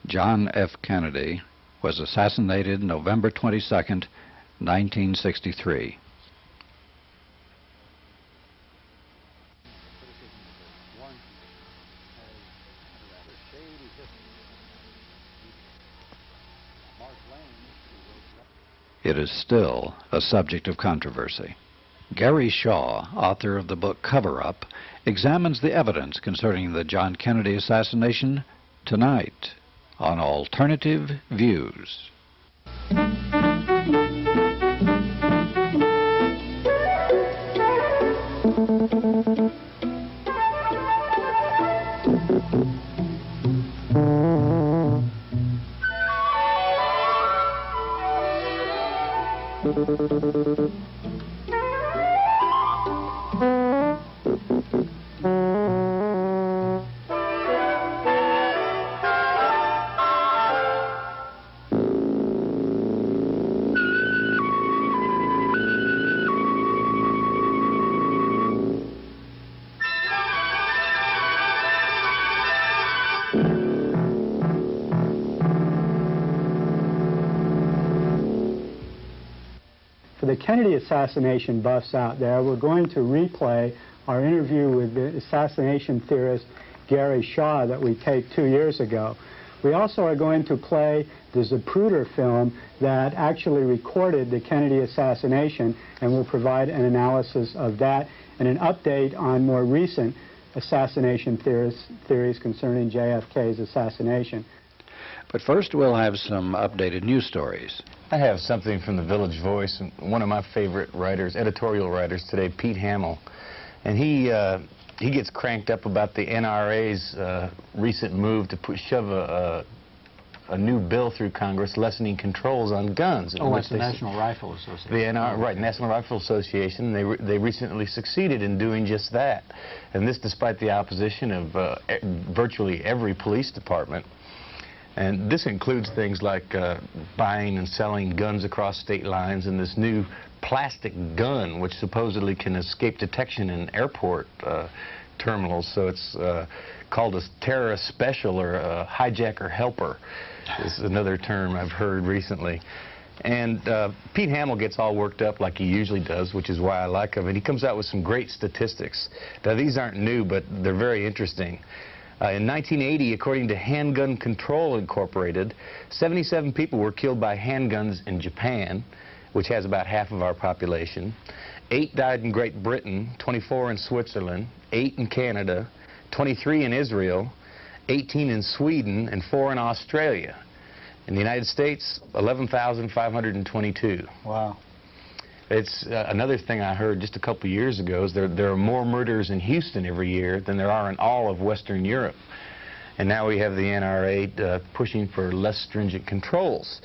John F. Kennedy was assassinated November 22nd, 1963. It is still a subject of controversy. Gary Shaw, author of the book Cover-Up, examines the evidence concerning the John Kennedy assassination tonight on Alternative Views. For the Kennedy assassination buffs out there, we're going to replay our interview with the assassination theorist Gary Shaw that we taped 2 years ago. We also are going to play the Zapruder film that actually recorded the Kennedy assassination, and we'll provide an analysis of that and an update on more recent assassination theories concerning JFK's assassination. But first we'll have some updated news stories. I have something from the Village Voice, one of my favorite writers, editorial writers today, Pete Hamill. And he gets cranked up about the NRA's recent move to shove a new bill through Congress lessening controls on guns. Oh, that's the National Rifle Association. Right, National Rifle Association. They recently succeeded in doing just that. And this despite the opposition of virtually every police department. And this includes things like buying and selling guns across state lines, and this new plastic gun which supposedly can escape detection in airport terminals. So it's called a terrorist special, or a hijacker helper is another term I've heard recently. And Pete Hamill gets all worked up like he usually does, which is why I like him. And he comes out with some great statistics. Now, these aren't new, but they're very interesting. In 1980, according to Handgun Control Incorporated, 77 people were killed by handguns in Japan, which has about half of our population. 8 died in Great Britain, 24 in Switzerland, 8 in Canada, 23 in Israel, 18 in Sweden, and 4 in Australia. In the United States, 11,522. Wow. It's another thing I heard just a couple years ago is there are more murders in Houston every year than there are in all of Western Europe. And now we have the NRA pushing for less stringent controls.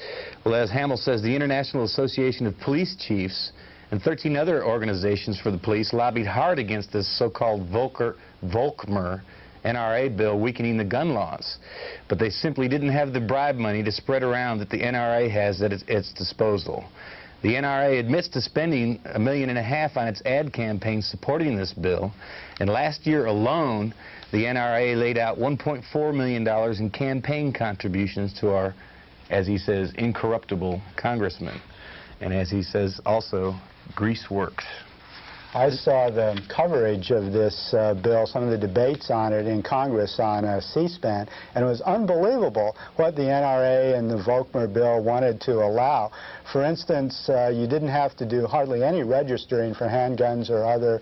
Well, as Hamill says, the International Association of Police Chiefs and 13 other organizations for the police lobbied hard against this so-called Volkmer NRA bill weakening the gun laws. But they simply didn't have the bribe money to spread around that the NRA has at its disposal. The NRA admits to spending $1.5 million on its ad campaign supporting this bill, and last year alone, the NRA laid out $1.4 million in campaign contributions to our, as he says, incorruptible congressman, and as he says, also, grease works. I saw the coverage of this bill, some of the debates on it in Congress on C-SPAN, and it was unbelievable what the NRA and the Volkmer bill wanted to allow. For instance, you didn't have to do hardly any registering for handguns or other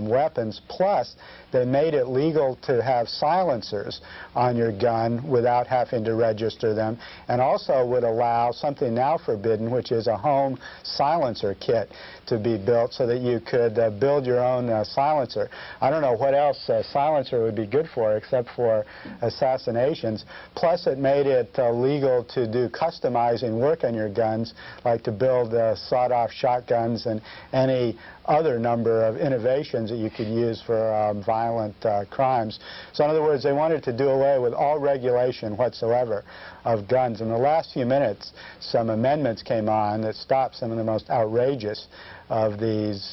weapons, plus they made it legal to have silencers on your gun without having to register them, and also would allow something now forbidden, which is a home silencer kit to be built so that you could build your own silencer. I don't know what else a silencer would be good for except for assassinations. Plus it made it legal to do customizing work on your guns, like to build sawed-off shotguns and any other number of innovations that you could use for violent crimes. So in other words, they wanted to do away with all regulation whatsoever of guns. In the last few minutes, some amendments came on that stopped some of the most outrageous of these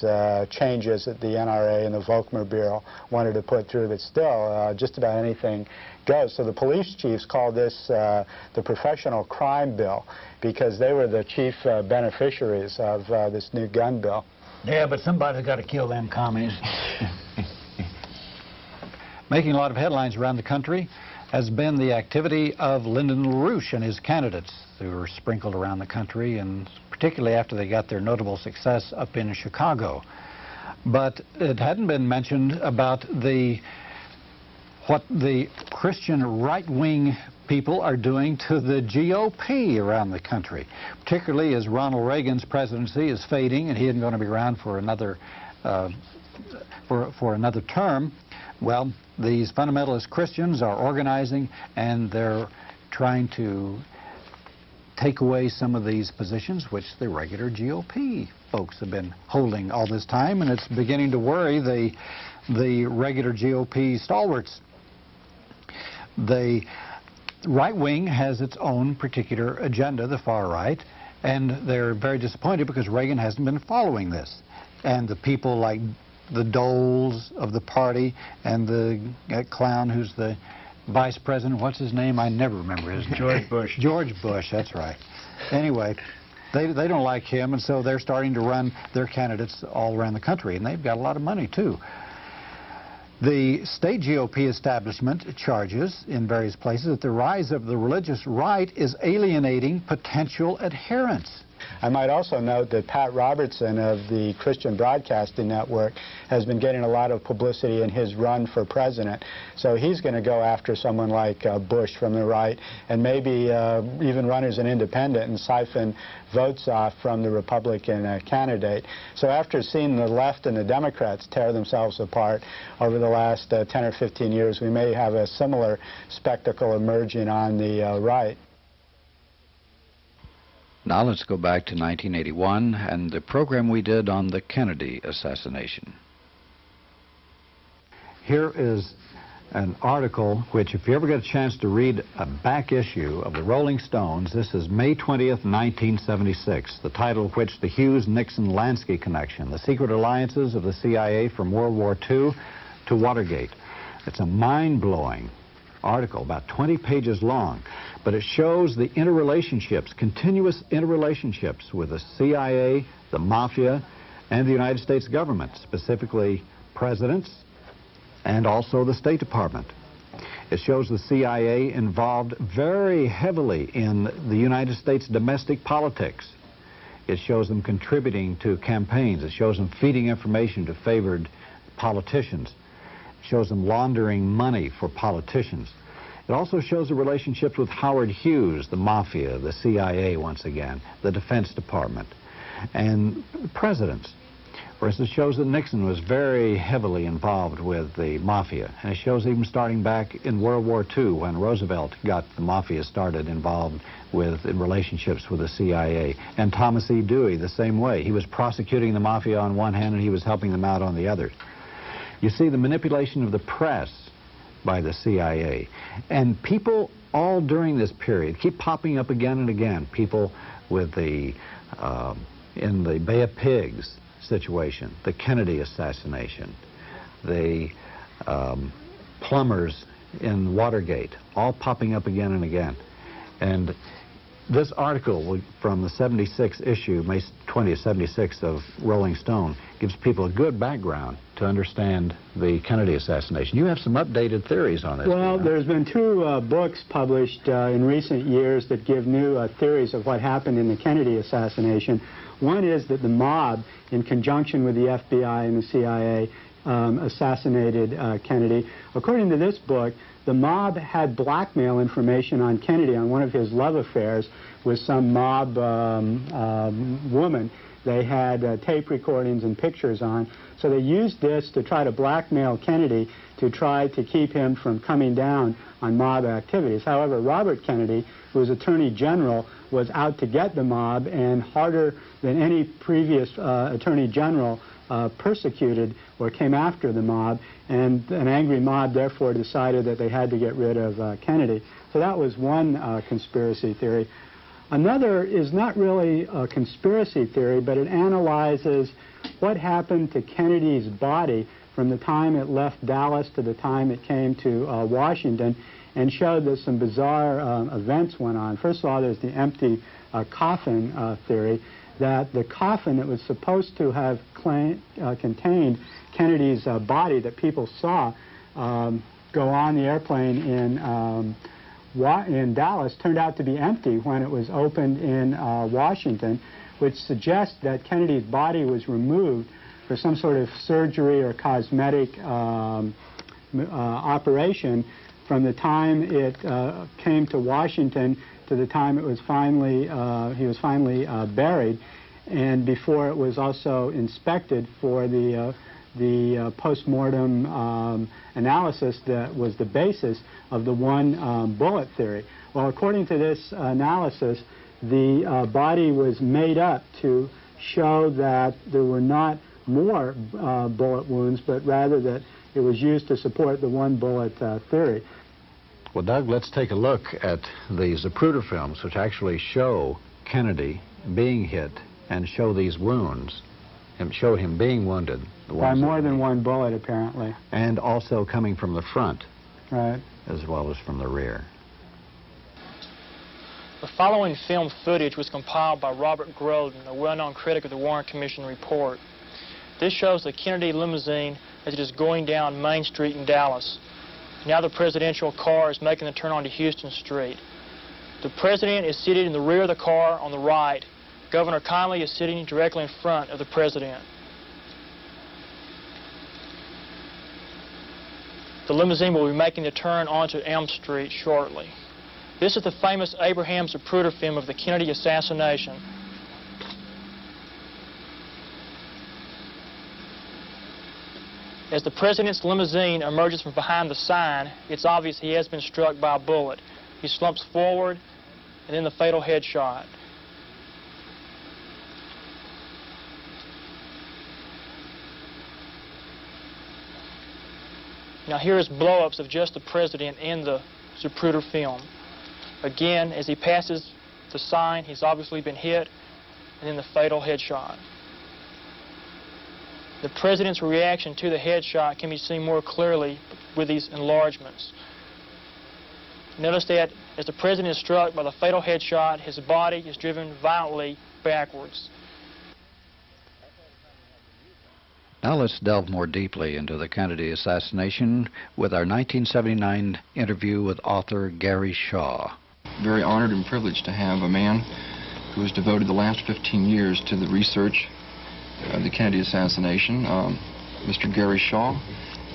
changes that the NRA and the Volkmer Bureau wanted to put through, but still just about anything goes. So the police chiefs called this the Professional Crime Bill because they were the chief beneficiaries of this new gun bill. Yeah, but somebody's got to kill them commies. Making a lot of headlines around the country has been the activity of Lyndon LaRouche and his candidates who were sprinkled around the country, and particularly after they got their notable success up in Chicago. But it hadn't been mentioned about what the Christian right-wing people are doing to the GOP around the country, particularly as Ronald Reagan's presidency is fading and he isn't going to be around for another for another term. Well, these fundamentalist Christians are organizing and they're trying to take away some of these positions which the regular GOP folks have been holding all this time, and it's beginning to worry the regular GOP stalwarts. The right wing has its own particular agenda, the far right, and they're very disappointed because Reagan hasn't been following this. And the people like the Doles of the party and the clown who's the vice president, what's his name? I never remember his name. George Bush. George Bush, that's right. Anyway, they don't like him, and so they're starting to run their candidates all around the country, and they've got a lot of money, too. The state GOP establishment charges in various places that the rise of the religious right is alienating potential adherents. I might also note that Pat Robertson of the Christian Broadcasting Network has been getting a lot of publicity in his run for president. So he's going to go after someone like Bush from the right and maybe even run as an independent and siphon votes off from the Republican candidate. So after seeing the left and the Democrats tear themselves apart over the last 10 or 15 years, we may have a similar spectacle emerging on the right. Now let's go back to 1981 and the program we did on the Kennedy assassination. Here is an article which, if you ever get a chance to read a back issue of the Rolling Stones, this is May 20th, 1976, the title of which, The Hughes-Nixon-Lansky Connection, the Secret Alliances of the CIA from World War II to Watergate. It's a mind-blowing article, about 20 pages long, but it shows the interrelationships, continuous interrelationships with the CIA, the Mafia, and the United States government, specifically presidents and also the State Department. It shows the CIA involved very heavily in the United States domestic politics. It shows them contributing to campaigns. It shows them feeding information to favored politicians. It shows them laundering money for politicians. It also shows the relationships with Howard Hughes, the Mafia, the CIA once again, the Defense Department, and presidents. Whereas it shows that Nixon was very heavily involved with the Mafia. And it shows even starting back in World War II when Roosevelt got the Mafia started involved in relationships with the CIA. And Thomas E. Dewey the same way. He was prosecuting the Mafia on one hand and he was helping them out on the other. You see the manipulation of the press by the CIA. And people all during this period keep popping up again and again. People with the, in the Bay of Pigs situation, the Kennedy assassination, the plumbers in Watergate, all popping up again and again. And this article from the 76 issue, May 20th, 76 of Rolling Stone, gives people a good background to understand the Kennedy assassination. You have some updated theories on this. Well, there's been two books published in recent years that give new theories of what happened in the Kennedy assassination. One is that the mob, in conjunction with the FBI and the CIA, assassinated Kennedy. According to this book, the mob had blackmail information on Kennedy on one of his love affairs with some mob woman. They had tape recordings and pictures on. So they used this to try to blackmail Kennedy to try to keep him from coming down on mob activities. However, Robert Kennedy, who was Attorney General, was out to get the mob, and harder than any previous Attorney General persecuted or came after the mob, and an angry mob therefore decided that they had to get rid of Kennedy. So that was one conspiracy theory. Another is not really a conspiracy theory, but it analyzes what happened to Kennedy's body from the time it left Dallas to the time it came to Washington, and showed that some bizarre events went on. First of all, there's the empty coffin theory, that the coffin that was supposed to have contained Kennedy's body that people saw go on the airplane in Dallas turned out to be empty when it was opened in Washington, which suggests that Kennedy's body was removed for some sort of surgery or cosmetic operation from the time it came to Washington to the time it was finally he was finally buried, and before it was also inspected for the post-mortem analysis that was the basis of the one bullet theory. Well, according to this analysis, the body was made up to show that there were not more bullet wounds, but rather that it was used to support the one bullet theory. Well, Doug, let's take a look at the Zapruder films, which actually show Kennedy being hit and show these wounds, and show him being wounded. By more than one bullet, apparently. And also coming from the front. Right. As well as from the rear. The following film footage was compiled by Robert Groden, a well-known critic of the Warren Commission report. This shows the Kennedy limousine as it is going down Main Street in Dallas. Now the presidential car is making the turn onto Houston Street. The president is seated in the rear of the car on the right. Governor Connally is sitting directly in front of the president. The limousine will be making the turn onto Elm Street shortly. This is the famous Abraham Zapruder film of the Kennedy assassination. As the president's limousine emerges from behind the sign, it's obvious he has been struck by a bullet. He slumps forward, and then the fatal headshot. Now here is blow-ups of just the president in the Zapruder film. Again, as he passes the sign, he's obviously been hit, and then the fatal headshot. The president's reaction to the headshot can be seen more clearly with these enlargements. Notice that as the president is struck by the fatal headshot, his body is driven violently backwards. Now let's delve more deeply into the Kennedy assassination with our 1979 interview with author Gary Shaw. Very honored and privileged to have a man who has devoted the last 15 years to the research of the Kennedy assassination, Mr. Gary Shaw.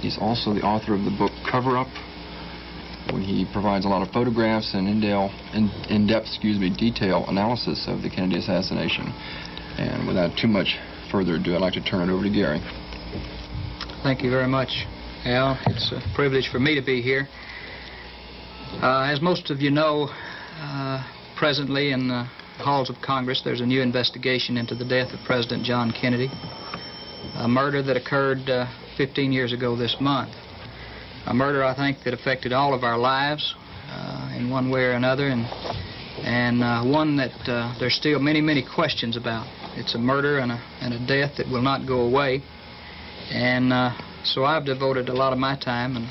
He's also the author of the book Cover Up, where he provides a lot of photographs and in-depth detail analysis of the Kennedy assassination. And without too much further ado, I'd like to turn it over to Gary. Thank you very much, Al. It's a privilege for me to be here. As most of you know, presently in the halls of Congress, there's a new investigation into the death of President John Kennedy, a murder that occurred 15 years ago this month. A murder, I think, that affected all of our lives in one way or another, and one that there's still many, many questions about. It's a murder and a death that will not go away, and so I've devoted a lot of my time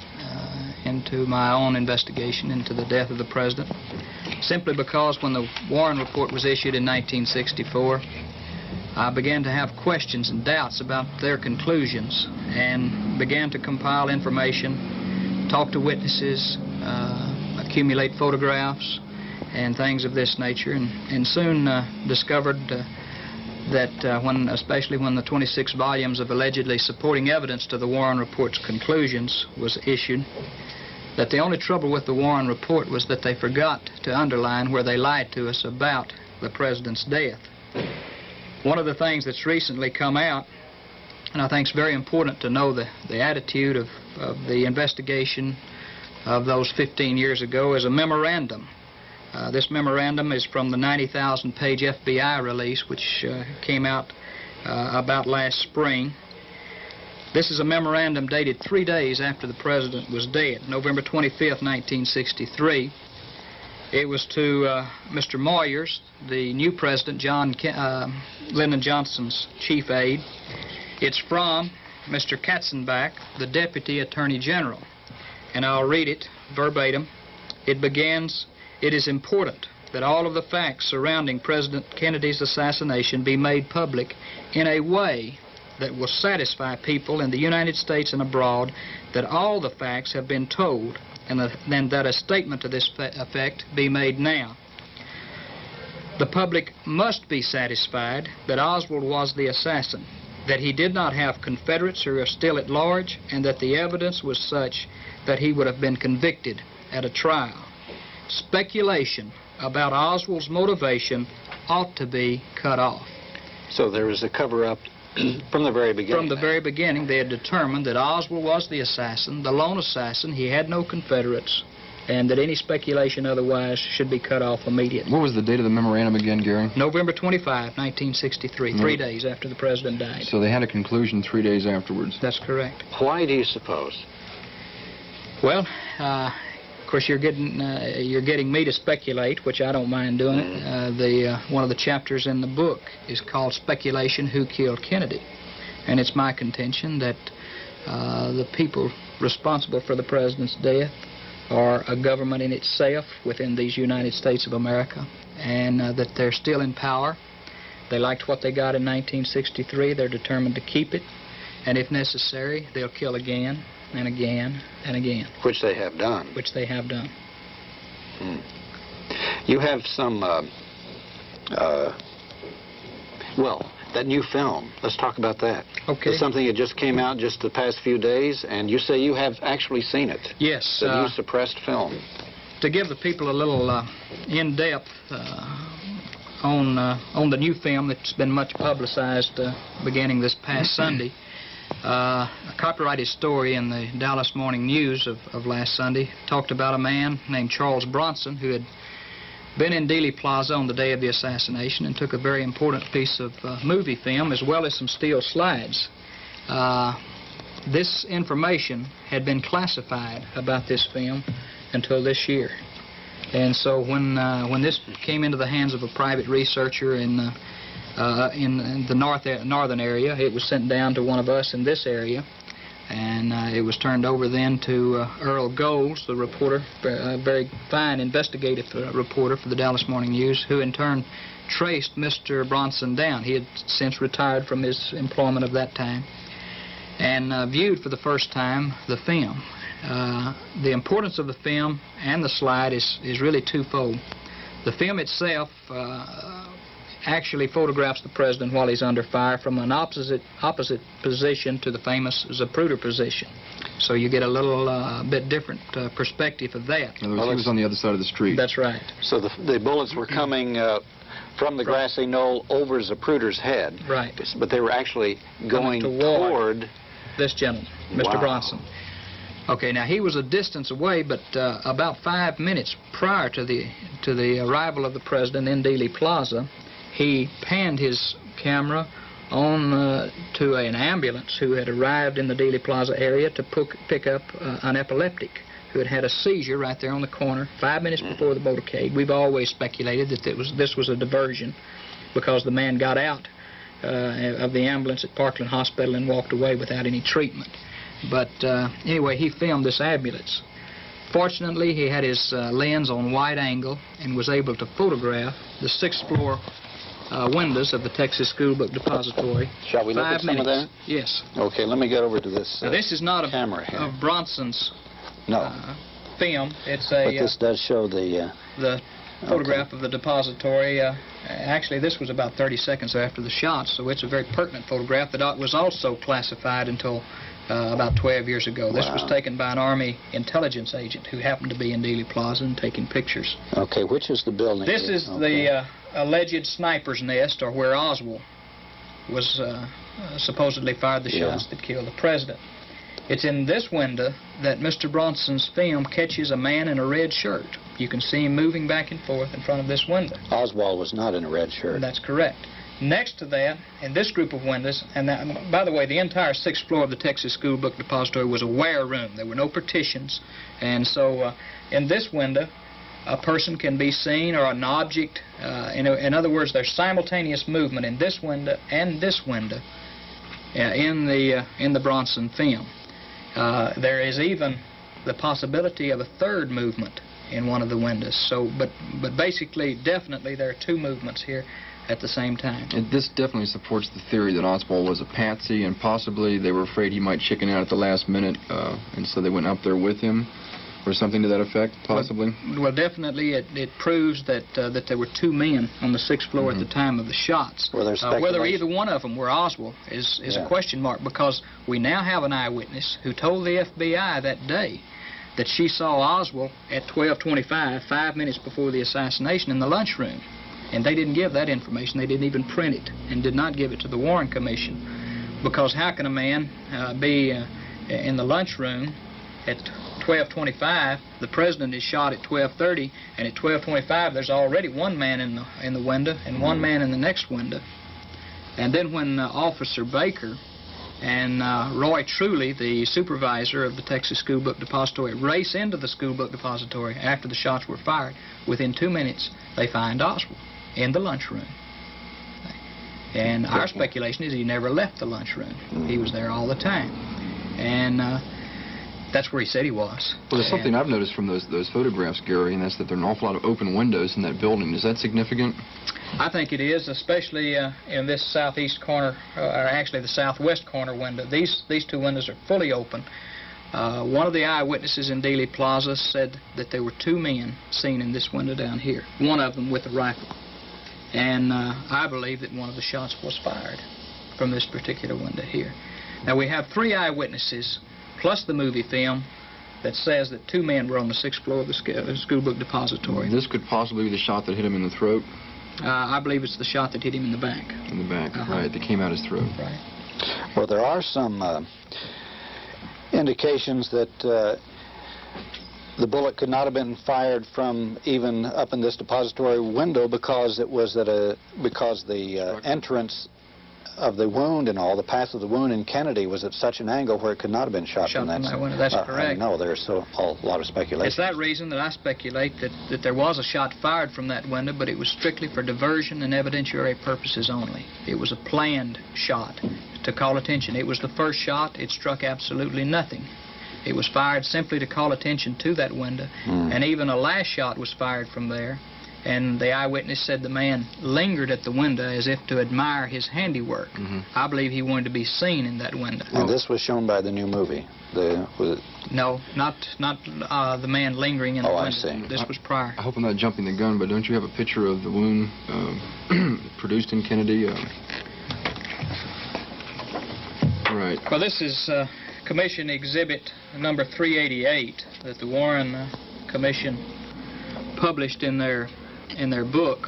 into my own investigation into the death of the president, simply because when the Warren Report was issued in 1964, I began to have questions and doubts about their conclusions and began to compile information, talk to witnesses, accumulate photographs and things of this nature, and soon discovered that especially when the 26 volumes of allegedly supporting evidence to the Warren Report's conclusions was issued, that the only trouble with the Warren Report was that they forgot to underline where they lied to us about the president's death. One of the things that's recently come out, and I think it's very important to know the attitude of the investigation of those 15 years ago, is a memorandum. This memorandum is from the 90,000-page FBI release, which came out about last spring. This is a memorandum dated 3 days after the president was dead, November 25th, 1963. It was to Mr. Moyers, the new president, Lyndon Johnson's chief aide. It's from Mr. Katzenbach, the Deputy Attorney General. And I'll read it verbatim. It begins, "It is important that all of the facts surrounding President Kennedy's assassination be made public in a way that will satisfy people in the United States and abroad that all the facts have been told, and that a statement to this effect be made now. The public must be satisfied that Oswald was the assassin, that he did not have Confederates who are still at large, and that the evidence was such that he would have been convicted at a trial. Speculation about Oswald's motivation ought to be cut off." So there was a cover-up from the very beginning. From the very beginning, they had determined that Oswald was the assassin, the lone assassin. He had no Confederates, and that any speculation otherwise should be cut off immediately. What was the date of the memorandum again, Gary? November 25, 1963, 3 days after the president died. So they had a conclusion 3 days afterwards. That's correct. Why do you suppose? Well, of course, you're getting me to speculate, which I don't mind doing it. One of the chapters in the book is called "Speculation: Who Killed Kennedy?" And it's my contention that the people responsible for the president's death are a government in itself within these United States of America, and that they're still in power. They liked what they got in 1963. They're determined to keep it, and if necessary, they'll kill again and again and again. Which they have done. Which they have done. You have some, well, that new film. Let's talk about that. Okay. It's something that just came out just the past few days, and you say you have actually seen it. Yes. The new suppressed film. To give the people a little in-depth on the new film that's been much publicized beginning this past Sunday, a copyrighted story in the Dallas Morning News of last Sunday talked about a man named Charles Bronson who had been in Dealey Plaza on the day of the assassination and took a very important piece of movie film as well as some still slides. This information had been classified about this film until this year. And so when this came into the hands of a private researcher in the northern area, it was sent down to one of us in this area, and it was turned over then to Earl Golds, the reporter, a very fine investigative reporter for the Dallas Morning News, who in turn traced Mr. Bronson down. He had since retired from his employment of that time, and viewed for the first time the film. The importance of the film and the slide is really twofold. The film itself actually photographs the president while he's under fire from an opposite position to the famous Zapruder position. So you get a little bit different perspective of that. In other words, he was on the other side of the street. That's right. So the bullets were coming from the grassy knoll over Zapruder's head. Right. But they were actually going toward this gentleman, Mr. Bronson. Okay, now he was a distance away, but about 5 minutes prior to the arrival of the president in Dealey Plaza, he panned his camera on to an ambulance who had arrived in the Dealey Plaza area to pick up an epileptic who had had a seizure right there on the corner 5 minutes before the motorcade. We've always speculated that this was a diversion because the man got out of the ambulance at Parkland Hospital and walked away without any treatment. But anyway, he filmed this ambulance. Fortunately, he had his lens on wide angle and was able to photograph the 6th floor windows of the Texas School Book Depository. Shall we look at some of that? Yes. Okay, let me get over to this now, this is not camera here. of Bronson's film. It's but this does show the photograph of the depository. Actually, this was about 30 seconds after the shot, so it's a very pertinent photograph that was also classified until about 12 years ago. This was taken by an Army intelligence agent who happened to be in Dealey Plaza and taking pictures. Okay, which is the building? This is the alleged sniper's nest, or where Oswald was supposedly fired the shots that killed the president. It's in this window that Mr. Bronson's film catches a man in a red shirt. You can see him moving back and forth in front of this window. Oswald was not in a red shirt. That's correct. Next to that, in this group of windows, and that, by the way, the entire 6th floor of the Texas School Book Depository was a ware room. There were no partitions. And so in this window, a person can be seen, or an object. In other words, there's simultaneous movement in this window and this window in the Bronson film. There is even the possibility of a third movement in one of the windows. So, but basically, definitely, there are two movements here at the same time. And this definitely supports the theory that Oswald was a patsy, and possibly they were afraid he might chicken out at the last minute, and so they went up there with him, or something to that effect, possibly. Well, definitely, it proves that that there were two men on the 6th floor at the time of the shots. Whether either one of them were Oswald is a question mark, because we now have an eyewitness who told the FBI that day that she saw Oswald at 12:25, 5 minutes before the assassination, in the lunchroom. And they didn't give that information. They didn't even print it, and did not give it to the Warren Commission. Because how can a man be in the lunchroom at 12:25, the president is shot at 12:30, and at 12:25 there's already one man in the window and one man in the next window. And then when Officer Baker and Roy Truly, the supervisor of the Texas School Book Depository, race into the School Book Depository after the shots were fired, within 2 minutes they find Oswald in the lunchroom. And our speculation is he never left the lunchroom. He was there all the time. And that's where he said he was. Well, there's something I've noticed from those photographs, Gary, and that's that there are an awful lot of open windows in that building. Is that significant? I think it is, especially in this southeast corner, or actually the southwest corner window. These two windows are fully open. One of the eyewitnesses in Dealey Plaza said that there were two men seen in this window down here, one of them with a rifle. And I believe that one of the shots was fired from this particular window here. Now, we have three eyewitnesses, plus the movie film, that says that two men were on the 6th floor of the School Book Depository. This could possibly be the shot that hit him in the throat? I believe it's the shot that hit him in the back. In the back, right, that came out his throat. Right. Well, there are some indications that the bullet could not have been fired from even up in this depository window, because it was at the entrance of the wound and all, the path of the wound in Kennedy was at such an angle where it could not have been shot from that window. That's correct. No, there's a lot of speculation. It's that reason that I speculate that there was a shot fired from that window, but it was strictly for diversion and evidentiary purposes only. It was a planned shot to call attention. It was the first shot. It struck absolutely nothing. It was fired simply to call attention to that window, and even a last shot was fired from there. And the eyewitness said the man lingered at the window as if to admire his handiwork. I believe he wanted to be seen in that window. And this was shown by the new movie? No, not the man lingering in the window. I see. This was prior. I hope I'm not jumping the gun, but don't you have a picture of the wound produced in Kennedy? Right. Well, this is Commission Exhibit number 388 that the Warren Commission published in their book,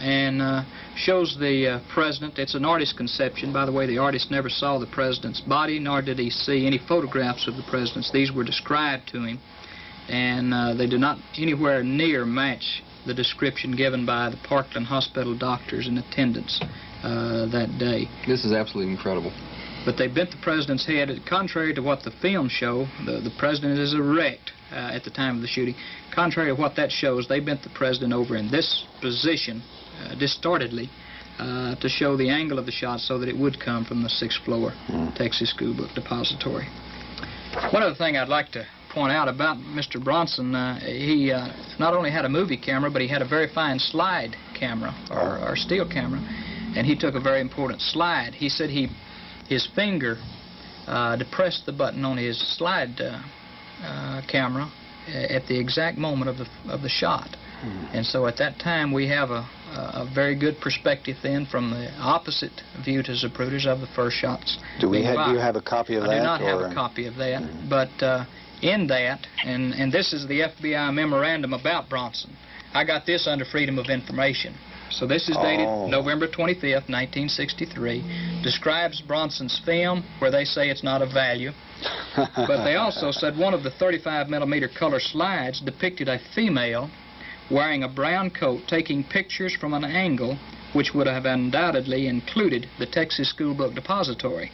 and shows the president. It's an artist's conception. By the way, the artist never saw the president's body, nor did he see any photographs of the president's. These were described to him, and they do not anywhere near match the description given by the Parkland Hospital doctors in attendance that day. This is absolutely incredible. But they bent the president's head. Contrary to what the film show, the president is erect at the time of the shooting. Contrary to what that shows, they bent the president over in this position, distortedly, to show the angle of the shot so that it would come from the 6th floor Texas School Book Depository. One other thing I'd like to point out about Mr. Bronson, he not only had a movie camera, but he had a very fine slide camera, or still camera, and he took a very important slide. He said his finger depressed the button on his slide camera at the exact moment of the shot. And so at that time we have a very good perspective then from the opposite view to Zapruder's of the first shots. Do you have a copy of that? I do not have a copy of that, but in that, and this is the FBI memorandum about Bronson. I got this under Freedom of Information. So this is dated November 25th, 1963. Describes Bronson's film, where they say it's not of value. But they also said one of the 35mm color slides depicted a female wearing a brown coat taking pictures from an angle which would have undoubtedly included the Texas School Book Depository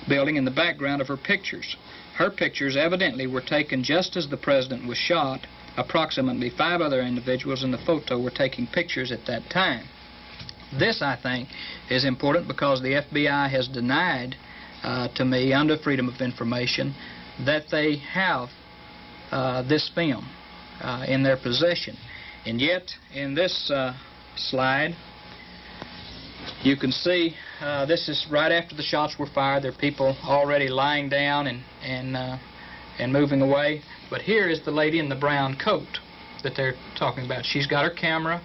building in the background of her pictures. Her pictures evidently were taken just as the president was shot. Approximately 5 other individuals in the photo were taking pictures at that time. This, I think, is important because the FBI has denied to me, under Freedom of Information, that they have this film in their possession. And yet, in this slide, you can see this is right after the shots were fired. There are people already lying down and moving away. But here is the lady in the brown coat that they're talking about. She's got her camera.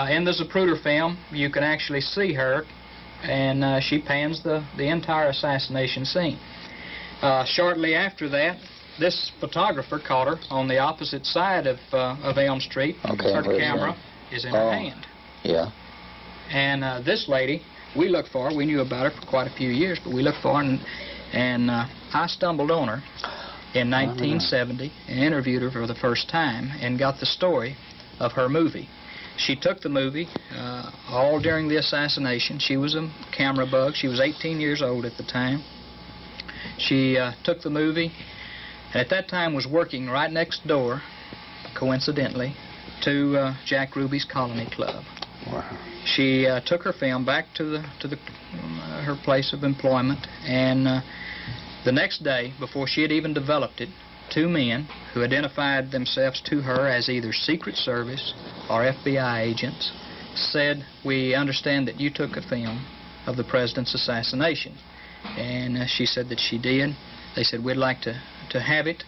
In the Zapruder film, you can actually see her, and she pans the entire assassination scene. Shortly after that, this photographer caught her on the opposite side of Elm Street. Okay, her camera is in her hand. Yeah. And this lady, we looked for her. We knew about her for quite a few years, but we looked for her, and I stumbled on her in 1970 and interviewed her for the first time and got the story of her movie. She took the movie all during the assassination. She was a camera bug. She was 18 years old at the time. She took the movie, and at that time was working right next door, coincidentally, to Jack Ruby's Colony Club. Wow. She took her film back to her place of employment, and the next day, before she had even developed it, 2 men who identified themselves to her as either Secret Service or FBI agents said, "We understand that you took a film of the president's assassination." And she said that she did. They said, "We'd like to have it."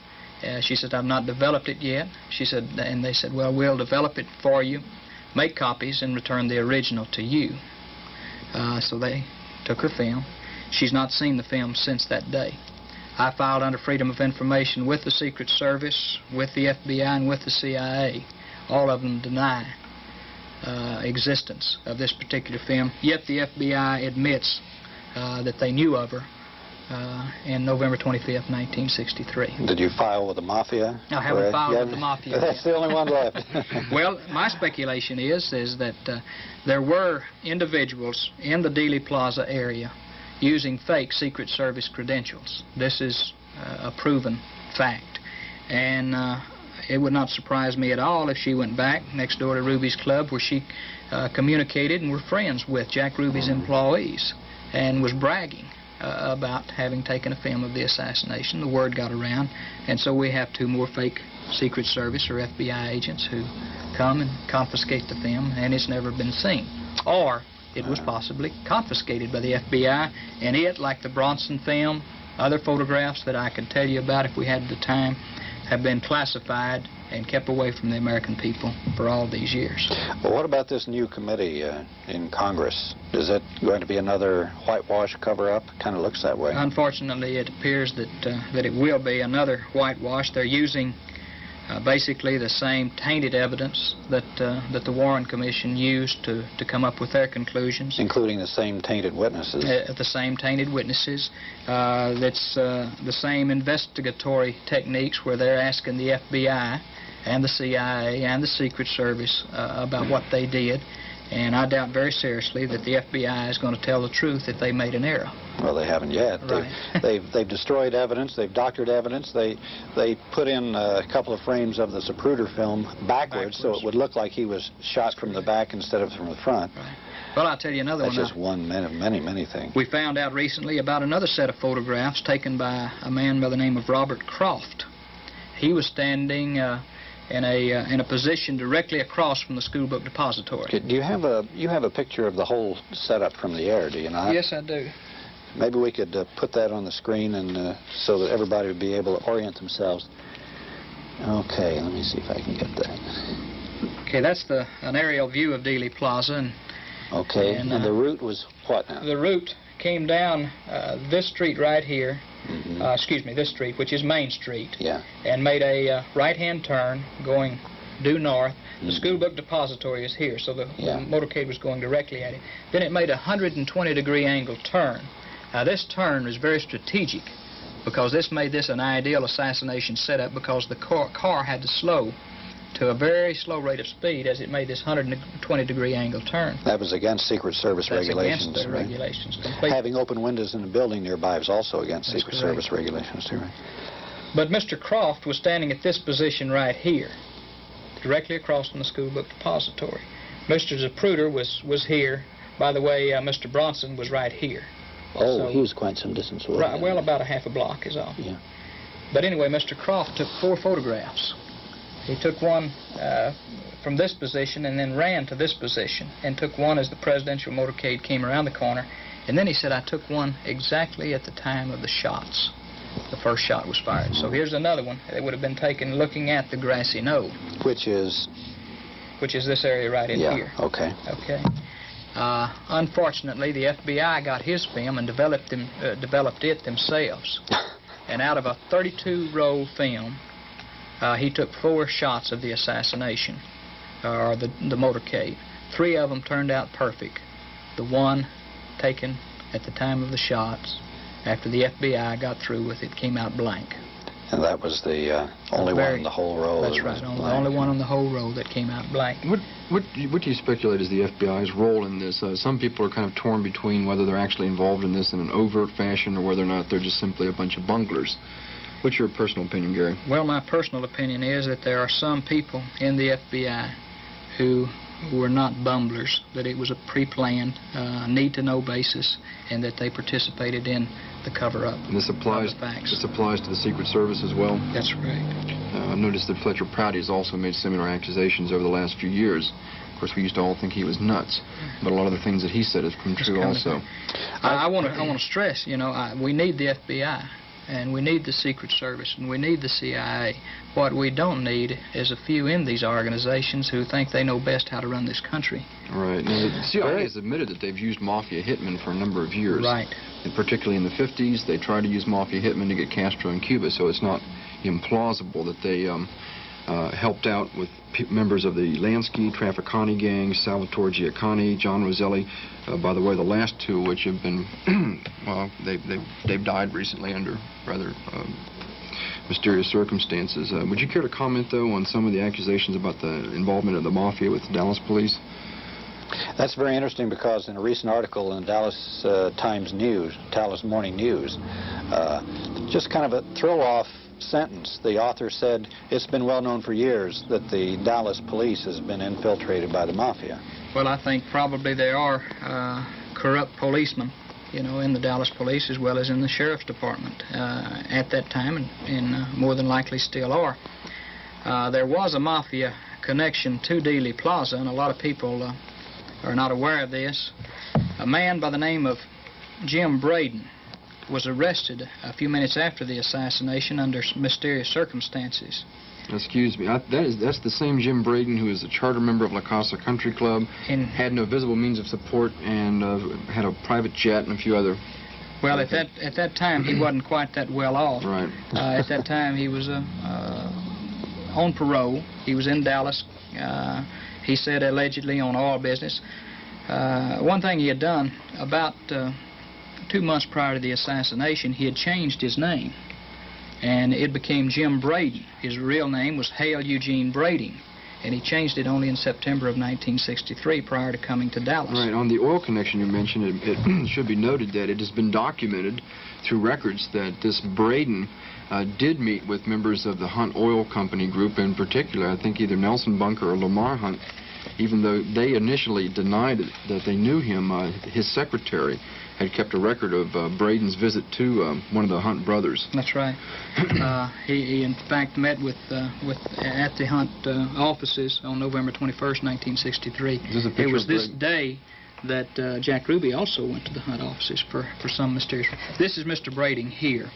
She said, "I've not developed it yet." She said, and they said, "Well, we'll develop it for you, make copies, and return the original to you." So they took her film. She's not seen the film since that day. I filed under Freedom of Information with the Secret Service, with the FBI, and with the CIA. All of them deny existence of this particular film, yet the FBI admits that they knew of her in November 25th, 1963. Did you file with the Mafia? I haven't filed with the Mafia. That's the only one left. Well, my speculation is that there were individuals in the Dealey Plaza area using fake Secret Service credentials. This is a proven fact. And it would not surprise me at all if she went back next door to Ruby's Club, where she communicated and were friends with Jack Ruby's employees and was bragging about having taken a film of the assassination. The word got around, and so we have 2 more fake Secret Service or FBI agents who come and confiscate the film, and it's never been seen. Or it was possibly confiscated by the FBI, and it, like the Bronson film, other photographs that I could tell you about if we had the time, have been classified and kept away from the American people for all these years. Well, what about this new committee in Congress? Is it going to be another whitewash cover-up? Kind of looks that way. Unfortunately, it appears that it will be another whitewash. They're using basically the same tainted evidence that the Warren Commission used to come up with their conclusions. Including the same tainted witnesses. The same tainted witnesses. That's the same investigatory techniques where they're asking the FBI and the CIA and the Secret Service about what they did. And I doubt very seriously that the FBI is going to tell the truth if they made an error. Well, they haven't yet. Right. They've destroyed evidence. They've doctored evidence. They put in a couple of frames of the Zapruder film backwards, so it would look like he was shot from the back instead of from the front. Right. Well, I'll tell you another That's one. That's just one of many things. We found out recently about another set of photographs taken by a man by the name of Robert Croft. He was standing in a position directly across from the school book depository. Do you have a picture of the whole setup from the air? Do you not? Yes, I do. Maybe we could put that on the screen and so that everybody would be able to orient themselves. Okay, let me see if I can get that. Okay, that's an aerial view of Dealey Plaza. And the route was what now? The route came down this street right here. Excuse me, this street, which is Main Street. Yeah. And made a right-hand turn going due north. The school book depository is here, so the motorcade was going directly at him. Then it made a 120-degree angle turn. Now this turn was very strategic because this made this an ideal assassination setup because the car had to slow to a very slow rate of speed as it made this 120-degree angle turn. That was against Secret Service regulations. Against the regulations. Completely. Having open windows in a building nearby was also against Secret Service regulations, too, right? But Mr. Croft was standing at this position right here, directly across from the school book depository. Mr. Zapruder was here. By the way, Mr. Bronson was right here. Oh, so, he was quite some distance away. Right, well, about a half a block is all. Yeah. But anyway, Mr. Croft took 4 photographs. He took one from this position and then ran to this position and took one as the presidential motorcade came around the corner. And then he said, I took one exactly at the time of the shots. The first shot was fired. So here's another one that would have been taken looking at the grassy knoll. Which is this area right in here. Okay. Okay. Unfortunately, the FBI got his film and developed it themselves. And out of a 32-roll film, he took 4 shots of the assassination, or the motorcade. 3 of them turned out perfect. The one taken at the time of the shots, after the FBI got through with it, came out blank. And that was the only one in the whole row. That's right, the only one on the whole row that came out blank. What do you speculate is the FBI's role in this? Some people are kind of torn between whether they're actually involved in this in an overt fashion or whether or not they're just simply a bunch of bunglers. What's your personal opinion, Gary? Well, my personal opinion is that there are some people in the FBI who were not bumblers, that it was a pre-planned, need-to-know basis, and that they participated in the cover-up. And this applies to the Secret Service as well? That's correct. I've noticed that Fletcher Prouty has also made similar accusations over the last few years. Of course, we used to all think he was nuts, but a lot of the things that he said have come true also. I want to stress, we need the FBI. And we need the Secret Service, and we need the CIA. What we don't need is a few in these organizations who think they know best how to run this country. Right. Now, the CIA has admitted that they've used mafia hitmen for a number of years. Right. And particularly in the 50s, they tried to use mafia hitmen to get Castro in Cuba, so it's not implausible that they helped out with members of the Lansky, Trafficani gangs, Salvatore Giaccani, John Roselli. By the way, the last 2 which have been, well, they've died recently under rather mysterious circumstances. Would you care to comment, though, on some of the accusations about the involvement of the mafia with the Dallas police? That's very interesting because in a recent article in the Dallas Dallas Morning News, just kind of a throw-off sentence, the author said it's been well known for years that the Dallas police has been infiltrated by the mafia. Well, I think probably there are corrupt policemen, in the Dallas police as well as in the sheriff's department at that time, and more than likely still are. There was a mafia connection to Dealey Plaza, and a lot of people are not aware of this. A man by the name of Jim Braden was arrested a few minutes after the assassination under mysterious circumstances. Excuse me, that's the same Jim Braden who is a charter member of La Casa Country Club, had no visible means of support, and had a private jet and a few other... Well, at that time, he wasn't quite that well off. Right. At that time, he was on parole. He was in Dallas. He said allegedly on oil business. One thing he had done about 2 months prior to the assassination, he had changed his name, and it became Jim Braden. His real name was Hale Eugene Brading, and he changed it only in September of 1963 prior to coming to Dallas. Right. On the oil connection you mentioned, it should be noted that it has been documented through records that this Braden did meet with members of the Hunt Oil Company group, in particular, I think either Nelson Bunker or Lamar Hunt, even though they initially denied that they knew him. His secretary had kept a record of Braden's visit to one of the Hunt brothers. That's right. He in fact met at the Hunt offices on November 21st, 1963. It was this day that Jack Ruby also went to the Hunt offices for some mysterious reason. This is Mr. Brading here,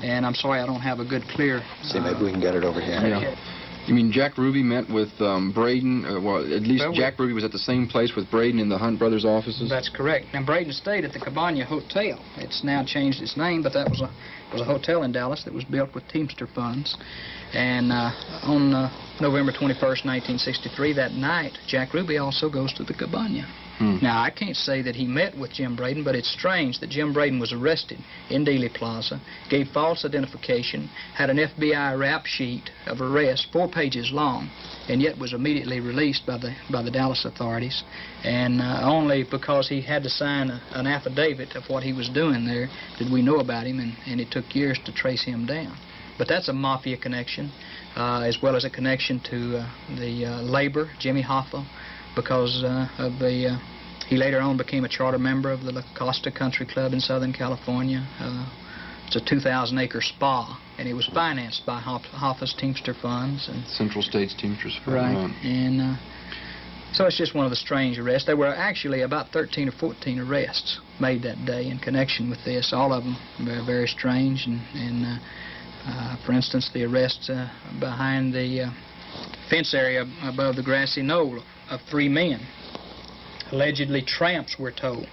and I'm sorry I don't have a good clear... See, maybe we can get it over here. Yeah. You mean Jack Ruby met with Braden? Well, at least Jack Ruby was at the same place with Braden in the Hunt brothers' offices? That's correct. Now, Braden stayed at the Cabana Hotel. It's now changed its name, but that was a hotel in Dallas that was built with Teamster funds. And on November 21st, 1963, that night, Jack Ruby also goes to the Cabaña. Now, I can't say that he met with Jim Braden, but it's strange that Jim Braden was arrested in Dealey Plaza, gave false identification, had an FBI rap sheet of arrest, 4 pages long, and yet was immediately released by the Dallas authorities. And only because he had to sign an affidavit of what he was doing there did we know about him, and it took years to trace him down. But that's a mafia connection, as well as a connection to the labor, Jimmy Hoffa, because of the he later on became a charter member of the La Costa Country Club in Southern California. It's a 2,000-acre spa, and it was financed by Hoffa's Teamster funds. And Central States Teamsters Fund. Right, and so it's just one of the strange arrests. There were actually about 13 or 14 arrests made that day in connection with this, all of them very, very strange. And for instance, the arrest behind the fence area above the grassy knoll of 3 men. Allegedly tramps, we're told.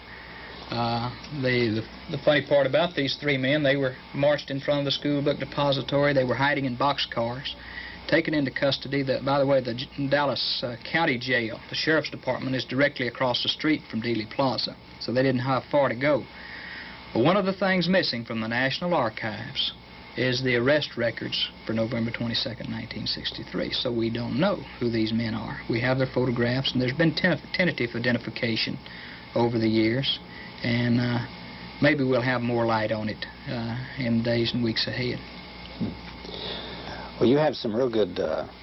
The funny part about these 3 men, they were marched in front of the school book depository. They were hiding in boxcars, taken into custody. By the way, the Dallas County Jail, the Sheriff's Department, is directly across the street from Dealey Plaza, so they didn't have far to go. But one of the things missing from the National Archives is the arrest records for November 22nd, 1963. So we don't know who these men are. We have their photographs, and there's been tentative identification over the years, and maybe we'll have more light on it in the days and weeks ahead. Well, you have some real good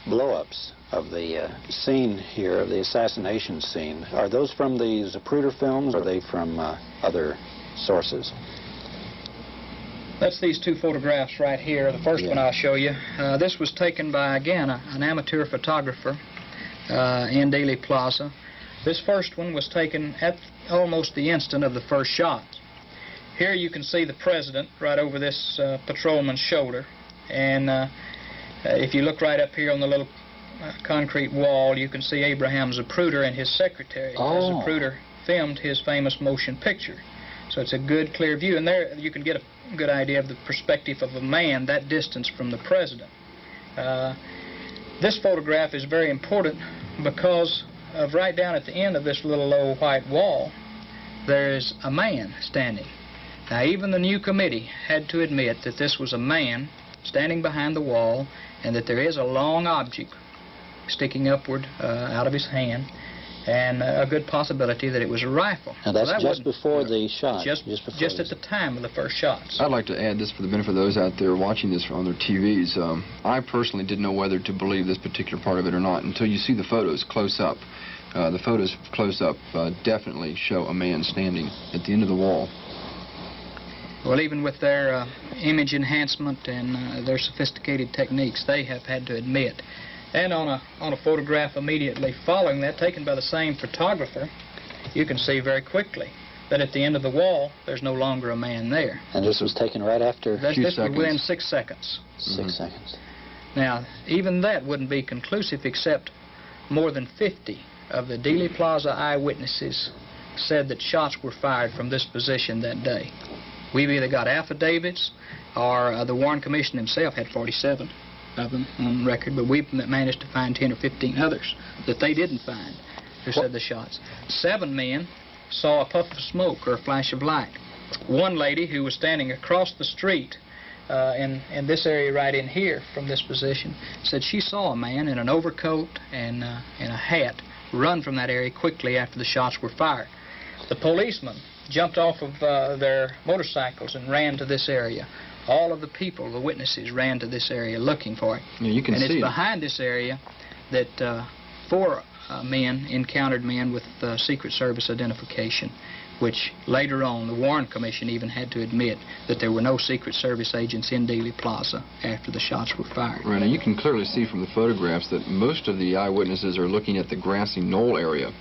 blow-ups of the scene here, of the assassination scene. Are those from the Zapruder films, or are they from other sources? That's these 2 photographs right here. The first one I'll show you. This was taken by, again, an amateur photographer in Dealey Plaza. This first one was taken at almost the instant of the first shot. Here you can see the president right over this patrolman's shoulder. And if you look right up here on the little concrete wall, you can see Abraham Zapruder and his secretary. Oh. Zapruder filmed his famous motion picture. So it's a good, clear view. And there you can get a good idea of the perspective of a man that distance from the president. This photograph is very important because of right down at the end of this little low white wall, there's a man standing. Now, even the new committee had to admit that this was a man standing behind the wall, and that there is a long object sticking upward out of his hand, and a good possibility that it was a rifle. And that's just before the shot? Just at the time of the first shots. I'd like to add this for the benefit of those out there watching this on their TVs. I personally didn't know whether to believe this particular part of it or not until you see the photos close up. The photos close up definitely show a man standing at the end of the wall. Well, even with their image enhancement and their sophisticated techniques, they have had to admit. And on a photograph immediately following that, taken by the same photographer, you can see very quickly that at the end of the wall, there's no longer a man there. And this was taken right after this was within 6 seconds. 6 seconds. Now, even that wouldn't be conclusive, except more than 50 of the Dealey Plaza eyewitnesses said that shots were fired from this position that day. We've either got affidavits, or the Warren Commission himself had 47 of them on record, but we've managed to find 10 or 15 others that they didn't find who said the shots. 7 men saw a puff of smoke or a flash of light. One lady who was standing across the street in this area right in here from this position said she saw a man in an overcoat and a hat run from that area quickly after the shots were fired. The policemen jumped off of their motorcycles and ran to this area. All of the people, the witnesses, ran to this area looking for it. Yeah, you can and see it's it. behind this area that 4 men encountered men with Secret Service identification, which later on the Warren Commission even had to admit that there were no Secret Service agents in Dealey Plaza after the shots were fired. Right, now you can clearly see from the photographs that most of the eyewitnesses are looking at the grassy knoll area.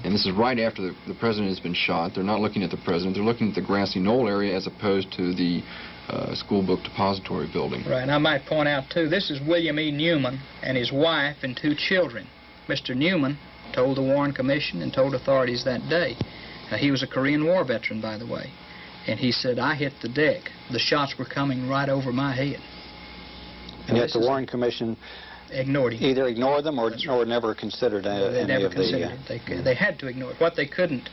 And this is right after the president has been shot. They're not looking at the president. They're looking at the grassy knoll area as opposed to the school book depository building. Right, and I might point out, too, this is William E. Newman and his wife and 2 children. Mr. Newman told the Warren Commission and told authorities that day. He was a Korean War veteran, by the way. And he said, I hit the deck. The shots were coming right over my head. And yet the Warren Commission ignored him. Either ignored them or never considered They any never of considered it. They had to ignore it. What they couldn't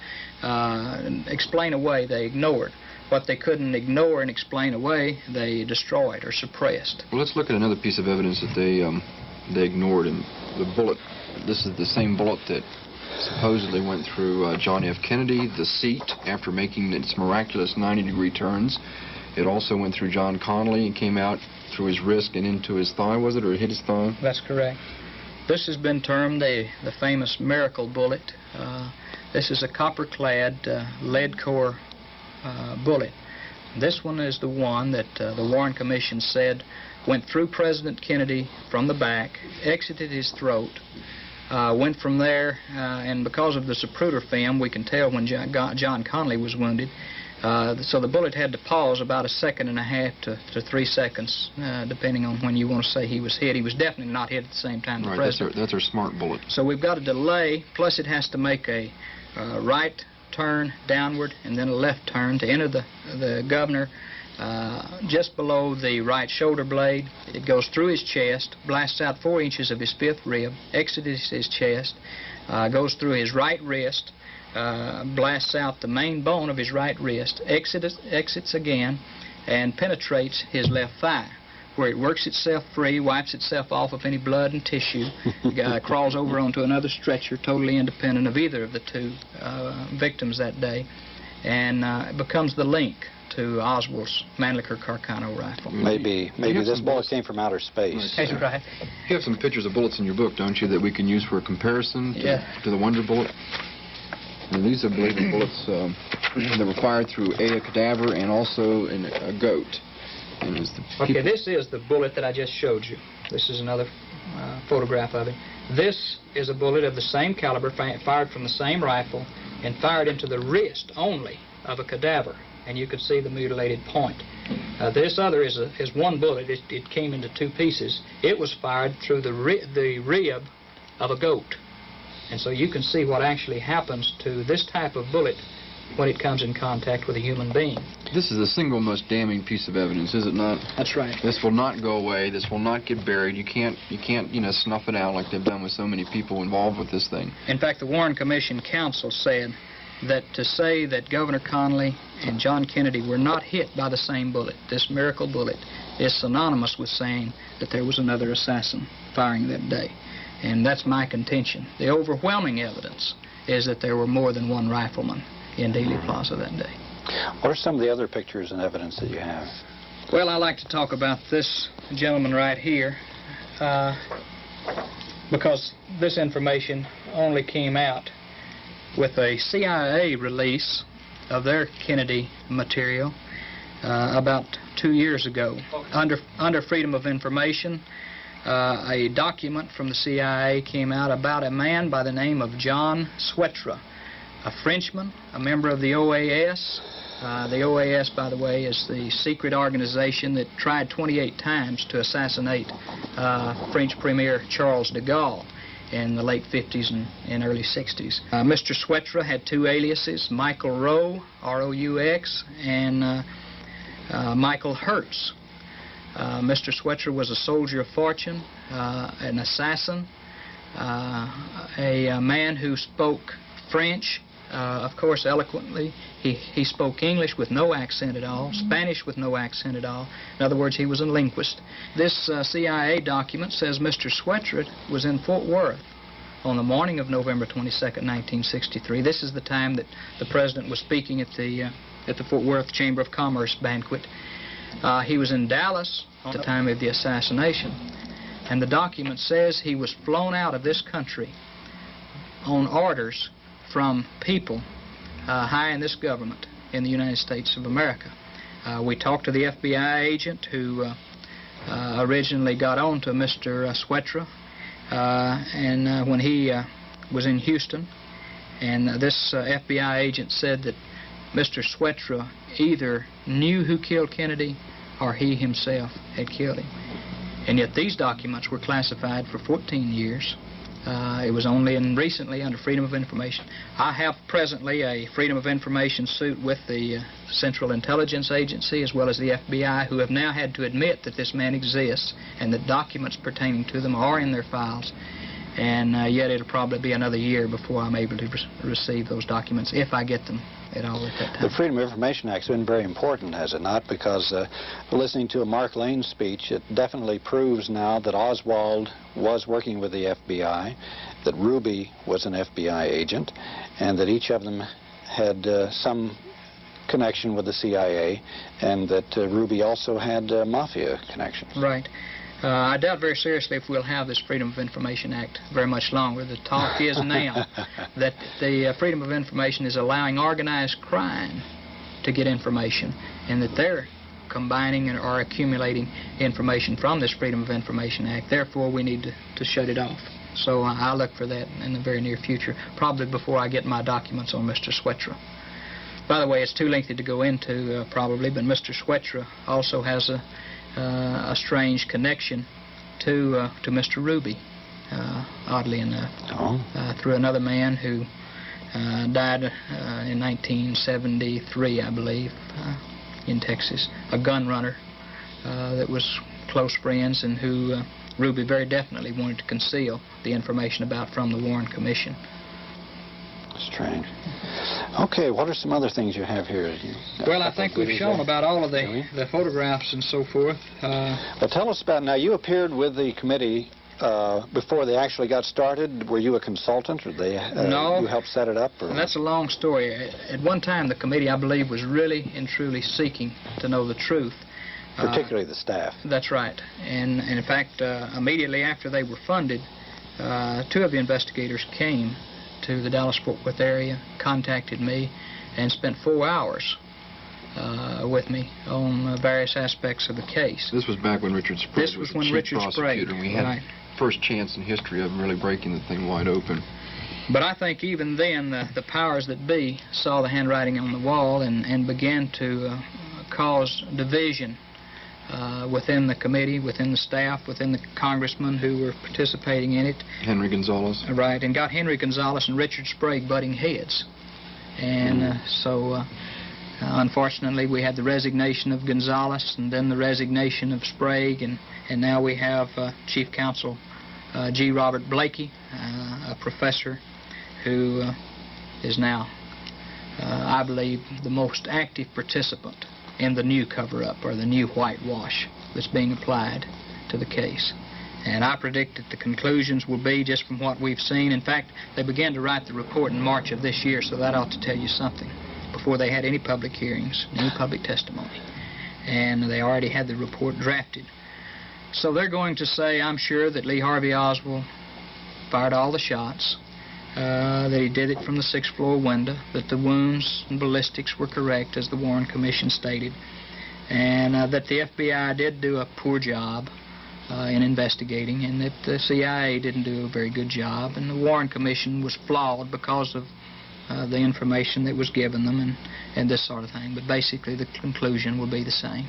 explain away, they ignored. What they couldn't ignore and explain away, they destroyed or suppressed. Well, let's look at another piece of evidence that they ignored, and the bullet. This is the same bullet that supposedly went through John F. Kennedy, the seat, after making its miraculous 90-degree turns. It also went through John Connally and came out through his wrist and into his thigh, was it, or it hit his thigh? That's correct. This has been termed the famous miracle bullet. This is a copper-clad lead core bullet. This one is the one that the Warren Commission said went through President Kennedy from the back, exited his throat, went from there, and because of the Zapruder film, we can tell when John Connally was wounded. So the bullet had to pause about 1.5 to 3 seconds, depending on when you want to say he was hit. He was definitely not hit at the same time the president. That's our smart bullet. So we've got a delay, plus it has to make a right turn downward and then a left turn to enter the governor just below the right shoulder blade. It goes through his chest, blasts out 4 inches of his 5th rib, exits his chest, goes through his right wrist, blasts out the main bone of his right wrist, exits again, and penetrates his left thigh, where it works itself free, wipes itself off of any blood and tissue, crawls over onto another stretcher, totally independent of either of the two victims that day, and it becomes the link to Oswald's Mannlicher Carcano rifle. Maybe this bullet came from outer space. That's right. You have some pictures of bullets in your book, don't you, that we can use for a comparison to the Wonder Bullet? And these are bullets that were fired through a cadaver and also in a goat. Okay, this is the bullet that I just showed you. This is another photograph of it. This is a bullet of the same caliber, fired from the same rifle, and fired into the wrist only of a cadaver. And you can see the mutilated point. This other is one bullet. It came into 2 pieces. It was fired through the rib of a goat. And so you can see what actually happens to this type of bullet when it comes in contact with a human being. This is the single most damning piece of evidence, is it not? That's right. This will not go away. This will not get buried. You can't, snuff it out like they've done with so many people involved with this thing. In fact, the Warren Commission counsel said that to say that Governor Connally and John Kennedy were not hit by the same bullet, this miracle bullet, is synonymous with saying that there was another assassin firing that day. And that's my contention. The overwhelming evidence is that there were more than one rifleman in Dealey Plaza that day. What are some of the other pictures and evidence that you have? Well, I like to talk about this gentleman right here because this information only came out with a CIA release of their Kennedy material about 2 years ago. Under Freedom of Information, a document from the CIA came out about a man by the name of John Swetre, a Frenchman, a member of the OAS. The OAS, by the way, is the secret organization that tried 28 times to assassinate French Premier Charles de Gaulle in the late 50s and early 60s. Mr. Swetre had 2 aliases, Michael Rowe, R-O-U-X, and Michael Hertz. Mr. Swetre was a soldier of fortune, an assassin, a man who spoke French, of course, eloquently. He spoke English with no accent at all, Spanish with no accent at all. In other words, he was a linguist. This CIA document says Mr. Swetre was in Fort Worth on the morning of November 22nd, 1963. This is the time that the president was speaking at the Fort Worth Chamber of Commerce banquet. He was in Dallas at the time of the assassination, and the document says he was flown out of this country on orders from people high in this government in the United States of America. We talked to the FBI agent who originally got on to Mr. Swetre, and when he was in Houston, and this FBI agent said that Mr. Swetre either knew who killed Kennedy or he himself had killed him. And yet these documents were classified for 14 years It was only recently under Freedom of Information. I have presently a Freedom of Information suit with the Central Intelligence Agency as well as the FBI, who have now had to admit that this man exists and that documents pertaining to them are in their files. And yet it'll probably be another year before I'm able to receive those documents, if I get them at all at that time. The Freedom of Information Act has been very important, has it not? Because listening to Mark Lane's speech, it definitely proves now that Oswald was working with the FBI, that Ruby was an FBI agent, and that each of them had some connection with the CIA, and that Ruby also had mafia connections. Right. I doubt very seriously if we'll have this Freedom of Information Act very much longer. The talk is now that the Freedom of Information is allowing organized crime to get information, and that they're combining or accumulating information from this Freedom of Information Act. Therefore, we need to shut it off. So I'll look for that in the very near future, probably before I get my documents on Mr. Swetra. By the way, it's too lengthy to go into, probably, but Mr. Swetra also has a strange connection to Mr. Ruby, oddly enough, through another man who died in 1973, I believe, in Texas, a gun runner that was close friends and who Ruby very definitely wanted to conceal the information about from the Warren Commission. Strange. Okay, what are some other things you have here? Well, I think we've shown about all of the photographs and so forth. Well, tell us about, now you appeared with the committee before they actually got started. Were you a consultant, or no, you helped set it up? Or? That's a long story. At one time, the committee, I believe, was really and truly seeking to know the truth. Particularly the staff. That's right. And in fact, immediately after they were funded, two of the investigators came to the Dallas-Fort Worth area, contacted me, and spent 4 hours with me on various aspects of the case. This was back when Richard Sprague This was when Richard Sprague, and we had first chance in history of really breaking the thing wide open. But I think even then the powers that be saw the handwriting on the wall and began to cause division within the committee, within the staff, within the congressmen who were participating in it. Henry Gonzalez. Right, and got Henry Gonzalez and Richard Sprague butting heads. And so, unfortunately, we had the resignation of Gonzalez and then the resignation of Sprague, and now we have Chief Counsel G. Robert Blakey, a professor who is now, I believe, the most active participant in the new cover-up, or the new whitewash that's being applied to the case. And I predict that the conclusions will be just from what we've seen. In fact, they began to write the report in March of this year, so that ought to tell you something, before they had any public hearings, any public testimony. And they already had the report drafted. So they're going to say, I'm sure, that Lee Harvey Oswald fired all the shots, that he did it from the 6th floor window, that the wounds and ballistics were correct, as the Warren Commission stated, and that the FBI did do a poor job in investigating, and that the CIA didn't do a very good job, and the Warren Commission was flawed because of the information that was given them and this sort of thing. But basically the conclusion will be the same.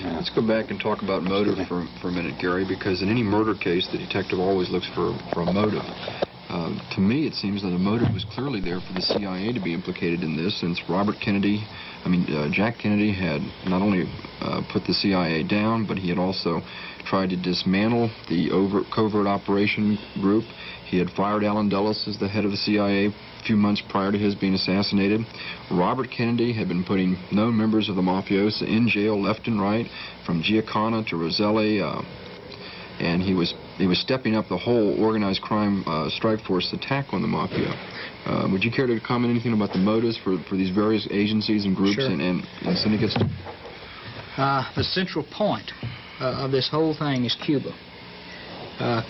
Let's go back and talk about motive for a minute, Gary, because in any murder case, the detective always looks for a motive. To me, it seems that a motive was clearly there for the CIA to be implicated in this, since Jack Kennedy had not only put the CIA down, but he had also tried to dismantle the covert operation group. He had fired Allen Dulles as the head of the CIA a few months prior to his being assassinated. Robert Kennedy had been putting known members of the mafiosa in jail left and right, from Giancana to Roselli, and he was stepping up the whole organized crime strike force attack on the mafia. Would you care to comment anything about the motives for these various agencies and groups? Sure. and syndicates? The central point of this whole thing is Cuba.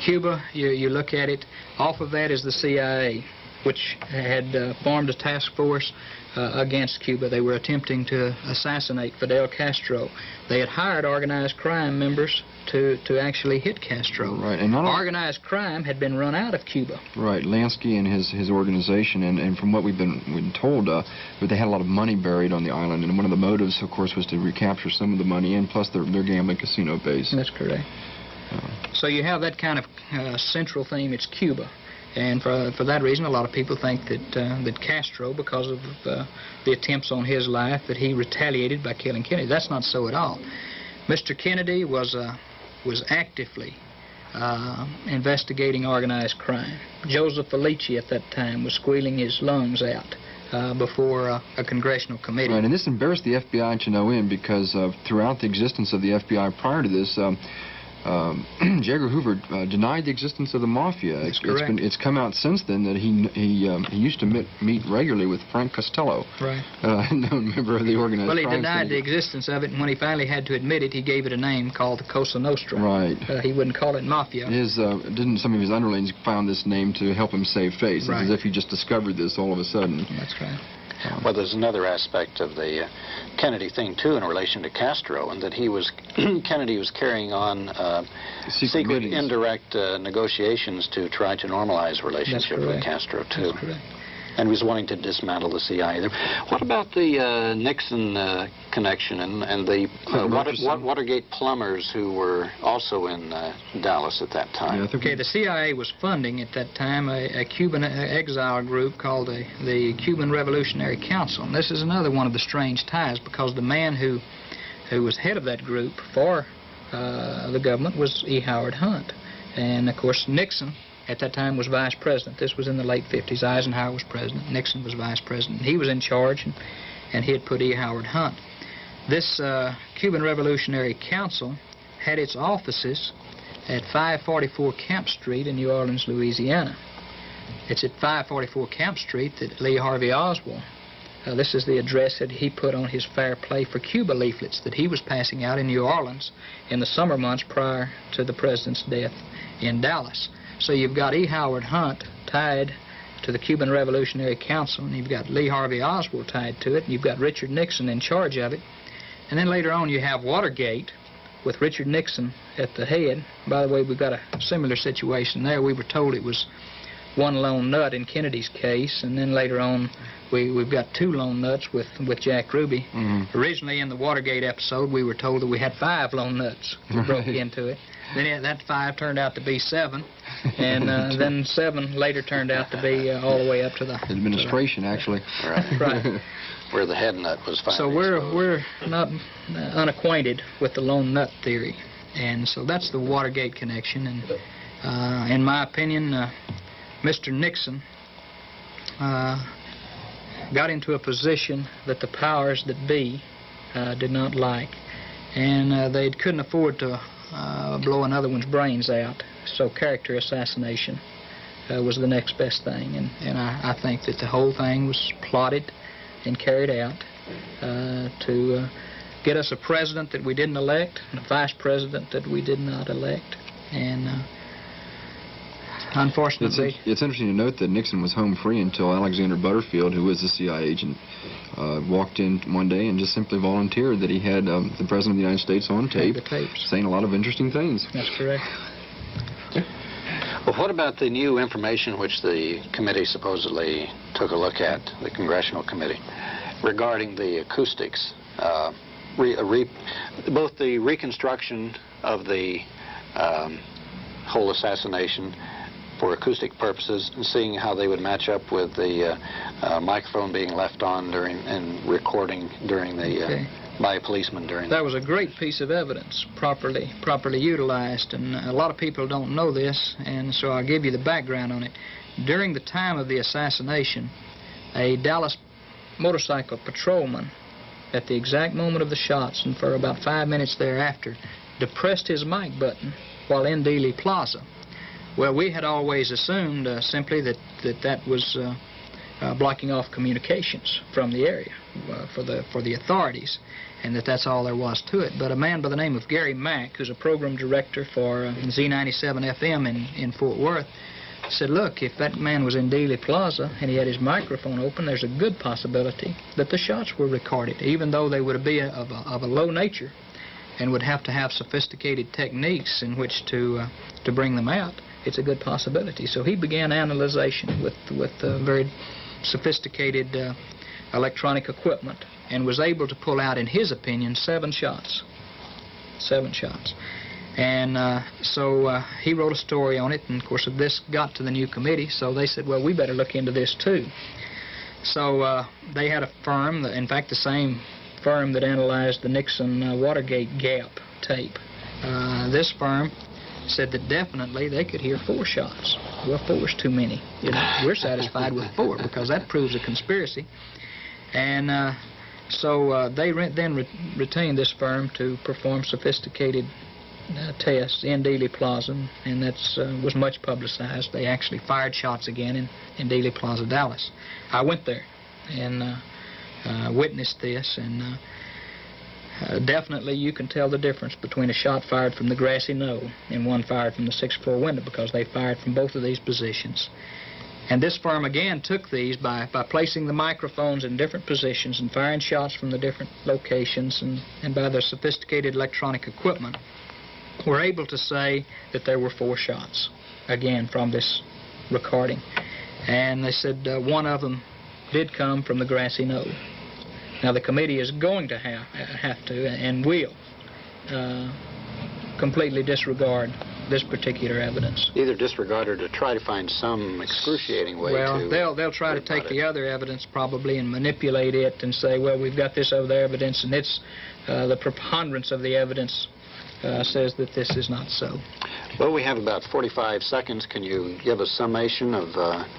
Cuba, you look at it, off of that is the CIA, which had formed a task force against Cuba. They were attempting to assassinate Fidel Castro. They had hired organized crime members to actually hit Castro. Right, and organized crime had been run out of Cuba. Right, Lansky and his organization, and from what we've been told, they had a lot of money buried on the island, and one of the motives, of course, was to recapture some of the money, and plus their gambling casino base. That's correct. So you have that kind of central theme. It's Cuba. And for that reason, a lot of people think that Castro, because of the attempts on his life, that he retaliated by killing Kennedy. That's not so at all. Mr. Kennedy was actively investigating organized crime. Joseph Felici at that time was squealing his lungs out before a congressional committee. Right, and this embarrassed the FBI to no end because throughout the existence of the FBI prior to this, J. Edgar Hoover denied the existence of the mafia. It's come out since then that he used to meet regularly with Frank Costello, right, a known member of the organized crime. Well, he denied syndicate. the existence of it, and when he finally had to admit it, he gave it a name called the Cosa Nostra. Right. He wouldn't call it mafia. Didn't some of his underlings found this name to help him save face? Right. It's as if he just discovered this all of a sudden. That's right. Well, there's another aspect of the Kennedy thing, too, in relation to Castro, and that Kennedy was carrying on secret indirect negotiations to try to normalize relationship with Castro, too. That's correct. And was wanting to dismantle the CIA. What about the Nixon connection and the Watergate plumbers who were also in Dallas at that time? Yeah, okay, the CIA was funding at that time a Cuban exile group called the Cuban Revolutionary Council. And this is another one of the strange ties, because the man who was head of that group for the government was E. Howard Hunt. And, of course, Nixon at that time was vice president. This was in the late 50s. Eisenhower was president. Nixon was vice president. He was in charge, and he had put E. Howard Hunt. This Cuban Revolutionary Council had its offices at 544 Camp Street in New Orleans, Louisiana. It's at 544 Camp Street that Lee Harvey Oswald, this is the address that he put on his Fair Play for Cuba leaflets that he was passing out in New Orleans in the summer months prior to the president's death in Dallas. So you've got E. Howard Hunt tied to the Cuban Revolutionary Council, and you've got Lee Harvey Oswald tied to it, and you've got Richard Nixon in charge of it. And then later on you have Watergate with Richard Nixon at the head. By the way, we've got a similar situation there. We were told it was one lone nut in Kennedy's case, and then later on we've got two lone nuts with Jack Ruby. Mm-hmm. Originally in the Watergate episode we were told that we had 5 lone nuts who broke into it. Then that 5 turned out to be 7, and then 7 later turned out to be all the way up to the administration, actually. Right. Right. Where the head nut was finally So we're not unacquainted with the lone nut theory, and so that's the Watergate connection. And in my opinion, Mr. Nixon got into a position that the powers that be did not like, and they couldn't afford to blow another one's brains out, so character assassination was the next best thing, and I think that the whole thing was plotted and carried out to get us a president that we didn't elect and a vice president that we did not elect, and unfortunately... It's interesting to note that Nixon was home free until Alexander Butterfield, who was a CIA agent, walked in one day and just simply volunteered that he had the President of the United States on tape saying a lot of interesting things. That's correct. Well, what about the new information which the committee supposedly took a look at, the Congressional Committee, regarding the acoustics, both the reconstruction of the whole assassination for acoustic purposes, and seeing how they would match up with the microphone being left on during and recording during the by a policeman during. That was a great piece of evidence, properly utilized, and a lot of people don't know this, and so I'll give you the background on it. During the time of the assassination, a Dallas motorcycle patrolman, at the exact moment of the shots and for about 5 minutes thereafter, depressed his mic button while in Dealey Plaza. Well, we had always assumed simply that was blocking off communications from the area for the authorities, and that's all there was to it. But a man by the name of Gary Mack, who's a program director for Z97 FM in Fort Worth, said, look, if that man was in Dealey Plaza and he had his microphone open, there's a good possibility that the shots were recorded, even though they would be of a low nature and would have to have sophisticated techniques in which to bring them out. It's a good possibility. So he began analyzation with very sophisticated electronic equipment and was able to pull out, in his opinion, 7 shots. 7 shots. And so he wrote a story on it, and of course this got to the new committee, so they said, well, we better look into this too. So they had a firm, in fact the same firm that analyzed the Nixon Watergate gap tape. This firm said that definitely they could hear 4 shots. Well, 4 is too many. You know, we're satisfied with 4 because that proves a conspiracy. And so they then retained this firm to perform sophisticated tests in Dealey Plaza, and that was much publicized. They actually fired shots again in Dealey Plaza, Dallas. I went there and witnessed this, and definitely you can tell the difference between a shot fired from the grassy knoll and one fired from the 6th floor window, because they fired from both of these positions. And this firm again took these by placing the microphones in different positions and firing shots from the different locations, and by their sophisticated electronic equipment were able to say that there were 4 shots, again, from this recording. And they said one of them did come from the grassy knoll. Now, the committee is going to have to and will completely disregard this particular evidence. Either disregard or to try to find some excruciating way to... Well, they'll try to take the other evidence probably and manipulate it and say, well, we've got this other evidence, and it's the preponderance of the evidence says that this is not so. Well, we have about 45 seconds. Can you give a summation of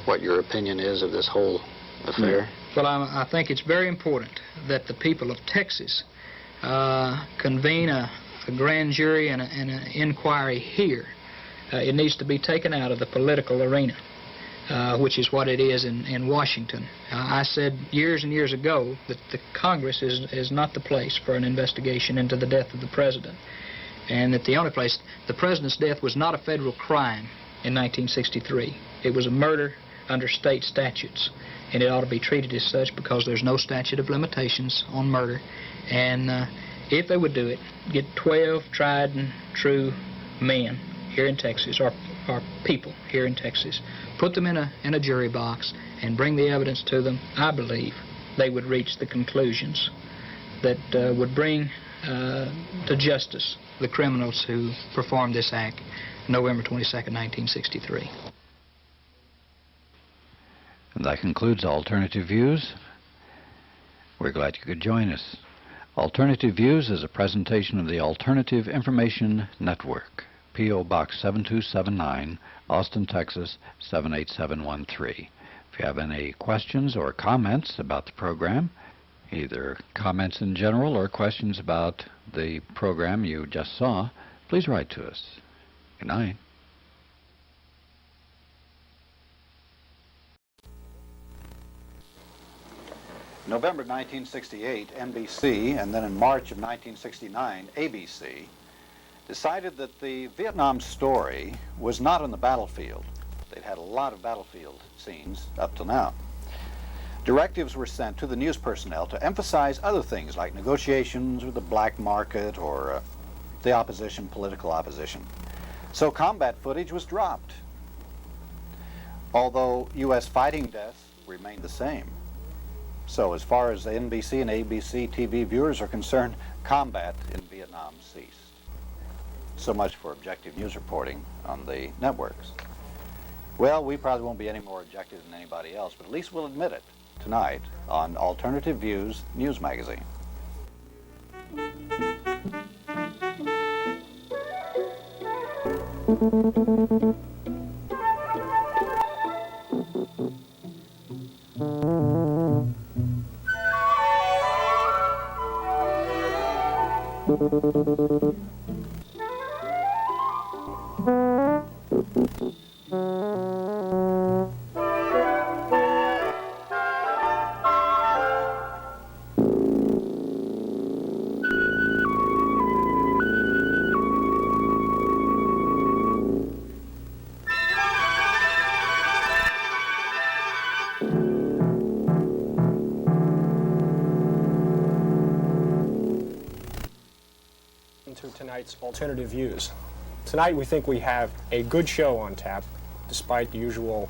what your opinion is of this whole affair? Well, I think it's very important that the people of Texas convene a grand jury and an inquiry here. It needs to be taken out of the political arena, which is what it is in Washington. I said years and years ago that the Congress is not the place for an investigation into the death of the president, and that the only place, the president's death was not a federal crime in 1963. It was a murder under state statutes, and it ought to be treated as such because there's no statute of limitations on murder. And if they would do it, get 12 tried and true men here in Texas, or people here in Texas, put them in a jury box and bring the evidence to them, I believe they would reach the conclusions that would bring to justice the criminals who performed this act November 22nd, 1963. And that concludes Alternative Views. We're glad you could join us. Alternative Views is a presentation of the Alternative Information Network, P.O. Box 7279, Austin, Texas 78713. If you have any questions or comments about the program, either comments in general or questions about the program you just saw, please write to us. Good night. November 1968, NBC, and then in March of 1969, ABC, decided that the Vietnam story was not on the battlefield. They'd had a lot of battlefield scenes up till now. Directives were sent to the news personnel to emphasize other things like negotiations with the black market or the opposition, political opposition. So combat footage was dropped, although U.S. fighting deaths remained the same. So as far as the NBC and ABC TV viewers are concerned, combat in Vietnam ceased. So much for objective news reporting on the networks. Well, we probably won't be any more objective than anybody else, but at least we'll admit it tonight on Alternative Views News Magazine. To tonight's Alternative Views. Tonight we think we have a good show on tap, despite the usual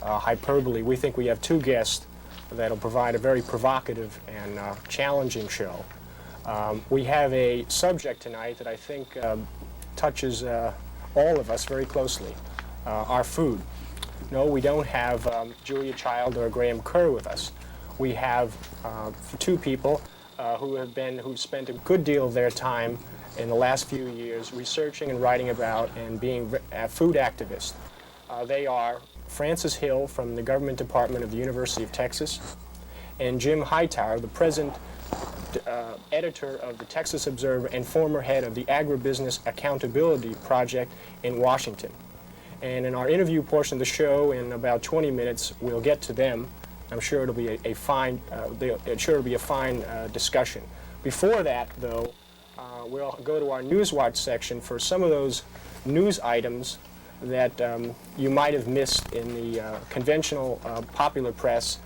hyperbole. We think we have 2 guests that'll provide a very provocative and challenging show. We have a subject tonight that I think touches all of us very closely, our food. No, we don't have Julia Child or Graham Kerr with us. We have two people who've spent a good deal of their time in the last few years researching and writing about and being food activists. They are Francis Hill from the Government Department of the University of Texas, and Jim Hightower, the present editor of the Texas Observer and former head of the Agribusiness Accountability Project in Washington. And in our interview portion of the show, in about 20 minutes, we'll get to them. I'm sure it'll be a fine discussion. Before that, though, we'll go to our Newswatch section for some of those news items that you might have missed in the conventional popular press,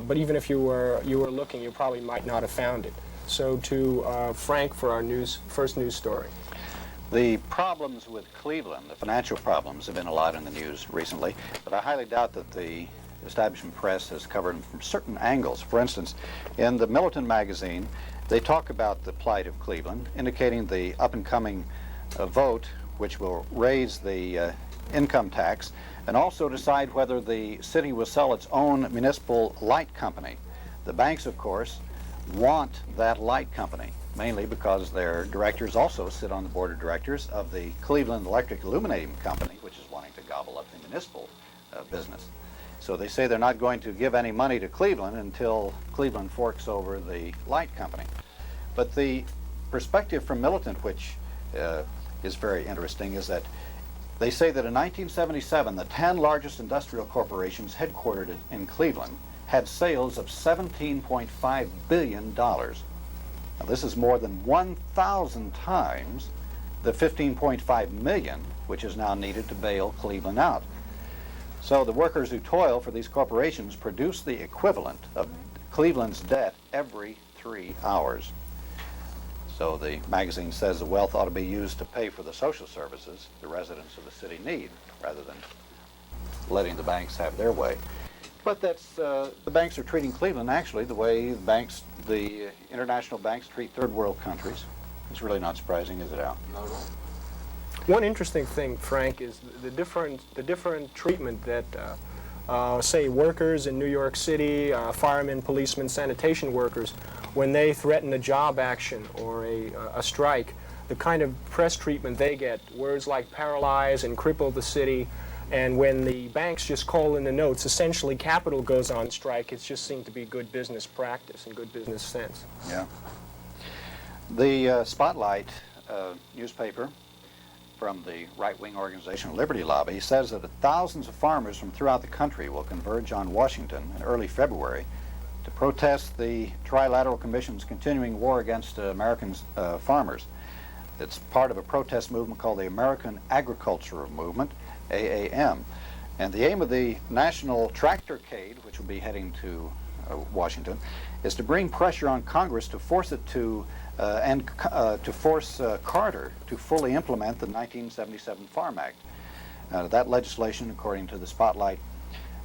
but even if you were looking, you probably might not have found it. So to Frank for our first news story. The problems with Cleveland, the financial problems, have been a lot in the news recently, but I highly doubt that the establishment press has covered them from certain angles. For instance, in the Militant magazine, they talk about the plight of Cleveland, indicating the up-and-coming vote which will raise the income tax and also decide whether the city will sell its own municipal light company. The banks, of course, want that light company, mainly because their directors also sit on the board of directors of the Cleveland Electric Illuminating Company, which is wanting to gobble up the municipal business. So they say they're not going to give any money to Cleveland until Cleveland forks over the light company. But the perspective from Militant, which is very interesting, is that they say that in 1977, the 10 largest industrial corporations headquartered in Cleveland had sales of $17.5 billion. Now, this is more than 1,000 times the $15.5 million, which is now needed to bail Cleveland out. So the workers who toil for these corporations produce the equivalent of Cleveland's debt every 3 hours. So the magazine says the wealth ought to be used to pay for the social services the residents of the city need, rather than letting the banks have their way. But that's the banks are treating Cleveland actually the way the international banks treat third world countries. It's really not surprising, is it, Al? Not at all. One interesting thing, Frank, is the different treatment that say workers in New York City, firemen, policemen, sanitation workers, when they threaten a job action or a strike, the kind of press treatment they get, words like paralyze and cripple the city, and when the banks just call in the notes, essentially capital goes on strike. It's just seemed to be good business practice and good business sense. Yeah. The Spotlight newspaper from the right-wing organization Liberty Lobby says that thousands of farmers from throughout the country will converge on Washington in early February to protest the Trilateral Commission's continuing war against American farmers. It's part of a protest movement called the American Agricultural Movement, AAM. And the aim of the National Tractorcade, which will be heading to Washington, is to bring pressure on Congress to force it to force Carter to fully implement the 1977 Farm Act. That legislation, according to the Spotlight,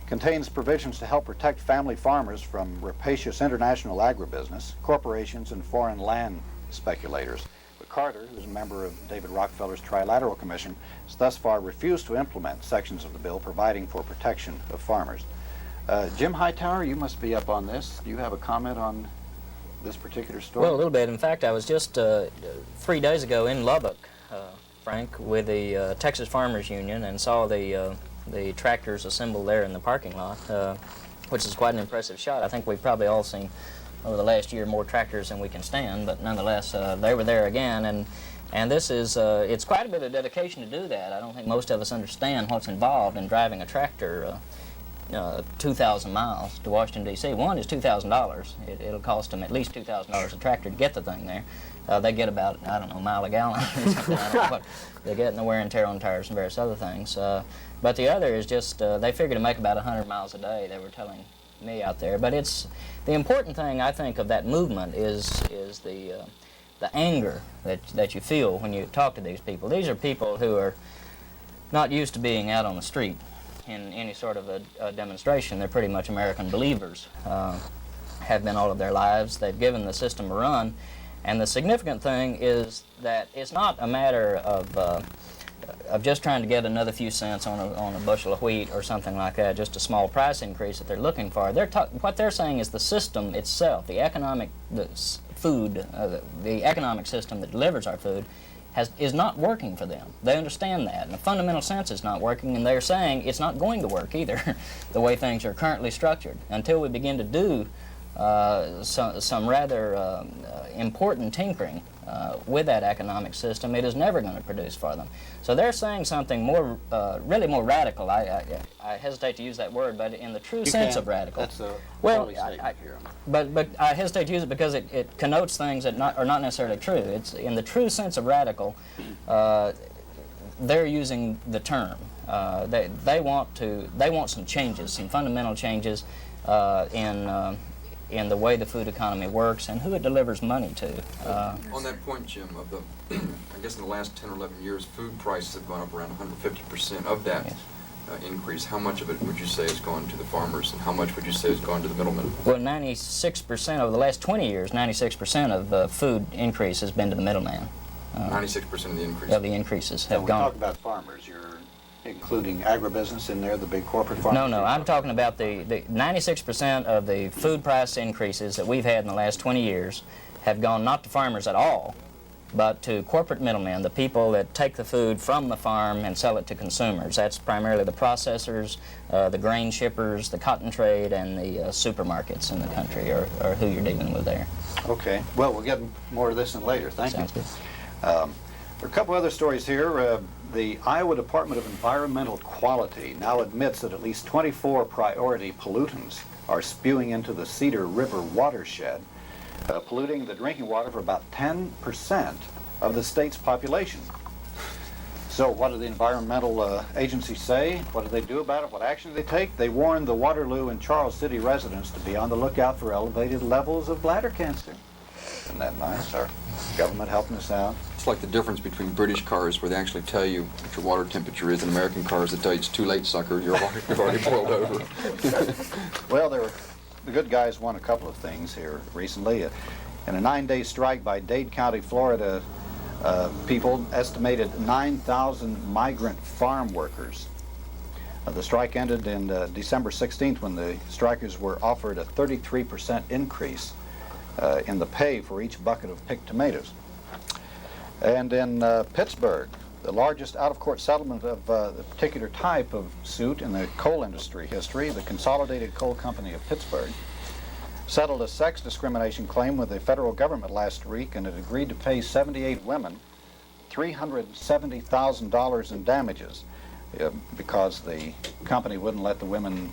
contains provisions to help protect family farmers from rapacious international agribusiness, corporations, and foreign land speculators. But Carter, who's a member of David Rockefeller's Trilateral Commission, has thus far refused to implement sections of the bill providing for protection of farmers. Jim Hightower, you must be up on this. Do you have a comment on this particular story? Well, a little bit. In fact, I was just 3 days ago in Lubbock, Frank, with the Texas Farmers Union, and saw the tractors assembled there in the parking lot, which is quite an impressive shot. I think we've probably all seen over the last year more tractors than we can stand, but nonetheless, they were there again, and this is, it's quite a bit of dedication to do that. I don't think most of us understand what's involved in driving a tractor 2,000 miles to Washington, D.C. One is $2,000. It'll cost them at least $2,000 a tractor to get the thing there. They get about, I don't know, a mile a gallon or something. I don't know what they get in the wear and tear on tires and various other things. But the other is just, they figure to make about 100 miles a day, they were telling me out there. But it's, the important thing, I think, of that movement is the anger that you feel when you talk to these people. These are people who are not used to being out on the street in any sort of a demonstration. They're pretty much American believers, have been all of their lives. They've given the system a run, And the significant thing is that it's not a matter of just trying to get another few cents on a bushel of wheat or something like that, just a small price increase that they're looking for. What they're saying is the system itself, the economic system that delivers our food, is not working for them. They understand that. In a fundamental sense, it's not working, and they're saying it's not going to work either, the way things are currently structured. Until we begin to do some rather important tinkering with that economic system, it is never going to produce for them. So they're saying something more, really more radical. I hesitate to use that word, but in the true sense of radical. That's a well, here. but I hesitate to use it because it connotes things that are not necessarily true. It's in the true sense of radical. They're using the term. They want some changes, some fundamental changes in the way the food economy works and who it delivers money to. On that point, Jim, of the, I guess in the last 10 or 11 years, food prices have gone up around 150%. Of that Yes. Increase, how much of it would you say has gone to the farmers, and how much would you say has gone to the middlemen? Well, 96% over the last 20 years, 96% of food increase has been to the middleman. 96% of the increase. Of the increases have When we gone. talk about farmers, you're including agribusiness in there, the big corporate farmers? No, I'm talking about the 96% of the food price increases that we've had in the last 20 years have gone not to farmers at all, but to corporate middlemen, the people that take the food from the farm and sell it to consumers. That's primarily the processors, the grain shippers, the cotton trade, and the supermarkets in the country are who you're dealing with there. Okay. Well, we'll get more of this in later. Thank Sounds you. good. There are a couple other stories here. The Iowa Department of Environmental Quality now admits that at least 24 priority pollutants are spewing into the Cedar River watershed, polluting the drinking water for about 10% of the state's population. So what do the environmental agencies say? What do they do about it? What action do they take? They warn the Waterloo and Charles City residents to be on the lookout for elevated levels of bladder cancer. Isn't that nice? Our government helping us out. It's like the difference between British cars, where they actually tell you what your water temperature is, and American cars that tell you it's too late, sucker, you've already boiled over. Well, the good guys won a couple of things here recently. In a 9-day strike by Dade County, Florida, people estimated 9,000 migrant farm workers. The strike ended in December 16th when the strikers were offered a 33% increase in the pay for each bucket of picked tomatoes. And in Pittsburgh, the largest out-of-court settlement of the particular type of suit in the coal industry history, the Consolidated Coal Company of Pittsburgh settled a sex discrimination claim with the federal government last week, and it agreed to pay 78 women $370,000 in damages because the company wouldn't let the women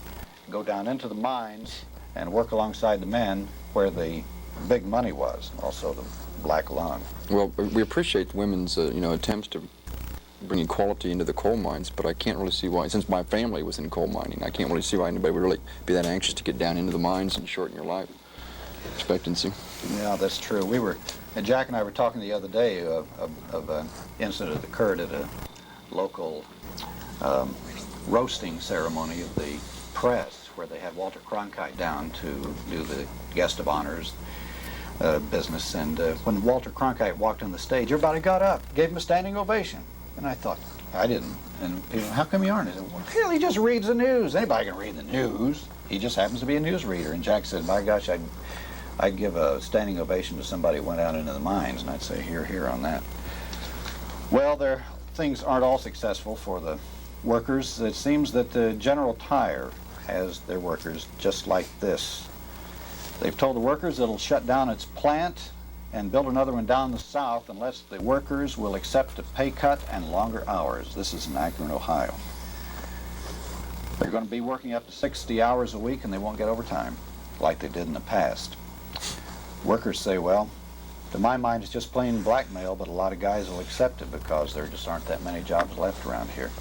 go down into the mines and work alongside the men where the big money was, also the black lung. Well, we appreciate women's attempts to bring equality into the coal mines, but I can't really see why, since my family was in coal mining, I can't really see why anybody would really be that anxious to get down into the mines and shorten your life expectancy. Yeah, that's true. Jack and I were talking the other day of an incident that occurred at a local roasting ceremony of the press, where they had Walter Cronkite down to do the guest of honors business, and when Walter Cronkite walked on the stage, everybody got up, gave him a standing ovation. And I thought, I didn't. And people, how come you aren't? I said, well, hell, he just reads the news. Anybody can read the news. He just happens to be a news reader. And Jack said, my gosh, I'd give a standing ovation to somebody who went out into the mines, and I'd say, hear, hear on that. Well, things aren't all successful for the workers. It seems that General Tire has their workers just like this. They've told the workers it'll shut down its plant and build another one down the south unless the workers will accept a pay cut and longer hours. This is in Akron, Ohio. They're going to be working up to 60 hours a week, and they won't get overtime like they did in the past. Workers say, well, to my mind it's just plain blackmail, but a lot of guys will accept it because there just aren't that many jobs left around here.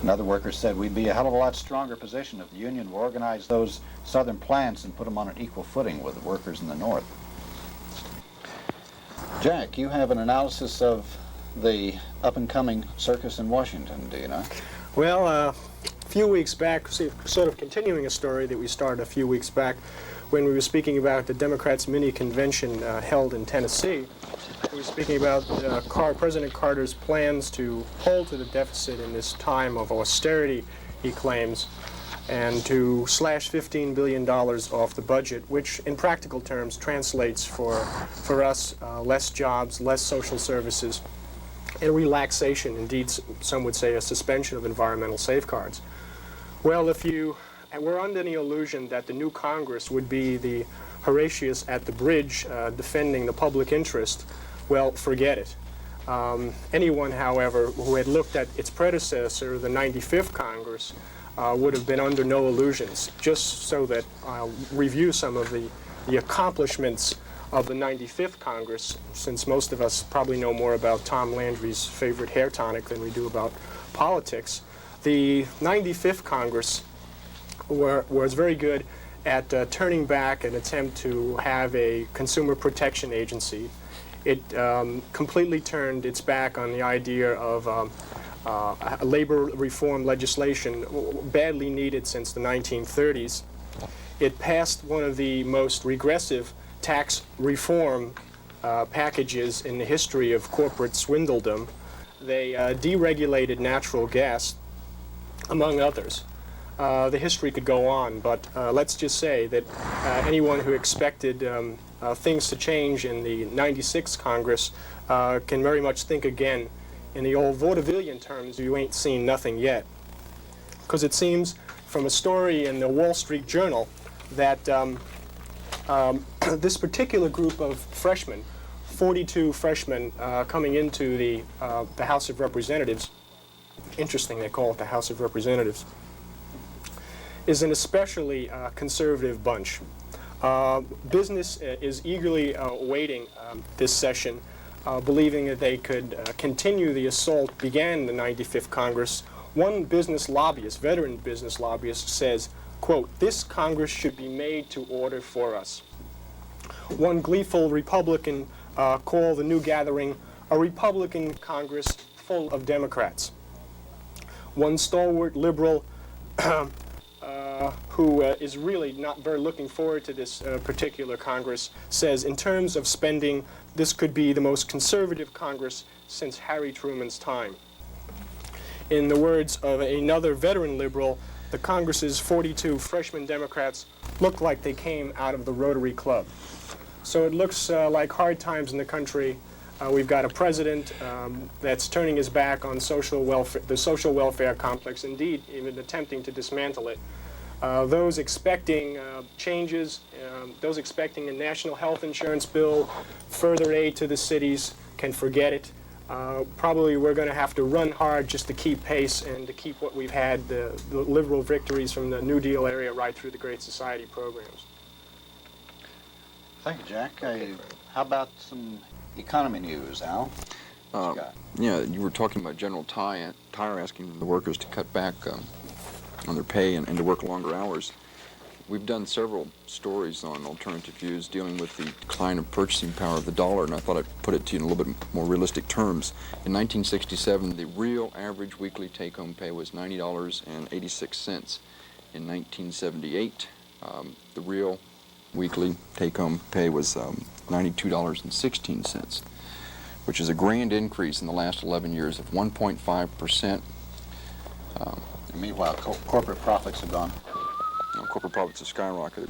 Another worker said we'd be a hell of a lot stronger position if the union would organize those southern plants and put them on an equal footing with the workers in the north. Jack, you have an analysis of the up-and-coming circus in Washington, do you not? Well, a few weeks back, sort of continuing a story that we started a few weeks back, when we were speaking about the Democrats' mini convention held in Tennessee. We were speaking about President Carter's plans to hold to the deficit in this time of austerity, he claims, and to slash $15 billion off the budget, which in practical terms translates for us less jobs, less social services, and relaxation, indeed some would say a suspension of environmental safeguards. Well, if you were under the illusion that the new Congress would be the Horatius at the bridge defending the public interest, well, forget it. Anyone, however, who had looked at its predecessor, the 95th Congress, would have been under no illusions. Just so that I'll review some of the accomplishments of the 95th Congress, since most of us probably know more about Tom Landry's favorite hair tonic than we do about politics. The 95th Congress was very good at turning back an attempt to have a consumer protection agency. It completely turned its back on the idea of labor reform legislation badly needed since the 1930s. It passed one of the most regressive tax reform packages in the history of corporate swindledom. They deregulated natural gas, among others. The history could go on, but let's just say that anyone who expected things to change in the 96th Congress can very much think again. In the old vaudevillian terms, you ain't seen nothing yet. Because it seems from a story in the Wall Street Journal that this particular group of freshmen, 42 freshmen coming into the House of Representatives, interesting they call it the House of Representatives, is an especially conservative bunch. Business is eagerly awaiting this session, believing that they could continue the assault began in the 95th Congress. One business lobbyist, veteran business lobbyist, says, quote, "This Congress should be made to order for us." One gleeful Republican called the new gathering a Republican Congress full of Democrats. One stalwart liberal who is really not very looking forward to this particular Congress says, in terms of spending, this could be the most conservative Congress since Harry Truman's time. In the words of another veteran liberal, the Congress's 42 freshman Democrats look like they came out of the Rotary Club. So it looks like hard times in the country. We've got a president that's turning his back on social welfare, the social welfare complex, indeed even attempting to dismantle it. Those expecting changes, those expecting a national health insurance bill, further aid to the cities, can forget it. Probably we're going to have to run hard just to keep pace and to keep what we've had, the liberal victories from the New Deal area right through the Great Society programs. Thank you, Jack. How about some economy news, Al? Yeah, you were talking about General Tire asking the workers to cut back on their pay and to work longer hours. We've done several stories on alternative views dealing with the decline of purchasing power of the dollar, and I thought I'd put it to you in a little bit more realistic terms. In 1967, the real average weekly take-home pay was $90.86. In 1978, the real weekly take-home pay was $92.16, which is a grand increase in the last 11 years of 1.5%. Meanwhile, corporate profits have gone. Corporate profits have skyrocketed.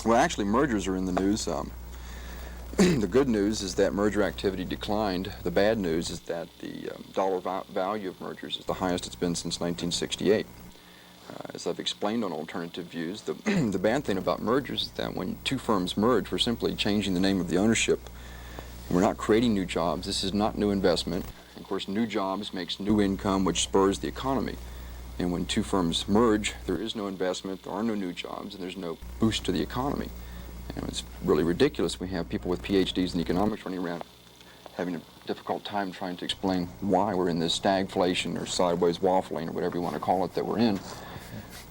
Well, actually, mergers are in the news. The good news is that merger activity declined. The bad news is that the dollar value of mergers is the highest it's been since 1968. As I've explained on alternative views, the bad thing about mergers is that when two firms merge, we're simply changing the name of the ownership. And we're not creating new jobs. This is not new investment. Of course, new jobs makes new income, which spurs the economy. And when two firms merge, there is no investment, there are no new jobs, and there's no boost to the economy. And it's really ridiculous. We have people with PhDs in economics running around having a difficult time trying to explain why we're in this stagflation or sideways waffling or whatever you want to call it that we're in,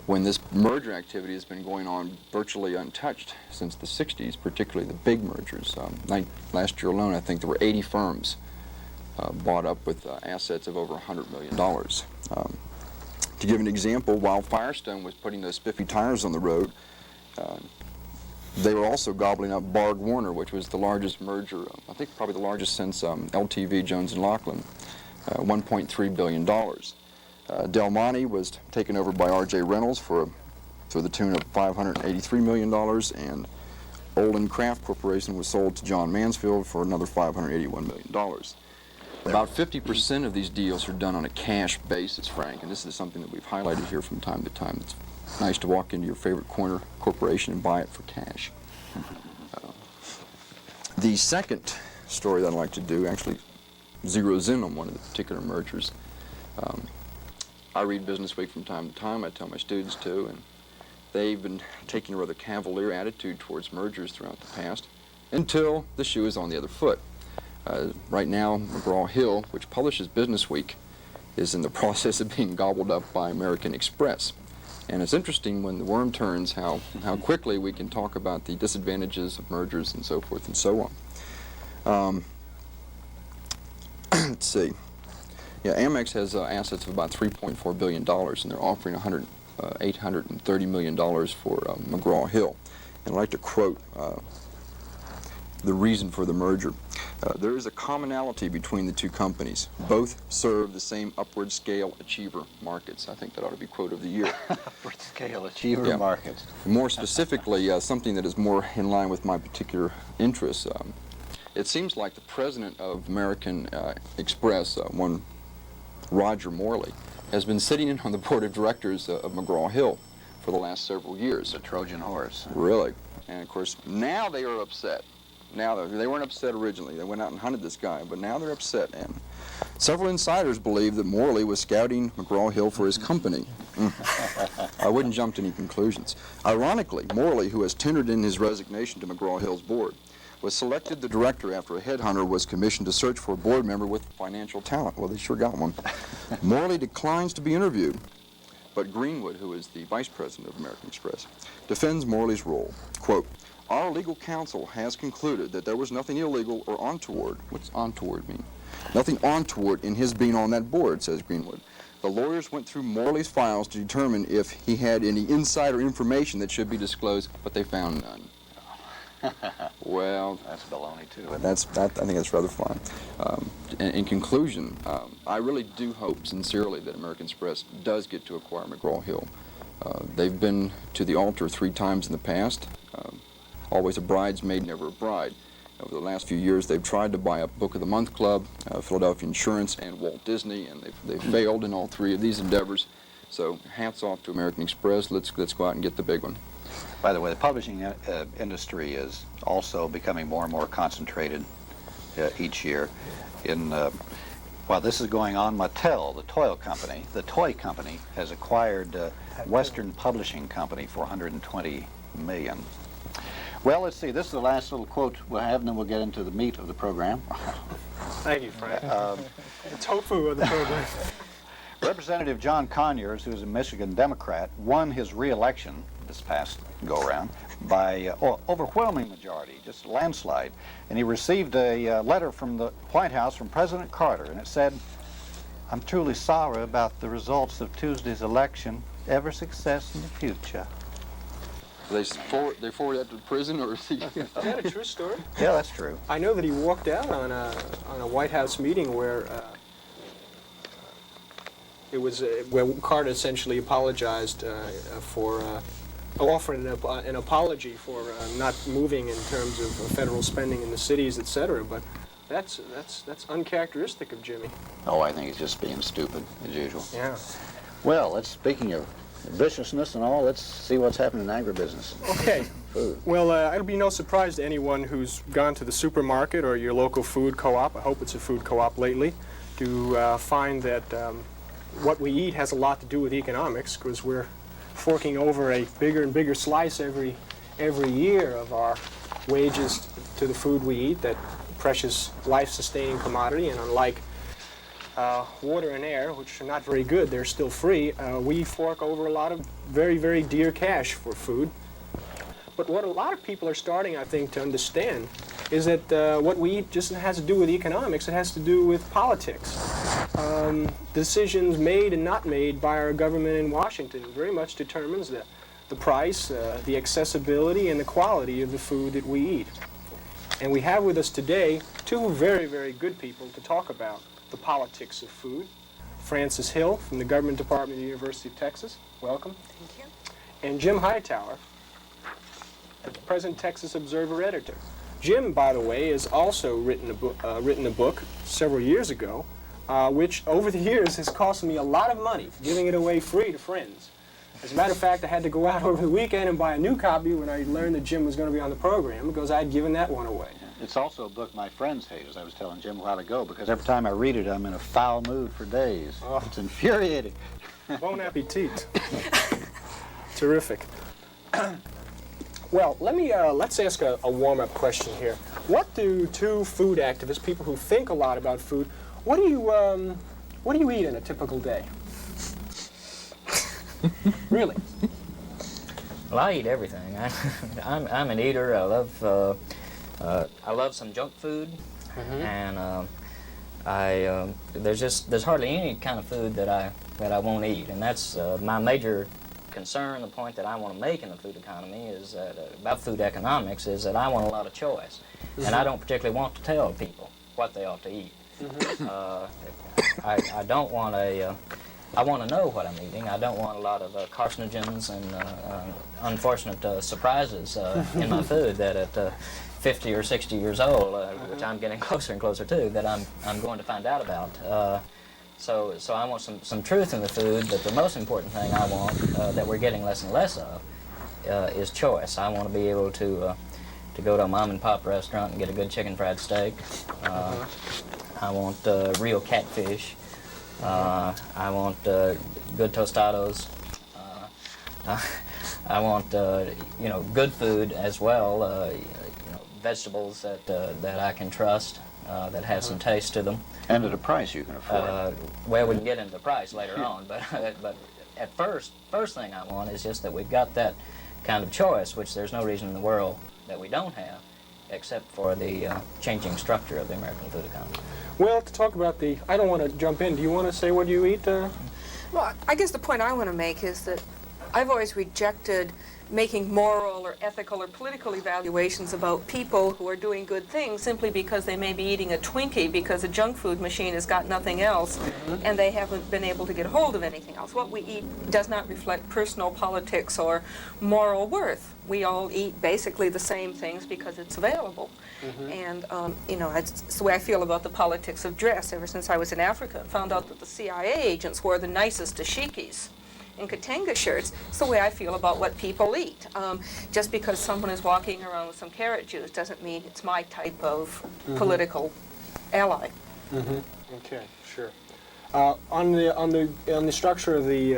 when this merger activity has been going on virtually untouched since the 60s, particularly the big mergers. Last year alone, I think there were 80 firms bought up with assets of over $100 million. To give an example, while Firestone was putting those spiffy tires on the road, They were also gobbling up Bard Warner, which was the largest merger, I think probably the largest since LTV, Jones and Laughlin, $1.3 billion. Del Monte was taken over by R.J. Reynolds for the tune of $583 million, and Olin Kraft Corporation was sold to John Mansfield for another $581 million. About 50% of these deals are done on a cash basis, Frank, and this is something that we've highlighted here from time to time. It's nice to walk into your favorite corner corporation and buy it for cash. The second story that I'd like to do actually zeroes in on one of the particular mergers. I read Business Week from time to time. I tell my students to, and they've been taking a rather cavalier attitude towards mergers throughout the past until the shoe is on the other foot. Right now, McGraw-Hill, which publishes Business Week, is in the process of being gobbled up by American Express. And it's interesting when the worm turns how quickly we can talk about the disadvantages of mergers and so forth and so on. Let's see. Yeah, Amex has assets of about $3.4 billion, and they're offering $830 million for McGraw-Hill. And I'd like to quote the reason for the merger. There is a commonality between the two companies. Both serve the same upward scale achiever markets. I think that ought to be quote of the year. Upward scale achiever markets. More specifically, something that is more in line with my particular interests. It seems like the president of American Express, one Roger Morley, has been sitting in on the board of directors of McGraw-Hill for the last several years. The Trojan horse. Really. And of course, now they are upset. Now, they weren't upset originally. They went out and hunted this guy, but now they're upset. And several insiders believe that Morley was scouting McGraw-Hill for his company. I wouldn't jump to any conclusions. Ironically, Morley, who has tendered in his resignation to McGraw-Hill's board, was selected the director after a headhunter was commissioned to search for a board member with financial talent. Well, they sure got one. Morley declines to be interviewed, but Greenwood, who is the vice president of American Express, defends Morley's role. Quote, "Our legal counsel has concluded that there was nothing illegal or untoward." What's untoward mean? "Nothing untoward in his being on that board," says Greenwood. "The lawyers went through Morley's files to determine if he had any insider information that should be disclosed, but they found none." Well, that's baloney too. I think that's rather fine. In conclusion, I really do hope sincerely that American Express does get to acquire McGraw-Hill. They've been to the altar 3 times in the past. Always a bridesmaid, never a bride. Over the last few years, they've tried to buy up Book of the Month Club, Philadelphia Insurance, and Walt Disney, and they've failed in all 3 of these endeavors. So hats off to American Express. Let's go out and get the big one. By the way, the publishing industry is also becoming more and more concentrated each year. While this is going on, Mattel, the toy company, has acquired Western Publishing Company for $120 million. Well, let's see. This is the last little quote we'll have, and then we'll get into the meat of the program. Thank you, Frank. The tofu of the program. Representative John Conyers, who's a Michigan Democrat, won his re-election this past go-around by overwhelming majority, just a landslide. And he received a letter from the White House from President Carter, and it said, "I'm truly sorry about the results of Tuesday's election. Every success in the future." They forward that to prison, or is he? Is that a true story? Yeah, that's true. I know that he walked out on a White House meeting where it was where Carter essentially apologized for offering an apology for not moving in terms of federal spending in the cities, etc. But that's uncharacteristic of Jimmy. Oh, I think he's just being stupid as usual. Yeah. Well, speaking of viciousness and all, let's see what's happening in agribusiness. Okay. Food. Well, it'll be no surprise to anyone who's gone to the supermarket or your local food co-op, I hope it's a food co-op lately, to find that what we eat has a lot to do with economics, because we're forking over a bigger and bigger slice every year of our wages to the food we eat, that precious life-sustaining commodity. And unlike water and air, which are not very good, they're still free, we fork over a lot of very, very dear cash for food. But what a lot of people are starting, I think, to understand is that what we eat just has to do with economics. It has to do with politics. Decisions made and not made by our government in Washington very much determines the the price, the accessibility, and the quality of the food that we eat. And we have with us today two very, very good people to talk about the politics of food. Francis Hill from the Government Department of the University of Texas. Welcome. Thank you. And Jim Hightower, the present Texas Observer editor. Jim, by the way, has also written a book several years ago, which over the years has cost me a lot of money, giving it away free to friends. As a matter of fact, I had to go out over the weekend and buy a new copy when I learned that Jim was going to be on the program, because I had given that one away. It's also a book my friends hate, as I was telling Jim a while ago, because every time I read it, I'm in a foul mood for days. Oh. It's infuriating. Bon appetit. Terrific. Well, let's ask a warm-up question here. What do two food activists, people who think a lot about food, what do you eat in a typical day? Really? Well, I eat everything. I'm an eater. I love some junk food, and there's hardly any kind of food that I won't eat, and that's my major concern. The point that I want to make in the food economy is that about food economics is that I want a lot of choice, and I don't particularly want to tell people what they ought to eat. I don't want I want to know what I'm eating. I don't want a lot of carcinogens and unfortunate surprises in my food that at 50 or 60 years old, which I'm getting closer and closer to, that I'm going to find out about. So I want some truth in the food, but the most important thing I want, that we're getting less and less of, is choice. I want to be able to go to a mom and pop restaurant and get a good chicken fried steak. I want real catfish. I want good tostados. I want good food as well. Vegetables that I can trust, that have some taste to them. And at a price you can afford. Well, we can get into the price later on, but at first thing I want is just that we've got that kind of choice, which there's no reason in the world that we don't have, except for the changing structure of the American food economy. Well, to talk about I don't want to jump in. Do you want to say what you eat? Well, I guess the point I want to make is that I've always rejected making moral or ethical or political evaluations about people who are doing good things simply because they may be eating a Twinkie because a junk food machine has got nothing else and they haven't been able to get hold of anything else. What we eat does not reflect personal politics or moral worth. We all eat basically the same things because it's available. And, it's the way I feel about the politics of dress. Ever since I was in Africa, I found out that the CIA agents wore the nicest dashikis and Katanga shirts. It's the way I feel about what people eat. Just because someone is walking around with some carrot juice doesn't mean it's my type of political ally. Okay, sure. On the structure of the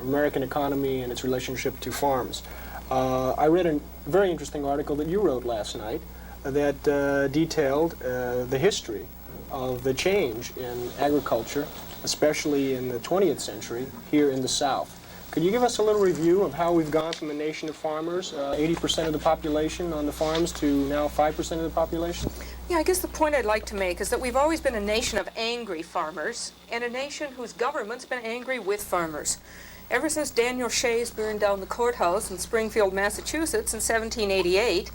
American economy and its relationship to farms, I read a very interesting article that you wrote last night that detailed the history of the change in agriculture, especially in the 20th century, here in the South. Could you give us a little review of how we've gone from a nation of farmers, 80% of the population on the farms, to now 5% of the population? Yeah, I guess the point I'd like to make is that we've always been a nation of angry farmers and a nation whose government's been angry with farmers. Ever since Daniel Shays burned down the courthouse in Springfield, Massachusetts in 1788,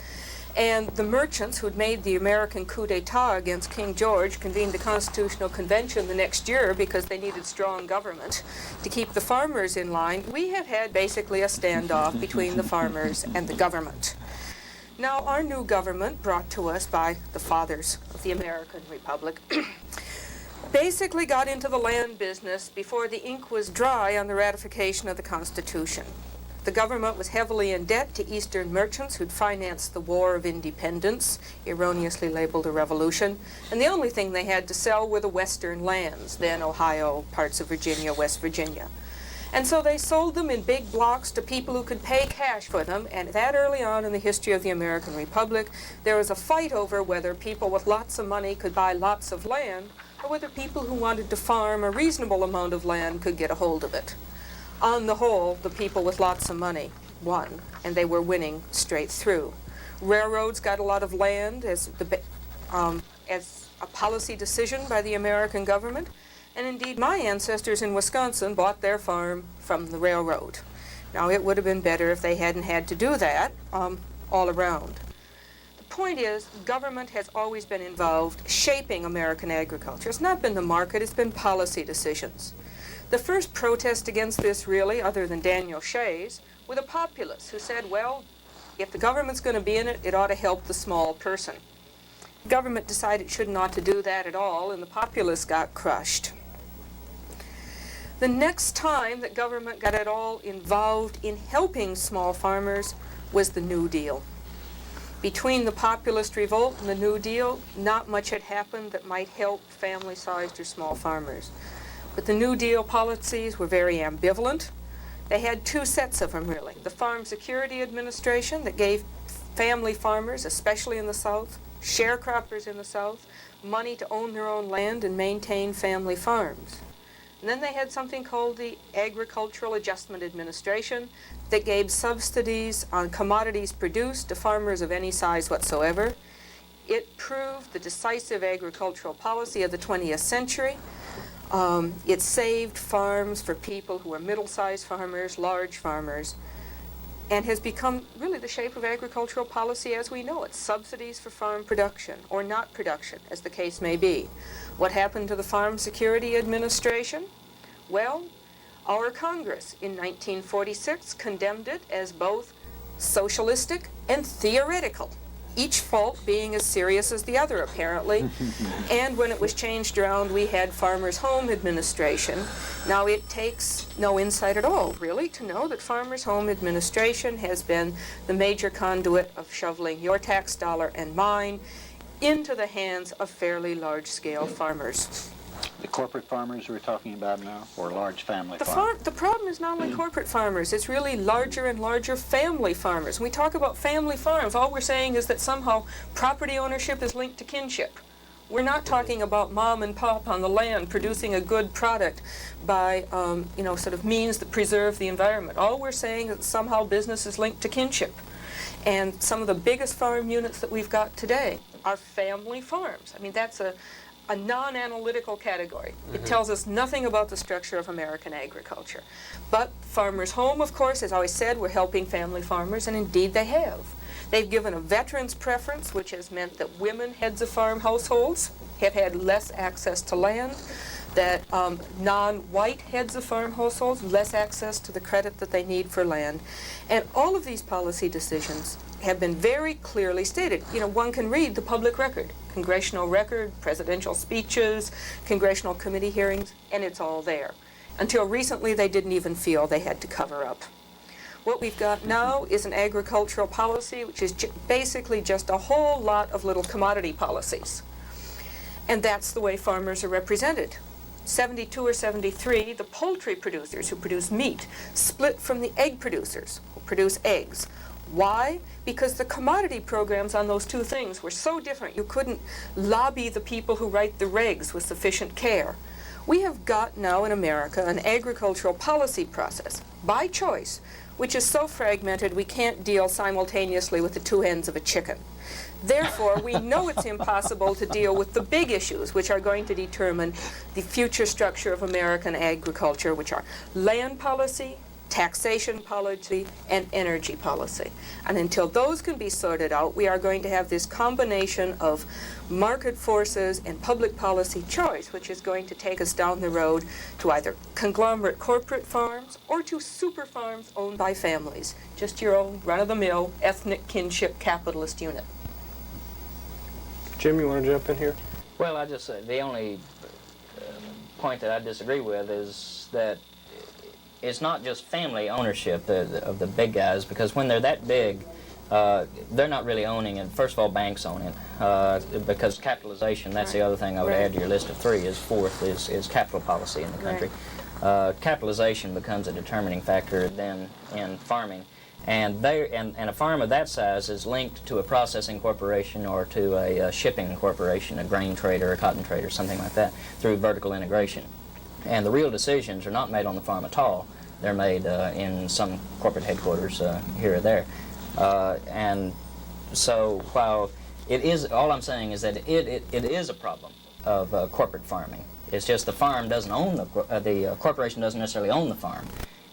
and the merchants who'd made the American coup d'etat against King George convened the Constitutional Convention the next year because they needed strong government to keep the farmers in line, we have had basically a standoff between the farmers and the government. Now, our new government, brought to us by the fathers of the American Republic, basically got into the land business before the ink was dry on the ratification of the Constitution. The government was heavily in debt to Eastern merchants who'd financed the War of Independence, erroneously labeled a revolution, and the only thing they had to sell were the Western lands, then Ohio, parts of Virginia, West Virginia. And so they sold them in big blocks to people who could pay cash for them, and that early on in the history of the American Republic, there was a fight over whether people with lots of money could buy lots of land, or whether people who wanted to farm a reasonable amount of land could get a hold of it. On the whole, the people with lots of money won, and they were winning straight through. Railroads got a lot of land as a policy decision by the American government, and indeed my ancestors in Wisconsin bought their farm from the railroad. Now, it would have been better if they hadn't had to do that all around. The point is, government has always been involved shaping American agriculture. It's not been the market, it's been policy decisions. The first protest against this, really, other than Daniel Shays, were the populists who said, well, if the government's going to be in it, it ought to help the small person. The government decided it should not to do that at all, and the populists got crushed. The next time that government got at all involved in helping small farmers was the New Deal. Between the populist revolt and the New Deal, not much had happened that might help family-sized or small farmers. But the New Deal policies were very ambivalent. They had two sets of them, really. The Farm Security Administration that gave family farmers, especially in the South, sharecroppers in the South, money to own their own land and maintain family farms. And then they had something called the Agricultural Adjustment Administration that gave subsidies on commodities produced to farmers of any size whatsoever. It proved the decisive agricultural policy of the 20th century. It saved farms for people who were middle-sized farmers, large farmers, and has become really the shape of agricultural policy as we know it. Subsidies for farm production, or not production, as the case may be. What happened to the Farm Security Administration? Well, our Congress in 1946 condemned it as both socialistic and theoretical, each fault being as serious as the other, apparently. And when it was changed around, we had Farmers' Home Administration. Now, it takes no insight at all, really, to know that Farmers' Home Administration has been the major conduit of shoveling your tax dollar and mine into the hands of fairly large-scale farmers. The corporate farmers we're talking about now, or large family farmers? The problem is not only corporate farmers, it's really larger and larger family farmers. When we talk about family farms, all we're saying is that somehow property ownership is linked to kinship. We're not talking about mom and pop on the land producing a good product by, sort of means that preserve the environment. All we're saying is that somehow business is linked to kinship. And some of the biggest farm units that we've got today are family farms. I mean, that's a non-analytical category. It tells us nothing about the structure of American agriculture. But Farmers' Home, of course, as I always said, we're helping family farmers, and indeed they have. They've given a veterans preference, which has meant that women, heads of farm households, have had less access to land, that non-white heads of farm households, less access to the credit that they need for land. And all of these policy decisions have been very clearly stated. You know, one can read the public record, congressional record, presidential speeches, congressional committee hearings, and it's all there. Until recently, they didn't even feel they had to cover up. What we've got now is an agricultural policy, which is basically just a whole lot of little commodity policies. And that's the way farmers are represented. 72 or 73, the poultry producers who produce meat split from the egg producers who produce eggs. Why? Because the commodity programs on those two things were so different. You couldn't lobby the people who write the regs with sufficient care. We have got now in America an agricultural policy process, by choice, which is so fragmented we can't deal simultaneously with the two ends of a chicken. Therefore, we know it's impossible to deal with the big issues which are going to determine the future structure of American agriculture, which are land policy, taxation policy, and energy policy. And until those can be sorted out, we are going to have this combination of market forces and public policy choice, which is going to take us down the road to either conglomerate corporate farms or to super farms owned by families. Just your own run-of-the-mill ethnic kinship capitalist unit. Jim, you want to jump in here? Well, I just the only point that I disagree with is that it's not just family ownership of the big guys, because when they're that big, they're not really owning it. First of all, banks own it, because capitalization, that's the other thing I would add to your list of three, is fourth, is capital policy in the country. Capitalization becomes a determining factor then in farming. And a farm of that size is linked to a processing corporation or to a shipping corporation, a grain trader, a cotton trader, something like that, through vertical integration. And the real decisions are not made on the farm at all. They're made in some corporate headquarters here or there. And so while it is, all I'm saying is that it is a problem of corporate farming. It's just the farm doesn't own the corporation doesn't necessarily own the farm.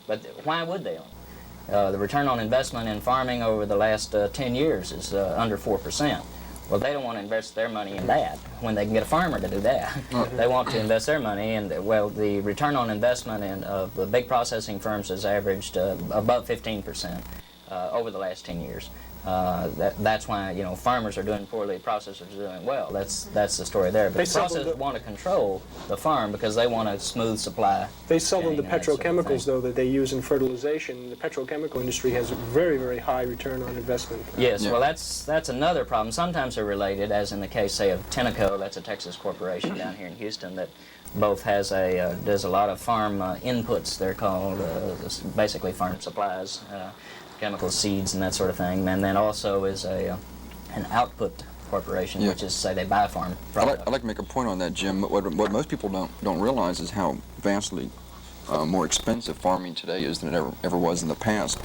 But why would they own it? The return on investment in farming over the last 10 years is under 4%. Well, they don't want to invest their money in that when they can get a farmer to do that. They want to invest their money in, well, the return on investment of the big processing firms has averaged above 15% over the last 10 years. That's why, you know, farmers are doing poorly, processors are doing well. That's the story there. But the processors want to control the farm because they want a smooth supply. They sell them the petrochemicals, sort of though, that they use in fertilization. The petrochemical industry has a very, very high return on investment. Yes, well, that's another problem. Sometimes they're related, as in the case, say, of Tenneco. That's a Texas corporation down here in Houston that both has does a lot of farm inputs. They're called basically farm supplies. Chemical seeds and that sort of thing, and then also is an output corporation, which is, say, they buy farm product. I'd like to make a point on that, Jim. What most people don't realize is how vastly more expensive farming today is than it ever was in the past.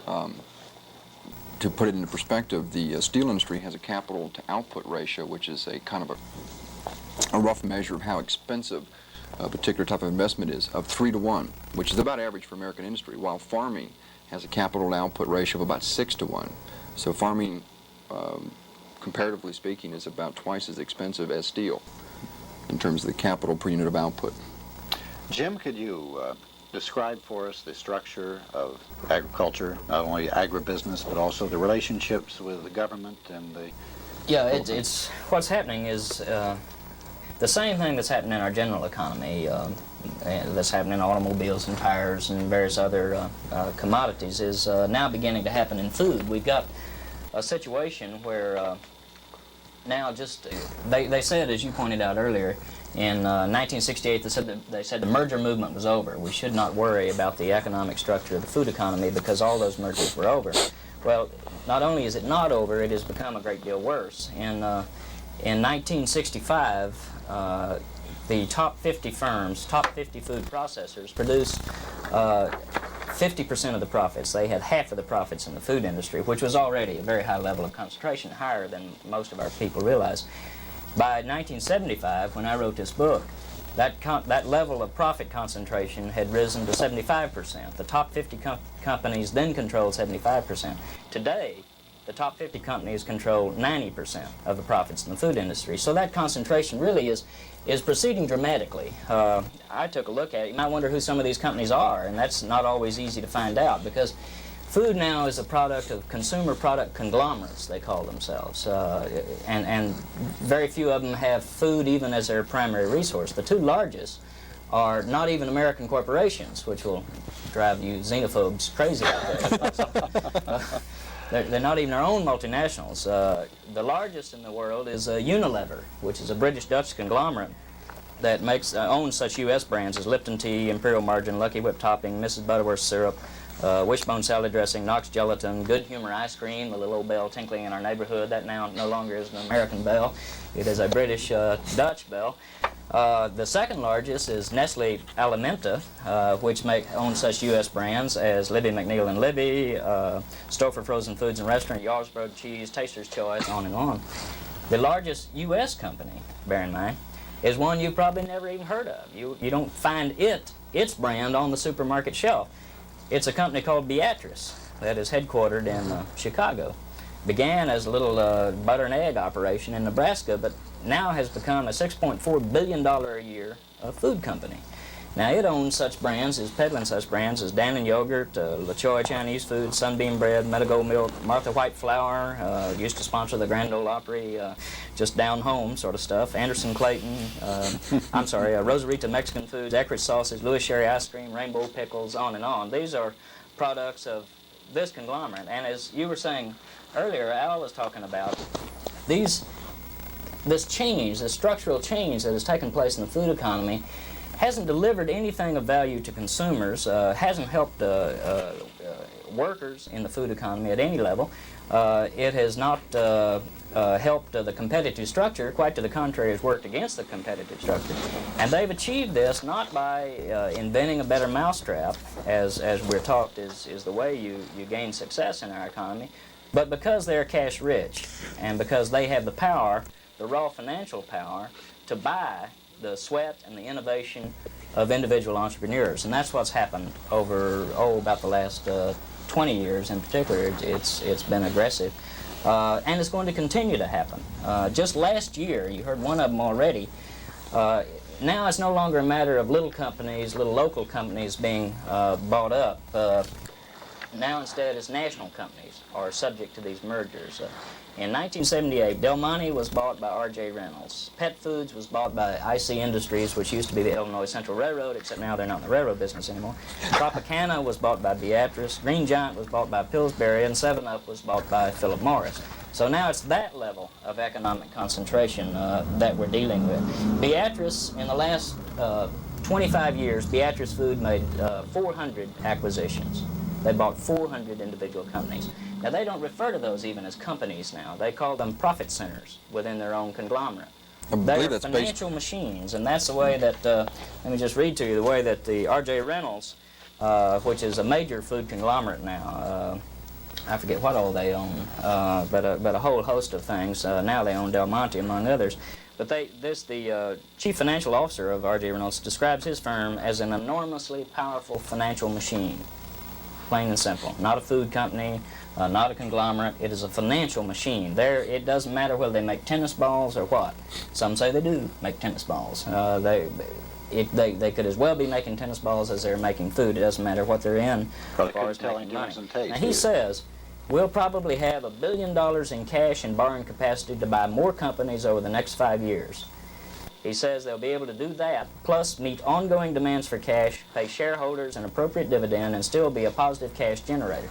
To put it into perspective, the steel industry has a capital to output ratio, which is a kind of a rough measure of how expensive a particular type of investment is, of 3 to 1, which is about average for American industry, while farming has a capital to output ratio of about 6 to 1. So farming, comparatively speaking, is about twice as expensive as steel in terms of the capital per unit of output. Jim, could you describe for us the structure of agriculture, not only agribusiness, but also the relationships with the government and the... Yeah, it's what's happening is the same thing that's happening in our general economy, that's happening in automobiles and tires and various other commodities, is now beginning to happen in food. We've got a situation where now just, they said, as you pointed out earlier, in 1968 they said the merger movement was over. We should not worry about the economic structure of the food economy because all those mergers were over. Well, not only is it not over, it has become a great deal worse. In 1965, the top 50 firms, top 50 food processors, produced 50% of the profits. They had half of the profits in the food industry, which was already a very high level of concentration, higher than most of our people realize. By 1975, when I wrote this book, that level of profit concentration had risen to 75%. The top 50 companies then controlled 75%. Today, the top 50 companies control 90% of the profits in the food industry. So that concentration really is proceeding dramatically. I took a look at it. You might wonder who some of these companies are, and that's not always easy to find out because food now is a product of consumer product conglomerates, they call themselves, and very few of them have food even as their primary resource. The two largest are not even American corporations, which will drive you xenophobes crazy out there. They're not even our own multinationals. The largest in the world is Unilever, which is a British-Dutch conglomerate that owns such U.S. brands as Lipton Tea, Imperial Margarine, Lucky Whip Topping, Mrs. Butterworth Syrup, Wishbone Salad Dressing, Knox Gelatin, Good Humor Ice Cream, the little old bell tinkling in our neighborhood. That now no longer is an American bell. It is a British-Dutch bell. The second largest is Nestle Alimenta, which owns such U.S. brands as Libby McNeil and Libby, Stouffer Frozen Foods and Restaurant, Jarlsberg Cheese, Taster's Choice, on and on. The largest U.S. company, bear in mind, is one you've probably never even heard of. You don't find its brand on the supermarket shelf. It's a company called Beatrice that is headquartered in Chicago. Began as a little butter and egg operation in Nebraska, but now has become a $6.4 billion a year food company. Now it owns such brands, is peddling such brands as Dannon Yogurt, La Choy Chinese Food, Sunbeam Bread, Medigold Milk, Martha White Flour, used to sponsor the Grand Ole Opry, just down home sort of stuff, Anderson Clayton, Rosarita Mexican Foods, Eckrich Sausage, Louis Sherry Ice Cream, Rainbow Pickles, on and on. These are products of this conglomerate, and as you were saying earlier, Al was talking about this change, this structural change that has taken place in the food economy hasn't delivered anything of value to consumers, hasn't helped workers in the food economy at any level. It has not helped the competitive structure. Quite to the contrary, has worked against the competitive structure. And they've achieved this not by inventing a better mousetrap, as we're taught is the way you gain success in our economy, but because they're cash rich and because they have the power, the raw financial power, to buy the sweat and the innovation of individual entrepreneurs. And that's what's happened over, about the last 20 years in particular, it's been aggressive. And it's going to continue to happen. Just last year, you heard one of them already, now it's no longer a matter of little companies, little local companies being bought up. Now instead it's national companies are subject to these mergers. In 1978, Del Monte was bought by R.J. Reynolds. Pet Foods was bought by IC Industries, which used to be the Illinois Central Railroad, except now they're not in the railroad business anymore. Tropicana was bought by Beatrice. Green Giant was bought by Pillsbury, and 7-Up was bought by Philip Morris. So now it's that level of economic concentration that we're dealing with. Beatrice, in the last 25 years, Beatrice Food made 400 acquisitions. They bought 400 individual companies. Now, they don't refer to those even as companies now. They call them profit centers within their own conglomerate. They're financial machines, and that's the way that, let me just read to you the way that the R.J. Reynolds, which is a major food conglomerate now, I forget what all they own, but a whole host of things. Now they own Del Monte, among others. But the chief financial officer of R.J. Reynolds describes his firm as an enormously powerful financial machine. Plain and simple. Not a food company, not a conglomerate. It is a financial machine. It doesn't matter whether they make tennis balls or what. Some say they do make tennis balls. They could as well be making tennis balls as they're making food. It doesn't matter what they're in as far as telling money. Now he says, we'll probably have $1 billion in cash and borrowing capacity to buy more companies over the next 5 years. He says they'll be able to do that, plus meet ongoing demands for cash, pay shareholders an appropriate dividend, and still be a positive cash generator.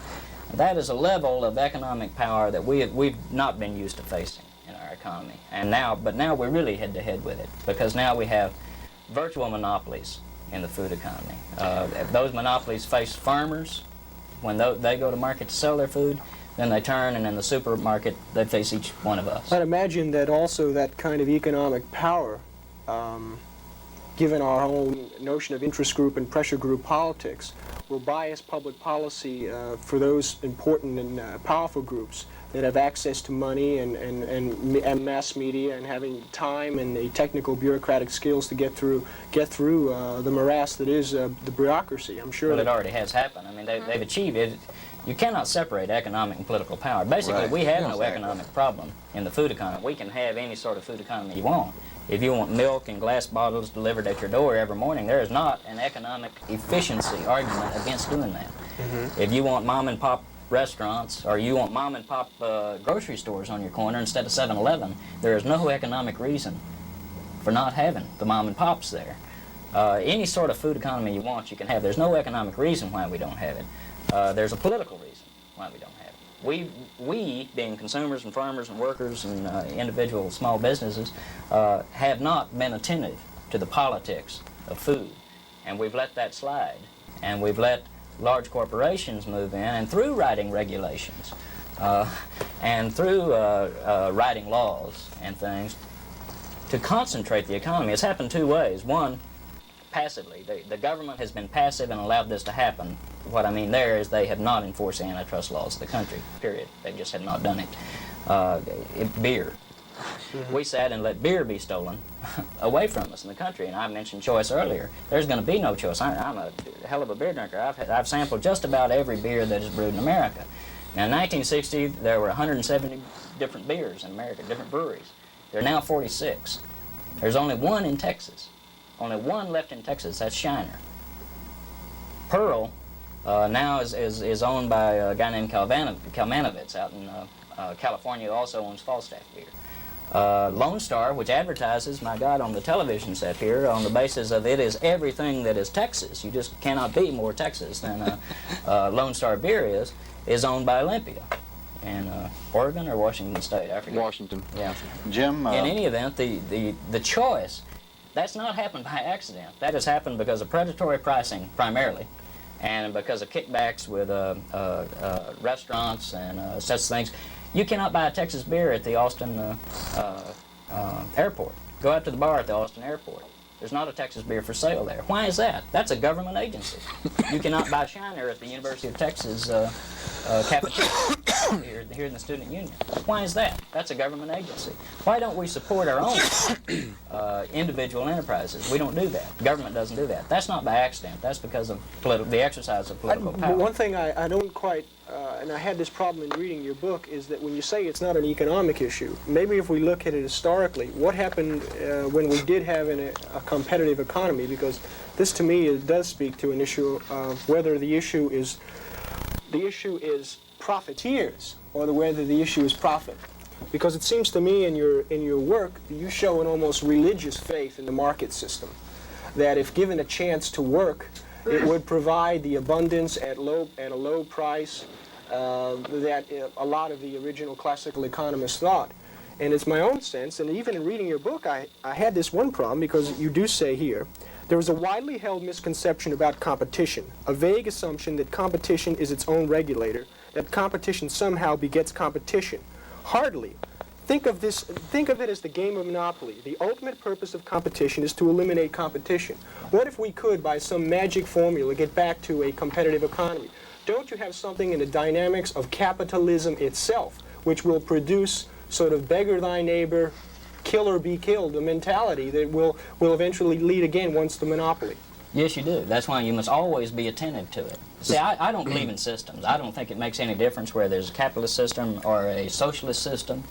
And that is a level of economic power that we've not been used to facing in our economy. But now we're really head-to-head with it, because now we have virtual monopolies in the food economy. Those monopolies face farmers when they go to market to sell their food. Then they turn, and in the supermarket, they face each one of us. I'd imagine that also that kind of economic power, given our own notion of interest group and pressure group politics, will bias public policy for those important and powerful groups that have access to money and mass media and having time and the technical bureaucratic skills to get through the morass that is the bureaucracy. I'm sure. Well, it already has happened. I mean, they've achieved it. You cannot separate economic and political power. Basically, we have no economic problem in the food economy. We can have any sort of food economy you want. If you want milk in glass bottles delivered at your door every morning, there is not an economic efficiency argument against doing that. If you want mom and pop restaurants, or you want mom and pop grocery stores on your corner instead of 7-Eleven, there is no economic reason for not having the mom and pops there. Any sort of food economy you want, you can have. There's no economic reason why we don't have it. There's a political reason why we don't have it. We, being consumers and farmers and workers and individual small businesses, have not been attentive to the politics of food. And we've let that slide. And we've let large corporations move in, and through writing regulations, and through writing laws and things, to concentrate the economy. It's happened two ways. One, passively. The government has been passive and allowed this to happen. What I mean there is they have not enforced the antitrust laws of the country, period. They just have not done it. Beer. We sat and let beer be stolen away from us in the country, and I mentioned choice earlier. There's going to be no choice. I'm a hell of a beer drinker. I've sampled just about every beer that is brewed in America. Now, in 1960, there were 170 different beers in America, different breweries. There are now 46. There's only one in Texas. Only one left in Texas. That's Shiner. Pearl now is owned by a guy named Kalmanovitz out in California, who also owns Falstaff beer. Lone Star, which advertises, my God, on the television set here on the basis of it is everything that is Texas. You just cannot be more Texas than Lone Star beer is owned by Olympia in Oregon or Washington State. I forget. Washington. Yeah. Jim? In any event, the choice, that's not happened by accident. That has happened because of predatory pricing, primarily, and because of kickbacks with restaurants and such things. You cannot buy a Texas beer at the Austin airport. Go out to the bar at the Austin airport. There's not a Texas beer for sale there. Why is that? That's a government agency. You cannot buy Shiner at the University of Texas cafeteria. here in the student union. Why is that? That's a government agency. Why don't we support our own individual enterprises? We don't do that. Government doesn't do that. That's not by accident. That's because of the exercise of political power. One thing I don't quite, and I had this problem in reading your book, is that when you say it's not an economic issue, maybe if we look at it historically, what happened when we did have a competitive economy? Because this, to me, does speak to an issue of whether the issue is profiteers or whether the issue is profit. Because it seems to me in your work you show an almost religious faith in the market system, that if given a chance to work, it would provide the abundance at a low price that a lot of the original classical economists thought. And it's my own sense, and even in reading your book, I had this one problem, because you do say here, there is a widely held misconception about competition, a vague assumption that competition is its own regulator, that competition somehow begets competition. Hardly. Think of it as the game of Monopoly. The ultimate purpose of competition is to eliminate competition. What if we could, by some magic formula, get back to a competitive economy? Don't you have something in the dynamics of capitalism itself, which will produce sort of beggar thy neighbor, kill or be killed, a mentality that will eventually lead again once the monopoly? Yes, you do. That's why you must always be attentive to it. See, I don't believe in systems. I don't think it makes any difference whether there's a capitalist system or a socialist system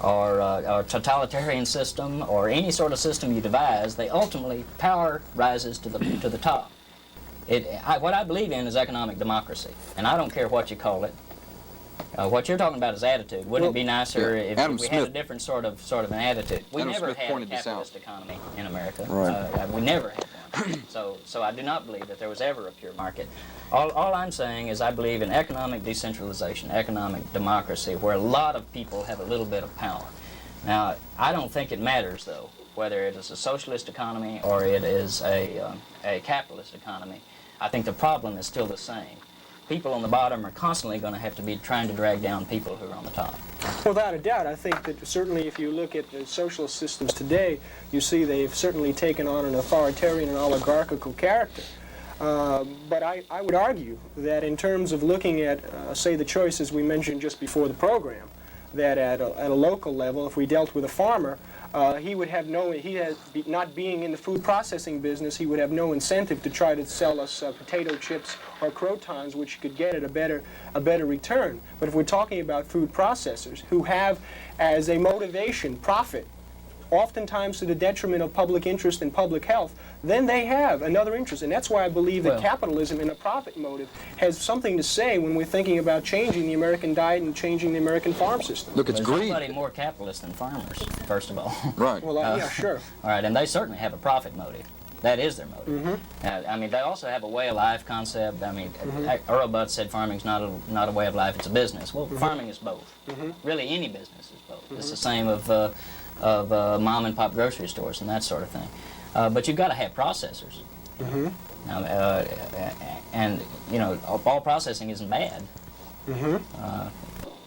or a totalitarian system or any sort of system you devise. They ultimately, power rises to the top. What I believe in is economic democracy, and I don't care what you call it. What you're talking about is attitude. Wouldn't it be nicer if we had a different sort of an attitude? We never had a capitalist economy in America. Right. We never had one. So I do not believe that there was ever a pure market. All I'm saying is I believe in economic decentralization, economic democracy, where a lot of people have a little bit of power. Now, I don't think it matters, though, whether it is a socialist economy or it is a capitalist economy. I think the problem is still the same. People on the bottom are constantly going to have to be trying to drag down people who are on the top. Without a doubt, I think that certainly if you look at the socialist systems today, you see they've certainly taken on an authoritarian and oligarchical character. But I would argue that in terms of looking at, say, the choices we mentioned just before the program, that at a local level, if we dealt with a farmer, he would have not being in the food processing business, he would have no incentive to try to sell us potato chips or crotons, which could get at a better return. But if we're talking about food processors who have as a motivation profit, oftentimes to the detriment of public interest and public health, then they have another interest. And that's why I believe that capitalism in a profit motive has something to say when we're thinking about changing the American diet and changing the American farm system. Look, it's greed. There's nobody more capitalist than farmers, first of all. Right. Well, yeah, sure. All right, and they certainly have a profit motive. That is their motive. Mm-hmm. I mean, they also have a way of life concept. I mean, Earl Butt said farming's not a way of life, it's a business. Well, farming is both. Really, any business is both. It's the same of mom and pop grocery stores and that sort of thing. But you've got to have processors. Now, and you know, all processing isn't bad.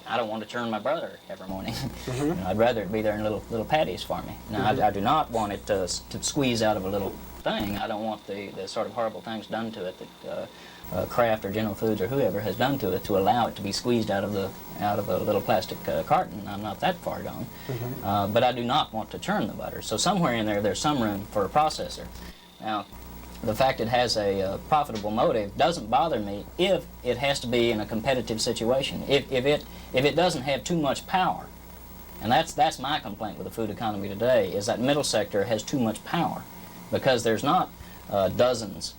I don't want to churn my brother every morning. You know, I'd rather it be there in little patties for me. Now, I do not want it to squeeze out of a little thing. I don't want the sort of horrible things done to it that Kraft or General Foods or whoever has done to it to allow it to be squeezed out of a little plastic carton. I'm not that far gone. But I do not want to churn the butter. So somewhere in there's some room for a processor. Now, the fact it has a profitable motive doesn't bother me if it has to be in a competitive situation. If it doesn't have too much power, and that's my complaint with the food economy today, is that middle sector has too much power, because there's not dozens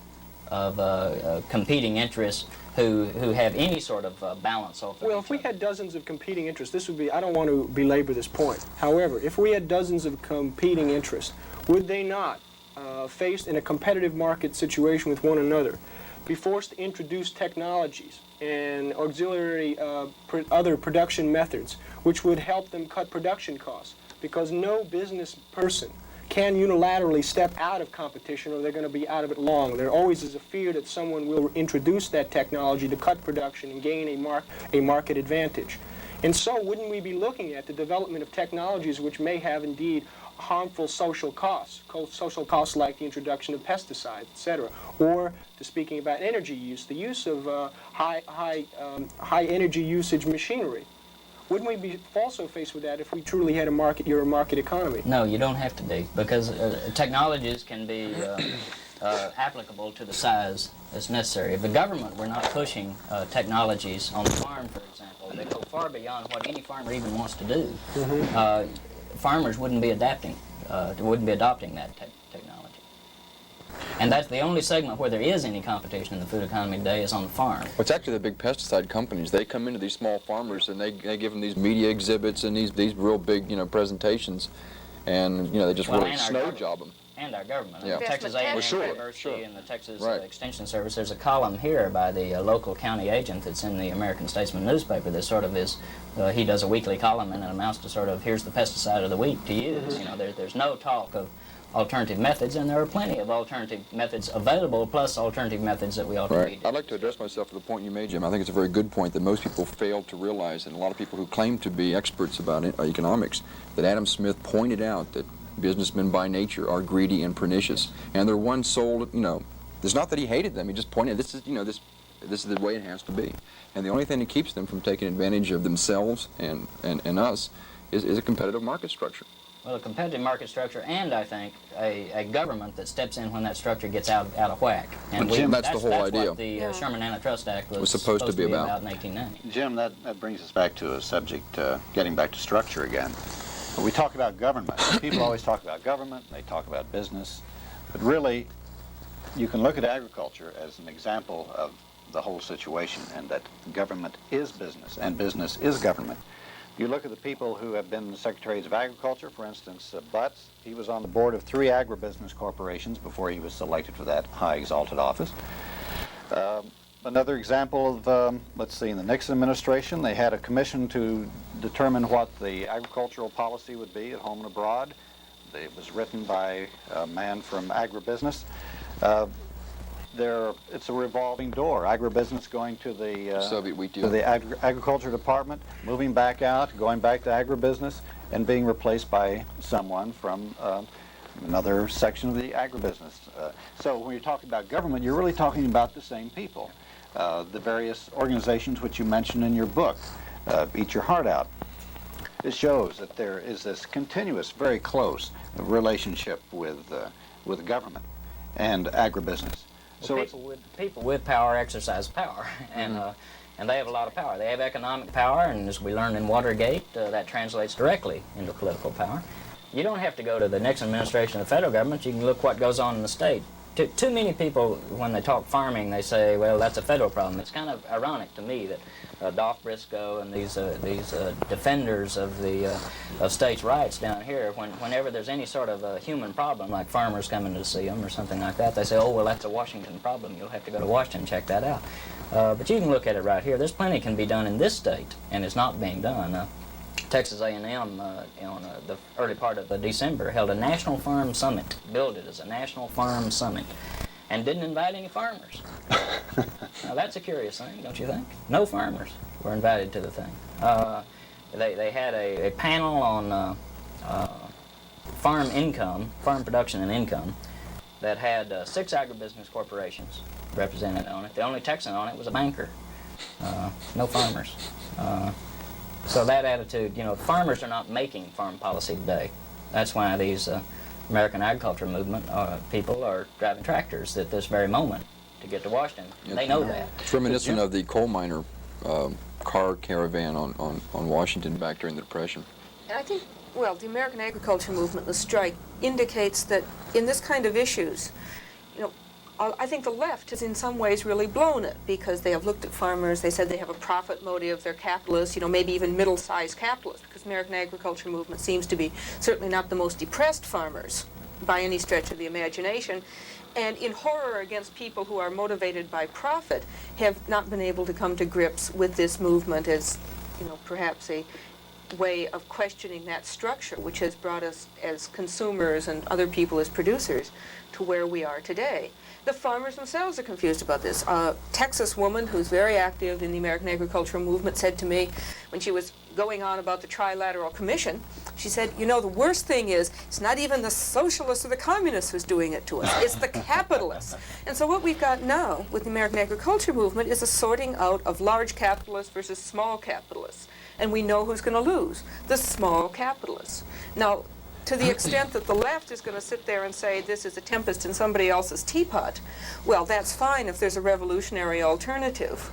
of competing interests who have any sort of balance off. Well, if we had dozens of competing interests, this would be, I don't want to belabor this point. However, if we had dozens of competing interests, would they not, faced in a competitive market situation with one another, be forced to introduce technologies and auxiliary other production methods which would help them cut production costs? Because no business person can unilaterally step out of competition or they're going to be out of it long. There always is a fear that someone will introduce that technology to cut production and gain a market advantage. And so wouldn't we be looking at the development of technologies which may have indeed harmful social costs like the introduction of pesticides, etc., or, to speaking about energy use, the use of high energy usage machinery? Wouldn't we be also faced with that if we truly had a market economy? No, you don't have to be, because technologies can be applicable to the size that's necessary. If the government were not pushing technologies on the farm, for example, they go far beyond what any farmer even wants to do. Farmers wouldn't be adopting that technology. And that's the only segment where there is any competition in the food economy today is on the farm. Well, it's actually the big pesticide companies. They come into these small farmers and they give them these media exhibits and these real big, presentations, and they just really snow job them. And our government. Yeah. Texas A&M University and the Texas Extension Service. There's a column here by the local county agent that's in the American Statesman newspaper that sort of is, he does a weekly column and it amounts to sort of, here's the pesticide of the week to use. There's no talk of alternative methods, and there are plenty of alternative methods available, plus alternative methods that we ought to be. I'd like to address myself to the point you made, Jim. I think it's a very good point that most people fail to realize, and a lot of people who claim to be experts about economics, that Adam Smith pointed out that businessmen by nature are greedy and pernicious, and they're one soul. It's not that he hated them; he just pointed, this is the way it has to be, and the only thing that keeps them from taking advantage of themselves and us is a competitive market structure. Well, a competitive market structure, and I think a government that steps in when that structure gets out of whack. And Jim, that's the whole idea. What the Sherman Antitrust Act was supposed to be about in 1890. Jim, that brings us back to a subject, getting back to structure again. We talk about government. People always talk about government, they talk about business, but really, you can look at agriculture as an example of the whole situation, and that government is business, and business is government. You look at the people who have been Secretaries of Agriculture, for instance, Butts. He was on the board of 3 agribusiness corporations before he was selected for that high exalted office. Another example of, let's see, in the Nixon administration, they had a commission to determine what the agricultural policy would be at home and abroad. It was written by a man from agribusiness. It's a revolving door. Agribusiness going to the Soviet wheat deal. to the agriculture department, moving back out, going back to agribusiness, and being replaced by someone from another section of the agribusiness. So when you're talking about government, you're really talking about the same people. The various organizations which you mentioned in your book, Eat Your Heart Out. It shows that there is this continuous, very close relationship with government and agribusiness. Well, So people with power exercise power, and they have a lot of power. They have economic power, and as we learned in Watergate, that translates directly into political power. You don't have to go to the Nixon administration or the federal government. You can look what goes on in the state. Too many people, when they talk farming, they say, well, that's a federal problem. It's kind of ironic to me that Dolph Briscoe and these defenders of states' rights down here, whenever there's any sort of a human problem, like farmers coming to see them or something like that, they say, oh, well, that's a Washington problem. You'll have to go to Washington and check that out. But you can look at it right here. There's plenty can be done in this state, and it's not being done. Texas A&M, on the early part of December, held a National Farm Summit, billed it as a National Farm Summit, and didn't invite any farmers. Now, that's a curious thing, don't you think? No farmers were invited to the thing. They had a panel on farm income, farm production and income, that had 6 agribusiness corporations represented on it. The only Texan on it was a banker. No farmers. So that attitude, farmers are not making farm policy today. That's why these American agriculture movement people are driving tractors at this very moment to get to Washington. They know that. It's reminiscent of the coal miner car caravan on Washington back during the Depression. I think, well, the American agriculture movement, the strike, indicates that in this kind of issues, I think the left has in some ways really blown it, because they have looked at farmers, they said they have a profit motive, they're capitalists, maybe even middle-sized capitalists, because the American agriculture movement seems to be certainly not the most depressed farmers by any stretch of the imagination, and in horror against people who are motivated by profit, have not been able to come to grips with this movement as, perhaps way of questioning that structure, which has brought us as consumers and other people as producers to where we are today. The farmers themselves are confused about this. A Texas woman who's very active in the American agricultural movement said to me when she was going on about the Trilateral Commission, she said, you know, the worst thing is it's not even the socialists or the communists who's doing it to us, it's the capitalists. And so what we've got now with the American agriculture movement is a sorting out of large capitalists versus small capitalists. And we know who's going to lose, the small capitalists. Now, to the extent that the left is going to sit there and say this is a tempest in somebody else's teapot, well, that's fine if there's a revolutionary alternative.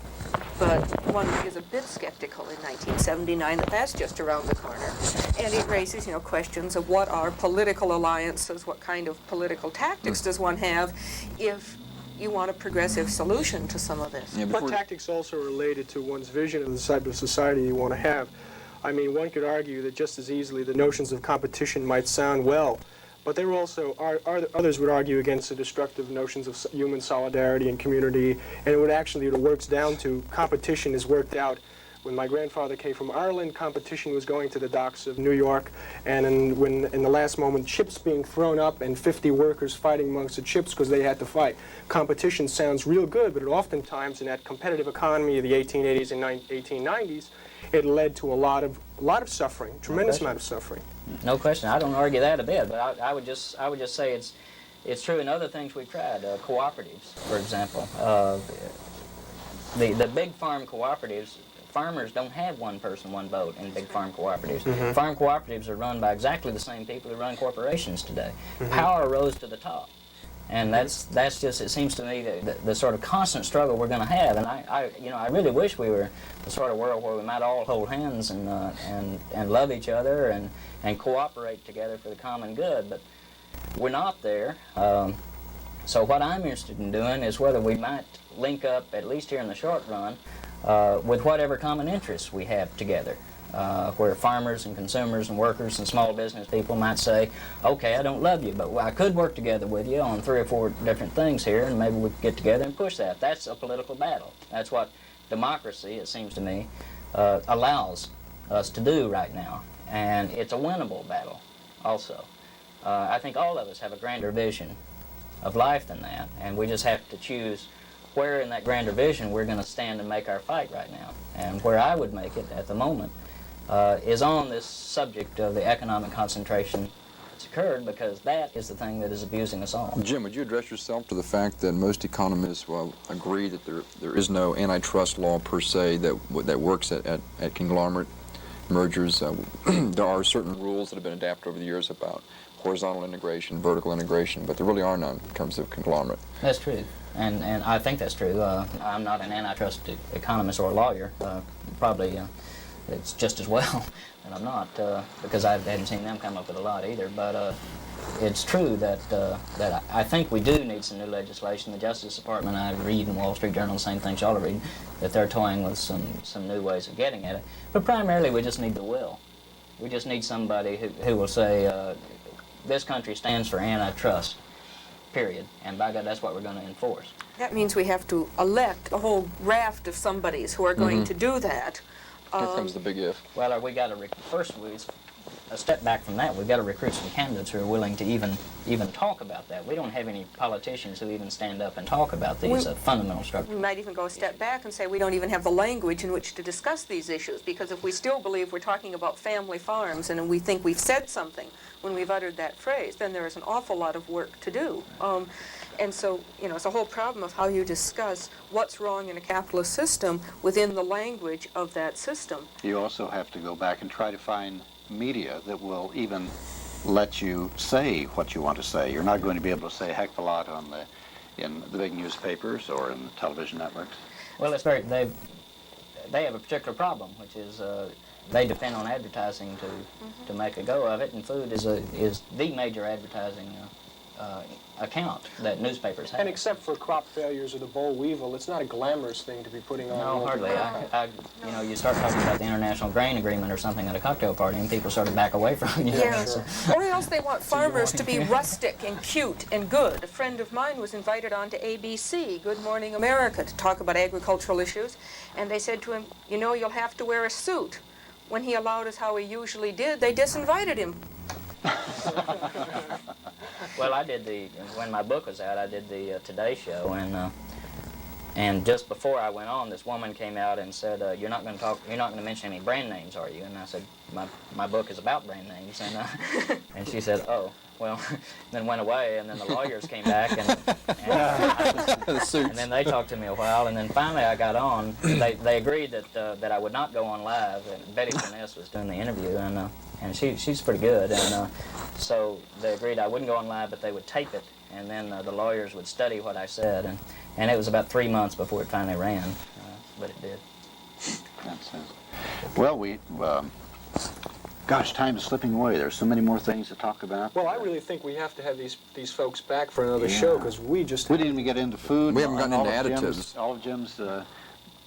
But one is a bit skeptical in 1979 that that's just around the corner. And it raises, you know, questions of what are political alliances, what kind of political tactics does one have if you want a progressive solution to some of this. Yeah, but tactics also related to one's vision of the type of society you want to have. I mean, one could argue that just as easily the notions of competition might sound well, but there also others would argue against the destructive notions of human solidarity and community, and it would actually, it works down to competition is worked out. When my grandfather came from Ireland, competition was going to the docks of New York, and when in the last moment, chips being thrown up and 50 workers fighting amongst the chips because they had to fight. Competition sounds real good, but it oftentimes in that competitive economy of the 1880s and 1890s, it led to a lot of suffering, tremendous amount of suffering. No question. I don't argue that a bit, but I would just say it's true in other things we've tried. Cooperatives, for example. The big farm cooperatives, farmers don't have one person, one vote in big farm cooperatives. Farm cooperatives are run by exactly the same people who run corporations today. Power rose to the top. And that's just, it seems to me, the sort of constant struggle we're going to have. And I really wish we were the sort of world where we might all hold hands and love each other and cooperate together for the common good. But we're not there. So what I'm interested in doing is whether we might link up, at least here in the short run, with whatever common interests we have together. Where farmers and consumers and workers and small business people might say, okay, I don't love you, but I could work together with you on 3 or 4 different things here, and maybe we could get together and push that. That's a political battle. That's what democracy, it seems to me, allows us to do right now. And it's a winnable battle also. I think all of us have a grander vision of life than that, and we just have to choose where in that grander vision we're going to stand and make our fight right now. And where I would make it at the moment is on this subject of the economic concentration that's occurred, because that is the thing that is abusing us all. Jim, would you address yourself to the fact that most economists will agree that there is no antitrust law per se that works at conglomerate mergers? There are certain rules that have been adapted over the years about horizontal integration, vertical integration, but there really are none when it comes to conglomerate. That's true, and I think that's true. I'm not an antitrust economist or a lawyer. Probably it's just as well that I'm not, because I hadn't seen them come up with a lot either. But it's true that I think we do need some new legislation. The Justice Department, I read in Wall Street Journal the same thing y'all are reading, that they're toying with some new ways of getting at it. But primarily we just need the will. We just need somebody who will say, this country stands for antitrust, period. And by God, that's what we're going to enforce. That means we have to elect a whole raft of somebodies who are going to do that. Here comes the big if. Well, we got to first, a step back from that, we've got to recruit some candidates who are willing to even talk about that. We don't have any politicians who even stand up and talk about these fundamental structures. We might even go a step back and say we don't even have the language in which to discuss these issues, because if we still believe we're talking about family farms and we think we've said something when we've uttered that phrase, then there is an awful lot of work to do. And so, you know, it's a whole problem of how you discuss what's wrong in a capitalist system within the language of that system. You also have to go back and try to find media that will even let you say what you want to say. You're not going to be able to say a heck of a lot in the big newspapers or in the television networks. Well, it's very, they have a particular problem, which is they depend on advertising to make a go of it, and food is the major advertising account that newspapers have. And except for crop failures or the boll weevil, it's not a glamorous thing to be putting on. No, hardly. You know, you start talking about the International Grain Agreement or something at a cocktail party, and people sort of back away from you. Yeah, or else they want farmers to be rustic and cute and good. A friend of mine was invited on to ABC, Good Morning America, to talk about agricultural issues, and they said to him, you know, you'll have to wear a suit. when he allowed us how he usually did, they disinvited him. Well, I did when my book was out, I did the Today Show, and just before I went on, this woman came out and said, you're not going to mention any brand names, are you? And I said, my book is about brand names, and she said, oh, well, then went away, and then the lawyers came back, and then they talked to me a while, and then finally I got on. They agreed that I would not go on live, and Betty Finesse was doing the interview, and she's pretty good, and so they agreed I wouldn't go on live, but they would tape it, and then the lawyers would study what I said, and it was about 3 months before it finally ran, but it did. That's it. Well, gosh, time is slipping away. There's so many more things to talk about. Well, I really think we have to have these folks back for another show, because we didn't even get into food. We haven't gotten into additives. All of Jim's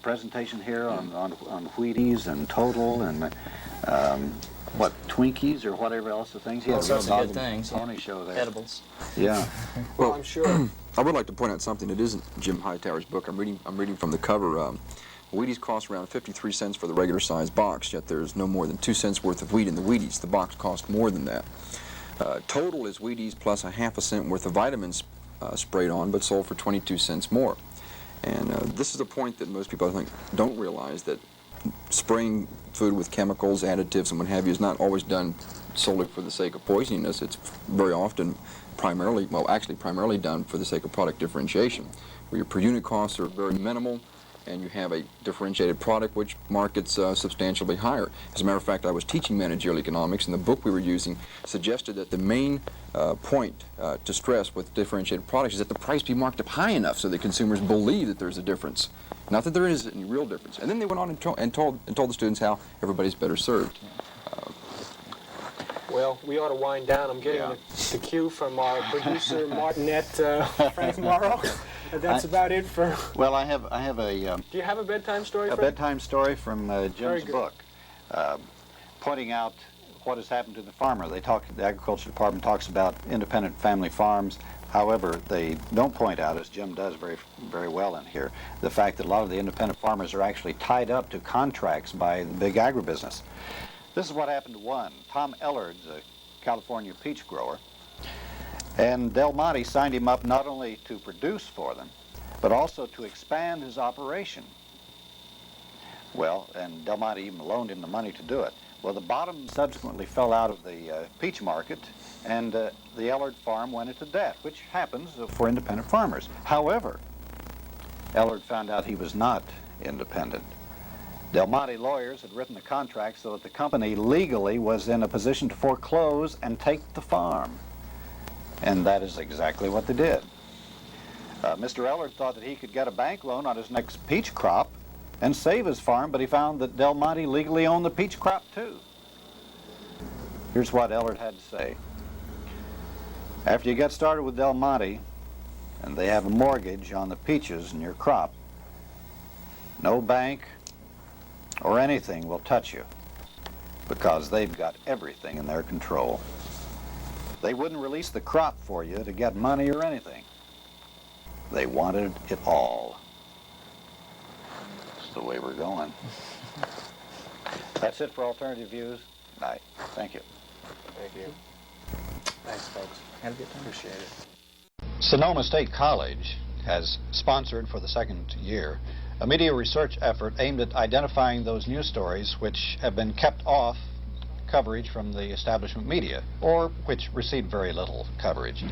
presentation here on Wheaties and Total and what, Twinkies or whatever else the things. All sorts of good things. Pony show there. Edibles. Yeah. Well, I'm sure. I would like to point out something that isn't Jim Hightower's book. I'm reading from the cover. Wheaties cost around 53 cents for the regular size box, yet there's no more than 2 cents worth of wheat in the Wheaties. The box costs more than that. Total is Wheaties plus a ½ cent worth of vitamins sprayed on, but sold for 22 cents more. And this is a point that most people, I think, don't realize, that spraying food with chemicals, additives, and what have you is not always done solely for the sake of poisoning us. It's very often primarily done for the sake of product differentiation, where your per unit costs are very minimal, and you have a differentiated product which markets substantially higher. As a matter of fact, I was teaching managerial economics, and the book we were using suggested that the main point to stress with differentiated products is that the price be marked up high enough so that consumers believe that there's a difference, not that there is any real difference. And then they went on and told the students how everybody's better served. Well, we ought to wind down. I'm getting the cue from our producer, Martinette, Frank Morrow. That's about it for... Well, I have a... Do you have a bedtime story, Frank? A bedtime story from Jim's book, pointing out what has happened to the farmer. The Agriculture Department talks about independent family farms. However, they don't point out, as Jim does very, very well in here, the fact that a lot of the independent farmers are actually tied up to contracts by the big agribusiness. This is what happened to one. Tom Ellard's a California peach grower, and Del Monte signed him up not only to produce for them, but also to expand his operation. Well, and Del Monte even loaned him the money to do it. Well, the bottom subsequently fell out of the peach market, and the Ellard farm went into debt, which happens for independent farmers. However, Ellard found out he was not independent. Del Monte lawyers had written the contract so that the company legally was in a position to foreclose and take the farm. And that is exactly what they did. Mr. Ellard thought that he could get a bank loan on his next peach crop and save his farm, but he found that Del Monte legally owned the peach crop too. Here's what Ellard had to say. After you get started with Del Monte and they have a mortgage on the peaches in your crop, no bank or anything will touch you, because they've got everything in their control. They wouldn't release the crop for you to get money or anything. They wanted it all. That's the way we're going. That's it for Alternative Views. Night. Thank you. Thank you. Thanks, folks. Have a good time. Appreciate it. Sonoma State College has sponsored for the second year a media research effort aimed at identifying those news stories which have been kept off coverage from the establishment media, or which received very little coverage.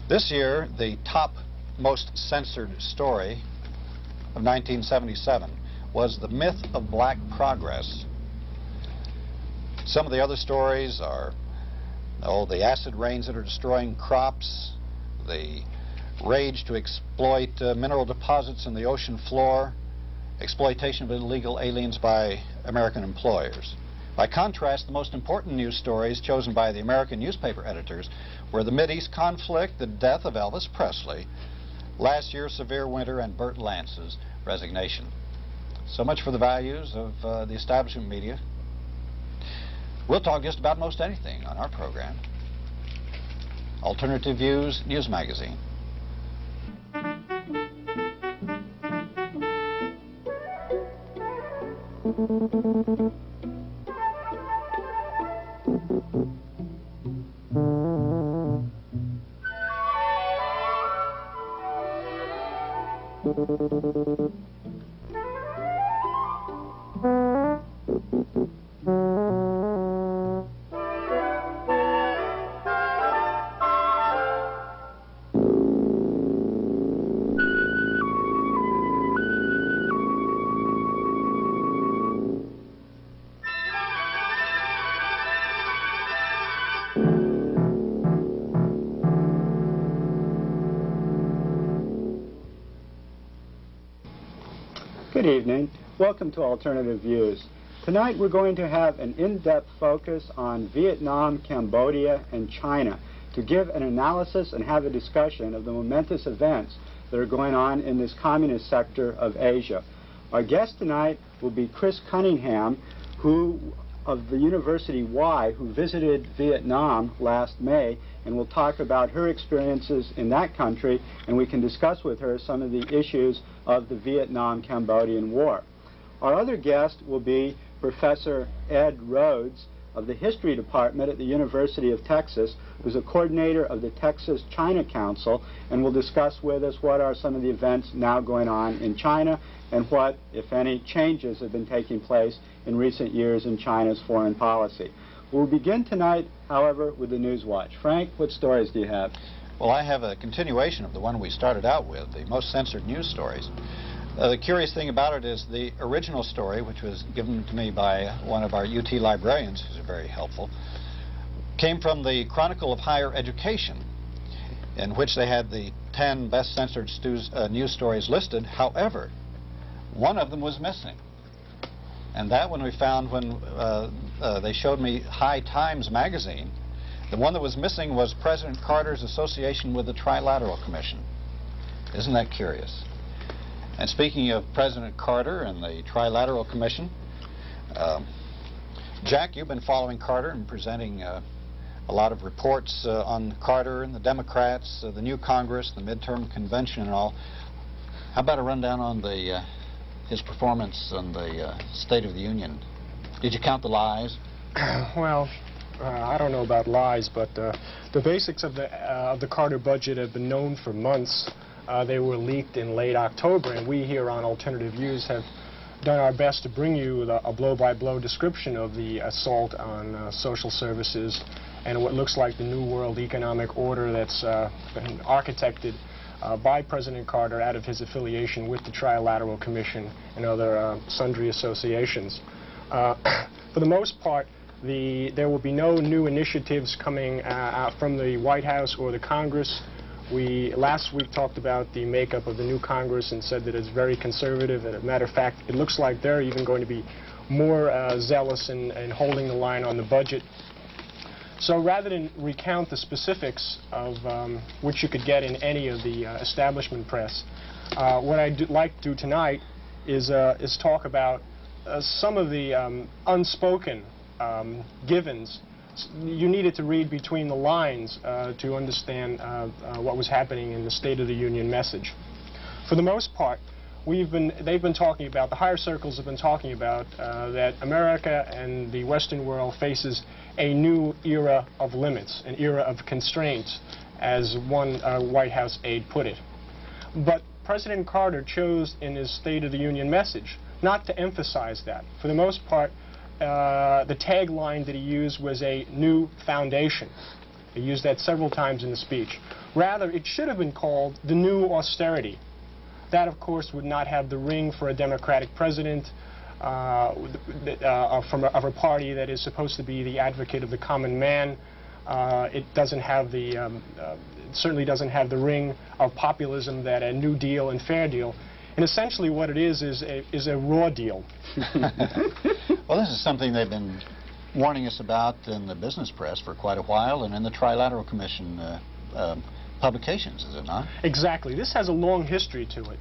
This year, the top most censored story of 1977 was the myth of black progress. Some of the other stories are the acid rains that are destroying crops, the rage to exploit mineral deposits in the ocean floor, exploitation of illegal aliens by American employers. By contrast, the most important news stories chosen by the American newspaper editors were the Mideast conflict, the death of Elvis Presley, last year's severe winter, and Burt Lance's resignation. So much for the values of the establishment media. We'll talk just about most anything on our program. Alternative Views News Magazine. evening. Welcome to Alternative Views. Tonight we're going to have an in-depth focus on Vietnam, Cambodia, and China to give an analysis and have a discussion of the momentous events that are going on in this communist sector of Asia. Our guest tonight will be Chris Cunningham, who of the University Y, who visited Vietnam last May, and will talk about her experiences in that country, and we can discuss with her some of the issues of the Vietnam-Cambodian War. Our other guest will be Professor Ed Rhodes of the History Department at the University of Texas, who's a coordinator of the Texas China Council, and will discuss with us what are some of the events now going on in China and what, if any, changes have been taking place in recent years in China's foreign policy. We'll begin tonight, however, with the News Watch. Frank, what stories do you have? Well, I have a continuation of the one we started out with, the most censored news stories. The curious thing about it is the original story, which was given to me by one of our UT librarians, who's very helpful, came from the Chronicle of Higher Education, in which they had the 10 best censored news stories listed. However, one of them was missing. And that one we found when they showed me High Times magazine. The one that was missing was President Carter's association with the Trilateral Commission. Isn't that curious? And speaking of President Carter and the Trilateral Commission, Jack, you've been following Carter and presenting a lot of reports on Carter and the Democrats, the new Congress, the midterm convention and all. How about a rundown on his performance on the State of the Union? Did you count the lies? Well, I don't know about lies, but the basics of the Carter budget have been known for months. They were leaked in late October, and we here on Alternative Views have done our best to bring you a blow-by-blow description of the assault on social services and what looks like the New World Economic Order that's been architected by President Carter out of his affiliation with the Trilateral Commission and other sundry associations. For the most part, there will be no new initiatives coming out from the White House or the Congress. We last week talked about the makeup of the new Congress and said that it's very conservative, and as a matter of fact, it looks like they're even going to be more zealous in holding the line on the budget. So rather than recount the specifics of which you could get in any of the establishment press, what I'd like to do tonight is talk about some of the unspoken givens. You needed to read between the lines to understand what was happening in the State of the Union message. For the most part, they've been talking about, the higher circles have been talking about that America and the Western world faces a new era of limits, an era of constraints, as one White House aide put it. But President Carter chose in his State of the Union message not to emphasize that. For the most part, the tagline that he used was a new foundation. He used that several times in the speech. Rather, it should have been called the new austerity. That, of course, would not have the ring for a Democratic president of a party that is supposed to be the advocate of the common man. It doesn't have the, it certainly doesn't have the ring of populism that a New Deal and Fair Deal. And essentially what it is a raw deal. Well, this is something they've been warning us about in the business press for quite a while, and in the Trilateral Commission publications, is it not? Exactly. This has a long history to it.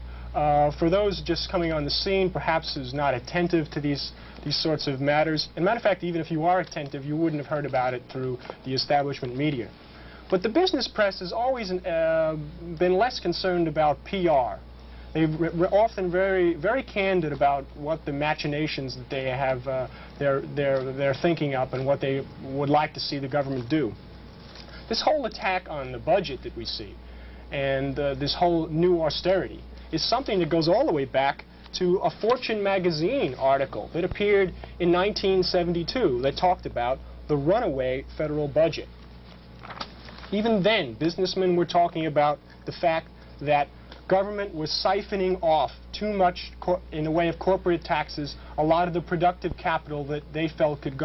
For those just coming on the scene, perhaps who's not attentive to these sorts of matters, and matter of fact, even if you are attentive, you wouldn't have heard about it through the establishment media. But the business press has always been less concerned about PR. They're often very candid about what the machinations that they have, they're thinking up and what they would like to see the government do. This whole attack on the budget that we see and this whole new austerity is something that goes all the way back to a Fortune magazine article that appeared in 1972 that talked about the runaway federal budget. Even then, businessmen were talking about the fact that government was siphoning off too much in the way of corporate taxes, a lot of the productive capital that they felt could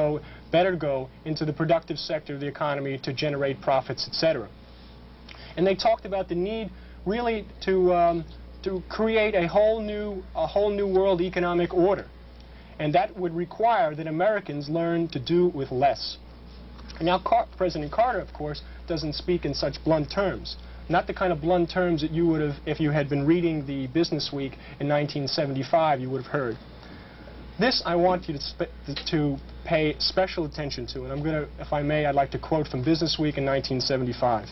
better go into the productive sector of the economy to generate profits, etc. And they talked about the need really to to create a whole new world economic order. And that would require that Americans learn to do with less. Now, President Carter, of course, doesn't speak in such blunt terms. Not the kind of blunt terms that you would have, if you had been reading the Business Week in 1975, you would have heard. This I want you to pay special attention to, and I'm going to, if I may, I'd like to quote from Business Week in 1975.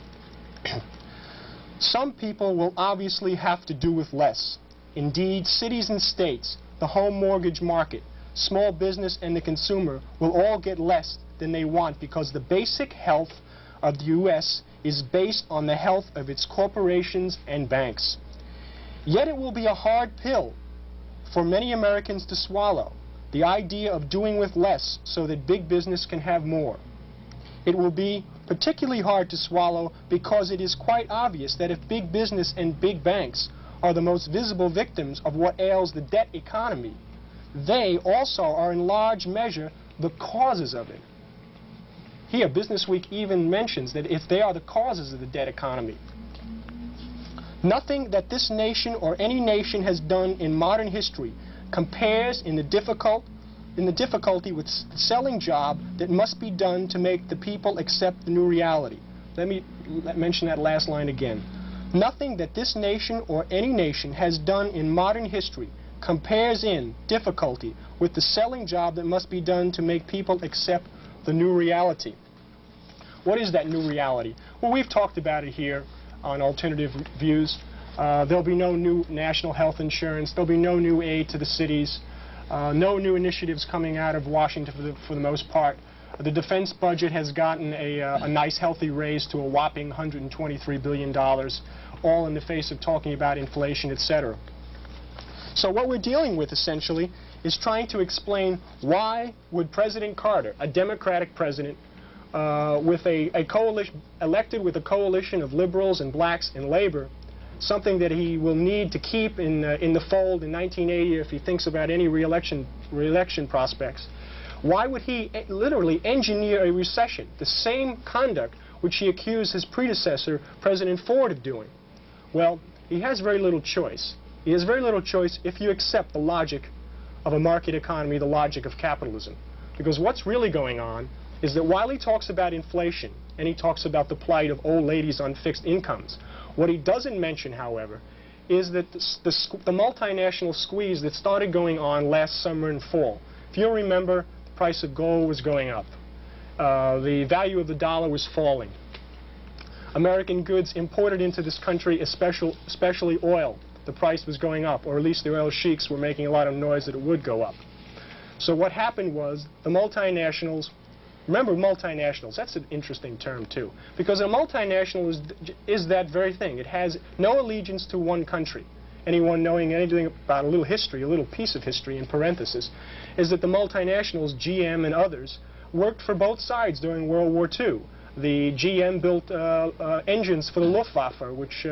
Some people will obviously have to do with less. Indeed, cities and states, the home mortgage market, small business and the consumer will all get less than they want because the basic health of the U.S. is based on the health of its corporations and banks. Yet it will be a hard pill for many Americans to swallow, the idea of doing with less so that big business can have more. It will be particularly hard to swallow because it is quite obvious that if big business and big banks are the most visible victims of what ails the debt economy, they also are in large measure the causes of it. Here, Business Week even mentions that if they are the causes of the debt economy. Nothing that this nation or any nation has done in modern history compares in the difficulty with the selling job that must be done to make the people accept the new reality. Let me mention that last line again. Nothing that this nation or any nation has done in modern history compares in difficulty with the selling job that must be done to make people accept the new reality. What is that new reality? Well, we've talked about it here on Alternative Views. There'll be no new national health insurance. There'll be no new aid to the cities. No new initiatives coming out of Washington for the most part. The defense budget has gotten a nice healthy raise to a whopping $123 billion, all in the face of talking about inflation, etc. So what we're dealing with essentially is trying to explain why would President Carter, a Democratic president, with a coalition, elected with a coalition of liberals and blacks and labor, something that he will need to keep in the fold in 1980 if he thinks about any re-election prospects. Why would he literally engineer a recession, the same conduct which he accused his predecessor, President Ford, of doing? Well, he has very little choice. He has very little choice if you accept the logic of a market economy, the logic of capitalism. Because what's really going on is that while he talks about inflation and he talks about the plight of old ladies on fixed incomes, what he doesn't mention, however, is that the multinational squeeze that started going on last summer and fall. If you'll remember, the price of gold was going up. The value of the dollar was falling. American goods imported into this country, especially oil, the price was going up, or at least the oil sheiks were making a lot of noise that it would go up. So what happened was the multinationals, remember multinationals, that's an interesting term too, because a multinational is that very thing. It has no allegiance to one country. Anyone knowing anything about a little history, a little piece of history in parenthesis, is that the multinationals, GM and others, worked for both sides during World War II. The GM built engines for the Luftwaffe, which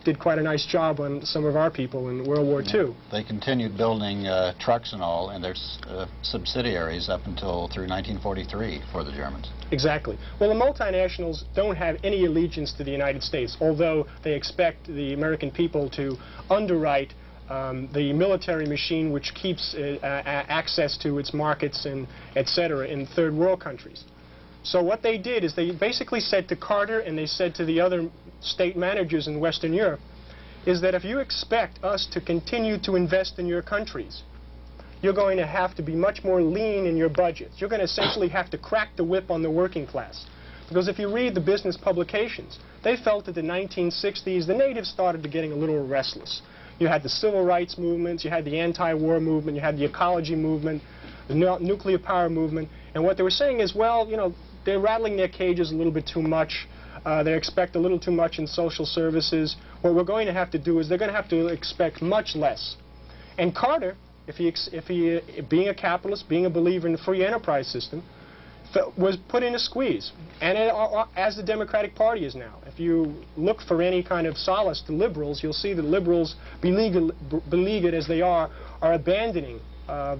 did quite a nice job on some of our people in World War II. They continued building trucks and all, and their subsidiaries up until through 1943 for the Germans. Exactly. Well, the multinationals don't have any allegiance to the United States, although they expect the American people to underwrite the military machine which keeps access to its markets and etc. in third world countries. So what they did is they basically said to Carter and they said to the other state managers in Western Europe is that if you expect us to continue to invest in your countries, you're going to have to be much more lean in your budgets. You're going to essentially have to crack the whip on the working class. Because if you read the business publications, they felt that in the 1960s the natives started to getting a little restless. You had the civil rights movements, you had the anti-war movement, you had the ecology movement, the nuclear power movement, and what they were saying is, well, you know, they're rattling their cages a little bit too much. They expect a little too much in social services. What we're going to have to do is they're going to have to expect much less. And Carter, if he being a capitalist, being a believer in the free enterprise system, was put in a squeeze. And as the Democratic Party is now. If you look for any kind of solace to liberals, you'll see that liberals, beleaguered as they are abandoning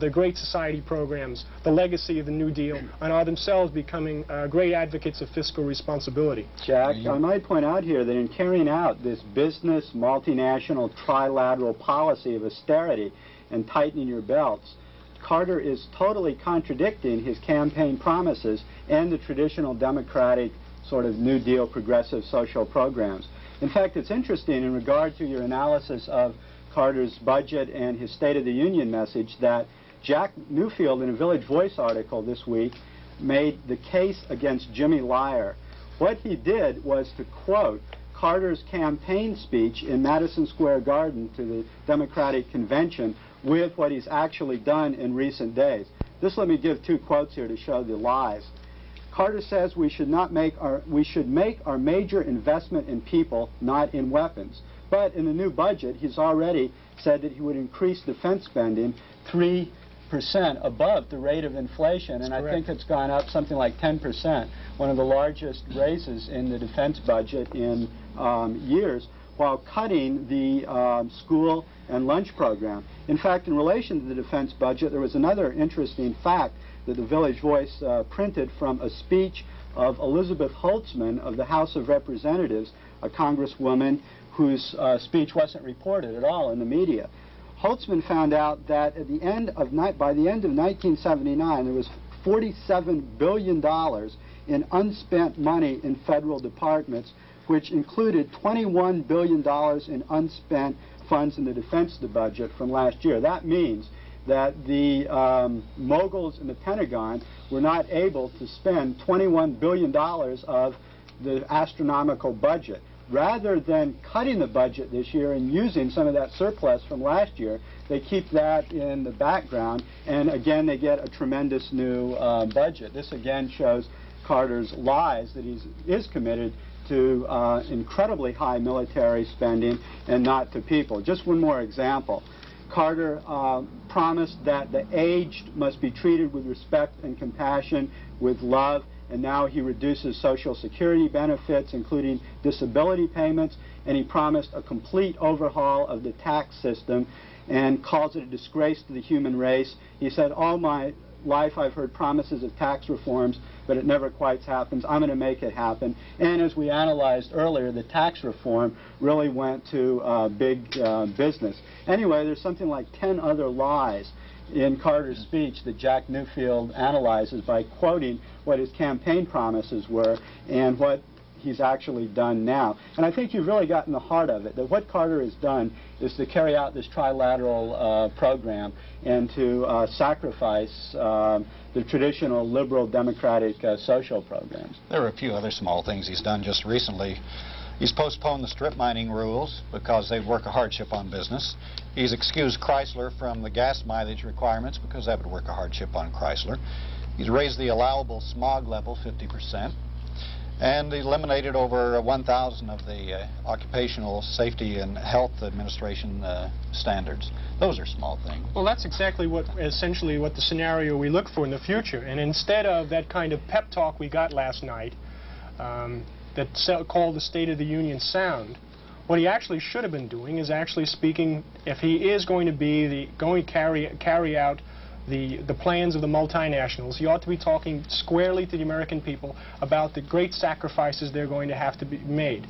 the Great Society programs, the legacy of the New Deal, and are themselves becoming great advocates of fiscal responsibility. Jack, I might point out here that in carrying out this business, multinational, trilateral policy of austerity and tightening your belts, Carter is totally contradicting his campaign promises and the traditional Democratic sort of New Deal progressive social programs. In fact, it's interesting in regard to your analysis of Carter's budget and his State of the Union message that Jack Newfield, in a Village Voice article this week, made the case against Jimmy Liar. What he did was to quote Carter's campaign speech in Madison Square Garden to the Democratic Convention with what he's actually done in recent days. Just let me give two quotes here to show the lies. Carter says we should make our major investment in people, not in weapons. But in the new budget, he's already said that he would increase defense spending 3% above the rate of inflation, and I think it's gone up something like 10%, one of the largest raises in the defense budget in years, while cutting the school and lunch program. In fact, in relation to the defense budget, there was another interesting fact that the Village Voice printed from a speech of Elizabeth Holtzman of the House of Representatives, a congresswoman whose speech wasn't reported at all in the media. Holtzman found out that at the end of by the end of 1979, there was $47 billion in unspent money in federal departments, which included $21 billion in unspent funds in the defense budget from last year. That means that the moguls in the Pentagon were not able to spend $21 billion of the astronomical budget. Rather than cutting the budget this year and using some of that surplus from last year, they keep that in the background, and again they get a tremendous new budget. This again shows Carter's lies that he is committed to incredibly high military spending and not to people. Just one more example. Carter promised that the aged must be treated with respect and compassion, with love, and now he reduces Social Security benefits, including disability payments, and he promised a complete overhaul of the tax system and calls it a disgrace to the human race. He said, all my life I've heard promises of tax reforms, but it never quite happens. I'm going to make it happen. And as we analyzed earlier, the tax reform really went to big business. Anyway, there's something like 10 other lies in Carter's speech that Jack Newfield analyzes by quoting what his campaign promises were and what he's actually done now. And I think you've really gotten the heart of it, that what Carter has done is to carry out this trilateral program and to sacrifice the traditional liberal democratic social programs. There are a few other small things he's done just recently. He's postponed the strip mining rules because they work a hardship on business. He's excused Chrysler from the gas mileage requirements because that would work a hardship on Chrysler. He's raised the allowable smog level 50%. And eliminated over 1,000 of the Occupational Safety and Health Administration standards. Those are small things. Well, that's exactly essentially what the scenario we look for in the future. And instead of that kind of pep talk we got last night, that called the State of the Union sound, what he actually should have been doing is actually speaking, if he is going to be carry out the plans of the multinationals, he ought to be talking squarely to the American people about the great sacrifices they're going to have to be made.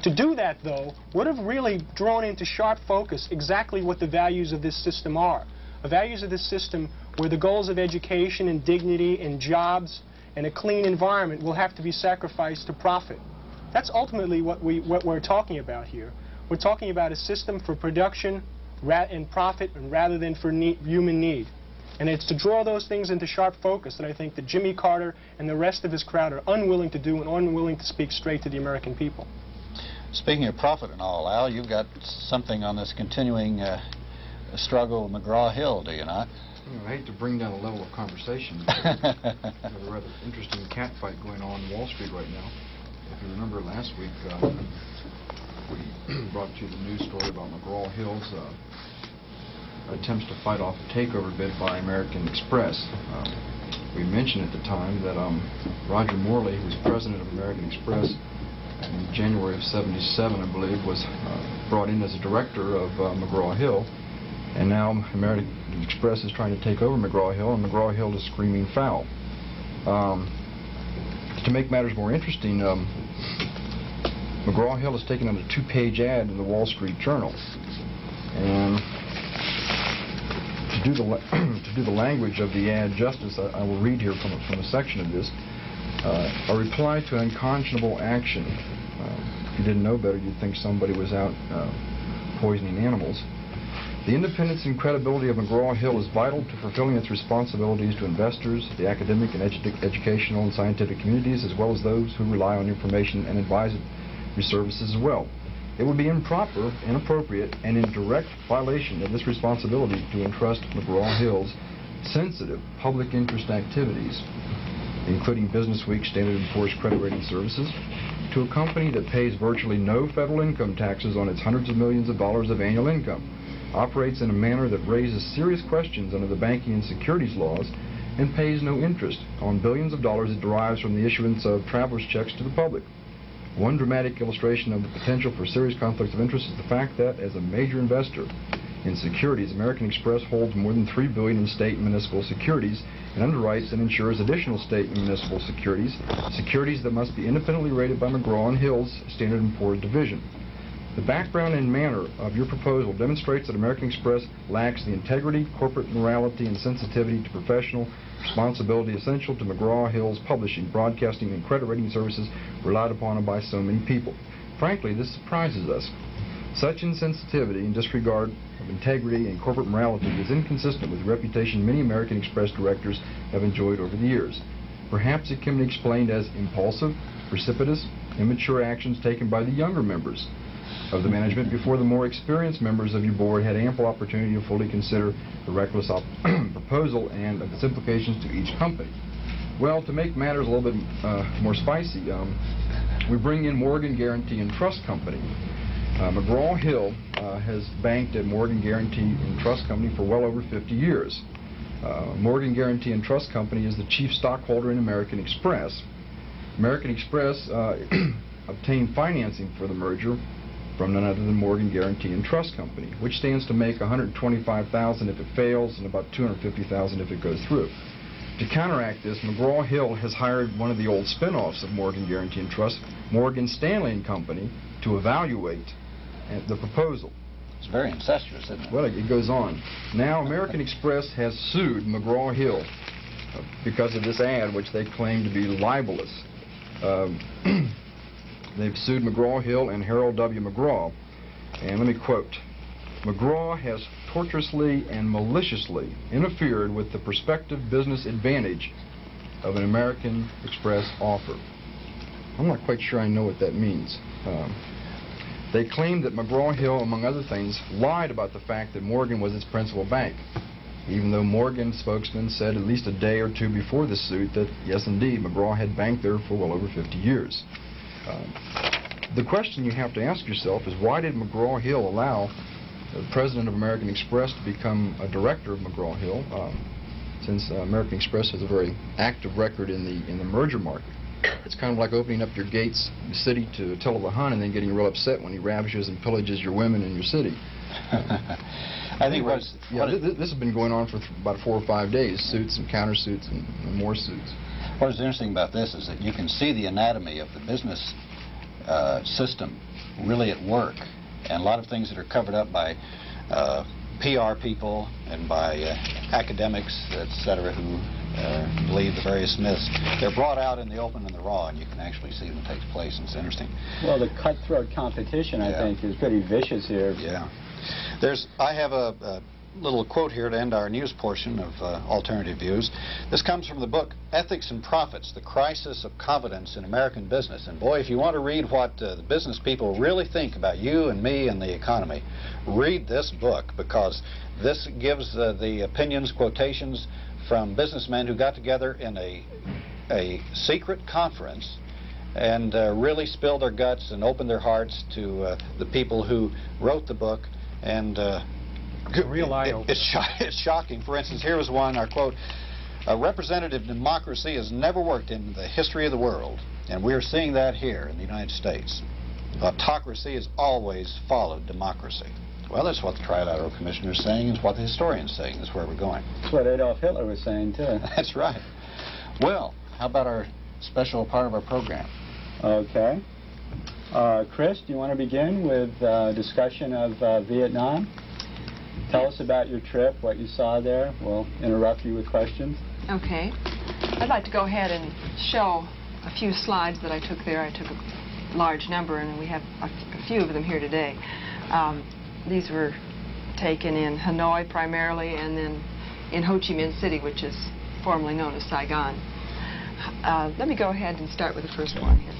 To do that, though, would have really drawn into sharp focus exactly what the values of this system are. The values of this system where the goals of education and dignity and jobs and a clean environment will have to be sacrificed to profit. That's ultimately what we're talking about here. We're talking about a system for production and profit rather than for human need. And it's to draw those things into sharp focus that I think that Jimmy Carter and the rest of his crowd are unwilling to do and unwilling to speak straight to the American people. Speaking of profit and all, Al, you've got something on this continuing struggle with McGraw-Hill, do you not? I hate to bring down the level of conversation. We have a rather interesting catfight going on Wall Street right now. If you remember last week, we brought you the news story about McGraw-Hill's attempts to fight off a takeover bid by American Express. We mentioned at the time that Roger Morley, who was president of American Express in January of '77, I believe, was brought in as a director of McGraw-Hill, and now The Express is trying to take over McGraw-Hill, and McGraw-Hill is screaming foul. To make matters more interesting, McGraw-Hill has taken on a 2-page ad in the Wall Street Journal. And to do the language of the ad justice, I will read here from a section of this. A reply to unconscionable action. If you didn't know better, you'd think somebody was out poisoning animals. The independence and credibility of McGraw-Hill is vital to fulfilling its responsibilities to investors, the academic and educational and scientific communities, as well as those who rely on information and advisory services as well. It would be improper, inappropriate, and in direct violation of this responsibility to entrust McGraw-Hill's sensitive public interest activities, including Business Week's Standard & Poor's credit rating services, to a company that pays virtually no federal income taxes on its hundreds of millions of dollars of annual income, operates in a manner that raises serious questions under the banking and securities laws, and pays no interest on billions of dollars it derives from the issuance of traveler's checks to the public. One dramatic illustration of the potential for serious conflicts of interest is the fact that, as a major investor in securities, American Express holds more than $3 billion in state and municipal securities and underwrites and insures additional state and municipal securities, securities that must be independently rated by McGraw & Hill's Standard & Poor's division. The background and manner of your proposal demonstrates that American Express lacks the integrity, corporate morality, and sensitivity to professional responsibility essential to McGraw-Hill's publishing, broadcasting, and credit rating services relied upon by so many people. Frankly, this surprises us. Such insensitivity and disregard of integrity and corporate morality is inconsistent with the reputation many American Express directors have enjoyed over the years. Perhaps it can be explained as impulsive, precipitous, immature actions taken by the younger members of the management before the more experienced members of your board had ample opportunity to fully consider the reckless proposal and of its implications to each company. Well, to make matters a little bit more spicy, we bring in Morgan Guarantee and Trust Company. McGraw-Hill has banked at Morgan Guarantee and Trust Company for well over 50 years. Morgan Guarantee and Trust Company is the chief stockholder in American Express. American Express obtained financing for the merger from none other than Morgan Guarantee and Trust Company, which stands to make $125,000 if it fails and about $250,000 if it goes through. To counteract this, McGraw-Hill has hired one of the old spin-offs of Morgan Guarantee and Trust, Morgan Stanley and Company, to evaluate the proposal. It's very incestuous, isn't it? Well, it goes on. Now, American Express has sued McGraw-Hill because of this ad, which they claim to be libelous. They've sued McGraw-Hill and Harold W. McGraw. And let me quote, McGraw has tortuously and maliciously interfered with the prospective business advantage of an American Express offer. I'm not quite sure I know what that means. They claim that McGraw-Hill, among other things, lied about the fact that Morgan was its principal bank, even though Morgan's spokesman said at least a day or two before the suit that, yes, indeed, McGraw had banked there for well over 50 years. The question you have to ask yourself is, why did McGraw-Hill allow the president of American Express to become a director of McGraw-Hill, since American Express has a very active record in the merger market? It's kind of like opening up your gates, the city, to Attila the Hun, and then getting real upset when he ravishes and pillages your women in your city. I think this has been going on for about 4 or 5 days, suits and countersuits and more suits. What is interesting about this is that you can see the anatomy of the business system really at work, and a lot of things that are covered up by PR people and by academics, etc., who believe the various myths. They're brought out in the open and the raw, and you can actually see them take place, and it's interesting. Well, the cutthroat competition, I think, is pretty vicious here. Yeah. I have a little quote here to end our news portion of Alternative Views. This comes from the book Ethics and Profits, The Crisis of Confidence in American Business. And boy, if you want to read what the business people really think about you and me and the economy, read this book, because this gives the opinions, quotations from businessmen who got together in a secret conference and really spilled their guts and opened their hearts to the people who wrote the book. And it's shocking. For instance, here is one, our quote, "A representative democracy has never worked in the history of the world, and we're seeing that here in the United States. Autocracy has always followed democracy." Well, that's what the Trilateral Commissioner is saying, it's what the historian's saying, that's where we're going. That's what Adolf Hitler was saying, too. That's right. Well, how about our special part of our program? Okay. Chris, do you want to begin with discussion of Vietnam? Tell us about your trip, what you saw there. We'll interrupt you with questions. Okay. I'd like to go ahead and show a few slides that I took there. I took a large number, and we have a few of them here today. These were taken in Hanoi primarily, and then in Ho Chi Minh City, which is formerly known as Saigon. Let me go ahead and start with the first one here.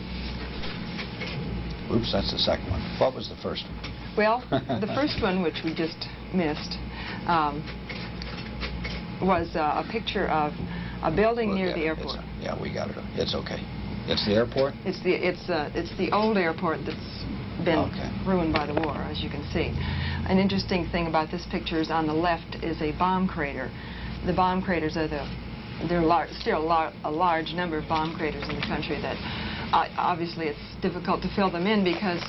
Oops, that's the second one. What was the first one? Well, the first one, which we just missed, was a picture of a building near the airport. Yeah, we got it. It's okay. It's the airport? It's the old airport that's been ruined by the war, as you can see. An interesting thing about this picture is on the left is a bomb crater. The bomb craters are still a large number of bomb craters in the country that obviously it's difficult to fill them in because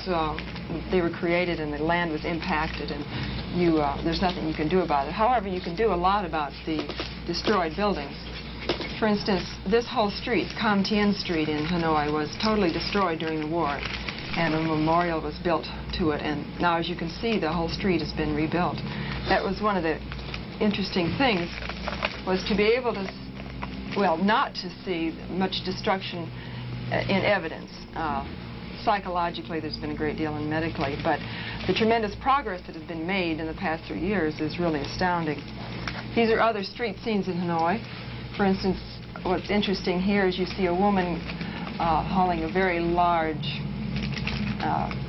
they were created and the land was impacted, and there's nothing you can do about it. However, you can do a lot about the destroyed buildings. For instance, this whole street, Com Tien Street in Hanoi, was totally destroyed during the war, and a memorial was built to it, and now as you can see the whole street has been rebuilt. That was one of the interesting things, was to be able to, well, not to see much destruction in evidence. Psychologically there's been a great deal, and medically, but the tremendous progress that has been made in the past 3 years is really astounding. These are other street scenes in Hanoi. For instance, what's interesting here is you see a woman hauling a very large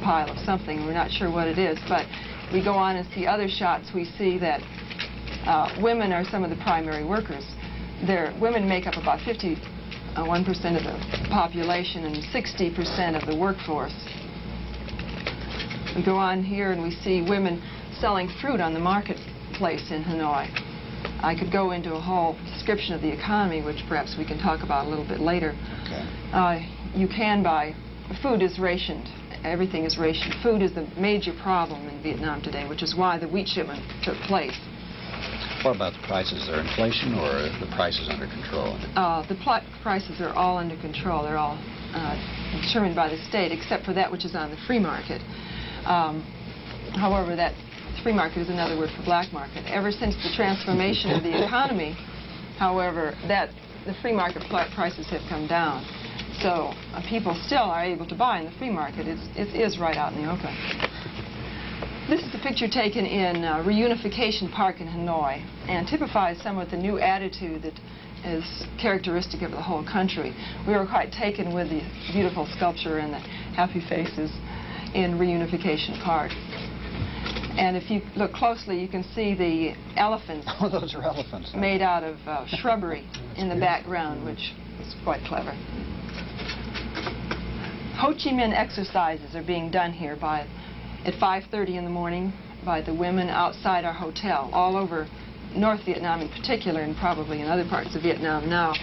pile of something. We're not sure what it is, but we go on and see other shots. We see that women are some of the primary workers. Women make up about 51% of the population and 60% of the workforce. We go on here and we see women selling fruit on the marketplace in Hanoi. I could go into a whole description of the economy, which perhaps we can talk about a little bit later. Okay. You can buy, food is rationed. Everything is rationed. Food is the major problem in Vietnam today, which is why the wheat shipment took place. What about the prices? Is there inflation, or are the prices under control? The prices are all under control. They're all determined by the state, except for that which is on the free market. However, that free market is another word for black market. Ever since the transformation of the economy, however, the free market prices have come down. So people still are able to buy in the free market. It is right out in the open. This is a picture taken in Reunification Park in Hanoi, and typifies somewhat the new attitude that is characteristic of the whole country. We were quite taken with the beautiful sculpture and the happy faces in Reunification Park. And if you look closely, you can see the elephants. Oh, those are elephants. Made out of shrubbery in the background, which is quite clever. Ho Chi Minh exercises are being done here at 5:30 in the morning by the women outside our hotel, all over North Vietnam in particular, and probably in other parts of Vietnam now.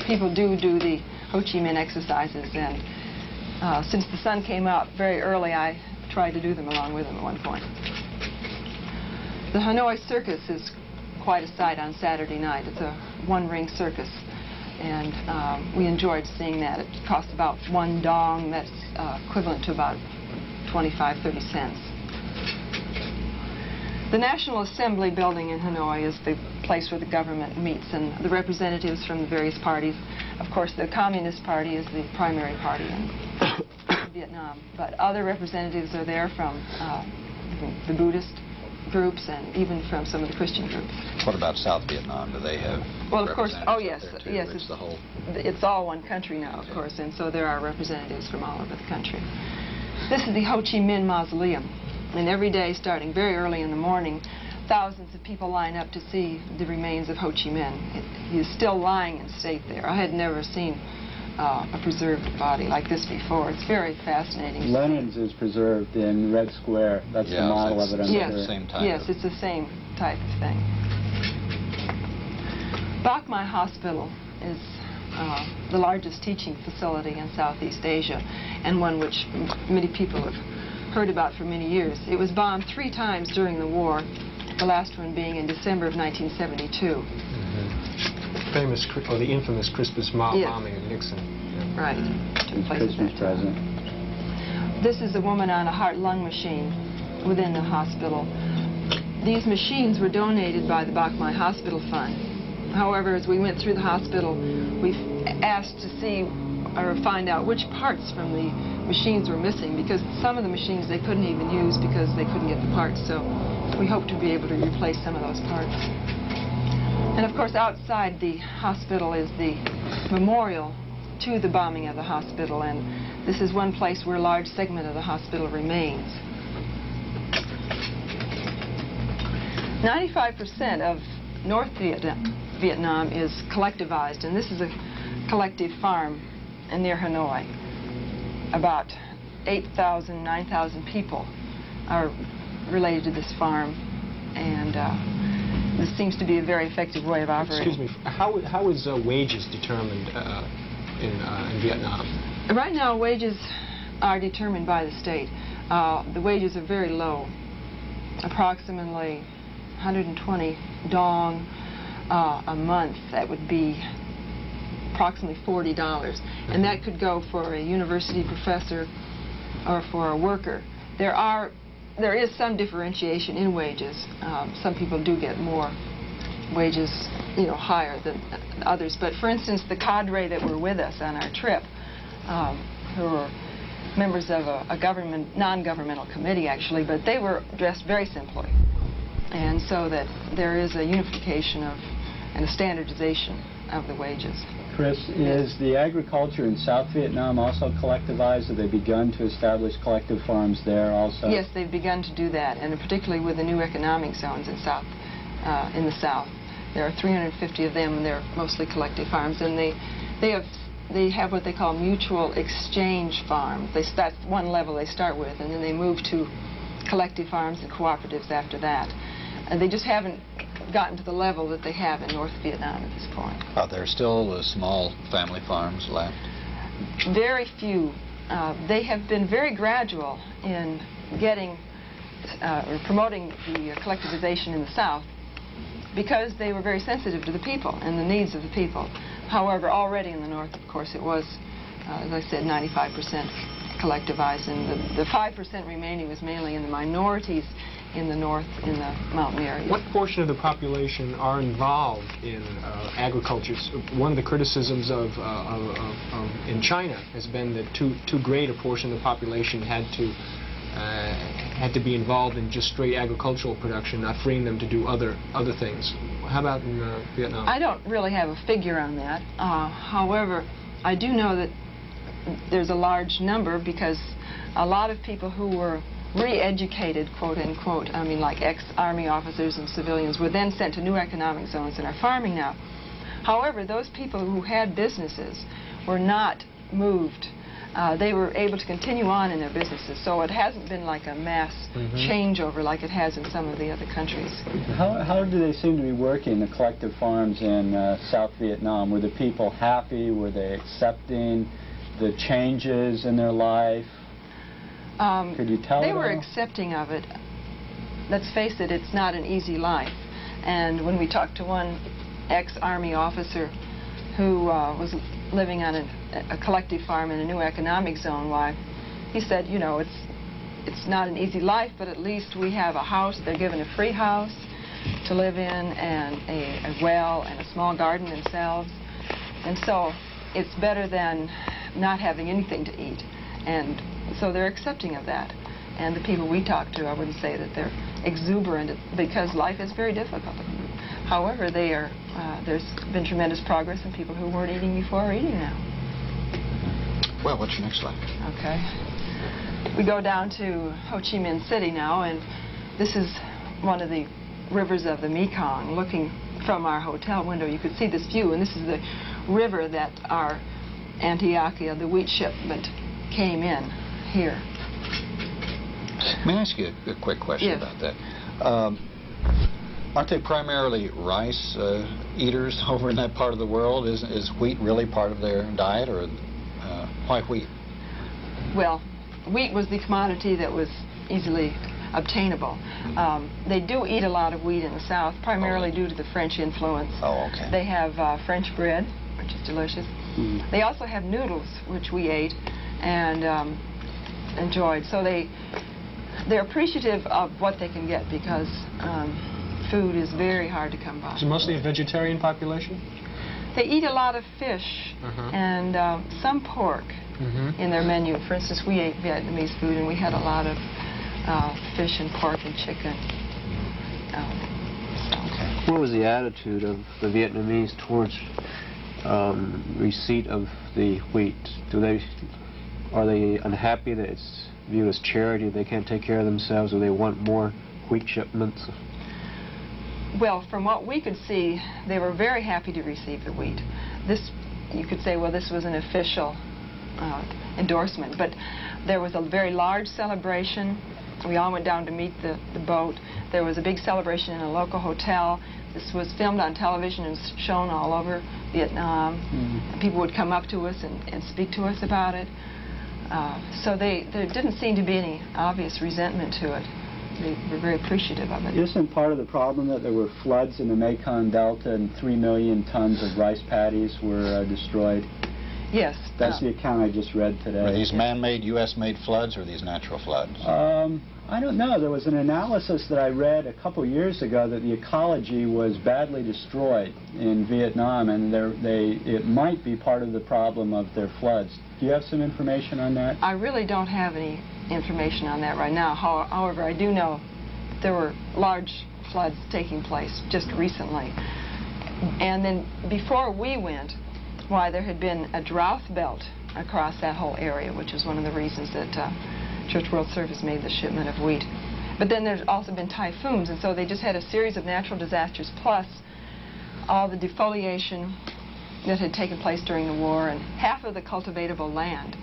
People do the Ho Chi Minh exercises, and since the sun came out very early, I tried to do them along with them at one point. The Hanoi Circus is quite a sight on Saturday night. It's a one-ring circus, and we enjoyed seeing that. It costs about $1 dong. That's equivalent to about 25-30 cents. The National Assembly building in Hanoi is the place where the government meets, and the representatives from the various parties. Of course, the Communist Party is the primary party in Vietnam, but other representatives are there from the Buddhist groups and even from some of the Christian groups. What about South Vietnam? Do they have? Well, of course. Oh, yes, yes. It's all one country now, of course, and so there are representatives from all over the country. This is the Ho Chi Minh Mausoleum, and every day, starting very early in the morning, thousands of people line up to see the remains of Ho Chi Minh. He is still lying in state there. I had never seen a preserved body like this before. It's very fascinating. Lenin's is preserved in Red Square. That's the model of it. Yes, it's the same type of thing. Bach Mai Hospital is the largest teaching facility in Southeast Asia, and one which many people have heard about for many years. It was bombed 3 times during the war, the last one being in December of 1972. The infamous Christmas bombing of Nixon. Yeah. Right. Took place at that time. This is a woman on a heart-lung machine within the hospital. These machines were donated by the Bachmai Hospital Fund. However, as we went through the hospital, we asked to see or find out which parts from the machines were missing, because some of the machines they couldn't even use because they couldn't get the parts. So we hope to be able to replace some of those parts. And of course, outside the hospital is the memorial to the bombing of the hospital, and this is one place where a large segment of the hospital remains. 95% of North Vietnam is collectivized, and this is a collective farm near Hanoi. About 8,000, 9,000 people are related to this farm, and this seems to be a very effective way of operating. Excuse me, how is wages determined in Vietnam? Right now, wages are determined by the state. The wages are very low, approximately 120 dong a month. That would be approximately $40, and that could go for a university professor or for a worker. There is some differentiation in wages. Some people do get more wages, higher than others. But for instance, the cadre that were with us on our trip, who were members of a non-governmental committee actually, but they were dressed very simply. And so that there is a unification and a standardization of the wages. Chris, is the agriculture in South Vietnam also collectivized? Have they begun to establish collective farms there also? Yes, they've begun to do that, and particularly with the new economic zones in the South. There are 350 of them, and they're mostly collective farms, and they have what they call mutual exchange farms. That's one level they start with, and then they move to collective farms and cooperatives after that. And they just haven't gotten to the level that they have in North Vietnam at this point. Are there still small family farms left? Very few. They have been very gradual in getting or promoting the collectivization in the South because they were very sensitive to the people and the needs of the people. However, already in the North, of course, it was, as I said, 95% collectivized, and the 5% remaining was mainly in the minorities in the North, in the mountain areas. What portion of the population are involved in agriculture? One of the criticisms in China has been that too great a portion of the population had to be involved in just straight agricultural production, not freeing them to do other things. How about in Vietnam? I don't really have a figure on that. However, I do know that there's a large number, because a lot of people who were re-educated, quote unquote, I mean like ex-army officers and civilians, were then sent to new economic zones and are farming now. However, those people who had businesses were not moved. They were able to continue on in their businesses, so it hasn't been like a mass changeover like it has in some of the other countries. How do they seem to be working, the collective farms in South Vietnam? Were the people happy? Were they accepting the changes in their life? Could you tell? They were accepting of it. Let's face it, it's not an easy life. And when we talked to one ex-army officer who was living on a collective farm in a new economic zone, why, he said, it's not an easy life, but at least we have a house. They're given a free house to live in, and a well and a small garden themselves. And so it's better than not having anything to eat. And so they're accepting of that. And the people we talk to, I wouldn't say that they're exuberant, because life is very difficult. However, there's been tremendous progress, and people who weren't eating before are eating now. Well, what's your next slide? Okay. We go down to Ho Chi Minh City now, and this is one of the rivers of the Mekong. Looking from our hotel window, you could see this view, and this is the river that our Antioquia, the wheat shipment, came in here. May I ask you a quick question about that? Aren't they primarily rice eaters over in that part of the world? Is wheat really part of their diet, or why wheat? Well, wheat was the commodity that was easily obtainable. They do eat a lot of wheat in the South, primarily due to the French influence. Oh, okay. They have French bread, which is delicious. They also have noodles, which we ate and enjoyed. So they're appreciative of what they can get because food is very hard to come by. Is it mostly a vegetarian population? They eat a lot of fish and some pork in their menu. For instance, we ate Vietnamese food and we had a lot of fish and pork and chicken. What was the attitude of the Vietnamese towards receipt of the wheat? Are they unhappy that it's viewed as charity, they can't take care of themselves, or they want more wheat shipments? Well, from what we could see, they were very happy to receive the wheat. This, you could say, well, this was an official endorsement, but there was a very large celebration. We all went down to meet the boat. There was a big celebration in a local hotel. This was filmed on television and shown all over Vietnam. People would come up to us and speak to us about it. So there didn't seem to be any obvious resentment to it. They were very appreciative of it. Isn't part of the problem that there were floods in the Mekong Delta and 3 million tons of rice paddies were destroyed? Yes. That's the account I just read today. Are these man-made, U.S.-made floods, or are these natural floods? I don't know. There was an analysis that I read a couple years ago that the ecology was badly destroyed in Vietnam, and it might be part of the problem of their floods. Do you have some information on that? I really don't have any information on that right now. However, I do know there were large floods taking place just recently. And then before we went, why, there had been a drought belt across that whole area, which is one of the reasons that Church World Service made the shipment of wheat. But then there's also been typhoons, and so they just had a series of natural disasters, plus all the defoliation that had taken place during the war, and half of the cultivatable land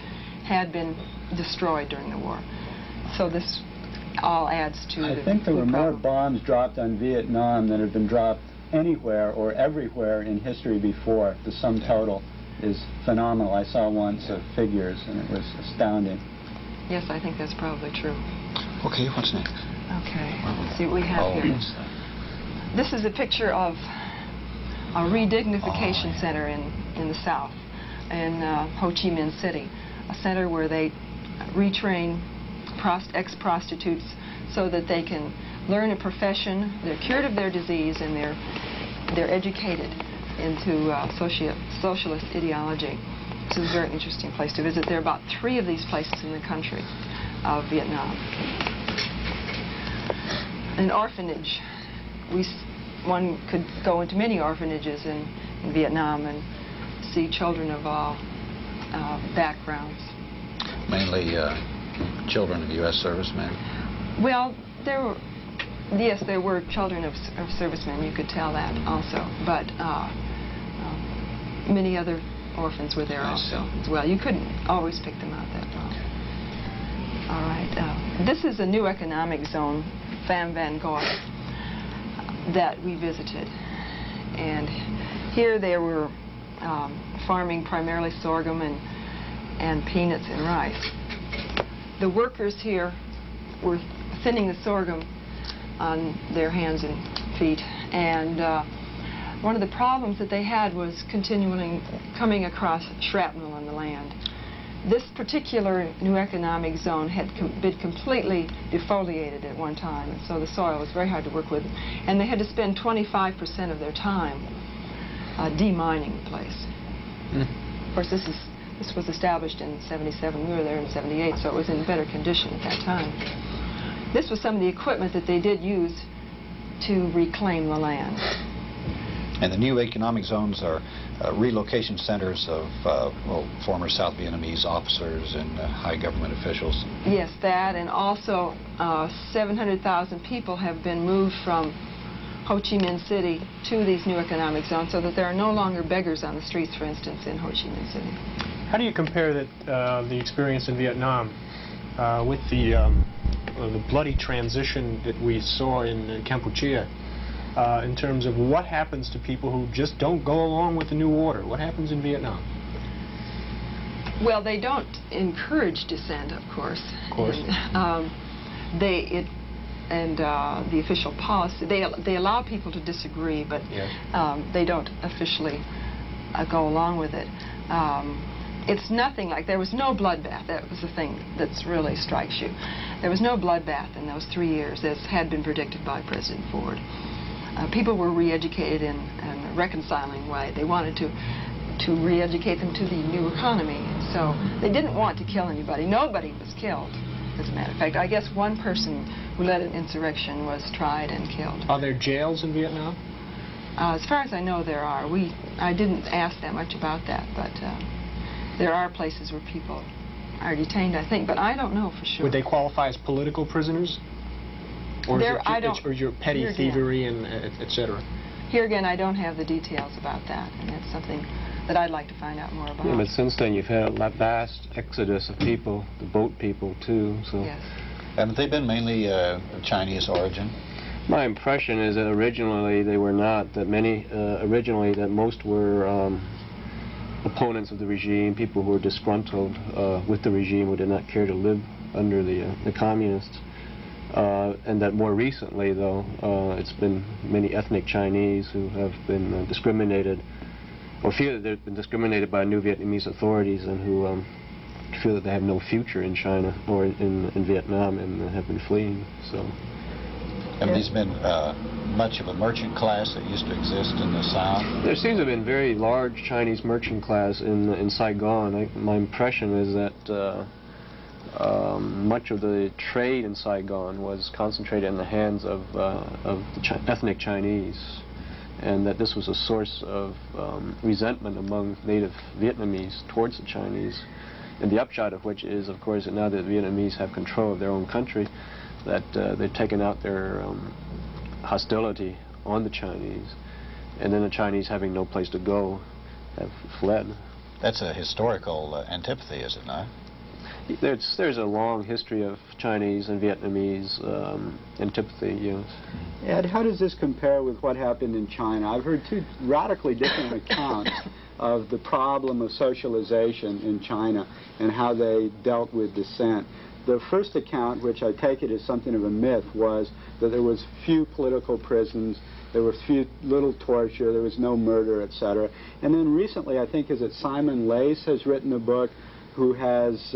had been destroyed during the war. So this all adds to I think there were more bombs dropped on Vietnam than have been dropped anywhere or everywhere in history before. The sum total is phenomenal. I saw once figures, and it was astounding. Yes, I think that's probably true. Okay, what's next? Okay, let's see what we have here. This is a picture of a redignification center in the South, in Ho Chi Minh City, a center where they retrain ex-prostitutes so that they can learn a profession, they're cured of their disease, and they're educated into socialist ideology. This is a very interesting place to visit. There are about 3 of these places in the country of Vietnam. An orphanage. One could go into many orphanages in Vietnam and see children of all backgrounds. Mainly children of U.S. servicemen? Well, yes, there were children of servicemen, you could tell that also, but many other orphans were there also as well. You couldn't always pick them out that well. All right. This is a new economic zone, Pham Van Gogh, that we visited. And here they were farming primarily sorghum and peanuts and rice. The workers here were thinning the sorghum on their hands and feet, and one of the problems that they had was continually coming across shrapnel on the land. This particular new economic zone had been completely defoliated at one time, and so the soil was very hard to work with, and they had to spend 25% of their time demining the place. Of course, this was established in '77. We were there in '78, so it was in better condition at that time. This was some of the equipment that they did use to reclaim the land. And the new economic zones are relocation centers of former South Vietnamese officers and high government officials. Yes, that, and also 700,000 people have been moved from Ho Chi Minh City to these new economic zones, so that there are no longer beggars on the streets, for instance, in Ho Chi Minh City. How do you compare the experience in Vietnam with the bloody transition that we saw in Kampuchea? In terms of what happens to people who just don't go along with the new order? What happens in Vietnam? Well, they don't encourage dissent, of course. Of course. The official policy, they allow people to disagree, but yes. They don't officially go along with it. It's nothing like, there was no bloodbath. That was the thing that really strikes you. There was no bloodbath in those 3 years, as had been predicted by President Ford. People were re-educated in a reconciling way. They wanted to re-educate them to the new economy. So they didn't want to kill anybody. Nobody was killed, as a matter of fact. I guess one person who led an insurrection was tried and killed. Are there jails in Vietnam? As far as I know, there are. I didn't ask that much about that, but there are places where people are detained, I think, but I don't know for sure. Would they qualify as political prisoners? Or is your petty thievery and et cetera? Here again, I don't have the details about that, and that's something that I'd like to find out more about. Yeah, but since then you've had a vast exodus of people, the boat people too. So. Yes. Haven't they been mainly Chinese origin? My impression is that originally they were not. That most were opponents of the regime, people who were disgruntled with the regime, who did not care to live under the communists. And that more recently, though, it's been many ethnic Chinese who have been discriminated, or feel that they've been discriminated by new Vietnamese authorities, and who feel that they have no future in China or in Vietnam, and have been fleeing. So. Have these been much of a merchant class that used to exist in the South? There seems to have been very large Chinese merchant class in Saigon. My impression is that much of the trade in Saigon was concentrated in the hands of the ethnic Chinese, and that this was a source of resentment among native Vietnamese towards the Chinese. And the upshot of which is, of course, that now that the Vietnamese have control of their own country, that they've taken out their hostility on the Chinese, and then the Chinese, having no place to go, have fled. That's a historical antipathy, is it not? There's a long history of Chinese and Vietnamese antipathy, yes. Ed, how does this compare with what happened in China? I've heard two radically different accounts of the problem of socialization in China and how they dealt with dissent. The first account, which I take it as something of a myth, was that there was few political prisons, there was little torture, there was no murder, etc. And then recently, I think, is it Simon Lace has written a book who has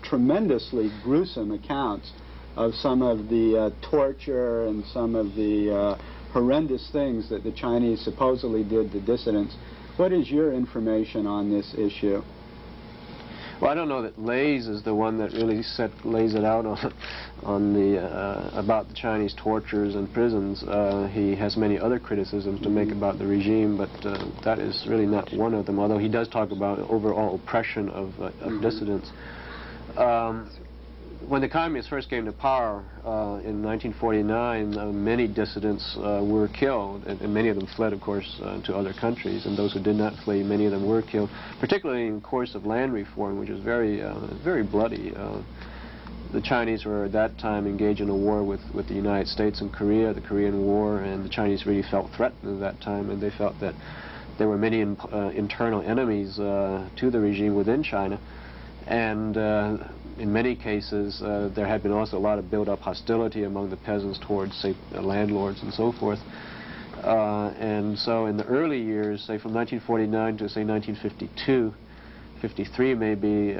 tremendously gruesome accounts of some of the torture and some of the horrendous things that the Chinese supposedly did to dissidents. What is your information on this issue? Well, I don't know that Lays is the one that really lays it out on about the Chinese tortures and prisons. He has many other criticisms to make about the regime, but that is really not one of them, although he does talk about overall oppression of dissidents. When the communists first came to power in 1949, many dissidents were killed, and many of them fled, of course, to other countries. And those who did not flee, many of them were killed, particularly in the course of land reform, which was very bloody. The Chinese were at that time engaged in a war with the United States and Korea, the Korean War, and the Chinese really felt threatened at that time, and they felt that there were many internal enemies to the regime within China. And in many cases, there had been also a lot of built-up hostility among the peasants towards, say, landlords and so forth. And so in the early years, say from 1949 to, say, 1952, 53 maybe,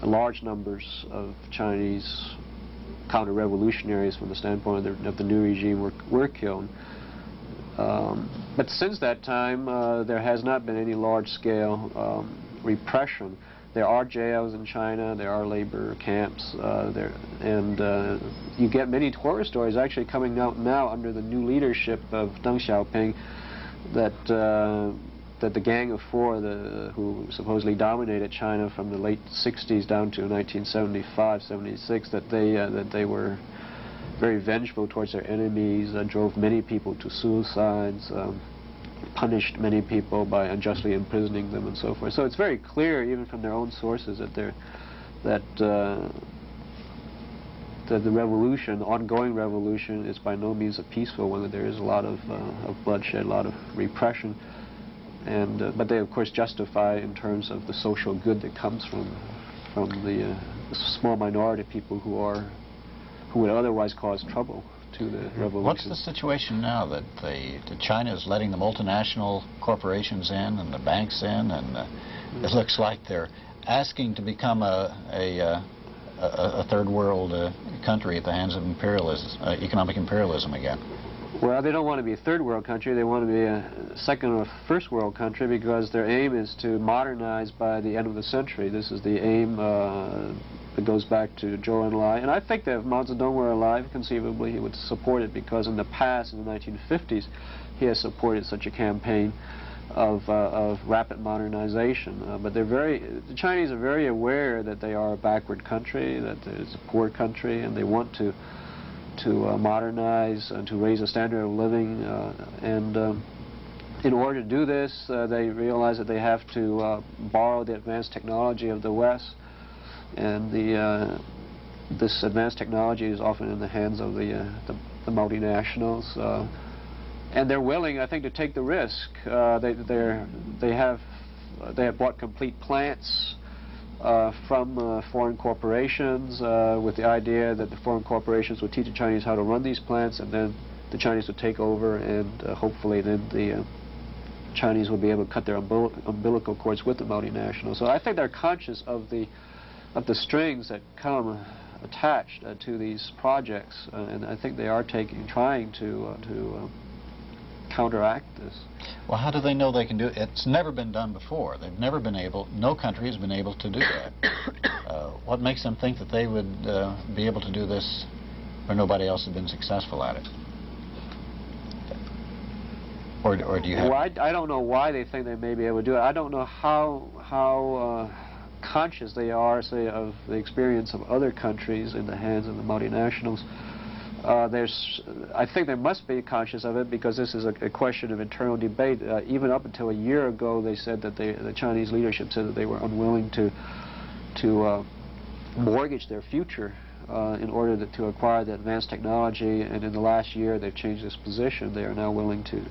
large numbers of Chinese counter-revolutionaries from the standpoint of the new regime were killed. But since that time, there has not been any large-scale repression. There are jails in China, there are labor camps, you get many horror stories actually coming out now under the new leadership of Deng Xiaoping that the Gang of Four, who supposedly dominated China from the late 60s down to 1975, 76, that they were very vengeful towards their enemies, drove many people to suicides, punished many people by unjustly imprisoning them and so forth. So it's very clear, even from their own sources, that the revolution, the ongoing revolution, is by no means a peaceful one. That there is a lot of bloodshed, a lot of repression. But they of course justify in terms of the social good that comes from the small minority of people who would otherwise cause trouble to the revolution. What's the situation now that China is letting the multinational corporations in and the banks in, and it looks like they're asking to become a third world country at the hands of economic imperialism again? Well, they don't want to be a third world country. They want to be a second or first world country because their aim is to modernize by the end of the century. This is the aim that goes back to Zhou Enlai. And I think that if Mao Zedong were alive, conceivably he would support it, because in the past, in the 1950s, he has supported such a campaign of rapid modernization. But the Chinese are very aware that they are a backward country, that it's a poor country, and they want to modernize and to raise a standard of living. In order to do this, they realize that they have to borrow the advanced technology of the West. And this advanced technology is often in the hands of the multinationals. And they're willing, I think, to take the risk. They have bought complete plants from foreign corporations with the idea that the foreign corporations would teach the Chinese how to run these plants, and then the Chinese would take over, and hopefully then the Chinese will be able to cut their umbilical cords with the multinationals. So I think they're conscious of the strings that come attached to these projects, and I think they are trying to counteract this. Well, how do they know they can do it? It's never been done before. They've never been able, no country has been able to do that. What makes them think that they would be able to do this where nobody else has been successful at it? Or do you have... Well, I don't know why they think they may be able to do it. I don't know how conscious they are, say, of the experience of other countries in the hands of the multinationals. I think they must be conscious of it, because this is a question of internal debate. Even up until a year ago, they said that the Chinese leadership said that they were unwilling to mortgage their future in order to acquire the advanced technology, and in the last year they've changed this position. They are now willing to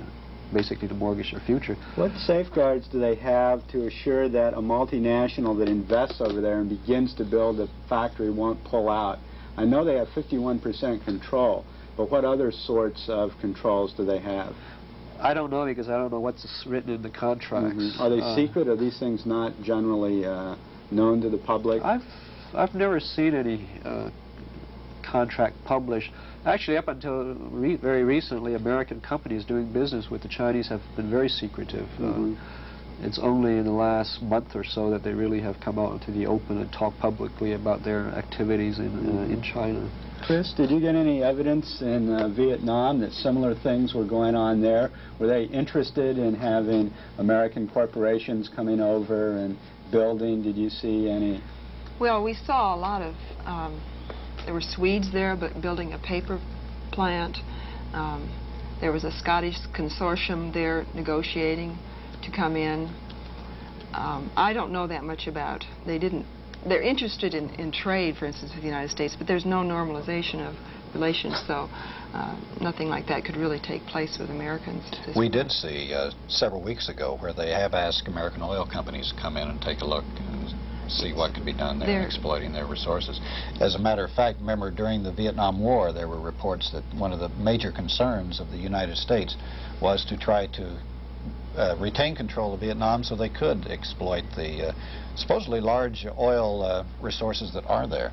basically to mortgage their future. What safeguards do they have to assure that a multinational that invests over there and begins to build a factory won't pull out? I know they have 51% control, but what other sorts of controls do they have? I don't know, because I don't know what's written in the contracts. Mm-hmm. Are they secret? Are these things not generally known to the public? I've never seen any contract published. Actually, up until very recently, American companies doing business with the Chinese have been very secretive. Mm-hmm. It's only in the last month or so that they really have come out into the open and talked publicly about their activities in China. Chris, did you get any evidence in Vietnam that similar things were going on there? Were they interested in having American corporations coming over and building? Did you see any? Well, we saw a lot of, there were Swedes there but building a paper plant. There was a Scottish consortium there negotiating to come in. I don't know that much about. They're interested in trade, for instance, with the United States, but there's no normalization of relations, so nothing like that could really take place with Americans. We did see several weeks ago where they have asked American oil companies to come in and take a look and see what could be done there in exploiting their resources. As a matter of fact, remember, during the Vietnam War, there were reports that one of the major concerns of the United States was to try to retain control of Vietnam so they could exploit the supposedly large oil resources that are there.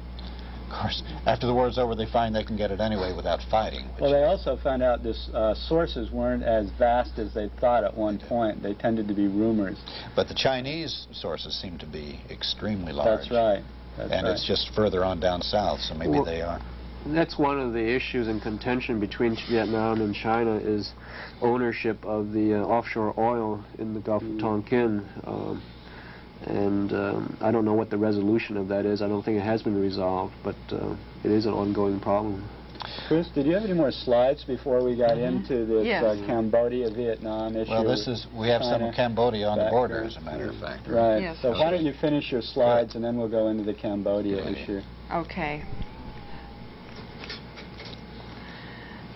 Of course, after the war's over, they find they can get it anyway without fighting. Well, they also found out this sources weren't as vast as they thought at one point. They tended to be rumors. But the Chinese sources seem to be extremely large. That's right. And it's just further on down south, so maybe they are. That's one of the issues in contention between Vietnam and China, is ownership of the offshore oil in the Gulf of Tonkin. I don't know what the resolution of that is. I don't think it has been resolved, but it is an ongoing problem. Chris, did you have any more slides before we got into this Cambodia-Vietnam issue? Well, we have some of Cambodia on the border, as a matter of fact. Right. Yes. So why don't you finish your slides, and then we'll go into the Cambodia issue. Okay.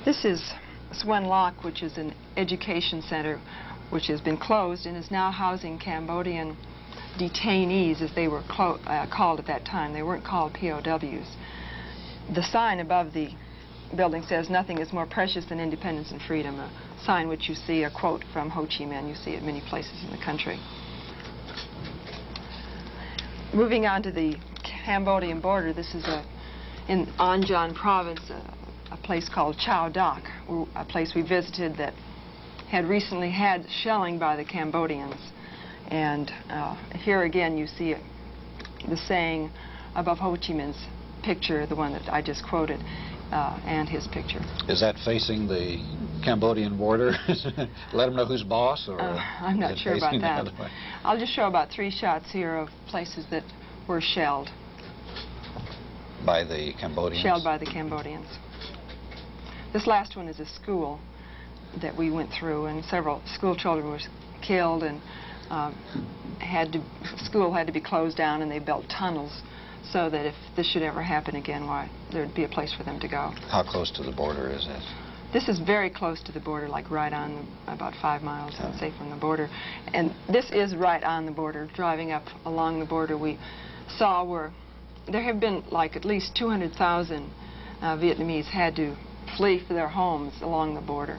This is Swan Lock, which is an education center which has been closed and is now housing Cambodian detainees, as they were called at that time. They weren't called POWs. The sign above the building says, "Nothing is more precious than independence and freedom," a sign which you see, a quote from Ho Chi Minh. You see it many places in the country. Moving on to the Cambodian border, this is in An province, a place called Chao Dak, a place we visited that had recently had shelling by the Cambodians. And here again you see the saying above Ho Chi Minh's picture, the one that I just quoted, and his picture. Is that facing the Cambodian border? Let them know who's boss? Or I'm not sure about that. I'll just show about 3 shots here of places that were shelled. By the Cambodians? Shelled by the Cambodians. This last one is a school that we went through, and several school children were killed, and school had to be closed down, and they built tunnels so that if this should ever happen again, why, there'd be a place for them to go. How close to the border is this? This is very close to the border, like right on, about 5 miles, I'd say, from the border. And this is right on the border. Driving up along the border, we saw where there have been like at least 200,000 Vietnamese had to flee for their homes along the border.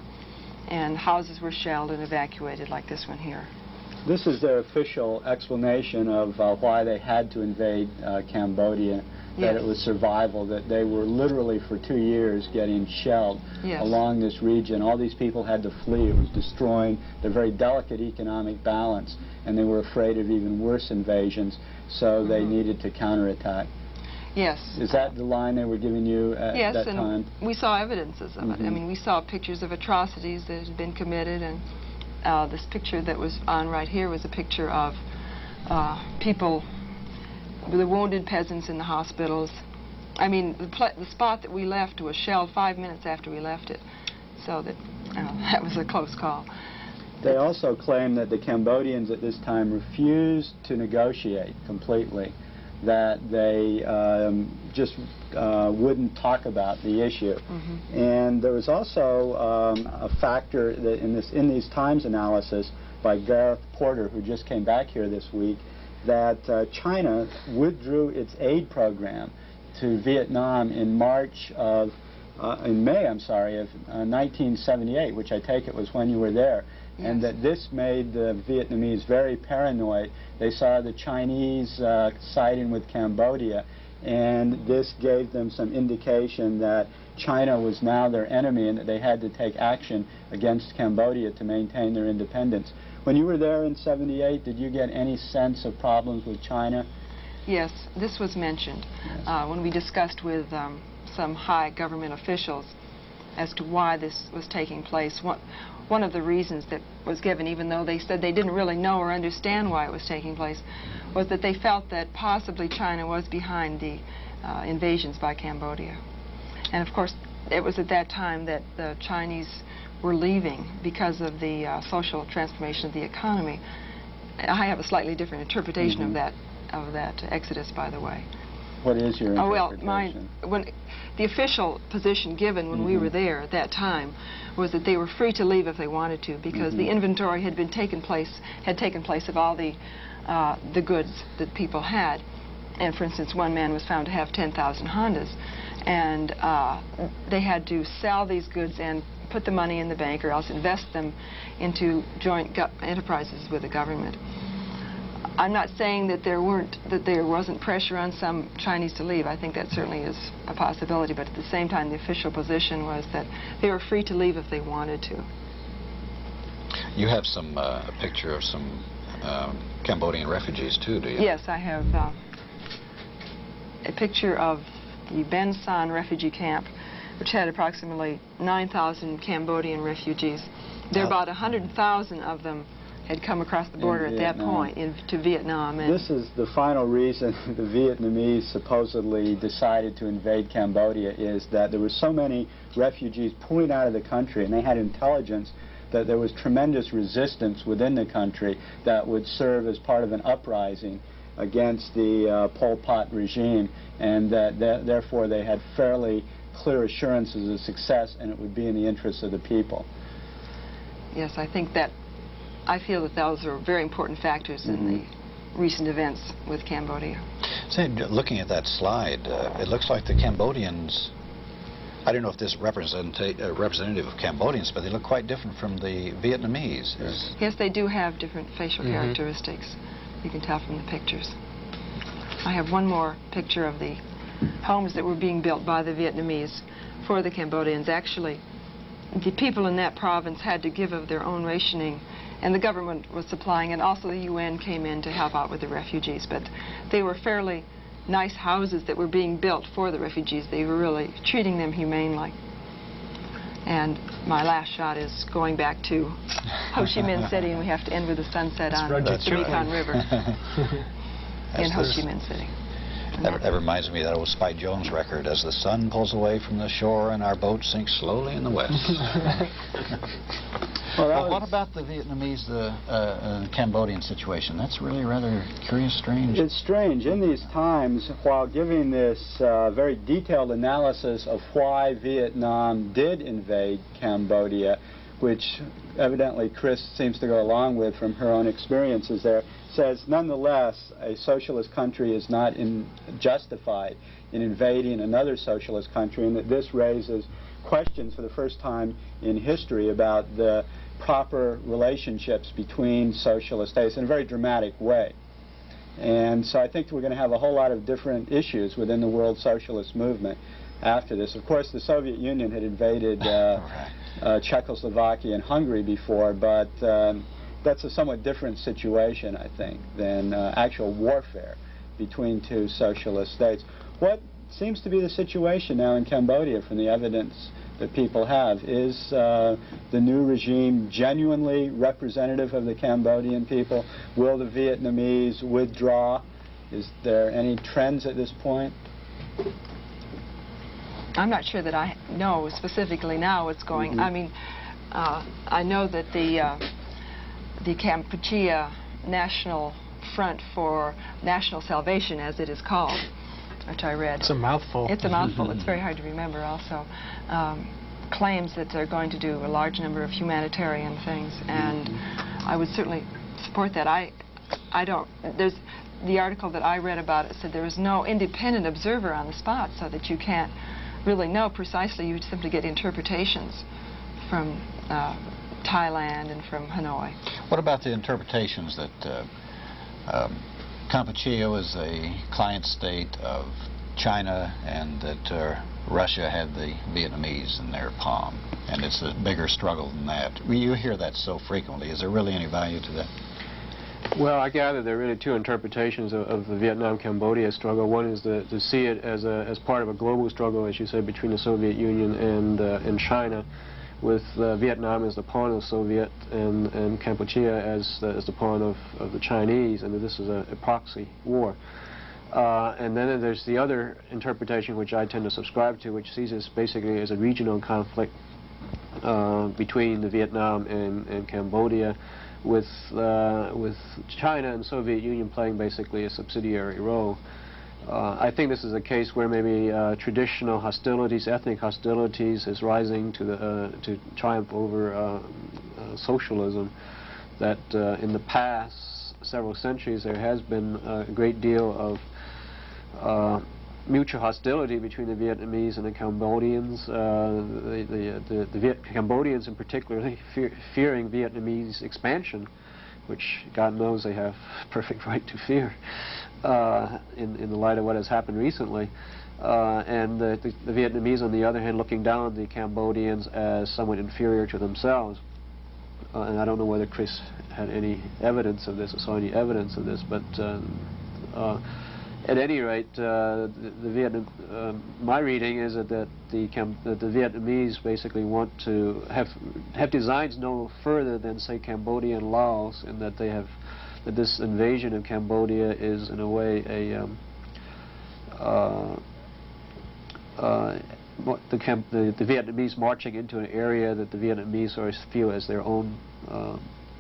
And houses were shelled and evacuated, like this one here. This is their official explanation of why they had to invade Cambodia, that it was survival, that they were literally for 2 years getting shelled along this region. All these people had to flee. It was destroying their very delicate economic balance, and they were afraid of even worse invasions, so they needed to counterattack. Yes. Is that the line they were giving you at that time? Yes, and we saw evidences of it. I mean, we saw pictures of atrocities that had been committed, and this picture that was on right here was a picture of people, the wounded peasants in the hospitals. I mean, the spot that we left was shelled 5 minutes after we left it, so that that was a close call. They also claim that the Cambodians at this time refused to negotiate completely, that they just wouldn't talk about the issue. And there was also a factor that in these Times analysis by Gareth Porter, who just came back here this week, that China withdrew its aid program to Vietnam in May, of 1978, which I take it was when you were there. Yes. And that this made the Vietnamese very paranoid. They saw the Chinese siding with Cambodia, and this gave them some indication that China was now their enemy and that they had to take action against Cambodia to maintain their independence. When you were there in '78, did you get any sense of problems with China? Yes, this was mentioned when we discussed with some high government officials as to why this was taking place. One of the reasons that was given, even though they said they didn't really know or understand why it was taking place, was that they felt that possibly China was behind the invasions by Cambodia. And of course, it was at that time that the Chinese were leaving because of the social transformation of the economy. I have a slightly different interpretation of that exodus, by the way. What is your interpretation? Well, the official position given when we were there at that time was that they were free to leave if they wanted to, because the inventory had taken place of all the goods that people had. And for instance, one man was found to have 10,000 Hondas, and they had to sell these goods and put the money in the bank, or else invest them into joint enterprises with the government. I'm not saying that there wasn't pressure on some Chinese to leave. I think that certainly is a possibility, but at the same time, the official position was that they were free to leave if they wanted to. You have some a picture of some Cambodian refugees too, do you? Yes, I have a picture of the Ben San refugee camp, which had approximately 9,000 Cambodian refugees. There are about 100,000 of them had come across the border at that point to Vietnam. And this is the final reason the Vietnamese supposedly decided to invade Cambodia, is that there were so many refugees pouring out of the country, and they had intelligence that there was tremendous resistance within the country that would serve as part of an uprising against the Pol Pot regime, and that therefore they had fairly clear assurances of success, and it would be in the interests of the people. Yes, I think that I feel that those are very important factors in the recent events with Cambodia. Say, looking at that slide, it looks like the Cambodians, I don't know if this is representative of Cambodians, but they look quite different from the Vietnamese. Yes, they do have different facial characteristics. You can tell from the pictures. I have one more picture of the homes that were being built by the Vietnamese for the Cambodians. Actually, the people in that province had to give of their own rationing, and the government was supplying, and also the UN came in to help out with the refugees. But they were fairly nice houses that were being built for the refugees. They were really treating them humanely. And my last shot is going back to Ho Chi Minh City, and we have to end with the sunset on the Mekong River in Ho Chi Minh City. That reminds me of that old Spike Jones record, as the sun pulls away from the shore and our boat sinks slowly in the west. Well, what about the Vietnamese, the Cambodian situation? That's really rather curious, strange. It's strange. In these times, while giving this very detailed analysis of why Vietnam did invade Cambodia, which evidently Chris seems to go along with from her own experiences there, says nonetheless a socialist country is not justified in invading another socialist country, and that this raises questions for the first time in history about the proper relationships between socialist states in a very dramatic way. And so I think we're going to have a whole lot of different issues within the world socialist movement after this. Of course, the Soviet Union had invaded Czechoslovakia and Hungary before, but that's a somewhat different situation, I think, than actual warfare between two socialist states. What seems to be the situation now in Cambodia from the evidence that people have? Is the new regime genuinely representative of the Cambodian people? Will the Vietnamese withdraw? Is there any trends at this point? I'm not sure that I know specifically now what's going. I mean, I know that the Kampuchea National Front for National Salvation, as it is called, which I read. It's a mouthful. It's a mouthful. It's very hard to remember also. Claims that they're going to do a large number of humanitarian things, and I would certainly support that. I don't, there's the article that I read about it said there is no independent observer on the spot, so that you can't really know precisely. You simply get interpretations from Thailand and from Hanoi. What about the interpretations that Kampuchea was a client state of China and that Russia had the Vietnamese in their palm, and it's a bigger struggle than that? You hear that so frequently. Is there really any value to that? Well, I gather there are really two interpretations of the Vietnam-Cambodia struggle. One is to see it as part of a global struggle, as you say, between the Soviet Union and China, with Vietnam as the pawn of the Soviet and Kampuchea as the pawn of the Chinese, and that this is a proxy war. And then there's the other interpretation, which I tend to subscribe to, which sees this basically as a regional conflict between the Vietnam and Cambodia, with China and Soviet Union playing basically a subsidiary role. I think this is a case where maybe traditional hostilities, ethnic hostilities, is rising to triumph over socialism. That in the past several centuries there has been a great deal of mutual hostility between the Vietnamese and the Cambodians. The Cambodians in particular fearing Vietnamese expansion, which God knows they have perfect right to fear in the light of what has happened recently. And the Vietnamese, on the other hand, looking down on the Cambodians as somewhat inferior to themselves. And I don't know whether Chris had any evidence of this or saw any evidence of this, but at any rate, my reading is that the Vietnamese basically want to have designs no further than, say, Cambodia and Laos, in that they have that this invasion of Cambodia is in a way the Vietnamese marching into an area that the Vietnamese sort of feel as their own,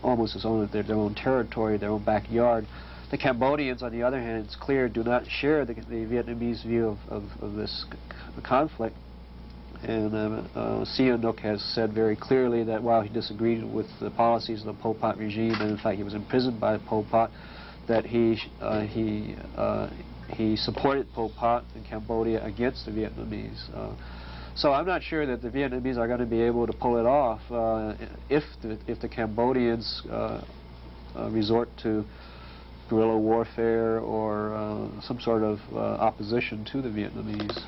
almost as their own territory, their own backyard. The Cambodians, on the other hand, it's clear, do not share the Vietnamese view of this conflict, And Sihanouk has said very clearly that while he disagreed with the policies of the Pol Pot regime, and in fact he was imprisoned by Pol Pot, that he supported Pol Pot in Cambodia against the Vietnamese. So I'm not sure that the Vietnamese are going to be able to pull it off if the Cambodians resort to guerrilla warfare or some sort of opposition to the Vietnamese.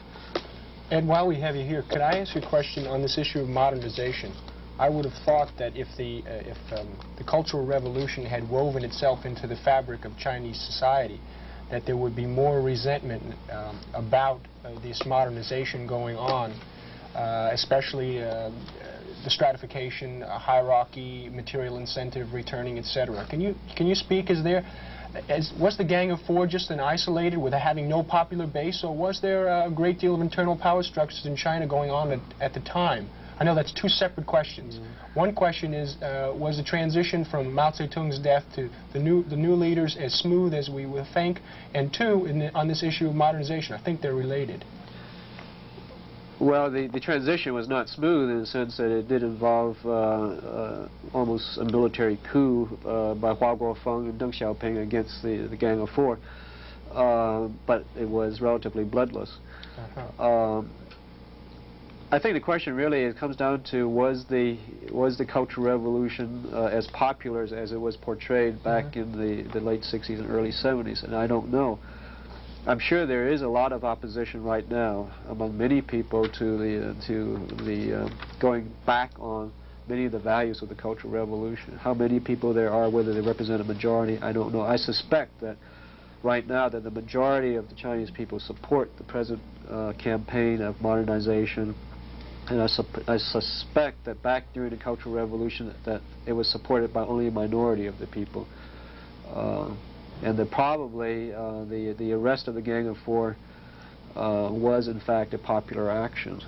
Ed, while we have you here, could I ask you a question on this issue of modernization? I would have thought that if the Cultural Revolution had woven itself into the fabric of Chinese society, that there would be more resentment about this modernization going on, especially the stratification, hierarchy, material incentive, returning, etc. Can you speak? Was the Gang of Four just an isolated, with having no popular base, or was there a great deal of internal power structures in China going on at the time? I know that's two separate questions. One question is, was the transition from Mao Zedong's death to the new leaders as smooth as we would think? And two, on this issue of modernization, I think they're related. Well, the transition was not smooth in the sense that it did involve almost a military coup by Hua Guofeng and Deng Xiaoping against the Gang of Four, but it was relatively bloodless. I think the question really comes down to was the Cultural Revolution as popular as it was portrayed back in the late 60s and early 70s, and I don't know. I'm sure there is a lot of opposition right now among many people to the going back on many of the values of the Cultural Revolution. How many people there are, whether they represent a majority, I don't know. I suspect that right now that the majority of the Chinese people support the present campaign of modernization, and I suspect that back during the Cultural Revolution that it was supported by only a minority of the people. And that probably the arrest of the Gang of Four was in fact a popular action.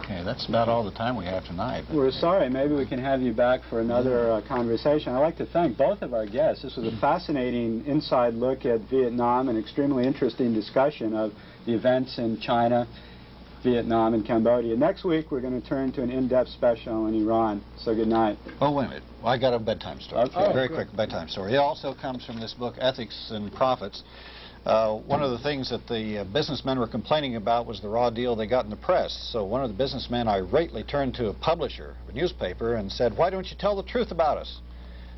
Okay, that's about all the time we have tonight. We're sorry. Maybe we can have you back for another conversation. I'd like to thank both of our guests. This was a fascinating inside look at Vietnam, an extremely interesting discussion of the events in China, Vietnam, and Cambodia. Next week, we're going to turn to an in-depth special on Iran. So good night. Oh, wait a minute. Well, I got a bedtime story. Okay. Very quick bedtime story. It also comes from this book, Ethics and Profits. One of the things that the businessmen were complaining about was the raw deal they got in the press. So one of the businessmen irately turned to a publisher of a newspaper and said, "Why don't you tell the truth about us?"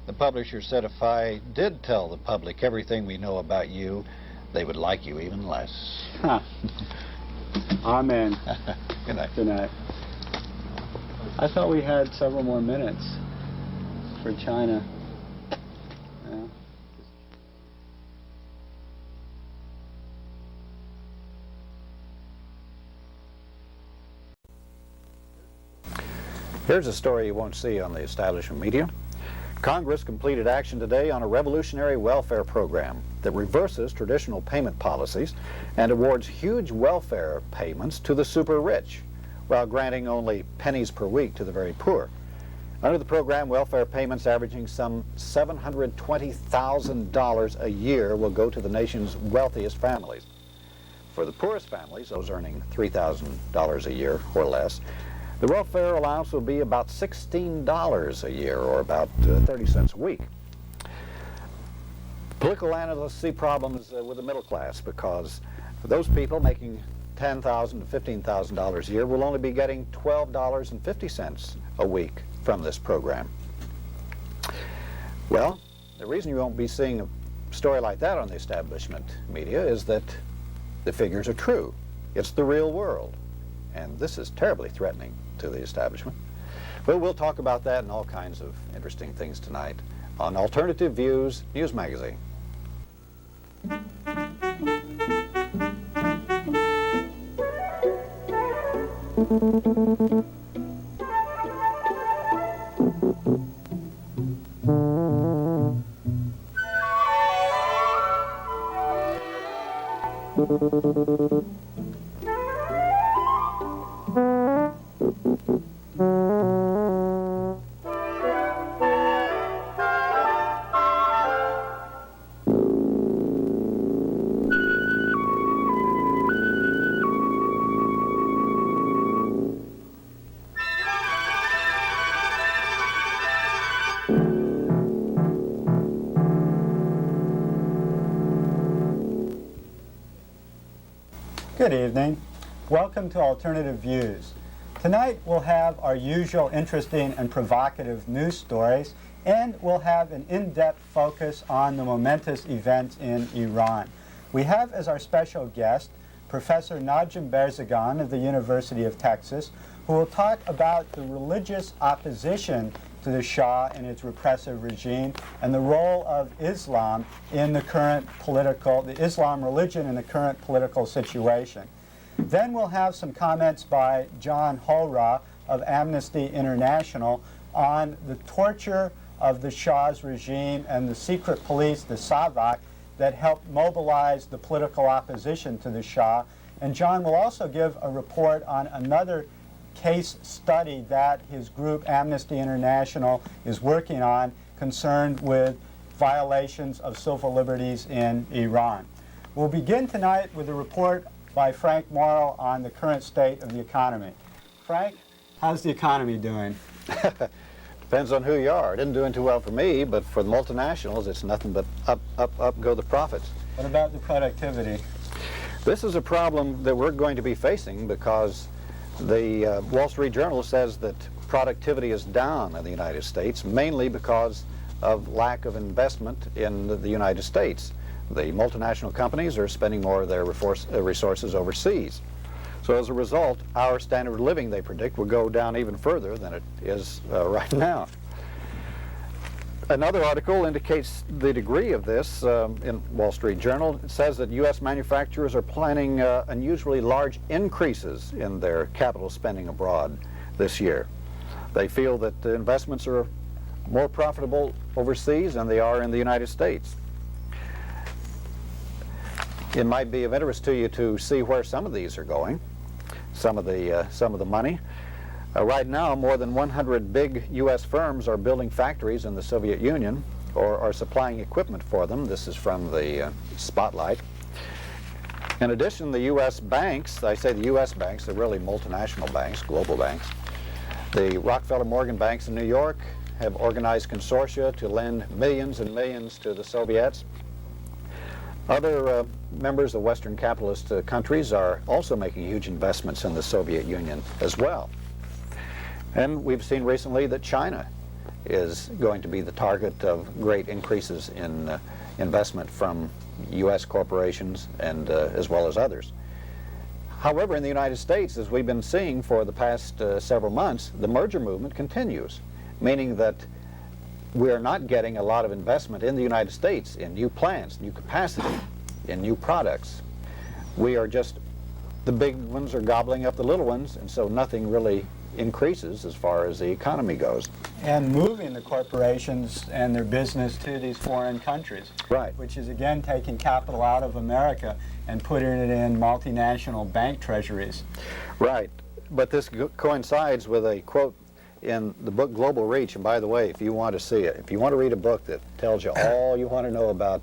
The publisher said, "If I did tell the public everything we know about you, they would like you even less." Huh. Amen. Good night. Good night. I thought we had several more minutes for China. Yeah. Here's a story you won't see on the establishment media. Congress completed action today on a revolutionary welfare program that reverses traditional payment policies and awards huge welfare payments to the super rich, while granting only pennies per week to the very poor. Under the program, welfare payments averaging some $720,000 a year will go to the nation's wealthiest families. For the poorest families, those earning $3,000 a year or less, the welfare allowance will be about $16 a year, or about 30 cents a week. Political analysts see problems with the middle class because those people making $10,000 to $15,000 a year will only be getting $12.50 a week from this program. Well, the reason you won't be seeing a story like that on the establishment media is that the figures are true. It's the real world. And this is terribly threatening to the establishment. But we'll talk about that and all kinds of interesting things tonight on Alternative Views News Magazine. Good evening. Welcome to Alternative Views. Tonight we'll have our usual interesting and provocative news stories, and we'll have an in-depth focus on the momentous events in Iran. We have as our special guest Professor Najim Berzagan of the University of Texas, who will talk about the religious opposition to the Shah and its repressive regime and the role of Islam in the current the Islam religion in the current political situation. Then we'll have some comments by John Holra of Amnesty International on the torture of the Shah's regime and the secret police, the Savak, that helped mobilize the political opposition to the Shah. And John will also give a report on another case study that his group, Amnesty International, is working on concerned with violations of civil liberties in Iran. We'll begin tonight with a report by Frank Morrow on the current state of the economy. Frank, how's the economy doing? Depends on who you are. It isn't doing too well for me, but for the multinationals, it's nothing but up, up, up go the profits. What about the productivity? This is a problem that we're going to be facing because the Wall Street Journal says that productivity is down in the United States, mainly because of lack of investment in the United States. The multinational companies are spending more of their resources overseas. So as a result, our standard of living, they predict, will go down even further than it is right now. Another article indicates the degree of this in Wall Street Journal. It says that U.S. manufacturers are planning unusually large increases in their capital spending abroad this year. They feel that the investments are more profitable overseas than they are in the United States. It might be of interest to you to see where some of these are going, some of the money. Right now, more than 100 big U.S. firms are building factories in the Soviet Union or are supplying equipment for them. This is from the Spotlight. In addition, the U.S. banks, I say the U.S. banks, they're really multinational banks, global banks. The Rockefeller Morgan banks in New York have organized consortia to lend millions and millions to the Soviets. Other members of Western capitalist countries are also making huge investments in the Soviet Union as well. And we've seen recently that China is going to be the target of great increases in investment from U.S. corporations and as well as others. However, in the United States, as we've been seeing for the past several months, the merger movement continues, meaning that we are not getting a lot of investment in the United States in new plants, new capacity, in new products. We are just, the big ones are gobbling up the little ones, and so nothing really increases as far as the economy goes. And moving the corporations and their business to these foreign countries. Right. Which is again taking capital out of America and putting it in multinational bank treasuries. Right. But this coincides with a quote in the book Global Reach, and by the way, if you want to see it, if you want to read a book that tells you all you want to know about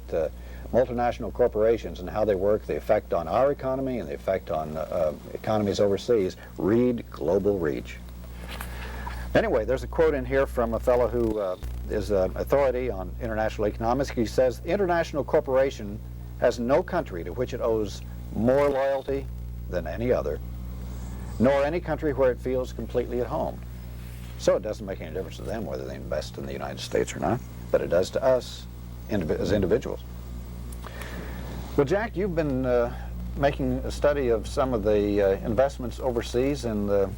multinational corporations and how they work, the effect on our economy and the effect on economies overseas, read Global Reach. Anyway, there's a quote in here from a fellow who is an authority on international economics. He says, "International corporation has no country to which it owes more loyalty than any other, nor any country where it feels completely at home. So it doesn't make any difference to them whether they invest in the United States or not, but it does to us as individuals." Well, Jack, you've been making a study of some of the investments overseas in the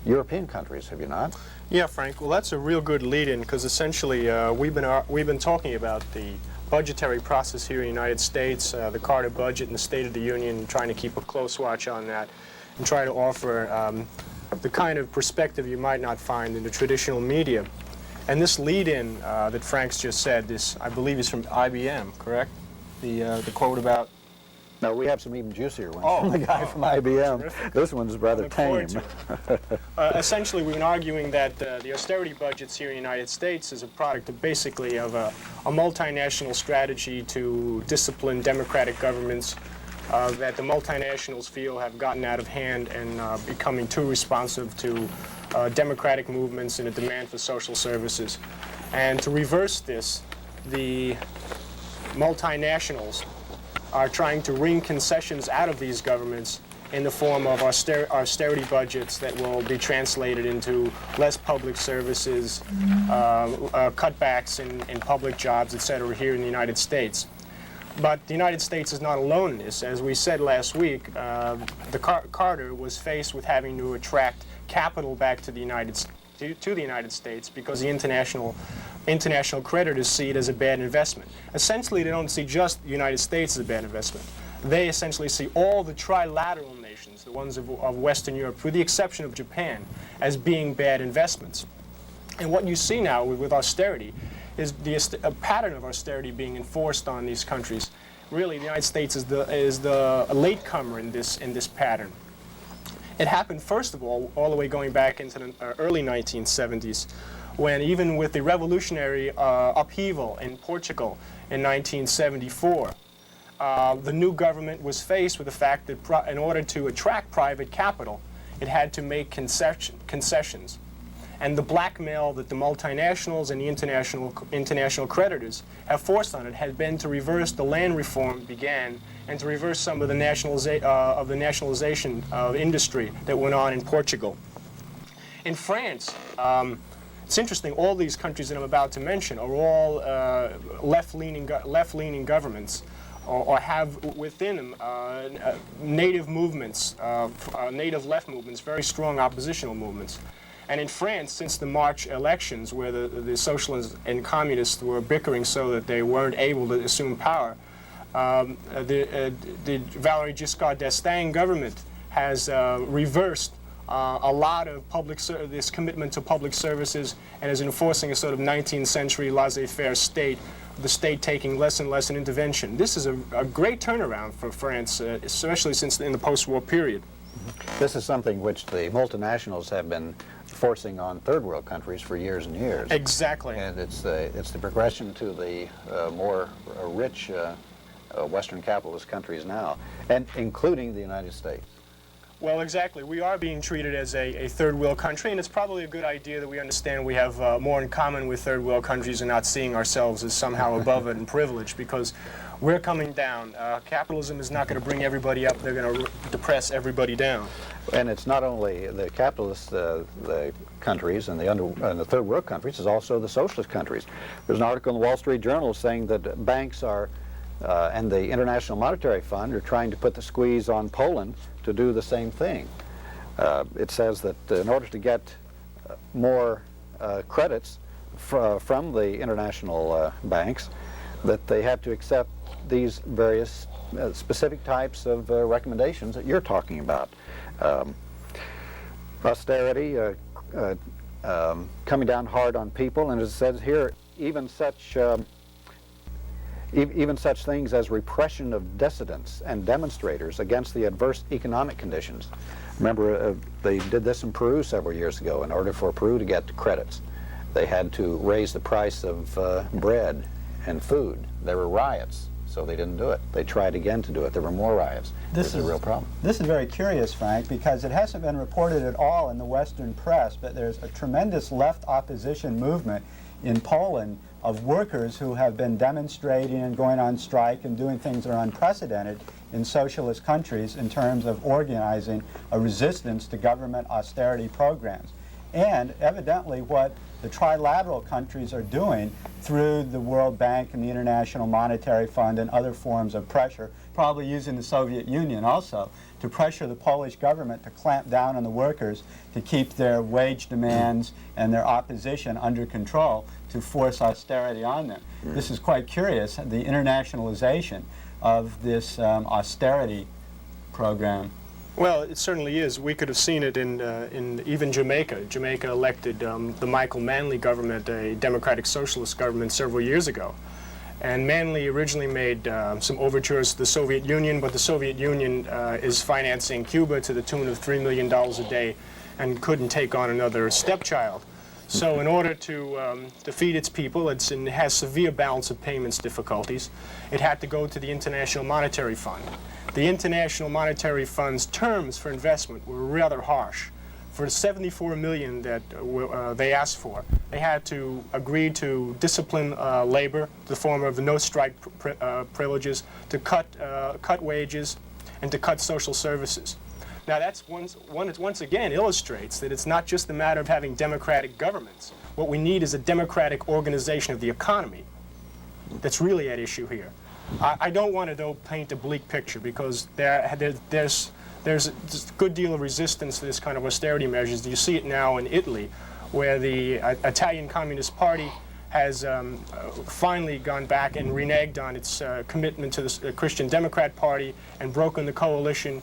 European countries, have you not? Yeah, Frank. Well, that's a real good lead-in because essentially we've been talking about the budgetary process here in the United States, the Carter budget and the State of the Union, trying to keep a close watch on that and try to offer the kind of perspective you might not find in the traditional media. And this lead-in that Frank's just said, this I believe is from IBM, correct? The quote about... No, we have some even juicier ones from the guy from IBM. Terrific. This one's rather tame. Essentially, we've been arguing that the austerity budgets here in the United States is a product of basically of a multinational strategy to discipline democratic governments that the multinationals feel have gotten out of hand and becoming too responsive to democratic movements and a demand for social services. And to reverse this, the multinationals are trying to wring concessions out of these governments in the form of austerity budgets that will be translated into less public services, cutbacks in public jobs, etc. here in the United States. But the United States is not alone in this. As we said last week, Carter was faced with having to attract capital back to the United States because the international creditors see it as a bad investment. Essentially, they don't see just the United States as a bad investment. They essentially see all the trilateral nations, the ones of Western Europe, with the exception of Japan, as being bad investments. And what you see now with austerity is a pattern of austerity being enforced on these countries. Really, the United States is the latecomer in this pattern. It happened, first of all the way going back into the early 1970s, when even with the revolutionary upheaval in Portugal in 1974, the new government was faced with the fact that in order to attract private capital, it had to make concessions. And the blackmail that the multinationals and the international creditors have forced on it has been to reverse the land reform began and to reverse some of the nationalization of industry that went on in Portugal. In France, it's interesting, all these countries that I'm about to mention are all left-leaning governments, or have within them native movements, native left movements, very strong oppositional movements. And in France, since the March elections, where the socialists and communists were bickering so that they weren't able to assume power, the Valéry Giscard d'Estaing government has reversed a lot of this commitment to public services and is enforcing a sort of 19th century laissez-faire state, the state taking less and less an intervention. This is a great turnaround for France, especially since in the post-war period. This is something which the multinationals have been forcing on third world countries for years and years. Exactly. And it's the progression to the more rich Western capitalist countries now, and including the United States. Well, exactly. We are being treated as a third world country, and it's probably a good idea that we understand we have more in common with third world countries and not seeing ourselves as somehow above it and privileged, because we're coming down. Capitalism is not going to bring everybody up. They're going to depress everybody down. And it's not only the capitalist the countries and the third world countries, it's also the socialist countries. There's an article in the Wall Street Journal saying that banks are and the International Monetary Fund are trying to put the squeeze on Poland to do the same thing. It says that in order to get more credits from the international banks, that they have to accept these various specific types of recommendations that you're talking about. Austerity, coming down hard on people, and as it says here, even such things as repression of dissidents and demonstrators against the adverse economic conditions. Remember, they did this in Peru several years ago. In order for Peru to get credits, they had to raise the price of bread and food. There were riots, so they didn't do it. They tried again to do it. There were more riots. This is a real problem. This is very curious, Frank, because it hasn't been reported at all in the Western press, but there's a tremendous left opposition movement in Poland of workers who have been demonstrating and going on strike and doing things that are unprecedented in socialist countries in terms of organizing a resistance to government austerity programs. And evidently what the trilateral countries are doing through the World Bank and the International Monetary Fund and other forms of pressure, probably using the Soviet Union also, to pressure the Polish government to clamp down on the workers to keep their wage demands and their opposition under control, to force austerity on them. This is quite curious, the internationalization of this austerity program. Well, it certainly is. We could have seen it in even Jamaica. Jamaica elected the Michael Manley government, a democratic socialist government, several years ago. And Manley originally made some overtures to the Soviet Union, but the Soviet Union is financing Cuba to the tune of $3 million a day and couldn't take on another stepchild. So in order to feed its people, it has severe balance of payments difficulties. It had to go to the International Monetary Fund. The International Monetary Fund's terms for investment were rather harsh. for the $74 million that they asked for, they had to agree to discipline labor, in the form of the no-strike privileges, to cut wages, and to cut social services. Now that's once again illustrates that it's not just a matter of having democratic governments. What we need is a democratic organization of the economy that's really at issue here. I don't want to, though, paint a bleak picture, because there's a good deal of resistance to this kind of austerity measures. You see it now in Italy, where the Italian Communist Party has finally gone back and reneged on its commitment to the Christian Democrat Party and broken the coalition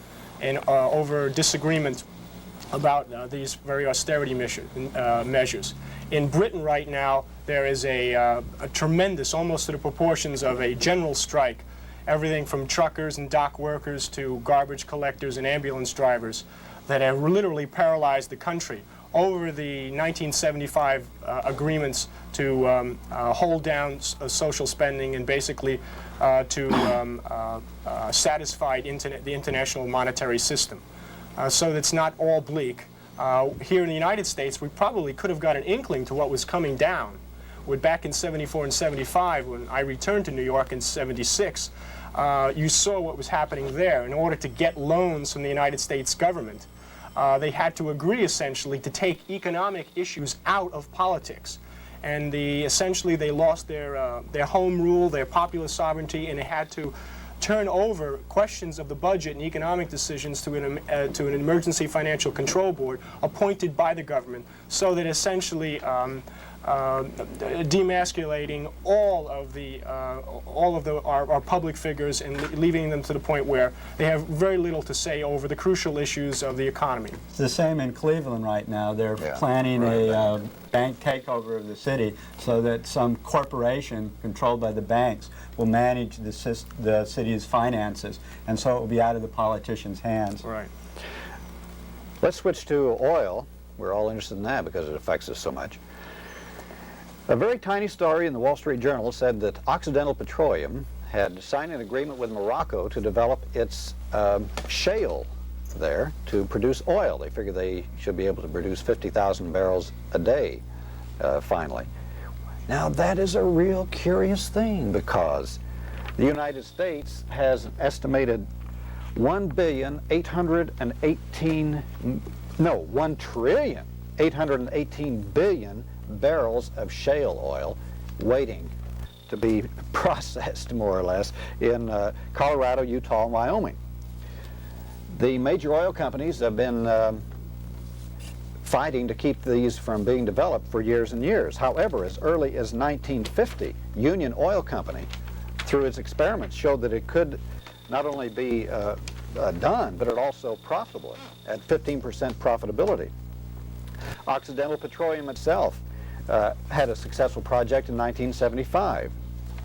over disagreement about these very austerity measures. In Britain right now, there is a tremendous, almost to the proportions of a general strike, everything from truckers and dock workers to garbage collectors and ambulance drivers, that have literally paralyzed the country over the 1975 agreements to hold down social spending and basically to satisfy the international monetary system. So that's not all bleak. Here in the United States, we probably could have got an inkling to what was coming down. Back in 74 and 75, when I returned to New York in 76, you saw what was happening there. In order to get loans from the United States government, they had to agree essentially to take economic issues out of politics. And essentially they lost their home rule, their popular sovereignty, and they had to turn over questions of the budget and economic decisions to an emergency financial control board appointed by the government, so that essentially demasculating all of our public figures and leaving them to the point where they have very little to say over the crucial issues of the economy. It's the same in Cleveland right now. They're planning a bank takeover of the city so that some corporation controlled by the banks will manage the city's finances, and so it will be out of the politicians' hands. Right. Let's switch to oil. We're all interested in that because it affects us so much. A very tiny story in the Wall Street Journal said that Occidental Petroleum had signed an agreement with Morocco to develop its shale there to produce oil. They figure they should be able to produce 50,000 barrels a day finally. Now that is a real curious thing, because the United States has an estimated 1,818 billion barrels of shale oil waiting to be processed, more or less, in Colorado, Utah, and Wyoming. The major oil companies have been fighting to keep these from being developed for years and years. However, as early as 1950, Union Oil Company, through its experiments, showed that it could not only be done, but it also profitable at 15% profitability. Occidental Petroleum itself had a successful project in 1975.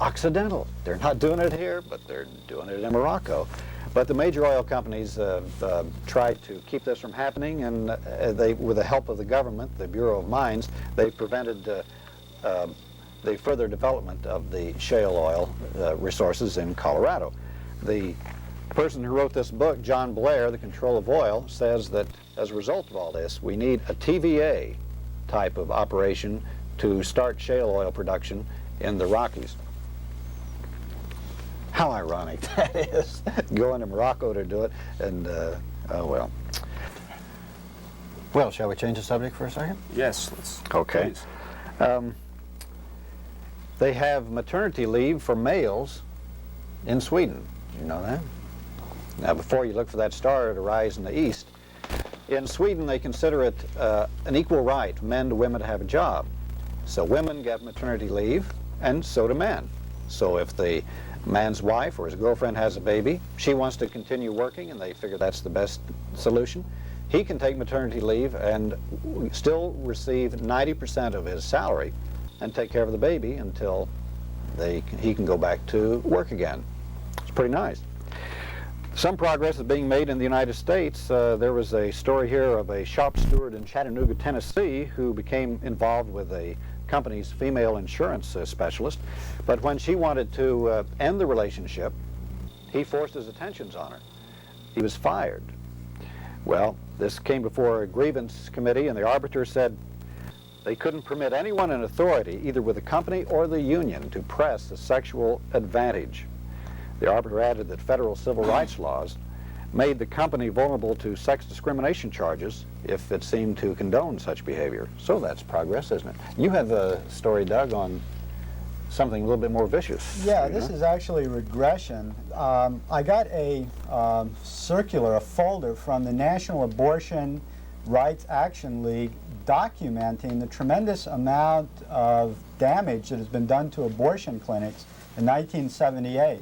Occidental, they're not doing it here, but they're doing it in Morocco. But the major oil companies tried to keep this from happening, and with the help of the government, the Bureau of Mines, they prevented the further development of the shale oil resources in Colorado. The person who wrote this book, John Blair, The Control of Oil, says that as a result of all this, we need a TVA type of operation to start shale oil production in the Rockies. How ironic that is, going to Morocco to do it, and oh well. Well, shall we change the subject for a second? Yes, let's. Okay. They have maternity leave for males in Sweden. Did you know that? Now, before you look for that star to rise in the east, in Sweden they consider it an equal right, men to women, to have a job. So women get maternity leave, and so do men. So if the man's wife or his girlfriend has a baby, she wants to continue working, and they figure that's the best solution, he can take maternity leave and still receive 90% of his salary and take care of the baby until he can go back to work again. It's pretty nice. Some progress is being made in the United States. There was a story here of a shop steward in Chattanooga, Tennessee, who became involved with a company's female insurance specialist, but when she wanted to end the relationship, he forced his attentions on her. He was fired. Well, this came before a grievance committee, and the arbiter said they couldn't permit anyone in authority, either with the company or the union, to press a sexual advantage. The arbiter added that federal civil rights laws made the company vulnerable to sex discrimination charges if it seemed to condone such behavior. So that's progress, isn't it? You have a story, Doug, on something a little bit more vicious. Yeah, this is actually regression. I got a circular, a folder from the National Abortion Rights Action League documenting the tremendous amount of damage that has been done to abortion clinics in 1978.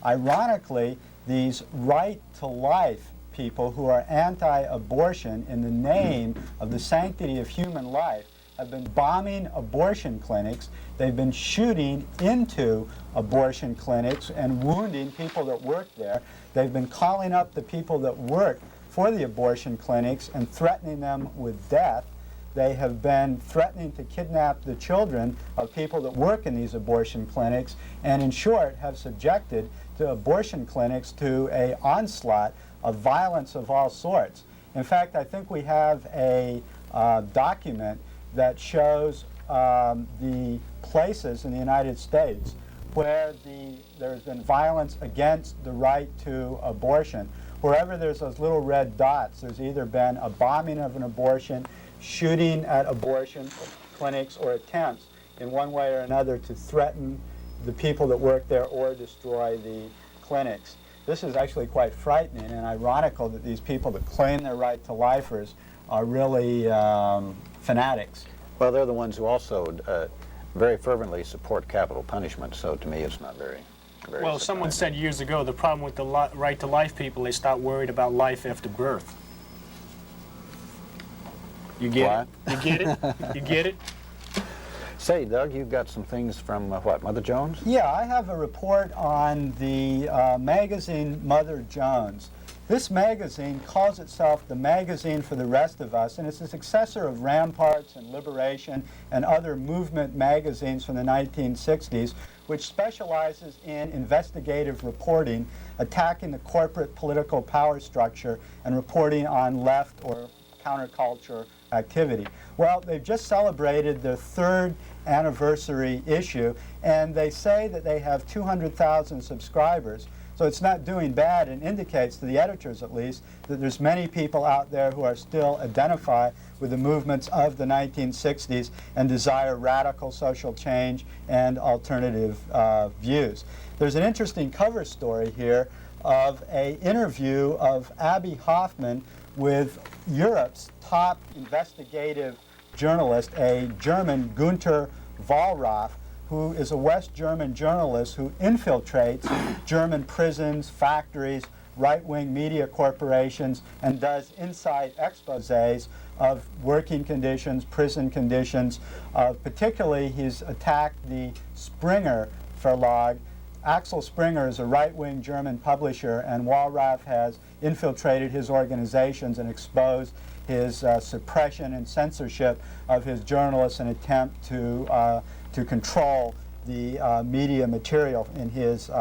Ironically, these right-to-life people who are anti-abortion in the name of the sanctity of human life have been bombing abortion clinics. They've been shooting into abortion clinics and wounding people that work there. They've been calling up the people that work for the abortion clinics and threatening them with death. They have been threatening to kidnap the children of people that work in these abortion clinics, and in short have subjected to abortion clinics to an onslaught of violence of all sorts. In fact, I think we have a document that shows the places in the United States where there's been violence against the right to abortion. Wherever there's those little red dots, there's either been a bombing of an abortion, shooting at abortion clinics, or attempts in one way or another to threaten the people that work there or destroy the clinics. This is actually quite frightening and ironical that these people that claim their right to lifers are really fanatics. Well, they're the ones who also very fervently support capital punishment, so to me it's not very well, surprising. someone said years ago the problem with the right to life people, they stop worried about life after birth. You get it? You get it? You get it? Say, Doug, you've got some things from, what, Mother Jones? Yeah, I have a report on the magazine Mother Jones. This magazine calls itself the magazine for the rest of us, and it's a successor of Ramparts and Liberation and other movement magazines from the 1960s, which specializes in investigative reporting, attacking the corporate political power structure, and reporting on left or counterculture activity. Well, they've just celebrated their 3rd anniversary issue, and they say that they have 200,000 subscribers. So it's not doing bad, and indicates to the editors at least that there's many people out there who are still identify with the movements of the 1960s and desire radical social change and alternative views. There's an interesting cover story here of an interview of Abby Hoffman with Europe's top investigative journalist, a German Günter Wallraff, who is a West German journalist who infiltrates German prisons, factories, right-wing media corporations, and does inside exposés of working conditions, prison conditions. Particularly, he's attacked the Springer Verlag. Axel Springer is a right-wing German publisher, and Wallraff has infiltrated his organizations and exposed his suppression and censorship of his journalists in an attempt to control the media material in his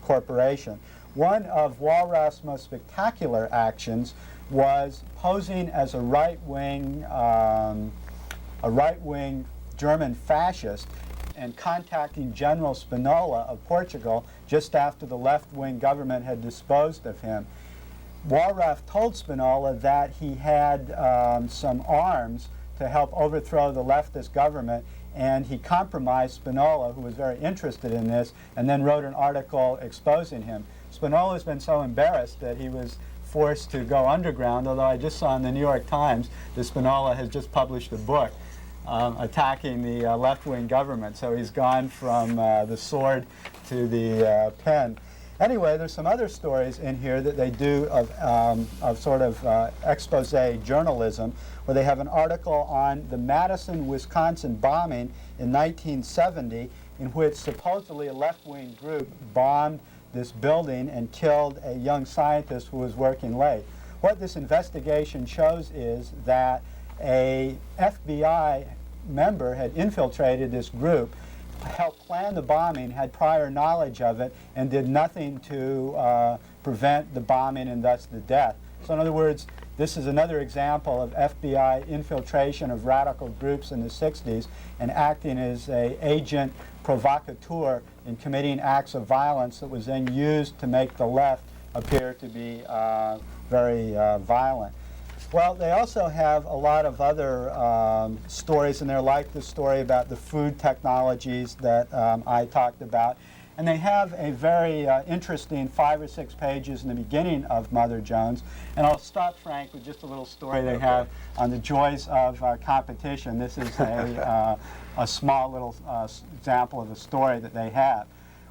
corporation. One of Wallraff's most spectacular actions was posing as a right-wing German fascist and contacting General Spinola of Portugal just after the left-wing government had disposed of him. Wallraff told Spinola that he had some arms to help overthrow the leftist government, and he compromised Spinola, who was very interested in this, and then wrote an article exposing him. Spinola's been so embarrassed that he was forced to go underground, although I just saw in the New York Times that Spinola has just published a book attacking the left-wing government, so he's gone from the sword to the pen. Anyway, there's some other stories in here that they do of sort of expose journalism, where they have an article on the Madison, Wisconsin bombing in 1970, in which supposedly a left-wing group bombed this building and killed a young scientist who was working late. What this investigation shows is that a FBI member had infiltrated this group, helped plan the bombing, had prior knowledge of it, and did nothing to prevent the bombing and thus the death So in other words, this is another example of FBI infiltration of radical groups in the 60s and acting as an agent provocateur in committing acts of violence that was then used to make the left appear to be very violent. Well, they also have a lot of other stories in there, like the story about the food technologies that I talked about. And they have a very interesting 5 or 6 pages in the beginning of Mother Jones. And I'll start, Frank, with just a little story they have on the joys of competition. This is a small little example of a story that they have.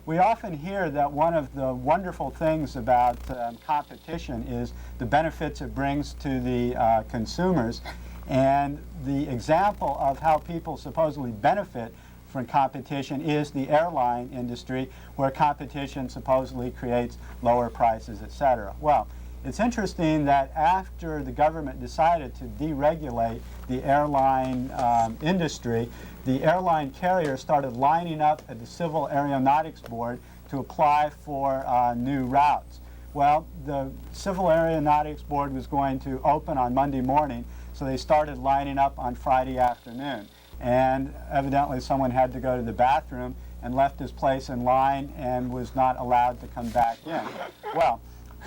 We often hear that one of the wonderful things about competition is the benefits it brings to the consumers. And the example of how people supposedly benefit from competition is the airline industry, where competition supposedly creates lower prices, etc. Well, it's interesting that after the government decided to deregulate the airline industry, the airline carriers started lining up at the Civil Aeronautics Board to apply for new routes. Well, the Civil Aeronautics Board was going to open on Monday morning, so they started lining up on Friday afternoon. And evidently someone had to go to the bathroom and left his place in line and was not allowed to come back in. Well,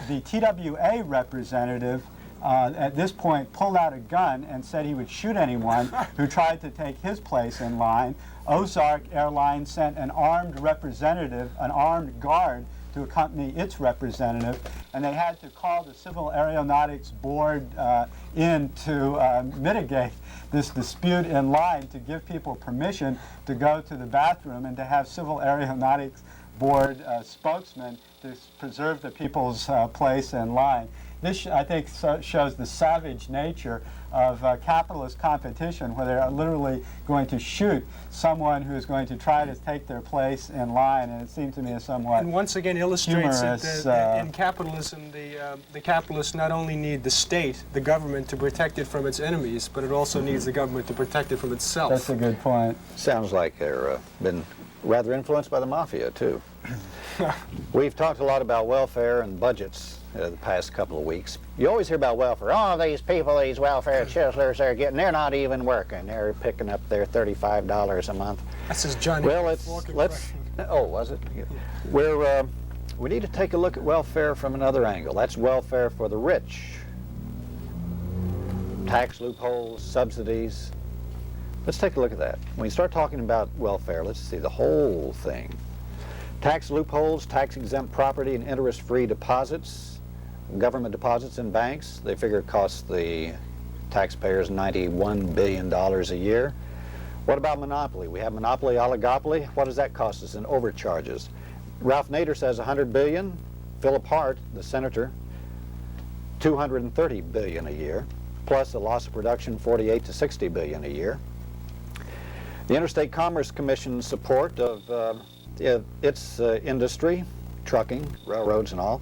the TWA representative at this point pulled out a gun and said he would shoot anyone who tried to take his place in line. Ozark Airlines sent an armed representative, an armed guard, to accompany its representative, and they had to call the Civil Aeronautics Board in to mitigate this dispute in line, to give people permission to go to the bathroom and to have Civil Aeronautics Board spokesmen to preserve the people's place in line. This, I think, shows the savage nature of capitalist competition, where they're literally going to shoot someone who is going to try to take their place in line, and it seems to me a somewhat and once again illustrates humorous, that in capitalism, the capitalists not only need the state, the government, to protect it from its enemies, but it also needs the government to protect it from itself. That's a good point. Sounds like they're been rather influenced by the mafia, too. We've talked a lot about welfare and budgets the past couple of weeks. You always hear about welfare. Oh, these people, these welfare chiselers, they're not even working. They're picking up their $35 a month. That's his Johnny. Well, let's. Oh, was it? Yeah. We need to take a look at welfare from another angle. That's welfare for the rich. Tax loopholes, subsidies. Let's take a look at that. When you start talking about welfare, let's see the whole thing. Tax loopholes, tax-exempt property and interest-free deposits, government deposits in banks. They figure it costs the taxpayers $91 billion a year. What about monopoly? We have monopoly, oligopoly. What does that cost us in overcharges? Ralph Nader says $100 billion. Philip Hart, the senator, $230 billion a year, plus the loss of production, $48 to $60 billion a year. The Interstate Commerce Commission's support of its industry, trucking, railroads and all,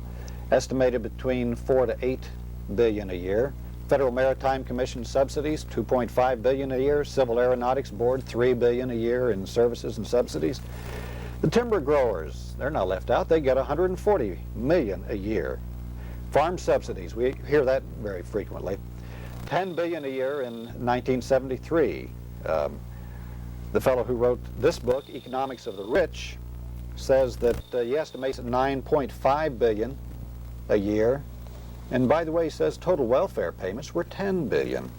estimated between $4 to $8 billion a year. Federal Maritime Commission subsidies, $2.5 billion a year. Civil Aeronautics Board, $3 billion a year in services and subsidies. The timber growers, they're not left out. They get $140 million a year. Farm subsidies, we hear that very frequently. $10 billion a year in 1973. The fellow who wrote this book, Economics of the Rich, says that he estimates at $9.5 billion a year. And by the way, he says total welfare payments were $10 billion.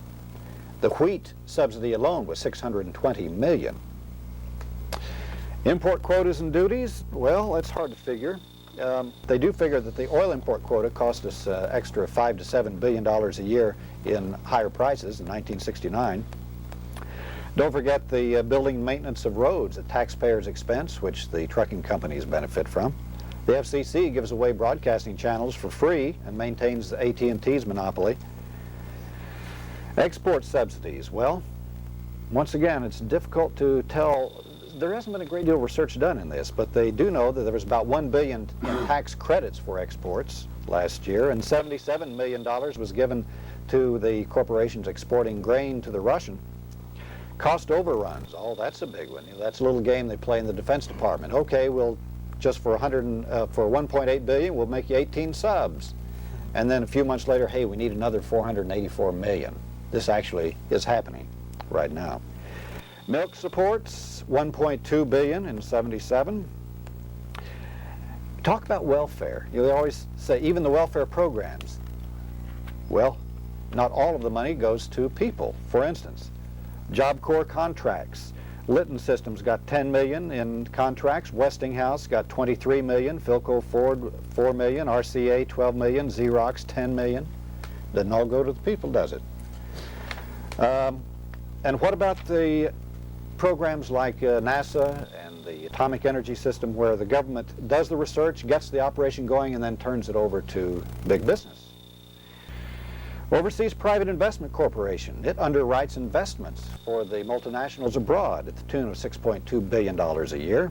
The wheat subsidy alone was $620 million. Import quotas and duties, well, that's hard to figure. They do figure that the oil import quota cost us extra $5 to $7 billion a year in higher prices in 1969. Don't forget the building and maintenance of roads at taxpayers' expense, which the trucking companies benefit from. The FCC gives away broadcasting channels for free and maintains AT&T's monopoly. Export subsidies, well, once again, it's difficult to tell. There hasn't been a great deal of research done in this, but they do know that there was about $1 billion in tax credits for exports last year, and $77 million was given to the corporations exporting grain to the Russian. Cost overruns, oh, that's a big one. That's a little game they play in the Defense Department. Okay, we'll just for $1.8 billion, we'll make you 18 subs. And then a few months later, hey, we need another 484 million. This actually is happening right now. Milk supports, 1.2 billion in 77. Talk about welfare. You always say even the welfare programs. Well, not all of the money goes to people. For instance, Job Corps contracts. Lyndon Systems got 10 million in contracts. Westinghouse got 23 million. Philco Ford 4 million. RCA 12 million. Xerox 10 million. Doesn't all go to the people, does it? And what about the programs like NASA and the atomic energy system, where the government does the research, gets the operation going, and then turns it over to big business? Overseas Private Investment Corporation, it underwrites investments for the multinationals abroad at the tune of $6.2 billion a year.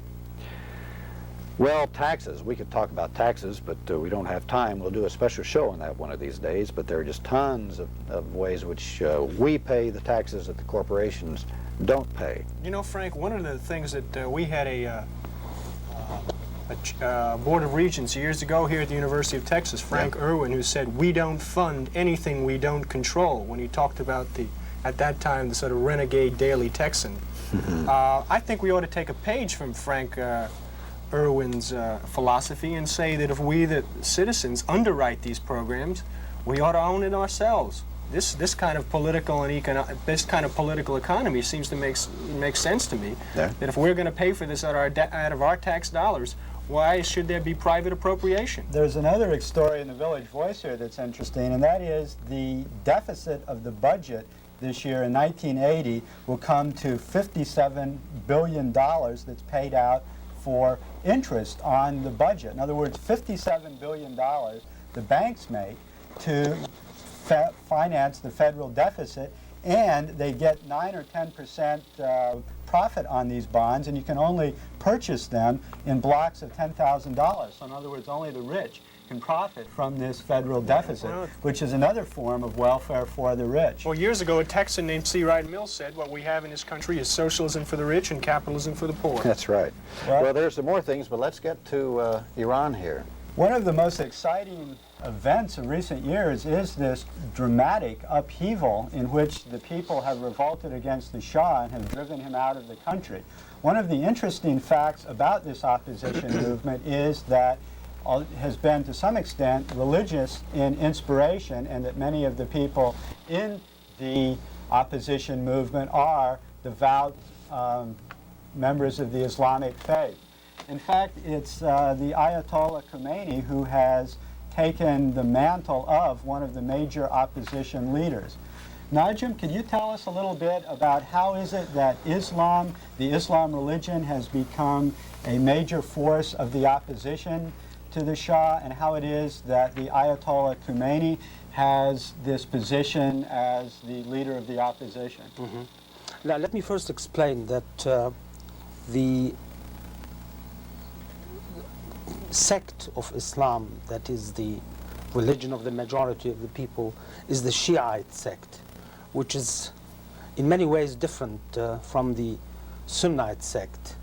Well, taxes, we could talk about taxes, but we don't have time. We'll do a special show on that one of these days, but there are just tons of ways which we pay the taxes that the corporations don't pay. You know, Frank, one of the things that we had a Board of Regents years ago here at the University of Texas, Frank Irwin, who said, we don't fund anything we don't control, when he talked about at that time, the sort of renegade Daily Texan. I think we ought to take a page from Frank Irwin's philosophy and say that if we, the citizens, underwrite these programs, we ought to own it ourselves. This kind of political and this kind of political economy seems to make sense to me. That if we're going to pay for this out of our tax dollars, why should there be private appropriation? There's another story in the Village Voice here that's interesting, and that is the deficit of the budget this year in 1980 will come to $57 billion that's paid out for interest on the budget. In other words, $57 billion the banks make to finance the federal deficit, and they get 9 or 10% profit on these bonds, and you can only purchase them in blocks of $10,000. So in other words, only the rich can profit from this federal deficit, which is another form of welfare for the rich. Well, years ago, a Texan named C. Wright Mills said, what we have in this country is socialism for the rich and capitalism for the poor. That's right. Well, there's some more things, but let's get to Iran here. One of the most exciting events of recent years is this dramatic upheaval in which the people have revolted against the Shah and have driven him out of the country. One of the interesting facts about this opposition movement is that it has been to some extent religious in inspiration, and that many of the people in the opposition movement are devout members of the Islamic faith. In fact, it's the Ayatollah Khomeini who has taken the mantle of one of the major opposition leaders. Najim, can you tell us a little bit about how is it that Islam, the Islam religion, has become a major force of the opposition to the Shah, and how it is that the Ayatollah Khomeini has this position as the leader of the opposition? Now, let me first explain that the sect of Islam, that is the religion of the majority of the people, is the Shiite sect, which is in many ways different from the Sunnite sect.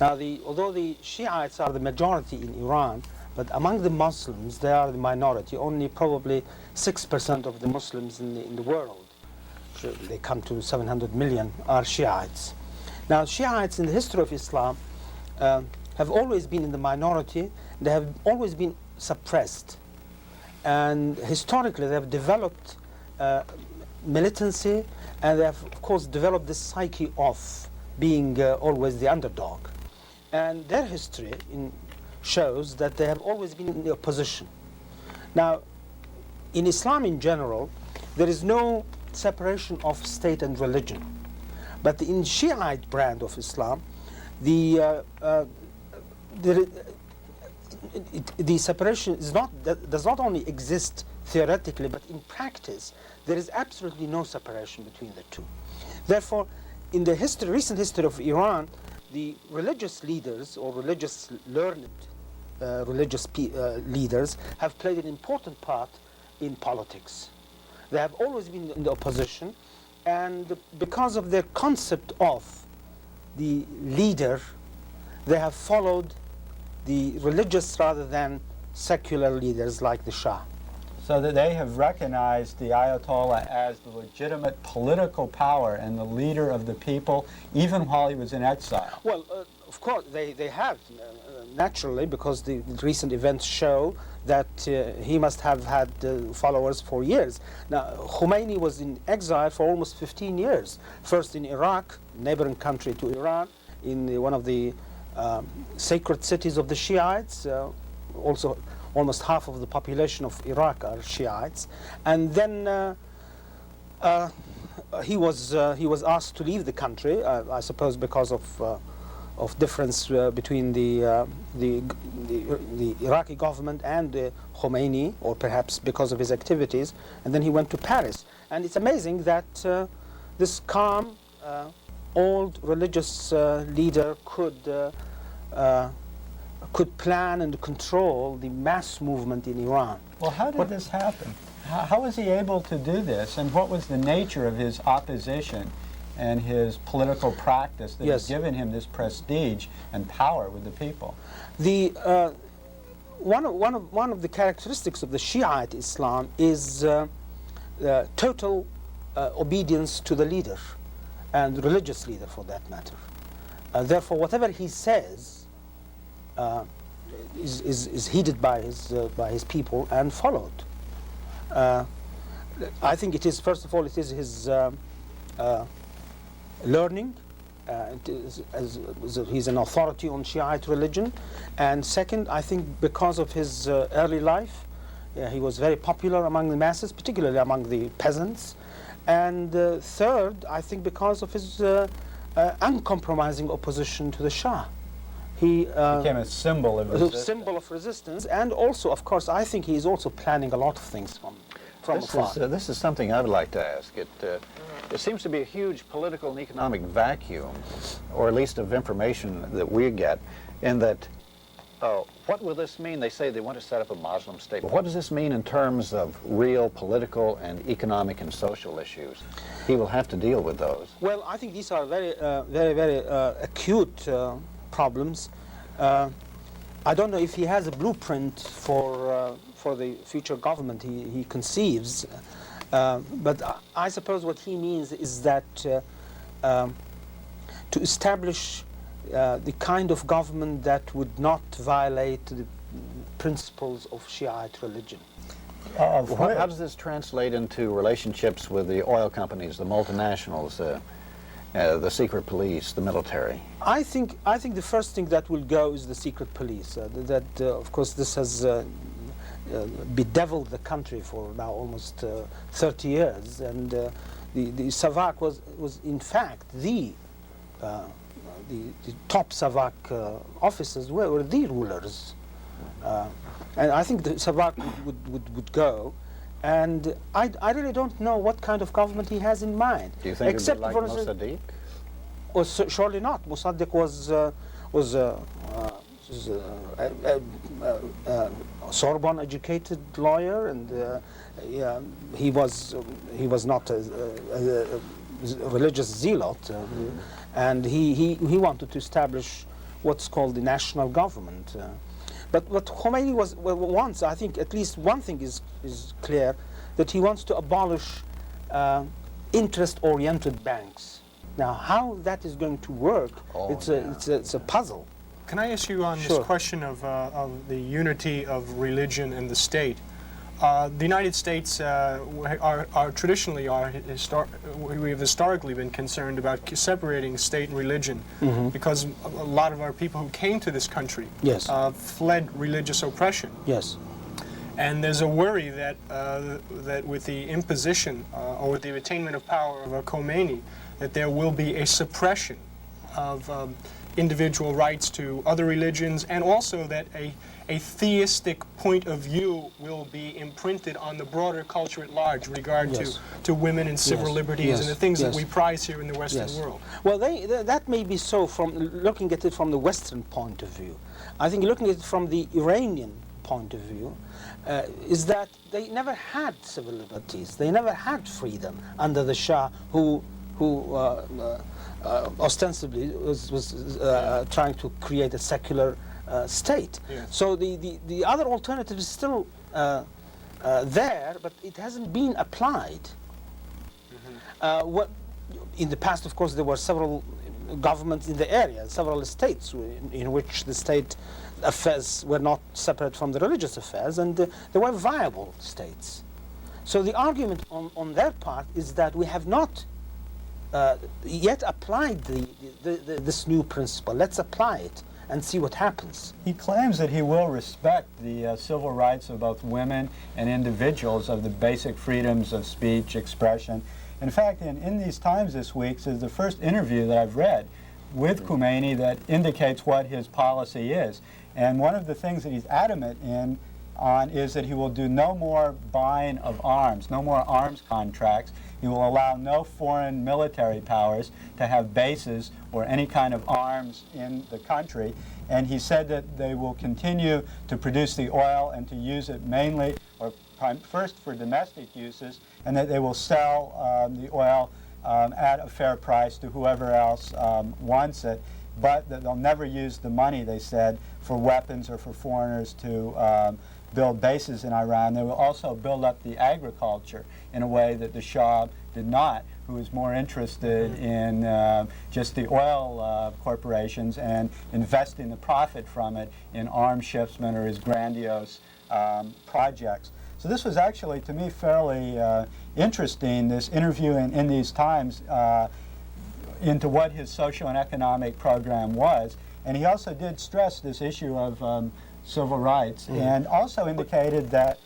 Now, although the Shiites are the majority in Iran, but among the Muslims they are the minority. Only probably 6% of the Muslims in the world, they come to 700 million, are Shiites. Now, Shiites in the history of Islam have always been in the minority. They have always been suppressed, and historically they have developed militancy, and they have of course developed this psyche of being always the underdog, and their history shows that they have always been in the opposition. Now, in Islam in general, there is no separation of state and religion, but in Shiite brand of Islam, the separation does not only exist theoretically, but in practice there is absolutely no separation between the two. Therefore, in the recent history of Iran, the religious leaders or learned religious leaders have played an important part in politics. They have always been in the opposition, and because of their concept of the leader, they have followed the religious rather than secular leaders like the Shah. So that they have recognized the Ayatollah as the legitimate political power and the leader of the people, even while he was in exile. Well, of course, they have, naturally, because the recent events show that he must have had followers for years. Now, Khomeini was in exile for almost 15 years. First in Iraq, neighboring country to Iran, in one of the sacred cities of the Shiites, also almost half of the population of Iraq are Shiites, and then he was asked to leave the country, I suppose because of difference between the Iraqi government and Khomeini, or perhaps because of his activities, and then he went to Paris. And it's amazing that this calm, old religious leader could plan and control the mass movement in Iran. Well, how did this happen? How was he able to do this, and what was the nature of his opposition and his political practice that has given him this prestige and power with the people? One of the characteristics of the Shiite Islam is total obedience to the leader, and religious leader for that matter. Therefore, whatever he says is heeded by his people and followed. I think it is, first of all, it is his learning. He's an authority on Shiite religion, and second, I think because of his early life, he was very popular among the masses, particularly among the peasants, and third, I think because of his uncompromising opposition to the Shah. He became a symbol of resistance. A symbol of resistance, and also, of course, I think he is also planning a lot of things from afar. This is something I would like to ask. It seems to be a huge political and economic vacuum, or at least of information that we get, in that, what will this mean? They say they want to set up a Muslim state. But what does this mean in terms of real political and economic and social issues? He will have to deal with those. Well, I think these are very acute problems. I don't know if he has a blueprint for the future government he conceives, but I suppose what he means is that to establish the kind of government that would not violate the principles of Shiite religion. How does this translate into relationships with the oil companies, the multinationals, the secret police, the military? I think the first thing that will go is the secret police. Of course, this has bedeviled the country for now almost 30 years, and the Savak was in fact the top Savak officers were the rulers, and I think the Savak would go. And I really don't know what kind of government he has in mind. Do you think it would be like Mossadegh? Or surely not. Mossadegh was a Sorbonne-educated lawyer, and he was not a religious zealot, and he wanted to establish what's called the national government. But what Khomeini wants, I think at least one thing is clear, that he wants to abolish interest-oriented banks. Now, how that is going to work, it's a puzzle. Can I ask you on this question of the unity of religion and the state? The United States we have historically been concerned about separating state and religion, because a lot of our people who came to this country fled religious oppression. Yes. And there's a worry that that with the imposition or with the attainment of power of a Khomeini, that there will be a suppression of individual rights to other religions, and also that a theistic point of view will be imprinted on the broader culture at large, regard to women and civil liberties and the things that we prize here in the Western world. Well, that may be so from looking at it from the Western point of view. I think looking at it from the Iranian point of view is that they never had civil liberties. They never had freedom under the Shah, who ostensibly was trying to create a secular state. So the other alternative is still there, but it hasn't been applied. What, in the past, of course, there were several governments in the area, several states in which the state affairs were not separate from the religious affairs, and they were viable states. So the argument on their part is that we have not yet applied this new principle. Let's apply it and see what happens. He claims that he will respect the civil rights of both women and individuals, of the basic freedoms of speech, expression. In fact, in these Times this week is the first interview that I've read with Khomeini that indicates what his policy is. And one of the things that he's adamant on is that he will do no more buying of arms, no more arms contracts. He will allow no foreign military powers to have bases or any kind of arms in the country. And he said that they will continue to produce the oil and to use it mainly, or first for domestic uses, and that they will sell the oil at a fair price to whoever else wants it, but that they'll never use the money, they said, for weapons or for foreigners to build bases in Iran. They will also build up the agriculture in a way that the Shah did not, who was more interested in just the oil corporations and investing the profit from it in arms shipment or his grandiose projects. So this was actually, to me, fairly interesting, this interview in these Times into what his social and economic program was. And he also did stress this issue of civil rights, and also indicated that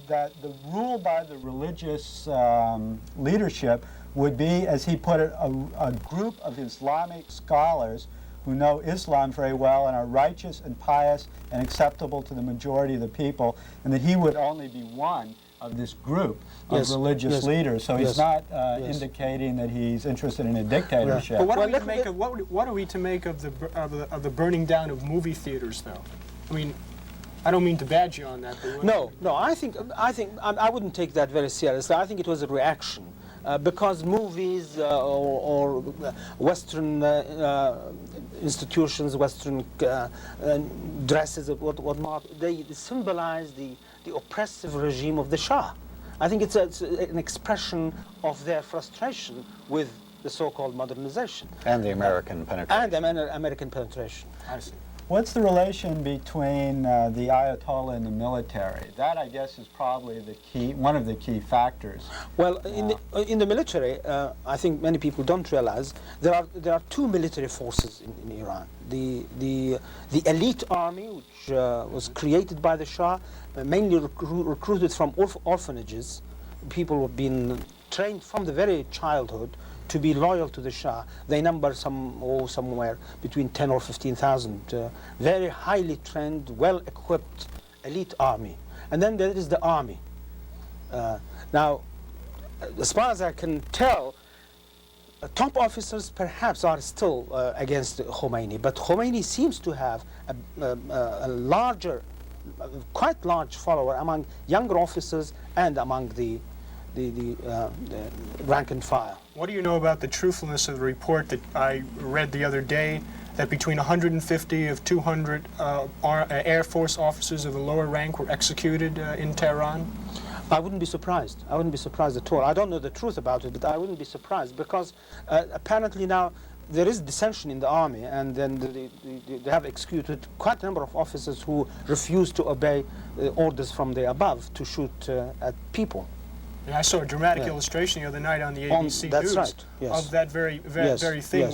that the rule by the religious leadership would be, as he put it, a group of Islamic scholars who know Islam very well and are righteous and pious and acceptable to the majority of the people, and that he would only be one of this group of religious leaders. So he's not indicating that he's interested in a dictatorship. But what are we to make of the burning down of movie theaters, though? I mean, I don't mean to badge you on that. But no, I think I wouldn't take that very seriously. I think it was a reaction. Because movies or Western institutions, Western dresses, whatnot, they symbolize the oppressive regime of the Shah. I think it's an expression of their frustration with the so-called modernization. And the American penetration. And the American penetration. I see. What's the relation between the Ayatollah and the military? That, I guess, is probably the key, one of the key factors. Well, in the military, I think many people don't realize there are two military forces in Iran. The elite army, which was created by the Shah, mainly recruited from orphanages. People who have been trained from the very childhood to be loyal to the Shah. They number somewhere between 10 or 15,000. Very highly trained, well-equipped elite army. And then there is the army. Now, as far as I can tell, top officers perhaps are still against Khomeini, but Khomeini seems to have a larger, quite large follower among younger officers and among the rank and file. What do you know about the truthfulness of the report that I read the other day, that between 150 of 200 Air Force officers of the lower rank were executed in Tehran? I wouldn't be surprised. I wouldn't be surprised at all. I don't know the truth about it, but I wouldn't be surprised, because apparently now there is dissension in the army, and then they have executed quite a number of officers who refuse to obey orders from the above to shoot at people. And I saw a dramatic illustration the other night on the ABC News of that very thing,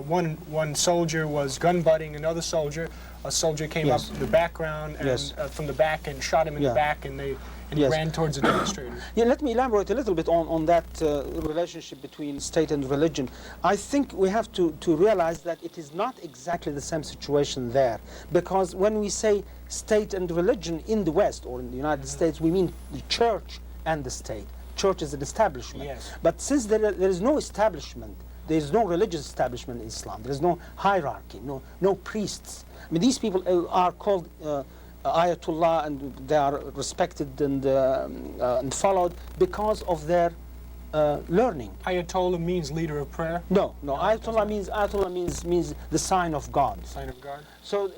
when one soldier was gun-butting another soldier. A soldier came up the background and from the back and shot him in the back, and he ran towards the demonstrators. Yeah, let me elaborate a little bit on that relationship between state and religion. I think we have to realize that it is not exactly the same situation there, because when we say state and religion in the West or in the United States, we mean the church and the state. Church is an establishment. But since there is no establishment, there is no religious establishment in Islam. There is no hierarchy, no priests. I mean, these people are called Ayatollah, and they are respected and followed because of their learning. Ayatollah means leader of prayer? No, Ayatollah means the sign of God. Sign of God. So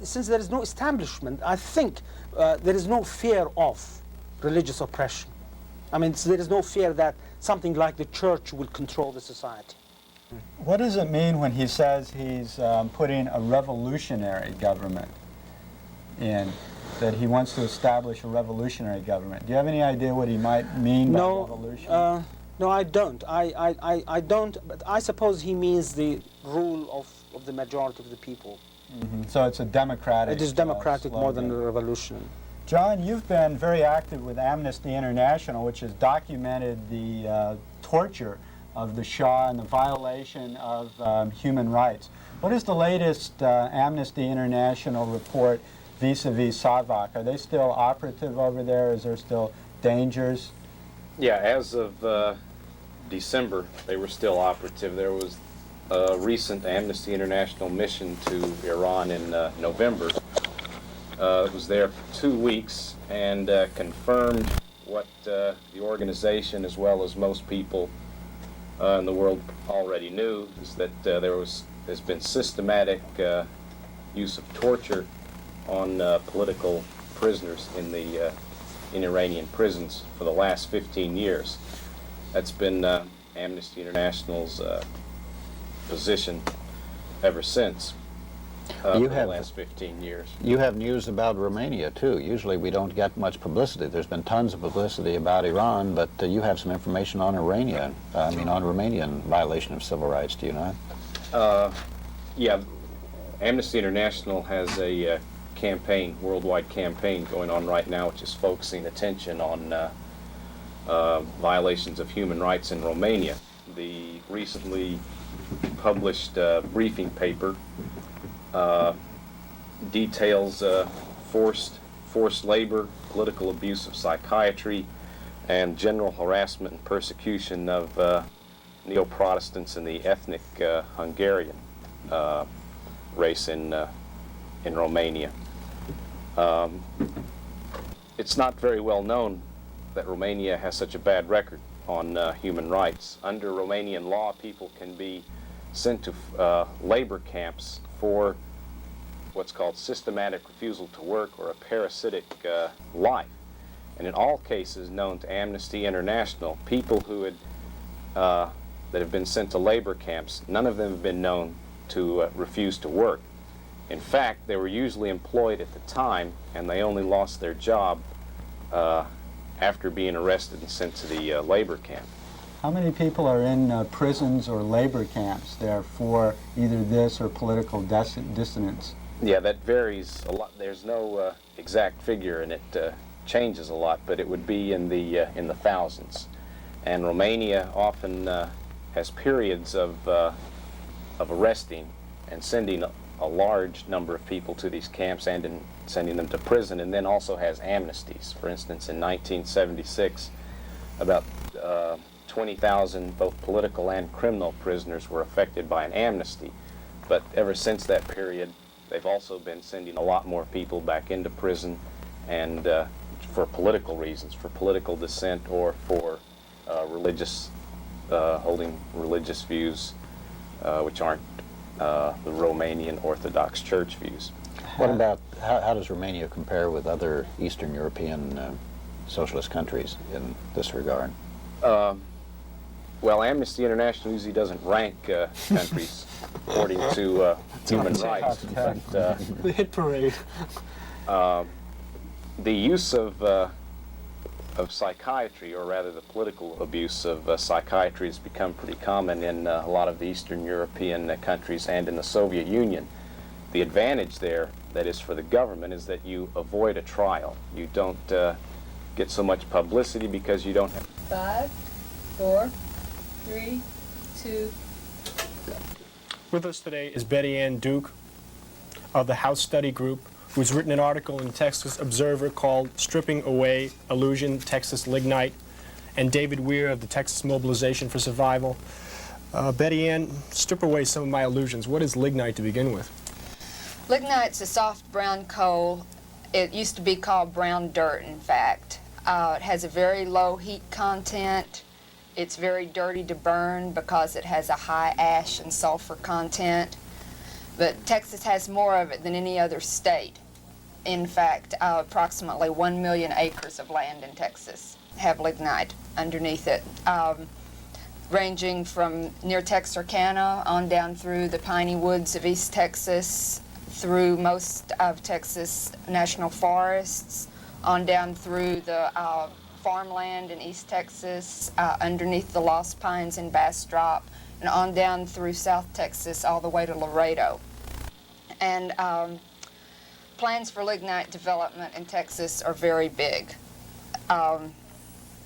since there is no establishment, I think there is no fear of religious oppression. I mean, there is no fear that something like the church will control the society. What does it mean when he says he's putting a revolutionary government in, that he wants to establish a revolutionary government? Do you have any idea what he might mean by revolution? No, I don't. I don't, but I suppose he means the rule of the majority of the people. Mm-hmm. So it's a democratic It is democratic more than a slogan. revolution. John, you've been very active with Amnesty International, which has documented the torture of the Shah and the violation of human rights. What is the latest Amnesty International report vis-a-vis Savak? Are they still operative over there? Is there still dangers? Yeah, as of December, they were still operative. There was a recent Amnesty International mission to Iran in November. It was there for 2 weeks and confirmed what the organization, as well as most people in the world already knew, is that there's been systematic use of torture on political prisoners in Iranian prisons for the last 15 years. That's been Amnesty International's position ever since. For the last 15 years. You have news about Romania, too. Usually we don't get much publicity. There's been tons of publicity about Iran, but you have some information on on Romanian violation of civil rights, do you not? Yeah, Amnesty International has a campaign, worldwide campaign going on right now, which is focusing attention on violations of human rights in Romania. The recently published briefing paper details forced labor, political abuse of psychiatry, and general harassment and persecution of neo-Protestants and the ethnic Hungarian race in Romania. It's not very well known that Romania has such a bad record on human rights. Under Romanian law, people can be sent to labor camps for what's called systematic refusal to work or a parasitic life. And in all cases known to Amnesty International, people who had that have been sent to labor camps, none of them have been known to refuse to work. In fact, they were usually employed at the time, and they only lost their job after being arrested and sent to the labor camp. How many people are in prisons or labor camps there for either this or political dissidents? Yeah, that varies a lot. There's no exact figure, and it changes a lot, but it would be in the thousands. And Romania often has periods of arresting and sending a large number of people to these camps and in sending them to prison, and then also has amnesties. For instance, in 1976, about 20,000 both political and criminal prisoners were affected by an amnesty. But ever since that period, they've also been sending a lot more people back into prison, and for political reasons, for political dissent or for holding religious views which aren't the Romanian Orthodox Church views. What about, how does Romania compare with other Eastern European socialist countries in this regard? Well, Amnesty International usually doesn't rank countries according to human rights. But, the hit parade. The use of psychiatry, or rather the political abuse of psychiatry, has become pretty common in a lot of the Eastern European countries and in the Soviet Union. The advantage there, that is for the government, is that you avoid a trial. You don't get so much publicity because you don't have... 5, 4, 3, 2. With us today is Betty Ann Duke of the House Study Group, who's written an article in Texas Observer called Stripping Away Illusion, Texas Lignite, and David Weir of the Texas Mobilization for Survival. Betty Ann, strip away some of my illusions. What is lignite to begin with? Lignite's a soft brown coal. It used to be called brown dirt, in fact. It has a very low heat content. It's very dirty to burn because it has a high ash and sulfur content. But Texas has more of it than any other state. In fact, approximately 1 million acres of land in Texas have lignite underneath it, ranging from near Texarkana on down through the piney woods of East Texas, through most of Texas national forests, on down through the farmland in East Texas, underneath the Lost Pines in Bastrop, and on down through South Texas all the way to Laredo. And plans for lignite development in Texas are very big.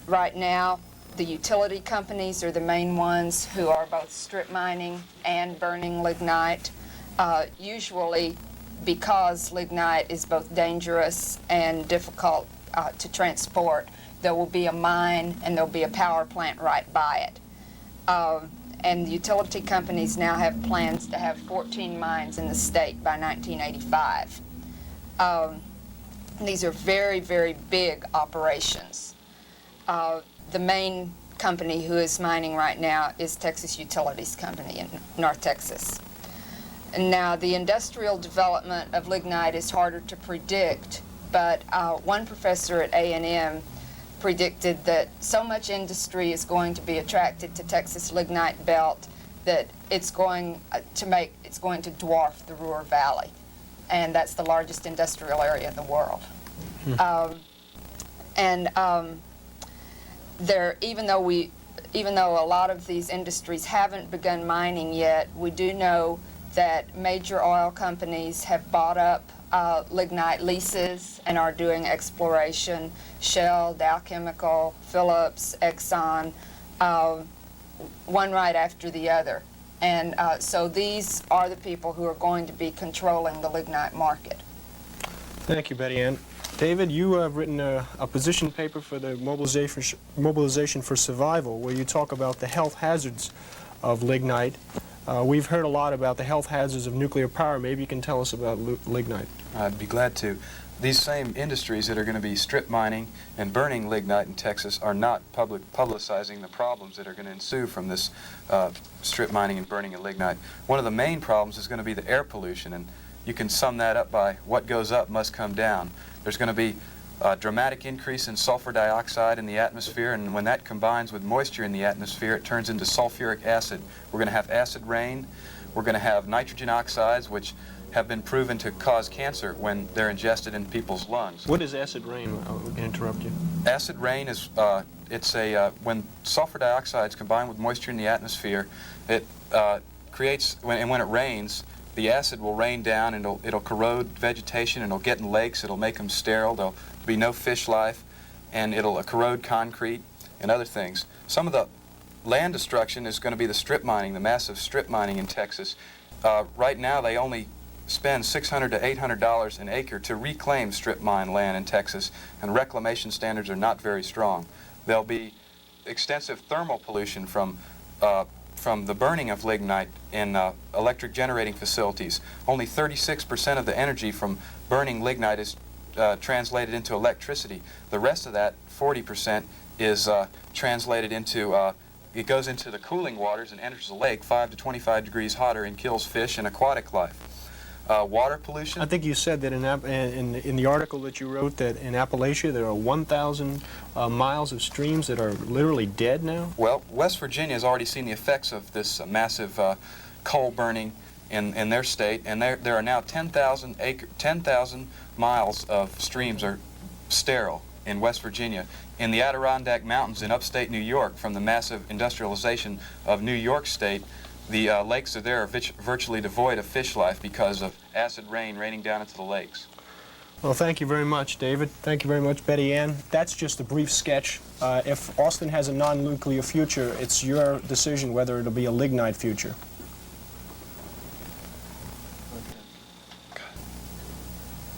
Right now, the utility companies are the main ones who are both strip mining and burning lignite, usually because lignite is both dangerous and difficult to transport. There will be a mine and there'll be a power plant right by it. And the utility companies now have plans to have 14 mines in the state by 1985. These are very, very big operations. The main company who is mining right now is Texas Utilities Company in North Texas. And now the industrial development of lignite is harder to predict, but one professor at A&M predicted that so much industry is going to be attracted to Texas lignite belt that it's going to dwarf the Ruhr Valley, and that's the largest industrial area in the world. Even though a lot of these industries haven't begun mining yet, we do know that major oil companies have bought up lignite leases and are doing exploration. Shell, Dow Chemical, Phillips, Exxon, one right after the other. And so these are the people who are going to be controlling the lignite market. Thank you, Betty Ann. David, you have written a position paper for the Mobilization for Survival, where you talk about the health hazards of lignite. We've heard a lot about the health hazards of nuclear power. Maybe you can tell us about lignite. I'd be glad to. These same industries that are going to be strip mining and burning lignite in Texas are not publicizing the problems that are going to ensue from this strip mining and burning of lignite. One of the main problems is going to be the air pollution, and you can sum that up by what goes up must come down. There's going to be a dramatic increase in sulfur dioxide in the atmosphere, and when that combines with moisture in the atmosphere, it turns into sulfuric acid. We're going to have acid rain. We're going to have nitrogen oxides, which have been proven to cause cancer when they're ingested in people's lungs. What is acid rain? I'll interrupt you. Acid rain is when sulfur dioxides combine with moisture in the atmosphere, it creates, and when it rains, the acid will rain down and it'll corrode vegetation, and it'll get in lakes, it'll make them sterile, there'll be no fish life, and it'll corrode concrete and other things. Some of the land destruction is going to be the strip mining, the massive strip mining in Texas. Right now they only spend $600 to $800 an acre to reclaim strip mine land in Texas, and reclamation standards are not very strong. There'll be extensive thermal pollution from the burning of lignite in electric generating facilities. Only 36% of the energy from burning lignite is translated into electricity. The rest of that, 40%, is translated into, it goes into the cooling waters and enters the lake 5 to 25 degrees hotter and kills fish and aquatic life. Water pollution. I think you said that in the article that you wrote that in Appalachia there are 1,000 miles of streams that are literally dead now? Well, West Virginia has already seen the effects of this massive coal burning in their state, and there are now 10,000 miles of streams are sterile in West Virginia. In the Adirondack Mountains in upstate New York, from the massive industrialization of New York State, the lakes there are virtually devoid of fish life because of acid rain raining down into the lakes. Well, thank you very much, David. Thank you very much, Betty Ann. That's just a brief sketch. If Austin has a non-nuclear future, it's your decision whether it'll be a lignite future.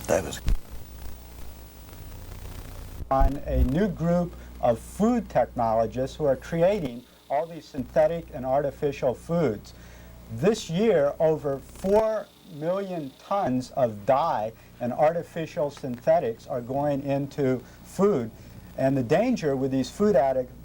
That was on a new group of food technologists who are creating all these synthetic and artificial foods. This year, over 4 million tons of dye and artificial synthetics are going into food. And the danger with these food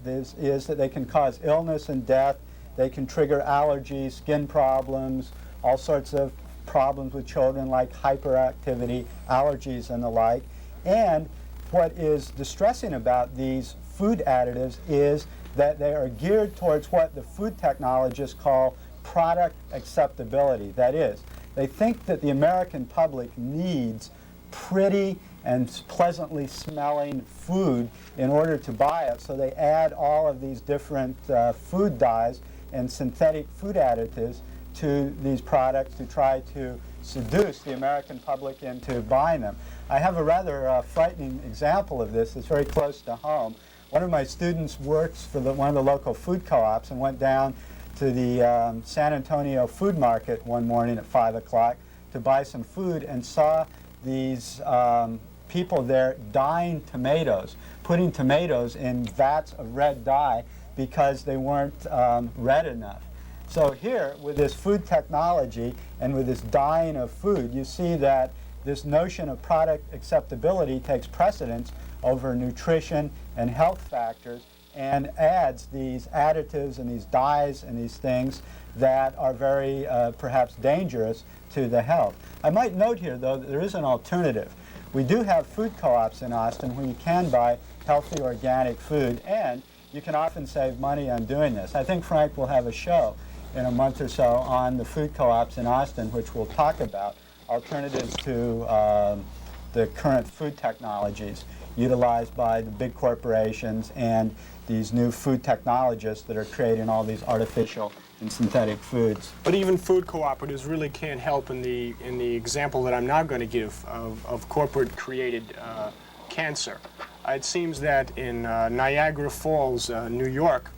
is that they can cause illness and death. They can trigger allergies, skin problems, all sorts of problems with children like hyperactivity, allergies, and the like. And what is distressing about these food additives is that they are geared towards what the food technologists call product acceptability. That is, they think that the American public needs pretty and pleasantly smelling food in order to buy it, so they add all of these different food dyes and synthetic food additives to these products to try to seduce the American public into buying them. I have a rather frightening example of this. It's very close to home. One of my students works for one of the local food co-ops and went down to the San Antonio food market one morning at 5 o'clock to buy some food and saw these people there dyeing tomatoes, putting tomatoes in vats of red dye because they weren't red enough. So here, with this food technology and with this dyeing of food, you see that this notion of product acceptability takes precedence over nutrition and health factors and adds these additives and these dyes and these things that are very perhaps dangerous to the health. I might note here, though, that there is an alternative. We do have food co-ops in Austin where you can buy healthy organic food, and you can often save money on doing this. I think Frank will have a show in a month or so on the food co-ops in Austin, which will talk about alternatives to the current food technologies utilized by the big corporations and these new food technologists that are creating all these artificial and synthetic foods. But even food cooperatives really can't help in the example that I'm now going to give of corporate-created cancer. It seems that in Niagara Falls, New York,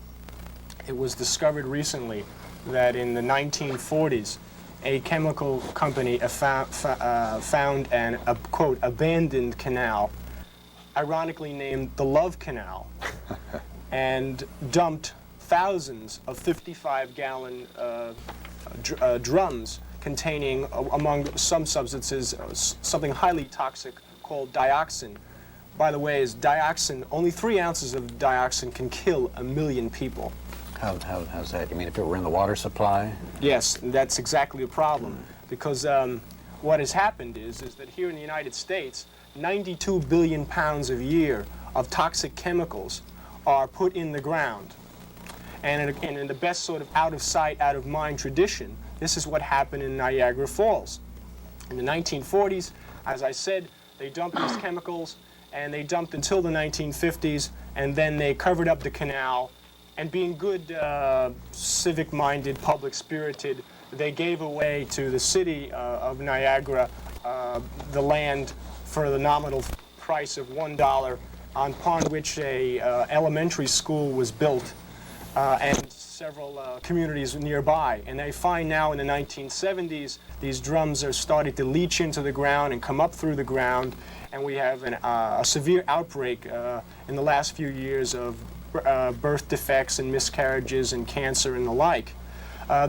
it was discovered recently that in the 1940s, a chemical company found an, quote, abandoned canal, ironically named the Love Canal, and dumped thousands of 55-gallon drums containing, among some substances, something highly toxic called dioxin. By the way, dioxin, only 3 ounces of dioxin can kill 1 million people. How's that? You mean if it were in the water supply? Yes, that's exactly the problem. Because what has happened is that here in the United States, 92 billion pounds a year of toxic chemicals are put in the ground. And in the best sort of out-of-sight, out-of-mind tradition, this is what happened in Niagara Falls. In the 1940s, as I said, they dumped these chemicals, and they dumped until the 1950s, and then they covered up the canal. And being good, civic-minded, public-spirited, they gave away to the city of Niagara the land for the nominal price of $1, upon which a elementary school was built and several communities nearby. And they find now in the 1970s, these drums are starting to leach into the ground and come up through the ground, and we have a severe outbreak in the last few years of birth defects and miscarriages and cancer and the like.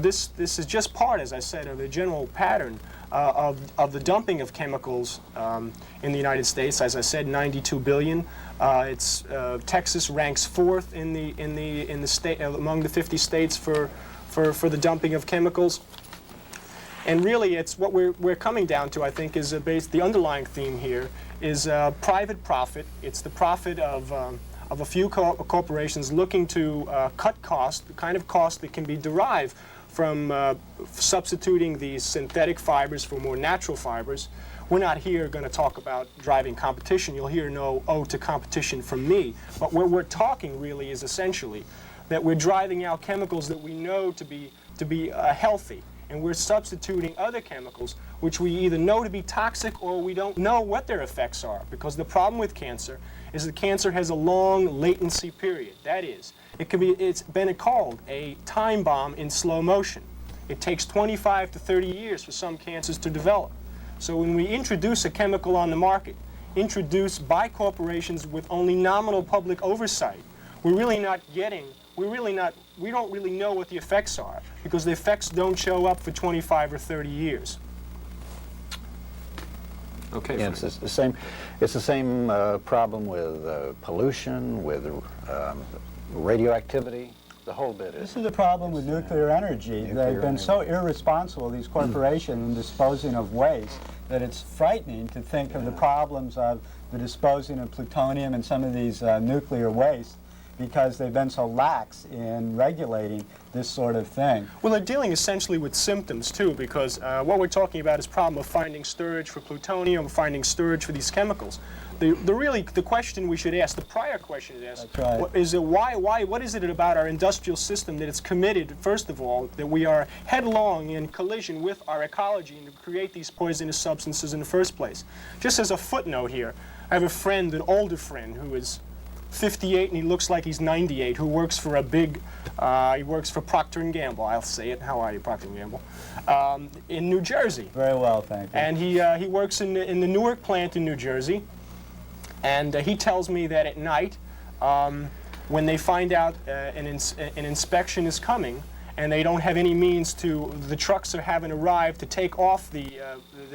This is just part, as I said, of a general pattern of the dumping of chemicals in the United States. As I said, 92 billion. Texas ranks 4th in the state among the 50 states for the dumping of chemicals. And really, it's what we're coming down to, I think, is the underlying theme here is private profit. It's the profit of a few corporations looking to cut costs, the kind of cost that can be derived from substituting these synthetic fibers for more natural fibers. We're not here going to talk about driving competition. You'll hear no ode to competition from me. But what we're talking really is essentially that we're driving out chemicals that we know to be healthy, and we're substituting other chemicals which we either know to be toxic or we don't know what their effects are. Because the problem with cancer is that cancer has a long latency period. That is, it's been called a time bomb in slow motion. It takes 25 to 30 years for some cancers to develop. So when we introduce a chemical on the market, introduced by corporations with only nominal public oversight, we don't really know what the effects are, because the effects don't show up for 25 or 30 years. Okay. Yeah, it's the same problem with pollution, with radioactivity, the whole bit. This is the problem with nuclear energy. They've been so irresponsible, these corporations, in disposing of waste, that it's frightening to think of the problems of the disposing of plutonium and some of these nuclear waste, because they've been so lax in regulating this sort of thing. Well, they're dealing essentially with symptoms, too, because what we're talking about is problem of finding storage for plutonium, finding storage for these chemicals. The question we should ask, the prior question is asked, is what is it about our industrial system that it's committed, first of all, that we are headlong in collision with our ecology and to create these poisonous substances in the first place? Just as a footnote here, I have a friend, an older friend, who is 58 and he looks like he's 98, who works for a big, he works for Procter & Gamble, I'll say it. How are you, Procter & Gamble? In New Jersey. Very well, thank you. And he works in the Newark plant in New Jersey. And he tells me that at night, when they find out an inspection is coming, and they don't have any means to, the trucks haven't arrived to take off the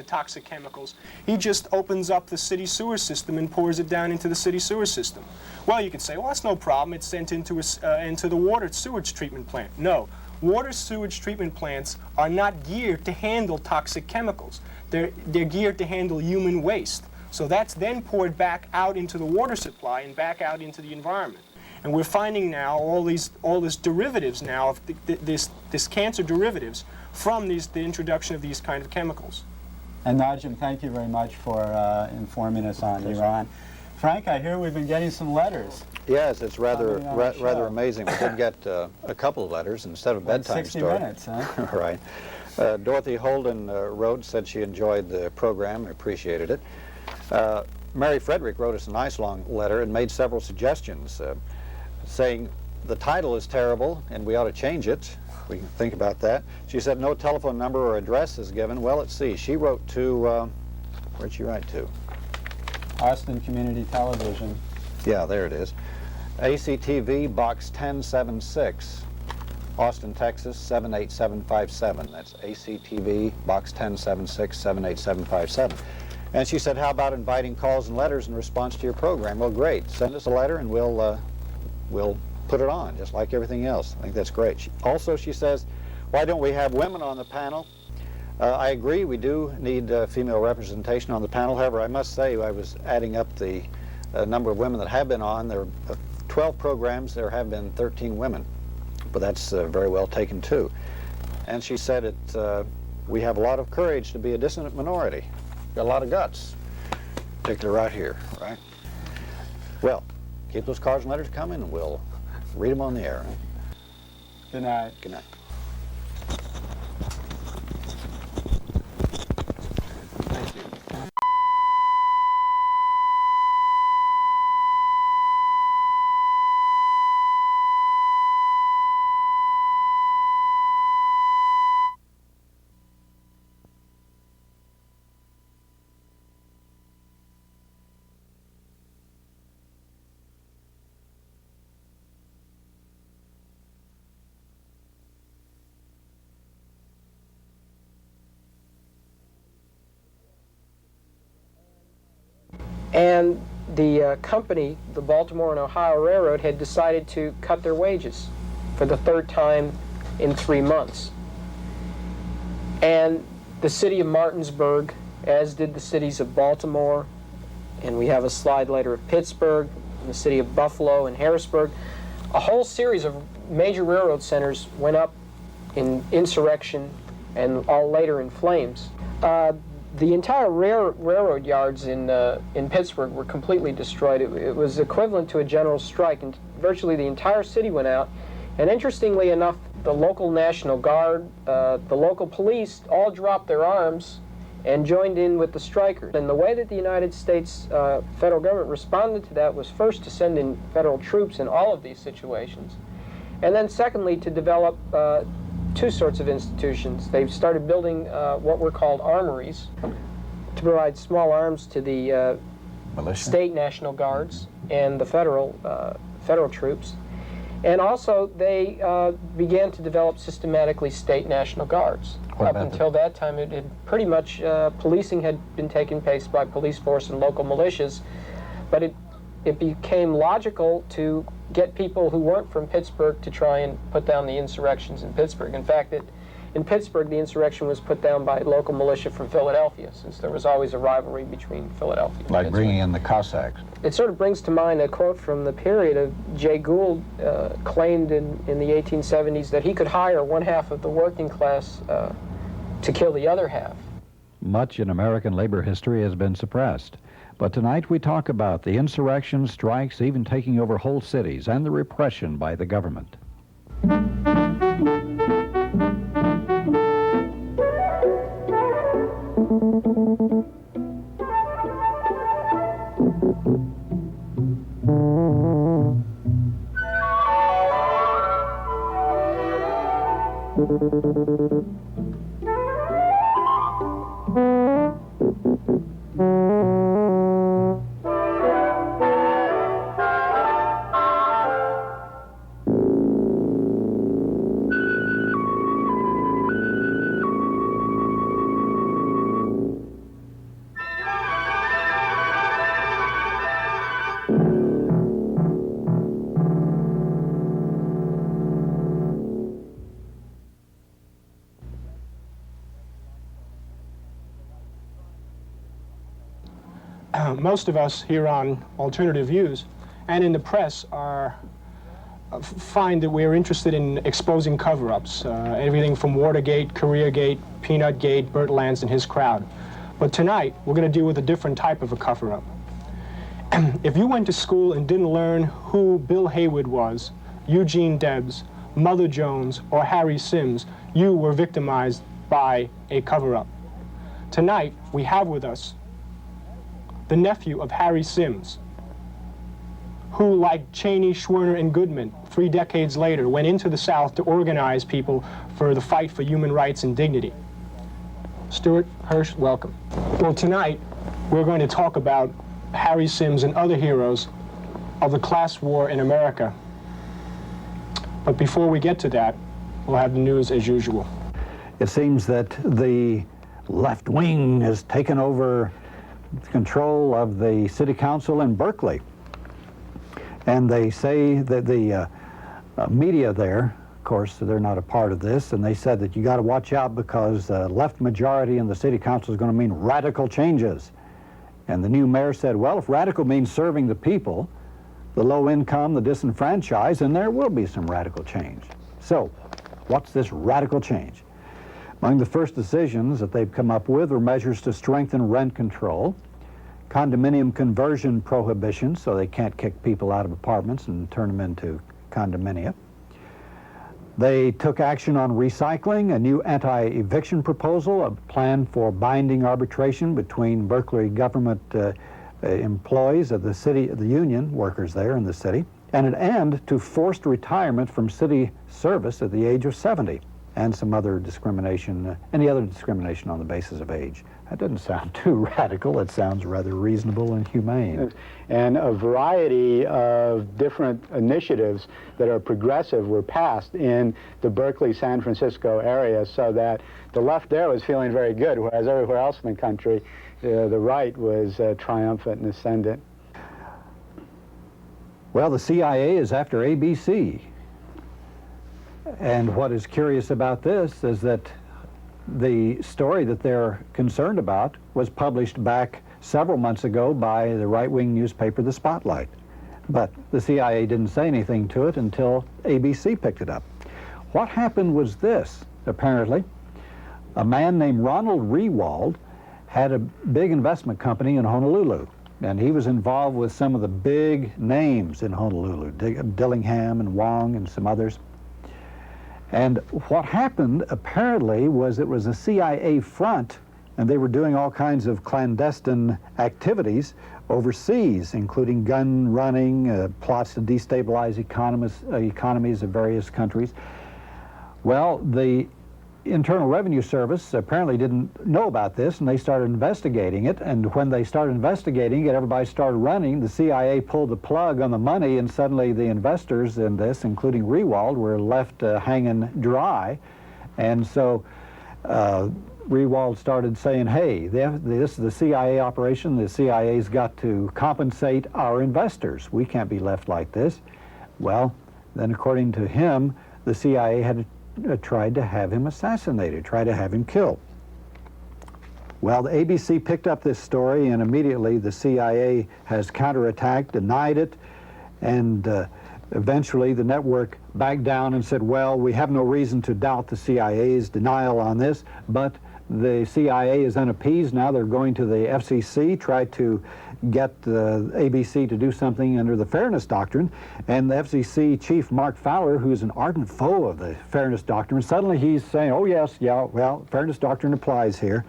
toxic chemicals, he just opens up the city sewer system and pours it down into the city sewer system. Well, you could say, well, that's no problem. It's sent into the water sewage treatment plant. No, water sewage treatment plants are not geared to handle toxic chemicals. They're geared to handle human waste. So that's then poured back out into the water supply and back out into the environment. And we're finding now all this derivatives now of this cancer derivatives from the introduction of these kind of chemicals. And Najim, thank you very much for informing us on Iran. Frank, I hear we've been getting some letters. Yes, it's rather amazing. We did get a couple of letters instead of bedtime 60 story. minutes, huh? Right. Dorothy Holden wrote, said she enjoyed the program and appreciated it. Mary Frederick wrote us a nice long letter and made several suggestions, saying the title is terrible and we ought to change it. We can think about that. She said no telephone number or address is given. Well, let's see. She wrote to, where'd she write to? Austin Community Television. Yeah, there it is. ACTV Box 1076, Austin, Texas 78757. That's ACTV Box 1076 78757. And she said, how about inviting calls and letters in response to your program? Well, great. Send us a letter and we'll put it on, just like everything else. I think that's great. She says, why don't we have women on the panel? I agree, we do need female representation on the panel. However, I must say, I was adding up the number of women that have been on. There are 12 programs, there have been 13 women, but that's very well taken too. And she said we have a lot of courage to be a dissonant minority. Got a lot of guts, particularly right here, right? Well, keep those cards and letters coming and we'll read them on the air. Good night. Good night. And the company, the Baltimore and Ohio Railroad, had decided to cut their wages for the third time in 3 months. And the city of Martinsburg, as did the cities of Baltimore, and we have a slide later of Pittsburgh, and the city of Buffalo and Harrisburg, a whole series of major railroad centers went up in insurrection and all later in flames. The entire railroad yards in Pittsburgh were completely destroyed. It was equivalent to a general strike, and virtually the entire city went out. And interestingly enough, the local National Guard, the local police all dropped their arms and joined in with the strikers. And the way that the United States federal government responded to that was first to send in federal troops in all of these situations, and then secondly to develop two sorts of institutions. They've started building what were called armories to provide small arms to the state National Guards and the federal troops. And also they began to develop systematically state National Guards. Up until that time, it had pretty much, policing had been taking place by police force and local militias, but it became logical to get people who weren't from Pittsburgh to try and put down the insurrections in Pittsburgh. In fact, in Pittsburgh, the insurrection was put down by local militia from Philadelphia, since there was always a rivalry between Philadelphia and Like Pittsburgh. bringing in the Cossacks. It sort of brings to mind a quote from the period of Jay Gould claimed in the 1870s that he could hire one half of the working class to kill the other half. Much in American labor history has been suppressed. But tonight we talk about the insurrection, strikes, even taking over whole cities, and the repression by the government. Most of us here on Alternative Views and in the press find that we're interested in exposing cover-ups, everything from Watergate, Koreagate, Peanutgate, Burt Lance and his crowd. But tonight, we're going to deal with a different type of a cover-up. If you went to school and didn't learn who Bill Haywood was, Eugene Debs, Mother Jones, or Harry Sims, you were victimized by a cover-up. Tonight, we have with us the nephew of Harry Sims, who, like Cheney, Schwerner, and Goodman, 3 decades later, went into the South to organize people for the fight for human rights and dignity. Stuart Hirsch, welcome. Well, tonight, we're going to talk about Harry Sims and other heroes of the class war in America. But before we get to that, we'll have the news as usual. It seems that the left wing has taken over control of the city council in Berkeley. And they say that the media there, of course, they're not a part of this, and they said that you got to watch out because the left majority in the city council is going to mean radical changes. And the new mayor said, well, if radical means serving the people, the low income, the disenfranchised, then there will be some radical change. So, what's this radical change? Among the first decisions that they've come up with were measures to strengthen rent control, condominium conversion prohibitions, so they can't kick people out of apartments and turn them into condominia. They took action on recycling, a new anti-eviction proposal, a plan for binding arbitration between Berkeley government employees of the city, the union workers there in the city, and an end to forced retirement from city service at the age of 70. And some other discrimination, any other discrimination on the basis of age. That doesn't sound too radical. It sounds rather reasonable and humane. And a variety of different initiatives that are progressive were passed in the Berkeley, San Francisco area, so that the left there was feeling very good, whereas everywhere else in the country, the right was triumphant and ascendant. Well, the CIA is after ABC. And what is curious about this is that the story that they're concerned about was published back several months ago by the right-wing newspaper, The Spotlight. But the CIA didn't say anything to it until ABC picked it up. What happened was this, apparently. A man named Ronald Rewald had a big investment company in Honolulu, and he was involved with some of the big names in Honolulu, Dillingham and Wong and some others. And what happened, apparently, was it was a CIA front, and they were doing all kinds of clandestine activities overseas, including gun running, plots to destabilize economies of various countries. Well, the Internal Revenue Service apparently didn't know about this, and they started investigating it, and when they started investigating it, everybody started running. The CIA pulled the plug on the money, and suddenly the investors in this, including Rewald, were left hanging dry. And so Rewald started saying, hey, this is the CIA operation. The CIA's got to compensate our investors. We can't be left like this. Well, then according to him, the CIA had tried to have him assassinated, tried to have him killed. Well, the ABC picked up this story, and immediately the CIA has counterattacked, denied it, and eventually the network backed down and said, well, we have no reason to doubt the CIA's denial on this, but the CIA is unappeased now. They're going to the FCC, try to get the ABC to do something under the Fairness Doctrine, and the FCC chief, Mark Fowler, who's an ardent foe of the Fairness Doctrine, suddenly he's saying, oh yes, yeah, well, Fairness Doctrine applies here,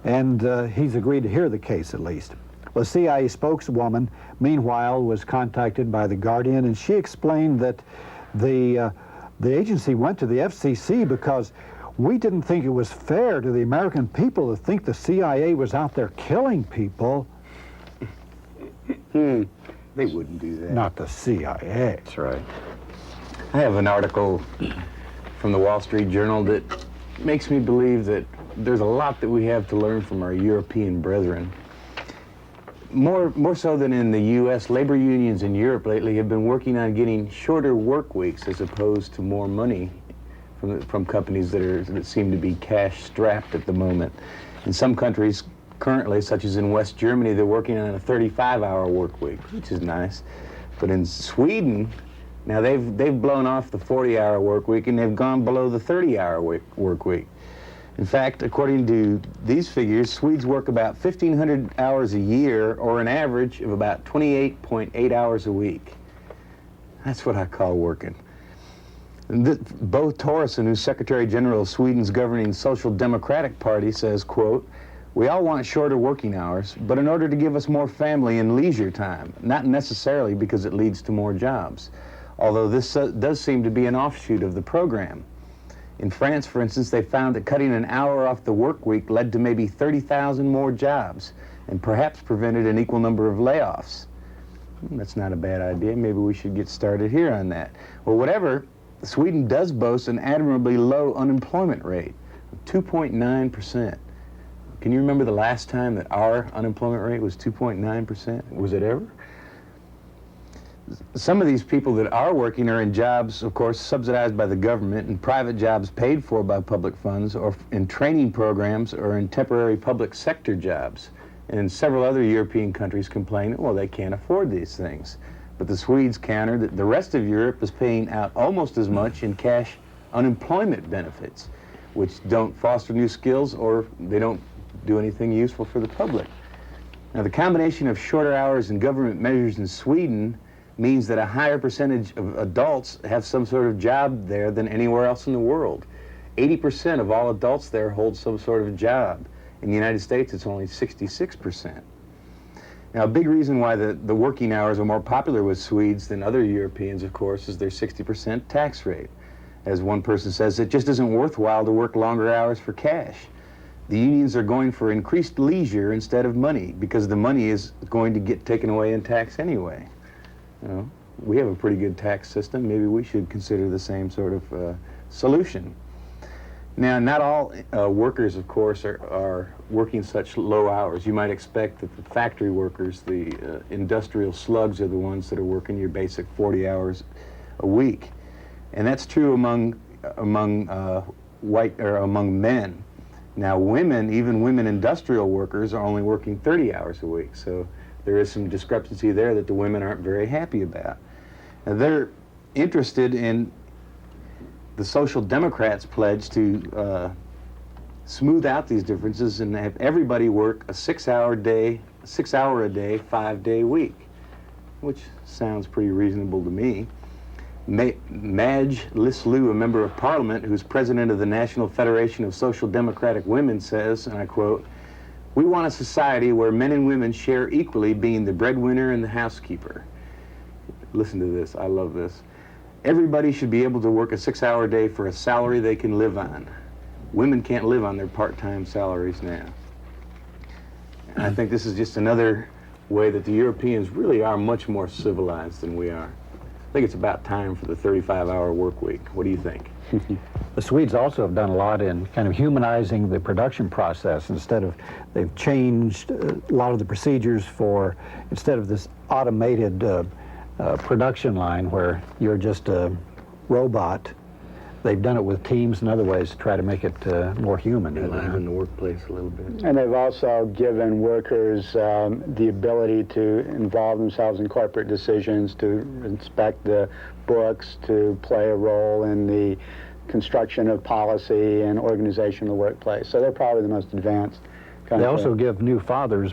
and he's agreed to hear the case at least. Well, the CIA spokeswoman, meanwhile, was contacted by The Guardian, and she explained that the agency went to the FCC because we didn't think it was fair to the American people to think the CIA was out there killing people. They wouldn't do that. Not the CIA. That's right. I have an article from the Wall Street Journal that makes me believe that there's a lot that we have to learn from our European brethren. More so than in the U.S., labor unions in Europe lately have been working on getting shorter work weeks as opposed to more money from companies that seem to be cash-strapped at the moment. In some countries currently, such as in West Germany, they're working on a 35-hour work week, which is nice. But in Sweden, now they've blown off the 40-hour work week and they've gone below the 30-hour work week. In fact, according to these figures, Swedes work about 1,500 hours a year, or an average of about 28.8 hours a week. That's what I call working. Bo Toresson, who's Secretary General of Sweden's governing Social Democratic Party, says, quote, "We all want shorter working hours, but in order to give us more family and leisure time, not necessarily because it leads to more jobs, although this does seem to be an offshoot of the program. In France, for instance, they found that cutting an hour off the work week led to maybe 30,000 more jobs and perhaps prevented an equal number of layoffs." That's not a bad idea. Maybe we should get started here on that. Well, whatever, Sweden does boast an admirably low unemployment rate of 2.9%. Can you remember the last time that our unemployment rate was 2.9%? Was it ever? Some of these people that are working are in jobs, of course, subsidized by the government, and private jobs paid for by public funds, or in training programs, or in temporary public sector jobs. And several other European countries complain, well, they can't afford these things. But the Swedes counter that the rest of Europe is paying out almost as much in cash unemployment benefits, which don't foster new skills or they don't do anything useful for the public. Now, the combination of shorter hours and government measures in Sweden means that a higher percentage of adults have some sort of job there than anywhere else in the world. 80% of all adults there hold some sort of job. In the United States, it's only 66%. Now, a big reason why the working hours are more popular with Swedes than other Europeans, of course, is their 60% tax rate. As one person says, it just isn't worthwhile to work longer hours for cash. The unions are going for increased leisure instead of money, because the money is going to get taken away in tax anyway. You know, we have a pretty good tax system. Maybe we should consider the same sort of solution. Now, not all workers, of course, are working such low hours. You might expect that the factory workers, the industrial slugs, are the ones that are working your basic 40 hours a week. And that's true among men. Now, women, even women industrial workers, are only working 30 hours a week. So there is some discrepancy there that the women aren't very happy about. Now, they're interested in the Social Democrats' pledge to smooth out these differences and have everybody work a 6-hour a day, 5-day week, which sounds pretty reasonable to me. Madge Lislew, a member of Parliament who's president of the National Federation of Social Democratic Women, says, and I quote, "We want a society where men and women share equally being the breadwinner and the housekeeper." Listen to this, I love this. "Everybody should be able to work a 6-hour day for a salary they can live on. Women can't live on their part-time salaries now." And I think this is just another way that the Europeans really are much more civilized than we are. think it's about time for the 35-hour work week. What do you think? The Swedes also have done a lot in kind of humanizing the production process. They've changed a lot of the procedures for, instead of this automated production line where you're just a robot, they've done it with teams and other ways to try to make it more human. Live in the workplace a little bit. And they've also given workers the ability to involve themselves in corporate decisions, to inspect the books, to play a role in the construction of policy and organization of the workplace. So they're probably the most advanced country. They also give new fathers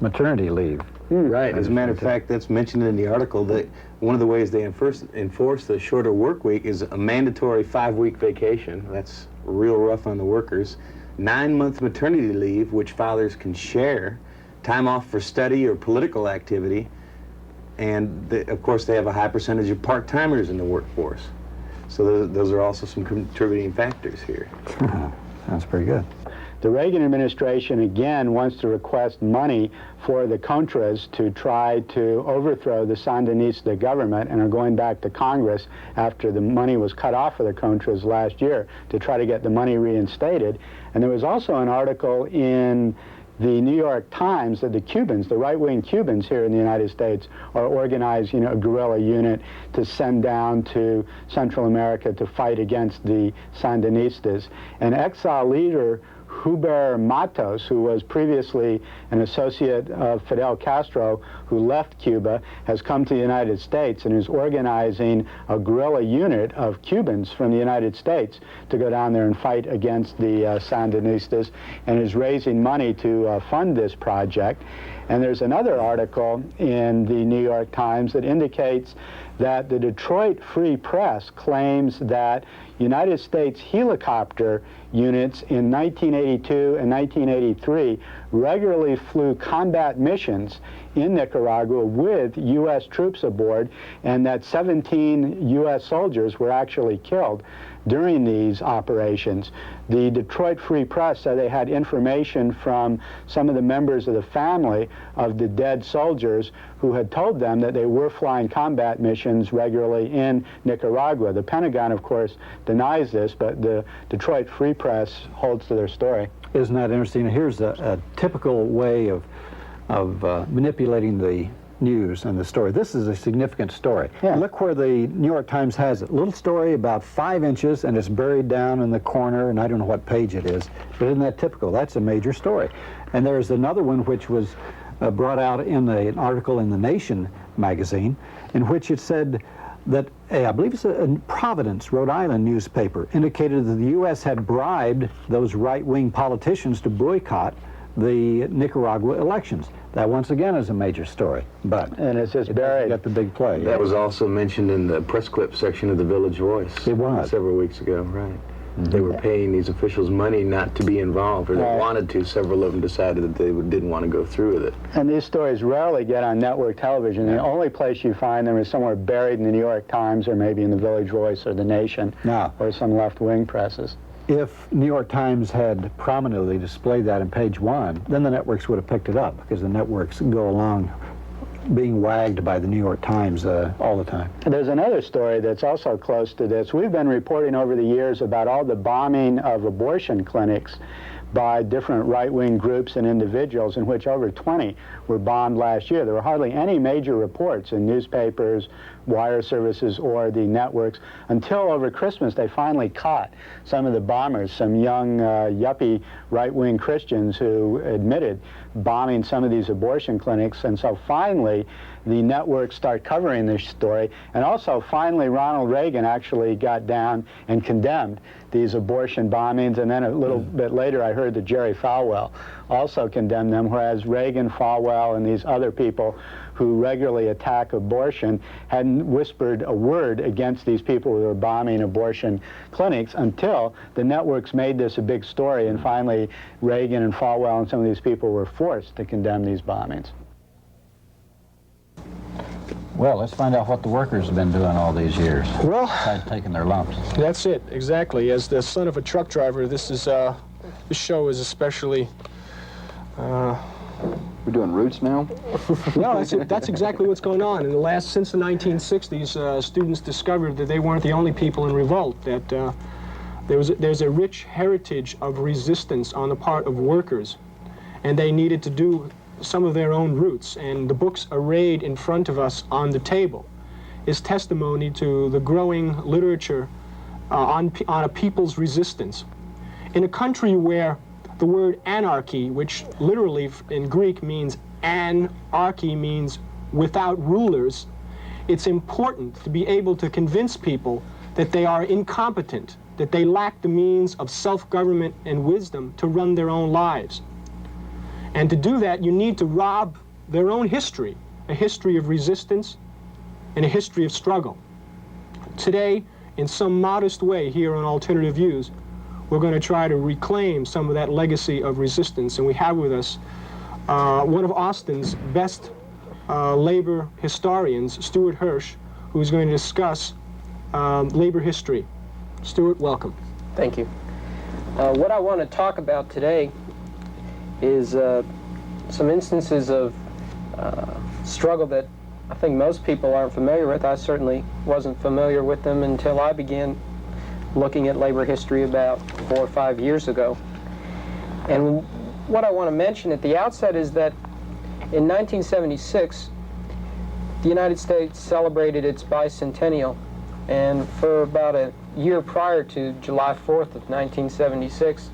maternity leave. Right. As a matter of fact, that's mentioned in the article that one of the ways they enforce the shorter work week is a mandatory 5-week vacation. That's real rough on the workers. 9-month maternity leave, which fathers can share, time off for study or political activity, and of course they have a high percentage of part-timers in the workforce. So those are also some contributing factors here. Sounds pretty good. The Reagan administration, again, wants to request money for the Contras to try to overthrow the Sandinista government, and are going back to Congress after the money was cut off for the Contras last year to try to get the money reinstated. And there was also an article in the New York Times that the Cubans, the right-wing Cubans here in the United States, are organizing, a guerrilla unit to send down to Central America to fight against the Sandinistas. And exile leader Huber Matos, who was previously an associate of Fidel Castro, who left Cuba, has come to the United States and is organizing a guerrilla unit of Cubans from the United States to go down there and fight against the Sandinistas, and is raising money to fund this project. And there's another article in the New York Times that indicates that the Detroit Free Press claims that United States helicopter units in 1982 and 1983 regularly flew combat missions in Nicaragua with U.S. troops aboard, and that 17 U.S. soldiers were actually killed during these operations. The Detroit Free Press said they had information from some of the members of the family of the dead soldiers who had told them that they were flying combat missions regularly in Nicaragua. The Pentagon, of course, denies this, but the Detroit Free Press holds to their story. Isn't that interesting? Here's a typical way of manipulating the news and the story. This is a significant story. Yeah. Look where the New York Times has it. Little story about 5 inches, and it's buried down in the corner, and I don't know what page it is, but isn't that typical? That's a major story. And there's another one which was brought out in an article in The Nation magazine, in which it said that I believe it's a Providence, Rhode Island newspaper, indicated that the U.S. had bribed those right-wing politicians to boycott the Nicaragua elections. That once again is a major story, but and it's just buried. Got the big play. That was also mentioned in the press clip section of the Village Voice. It was several weeks ago, right? They were paying these officials money not to be involved, or they wanted to. Several of them decided that they didn't want to go through with it. And these stories rarely get on network television. The only place you find them is somewhere buried in the New York Times, or maybe in the Village Voice or the Nation, or some left-wing presses. If New York Times had prominently displayed that in page 1, then the networks would have picked it up, because the networks go along being wagged by the New York Times all the time. There's another story that's also close to this. We've been reporting over the years about all the bombing of abortion clinics by different right-wing groups and individuals, in which over 20 were bombed last year. There were hardly any major reports in newspapers, wire services, or the networks, until over Christmas they finally caught some of the bombers, some young yuppie right-wing Christians who admitted bombing some of these abortion clinics. And so finally the networks start covering this story, and also finally Ronald Reagan actually got down and condemned these abortion bombings, and then a little bit later I heard that Jerry Falwell also condemned them, whereas Reagan, Falwell, and these other people who regularly attack abortion hadn't whispered a word against these people who were bombing abortion clinics until the networks made this a big story, and finally Reagan and Falwell and some of these people were forced to condemn these bombings. Well, let's find out what the workers have been doing all these years. Well, besides taking their lumps. That's it, exactly. As the son of a truck driver, this show is especially We're doing roots now? No, that's exactly what's going on. Since the 1960s, students discovered that they weren't the only people in revolt, that there's a rich heritage of resistance on the part of workers, and they needed to do some of their own roots. And the books arrayed in front of us on the table is testimony to the growing literature on a people's resistance. In a country where the word anarchy, which literally in Greek means anarchy, means without rulers, it's important to be able to convince people that they are incompetent, that they lack the means of self-government and wisdom to run their own lives. And to do that, you need to rob their own history, a history of resistance and a history of struggle. Today, in some modest way here on Alternative Views, we're going to try to reclaim some of that legacy of resistance. And we have with us one of Austin's best labor historians, Stuart Hirsch, who's going to discuss labor history. Stuart, welcome. Thank you. What I want to talk about today is some instances of struggle that I think most people aren't familiar with. I certainly wasn't familiar with them until I began looking at labor history about 4 or 5 years ago. And what I want to mention at the outset is that in 1976, the United States celebrated its bicentennial, and for about a year prior to July 4th of 1976,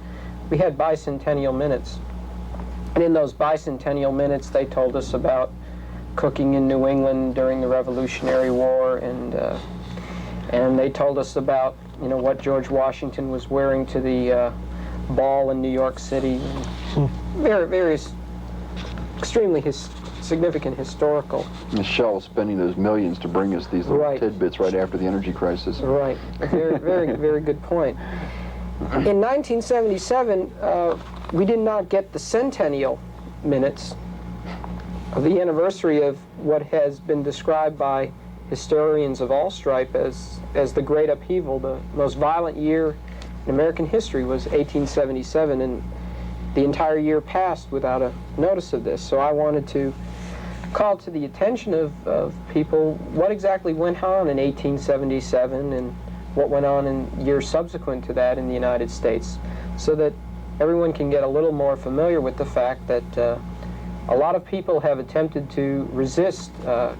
we had bicentennial minutes. And in those bicentennial minutes, they told us about cooking in New England during the Revolutionary War, and they told us about what George Washington was wearing to the ball in New York City. Various extremely significant historical. Michelle spending those millions to bring us these little tidbits right after the energy crisis. Right. Very good point. In 1977, we did not get the centennial minutes of the anniversary of what has been described by historians of all stripe as the Great Upheaval. The most violent year in American history was 1877, and the entire year passed without a notice of this. So I wanted to call to the attention of people what exactly went on in 1877 and what went on in years subsequent to that in the United States, so that everyone can get a little more familiar with the fact that a lot of people have attempted to resist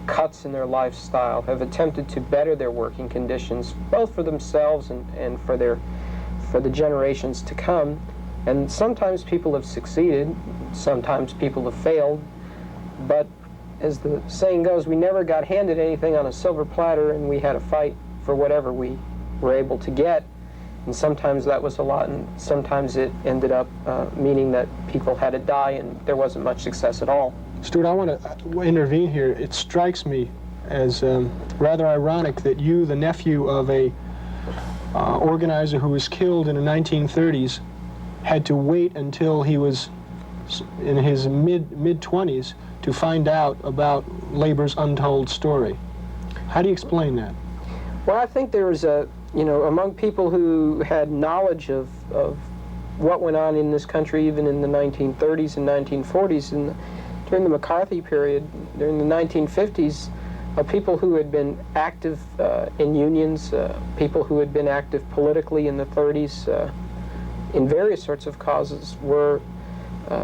cuts in their lifestyle, have attempted to better their working conditions, both for themselves and for the generations to come. And sometimes people have succeeded, sometimes people have failed, but as the saying goes, we never got handed anything on a silver platter, and we had to fight for whatever we were able to get. And sometimes that was a lot, and sometimes it ended up meaning that people had to die and there wasn't much success at all. Stuart, I want to intervene here. It strikes me as rather ironic that you, the nephew of a organizer who was killed in the 1930s, had to wait until he was in his mid-20s to find out about labor's untold story. How do you explain that? Well, I think there's among people who had knowledge of what went on in this country even in the 1930s and 1940s, and during the McCarthy period, during the 1950s, people who had been active in unions, people who had been active politically in the 30s in various sorts of causes were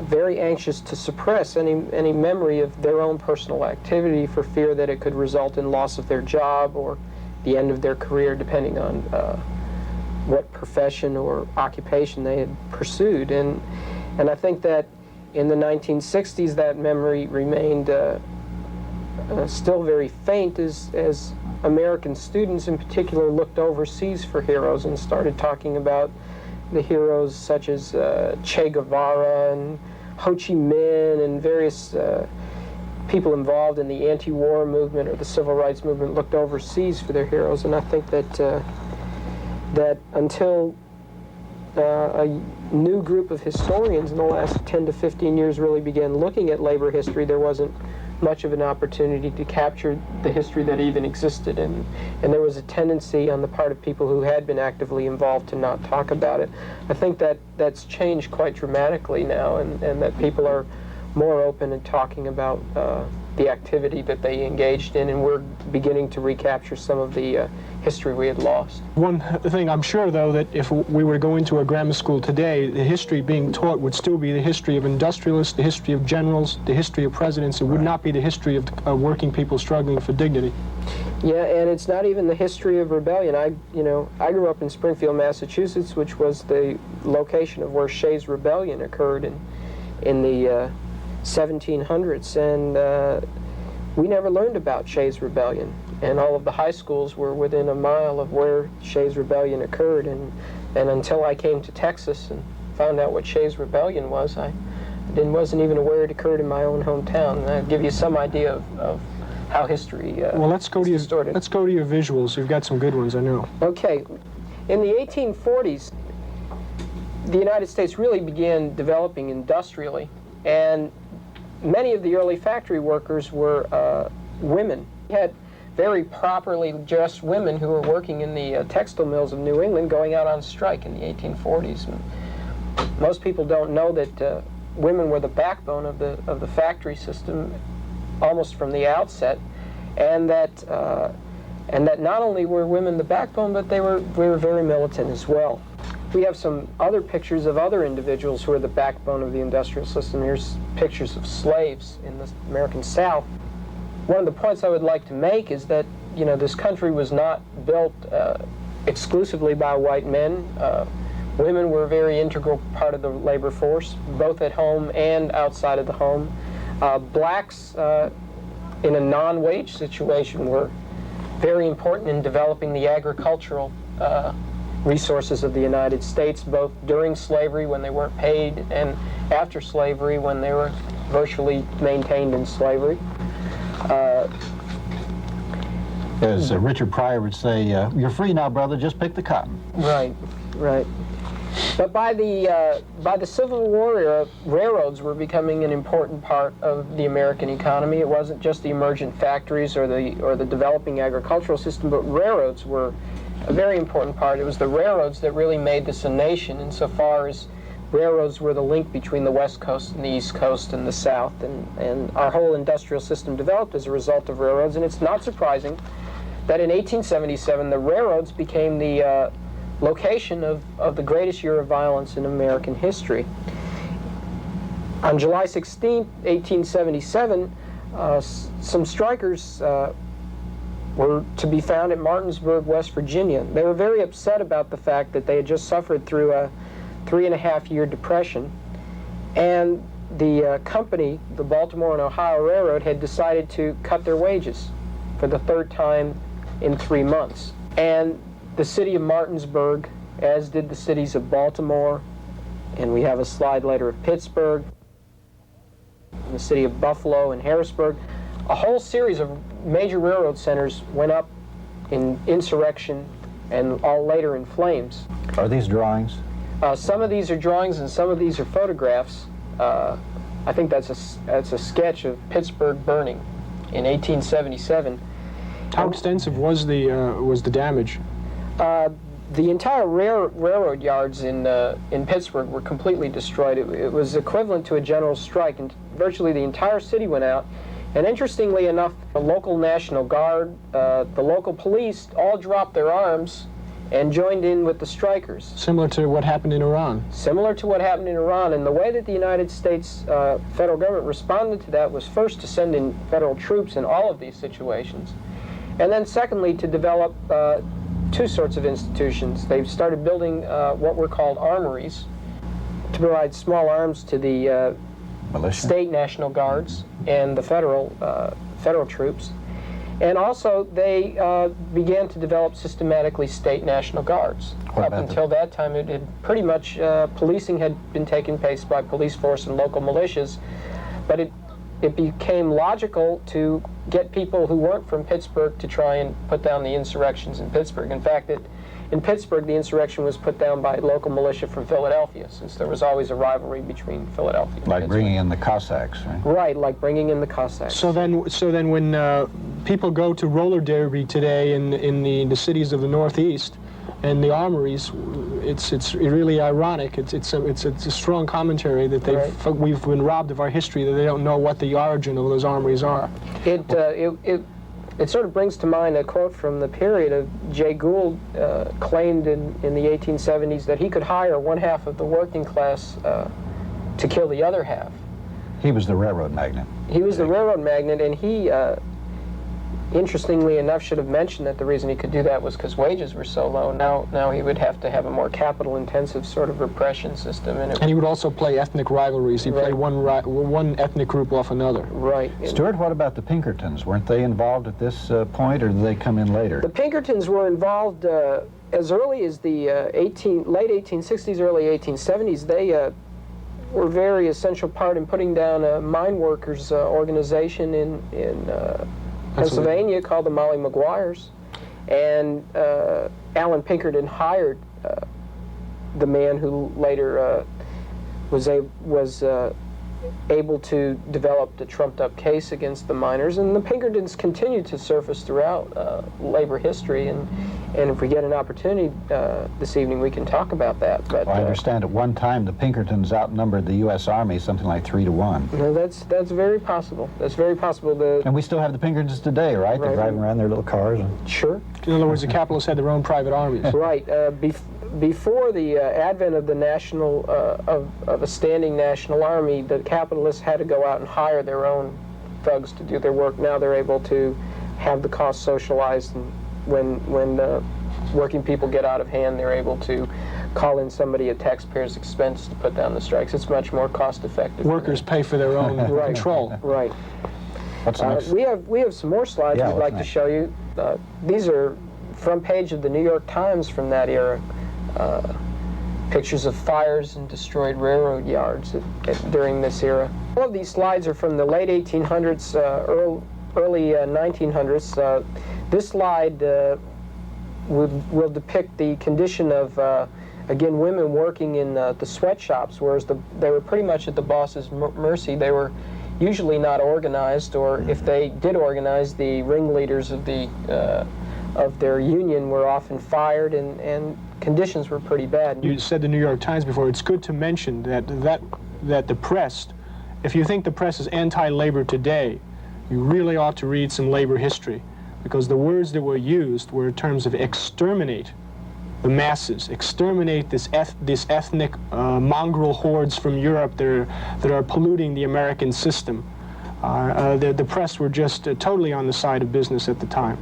very anxious to suppress any memory of their own personal activity for fear that it could result in loss of their job or the end of their career, depending on what profession or occupation they had pursued. And I think that in the 1960s that memory remained still very faint as American students in particular looked overseas for heroes and started talking about the heroes such as Che Guevara and Ho Chi Minh and various people involved in the anti-war movement or the civil rights movement looked overseas for their heroes. And I think that that until a new group of historians in the last 10 to 15 years really began looking at labor history, there wasn't much of an opportunity to capture the history that even existed, and there was a tendency on the part of people who had been actively involved to not talk about it. I think that that's changed quite dramatically now, and that people are more open in talking about the activity that they engaged in, and we're beginning to recapture some of the history we had lost. One thing I'm sure, though, that if we were to go into a grammar school today, the history being taught would still be the history of industrialists, the history of generals, the history of presidents. It would not be the history of working people struggling for dignity. Yeah, and it's not even the history of rebellion. I grew up in Springfield, Massachusetts, which was the location of where Shays' Rebellion occurred in the 1700s, and we never learned about Shays' Rebellion. And all of the high schools were within a mile of where Shays' Rebellion occurred, and until I came to Texas and found out what Shays' Rebellion was, I wasn't even aware it occurred in my own hometown. And I'll give you some idea of how history well, let's go to your visuals. You've got some good ones, I know. Okay. In the 1840s, the United States really began developing industrially, and many of the early factory workers were women. We had very properly dressed women who were working in the textile mills of New England going out on strike in the 1840s. And most people don't know that women were the backbone of the factory system almost from the outset, and that not only were women the backbone, but they were very militant as well. We have some other pictures of other individuals who are the backbone of the industrial system. Here's pictures of slaves in the American South. One of the points I would like to make is that, this country was not built exclusively by white men. Women were a very integral part of the labor force, both at home and outside of the home. Blacks in a non-wage situation were very important in developing the agricultural resources of the United States, both during slavery when they weren't paid and after slavery when they were virtually maintained in slavery. As Richard Pryor would say, you're free now, brother, just pick the cotton. Right, right. But by the Civil War era, railroads were becoming an important part of the American economy. It wasn't just the emergent factories or the developing agricultural system, but railroads were a very important part. It was the railroads that really made this a nation, insofar as railroads were the link between the West Coast and the East Coast and the South, and our whole industrial system developed as a result of railroads. And it's not surprising that in 1877 the railroads became the location of the greatest year of violence in American history. On July 16, 1877, some strikers were to be found at Martinsburg, West Virginia. They were very upset about the fact that they had just suffered through a 3.5-year depression, and the company, the Baltimore and Ohio Railroad, had decided to cut their wages for the third time in 3 months. And the city of Martinsburg, as did the cities of Baltimore, and we have a slide later of Pittsburgh, and the city of Buffalo and Harrisburg, a whole series of major railroad centers went up in insurrection and all later in flames. Are these drawings? Some of these are drawings and some of these are photographs. I think that's a sketch of Pittsburgh burning in 1877. How extensive was the damage? The entire railroad yards in Pittsburgh were completely destroyed. It was equivalent to a general strike, and virtually the entire city went out. And interestingly enough, the local National Guard, the local police all dropped their arms and joined in with the strikers. Similar to what happened in Iran. Similar to what happened in Iran. And the way that the United States federal government responded to that was first to send in federal troops in all of these situations, and then secondly to develop two sorts of institutions. They've started building what were called armories to provide small arms to the state National Guards and the federal troops. And also they began to develop systematically state National Guards. Up until that time, it had pretty much, policing had been taking place by police force and local militias, but it became logical to get people who weren't from Pittsburgh to try and put down the insurrections in Pittsburgh. In fact, in Pittsburgh, the insurrection was put down by local militia from Philadelphia, since there was always a rivalry between Philadelphia and Like bringing in the Cossacks, right? Right, like bringing in the Cossacks. So then when people go to roller derby today in the cities of the Northeast, and the armories, it's really ironic. It's a strong commentary that we've been robbed of our history, that they don't know what the origin of those armories are. It sort of brings to mind a quote from the period of Jay Gould claimed in the 1870s that he could hire one half of the working class to kill the other half. He was the railroad magnate. He was the railroad magnate, and he, interestingly enough, should have mentioned that the reason he could do that was because wages were so low. Now he would have to have a more capital-intensive sort of repression system. And he would also play ethnic rivalries. He'd play one ethnic group off another. Right. Stuart, what about the Pinkertons? Weren't they involved at this point, or did they come in later? The Pinkertons were involved as early as the late 1860s, early 1870s. They were a very essential part in putting down a mine workers organization in Pennsylvania called the Molly Maguires, and Allen Pinkerton hired the man who later was able to develop the trumped-up case against the miners. And the Pinkertons continued to surface throughout labor history, and if we get an opportunity this evening, we can talk about that. But well, I understand at one time the Pinkertons outnumbered the U.S. Army something like 3-1. No, that's very possible. That's very possible. And we still have the Pinkertons today, right? They're driving around their little cars. Sure. In other words, the capitalists had their own private armies. Right. Before the advent of the national of a standing national army, the capitalists had to go out and hire their own thugs to do their work. Now they're able to have the costs socialized, and when the working people get out of hand, they're able to call in somebody at taxpayers' expense to put down the strikes. It's much more cost-effective. Workers pay for their own control. Right. What's next? We have some more slides we'd like to show you. These are front page of the New York Times from that era. Pictures of fires and destroyed railroad yards during this era. All of these slides are from the late 1800s, early 1900s. This slide will depict the condition of, again, women working in the sweatshops, whereas they were pretty much at the boss's mercy. They were usually not organized, or if they did organize, the ringleaders of their union were often fired, and conditions were pretty bad. You said the New York Times before. It's good to mention that the press, if you think the press is anti-labor today, you really ought to read some labor history, because the words that were used were in terms of exterminate the masses, exterminate this ethnic mongrel hordes from Europe that are polluting the American system. The press were just totally on the side of business at the time.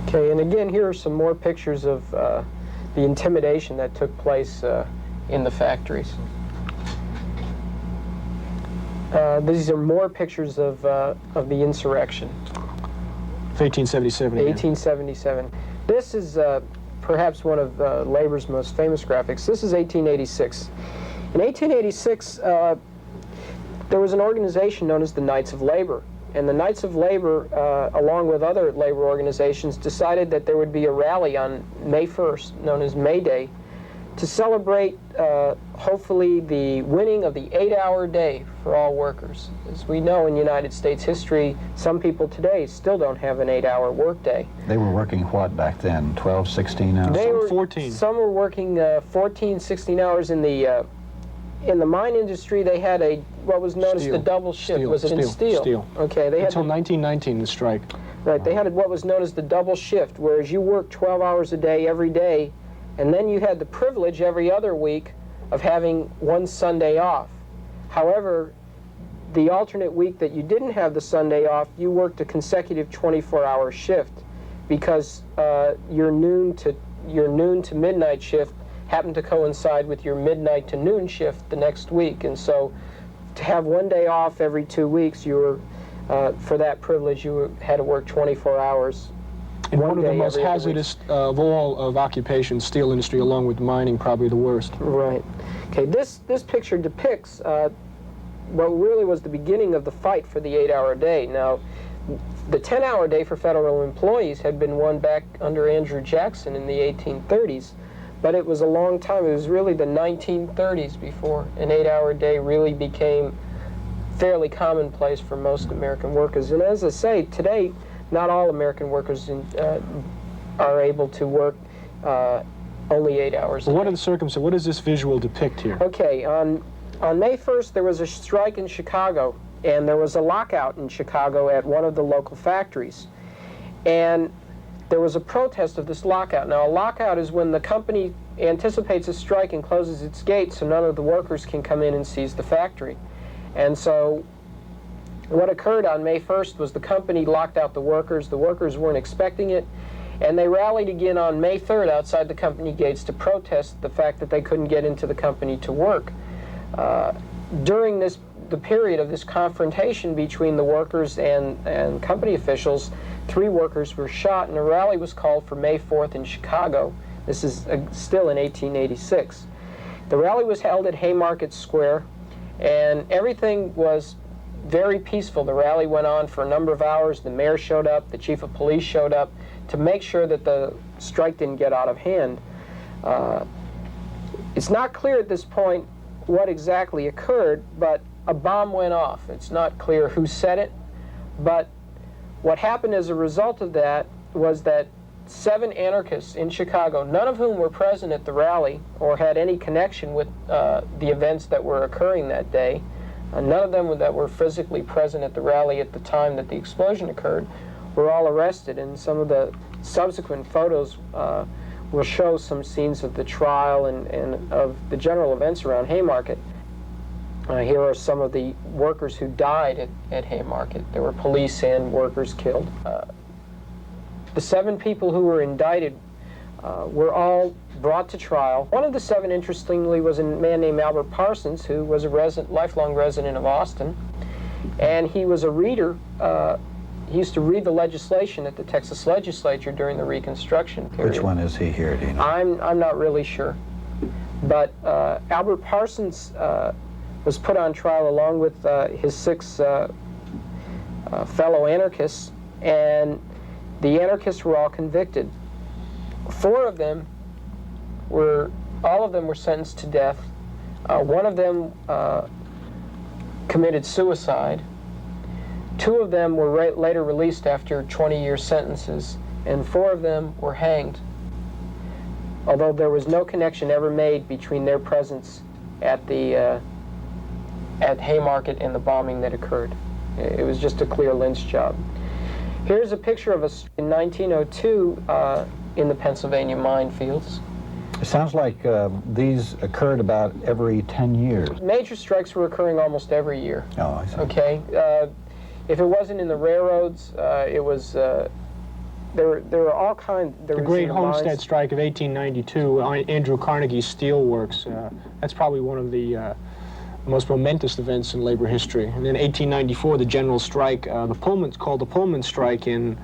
Okay, and again, here are some more pictures of the intimidation that took place in the factories. These are more pictures of the insurrection. 1877. 1877. This is perhaps one of labor's most famous graphics. This is 1886. In 1886, there was an organization known as the Knights of Labor. And the Knights of Labor, along with other labor organizations, decided that there would be a rally on May 1st, known as May Day, to celebrate, hopefully, the winning of the 8-hour day for all workers. As we know in United States history, some people today still don't have an 8-hour workday. They were working what back then, 12, 16 hours? They were 14. Some were working 14, 16 hours in the mine industry. They had what was known as the double shift. Was it in steel? Steel. Okay. They Until 1919, the strike. Right. They had what was known as the double shift, whereas you worked 12 hours a day every day, and then you had the privilege every other week of having one Sunday off. However, the alternate week that you didn't have the Sunday off, you worked a consecutive 24-hour shift, because your noon to midnight shift happened to coincide with your midnight to noon shift the next week. And so to have one day off every 2 weeks, you were, for that privilege, you had to work 24 hours. And one of the most hazardous of all of occupations, steel industry, along with mining, probably the worst. Right. Okay, this picture depicts what really was the beginning of the fight for the 8-hour day. Now, the 10-hour day for federal employees had been won back under Andrew Jackson in the 1830s. But it was a long time. It was really the 1930s before an 8-hour day really became fairly commonplace for most American workers. And as I say, today, not all American workers are able to work only 8 hours. Well, what are the circumstances? What does this visual depict here? Okay, on May 1st, there was a strike in Chicago, and there was a lockout in Chicago at one of the local factories. And there was a protest of this lockout. Now, a lockout is when the company anticipates a strike and closes its gates so none of the workers can come in and seize the factory. And so what occurred on May 1st was the company locked out the workers. The workers weren't expecting it, and they rallied again on May 3rd outside the company gates to protest the fact that they couldn't get into the company to work. During the period of this confrontation between the workers and company officials, 3 workers were shot, and a rally was called for May 4th in Chicago. This is still in 1886. The rally was held at Haymarket Square, and everything was very peaceful. The rally went on for a number of hours. The mayor showed up, the chief of police showed up to make sure that the strike didn't get out of hand. It's not clear at this point what exactly occurred, but a bomb went off. It's not clear who set it, but what happened as a result of that was that 7 anarchists in Chicago, none of whom were present at the rally or had any connection with the events that were occurring that day, none of them that were physically present at the rally at the time that the explosion occurred, were all arrested. And some of the subsequent photos will show some scenes of the trial and of the general events around Haymarket. Here are some of the workers who died at Haymarket. There were police and workers killed. The 7 people who were indicted were all brought to trial. One of the 7, interestingly, was a man named Albert Parsons, who was a lifelong resident of Austin, and he was a reader. He used to read the legislation at the Texas legislature during the Reconstruction period. Which one is he here, do you know? I'm not really sure. But Albert Parsons was put on trial along with his 6 fellow anarchists, and the anarchists were all convicted. 4 of them all of them were sentenced to death. One of them committed suicide. 2 of them were later released after 20-year sentences, and 4 of them were hanged, although there was no connection ever made between their presence at Haymarket and the bombing that occurred. It was just a clear lynch job. Here's a picture of us in 1902 in the Pennsylvania minefields. It sounds like these occurred about every 10 years. Major strikes were occurring almost every year. Oh, I see. Okay. If it wasn't in the railroads, it was. There were all kinds. The Great Homestead Strike of 1892, Andrew Carnegie's steel works. That's probably one of the most momentous events in labor history. And then 1894, the general strike, called the Pullman Strike in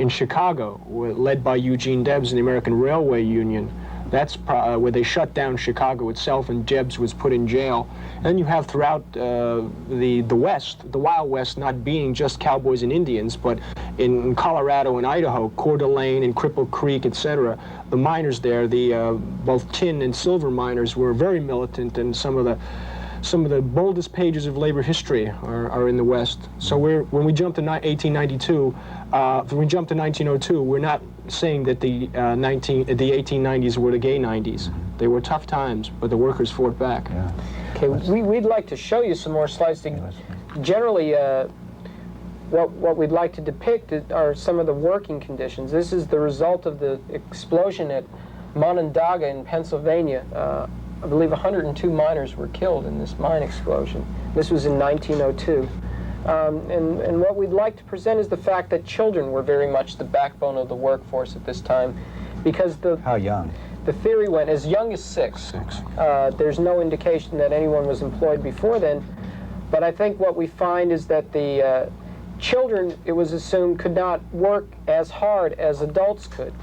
Chicago, led by Eugene Debs and the American Railway Union. That's where they shut down Chicago itself, and Debs was put in jail. And then you have throughout the West, the Wild West, not being just cowboys and Indians, but in Colorado and Idaho, Coeur d'Alene and Cripple Creek, etc. The miners there, both tin and silver miners, were very militant, and some of the boldest pages of labor history are in the West. So when we jump to 1892, when we jump to 1902, we're not saying that the 1890s were the gay 90s. They were tough times, but the workers fought back. Yeah. Okay, we'd like to show you some more slides. Generally, what we'd like to depict are some of the working conditions. This is the result of the explosion at Monondaga in Pennsylvania. I believe 102 miners were killed in this mine explosion. This was in 1902. And what we'd like to present is the fact that children were very much the backbone of the workforce at this time, because How young? The theory went as young as 6. There's no indication that anyone was employed before then, but I think what we find is that the children, it was assumed, could not work as hard as adults could.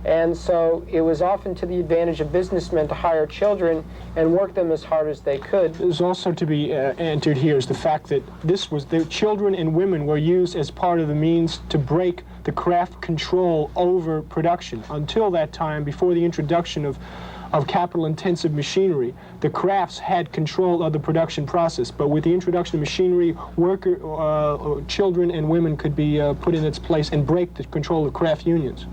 And so it was often to the advantage of businessmen to hire children and work them as hard as they could. There's also to be entered here is the fact that the children and women were used as part of the means to break the craft control over production. Until that time, before the introduction of capital-intensive machinery, the crafts had control of the production process. But with the introduction of machinery, children and women could be put in its place and break the control of craft unions.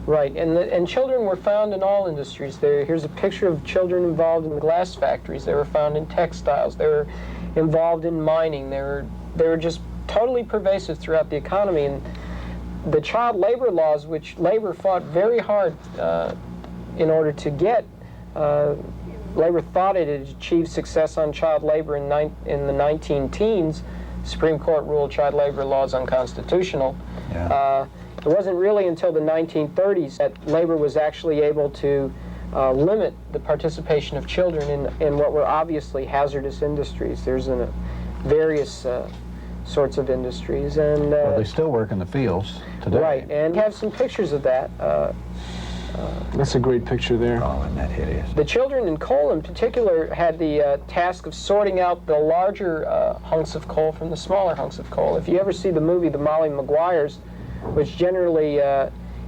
Right, and children were found in all industries. Here's a picture of children involved in glass factories. They were found in textiles. They were involved in mining. They were just totally pervasive throughout the economy. And the child labor laws, which labor fought very hard in order to get, labor thought it had achieved success on child labor in the 19-teens. Supreme Court ruled child labor laws unconstitutional. Yeah. It wasn't really until the 1930s that labor was actually able to limit the participation of children in what were obviously hazardous industries. There's various sorts of industries, and well, they still work in the fields today. Right, and we have some pictures of that. That's a great picture there. Oh, isn't that hideous? The children in coal in particular had the task of sorting out the larger hunks of coal from the smaller hunks of coal. If you ever see the movie The Molly Maguires, which generally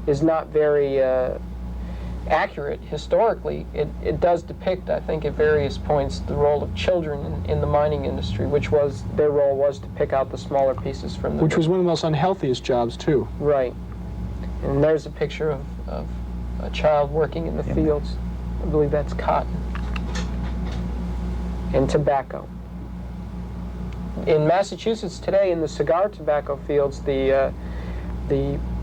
is not very accurate historically, it does depict, I think, at various points the role of children in the mining industry, which was, their role was to pick out the smaller pieces from the... Which was one of the most unhealthiest jobs, too. Right. And there's a picture of a child working in the fields. I believe that's cotton. And tobacco. In Massachusetts today, in the cigar tobacco fields, the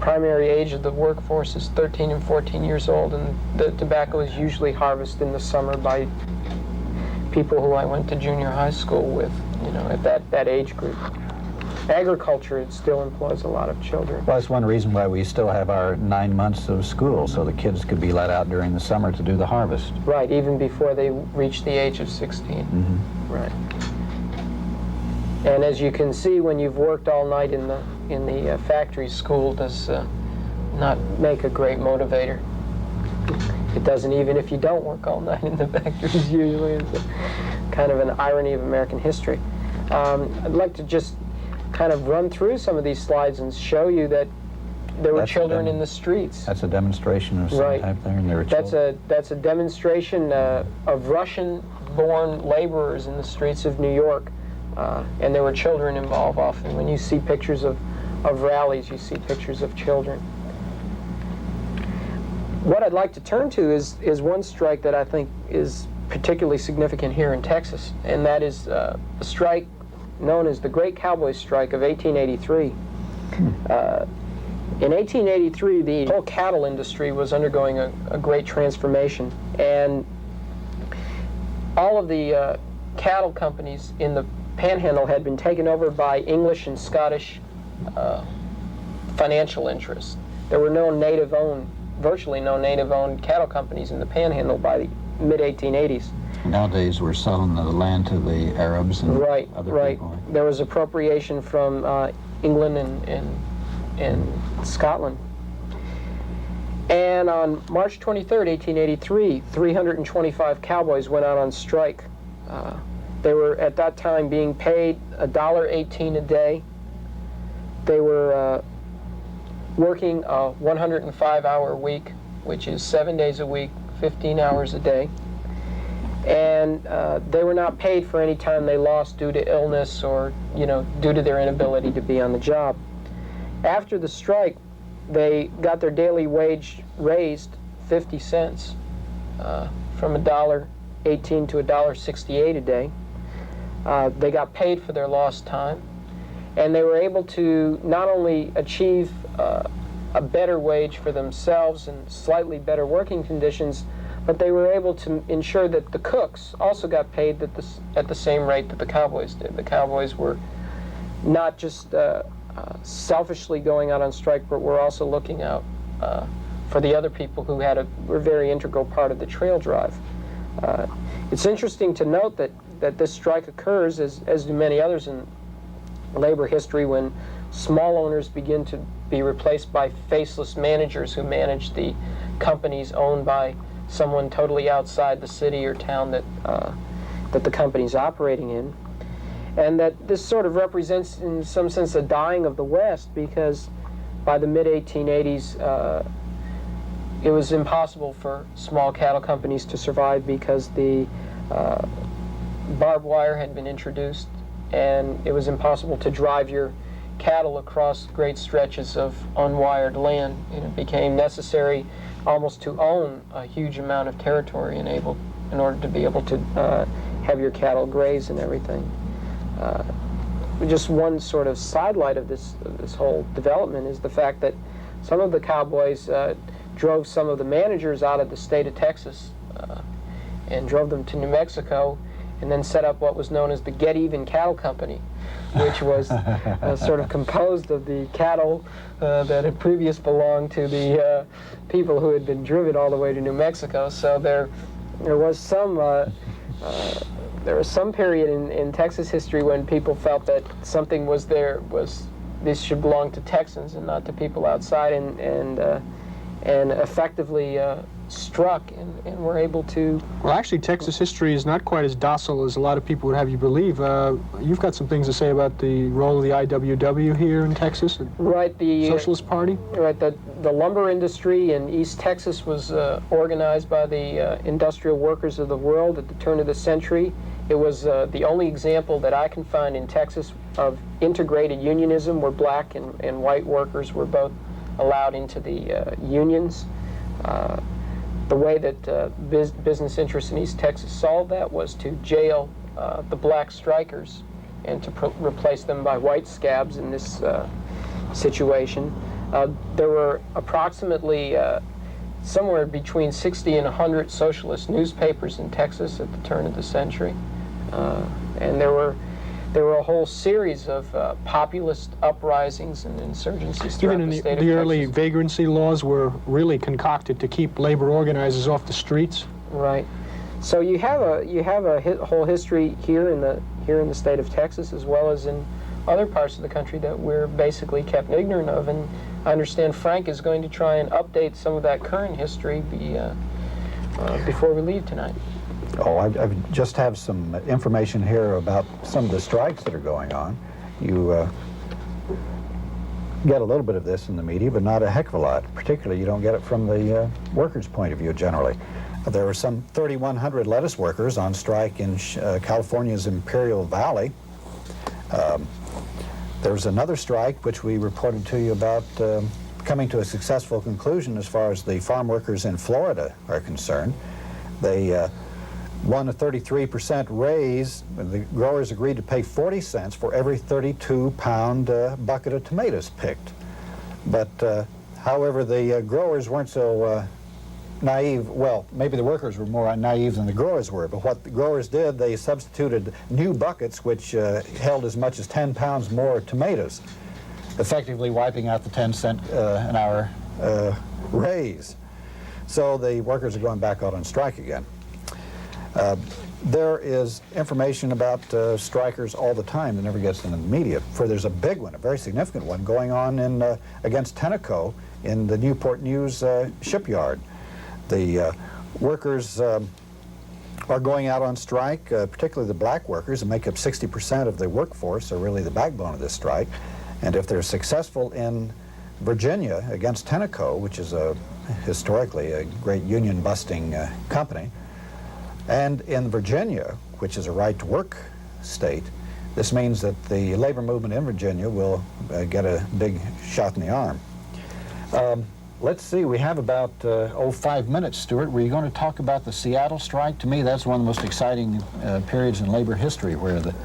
primary age of the workforce is 13 and 14 years old, and the tobacco is usually harvested in the summer by people who I went to junior high school with, you know, at that age group. Agriculture, it still employs a lot of children. Well, that's one reason why we still have our 9 months of school, so the kids could be let out during the summer to do the harvest. Right, even before they reach the age of 16. Mm-hmm. Right. And as you can see, when you've worked all night in the factory, school does not make a great motivator. It doesn't even if you don't work all night in the factories usually. It's kind of an irony of American history. I'd like to just kind of run through some of these slides and show you that there were children in the streets. That's a demonstration of some type there, and there were children. That's a demonstration of Russian-born laborers in the streets of New York. And there were children involved often. When you see pictures of rallies, you see pictures of children. What I'd like to turn to is one strike that I think is particularly significant here in Texas, and that is a strike known as the Great Cowboy Strike of 1883. In 1883, the whole cattle industry was undergoing a great transformation, and all of the cattle companies in the Panhandle had been taken over by English and Scottish financial interests. There were no native-owned, virtually no native-owned cattle companies in the Panhandle by the mid-1880s. Nowadays, we're selling the land to the Arabs and other people. There was appropriation from England and Scotland. And on March 23rd, 1883, 325 cowboys went out on strike. They were, at that time, being paid $1.18 a day. They were working a 105-hour week, which is 7 days a week, 15 hours a day. And they were not paid for any time they lost due to illness or, due to their inability to be on the job. After the strike, they got their daily wage raised 50 cents from $1.18 to $1.68 a day. They got paid for their lost time, and they were able to not only achieve a better wage for themselves and slightly better working conditions, but they were able to ensure that the cooks also got paid at the same rate that the cowboys did. The cowboys were not just selfishly going out on strike, but were also looking out for the other people who were a very integral part of the trail drive. It's interesting to note that this strike occurs, as do many others in labor history, when small owners begin to be replaced by faceless managers who manage the companies owned by someone totally outside the city or town that the company's operating in. And that this sort of represents, in some sense, a dying of the West, because by the mid-1880s, it was impossible for small cattle companies to survive because the barbed wire had been introduced, and it was impossible to drive your cattle across great stretches of unwired land, and it became necessary almost to own a huge amount of territory in order to be able to have your cattle graze and everything. Just one sort of sidelight of this whole development is the fact that some of the cowboys drove some of the managers out of the state of Texas and drove them to New Mexico, and then set up what was known as the Get Even Cattle Company, which was sort of composed of the cattle that had previously belonged to the people who had been driven all the way to New Mexico. So there was some period in Texas history when people felt that something this should belong to Texans and not to people outside, and effectively struck and were able to... Well, actually, Texas history is not quite as docile as a lot of people would have you believe. You've got some things to say about the role of the IWW here in Texas, right? The Socialist Party. Right. The lumber industry in East Texas was organized by the industrial workers of the world at the turn of the century. It was the only example that I can find in Texas of integrated unionism, where black and white workers were both allowed into the unions. The way that business interests in East Texas solved that was to jail the black strikers and to replace them by white scabs in this situation. There were approximately somewhere between 60 and 100 socialist newspapers in Texas at the turn of the century. And there were a whole series of populist uprisings and insurgencies throughout the state of Texas. Even the early vagrancy laws were really concocted to keep labor organizers off the streets. Right. So you have a whole history here in the state of Texas, as well as in other parts of the country, that we're basically kept ignorant of. And I understand Frank is going to try and update some of that current history before we leave tonight. Oh, I just have some information here about some of the strikes that are going on. You get a little bit of this in the media, but not a heck of a lot. Particularly, you don't get it from the workers' point of view generally. There were some 3,100 lettuce workers on strike in California's Imperial Valley. There was another strike, which we reported to you about, coming to a successful conclusion as far as the farm workers in Florida are concerned. They won a 33% raise. The growers agreed to pay 40 cents for every 32-pound bucket of tomatoes picked. But, however, the growers weren't so naive. Well, maybe the workers were more naive than the growers were, but what the growers did, they substituted new buckets which held as much as 10 pounds more tomatoes, effectively wiping out the 10-cent an hour raise. So the workers are going back out on strike again. There is information about strikers all the time that never gets into the media. For there's a big one, a very significant one, going on against Tenneco in the Newport News shipyard. The workers are going out on strike, particularly the black workers, who make up 60% of the workforce, are really the backbone of this strike. And if they're successful in Virginia against Tenneco, which is historically a great union-busting company, and in Virginia, which is a right-to-work state, this means that the labor movement in Virginia will get a big shot in the arm. Let's see, we have about 5 minutes, Stuart. Were you going to talk about the Seattle strike? To me, that's one of the most exciting periods in labor history where the...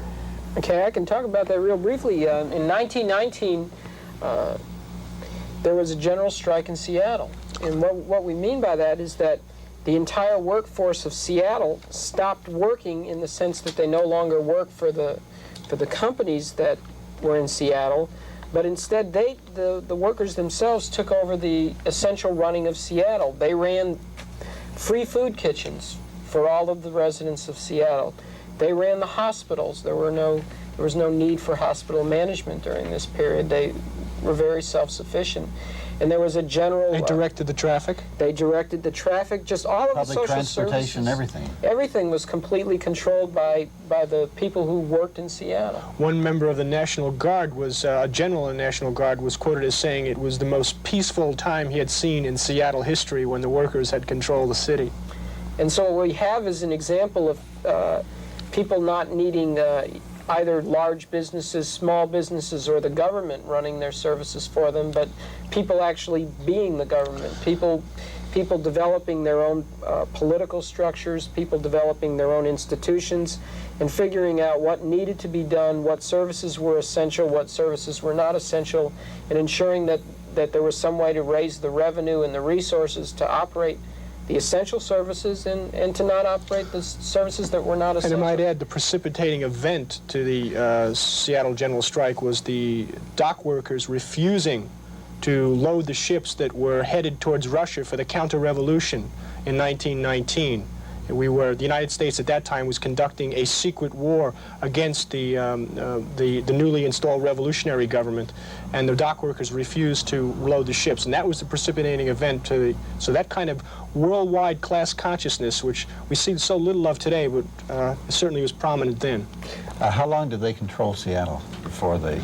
Okay, I can talk about that real briefly. In 1919, there was a general strike in Seattle. And what we mean by that is that the entire workforce of Seattle stopped working, in the sense that they no longer worked for the companies that were in Seattle, but instead the workers themselves took over the essential running of Seattle. They ran free food kitchens for all of the residents of Seattle. They ran the hospitals. There was no need for hospital management during this period. They were very self-sufficient. And there was a general... They directed the traffic? They directed the traffic, just all of the social services. Public transportation, everything. Everything was completely controlled by the people who worked in Seattle. One member of the National Guard was, a general in the National Guard was quoted as saying it was the most peaceful time he had seen in Seattle history when the workers had control of the city. And so what we have is an example of people not needing either large businesses, small businesses, or the government running their services for them, but people actually being the government, people developing their own political structures, people developing their own institutions, and figuring out what needed to be done, what services were essential, what services were not essential, and ensuring that there was some way to raise the revenue and the resources to operate the essential services and to not operate the services that were not essential. And I might add, the precipitating event to the Seattle general strike was the dock workers refusing to load the ships that were headed towards Russia for the counter-revolution in 1919. The United States at that time was conducting a secret war against the newly installed revolutionary government, and the dock workers refused to load the ships, and that was the precipitating event to so that kind of worldwide class consciousness, which we see so little of today, but certainly was prominent then. How long did they control Seattle before they?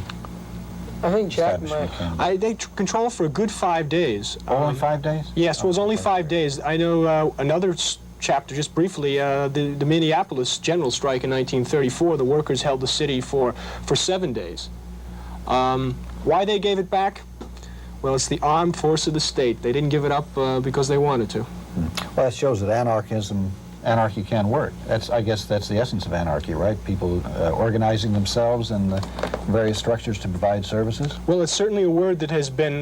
I think Jack they controlled for a good 5 days. Only 5 days? Yes, it was only 5 days. I know another chapter, just briefly, the Minneapolis general strike in 1934, the workers held the city for 7 days. Why they gave it back? Well, it's the armed force of the state. They didn't give it up because they wanted to. Well, that shows that anarchy can work. I guess that's the essence of anarchy, right? People organizing themselves in the various structures to provide services? Well, it's certainly a word that has been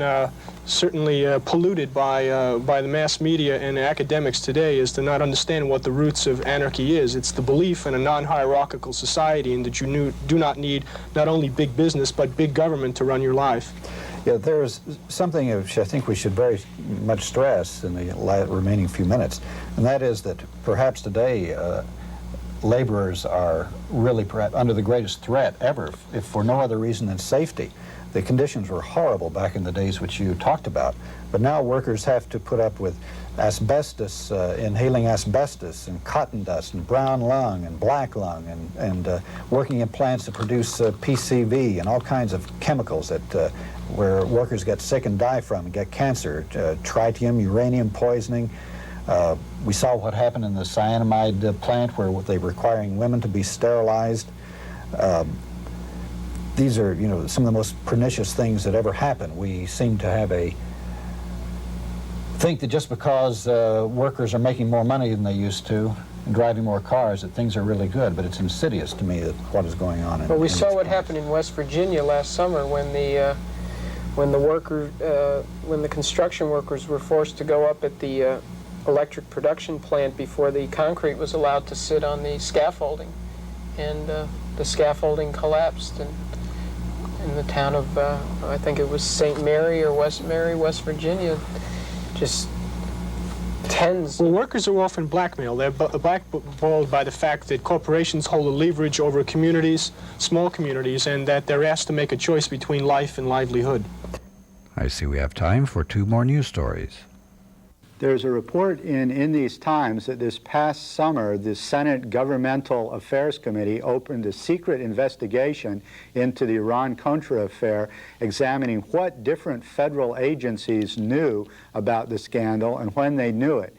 polluted by the mass media and academics today, is to not understand what the roots of anarchy is. It's the belief in a non-hierarchical society and that you do not need not only big business but big government to run your life. Yeah, there is something which I think we should very much stress in the remaining few minutes, and that is that perhaps today laborers are really perhaps under the greatest threat ever, if for no other reason than safety. The conditions were horrible back in the days which you talked about, but now workers have to put up with asbestos, inhaling asbestos and cotton dust and brown lung and black lung and working in plants that produce PCV and all kinds of chemicals that where workers get sick and die from and get cancer, tritium, uranium poisoning. We saw what happened in the cyanamide plant where they were requiring women to be sterilized. These are, some of the most pernicious things that ever happened. We seem to think that just because workers are making more money than they used to and driving more cars, that things are really good, but it's insidious to me that what is going on. Well, we saw what happened in West Virginia last summer when the construction workers were forced to go up at the electric production plant before the concrete was allowed to sit on the scaffolding, and the scaffolding collapsed in the town of I think it was St. Mary or West Mary, West Virginia. Just tens. Well, workers are often blackmailed. They're blackballed by the fact that corporations hold a leverage over communities, small communities, and that they're asked to make a choice between life and livelihood. I see we have time for 2 more news stories. There's a report in these times that this past summer, the Senate Governmental Affairs Committee opened a secret investigation into the Iran-Contra affair, examining what different federal agencies knew about the scandal and when they knew it.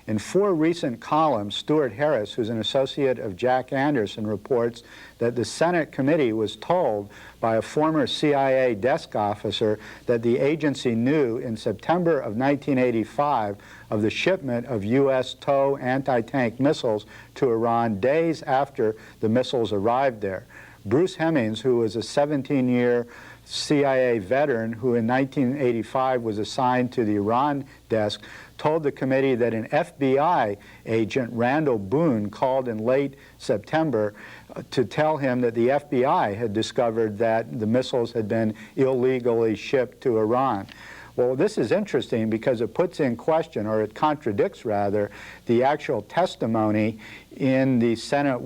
In 4 recent columns, Stuart Harris, who's an associate of Jack Anderson, reports that the Senate committee was told by a former CIA desk officer that the agency knew in September of 1985 of the shipment of U.S. TOW anti-tank missiles to Iran days after the missiles arrived there. Bruce Hemmings, who was a 17-year CIA veteran who in 1985 was assigned to the Iran desk, told the committee that an FBI agent, Randall Boone, called in late September to tell him that the FBI had discovered that the missiles had been illegally shipped to Iran. Well, this is interesting because it puts in question, or it contradicts rather, the actual testimony in the Senate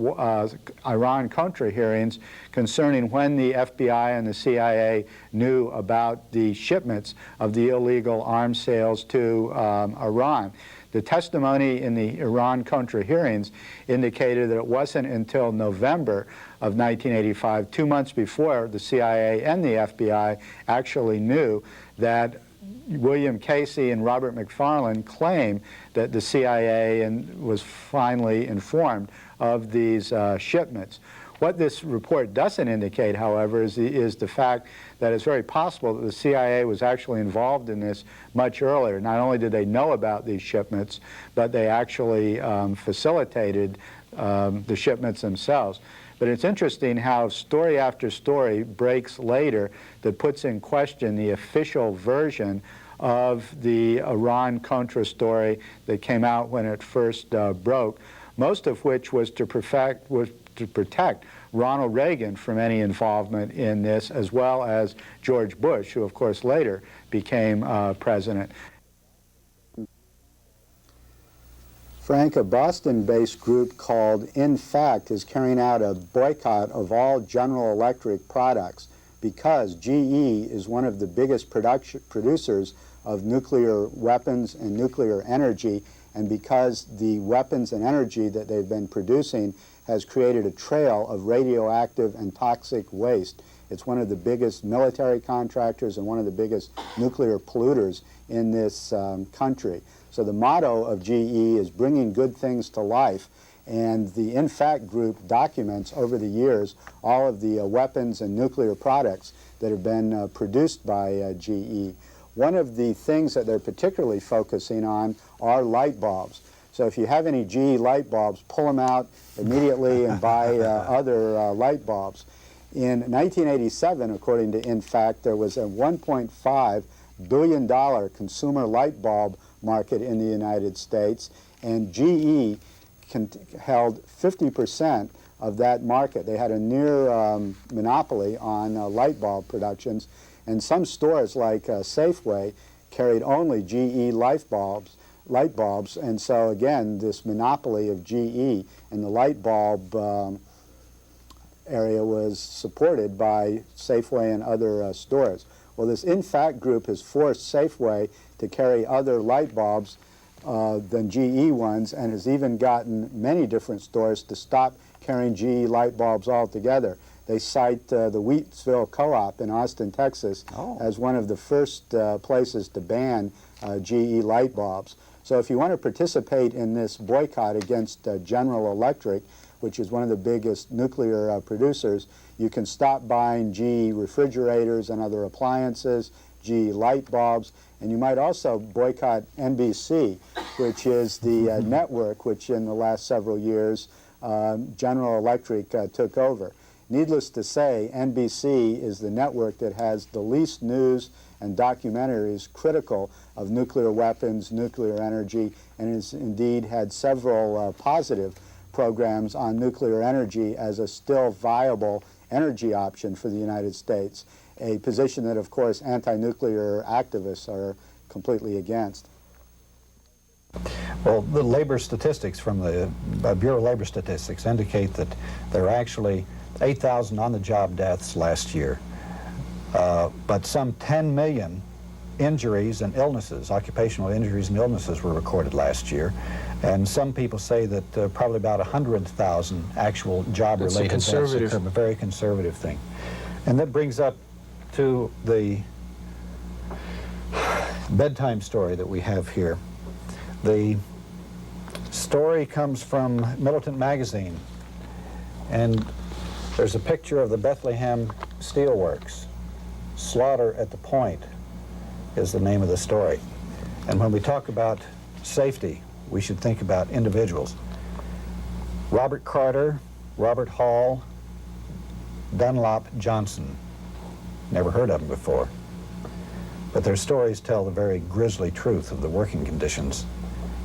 Iran-Contra hearings concerning when the FBI and the CIA knew about the shipments of the illegal arms sales to Iran. The testimony in the Iran-Contra hearings indicated that it wasn't until November of 1985, 2 months before the CIA and the FBI actually knew, that William Casey and Robert McFarlane claimed that the CIA was finally informed of these shipments. What this report doesn't indicate, however, is the fact that it's very possible that the CIA was actually involved in this much earlier. Not only did they know about these shipments, but they actually facilitated the shipments themselves. But it's interesting how story after story breaks later that puts in question the official version of the Iran-Contra story that came out when it first broke, most of which was to protect Ronald Reagan from any involvement in this, as well as George Bush, who of course later became president. Frank, a Boston-based group called In Fact is carrying out a boycott of all General Electric products because GE is one of the biggest producers of nuclear weapons and nuclear energy, and because the weapons and energy that they've been producing has created a trail of radioactive and toxic waste. It's one of the biggest military contractors and one of the biggest nuclear polluters in this country. So the motto of GE is bringing good things to life, and the In Fact group documents over the years all of the weapons and nuclear products that have been produced by GE. One of the things that they're particularly focusing on are light bulbs. So if you have any GE light bulbs, pull them out immediately and buy other light bulbs. In 1987, according to In Fact, there was a $1.5 billion consumer light bulb market in the United States, and GE held 50% of that market. They had a near monopoly on light bulb productions, and some stores like Safeway carried only GE light bulbs, and so again, this monopoly of GE in the light bulb area was supported by Safeway and other stores. Well, this In Fact group has forced Safeway to carry other light bulbs than GE ones, and has even gotten many different stores to stop carrying GE light bulbs altogether. They cite the Wheatsville Co-op in Austin, Texas, as one of the first places to ban GE light bulbs. So if you want to participate in this boycott against General Electric, which is one of the biggest nuclear producers, you can stop buying GE refrigerators and other appliances, GE light bulbs, and you might also boycott NBC, which is the network which in the last several years General Electric took over. Needless to say, NBC is the network that has the least news and documentaries critical of nuclear weapons, nuclear energy, and has indeed had several positive programs on nuclear energy as a still viable energy option for the United States, a position that, of course, anti-nuclear activists are completely against. Well, the labor statistics from the Bureau of Labor Statistics indicate that there are actually 8,000 on-the-job deaths last year, but some 10 million injuries and illnesses, occupational injuries and illnesses were recorded last year. And some people say that probably about 100,000 actual job-related deaths occurred, a very conservative thing. And that brings up to the bedtime story that we have here. The story comes from Militant Magazine, and there's a picture of the Bethlehem Steelworks. Slaughter at the Point is the name of the story. And when we talk about safety, we should think about individuals. Robert Carter, Robert Hall, Dunlop Johnson. Never heard of them before. But their stories tell the very grisly truth of the working conditions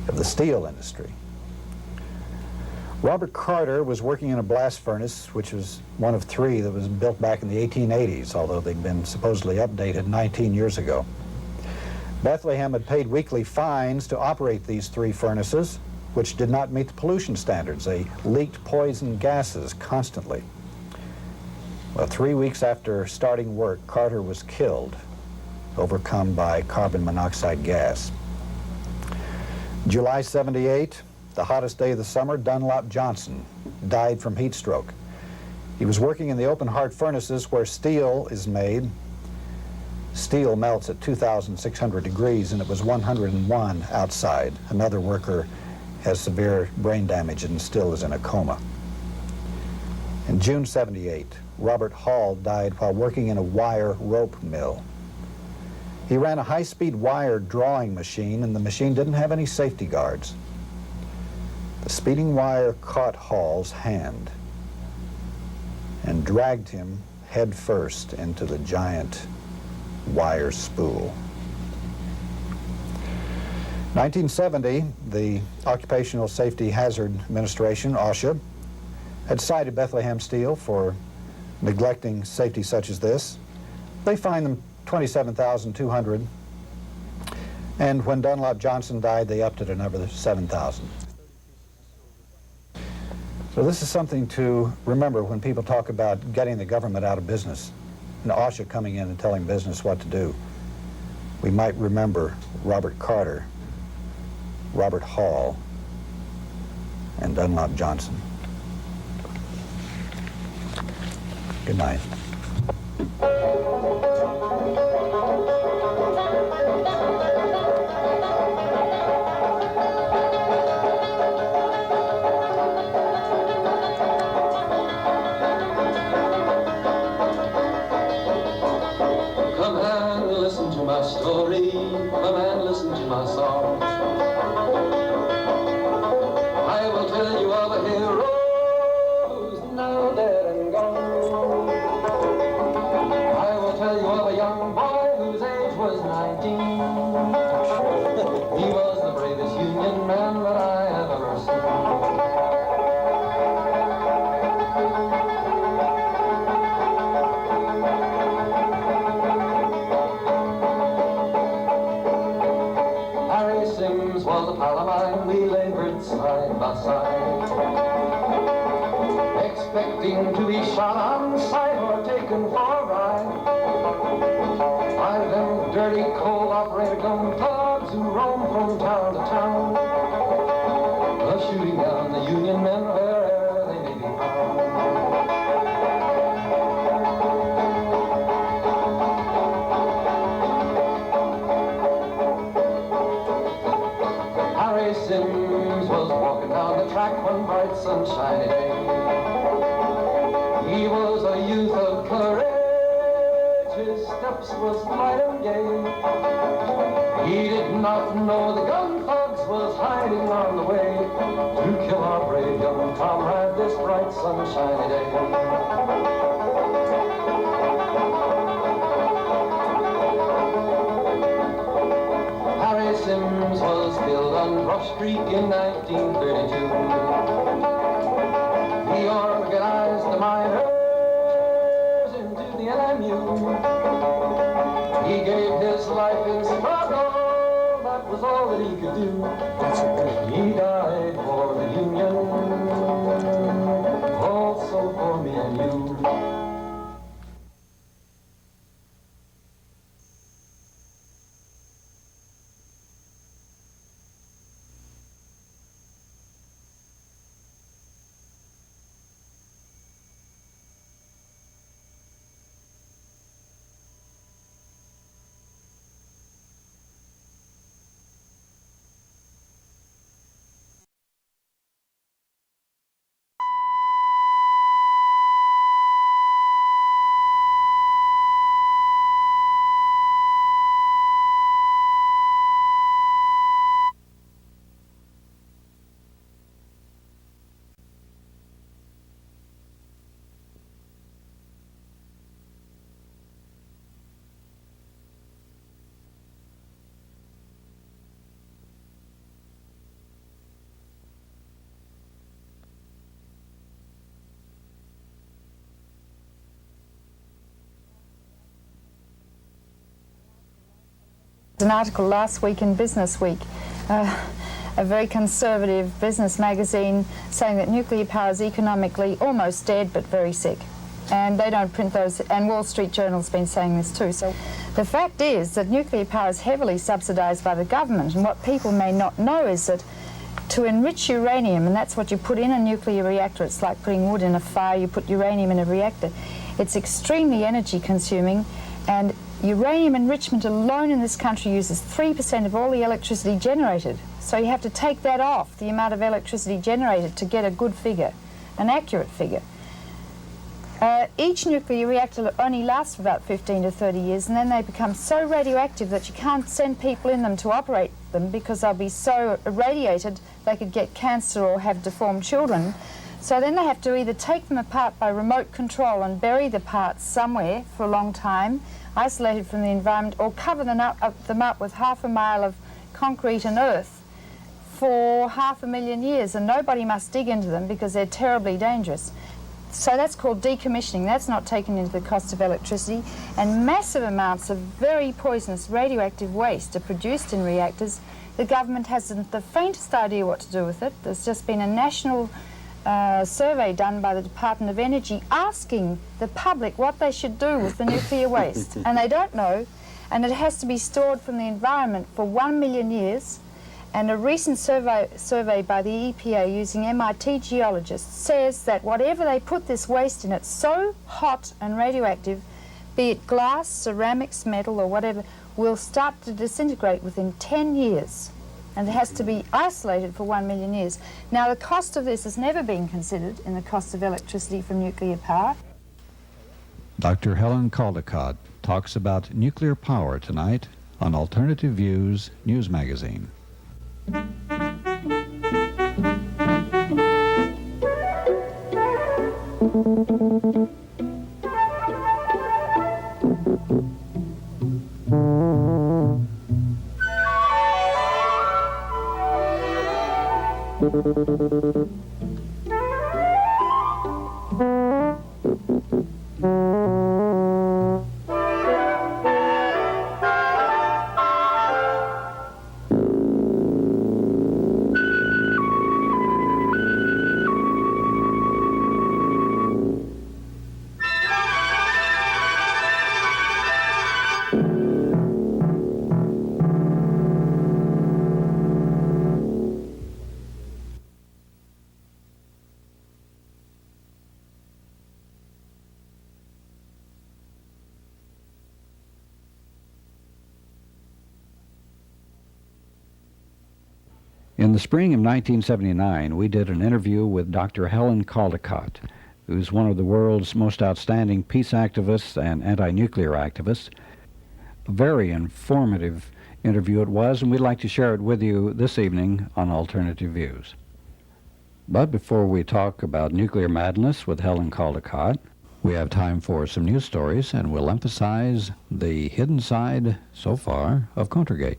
of the steel industry. Robert Carter was working in a blast furnace, which was one of three that was built back in the 1880s, although they'd been supposedly updated 19 years ago. Bethlehem had paid weekly fines to operate these three furnaces, which did not meet the pollution standards. They leaked poison gases constantly. Well, 3 weeks after starting work, Carter was killed, overcome by carbon monoxide gas. July 78, the hottest day of the summer, Dunlop Johnson died from heat stroke. He was working in the open heart furnaces where steel is made. Steel melts at 2,600 degrees, and it was 101 outside. Another worker has severe brain damage and still is in a coma. In June '78, Robert Hall died while working in a wire rope mill. He ran a high-speed wire drawing machine, and the machine didn't have any safety guards. The speeding wire caught Hall's hand and dragged him head first into the giant wire spool. 1970, the Occupational Safety Hazard Administration, OSHA, had cited Bethlehem Steel for neglecting safety such as this. They fined them $27,200, and when Dunlop Johnson died, they upped it another $7,000. So this is something to remember when people talk about getting the government out of business and OSHA coming in and telling business what to do. We might remember Robert Carter, Robert Hall, and Dunlop Johnson. Good night. Come and listen to my story, come and listen to my song. I will tell you of a hero who's now dead and gone. I will tell you of a young boy whose age was 19. He was the bravest Union man that I have ever seen. Was a pal of mine, we labored side by side, expecting to be shot on sight or taken for a ride by them dirty, cold operator gun thugs who roam from town to town, shooting down the Union men wherever they may be found. One bright sunshiny day, he was a youth of courage, his steps was light and gay. He did not know the gun thugs was hiding on the way to kill our brave young comrade this bright sunshiny day. Sims was killed on Rush Creek in 1932. He organized the miners into the LMU. He gave his life in struggle, that was all that he could do. He died for the Union, also for me and you. An article last week in Business Week, a very conservative business magazine, saying that nuclear power is economically almost dead but very sick. And they don't print those, and Wall Street Journal's been saying this too. So the fact is that nuclear power is heavily subsidized by the government, and what people may not know is that to enrich uranium, and that's what you put in a nuclear reactor, it's like putting wood in a fire, you put uranium in a reactor, it's extremely energy consuming, and uranium enrichment alone in this country uses 3% of all the electricity generated. So you have to take that off, the amount of electricity generated, to get a good figure, an accurate figure. Each nuclear reactor only lasts for about 15 to 30 years, and then they become so radioactive that you can't send people in them to operate them because they'll be so irradiated they could get cancer or have deformed children. So then they have to either take them apart by remote control and bury the parts somewhere for a long time, isolated from the environment, or cover them up with 1/2 mile of concrete and earth for 500,000 years, and nobody must dig into them because they're terribly dangerous. So that's called decommissioning. That's not taken into the cost of electricity, and massive amounts of very poisonous radioactive waste are produced in reactors. The government hasn't the faintest idea what to do with it. There's just been a national survey done by the Department of Energy asking the public what they should do with the nuclear waste, and they don't know, and it has to be stored from the environment for 1 million years. And a recent survey by the EPA using MIT geologists says that whatever they put this waste in, it's so hot and radioactive, be it glass, ceramics, metal, or whatever, will start to disintegrate within 10 years. And it has to be isolated for 1 million years. Now, the cost of this has never been considered in the cost of electricity from nuclear power. Dr. Helen Caldecott talks about nuclear power tonight on Alternative Views News Magazine. In the spring of 1979, we did an interview with Dr. Helen Caldecott, who's one of the world's most outstanding peace activists and anti-nuclear activists. A very informative interview it was, and we'd like to share it with you this evening on Alternative Views. But before we talk about nuclear madness with Helen Caldecott, we have time for some news stories, and we'll emphasize the hidden side, so far, of Contragate.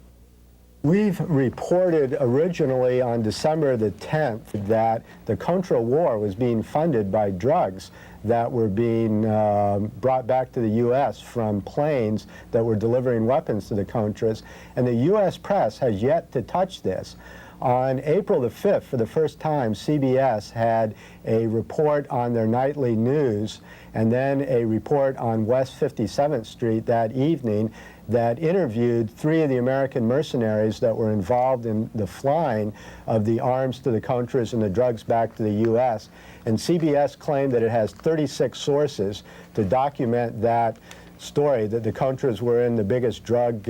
We've reported originally on December the 10th that the Contra War was being funded by drugs that were being brought back to the U.S. from planes that were delivering weapons to the Contras, and the U.S. press has yet to touch this. On April the 5th, for the first time, CBS had a report on their nightly news and then a report on West 57th Street that evening that interviewed 3 of the American mercenaries that were involved in the flying of the arms to the Contras and the drugs back to the U.S. And CBS claimed that it has 36 sources to document that story, that the Contras were in the biggest drug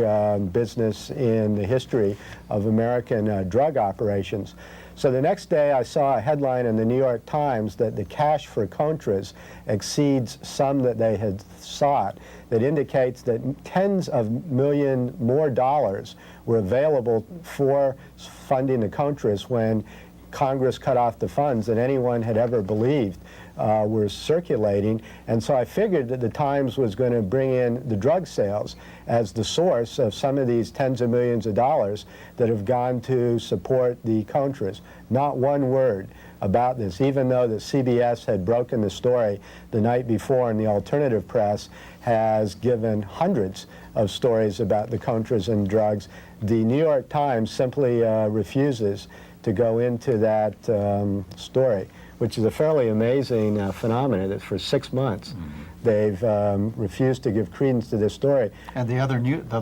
business in the history of American drug operations. So the next day I saw a headline in the New York Times that the cash for Contras exceeds some that they had sought, that indicates that tens of millions more dollars were available for funding the Contras when Congress cut off the funds than anyone had ever believed were circulating. And so I figured that the Times was going to bring in the drug sales as the source of some of these tens of millions of dollars that have gone to support the Contras. Not one word about this, even though the CBS had broken the story the night before, and the alternative press has given hundreds of stories about the Contras and drugs. The New York Times simply refuses to go into that story, which is a fairly amazing phenomenon that for 6 months they've refused to give credence to this story. And the other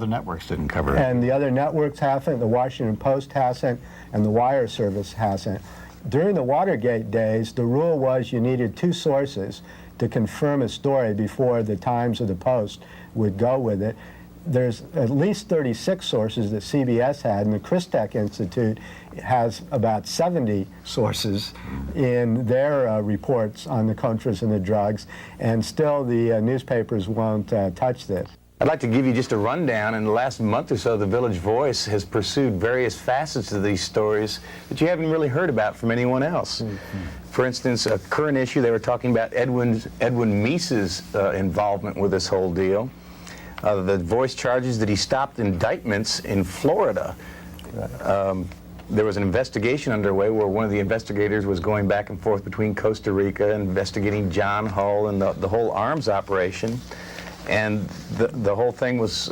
networks didn't cover it. And the other networks haven't, the Washington Post hasn't, and the Wire Service hasn't. During the Watergate days, the rule was you needed 2 sources to confirm a story before the Times or the Post would go with it. there's at least 36 sources that CBS had, and the Christek Institute has about 70 sources in their reports on the contras and the drugs, and still the newspapers won't touch this. I'd like to give you just a rundown. In the last month or so, the Village Voice has pursued various facets of these stories that you haven't really heard about from anyone else. For instance, a current issue, they were talking about Edwin Meese's involvement with this whole deal. The Voice charges that he stopped indictments in Florida. There was an investigation underway where one of the investigators was going back and forth between Costa Rica, investigating John Hull and the whole arms operation. And the whole thing was,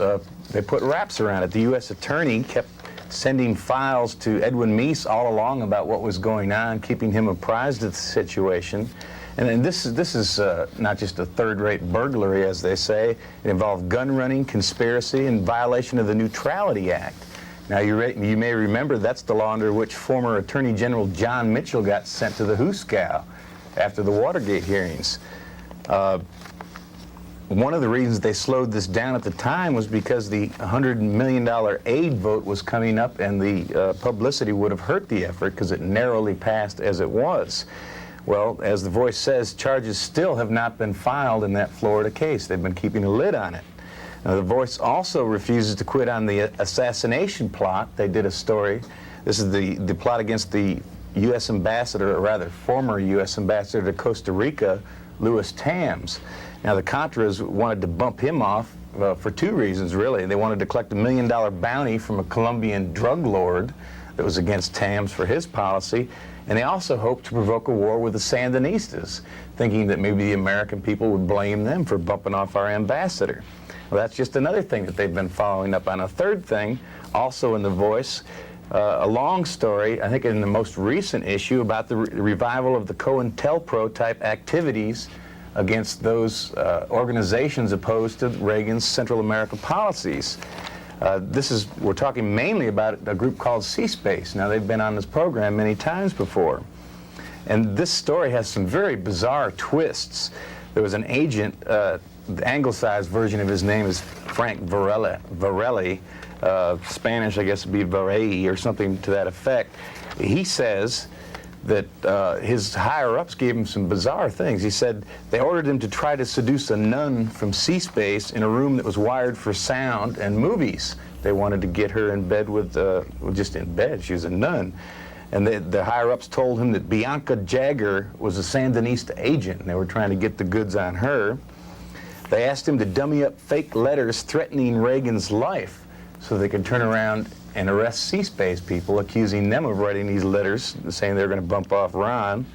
they put wraps around it. The U.S. attorney kept sending files to Edwin Meese all along about what was going on, keeping him apprised of the situation. And this is not just a third-rate burglary, as they say. It involved gun running, conspiracy, and violation of the Neutrality Act. Now, you may remember that's the law under which former Attorney General John Mitchell got sent to the Hooskow after the Watergate hearings. One of the reasons they slowed this down at the time was because the $100 million aid vote was coming up, and the publicity would have hurt the effort because it narrowly passed as it was. Well, as the Voice says, charges still have not been filed in that Florida case. They've been keeping a lid on it. Now, the Voice also refuses to quit on the assassination plot. They did a story. This is the plot against the U.S. ambassador, or rather former U.S. ambassador to Costa Rica, Louis Tams. Now, the Contras wanted to bump him off for two reasons, really. They wanted to collect $1 million bounty from a Colombian drug lord that was against Tams for his policy, and they also hoped to provoke a war with the Sandinistas, thinking that maybe the American people would blame them for bumping off our ambassador. Well, that's just another thing that they've been following up on. A third thing, also in the Voice, a long story, I think in the most recent issue, about the revival of the COINTELPRO type activities against those organizations opposed to Reagan's Central America policies. We're talking mainly about a group called C-SPACE. Now, they've been on this program many times before. And this story has some very bizarre twists. There was an agent, the anglicized version of his name is Frank Varelli. Spanish, I guess, would be Varelli or something to that effect. He says that his higher-ups gave him some bizarre things. He said they ordered him to try to seduce a nun from C-SPACE in a room that was wired for sound and movies. They wanted to get her in bed with, well, just in bed. She was a nun. And the higher-ups told him that Bianca Jagger was a Sandinista agent, and they were trying to get the goods on her. They asked him to dummy up fake letters threatening Reagan's life so they could turn around and arrest C-SPACE people, accusing them of writing these letters, saying they were going to bump off Ron.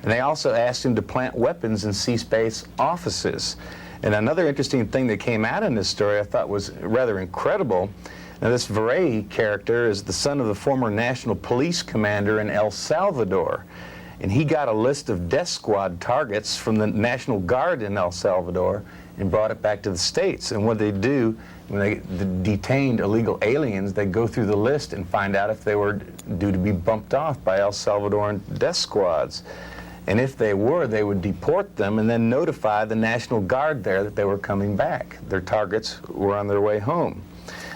And they also asked him to plant weapons in C-SPACE offices. And another interesting thing that came out in this story I thought was rather incredible. Now, this Varey character is the son of the former National Police Commander in El Salvador. And he got a list of death squad targets from the National Guard in El Salvador and brought it back to the States. And what they do, when they detained illegal aliens, they go through the list and find out if they were due to be bumped off by El Salvadoran death squads. And if they were, they would deport them and then notify the National Guard there that they were coming back. Their targets were on their way home.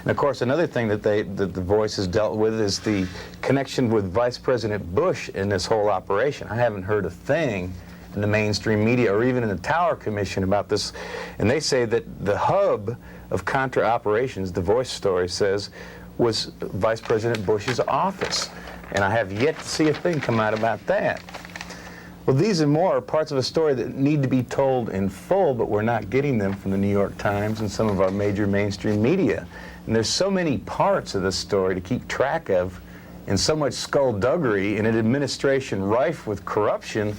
And of course, another thing that the Voice has dealt with is the connection with Vice President Bush in this whole operation. I haven't heard a thing in the mainstream media or even in the Tower Commission about this. And they say that the hub of Contra operations, the Voice story says, was Vice President Bush's office. And I have yet to see a thing come out about that. Well, these and more are parts of a story that need to be told in full, but we're not getting them from the New York Times and some of our major mainstream media. And there's so many parts of this story to keep track of, and so much skullduggery in an administration rife with corruption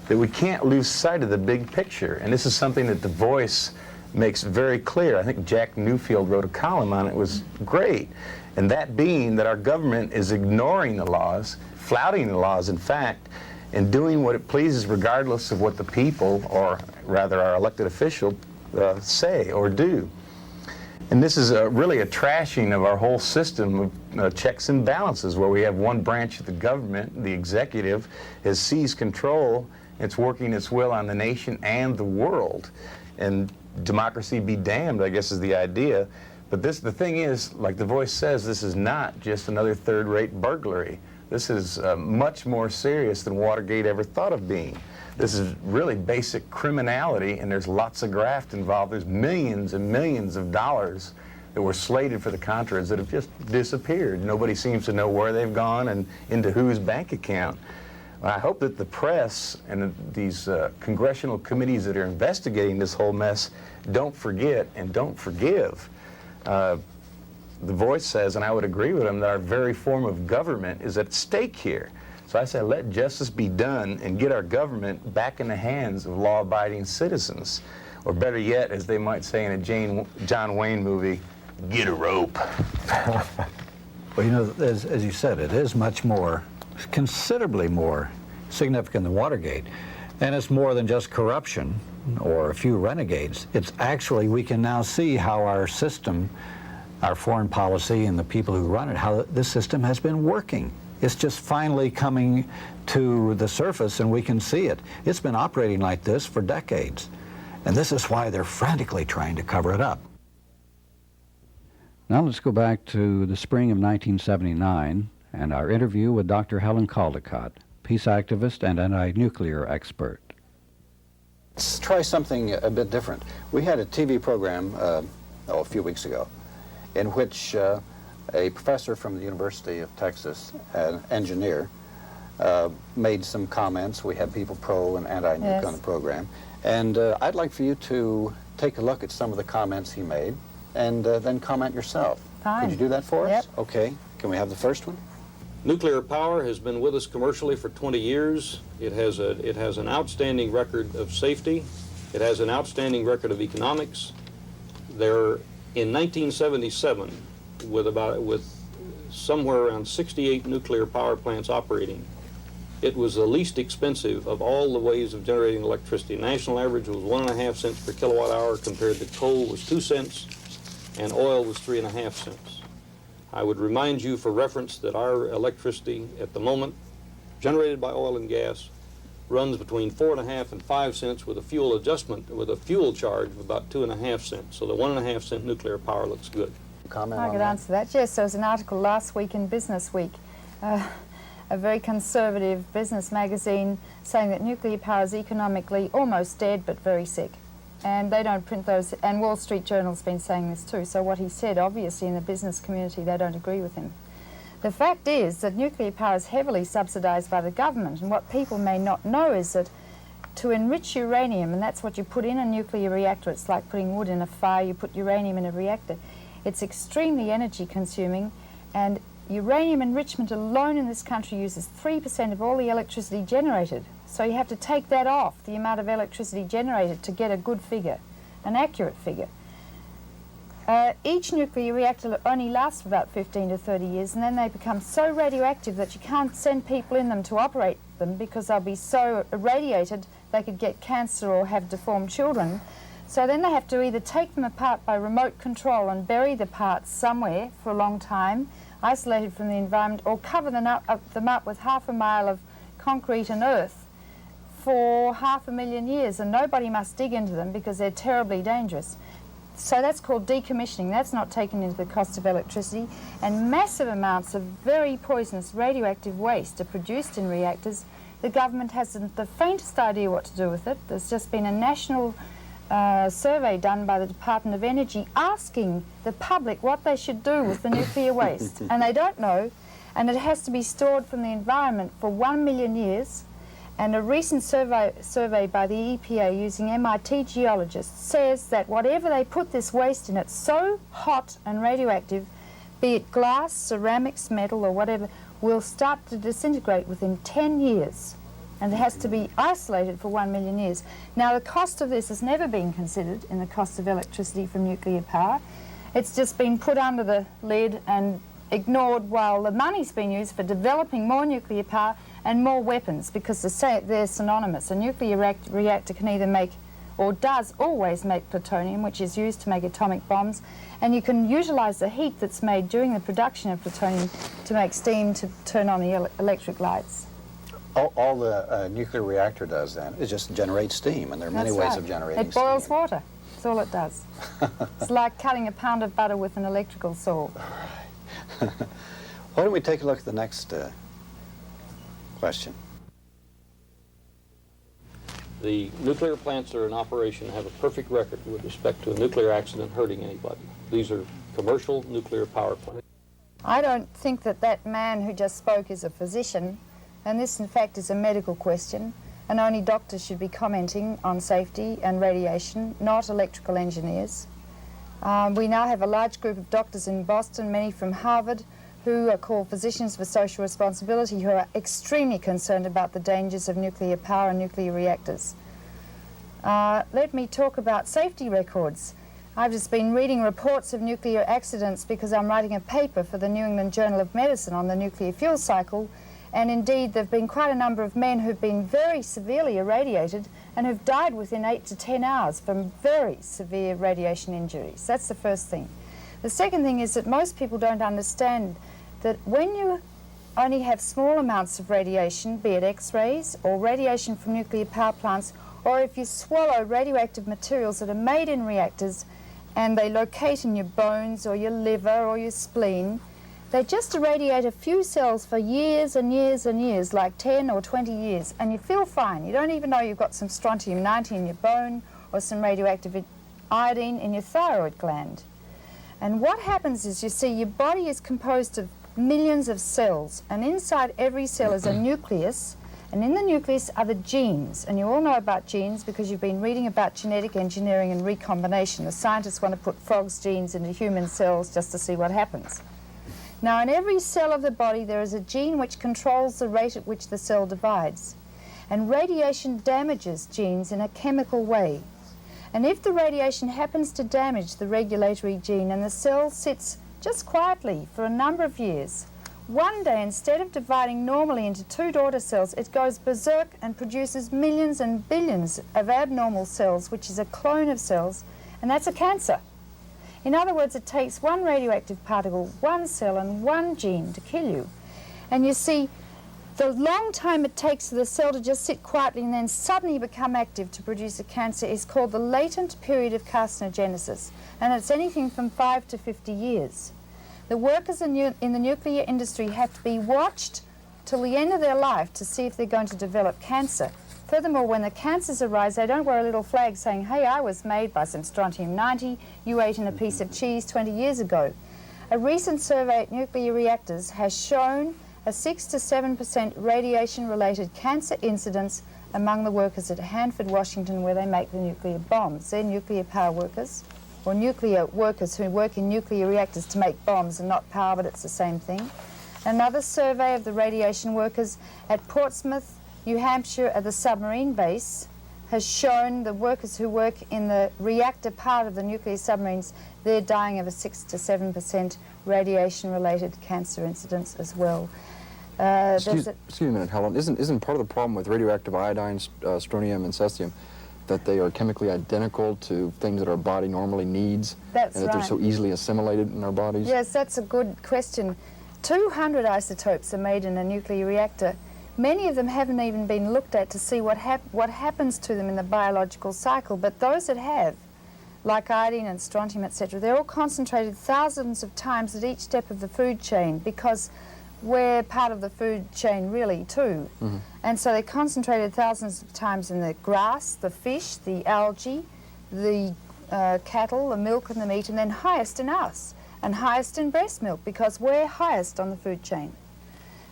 that we can't lose sight of the big picture. And this is something that the Voice makes very clear. I think Jack Newfield wrote a column on it. It was great. And that being that our government is ignoring the laws, flouting the laws, in fact, and doing what it pleases regardless of what the people, or rather our elected official, say or do. And this is really a trashing of our whole system of checks and balances, where we have one branch of the government, the executive, has seized control. It's working its will on the nation and the world. And democracy be damned, I guess, is the idea. But the thing is, like the Voice says, this is not just another third-rate burglary. This is much more serious than Watergate ever thought of being. This is really basic criminality, and there's lots of graft involved. There's millions and millions of dollars that were slated for the Contras that have just disappeared. Nobody seems to know where they've gone and into whose bank account. I hope that the press and these congressional committees that are investigating this whole mess don't forget and don't forgive. The Voice says, and I would agree with them, that our very form of government is at stake here. So I say let justice be done and get our government back in the hands of law-abiding citizens. Or better yet, as they might say in a John Wayne movie, get a rope. Well, you know, as you said, it is much more, considerably more significant than Watergate. And it's more than just corruption or a few renegades. It's actually, we can now see how our system, our foreign policy and the people who run it, how this system has been working. It's just finally coming to the surface and we can see it. It's been operating like this for decades. And this is why they're frantically trying to cover it up. Now let's go back to the spring of 1979 and our interview with Dr. Helen Caldecott, peace activist and anti-nuclear expert. Let's try something a bit different. We had a TV program a few weeks ago in which a professor from the University of Texas, an engineer, made some comments. We had people pro and anti-nuke on the program. And I'd like for you to take a look at some of the comments he made and then comment yourself. Fine. Could you do that for us? Yep. Okay. Can we have the first one? Nuclear power has been with us commercially for 20 years. It has an outstanding record of safety. It has an outstanding record of economics. There, in 1977, with somewhere around 68 nuclear power plants operating, it was the least expensive of all the ways of generating electricity. National average was 1.5 cents per kilowatt hour compared to coal was 2 cents and oil was 3.5 cents. I would remind you for reference that our electricity at the moment, generated by oil and gas, runs between 4.5 and 5 cents with a fuel adjustment, with a fuel charge of about 2.5 cents. So the 1.5 cent nuclear power looks good. Comment I could answer that. Yes, there was an article last week in Business Week, a very conservative business magazine, saying that nuclear power is economically almost dead but very sick. And they don't print those, and Wall Street Journal's been saying this too. So what he said, obviously in the business community, they don't agree with him. The fact is that nuclear power is heavily subsidized by the government, and what people may not know is that to enrich uranium, and that's what you put in a nuclear reactor, it's like putting wood in a fire, you put uranium in a reactor. It's extremely energy consuming, and uranium enrichment alone in this country uses 3% of all the electricity generated. So you have to take that off, the amount of electricity generated, to get a good figure, an accurate figure. Each nuclear reactor only lasts for about 15 to 30 years, and then they become so radioactive that you can't send people in them to operate them because they'll be so irradiated they could get cancer or have deformed children. So then they have to either take them apart by remote control and bury the parts somewhere for a long time, isolated from the environment, or cover them up with 1/2 mile of concrete and earth for 500,000 years, and nobody must dig into them because they're terribly dangerous. So that's called decommissioning. That's not taken into the cost of electricity. And massive amounts of very poisonous radioactive waste are produced in reactors. The government hasn't the faintest idea what to do with it. There's just been a national survey done by the Department of Energy asking the public what they should do with the nuclear waste. And they don't know. And it has to be stored from the environment for 1 million years. And a recent survey by the EPA using MIT geologists says that whatever they put this waste in, it's so hot and radioactive, be it glass, ceramics, metal or whatever, will start to disintegrate within 10 years. And it has to be isolated for 1 million years. Now the cost of this has never been considered in the cost of electricity from nuclear power. It's just been put under the lid and ignored while the money's been used for developing more nuclear power and more weapons, because they're synonymous. A nuclear reactor can either make, or does always make, plutonium, which is used to make atomic bombs, and you can utilize the heat that's made during the production of plutonium to make steam to turn on the electric lights. All the nuclear reactor does then is just generate steam, and there are many ways of generating steam. It boils water. That's all it does. It's like cutting a pound of butter with an electrical saw. Why don't we take a look at the next question? The nuclear plants that are in operation have a perfect record with respect to a nuclear accident hurting anybody. These are commercial nuclear power plants. I don't think that that man who just spoke is a physician, and this in fact is a medical question, and only doctors should be commenting on safety and radiation, not electrical engineers. We now have a large group of doctors in Boston, many from Harvard, who are called Physicians for Social Responsibility, who are extremely concerned about the dangers of nuclear power and nuclear reactors. Let me talk about safety records. I've just been reading reports of nuclear accidents because I'm writing a paper for the New England Journal of Medicine on the nuclear fuel cycle, and indeed there have been quite a number of men who've been very severely irradiated and who've died within 8 to 10 hours from very severe radiation injuries. That's the first thing. The second thing is that most people don't understand that when you only have small amounts of radiation, be it X-rays or radiation from nuclear power plants, or if you swallow radioactive materials that are made in reactors and they locate in your bones or your liver or your spleen, they just irradiate a few cells for years and years and years, like 10 or 20 years, and you feel fine. You don't even know you've got some strontium-90 in your bone or some radioactive iodine in your thyroid gland. And what happens is, you see, your body is composed of millions of cells, and inside every cell is a nucleus, and in the nucleus are the genes. And you all know about genes because you've been reading about genetic engineering and recombination. The scientists want to put frogs' genes into human cells just to see what happens. Now, in every cell of the body there is a gene which controls the rate at which the cell divides. And radiation damages genes in a chemical way. And if the radiation happens to damage the regulatory gene and the cell sits just quietly for a number of years, one day, instead of dividing normally into 2 daughter cells, it goes berserk and produces millions and billions of abnormal cells, which is a clone of cells, and that's a cancer. In other words, it takes one radioactive particle, one cell, and one gene to kill you. And you see, the long time it takes for the cell to just sit quietly and then suddenly become active to produce a cancer is called the latent period of carcinogenesis, and it's anything from 5 to 50 years. The workers in the nuclear industry have to be watched till the end of their life to see if they're going to develop cancer. Furthermore, when the cancers arise, they don't wear a little flag saying, hey, I was made by some strontium-90, you ate in a piece of cheese 20 years ago. A recent survey at nuclear reactors has shown a 6 to 7% radiation-related cancer incidence among the workers at Hanford, Washington, where they make the nuclear bombs. They're nuclear power workers, or nuclear workers who work in nuclear reactors to make bombs and not power, but it's the same thing. Another survey of the radiation workers at Portsmouth, New Hampshire, at the submarine base, has shown the workers who work in the reactor part of the nuclear submarines, they're dying of a 6 to 7% radiation-related cancer incidence as well. Excuse me a minute, Helen. Isn't part of the problem with radioactive iodine, strontium, and cesium that they are chemically identical to things that our body normally needs? That's and that they're so easily assimilated in our bodies? Yes, that's a good question. 200 isotopes are made in a nuclear reactor. Many of them haven't even been looked at to see what happens to them in the biological cycle, but those that have, like iodine and strontium, etc., they're all concentrated thousands of times at each step of the food chain, because we're part of the food chain really too. Mm-hmm. And so they're concentrated thousands of times in the grass, the fish, the algae, the cattle, the milk and the meat, and then highest in us, and highest in breast milk, because we're highest on the food chain.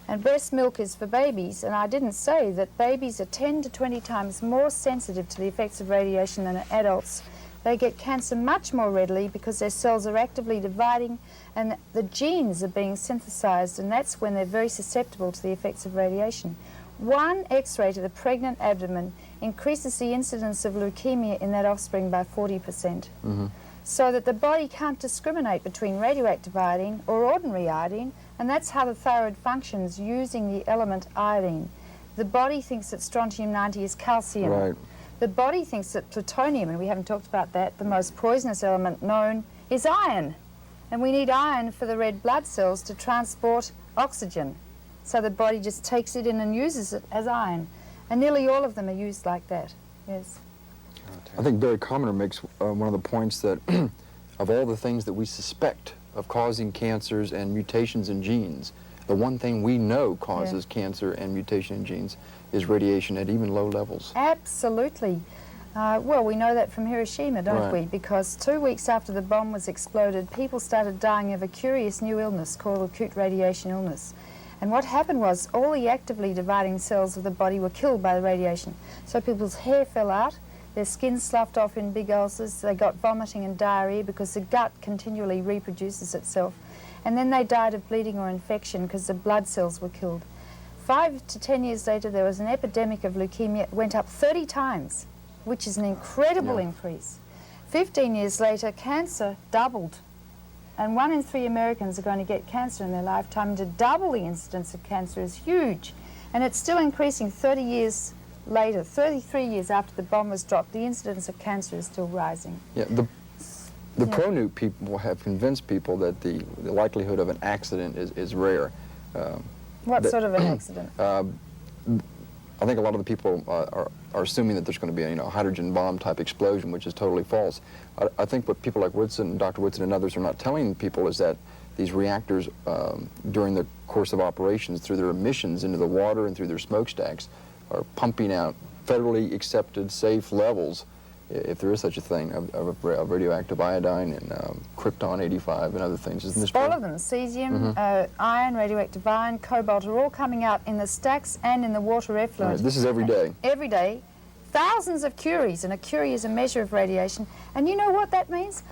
And breast milk is for babies, and I didn't say that babies are 10 to 20 times more sensitive to the effects of radiation than adults. They get cancer much more readily because their cells are actively dividing and the genes are being synthesized, and that's when they're very susceptible to the effects of radiation. One X-ray to the pregnant abdomen increases the incidence of leukemia in that offspring by 40%. Mm-hmm. So that the body can't discriminate between radioactive iodine or ordinary iodine, and that's how the thyroid functions using the element iodine. The body thinks that strontium-90 is calcium. Right. The body thinks that plutonium, and we haven't talked about that, the most poisonous element known, is iron. And we need iron for the red blood cells to transport oxygen. So the body just takes it in and uses it as iron. And nearly all of them are used like that, yes. I think Barry Commoner makes one of the points that of all the things that we suspect of causing cancers and mutations in genes, the one thing we know causes cancer and mutation in genes is radiation at even low levels. Absolutely. Well, we know that from Hiroshima, don't we? Because 2 weeks after the bomb was exploded, people started dying of a curious new illness called acute radiation illness. And what happened was all the actively dividing cells of the body were killed by the radiation. So people's hair fell out, their skin sloughed off in big ulcers, they got vomiting and diarrhea because the gut continually reproduces itself. And then they died of bleeding or infection because the blood cells were killed. 5 to 10 years later, there was an epidemic of leukemia. It went up 30 times, which is an incredible increase. 15 years later, cancer doubled. And 1 in 3 Americans are going to get cancer in their lifetime. And to double the incidence of cancer is huge. And it's still increasing 30 years later. 33 years after the bomb was dropped, the incidence of cancer is still rising. Yeah, the pro-nuke people have convinced people that the likelihood of an accident is rare. What sort of an accident? I think a lot of the people are assuming that there's going to be a hydrogen bomb type explosion, which is totally false. I think what people like Woodson, Dr. Woodson and others are not telling people is that these reactors, during the course of operations, through their emissions into the water and through their smokestacks, are pumping out federally accepted safe levels, if there is such a thing, of radioactive iodine and krypton-85 and other things. Isn't this true? All of them, cesium, iron, radioactive iron, cobalt, are all coming out in the stacks and in the water effluent. Right, this is every day. Every day. Thousands of curies, and a curie is a measure of radiation. And you know what that means?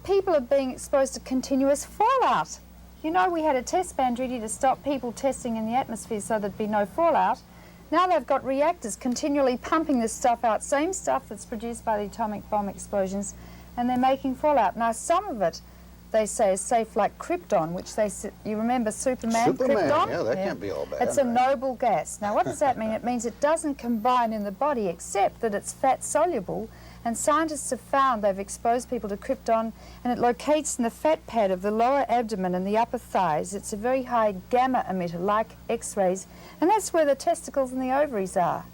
People are being exposed to continuous fallout. You know, we had a test ban treaty to stop people testing in the atmosphere so there'd be no fallout. Now they've got reactors continually pumping this stuff out, same stuff that's produced by the atomic bomb explosions, and they're making fallout. Now some of it, they say, is safe, like krypton, which you remember Superman, krypton? Yeah, that can't be all bad. It's a noble gas. Now what does that mean? It means it doesn't combine in the body, except that it's fat soluble, and scientists have found they've exposed people to krypton, and it locates in the fat pad of the lower abdomen and the upper thighs. It's a very high gamma emitter, like X-rays, and that's where the testicles and the ovaries are.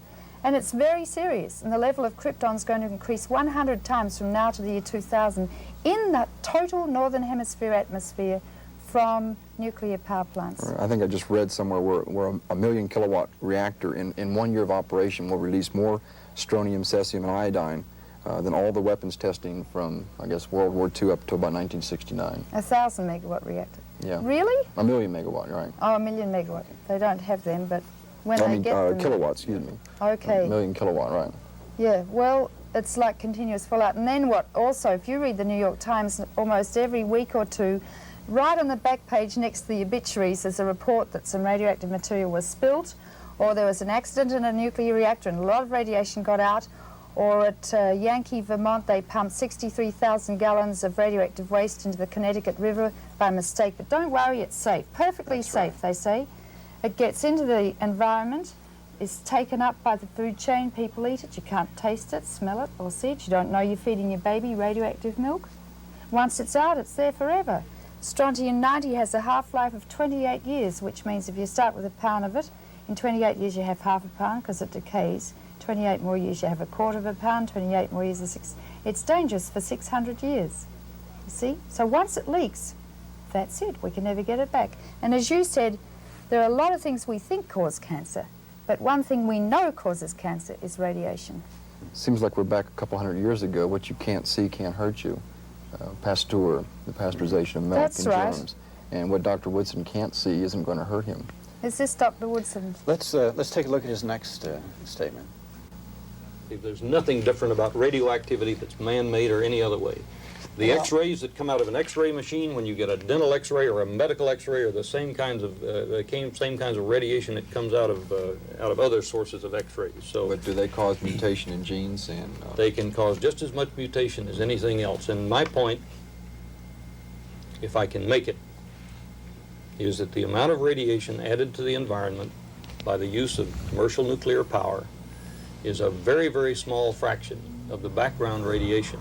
And it's very serious, and the level of krypton is going to increase 100 times from now to the year 2000 in the total northern hemisphere atmosphere from nuclear power plants. I think I just read somewhere where a 1 million kilowatt reactor in 1 year of operation will release more strontium, cesium, and iodine than all the weapons testing from, I guess, World War II up to about 1969. 1,000 megawatt reactor. Yeah. Really? 1 million megawatt, right? Oh, 1 million megawatt. They don't have them, but when they get them... kilowatts, excuse me. Okay. 1 million kilowatt, right. Yeah, well, it's like continuous fallout. And then what, also, if you read the New York Times, almost every week or two, right on the back page next to the obituaries, there's a report that some radioactive material was spilled, or there was an accident in a nuclear reactor and a lot of radiation got out, or at Yankee, Vermont, they pumped 63,000 gallons of radioactive waste into the Connecticut River by mistake. But don't worry, it's safe, perfectly safe, they say. It gets into the environment, is taken up by the food chain, people eat it, you can't taste it, smell it, or see it, you don't know you're feeding your baby radioactive milk. Once it's out, it's there forever. Strontium-90 has a half-life of 28 years, which means if you start with a pound of it, in 28 years you have half a pound because it decays. 28 more years you have a quarter of a pound, 28 more years is 6. It's dangerous for 600 years, you see? So once it leaks, that's it, we can never get it back. And as you said, there are a lot of things we think cause cancer, but one thing we know causes cancer is radiation. Seems like we're back a couple hundred years ago. What you can't see can't hurt you. Pasteur, the pasteurization of milk That's and right. germs. And what Dr. Woodson can't see isn't going to hurt him. Is this Dr. Woodson? Let's take a look at his next statement. There's nothing different about radioactivity that's man-made or any other way. The X-rays that come out of an X-ray machine, when you get a dental X-ray or a medical X-ray, are the same kinds of radiation that comes out of other sources of X-rays. So, but do they cause mutation in genes? And they can cause just as much mutation as anything else. And my point, if I can make it, is that the amount of radiation added to the environment by the use of commercial nuclear power is a very, very small fraction of the background radiation,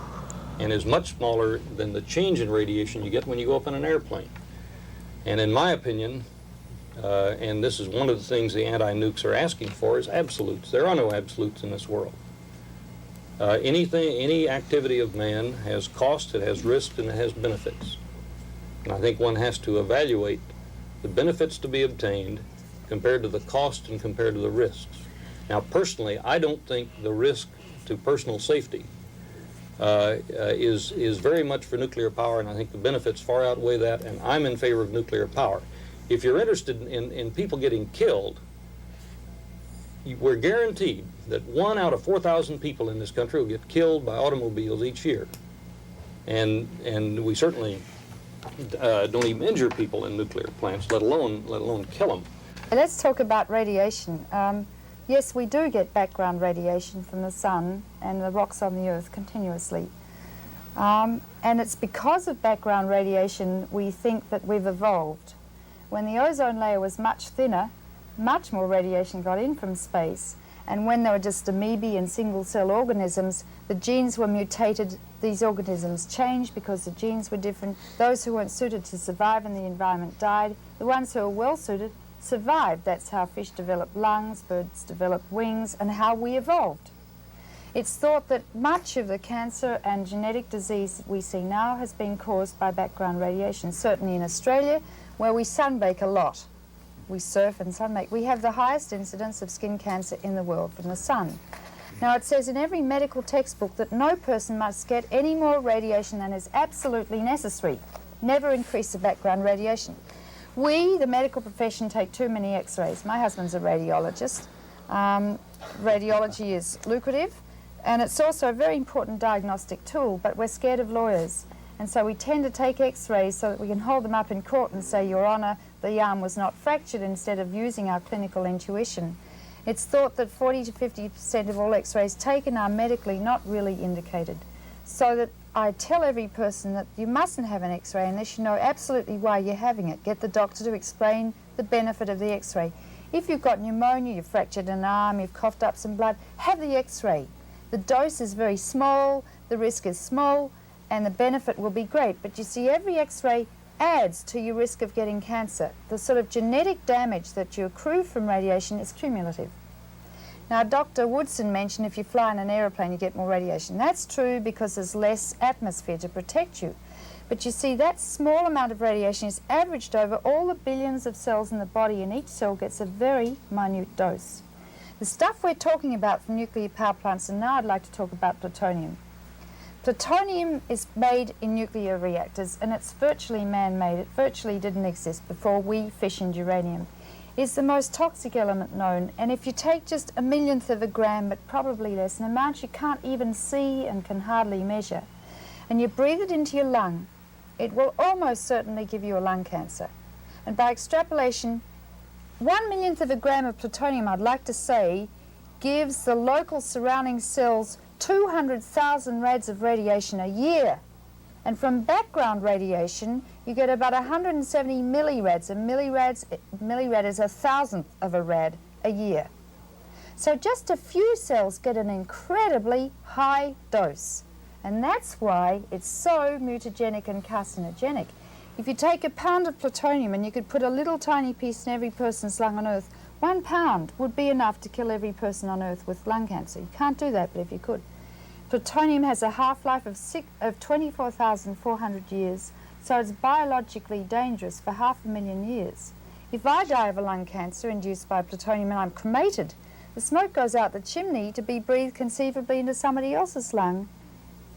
and is much smaller than the change in radiation you get when you go up in an airplane. And in my opinion, and this is one of the things the anti-nukes are asking for, is absolutes. There are no absolutes in this world. Any activity of man has cost, it has risk, and it has benefits. And I think one has to evaluate the benefits to be obtained compared to the cost and compared to the risks. Now, personally, I don't think the risk to personal safety is very much for nuclear power, and I think the benefits far outweigh that, and I'm in favor of nuclear power. If you're interested in people getting killed, we're guaranteed that 1 out of 4,000 people in this country will get killed by automobiles each year. And we certainly don't even injure people in nuclear plants, let alone kill them. Let's talk about radiation. Yes, we do get background radiation from the sun and the rocks on the earth continuously. And it's because of background radiation we think that we've evolved. When the ozone layer was much thinner, much more radiation got in from space, and when there were just amoebae and single-cell organisms, the genes were mutated, these organisms changed because the genes were different. Those who weren't suited to survive in the environment died. The ones who were well-suited survived. That's how fish developed lungs, birds developed wings, and how we evolved. It's thought that much of the cancer and genetic disease that we see now has been caused by background radiation, certainly in Australia, where we sunbake a lot. We surf and sunbake. We have the highest incidence of skin cancer in the world from the sun. Now, it says in every medical textbook that no person must get any more radiation than is absolutely necessary. Never increase the background radiation. We, the medical profession, take too many x-rays. My husband's a radiologist. Radiology is lucrative, and it's also a very important diagnostic tool, but we're scared of lawyers. And so we tend to take x-rays so that we can hold them up in court and say, Your Honour, the arm was not fractured, instead of using our clinical intuition. It's thought that 40 to 50% of all x-rays taken are medically not really indicated. So that I tell every person that you mustn't have an x-ray unless you know absolutely why you're having it. Get the doctor to explain the benefit of the x-ray. If you've got pneumonia, you've fractured an arm, you've coughed up some blood, have the x-ray. The dose is very small, the risk is small, and the benefit will be great. But you see, every x-ray adds to your risk of getting cancer. The sort of genetic damage that you accrue from radiation is cumulative. Now, Dr. Woodson mentioned if you fly in an aeroplane, you get more radiation. That's true because there's less atmosphere to protect you. But you see, that small amount of radiation is averaged over all the billions of cells in the body, and each cell gets a very minute dose. The stuff we're talking about from nuclear power plants, and now I'd like to talk about plutonium. Plutonium is made in nuclear reactors, and it's virtually man-made. It virtually didn't exist before we fissioned uranium. It's the most toxic element known, and if you take just a millionth of a gram, but probably less, an amount you can't even see and can hardly measure, and you breathe it into your lung, it will almost certainly give you a lung cancer. And by extrapolation, 1 millionth of a gram of plutonium, I'd like to say, gives the local surrounding cells 200,000 rads of radiation a year. And from background radiation, you get about 170 millirads. A millirad is 1,000th of a rad a year. So just a few cells get an incredibly high dose. And that's why it's so mutagenic and carcinogenic. If you take a pound of plutonium and you could put a little tiny piece in every person's lung on Earth, 1 pound would be enough to kill every person on Earth with lung cancer. You can't do that, but if you could. Plutonium has a half-life of 24,400 years, so it's biologically dangerous for 500,000 years. If I die of a lung cancer induced by plutonium and I'm cremated, the smoke goes out the chimney to be breathed conceivably into somebody else's lung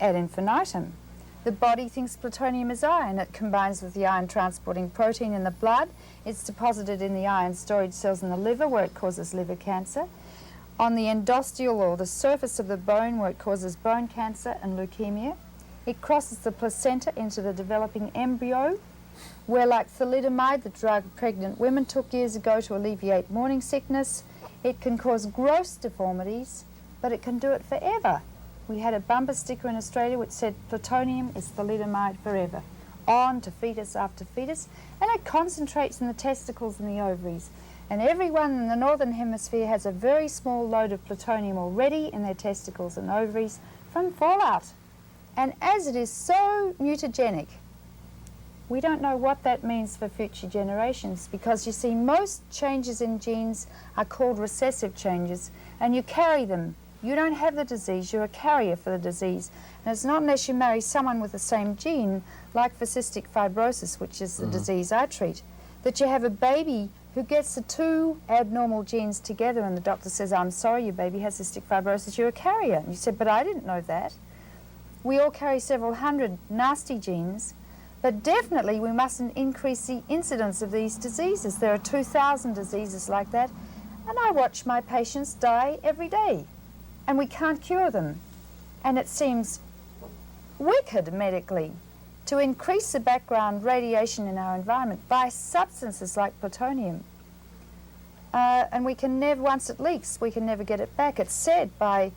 ad infinitum. The body thinks plutonium is iron. It combines with the iron-transporting protein in the blood. It's deposited in the iron storage cells in the liver, where it causes liver cancer. On the endosteal, or the surface of the bone, where it causes bone cancer and leukemia. It crosses the placenta into the developing embryo, where, like thalidomide, the drug pregnant women took years ago to alleviate morning sickness, it can cause gross deformities, but it can do it forever. We had a bumper sticker in Australia which said, plutonium is thalidomide forever. On to fetus after fetus, and it concentrates in the testicles and the ovaries. And everyone in the Northern Hemisphere has a very small load of plutonium already in their testicles and ovaries from fallout. And as it is so mutagenic, We don't know what that means for future generations, because you see, most changes in genes are called recessive changes, and you carry them. You don't have the disease, you're a carrier for the disease. And it's not unless you marry someone with the same gene, like for cystic fibrosis, which is the disease I treat, that you have a baby who gets the two abnormal genes together, and the doctor says, I'm sorry, your baby has cystic fibrosis, you're a carrier. And you said, but I didn't know that. We all carry several hundred nasty genes, but definitely we mustn't increase the incidence of these diseases. There are 2,000 diseases like that, and I watch my patients die every day, and we can't cure them. And it seems wicked medically to increase the background radiation in our environment by substances like plutonium. And we can never, once it leaks, we can never get it back. It's said by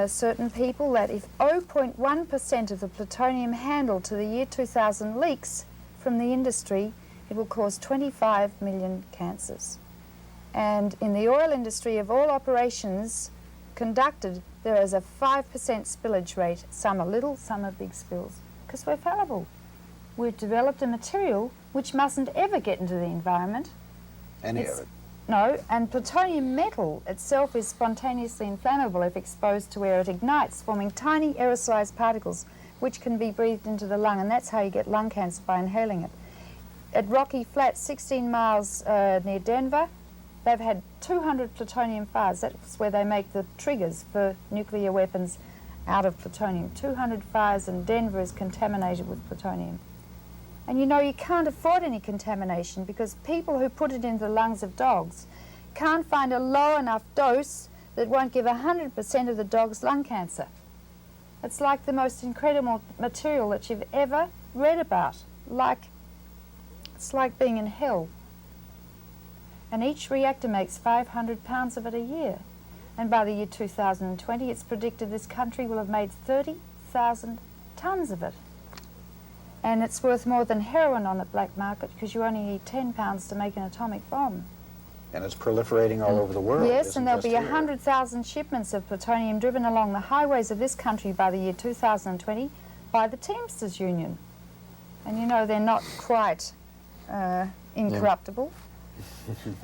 certain people that if 0.1% of the plutonium handled to the year 2000 leaks from the industry, it will cause 25 million cancers. And in the oil industry, of all operations conducted, there is a 5% spillage rate. Some are little, some are big spills, because we're fallible. We've developed a material which mustn't ever get into the environment. Any of it? No, and plutonium metal itself is spontaneously inflammable if exposed to where it ignites, forming tiny aerosolized particles which can be breathed into the lung, and that's how you get lung cancer, by inhaling it. At Rocky Flats, 16 miles near Denver, they've had 200 plutonium fires. That's where they make the triggers for nuclear weapons out of plutonium. 200 fires, and Denver is contaminated with plutonium. And you know, you can't afford any contamination, because people who put it into the lungs of dogs can't find a low enough dose that won't give 100% of the dog's lung cancer. It's like the most incredible material that you've ever read about. It's like being in hell. And each reactor makes 500 pounds of it a year. And by the year 2020, it's predicted this country will have made 30,000 tons of it. And it's worth more than heroin on the black market, because you only need 10 pounds to make an atomic bomb. And it's proliferating all over the world. Yes, and there'll be 100,000 shipments of plutonium driven along the highways of this country by the year 2020 by the Teamsters Union. And you know, they're not quite incorruptible.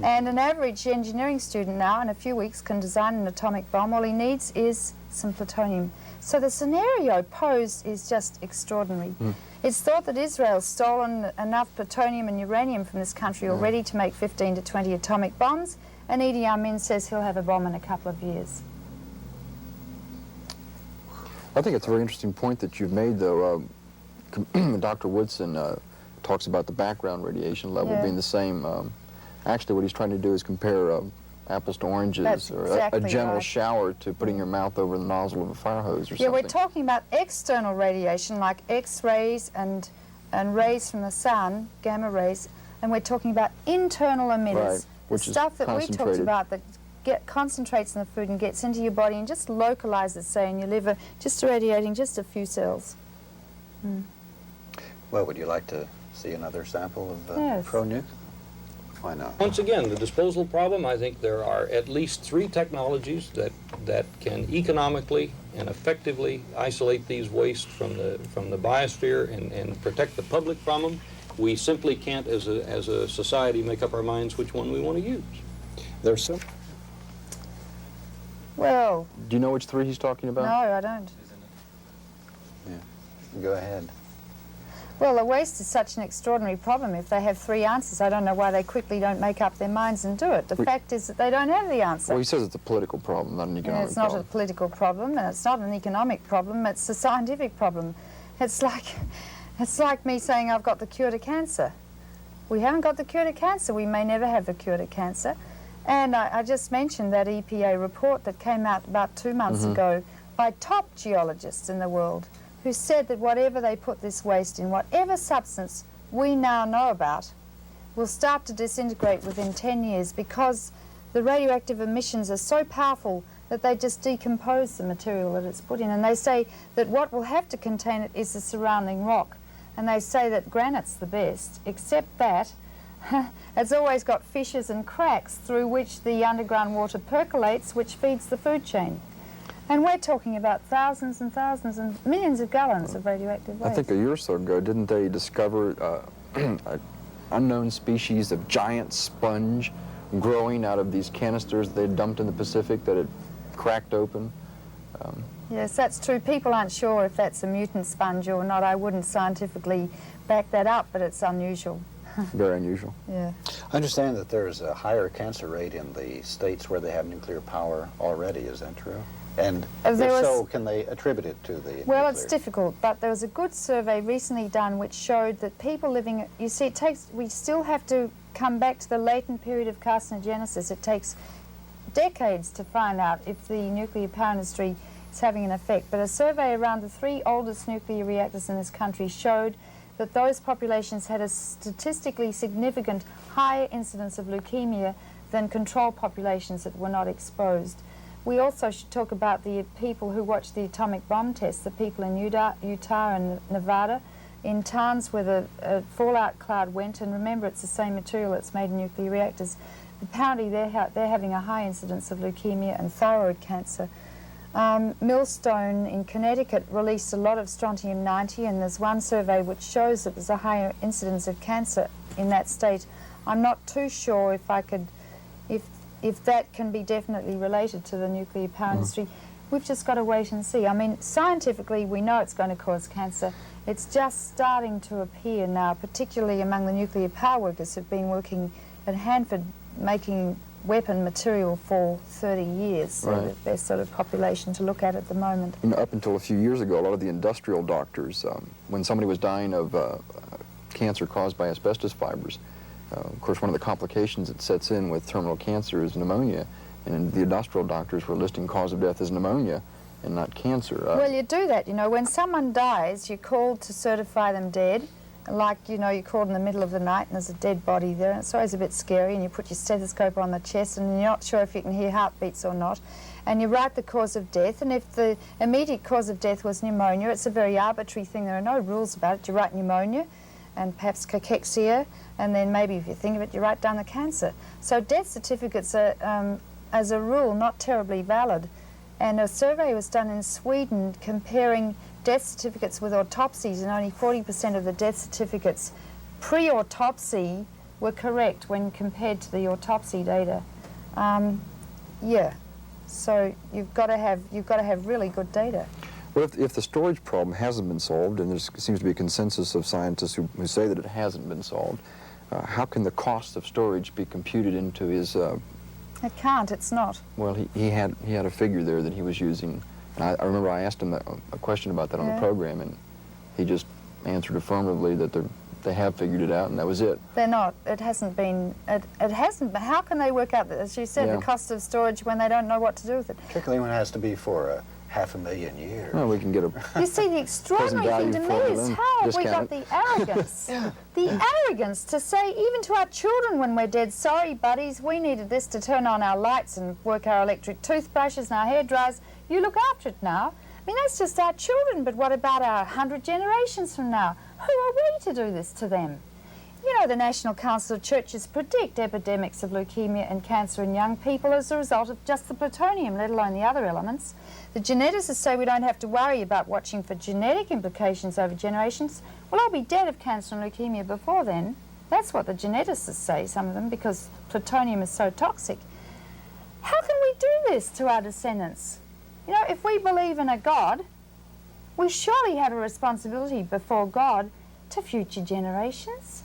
And an average engineering student now, in a few weeks, can design an atomic bomb. All he needs is some plutonium. So the scenario posed is just extraordinary. It's thought that Israel's stolen enough plutonium and uranium from this country already to make 15 to 20 atomic bombs, and Idi Amin says he'll have a bomb in a couple of years. I think it's a very interesting point that you've made, though. Dr. Woodson talks about the background radiation level being the same. Actually, what he's trying to do is compare apples to oranges. That's or exactly a gentle shower to putting your mouth over the nozzle of a fire hose or something. Yeah, we're talking about external radiation like X-rays and rays from the sun, gamma rays, and we're talking about internal emitters, the stuff that we talked about that concentrates in the food and gets into your body and just localizes, say, in your liver, just irradiating just a few cells. Well, would you like to see another sample of pro-nuke? Why not? Once again, the disposal problem, I think there are at least 3 technologies that can economically and effectively isolate these wastes from the biosphere and protect the public from them. We simply can't, as a society, make up our minds which one we want to use. There's some. Well. Do you know which 3 he's talking about? No, I don't. Yeah. Go ahead. Well, the waste is such an extraordinary problem. If they have 3 answers, I don't know why they quickly don't make up their minds and do it. The fact is that they don't have the answer. Well, he says it's a political problem, not an economic problem. It's not a political problem, and it's not an economic problem. It's a scientific problem. It's like me saying I've got the cure to cancer. We haven't got the cure to cancer. We may never have the cure to cancer. And I just mentioned that EPA report that came out about 2 months ago by top geologists in the world, who said that whatever they put this waste in, whatever substance we now know about, will start to disintegrate within 10 years, because the radioactive emissions are so powerful that they just decompose the material that it's put in. And they say that what will have to contain it is the surrounding rock. And they say that granite's the best, except that it's always got fissures and cracks through which the underground water percolates, which feeds the food chain. And we're talking about thousands and thousands and millions of gallons of radioactive waste. I think a year or so ago, didn't they discover an unknown species of giant sponge growing out of these canisters they dumped in the Pacific that had cracked open? Yes, that's true. People aren't sure if that's a mutant sponge or not. I wouldn't scientifically back that up, but it's unusual. Very unusual. Yeah. I understand that there's a higher cancer rate in the states where they have nuclear power already. Is that true? And if so, can they attribute it to the Well, nuclear? it's difficult, but there was a good survey recently done which showed that people living, you see, we still have to come back to the latent period of carcinogenesis. It takes decades to find out if the nuclear power industry is having an effect. But a survey around the 3 oldest nuclear reactors in this country showed that those populations had a statistically significant higher incidence of leukemia than control populations that were not exposed. We also should talk about the people who watched the atomic bomb tests, the people in Utah and Nevada, in towns where the fallout cloud went, and remember it's the same material that's made in nuclear reactors. Apparently they're having a high incidence of leukemia and thyroid cancer. Millstone in Connecticut released a lot of strontium-90, and there's one survey which shows that there's a higher incidence of cancer in that state. I'm not too sure if that can be definitely related to the nuclear power industry. We've just got to wait and see. I mean, scientifically, we know it's going to cause cancer. It's just starting to appear now, particularly among the nuclear power workers who've been working at Hanford making weapon material for 30 years. So there's sort of population to look at the moment. You know, up until a few years ago, a lot of the industrial doctors, when somebody was dying of cancer caused by asbestos fibers, of course, one of the complications that sets in with terminal cancer is pneumonia, and the industrial doctors were listing cause of death as pneumonia and not cancer. Well, you do that, you know. When someone dies, you're called to certify them dead. Like, you know, you're called in the middle of the night and there's a dead body there, and it's always a bit scary, and you put your stethoscope on the chest and you're not sure if you can hear heartbeats or not, and you write the cause of death, and if the immediate cause of death was pneumonia, it's a very arbitrary thing. There are no rules about it. You write pneumonia and perhaps cachexia, and then maybe if you think of it, you write down the cancer. So death certificates are, as a rule, not terribly valid. And a survey was done in Sweden comparing death certificates with autopsies, and only 40% of the death certificates pre-autopsy were correct when compared to the autopsy data. Yeah, so you've got to have really good data. Well, if the storage problem hasn't been solved, and there seems to be a consensus of scientists who say that it hasn't been solved, how can the cost of storage be computed into his... It can't, it's not. Well, he had a figure there that he was using, and I remember I asked him a question about that on the program, and he just answered affirmatively that they have figured it out, and that was it. They're not. It hasn't been. It hasn't. But how can they work out, as you said, the cost of storage when they don't know what to do with it? Particularly when it has to be for $500,000 years. Well, we can get a... You see, the extraordinary thing to me is how have we got the arrogance, the arrogance to say, even to our children when we're dead, sorry, buddies, we needed this to turn on our lights and work our electric toothbrushes and our hair dryers. You look after it now. I mean, that's just our children, but what about our 100 generations from now? Who are we to do this to them? You know, the National Council of Churches predict epidemics of leukemia and cancer in young people as a result of just the plutonium, let alone the other elements. The geneticists say we don't have to worry about watching for genetic implications over generations. Well, I'll be dead of cancer and leukemia before then. That's what the geneticists say, some of them, because plutonium is so toxic. How can we do this to our descendants? You know, if we believe in a God, we surely have a responsibility before God to future generations.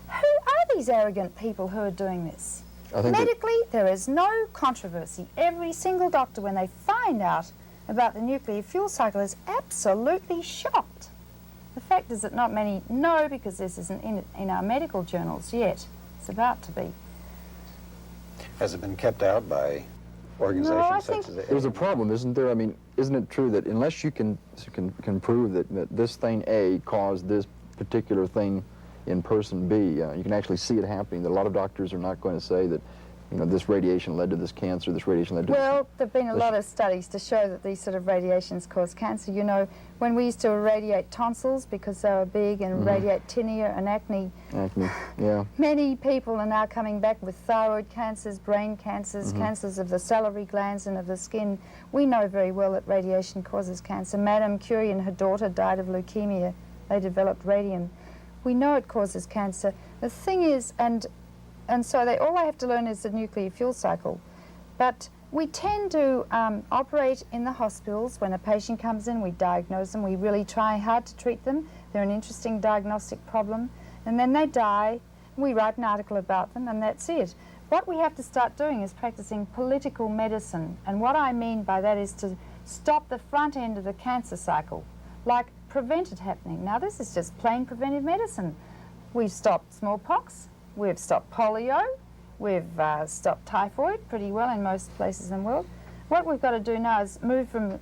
Who are these arrogant people who are doing this? Medically, there is no controversy. Every single doctor, when they find out about the nuclear fuel cycle, is absolutely shocked. The fact is that not many know, because this isn't in our medical journals yet. It's about to be. Has it been kept out by organizations such as the... There's a problem, isn't there? I mean, isn't it true that unless you can prove that this thing A caused this particular thing in person B, you can actually see it happening, that a lot of doctors are not going to say that you know, this radiation led to this cancer, this radiation led to this. Well, there have been a lot of studies to show that these sort of radiations cause cancer. You know, when we used to irradiate tonsils because they were big and radiate tinea and acne, yeah. Many people are now coming back with thyroid cancers, brain cancers, cancers of the salivary glands and of the skin. We know very well that radiation causes cancer. Madame Curie and her daughter died of leukemia. They developed radium. We know it causes cancer. The thing is, and so all they have to learn is the nuclear fuel cycle. But we tend to operate in the hospitals. When a patient comes in, we diagnose them. We really try hard to treat them. They're an interesting diagnostic problem. And then they die. We write an article about them, and that's it. What we have to start doing is practicing political medicine. And what I mean by that is to stop the front end of the cancer cycle, like prevent it happening. Now, this is just plain preventive medicine. We've stopped smallpox. We've stopped polio. We've stopped typhoid pretty well in most places in the world. What we've got to do now is move from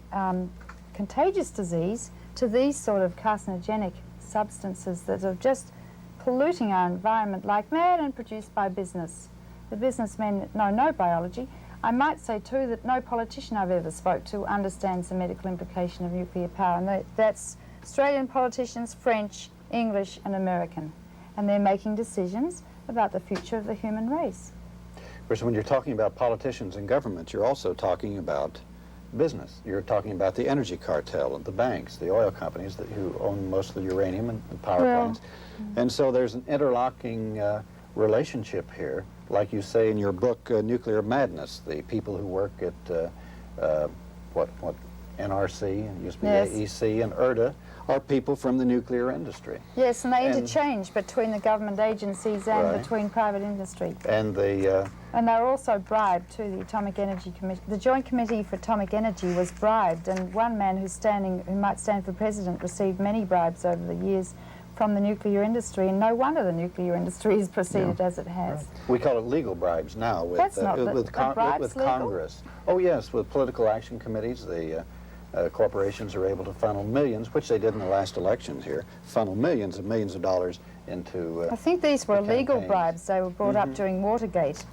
contagious disease to these sort of carcinogenic substances that are just polluting our environment like mad and produced by business. The businessmen know no biology. I might say too that no politician I've ever spoke to understands the medical implication of nuclear power, and that's Australian politicians, French, English and American. And they're making decisions about the future of the human race. Of course, when you're talking about politicians and governments, you're also talking about business. You're talking about the energy cartel and the banks, the oil companies who own most of the uranium and power plants. And so there's an interlocking relationship here. Like you say in your book, Nuclear Madness, the people who work at NRC and used to be AEC and ERDA are people from the nuclear industry. Yes, and they interchange between the government agencies and between private industry. And they're also bribed too. The Atomic Energy Committee, the Joint Committee for Atomic Energy, was bribed, and one man who might stand for president received many bribes over the years from the nuclear industry, and no wonder the nuclear industry has proceeded as it has. We call it legal bribes now with, with Congress. Oh yes, with political action committees, the corporations are able to funnel millions, which they did in the last elections here, funnel millions and millions of dollars into I think these were illegal bribes. They were brought up during Watergate.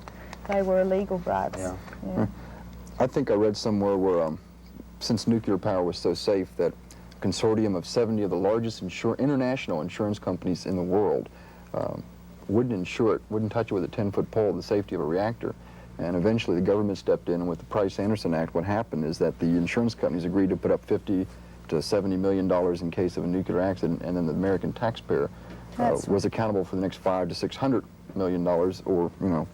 They were illegal bribes. I think I read somewhere where since nuclear power was so safe that a consortium of 70 of the largest international insurance companies in the world wouldn't insure it, wouldn't touch it with a 10-foot pole, the safety of a reactor. And eventually the government stepped in, and with the Price-Anderson Act, what happened is that the insurance companies agreed to put up $50 to $70 million in case of a nuclear accident, and then the American taxpayer was accountable for the next $500 to $600 million, or, you know.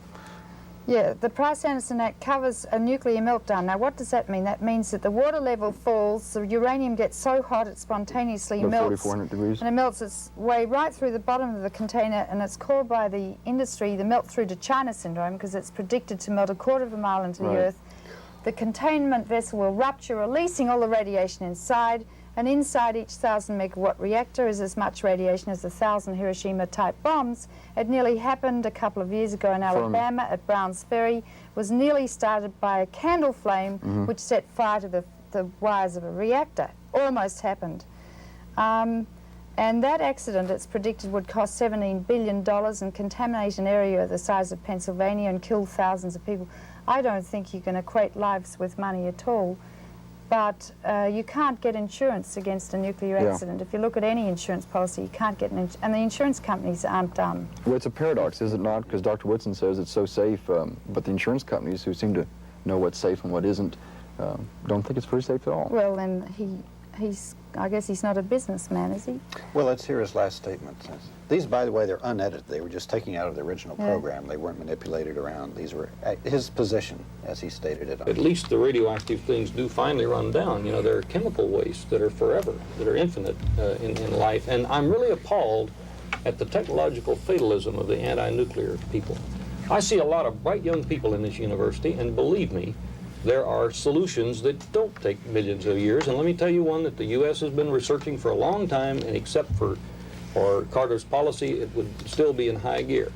Yeah, the Price-Anderson Act covers a nuclear meltdown. Now, what does that mean? That means that the water level falls, the uranium gets so hot it spontaneously melts. 4,400 degrees. And it melts its way right through the bottom of the container, and it's called by the industry the melt through to China syndrome, because it's predicted to melt 1/4 of a mile into the Earth. The containment vessel will rupture, releasing all the radiation inside, and inside each 1,000 megawatt reactor is as much radiation as 1,000 Hiroshima-type bombs. It nearly happened a couple of years ago in Alabama at Browns Ferry. Was nearly started by a candle flame which set fire to the wires of a reactor. Almost happened. And that accident, it's predicted, would cost $17 billion and contaminate an area the size of Pennsylvania and kill thousands of people. I don't think you can equate lives with money at all. But you can't get insurance against a nuclear accident. If you look at any insurance policy, you can't get and the insurance companies aren't dumb. Well, it's a paradox, is it not? Because Dr. Woodson says it's so safe, but the insurance companies, who seem to know what's safe and what isn't, don't think it's very safe at all. Well, then I guess he's not a businessman, is he? Well, let's hear his last statement. These, by the way, they're unedited. They were just taken out of the original program. They weren't manipulated around. These were his position, as he stated it. At least the radioactive things do finally run down. You know, there are chemical wastes that are forever, that are infinite in life. And I'm really appalled at the technological fatalism of the anti-nuclear people. I see a lot of bright young people in this university, and believe me, there are solutions that don't take millions of years. And let me tell you one that the U.S. has been researching for a long time, and except for Carter's policy, it would still be in high gear.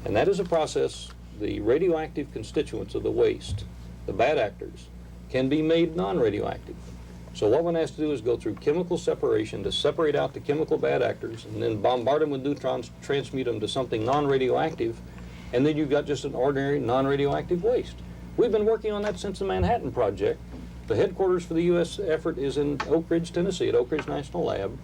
And that is a process. The radioactive constituents of the waste, the bad actors, can be made non-radioactive. So what one has to do is go through chemical separation to separate out the chemical bad actors, and then bombard them with neutrons, transmute them to something non-radioactive, and then you've got just an ordinary non-radioactive waste. We've been working on that since the Manhattan Project. The headquarters for the U.S. effort is in Oak Ridge, Tennessee, at Oak Ridge National Lab.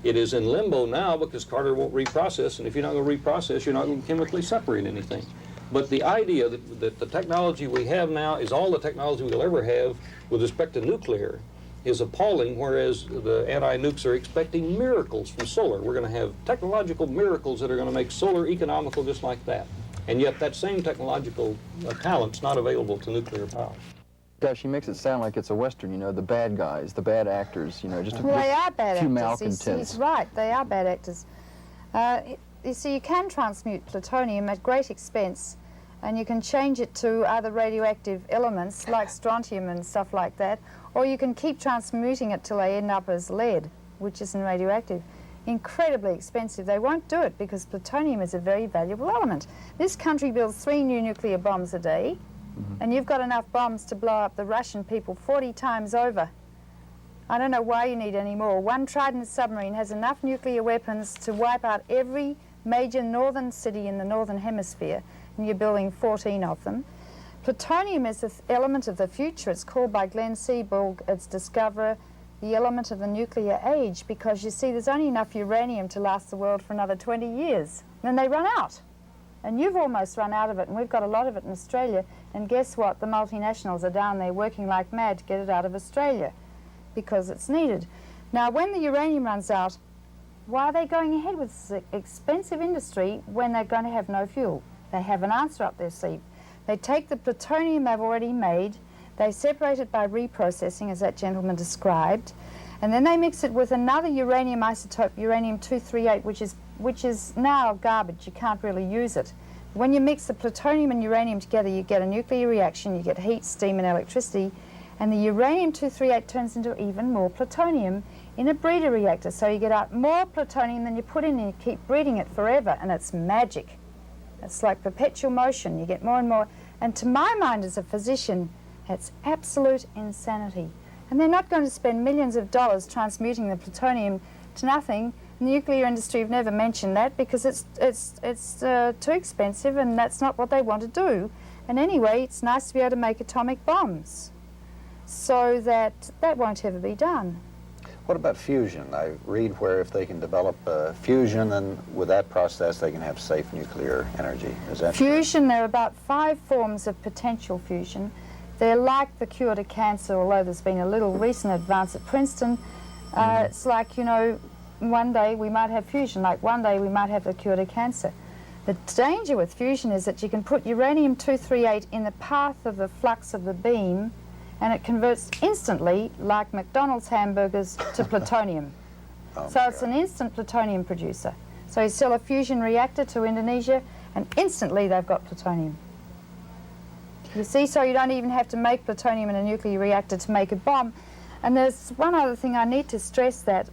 It is in limbo now because Carter won't reprocess, and if you're not going to reprocess, you're not going to chemically separate anything. But the idea that the technology we have now is all the technology we'll ever have with respect to nuclear is appalling, whereas the anti-nukes are expecting miracles from solar. We're going to have technological miracles that are going to make solar economical just like that. And yet that same technological talent's not available to nuclear power. Gosh, he makes it sound like it's a Western, you know, the bad guys, the bad actors, you know, just Well, they are bad few actors. malcontents. He's right, they are bad actors. You see, you can transmute plutonium at great expense, and you can change it to other radioactive elements like strontium and stuff like that, or you can keep transmuting it till they end up as lead, which isn't radioactive. Incredibly expensive. They won't do it because plutonium is a very valuable element. This country builds 3 new nuclear bombs a day, and you've got enough bombs to blow up the Russian people 40 times over. I don't know why you need any more. One Trident submarine has enough nuclear weapons to wipe out every major northern city in the northern hemisphere, and you're building 14 of them. Plutonium is the element of the future. It's called by Glenn Seaborg, its discoverer, the element of the nuclear age, because you see there's only enough uranium to last the world for another 20 years. Then they run out. And you've almost run out of it, and we've got a lot of it in Australia. And guess what? The multinationals are down there working like mad to get it out of Australia because it's needed. Now, when the uranium runs out, why are they going ahead with this expensive industry when they're going to have no fuel? They have an answer up their sleeve. They take the plutonium they've already made, they separate it by reprocessing, as that gentleman described, and then they mix it with another uranium isotope, uranium-238, which is now garbage. You can't really use it. When you mix the plutonium and uranium together, you get a nuclear reaction, you get heat, steam, and electricity, and the uranium-238 turns into even more plutonium in a breeder reactor. So you get out more plutonium than you put in, and you keep breeding it forever, and it's magic. It's like perpetual motion. You get more and more. And to my mind as a physician, it's absolute insanity. And they're not going to spend millions of dollars transmuting the plutonium to nothing. The nuclear industry have never mentioned that because it's too expensive, and that's not what they want to do. And anyway, it's nice to be able to make atomic bombs. So that won't ever be done. What about fusion? I read where if they can develop fusion, then with that process they can have safe nuclear energy. Is that fusion? There are about 5 forms of potential fusion. They're like the cure to cancer, although there's been a little recent advance at Princeton. It's like, you know, one day we might have fusion, like one day we might have the cure to cancer. The danger with fusion is that you can put uranium-238 in the path of the flux of the beam, and it converts instantly, like McDonald's hamburgers, to plutonium. So it's an instant plutonium producer. So you sell a fusion reactor to Indonesia, and instantly they've got plutonium. You see, so you don't even have to make plutonium in a nuclear reactor to make a bomb. And there's one other thing I need to stress, that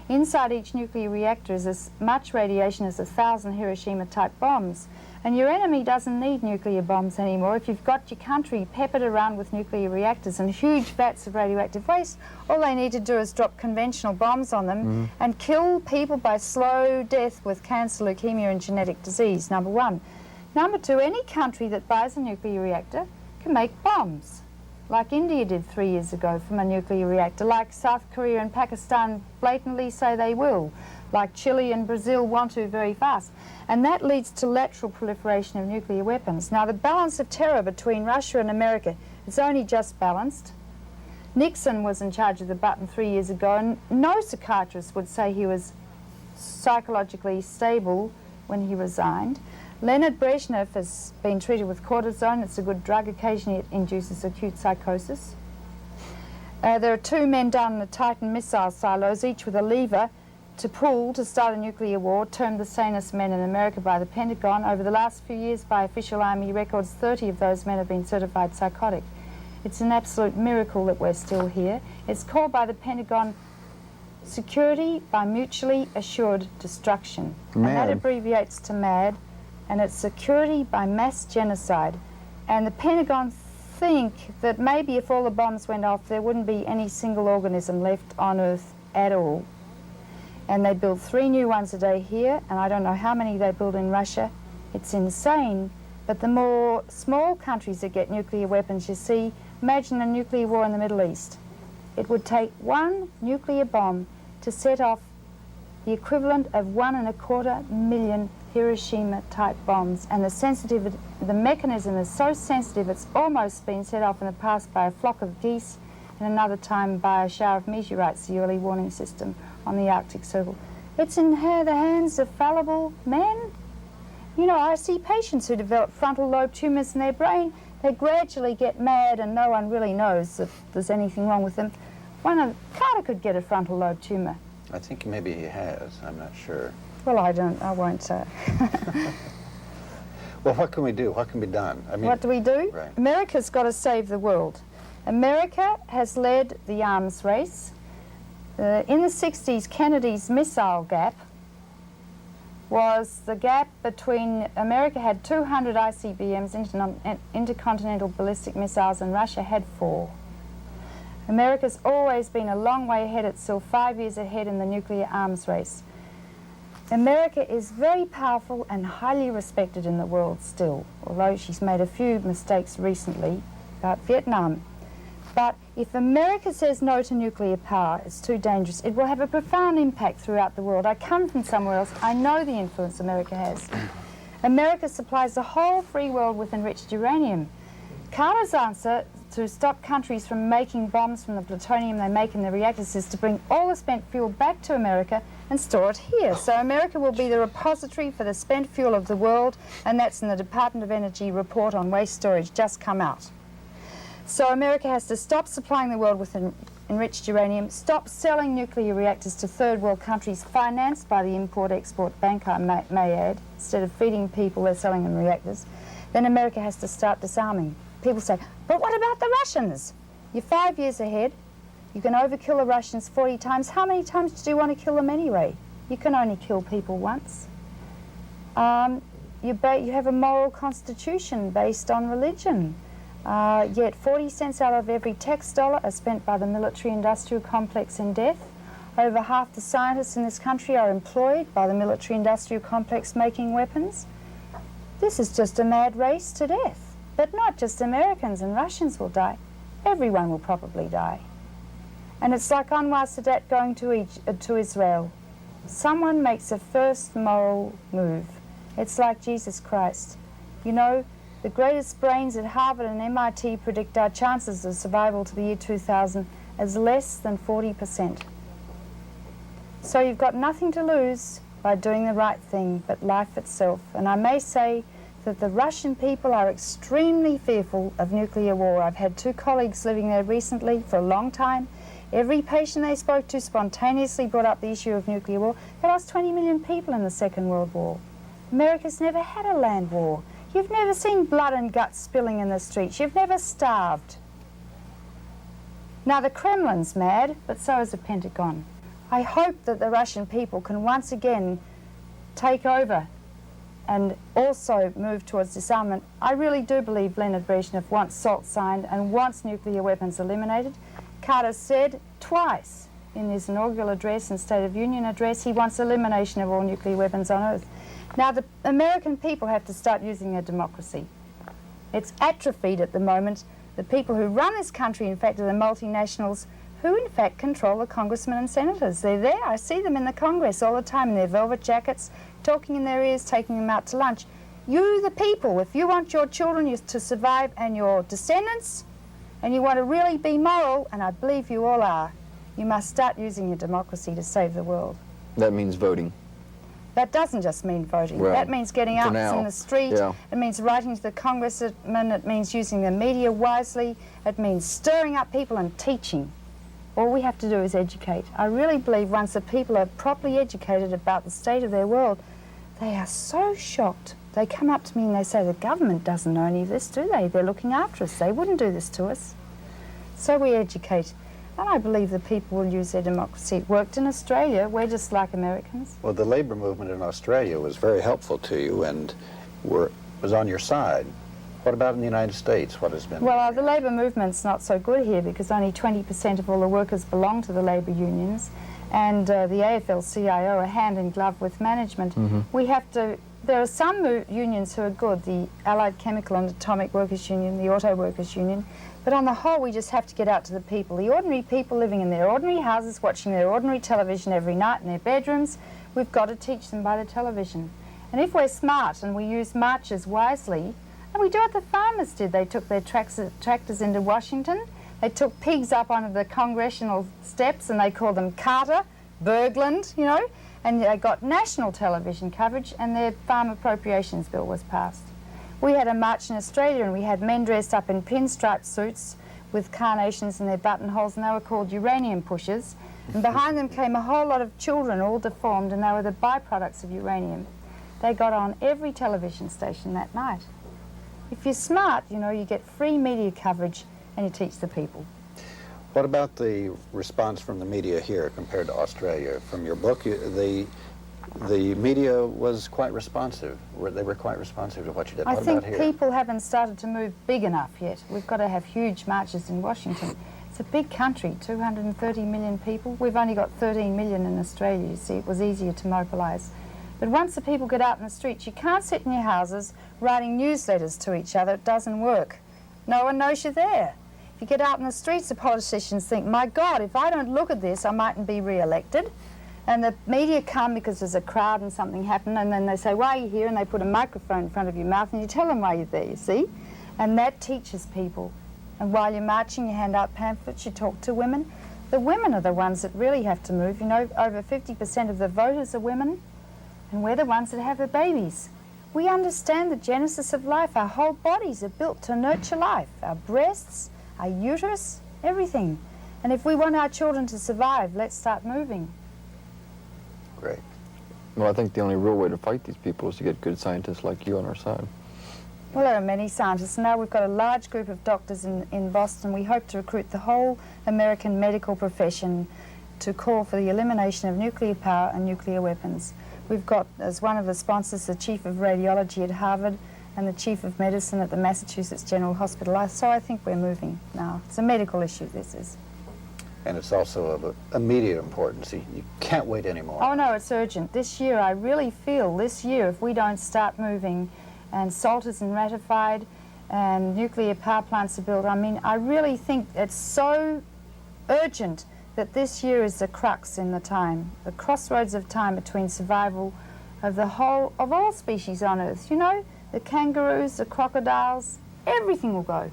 inside each nuclear reactor is as much radiation as 1,000 Hiroshima-type bombs. And your enemy doesn't need nuclear bombs anymore. If you've got your country peppered around with nuclear reactors and huge vats of radioactive waste, all they need to do is drop conventional bombs on them and kill people by slow death with cancer, leukemia, and genetic disease, number one. Number two, any country that buys a nuclear reactor can make bombs, like India did 3 years ago from a nuclear reactor, like South Korea and Pakistan blatantly say they will, like Chile and Brazil want to very fast. And that leads to lateral proliferation of nuclear weapons. Now, the balance of terror between Russia and America is only just balanced. Nixon was in charge of the button 3 years ago, and no psychiatrist would say he was psychologically stable when he resigned. Leonid Brezhnev has been treated with cortisone. It's a good drug. Occasionally it induces acute psychosis. There are 2 men down in the Titan missile silos, each with a lever to pull to start a nuclear war, termed the sanest men in America by the Pentagon. Over the last few years, by official Army records, 30 of those men have been certified psychotic. It's an absolute miracle that we're still here. It's called by the Pentagon security by mutually assured destruction. And that abbreviates to MAD. And it's security by mass genocide. And the Pentagon think that maybe if all the bombs went off, there wouldn't be any single organism left on Earth at all. And they build 3 new ones a day here, and I don't know how many they build in Russia. It's insane But the more small countries that get nuclear weapons, you see, imagine a nuclear war in the Middle East. It would take one nuclear bomb to set off the equivalent of 1.25 million Hiroshima-type bombs, and the mechanism is so sensitive it's almost been set off in the past by a flock of geese and another time by a shower of meteorites, the early warning system on the Arctic Circle. It's in the hands of fallible men. You know, I see patients who develop frontal lobe tumours in their brain. They gradually get mad and no one really knows if there's anything wrong with them. Carter could get a frontal lobe tumour. I think maybe he has. I'm not sure. Well, I won't say. Well, what can we do? What can be done? I mean, what do we do? Right. America's got to save the world. America has led the arms race. In the 60s, Kennedy's missile gap was the gap between America had 200 ICBMs, intercontinental ballistic missiles, and Russia had 4. America's always been a long way ahead. It's still 5 years ahead in the nuclear arms race. America is very powerful and highly respected in the world still, although she's made a few mistakes recently about Vietnam. But if America says no to nuclear power, it's too dangerous. It will have a profound impact throughout the world. I come from somewhere else. I know the influence America has. America supplies the whole free world with enriched uranium. Carter's answer to stop countries from making bombs from the plutonium they make in the reactors is to bring all the spent fuel back to America and store it here. So America will be the repository for the spent fuel of the world, and that's in the Department of Energy report on waste storage just come out. So America has to stop supplying the world with enriched uranium, stop selling nuclear reactors to third world countries financed by the Import-Export Bank, I may add. Instead of feeding people, they're selling them reactors. Then America has to start disarming. People say, but what about the Russians? You're 5 years ahead. You can overkill the Russians 40 times. How many times do you want to kill them anyway? You can only kill people once. You have a moral constitution based on religion. Yet 40 cents out of every tax dollar are spent by the military-industrial complex in death. Over half the scientists in this country are employed by the military-industrial complex making weapons. This is just a mad race to death. But not just Americans and Russians will die. Everyone will probably die. And it's like Anwar Sadat going to Israel. Someone makes a first moral move. It's like Jesus Christ. You know, the greatest brains at Harvard and MIT predict our chances of survival to the year 2000 as less than 40%. So you've got nothing to lose by doing the right thing but life itself. And I may say that the Russian people are extremely fearful of nuclear war. I've had 2 colleagues living there recently for a long time. Every patient they spoke to spontaneously brought up the issue of nuclear war. They lost 20 million people in the Second World War. America's never had a land war. You've never seen blood and guts spilling in the streets. You've never starved. Now the Kremlin's mad, but so is the Pentagon. I hope that the Russian people can once again take over and also move towards disarmament. I really do believe Leonid Brezhnev wants SALT signed and wants nuclear weapons eliminated. Carter said twice in his inaugural address and State of Union address he wants elimination of all nuclear weapons on Earth. Now the American people have to start using their democracy. It's atrophied at the moment. The people who run this country, in fact, are the multinationals who, in fact, control the congressmen and senators. They're there. I see them in the Congress all the time in their velvet jackets, talking in their ears, taking them out to lunch. You, the people, if you want your children to survive and your descendants, and you want to really be moral, and I believe you all are, you must start using your democracy to save the world. That means voting. That doesn't just mean voting. Well, that means getting out in the street. Yeah. It means writing to the congressmen. It means using the media wisely. It means stirring up people and teaching. All we have to do is educate. I really believe once the people are properly educated about the state of their world, they are so shocked. They come up to me and they say, the government doesn't know any of this, do they? They're looking after us. They wouldn't do this to us. So we educate. And I believe the people will use their democracy. It worked in Australia. We're just like Americans. Well, the labor movement in Australia was very helpful to you and was on your side. What about in the United States? What has been? Well, the labour movement's not so good here because only 20% of all the workers belong to the labour unions, and the AFL-CIO are hand in glove with management. We have to there are some unions who are good, the Allied Chemical and Atomic Workers Union, the Auto Workers Union, but on the whole we just have to get out to the people, the ordinary people living in their ordinary houses, watching their ordinary television every night in their bedrooms. We've got to teach them by the television. And if we're smart and we use marches wisely, and we do what the farmers did, they took their tractors into Washington, they took pigs up onto the congressional steps and they called them Carter, Bergland, you know, and they got national television coverage and their farm appropriations bill was passed. We had a march in Australia and we had men dressed up in pinstripe suits with carnations in their buttonholes and they were called uranium pushers. And behind them came a whole lot of children all deformed and they were the byproducts of uranium. They got on every television station that night. If you're smart, you know, you get free media coverage and you teach the people. What about the response from the media here compared to Australia? From your book, the media was quite responsive. They were quite responsive to what you did. I what think about here? people haven't started to move big enough yet. We've got to have huge marches in Washington. It's a big country, 230 million people. We've only got 13 million in Australia, you see. It was easier to mobilise. But once the people get out in the streets, you can't sit in your houses writing newsletters to each other. It doesn't work. No one knows you're there. If you get out in the streets, the politicians think, my God, if I don't look at this, I mightn't be re-elected. And the media come because there's a crowd and something happened, and then they say, why are you here? And they put a microphone in front of your mouth, and you tell them why you're there, you see? And that teaches people. And while you're marching, you hand out pamphlets, you talk to women. The women are the ones that really have to move. You know, over 50% of the voters are women, and we're the ones that have the babies. We understand the genesis of life. Our whole bodies are built to nurture life. Our breasts, our uterus, everything. And if we want our children to survive, let's start moving. Great. Well, I think the only real way to fight these people is to get good scientists like you on our side. Well, there are many scientists. Now we've got a large group of doctors in Boston. We hope to recruit the whole American medical profession to call for the elimination of nuclear power and nuclear weapons. We've got, as one of the sponsors, the chief of radiology at Harvard and the chief of medicine at the Massachusetts General Hospital. So I think we're moving now. It's a medical issue, this is. And it's also of immediate importance. You can't wait anymore. Oh, no, it's urgent. This year, I really feel this year, if we don't start moving and SALT isn't ratified and nuclear power plants are built, I mean, I really think it's so urgent that this year is the crux in the time, the crossroads of time between survival of all species on Earth. You know, the kangaroos, the crocodiles, everything will go.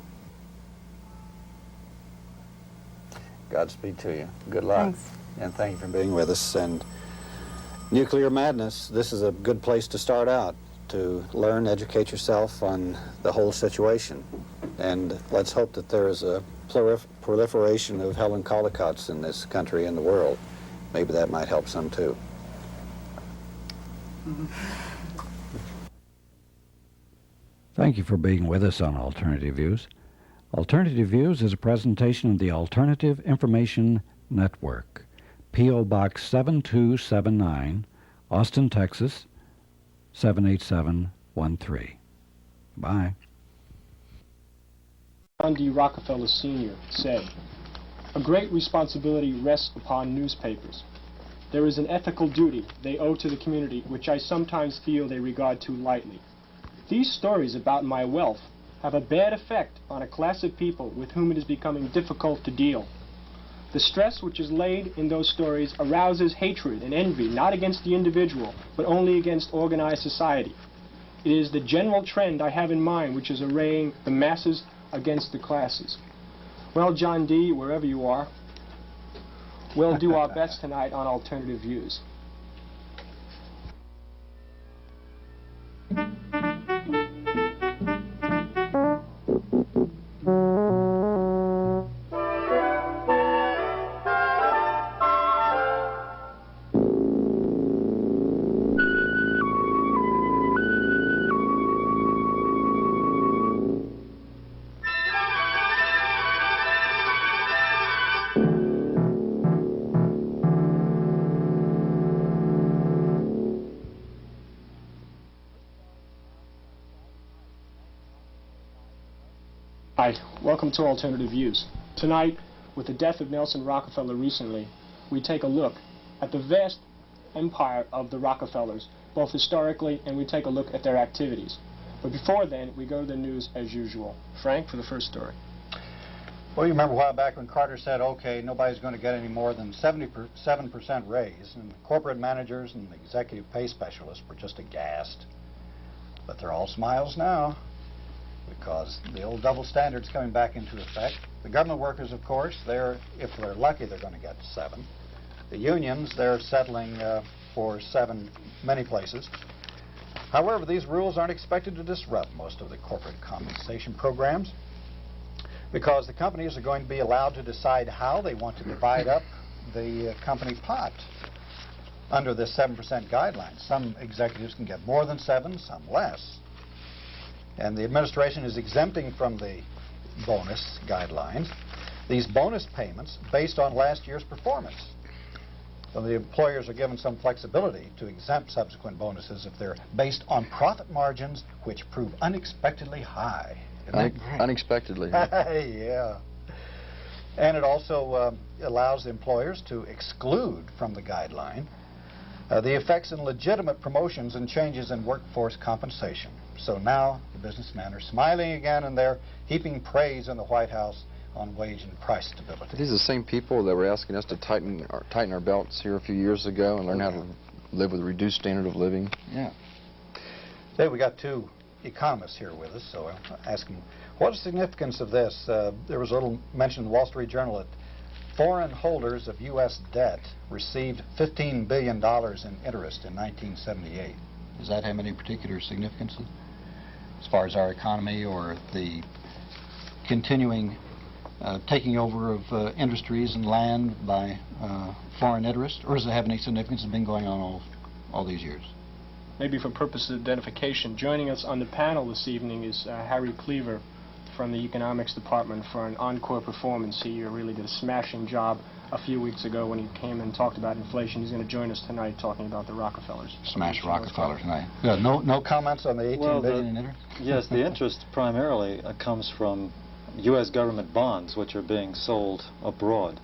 Godspeed to you. Good luck. Thanks. And thank you for being with us. And nuclear madness, this is a good place to start out, to learn, educate yourself on the whole situation. And let's hope that there is a proliferation of Helen Caldicots in this country and the world. Maybe that might help some too. Thank you for being with us on Alternative Views. Alternative Views is a presentation of the Alternative Information Network, P.O. Box 7279, Austin, Texas, 78713. Bye. John D. Rockefeller Sr. said, "A great responsibility rests upon newspapers. There is an ethical duty they owe to the community which I sometimes feel they regard too lightly. These stories about my wealth have a bad effect on a class of people with whom it is becoming difficult to deal. The stress which is laid in those stories arouses hatred and envy, not against the individual, but only against organized society. It is the general trend I have in mind which is arraying the masses against the classes." Well, John D., wherever you are, we'll do our best tonight on Alternative Views. Hi, welcome to Alternative Views. Tonight, with the death of Nelson Rockefeller recently, we take a look at the vast empire of the Rockefellers both historically, and we take a look at their activities. But before then, we go to the news as usual. Frank, for the first story. Well, you remember a while back when Carter said, okay, nobody's going to get any more than 77% raise, and the corporate managers and the executive pay specialists were just aghast. But they're all smiles now, because the old double standard's coming back into effect. The government workers, of course, if they're lucky, they're going to get 7. The unions, they're settling for 7 many places. However, these rules aren't expected to disrupt most of the corporate compensation programs, because the companies are going to be allowed to decide how they want to divide up the company pot under this 7% guideline. Some executives can get more than 7, some less. And the administration is exempting from the bonus guidelines these bonus payments based on last year's performance. So the employers are given some flexibility to exempt subsequent bonuses if they're based on profit margins which prove unexpectedly high. Unexpectedly. Yeah. And it also allows employers to exclude from the guideline the effects in legitimate promotions and changes in workforce compensation. So now the businessmen are smiling again, and they're heaping praise in the White House on wage and price stability. These are the same people that were asking us to tighten our belts here a few years ago and learn how to live with a reduced standard of living. Yeah. Today we got 2 economists here with us, so I'll ask them, what is the significance of this? There was a little mention in the Wall Street Journal that foreign holders of U.S. debt received $15 billion in interest in 1978. Does that have any particular significance as far as our economy or the continuing taking over of industries and land by foreign interest, or does it have any significance? It's been going on all these years? Maybe for purposes of identification, joining us on the panel this evening is Harry Cleaver from the Economics Department for an encore performance. He really did a smashing job a few weeks ago when he came and talked about inflation. He's going to join us tonight talking about the Rockefellers. Smash Rockefeller tonight. Yeah, no comments on the $18 billion in interest? Yes, the interest primarily comes from U.S. government bonds, which are being sold abroad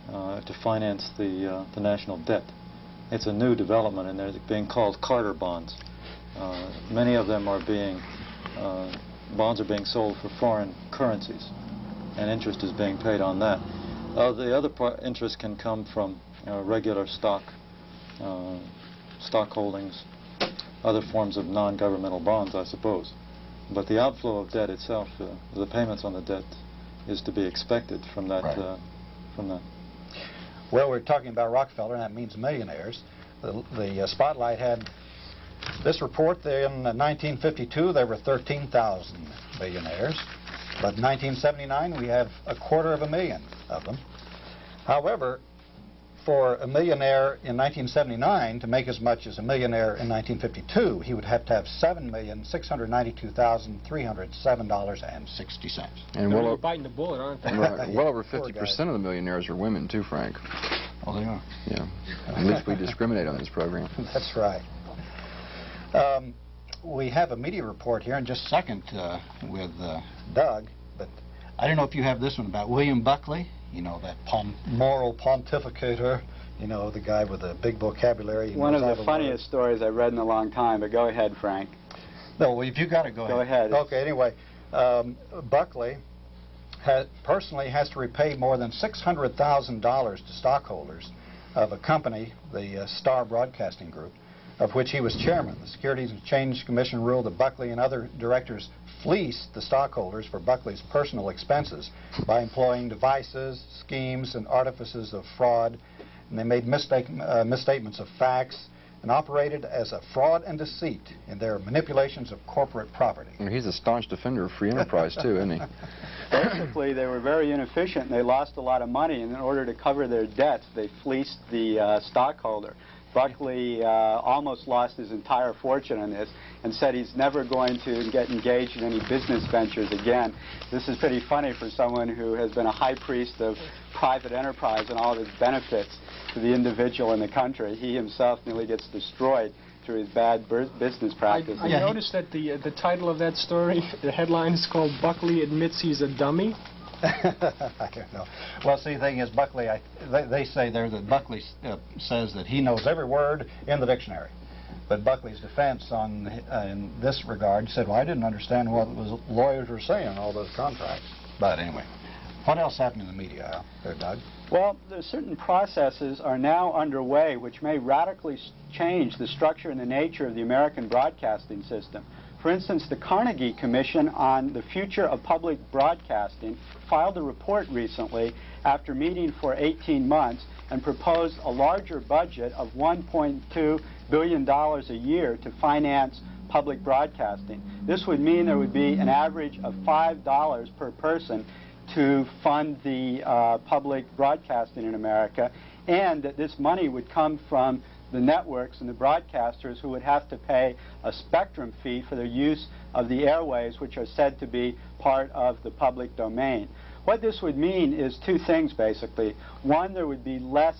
to finance the national debt. It's a new development, and they're being called Carter bonds. Many of them are bonds are being sold for foreign currencies, and interest is being paid on that. The other interest can come from regular stock holdings, other forms of non-governmental bonds, I suppose. But the outflow of debt itself, the payments on the debt, is to be expected from that. Right. Well, we're talking about Rockefeller, and that means millionaires. The Spotlight had this report. In 1952, there were 13,000 millionaires. But in 1979, we have 250,000 of them. However, for a millionaire in 1979 to make as much as a millionaire in 1952, he would have to have $7,692,307.60. And well, biting the bullet, aren't they? Right. Well over 50% of the millionaires are women, too, Frank. Oh, they are? Yeah. At least we discriminate on this program. That's right. We have a media report here in just a second with Doug, but I don't know if you have this one about William Buckley. You know, that moral pontificator, you know, the guy with a big vocabulary. One of the funniest stories I've read in a long time, but go ahead, Frank. No, well, if you got to go ahead. Okay, anyway, Buckley personally has to repay more than $600,000 to stockholders of a company, the Star Broadcasting Group, of which he was chairman. The Securities and Exchange Commission ruled that Buckley and other directors fleeced the stockholders for Buckley's personal expenses by employing devices, schemes, and artifices of fraud, and they made misstatements of facts and operated as a fraud and deceit in their manipulations of corporate property. And he's a staunch defender of free enterprise, too, isn't he? Basically, they were very inefficient, and they lost a lot of money, and in order to cover their debts, they fleeced the stockholder. Buckley almost lost his entire fortune on this and said he's never going to get engaged in any business ventures again. This is pretty funny for someone who has been a high priest of private enterprise and all of its benefits to the individual in the country. He himself nearly gets destroyed through his bad business practices. I noticed that the title of that story, the headline is called "Buckley Admits He's a Dummy." I don't know. Well, see, the thing is, Buckley, they say there that Buckley says that he knows every word in the dictionary. But Buckley's defense in this regard said, well, I didn't understand what the lawyers were saying in all those contracts. But anyway, what else happened in the media, Doug? Well, there's certain processes are now underway which may radically change the structure and the nature of the American broadcasting system. For instance, the Carnegie Commission on the Future of Public Broadcasting filed a report recently after meeting for 18 months and proposed a larger budget of $1.2 billion a year to finance public broadcasting. This would mean there would be an average of $5 per person to fund the public broadcasting in America, and that this money would come from the networks and the broadcasters who would have to pay a spectrum fee for their use of the airwaves, which are said to be part of the public domain. What this would mean is two things, basically. One, there would be less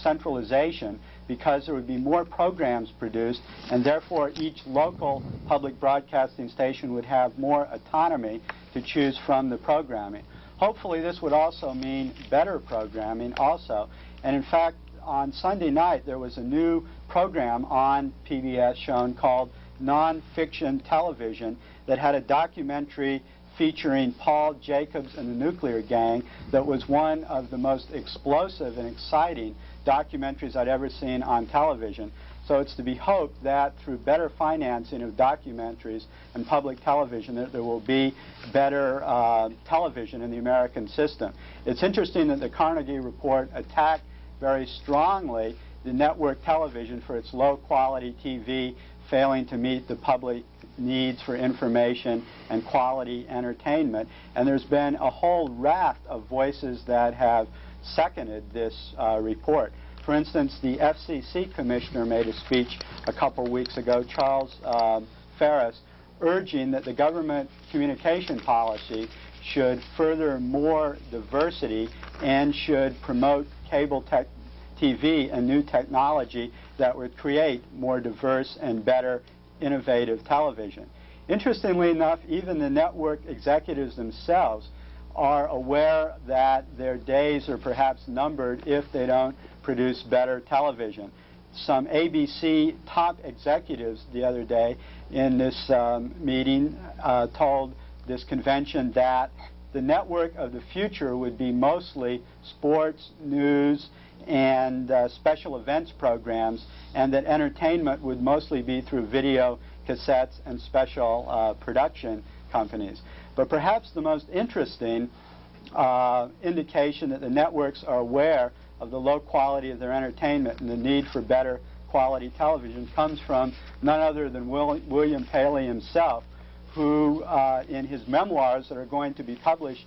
centralization because there would be more programs produced, and therefore each local public broadcasting station would have more autonomy to choose from the programming. Hopefully this would also mean better programming also, and in fact on Sunday night there was a new program on PBS shown called Non-Fiction Television that had a documentary featuring Paul Jacobs and the Nuclear Gang that was one of the most explosive and exciting documentaries I'd ever seen on television. So it's to be hoped that through better financing of documentaries and public television that there will be better television in the American system. It's interesting that the Carnegie report attacked very strongly the network television for its low-quality TV failing to meet the public needs for information and quality entertainment. And there's been a whole raft of voices that have seconded this report. For instance, the FCC commissioner made a speech a couple weeks ago, Charles Ferris, urging that the government communication policy should further more diversity and should promote cable TV and new technology that would create more diverse and better innovative television. Interestingly enough, even the network executives themselves are aware that their days are perhaps numbered if they don't produce better television. Some ABC top executives the other day in this meeting told this convention that the network of the future would be mostly sports, news, and special events programs, and that entertainment would mostly be through video cassettes and special production companies. But perhaps the most interesting indication that the networks are aware of the low quality of their entertainment and the need for better quality television comes from none other than William Paley himself, who in his memoirs that are going to be published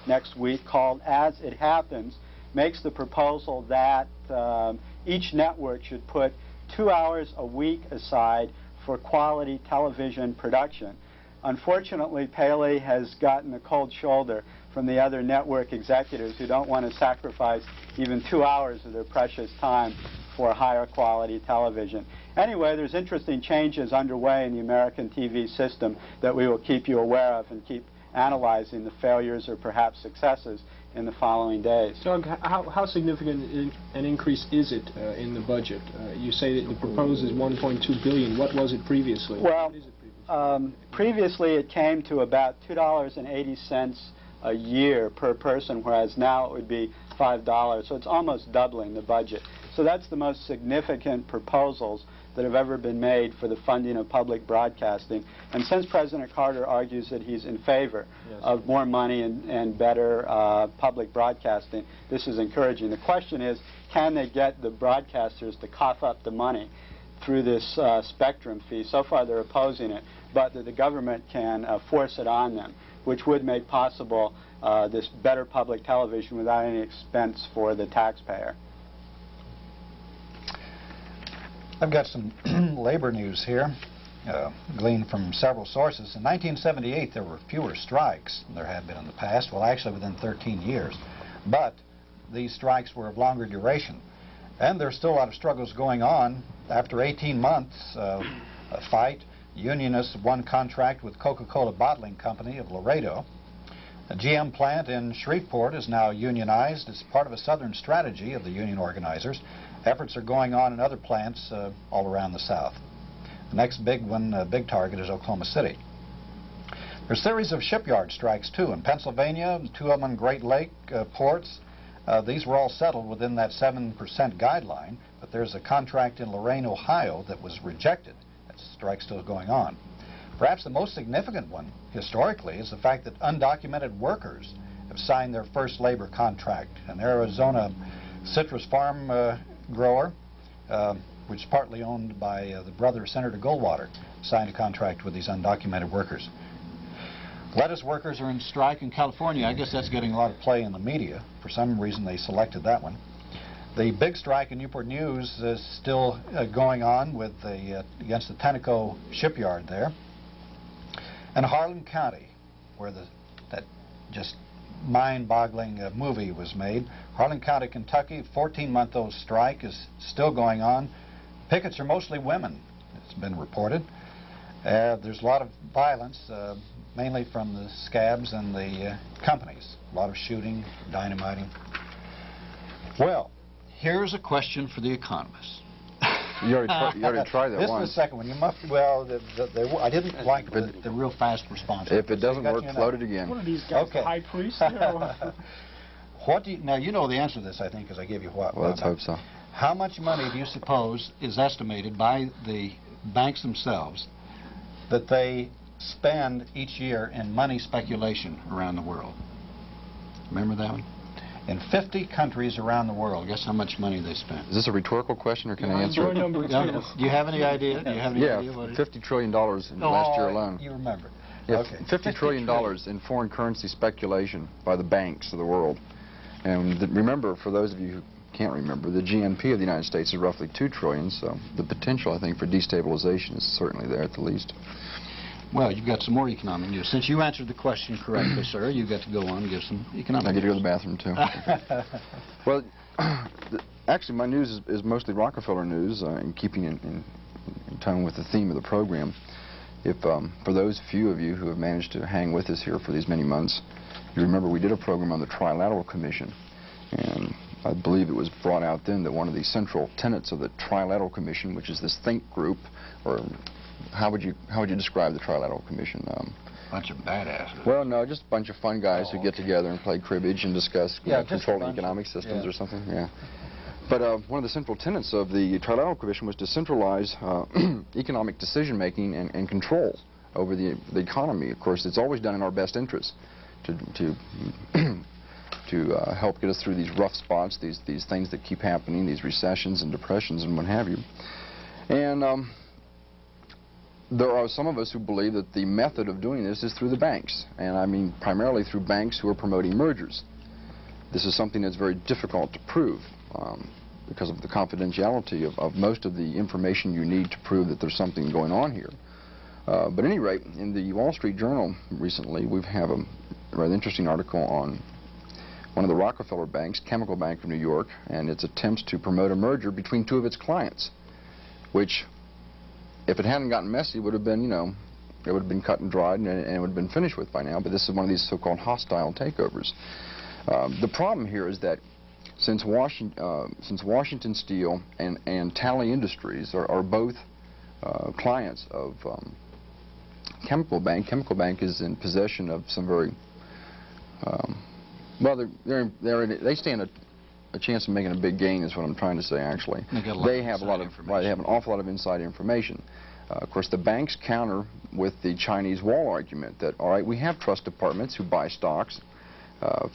next week called As It Happens, makes the proposal that each network should put 2 hours a week aside for quality television production. Unfortunately, Paley has gotten a cold shoulder from the other network executives who don't want to sacrifice even 2 hours of their precious time for higher quality television. Anyway, there's interesting changes underway in the American TV system that we will keep you aware of and keep analyzing the failures or perhaps successes in the following days. Doug, how significant an increase is it in the budget? You say that the proposed is $1.2 billion. What was it previously? Well, previously it came to about $2.80 a year per person, whereas now it would be $5. So it's almost doubling the budget. So that's the most significant proposals that have ever been made for the funding of public broadcasting. And since President Carter argues that he's in favor of more money and better public broadcasting, this is encouraging. The question is, can they get the broadcasters to cough up the money through this spectrum fee? So far they're opposing it, but that the government can force it on them, which would make possible this better public television without any expense for the taxpayer. I've got some labor news here, gleaned from several sources. In 1978, there were fewer strikes than there had been in the past, well, actually within 13 years. But these strikes were of longer duration. And there's still a lot of struggles going on. After 18 months of a fight, unionists won contract with Coca-Cola Bottling Company of Laredo. The GM plant in Shreveport is now unionized as part of a southern strategy of the union organizers. Efforts are going on in other plants all around the South. The next big one, big target, is Oklahoma City. There's a series of shipyard strikes, too, in Pennsylvania, 2 of them in Great Lake ports. These were all settled within that 7% guideline, but there's a contract in Lorain, Ohio that was rejected. That strike's still going on. Perhaps the most significant one, historically, is the fact that undocumented workers have signed their first labor contract. An Arizona citrus farm grower, which is partly owned by the brother of Senator Goldwater, signed a contract with these undocumented workers. Lettuce workers are in strike in California. I guess that's getting a lot of play in the media. For some reason, they selected that one. The big strike in Newport News is still going on with against the Tenneco shipyard there. And Harlan County, where that just mind-boggling movie was made. Harlan County, Kentucky, 14-month-old strike is still going on. Pickets are mostly women, it's been reported. There's a lot of violence, mainly from the scabs and the companies. A lot of shooting, dynamiting. Well, here's a question for the economists. You already tried that This once. is the second one. You must, well, I didn't like the real fast response. If it doesn't work, float it again. What are these guys, the high priest? What do you, now, you know the answer to this, I think, because I gave you what? Well, let's hope so. How much money do you suppose is estimated by the banks themselves that they spend each year in money speculation around the world? Remember that one? In 50 countries around the world, guess how much money they spend? Is this a rhetorical question, or can I answer it? Do you have any idea? Do you have any idea what it is? $50 trillion in last year alone. You remember. Yeah, Okay. $50 trillion in foreign currency speculation by the banks of the world. And remember, for those of you who can't remember, the GNP of the United States is roughly $2 trillion, so the potential, I think, for destabilization is certainly there at the least. Well, you've got some more economic news. Since you answered the question correctly, sir, you got to go on and give some economic I get to go to news. the bathroom, too. Well, actually, my news is mostly Rockefeller news, in keeping in tone with the theme of the program. If, for those few of you who have managed to hang with us here for these many months, you remember we did a program on the Trilateral Commission, and I believe it was brought out then that one of the central tenets of the Trilateral Commission, which is this think group, or how would you describe the Trilateral Commission? Bunch of badasses. Well, no, just a bunch of fun guys who get together and play cribbage and discuss controlling economic systems or something. Yeah. But one of the central tenets of the Trilateral Commission was to centralize economic decision-making and control over the economy. Of course, it's always done in our best interest to help get us through these rough spots, these things that keep happening, these recessions and depressions and what have you. And there are some of us who believe that the method of doing this is through the banks, and I mean primarily through banks who are promoting mergers. This is something that's very difficult to prove because of the confidentiality of most of the information you need to prove that there's something going on here. But at any rate, in the Wall Street Journal recently, we have a rather interesting article on one of the Rockefeller banks, Chemical Bank of New York, and its attempts to promote a merger between 2 of its clients, which, if it hadn't gotten messy, would have been, you know, it would have been cut and dried and it would have been finished with by now, but this is one of these so-called hostile takeovers. The problem here is that since Washington Steel and Tally Industries are both clients of Chemical Bank is in possession of some very, well, they stand a chance of making a big gain is what I'm trying to say, actually. They have they have an awful lot of inside information. Of course, the banks counter with the Chinese wall argument that, all right, we have trust departments who buy stocks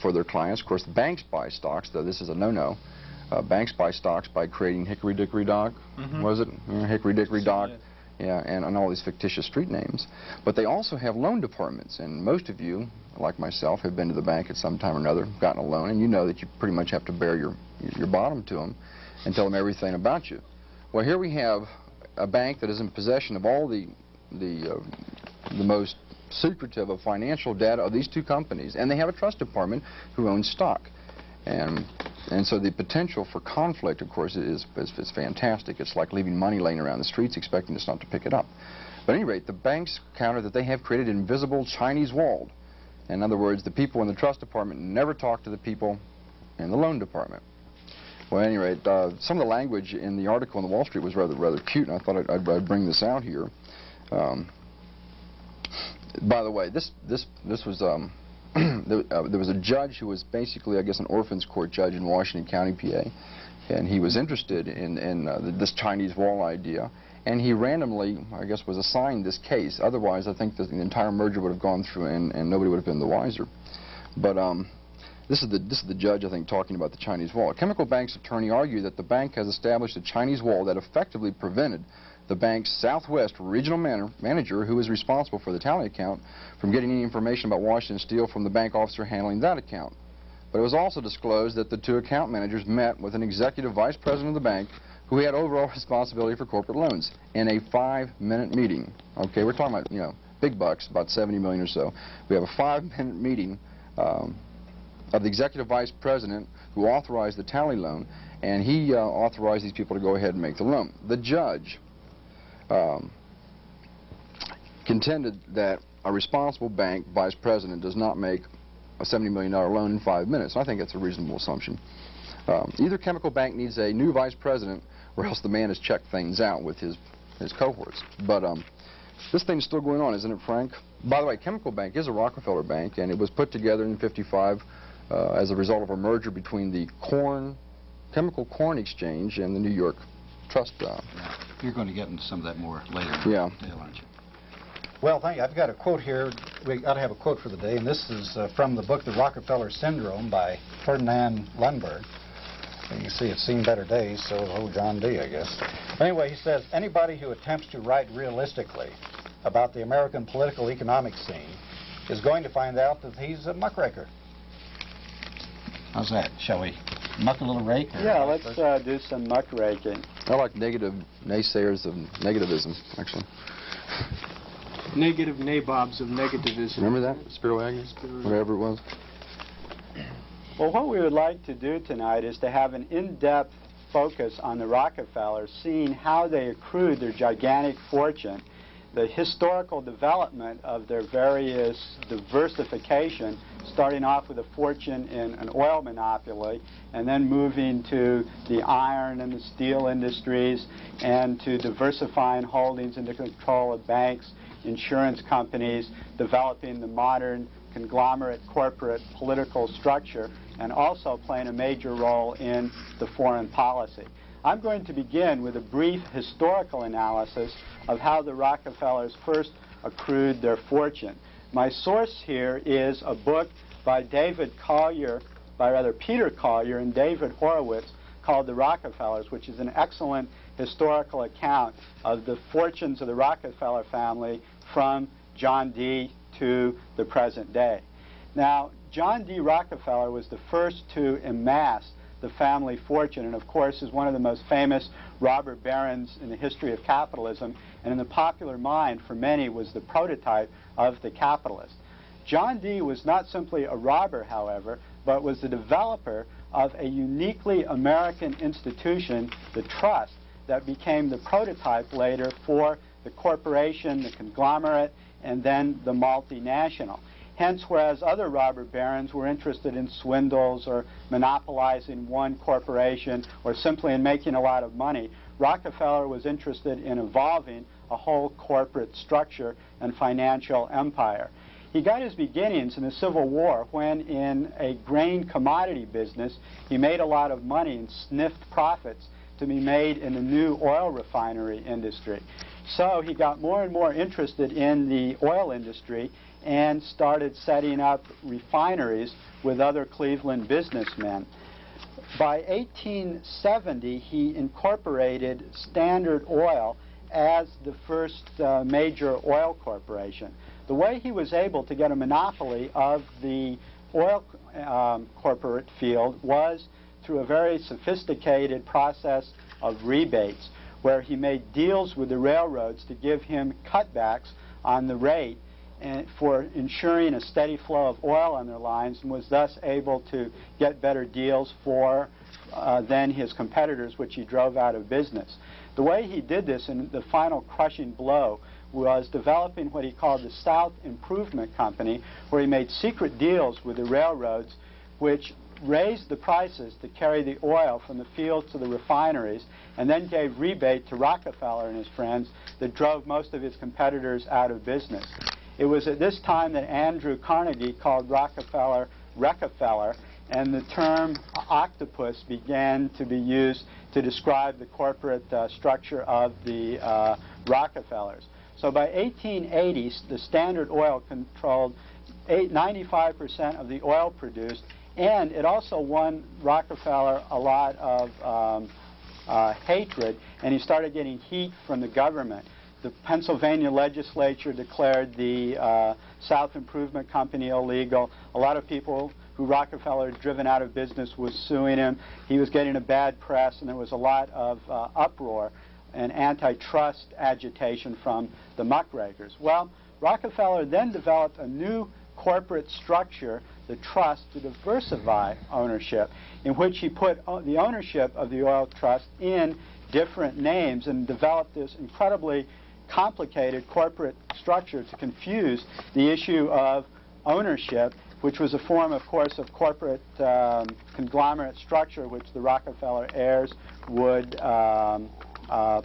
for their clients. Of course, banks buy stocks, though this is a no-no. Banks buy stocks by creating Hickory Dickory Dock, was it? Hickory Dickory Dock, yeah, and all these fictitious street names. But they also have loan departments, and most of you, like myself, have been to the bank at some time or another, gotten a loan, and you know that you pretty much have to bare your bottom to them and tell them everything about you. Well, here we have a bank that is in possession of all the most secretive of financial data of these 2 companies, and they have a trust department who owns stock. And so the potential for conflict, of course, is fantastic. It's like leaving money laying around the streets expecting us not to pick it up. But at any rate, the banks counter that they have created an invisible Chinese wall In other words, the people in the trust department never talk to the people in the loan department. Well, at any rate, some of the language in the article in the Wall Street was rather cute, and I thought I'd bring this out here. By the way, this was there was a judge who was basically, I guess, an orphans court judge in Washington County, PA, and he was interested in this Chinese wall idea, and he randomly, I guess, was assigned this case. Otherwise, I think the entire merger would have gone through, and nobody would have been the wiser. But this is the judge, I think, talking about the Chinese wall. A chemical bank's attorney argued that the bank has established a Chinese wall that effectively prevented the bank's Southwest regional manager, who is responsible for the tally account, from getting any information about Washington Steel from the bank officer handling that account. But it was also disclosed that the two account managers met with an executive vice president of the bank who had overall responsibility for corporate loans in a 5-minute meeting. Okay, we're talking about, you know, big bucks, about 70 million or so. We have a 5-minute meeting of the executive vice president who authorized the tally loan, and he authorized these people to go ahead and make the loan. The judge contended that a responsible bank vice president does not make a $70 million loan in 5 minutes. I think that's a reasonable assumption. Either chemical bank needs a new vice president, or else the man has checked things out with his cohorts. But this thing's still going on, isn't it, Frank? By the way, Chemical Bank is a Rockefeller bank, and it was put together in '55 as a result of a merger between the Chemical Corn Exchange and the New York Trust. You're going to get into some of that more later. Yeah. Aren't you? Well, thank you. I've got a quote here. We ought to have a quote for the day, and this is from the book The Rockefeller Syndrome by Ferdinand Lundberg. And you can see it's seen better days, so has old John D., I guess. Anyway, he says, anybody who attempts to write realistically about the American political economic scene is going to find out that he's a muckraker. How's that? Shall we muck a little rake? Yeah, let's do some muckraking. I like negative naysayers of negativism, actually. Negative nabobs of negativism. Remember that? Spiro Agnew? Whatever it was. Well, what we would like to do tonight is to have an in-depth focus on the Rockefellers, seeing how they accrued their gigantic fortune, the historical development of their various diversification, starting off with a fortune in an oil monopoly, and then moving to the iron and the steel industries, and to diversifying holdings into control of banks, insurance companies, developing the modern conglomerate corporate political structure, and also playing a major role in the foreign policy. I'm going to begin with a brief historical analysis of how the Rockefellers first accrued their fortune. My source here is a book by Peter Collier and David Horowitz called The Rockefellers, which is an excellent historical account of the fortunes of the Rockefeller family from John D. to the present day. Now, John D. Rockefeller was the first to amass the family fortune, and of course is one of the most famous robber barons in the history of capitalism, and in the popular mind for many was the prototype of the capitalist. John D. was not simply a robber, however, but was the developer of a uniquely American institution, the trust, that became the prototype later for the corporation, the conglomerate, and then the multinational. Hence, whereas other robber barons were interested in swindles or monopolizing one corporation or simply in making a lot of money, Rockefeller was interested in evolving a whole corporate structure and financial empire. He got his beginnings in the Civil War when, in a grain commodity business, he made a lot of money and sniffed profits to be made in the new oil refinery industry. So he got more and more interested in the oil industry and started setting up refineries with other Cleveland businessmen. By 1870, he incorporated Standard Oil as the first major oil corporation. The way he was able to get a monopoly of the oil corporate field was through a very sophisticated process of rebates, where he made deals with the railroads to give him cutbacks on the rate and for ensuring a steady flow of oil on their lines, and was thus able to get better deals for than his competitors, which he drove out of business. The way he did this, and the final crushing blow, was developing what he called the South Improvement Company, where he made secret deals with the railroads which raised the prices to carry the oil from the fields to the refineries, and then gave rebate to Rockefeller and his friends that drove most of his competitors out of business. It was at this time that Andrew Carnegie called Rockefeller Rockefeller, and the term octopus began to be used to describe the corporate structure of the Rockefellers. So by 1880, the Standard Oil controlled 95% of the oil produced, and it also won Rockefeller a lot of hatred, and he started getting heat from the government. The Pennsylvania legislature declared the South Improvement Company illegal. A lot of people who Rockefeller had driven out of business was suing him. He was getting a bad press, and there was a lot of uproar and antitrust agitation from the muckrakers. Well, Rockefeller then developed a new corporate structure, the trust, to diversify ownership, in which he put the ownership of the oil trust in different names and developed this incredibly complicated corporate structure to confuse the issue of ownership, which was a form, of course, of corporate conglomerate structure which the Rockefeller heirs would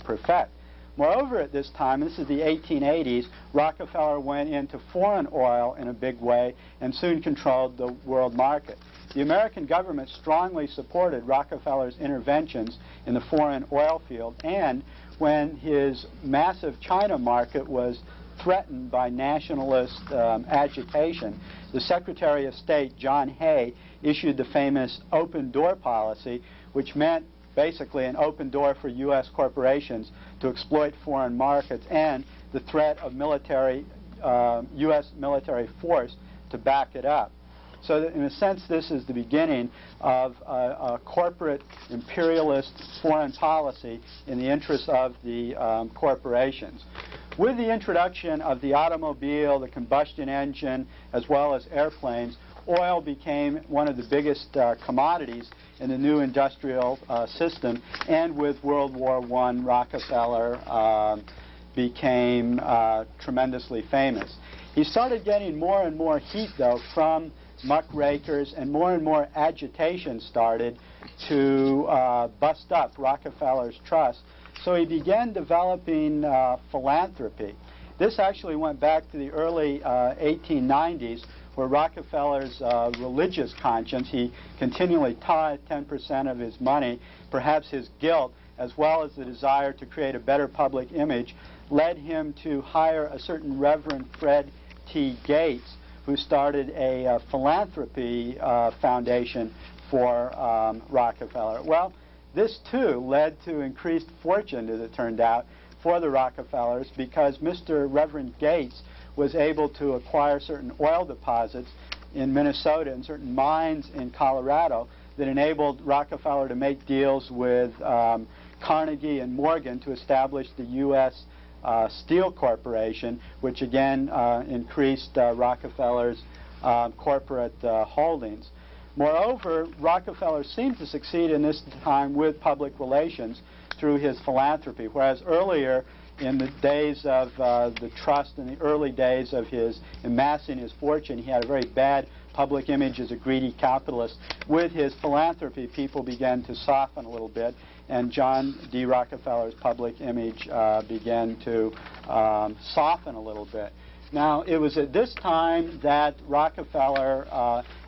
perfect. Moreover, at this time, this is the 1880s, Rockefeller went into foreign oil in a big way and soon controlled the world market. The American government strongly supported Rockefeller's interventions in the foreign oil field, and when his massive China market was threatened by nationalist agitation, the Secretary of State, John Hay, issued the famous open door policy, which meant basically an open door for U.S. corporations to exploit foreign markets, and the threat of military, U.S. military force to back it up. So that in a sense, this is the beginning of a corporate imperialist foreign policy in the interest of the corporations. With the introduction of the automobile, the combustion engine, as well as airplanes, oil became one of the biggest commodities in the new industrial system, and with World War I, Rockefeller became tremendously famous. He started getting more and more heat, though, from muckrakers, and more agitation started to bust up Rockefeller's trust. So he began developing philanthropy. This actually went back to the early 1890s, where Rockefeller's religious conscience, he continually tithed 10% of his money, perhaps his guilt, as well as the desire to create a better public image, led him to hire a certain Reverend Fred T. Gates, who started a philanthropy foundation for Rockefeller. Well, this too led to increased fortune, as it turned out, for the Rockefellers, because Mr. Reverend Gates was able to acquire certain oil deposits in Minnesota and certain mines in Colorado that enabled Rockefeller to make deals with Carnegie and Morgan to establish the U.S. Steel Corporation, which again increased Rockefeller's corporate holdings. Moreover, Rockefeller seemed to succeed in this time with public relations through his philanthropy, whereas earlier in the days of the trust, in the early days of his amassing his fortune, he had a very bad public image as a greedy capitalist. With his philanthropy, people began to soften a little bit, and John D. Rockefeller's public image began to soften a little bit. Now, it was at this time that Rockefeller,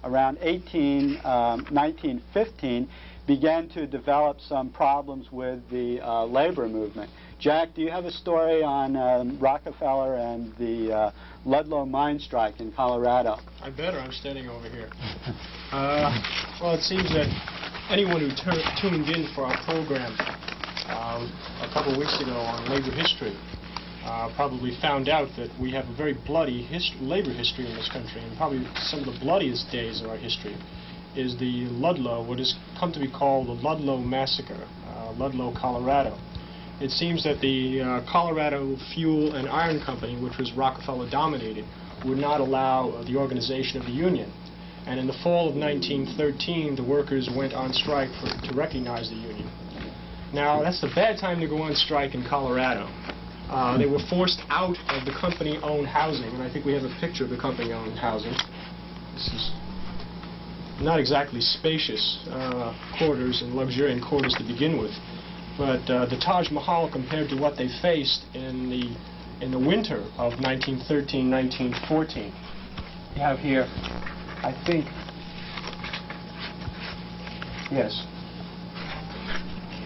around 1915, began to develop some problems with the labor movement. Jack, do you have a story on Rockefeller and the Ludlow mine strike in Colorado? I better. I'm standing over here. Well, it seems that anyone who tuned in for our program a couple weeks ago on labor history probably found out that we have a very bloody labor history in this country, and probably some of the bloodiest days of our history is the Ludlow, what has come to be called the Ludlow Massacre, Ludlow, Colorado. It seems that the Colorado Fuel and Iron Company, which was Rockefeller-dominated, would not allow the organization of the union. And in the fall of 1913, the workers went on strike to recognize the union. Now, that's a bad time to go on strike in Colorado. They were forced out of the company-owned housing, and I think we have a picture of the company-owned housing. This is not exactly spacious quarters and luxuriant quarters to begin with, but the Taj Mahal compared to what they faced in the winter of 1913-1914. You have here, I think, yes,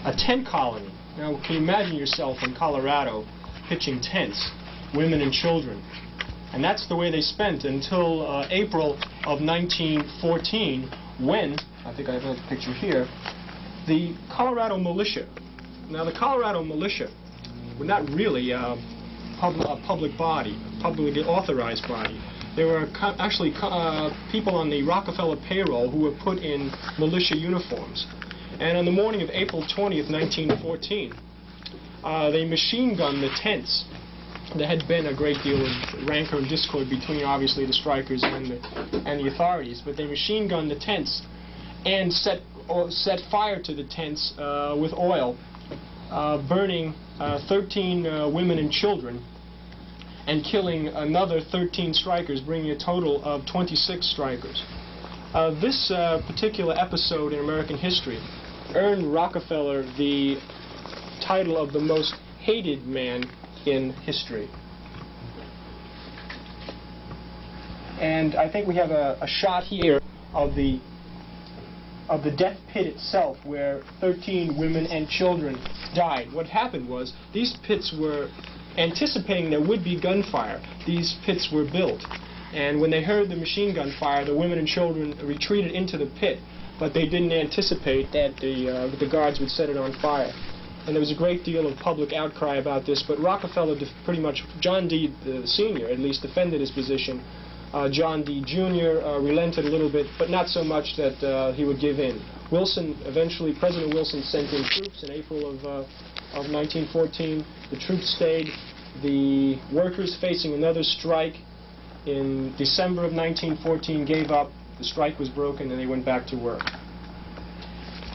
a tent colony. Now, can you imagine yourself in Colorado pitching tents, women and children? And that's the way they spent until April of 1914, when, I think I have a picture here, the Colorado militia. Now, the Colorado militia were not really a public body, a publicly authorized body. There were actually people on the Rockefeller payroll who were put in militia uniforms. And on the morning of April 20th, 1914, they machine gunned the tents. There had been a great deal of rancor and discord between, obviously, the strikers and the authorities, but they machine gunned the tents and set fire to the tents with oil, burning 13 women and children, and killing another 13 strikers, bringing a total of 26 strikers. This particular episode in American history earned Rockefeller the title of the most hated man in history. And I think we have a shot here of the death pit itself, where 13 women and children died. What happened was, these pits were anticipating there would be gunfire. These pits were built, and when they heard the machine gun fire, the women and children retreated into the pit, but they didn't anticipate that the guards would set it on fire. And there was a great deal of public outcry about this, but Rockefeller pretty much, John D. Sr. at least, defended his position. John D. Jr. Relented a little bit, but not so much that he would give in. Wilson, eventually, President Wilson sent in troops in April of 1914. The troops stayed. The workers, facing another strike in December of 1914, gave up. The strike was broken, and they went back to work.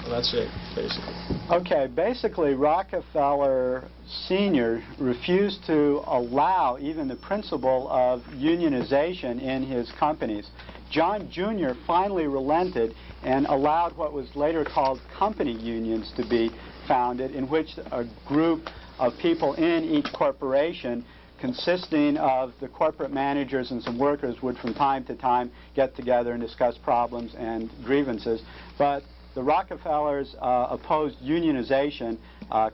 Well, that's it, basically. Okay, basically, Rockefeller Sr. refused to allow even the principle of unionization in his companies. John Jr. finally relented and allowed what was later called company unions to be founded, in which a group of people in each corporation, consisting of the corporate managers and some workers, would from time to time get together and discuss problems and grievances. But the Rockefellers opposed unionization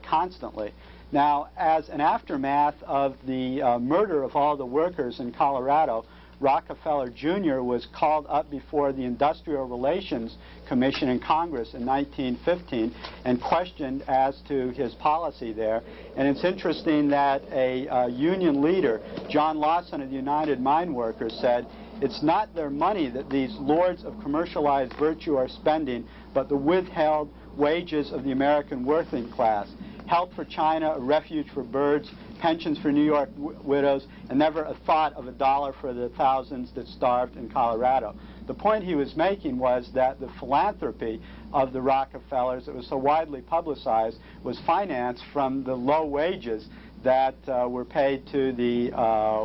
constantly. Now, as an aftermath of the murder of all the workers in Colorado, Rockefeller Jr. was called up before the Industrial Relations Commission in Congress in 1915 and questioned as to his policy there. And it's interesting that a union leader, John Lawson of the United Mine Workers, said, "It's not their money that these lords of commercialized virtue are spending, but the withheld wages of the American working class. Help for China, a refuge for birds, pensions for New York widows, and never a thought of a dollar for the thousands that starved in Colorado." The point he was making was that the philanthropy of the Rockefellers that was so widely publicized was financed from the low wages that were paid to the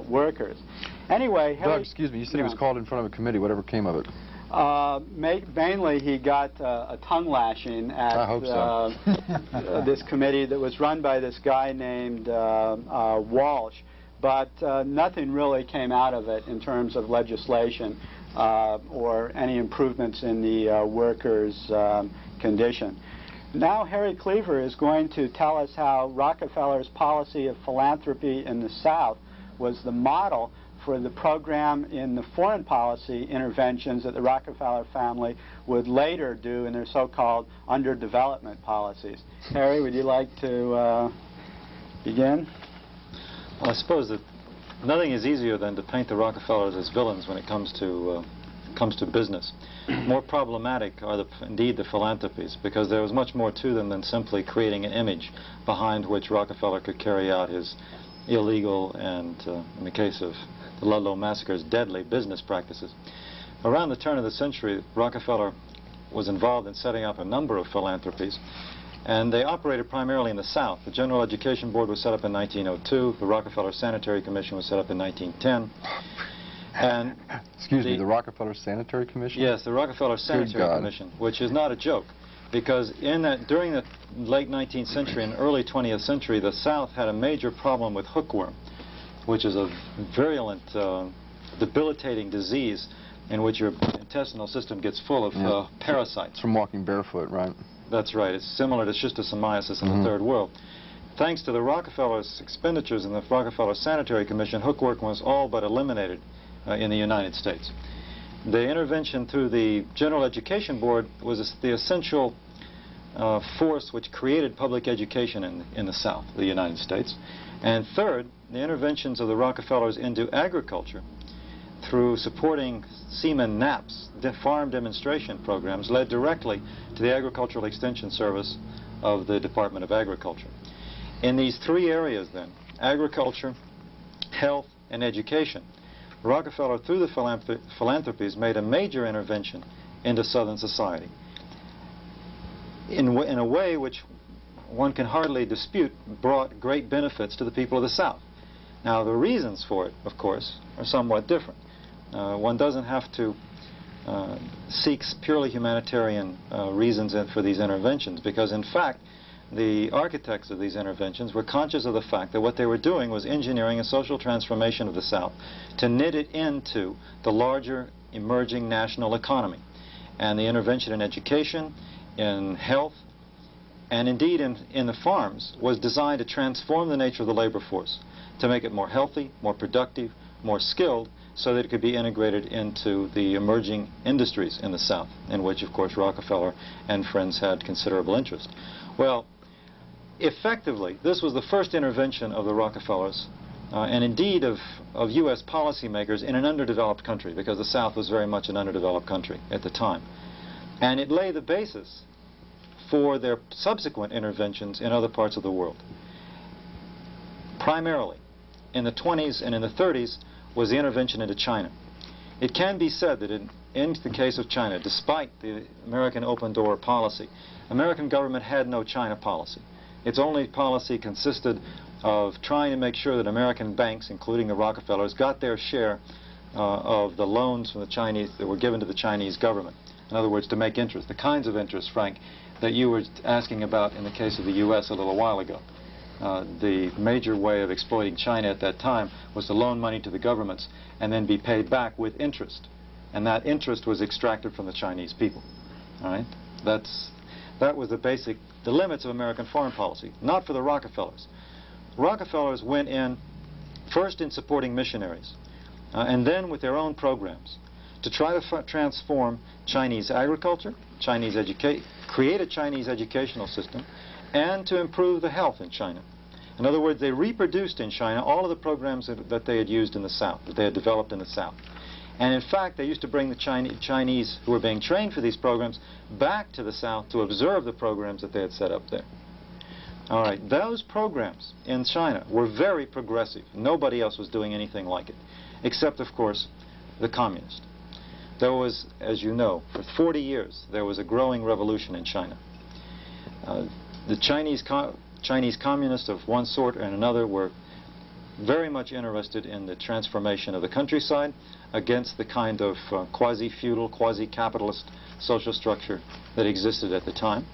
workers. Anyway, Doug, excuse me, you said he was called in front of a committee. Whatever came of it? Mainly he got a tongue lashing at I hope so. this committee that was run by this guy named Walsh, but nothing really came out of it in terms of legislation or any improvements in the workers' condition. Now Harry Cleaver is going to tell us how Rockefeller's policy of philanthropy in the South was the model for the program in the foreign policy interventions that the Rockefeller family would later do in their so-called underdevelopment policies. Harry, would you like to begin? Well, I suppose that nothing is easier than to paint the Rockefellers as villains when it comes to business. More problematic are indeed the philanthropies, because there was much more to them than simply creating an image behind which Rockefeller could carry out his illegal and, in the case of the Ludlow massacres, deadly business practices. Around the turn of the century, Rockefeller was involved in setting up a number of philanthropies, And they operated primarily in the South. The General Education Board was set up in 1902. The Rockefeller Sanitary Commission was set up in 1910. And excuse me, the Rockefeller Sanitary Commission? Yes, the Rockefeller Sanitary Commission, which is not a joke, because during the late 19th century and early 20th century, the South had a major problem with hookworm, which is a virulent, debilitating disease in which your intestinal system gets full of parasites. It's from walking barefoot, right? That's right. It's similar to schistosomiasis in the Third World. Thanks to the Rockefeller's expenditures in the Rockefeller Sanitary Commission, hookworm was all but eliminated in the United States. The intervention through the General Education Board was the essential force which created public education in the South, the United States. And third, the interventions of the Rockefellers into agriculture through supporting seaman NAPs, farm demonstration programs, led directly to the Agricultural Extension Service of the Department of Agriculture. In these three areas then, agriculture, health, and education, Rockefeller, through the philanthropies, made a major intervention into Southern society in a way which one can hardly dispute brought great benefits to the people of the South. Now, the reasons for it, of course, are somewhat different. One doesn't have to seek purely humanitarian reasons for these interventions, because, in fact, the architects of these interventions were conscious of the fact that what they were doing was engineering a social transformation of the South to knit it into the larger emerging national economy. And the intervention in education, in health, and indeed in the farms was designed to transform the nature of the labor force, to make it more healthy, more productive, more skilled, so that it could be integrated into the emerging industries in the South, in which, of course, Rockefeller and friends had considerable interest. Well, effectively, this was the first intervention of the Rockefellers, and indeed of U.S. policymakers in an underdeveloped country, because the South was very much an underdeveloped country at the time. And it laid the basis for their subsequent interventions in other parts of the world. Primarily, in the 20s and in the 30s, was the intervention into China. It can be said that in the case of China, despite the American open door policy, American government had no China policy. Its only policy consisted of trying to make sure that American banks, including the Rockefellers, got their share of the loans from the Chinese that were given to the Chinese government. In other words, to make interest, the kinds of interest, Frank, that you were asking about in the case of the U.S. a little while ago. The major way of exploiting China at that time was to loan money to the governments and then be paid back with interest. And that interest was extracted from the Chinese people. All right? That was the limits of American foreign policy, not for the Rockefellers. Rockefellers went in first in supporting missionaries, and then with their own programs to try to transform Chinese agriculture, create a Chinese educational system, and to improve the health in China. In other words, they reproduced in China all of the programs that they had used in the South, that they had developed in the South. And in fact, they used to bring the Chinese who were being trained for these programs back to the South to observe the programs that they had set up there. All right, those programs in China were very progressive. Nobody else was doing anything like it, except, of course, the communists. There was, as you know, for 40 years, there was a growing revolution in China. The Chinese communists of one sort and another were very much interested in the transformation of the countryside against the kind of quasi-feudal, quasi-capitalist social structure that existed at the time.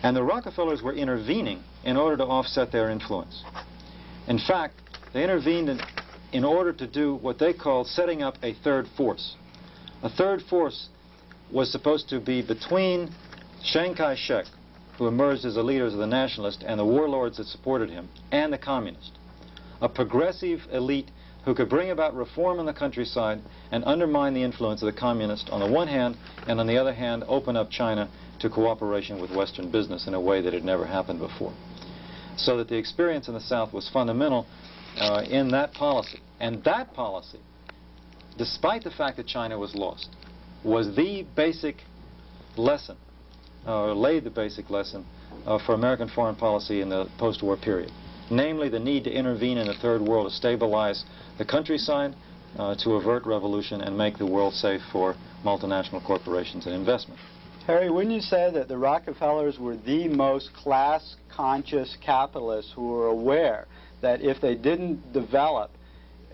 And the Rockefellers were intervening in order to offset their influence. In fact, they intervened in order to do what they called setting up a third force. A third force was supposed to be between Chiang Kai-shek, who emerged as the leaders of the nationalists, and the warlords that supported him, and the communists. A progressive elite who could bring about reform in the countryside and undermine the influence of the communists on the one hand, and on the other hand, open up China to cooperation with Western business in a way that had never happened before. So that the experience in the South was fundamental in that policy. And that policy, despite the fact that China was lost, was the basic lesson, laid the basic lesson for American foreign policy in the post-war period. Namely, the need to intervene in the Third World to stabilize the countryside, to avert revolution and make the world safe for multinational corporations and investment. Harry, wouldn't you say that the Rockefellers were the most class-conscious capitalists who were aware that if they didn't develop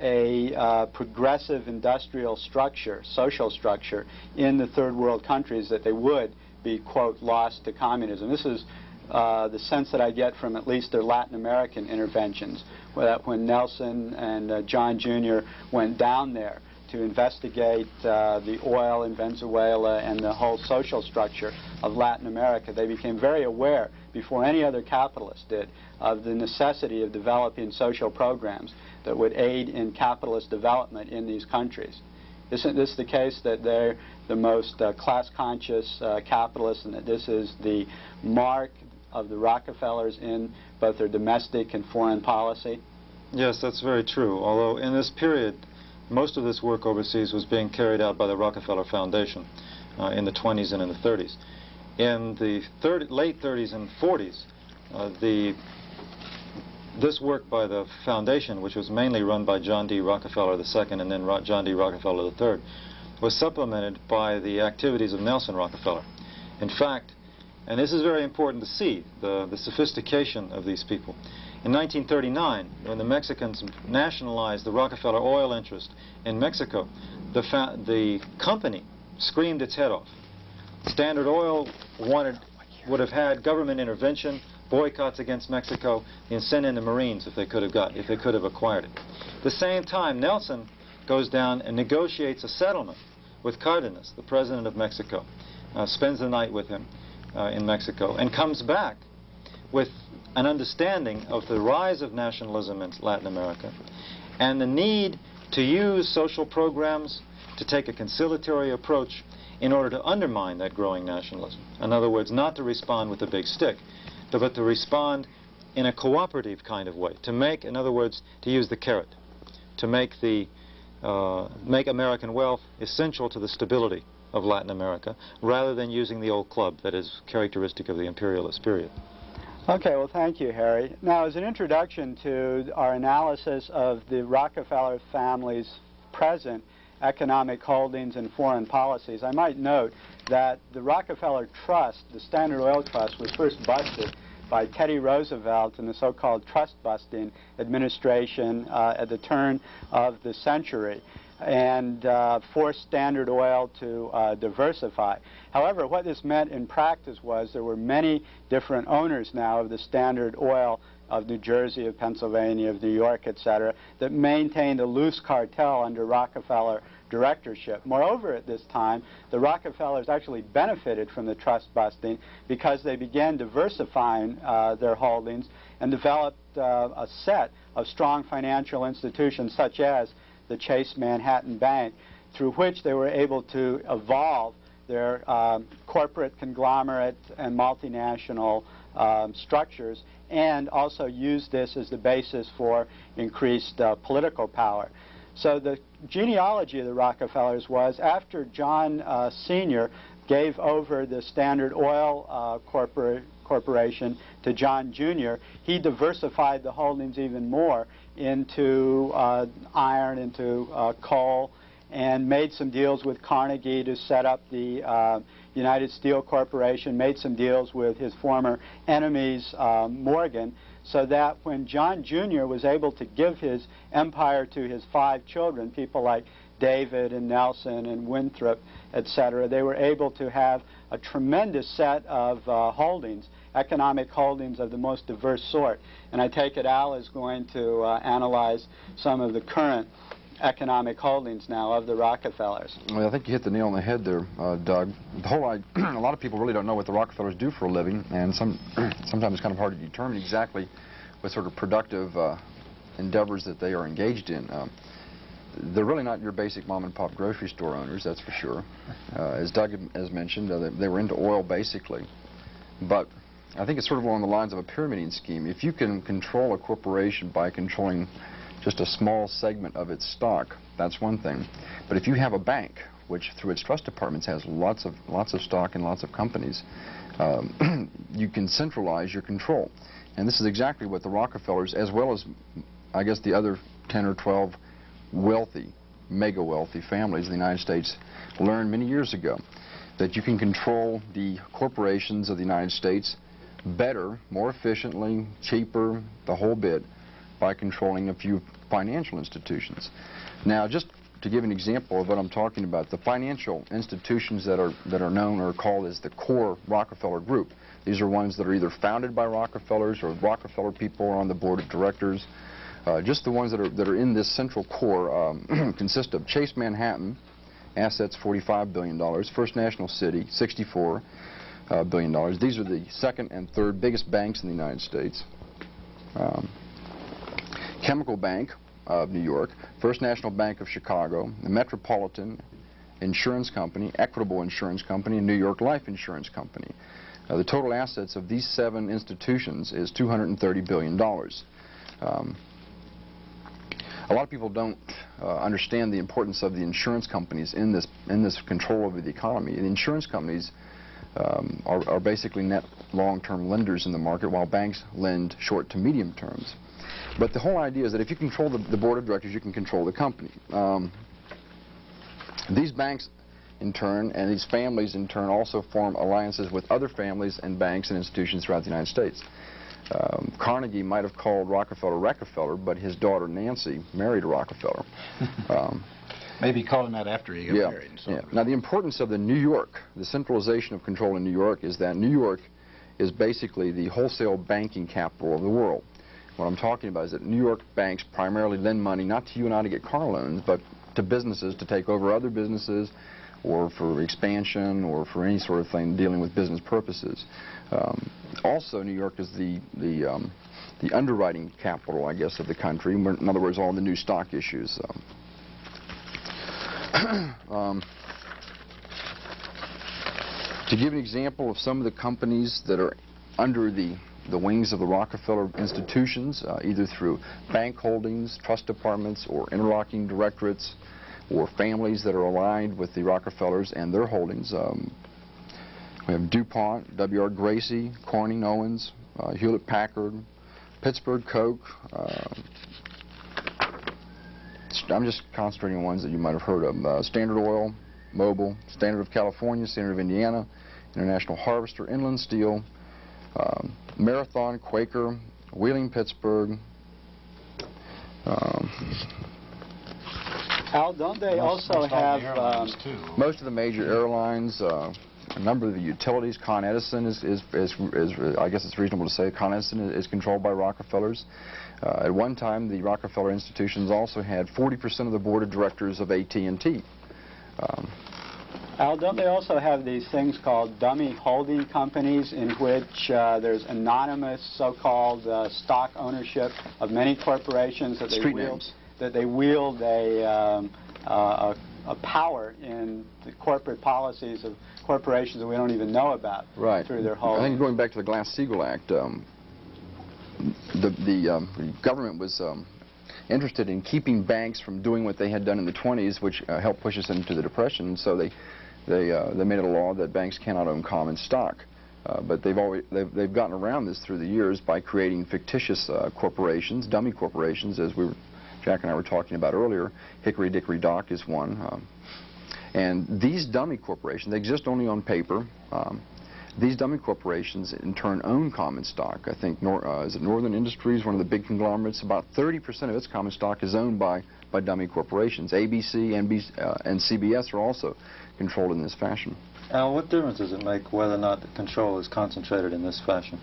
a progressive industrial structure, social structure, in the third world countries, that they would be, quote, lost to communism? This is the sense that I get from at least their Latin American interventions, when Nelson and John Jr. went down there to investigate the oil in Venezuela and the whole social structure of Latin America. They became very aware, before any other capitalist did, of the necessity of developing social programs that would aid in capitalist development in these countries. Isn't this the case, that they're the most class-conscious capitalists, and that this is the mark of the Rockefellers in both their domestic and foreign policy? Yes, that's very true, although in this period most of this work overseas was being carried out by the Rockefeller Foundation in the 20s and in the 30s. In the late 30s and 40s, this work by the Foundation, which was mainly run by John D. Rockefeller II and then John D. Rockefeller III, was supplemented by the activities of Nelson Rockefeller. In fact, and this is very important to see, the sophistication of these people. In 1939, when the Mexicans nationalized the Rockefeller oil interest in Mexico, the company screamed its head off. Standard Oil would have had government intervention, boycotts against Mexico, and sent in the Marines if they could have acquired it. At the same time, Nelson goes down and negotiates a settlement with Cardenas, the president of Mexico, spends the night with him in Mexico, and comes back with an understanding of the rise of nationalism in Latin America and the need to use social programs to take a conciliatory approach in order to undermine that growing nationalism. In other words, not to respond with a big stick, but to respond in a cooperative kind of way, to make, in other words, to use the carrot, to make American wealth essential to the stability of Latin America, rather than using the old club that is characteristic of the imperialist period. Okay, well, thank you, Harry. Now, as an introduction to our analysis of the Rockefeller family's present economic holdings and foreign policies, I might note that the Rockefeller Trust, the Standard Oil Trust, was first busted by Teddy Roosevelt in the so-called trust-busting administration at the turn of the century, and forced Standard Oil to diversify. However, what this meant in practice was there were many different owners now of the Standard Oil of New Jersey, of Pennsylvania, of New York, etc., that maintained a loose cartel under Rockefeller directorship. Moreover, at this time, the Rockefellers actually benefited from the trust busting because they began diversifying their holdings and developed a set of strong financial institutions such as the Chase Manhattan Bank, through which they were able to evolve their corporate conglomerate and multinational structures, and also use this as the basis for increased political power. So the genealogy of the Rockefellers was, after John Sr. gave over the Standard Oil Corporation to John Jr., he diversified the holdings even more into iron, into coal, and made some deals with Carnegie to set up the United Steel Corporation, made some deals with his former enemies, Morgan, so that when John Jr. was able to give his empire to his 5 children, people like David and Nelson and Winthrop, etc., they were able to have a tremendous set of holdings, economic holdings of the most diverse sort. And I take it Al is going to analyze some of the current economic holdings now of the Rockefellers. Well, I think you hit the nail on the head there, Doug. A lot of people really don't know what the Rockefellers do for a living, and sometimes it's kind of hard to determine exactly what sort of productive endeavors that they are engaged in. They're really not your basic mom-and-pop grocery store owners, that's for sure. As Doug has mentioned, they were into oil basically, but I think it's sort of along the lines of a pyramiding scheme. If you can control a corporation by controlling just a small segment of its stock, that's one thing. But if you have a bank, which through its trust departments has lots of stock in lots of companies, you can centralize your control. And this is exactly what the Rockefellers, as well as I guess the other 10 or 12 wealthy, mega wealthy families in the United States learned many years ago. that you can control the corporations of the United States better, more efficiently, cheaper, the whole bit, by controlling a few financial institutions. Now, just to give an example of what I'm talking about, the financial institutions that are known or called as the core Rockefeller group. These are ones that are either founded by Rockefellers or Rockefeller people are on the board of directors. Just the ones that are in this central core consist of Chase Manhattan, assets $45 billion, First National City, $64 billion. These are the second and third biggest banks in the United States. Chemical Bank of New York, First National Bank of Chicago, the Metropolitan Insurance Company, Equitable Insurance Company, and New York Life Insurance Company. The total assets of these 7 institutions is $230 billion. A lot of people don't understand the importance of the insurance companies in this control over the economy. The insurance companies are basically net long-term lenders in the market, while banks lend short to medium terms. But the whole idea is that if you control the board of directors, you can control the company. These banks, in turn, and these families, in turn, also form alliances with other families and banks and institutions throughout the United States. Carnegie might have called Rockefeller Rockefeller, but his daughter Nancy married a Rockefeller. Maybe calling that after he got married. So. Yeah. Now, the importance of the New York, the centralization of control in New York, is that New York is basically the wholesale banking capital of the world. What I'm talking about is that New York banks primarily lend money not to you and I to get car loans, but to businesses to take over other businesses, or for expansion, or for any sort of thing dealing with business purposes. Also, New York is the underwriting capital, I guess, of the country. In other words, all the new stock issues. To give an example of some of the companies that are under the wings of the Rockefeller institutions, either through bank holdings, trust departments, or interlocking directorates, or families that are aligned with the Rockefellers and their holdings. We have DuPont, W.R. Gracie, Corning Owens, Hewlett-Packard, Pittsburgh Coke. I'm just concentrating on ones that you might have heard of. Standard Oil, Mobil, Standard of California, Standard of Indiana, International Harvester, Inland Steel, Marathon, Quaker, Wheeling Pittsburgh. Al, don't they also have... most of the major airlines, a number of the utilities. Con Edison is I guess it's reasonable to say, Con Edison is controlled by Rockefellers. At one time, the Rockefeller institutions also had 40% of the board of directors of AT&T. Al, don't they also have these things called dummy holding companies in which there's anonymous so-called stock ownership of many corporations that they wield a power in the corporate policies of corporations that we don't even know about through their holdings? I think going back to the Glass-Steagall Act, the government was interested in keeping banks from doing what they had done in the 20s, which helped push us into the Depression. So they made it a law that banks cannot own common stock. But they've gotten around this through the years by creating fictitious corporations, dummy corporations, as Jack and I were talking about earlier. Hickory Dickory Dock is one. And these dummy corporations, they exist only on paper. These dummy corporations, in turn, own common stock. I think, is it Northern Industries, one of the big conglomerates? About 30% of its common stock is owned by dummy corporations. ABC, NBC, and CBS are also controlled in this fashion. Al, what difference does it make whether or not the control is concentrated in this fashion?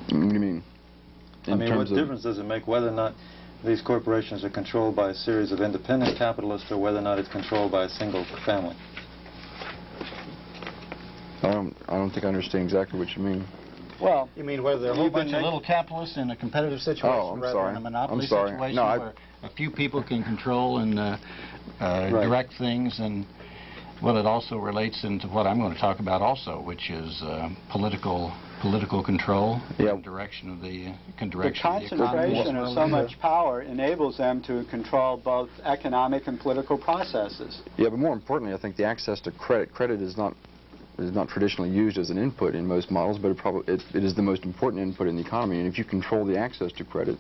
What do you mean? What difference does it make whether or not these corporations are controlled by a series of independent capitalists or whether or not it's controlled by a single family? I don't think I understand exactly what you mean. Well, you mean whether they're a whole bunch of little capitalists in a competitive situation rather than a monopoly situation where a few people can control and direct things, and well, it also relates into what I'm going to talk about also, which is political control, direction of the The concentration of so much power enables them to control both economic and political processes. Yeah, but more importantly, I think the access to credit. Credit is not traditionally used as an input in most models, but it is the most important input in the economy. And if you control the access to credit,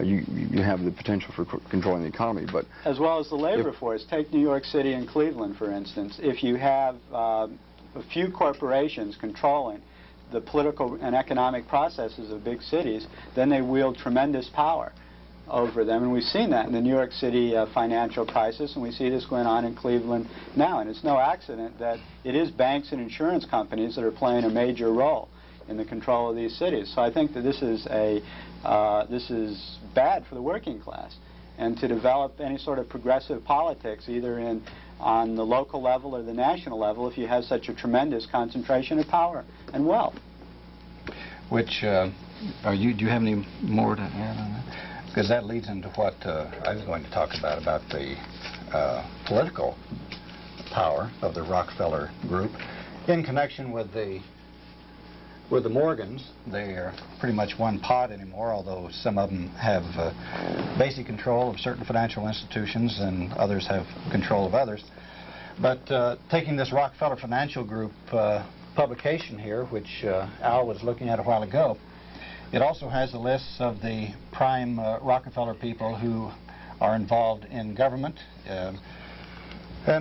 you have the potential for controlling the economy. But as well as the labor force. Take New York City and Cleveland, for instance. If you have a few corporations controlling the political and economic processes of big cities, then they wield tremendous power over them. And we've seen that in the New York City financial crisis, and we see this going on in Cleveland now. And it's no accident that it is banks and insurance companies that are playing a major role in the control of these cities. So I think that this is bad for the working class. And to develop any sort of progressive politics, either on the local level or the national level, if you have such a tremendous concentration of power and wealth. Which, do you have any more to add on that? Because that leads into what I was going to talk about the political power of the Rockefeller group in connection with the Morgans. They are pretty much one pot anymore, although some of them have basic control of certain financial institutions and others have control of others. But taking this Rockefeller Financial Group publication here, which Al was looking at a while ago, it also has a list of the prime Rockefeller people who are involved in government. And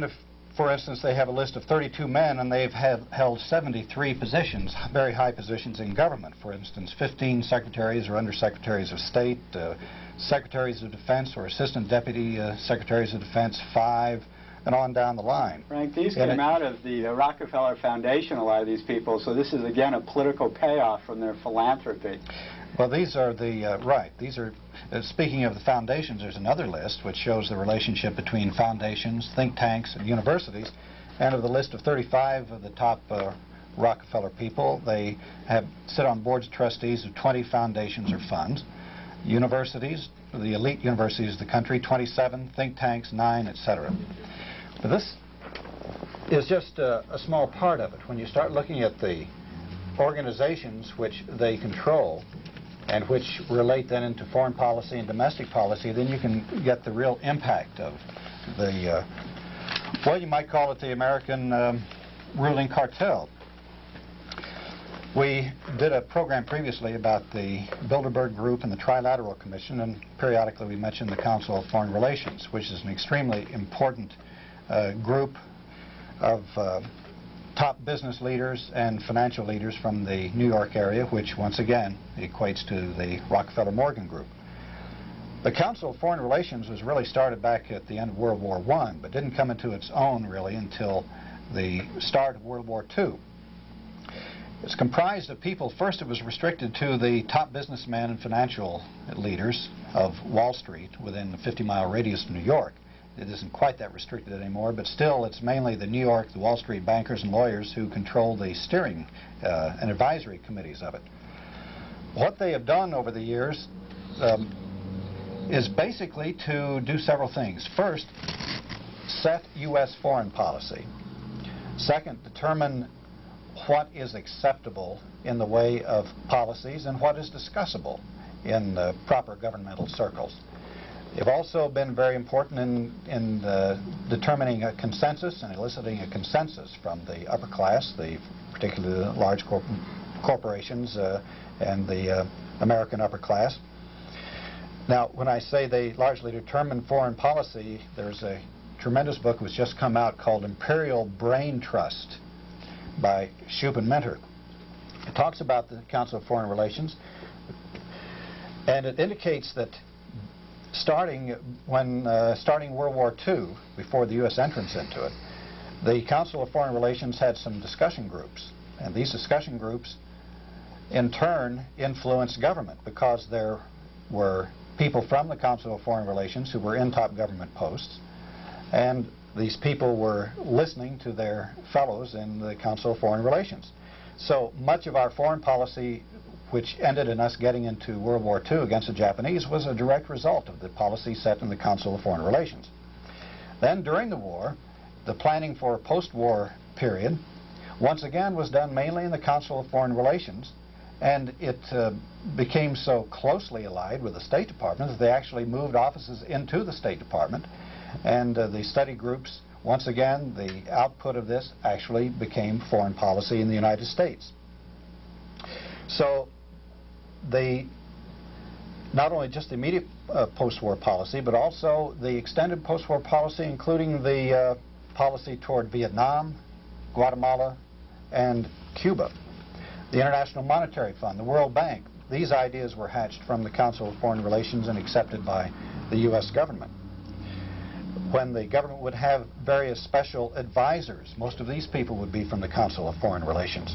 if, for instance, they have a list of 32 men, and they've held 73 positions, very high positions in government. For instance, 15 secretaries or undersecretaries of state, secretaries of defense or assistant deputy secretaries of defense, 5, and on down the line. Frank, these came out of the Rockefeller Foundation, a lot of these people, so this is, again, a political payoff from their philanthropy. Well, these are the, right, these are, speaking of the foundations, there's another list which shows the relationship between foundations, think tanks, and universities. And of the list of 35 of the top Rockefeller people, they sit on boards of trustees of 20 foundations or funds. Universities, the elite universities of the country, 27, think tanks, 9, etc. But this is just a small part of it. When you start looking at the organizations which they control and which relate then into foreign policy and domestic policy, then you can get the real impact of the, well, you might call it the American ruling cartel. We did a program previously about the Bilderberg Group and the Trilateral Commission, and periodically we mentioned the Council of Foreign Relations, which is an extremely important group of top business leaders and financial leaders from the New York area, which once again equates to the Rockefeller-Morgan Group. The Council of Foreign Relations was really started back at the end of World War I, but didn't come into its own really until the start of World War II. It's comprised of people. First, it was restricted to the top businessmen and financial leaders of Wall Street within the 50-mile radius of New York. It isn't quite that restricted anymore, but still it's mainly the New York, the Wall Street bankers and lawyers who control the steering and advisory committees of it. What they have done over the years is basically to do several things. First, set U.S. foreign policy. Second, determine what is acceptable in the way of policies and what is discussable in proper governmental circles. They've also been very important in determining a consensus and eliciting a consensus from the upper class, particularly the large corporations and the American upper class. Now, when I say they largely determine foreign policy, there's a tremendous book which just come out called Imperial Brain Trust by Shoup and Mentor. It talks about the Council of Foreign Relations, and it indicates that starting World War II, before the U.S. entrance into it, the Council of Foreign Relations had some discussion groups, and these discussion groups in turn influenced government because there were people from the Council of Foreign Relations who were in top government posts, and these people were listening to their fellows in the Council of Foreign Relations. So much of our foreign policy, which ended in us getting into World War II against the Japanese, was a direct result of the policy set in the Council of Foreign Relations. Then during the war, the planning for a post-war period once again was done mainly in the Council of Foreign Relations, and it became so closely allied with the State Department that they actually moved offices into the State Department, and the study groups, once again, the output of this actually became foreign policy in the United States. So the not only just the immediate post-war policy, but also the extended post-war policy, including the policy toward Vietnam, Guatemala, and Cuba. The International Monetary Fund, the World Bank, these ideas were hatched from the Council of Foreign Relations and accepted by the U.S. government. When the government would have various special advisors, most of these people would be from the Council of Foreign Relations.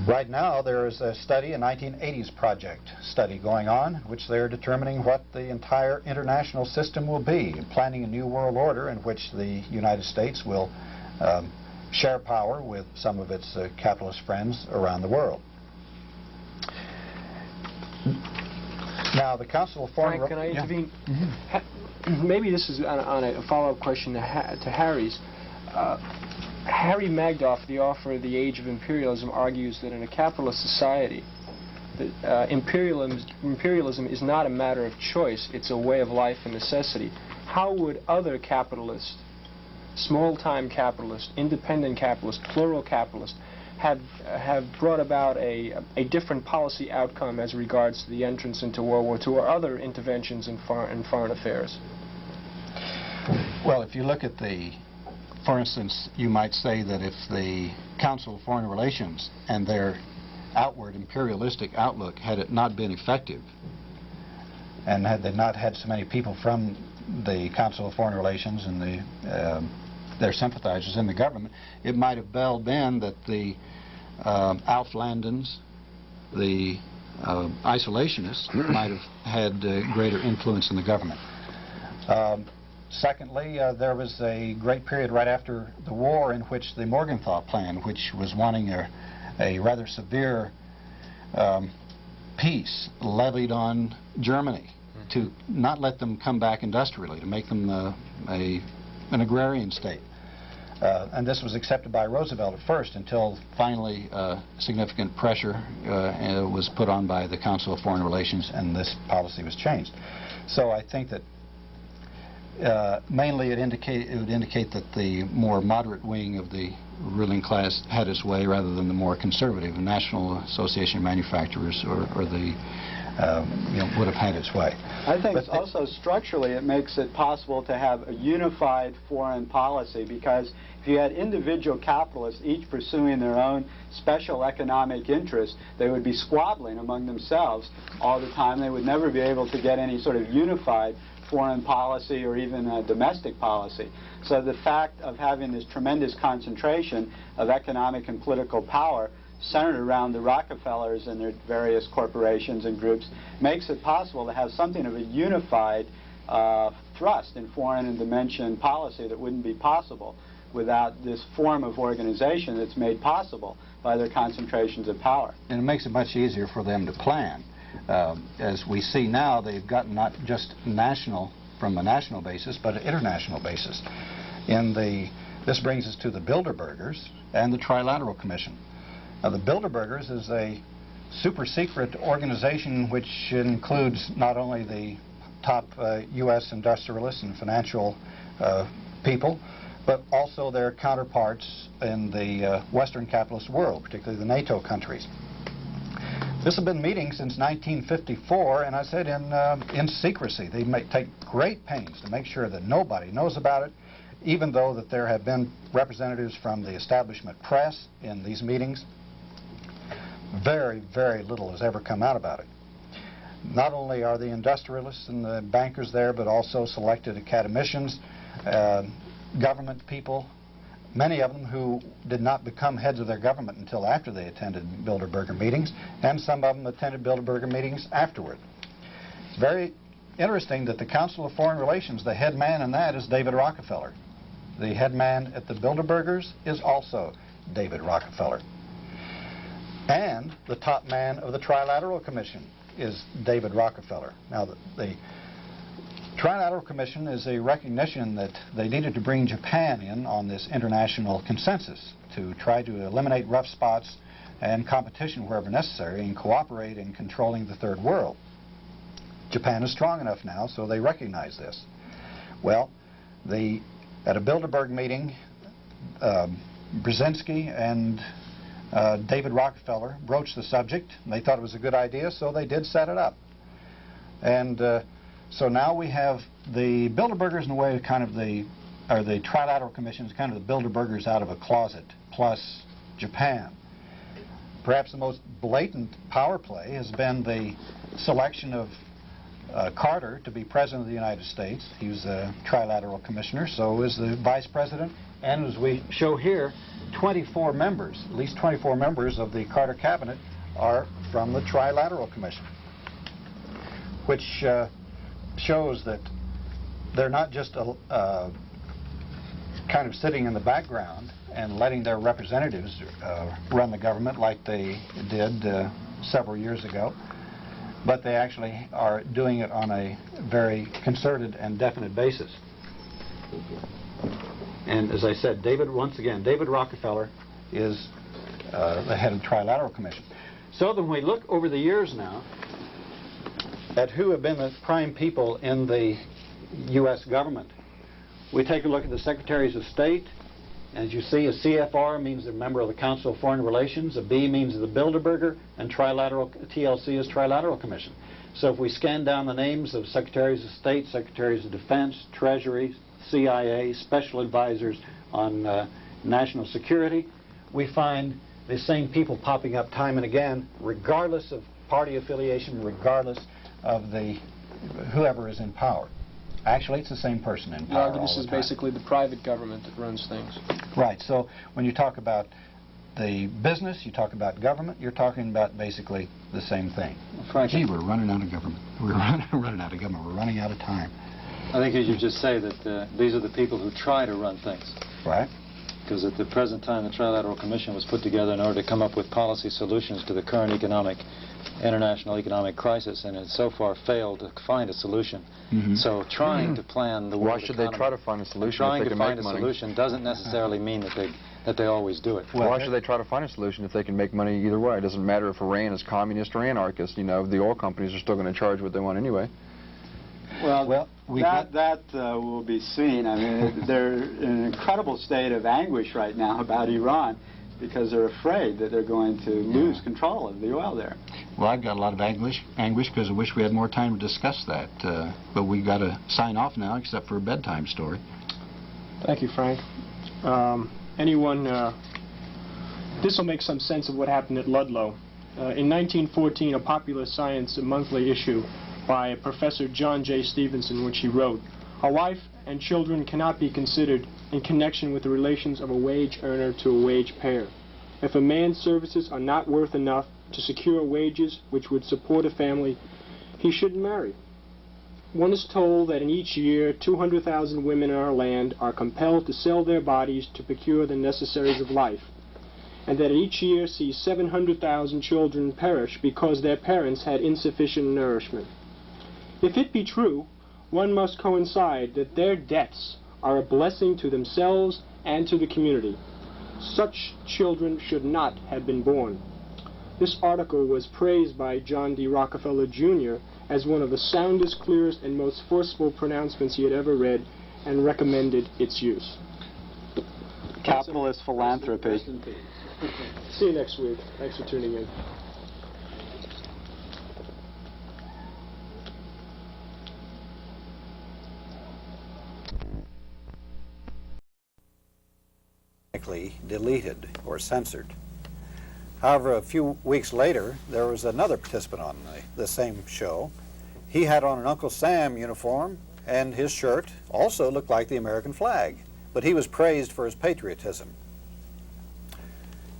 Right now, there is a study, a 1980s project study going on, which they're determining what the entire international system will be, and planning a new world order in which the United States will share power with some of its capitalist friends around the world. Now, the Council of Foreign... Frank, can I intervene? Maybe this is on a follow-up question to Harry's. Harry Magdoff, the author of The Age of Imperialism, argues that in a capitalist society, that imperialism is not a matter of choice, it's a way of life and necessity. How would other capitalists, small-time capitalists, independent capitalists, plural capitalists, have brought about a different policy outcome as regards to the entrance into World War II or other interventions in foreign affairs? Well, if you look at the, for instance, you might say that if the Council of Foreign Relations and their outward imperialistic outlook had it not been effective, and had they not had so many people from the Council of Foreign Relations and their sympathizers in the government, it might have well been that the Auflandens, the isolationists, might have had greater influence in the government. Secondly, there was a great period right after the war in which the Morgenthau Plan, which was wanting a rather severe peace levied on Germany to not let them come back industrially, to make them an agrarian state. And this was accepted by Roosevelt at first, until finally significant pressure was put on by the Council of Foreign Relations, and this policy was changed. So I think that mainly it would indicate that the more moderate wing of the ruling class had its way, rather than the more conservative. The National Association of Manufacturers or the would have had its way. I think also structurally it makes it possible to have a unified foreign policy, because if you had individual capitalists each pursuing their own special economic interests, they would be squabbling among themselves all the time. They would never be able to get any sort of unified foreign policy or even domestic policy. So the fact of having this tremendous concentration of economic and political power centered around the Rockefellers and their various corporations and groups makes it possible to have something of a unified thrust in foreign and dimension policy that wouldn't be possible without this form of organization that's made possible by their concentrations of power. And it makes it much easier for them to plan. As we see now, they've gotten not just national, from a national basis, but an international basis. This brings us to the Bilderbergers and the Trilateral Commission. Now, the Bilderbergers is a super-secret organization which includes not only the top U.S. industrialists and financial people, but also their counterparts in the Western capitalist world, particularly the NATO countries. This has been meeting since 1954, and I said in secrecy. They take great pains to make sure that nobody knows about it, even though that there have been representatives from the establishment press in these meetings. Very, very little has ever come out about it. Not only are the industrialists and the bankers there, but also selected academicians, government people, many of them who did not become heads of their government until after they attended Bilderberger meetings, and some of them attended Bilderberger meetings afterward. It's very interesting that the Council of Foreign Relations, the head man in that is David Rockefeller. The head man at the Bilderbergers is also David Rockefeller. And the top man of the Trilateral Commission is David Rockefeller. Now, the Trilateral Commission is a recognition that they needed to bring Japan in on this international consensus to try to eliminate rough spots and competition wherever necessary and cooperate in controlling the third world. Japan is strong enough now, so they recognize this. Well, at a Bilderberg meeting, Brzezinski and David Rockefeller broached the subject. They thought it was a good idea, so they did set it up. And so now we have the Bilderbergers in a way kind of the Trilateral Commission is kind of the Bilderbergers out of a closet, plus Japan. Perhaps the most blatant power play has been the selection of Carter to be President of the United States. He was a Trilateral Commissioner, so is the Vice President. And as we show here, 24 members, at least 24 members of the Carter Cabinet are from the Trilateral Commission, which shows that they're not just kind of sitting in the background and letting their representatives run the government like they did several years ago, but they actually are doing it on a very concerted and definite basis. And as I said, once again, David Rockefeller is the head of the Trilateral Commission. So then we look over the years now at who have been the prime people in the U.S. government. We take a look at the Secretaries of State. As you see, a CFR means they're a member of the Council of Foreign Relations, a B means the Bilderberger, and TLC is Trilateral Commission. So if we scan down the names of Secretaries of State, Secretaries of Defense, Treasury, CIA, Special Advisors on National Security, we find the same people popping up time and again, regardless of party affiliation, regardless of whoever is in power. Actually, it's the same person in power. This is basically the private government that runs things. Right. So when you talk about the business, you talk about government, you're talking about basically the same thing. Gee, we're running out of government. We're running out of government. We're running out of time. I think you should just say that these are the people who try to run things. Right. Because at the present time, the Trilateral Commission was put together in order to come up with policy solutions to the current international economic crisis, and it's so far failed to find a solution. So trying to plan the world Why should they try to find a solution trying if they to can find make a money? solution doesn't necessarily mean that they always do it. Well, why should they try to find a solution if they can make money either way? It doesn't matter if Iran is communist or anarchist. You know, the oil companies are still going to charge what they want anyway. Well, that will be seen. I mean, they're in an incredible state of anguish right now about Iran because they're afraid that they're going to lose control of the oil there. Well, I've got a lot of anguish because I wish we had more time to discuss that. But we've got to sign off now, except for a bedtime story. Thank you, Frank. This will make some sense of what happened at Ludlow. In 1914, a Popular Science monthly issue by Professor John J. Stevenson, which he wrote, "A wife and children cannot be considered in connection with the relations of a wage earner to a wage payer. If a man's services are not worth enough to secure wages which would support a family, he shouldn't marry. One is told that in each year 200,000 women in our land are compelled to sell their bodies to procure the necessaries of life, and that each year sees 700,000 children perish because their parents had insufficient nourishment. If it be true, one must coincide that their deaths are a blessing to themselves and to the community. Such children should not have been born." This article was praised by John D. Rockefeller, Jr. as one of the soundest, clearest, and most forceful pronouncements he had ever read, and recommended its use. Capitalist philanthropy. See you next week. Thanks for tuning in. Deleted or censored. However, a few weeks later, there was another participant on the same show. He had on an Uncle Sam uniform, and his shirt also looked like the American flag, but he was praised for his patriotism.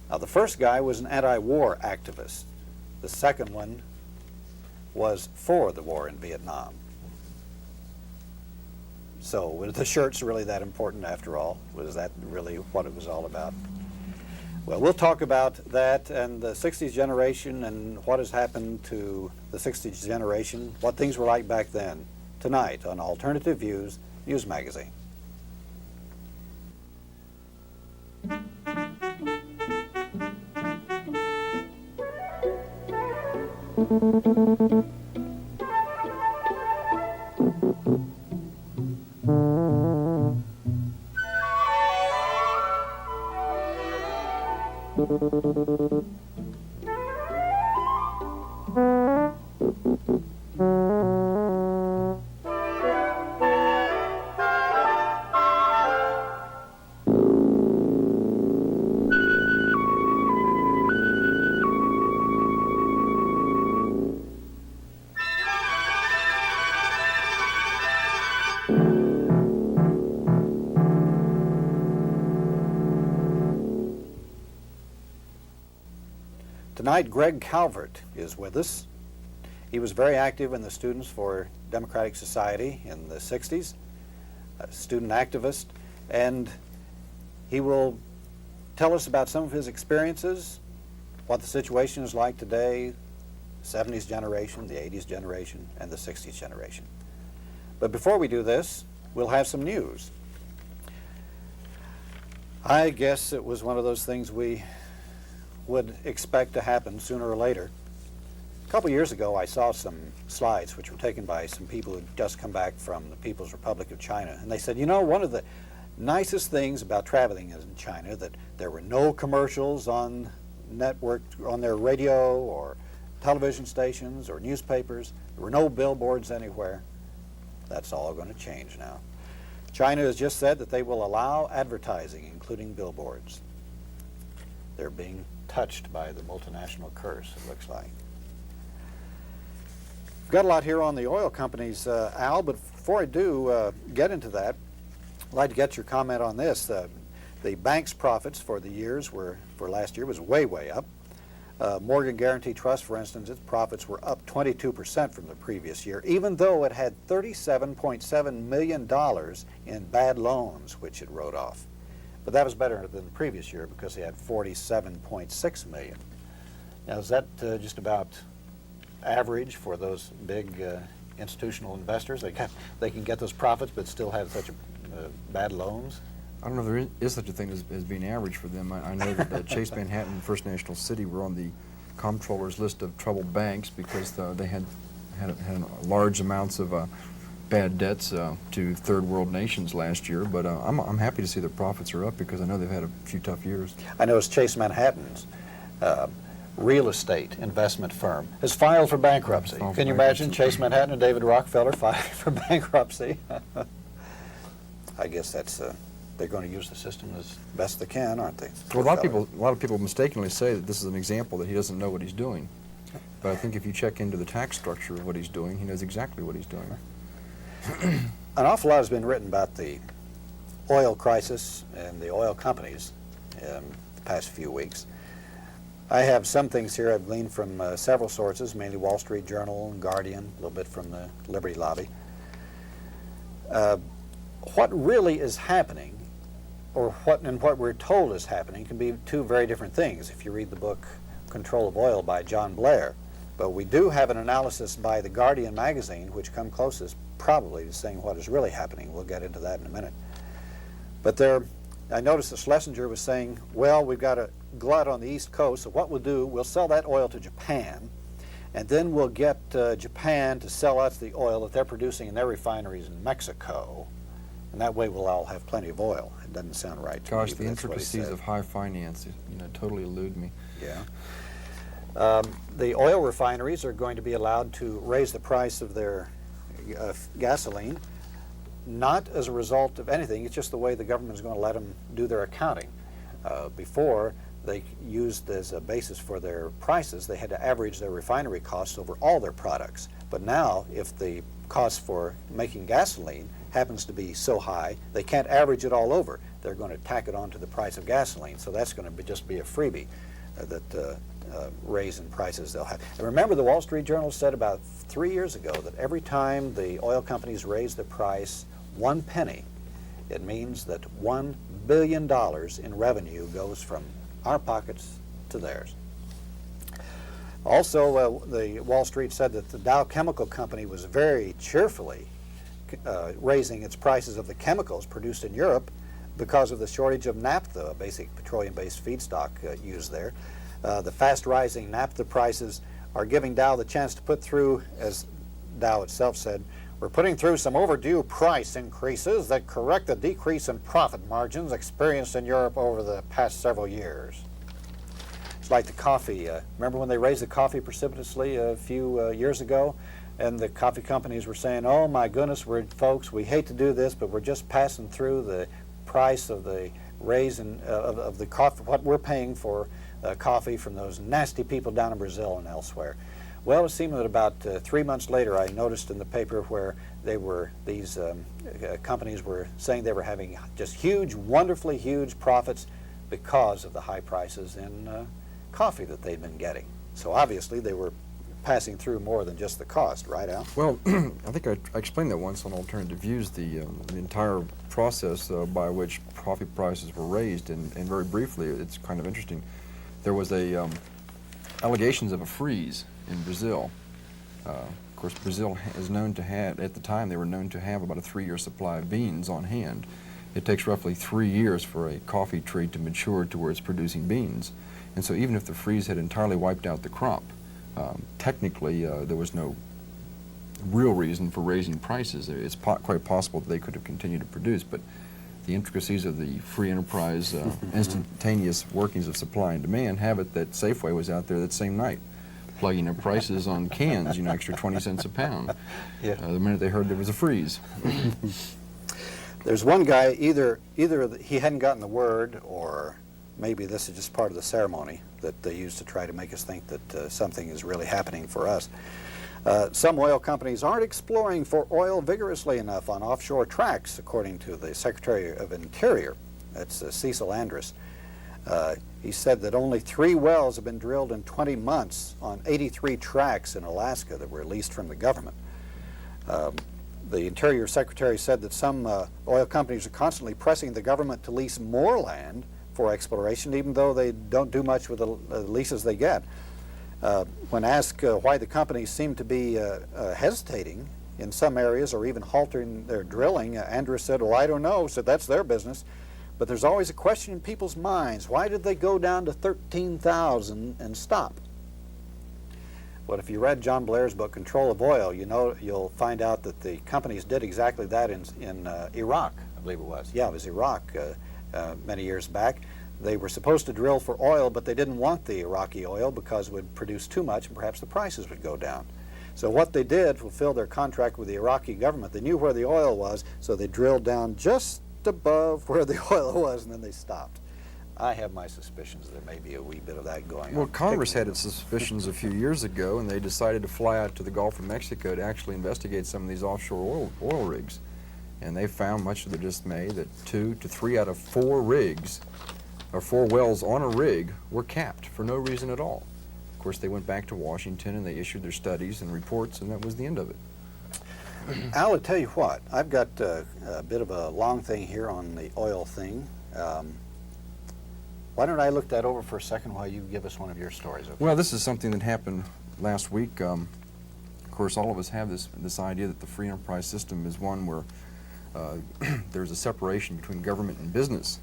Now, the first guy was an anti-war activist. The second one was for the war in Vietnam. So, was the shirts really that important after all? Was that really what it was all about? Well, we'll talk about that and the 60s generation and what has happened to the 60s generation, what things were like back then, tonight on Alternative Views News Magazine. Tonight, Greg Calvert is with us. He was very active in the Students for Democratic Society in the 60s, a student activist, and he will tell us about some of his experiences, what the situation is like today, the 70s generation, the 80s generation, and the 60s generation. But before we do this, we'll have some news. I guess it was one of those things we would expect to happen sooner or later. A couple years ago, I saw some slides which were taken by some people who'd just come back from the People's Republic of China, and they said, you know, one of the nicest things about traveling in China that there were no commercials on network, on their radio or television stations or newspapers. There were no billboards anywhere. That's all going to change now. China has just said that they will allow advertising, including billboards. They're being touched by the multinational curse, it looks like. We've got a lot here on the oil companies, Al, but before I do get into that, I'd like to get your comment on this. The bank's profits for last year was way, way up. Morgan Guarantee Trust, for instance, its profits were up 22% from the previous year, even though it had $37.7 million in bad loans, which it wrote off. But that was better than the previous year because they had $47.6 million. Now, is that just about average for those big institutional investors? They can get those profits but still have such bad loans? I don't know if there is such a thing as being average for them. I know that Chase Manhattan and First National City were on the comptroller's list of troubled banks because they had large amounts of bad debts to third world nations last year. But I'm happy to see their profits are up because I know they've had a few tough years. I know it's Chase Manhattan's real estate investment firm has filed for bankruptcy. Can you imagine Chase Manhattan and David Rockefeller filing for bankruptcy? I guess that's they're going to use the system as best they can, aren't they? Well, a lot of people mistakenly say that this is an example that he doesn't know what he's doing. But I think if you check into the tax structure of what he's doing, he knows exactly what he's doing. An awful lot has been written about the oil crisis and the oil companies in the past few weeks. I have some things here I've gleaned from several sources, mainly Wall Street Journal and Guardian, a little bit from the Liberty Lobby. What really is happening, or what we're told is happening, can be two very different things if you read the book Control of Oil by John Blair. But we do have an analysis by the Guardian magazine which come closest probably to saying what is really happening. We'll get into that in a minute. But I noticed that Schlesinger was saying, well, we've got a glut on the East Coast, so what we'll do, we'll sell that oil to Japan, and then we'll get Japan to sell us the oil that they're producing in their refineries in Mexico. And that way we'll all have plenty of oil. It doesn't sound right to me. Gosh, the intricacies of high finance, totally elude me. Yeah. The oil refineries are going to be allowed to raise the price of their gasoline, not as a result of anything. It's just the way the government is going to let them do their accounting. Before, they used as a basis for their prices, they had to average their refinery costs over all their products. But now, if the cost for making gasoline happens to be so high, they can't average it all over. They're going to tack it on to the price of gasoline. So that's going to just be a freebie that raise in prices they'll have. And remember, the Wall Street Journal said about 3 years ago that every time the oil companies raise the price 1 penny, it means that $1 billion in revenue goes from our pockets to theirs. Also, the Wall Street said that the Dow Chemical Company was very cheerfully raising its prices of the chemicals produced in Europe because of the shortage of naphtha, a basic petroleum-based feedstock used there. The fast-rising naphtha prices are giving Dow the chance to put through, as Dow itself said, we're putting through some overdue price increases that correct the decrease in profit margins experienced in Europe over the past several years. It's like the coffee. Remember when they raised the coffee precipitously a few years ago? And the coffee companies were saying, oh my goodness, folks, we hate to do this, but we're just passing through the price of the raise of the coffee, what we're paying for coffee from those nasty people down in Brazil and elsewhere. Well, it seemed that about 3 months later, I noticed in the paper where these companies were saying they were having just huge, wonderfully huge profits because of the high prices coffee that they'd been getting. So obviously they were passing through more than just the cost, right, Al? Well, I think I explained that once on Alternative Views, the entire process by which coffee prices were raised, and very briefly, it's kind of interesting. There was allegations of a freeze in Brazil. Of course, Brazil is known to have, at the time, they were known to have about a 3-year supply of beans on hand. It takes roughly 3 years for a coffee tree to mature to where it's producing beans. And so even if the freeze had entirely wiped out the crop, technically there was no real reason for raising prices. It's quite possible that they could have continued to produce, but the intricacies of the free enterprise, instantaneous workings of supply and demand have it that Safeway was out there that same night plugging their prices on cans, you know, extra 20 cents a pound, the minute they heard there was a freeze. There's one guy, either he hadn't gotten the word, or maybe this is just part of the ceremony that they use to try to make us think that something is really happening for us. Some oil companies aren't exploring for oil vigorously enough on offshore tracts, according to the Secretary of Interior. That's Cecil Andrus. He said that only 3 wells have been drilled in 20 months on 83 tracts in Alaska that were leased from the government. The Interior Secretary said that some oil companies are constantly pressing the government to lease more land for exploration, even though they don't do much with the leases they get. When asked why the companies seem to be hesitating in some areas or even halting their drilling, Andrews said, "Well, I don't know," said that's their business. But there's always a question in people's minds. Why did they go down to 13,000 and stop? Well, if you read John Blair's book, Control of Oil, you'll find out that the companies did exactly that in Iraq, I believe it was. Yeah, it was Iraq many years back. They were supposed to drill for oil, but they didn't want the Iraqi oil because it would produce too much and perhaps the prices would go down. So what they did, fulfill their contract with the Iraqi government. They knew where the oil was, so they drilled down just above where the oil was, and then they stopped. I have my suspicions there may be a wee bit of that going on. Well, Congress had its suspicions a few years ago, and they decided to fly out to the Gulf of Mexico to actually investigate some of these offshore oil rigs. And they found, much to their dismay, that 2 to 3 out of 4 rigs, or 4 wells on a rig, were capped for no reason at all. Of course, they went back to Washington and they issued their studies and reports, and that was the end of it. Al, I'll tell you what, I've got a bit of a long thing here on the oil thing. Why don't I look that over for a second while you give us one of your stories? Okay? Well, this is something that happened last week. Of course, all of us have this idea that the free enterprise system is one where there's a separation between government and business.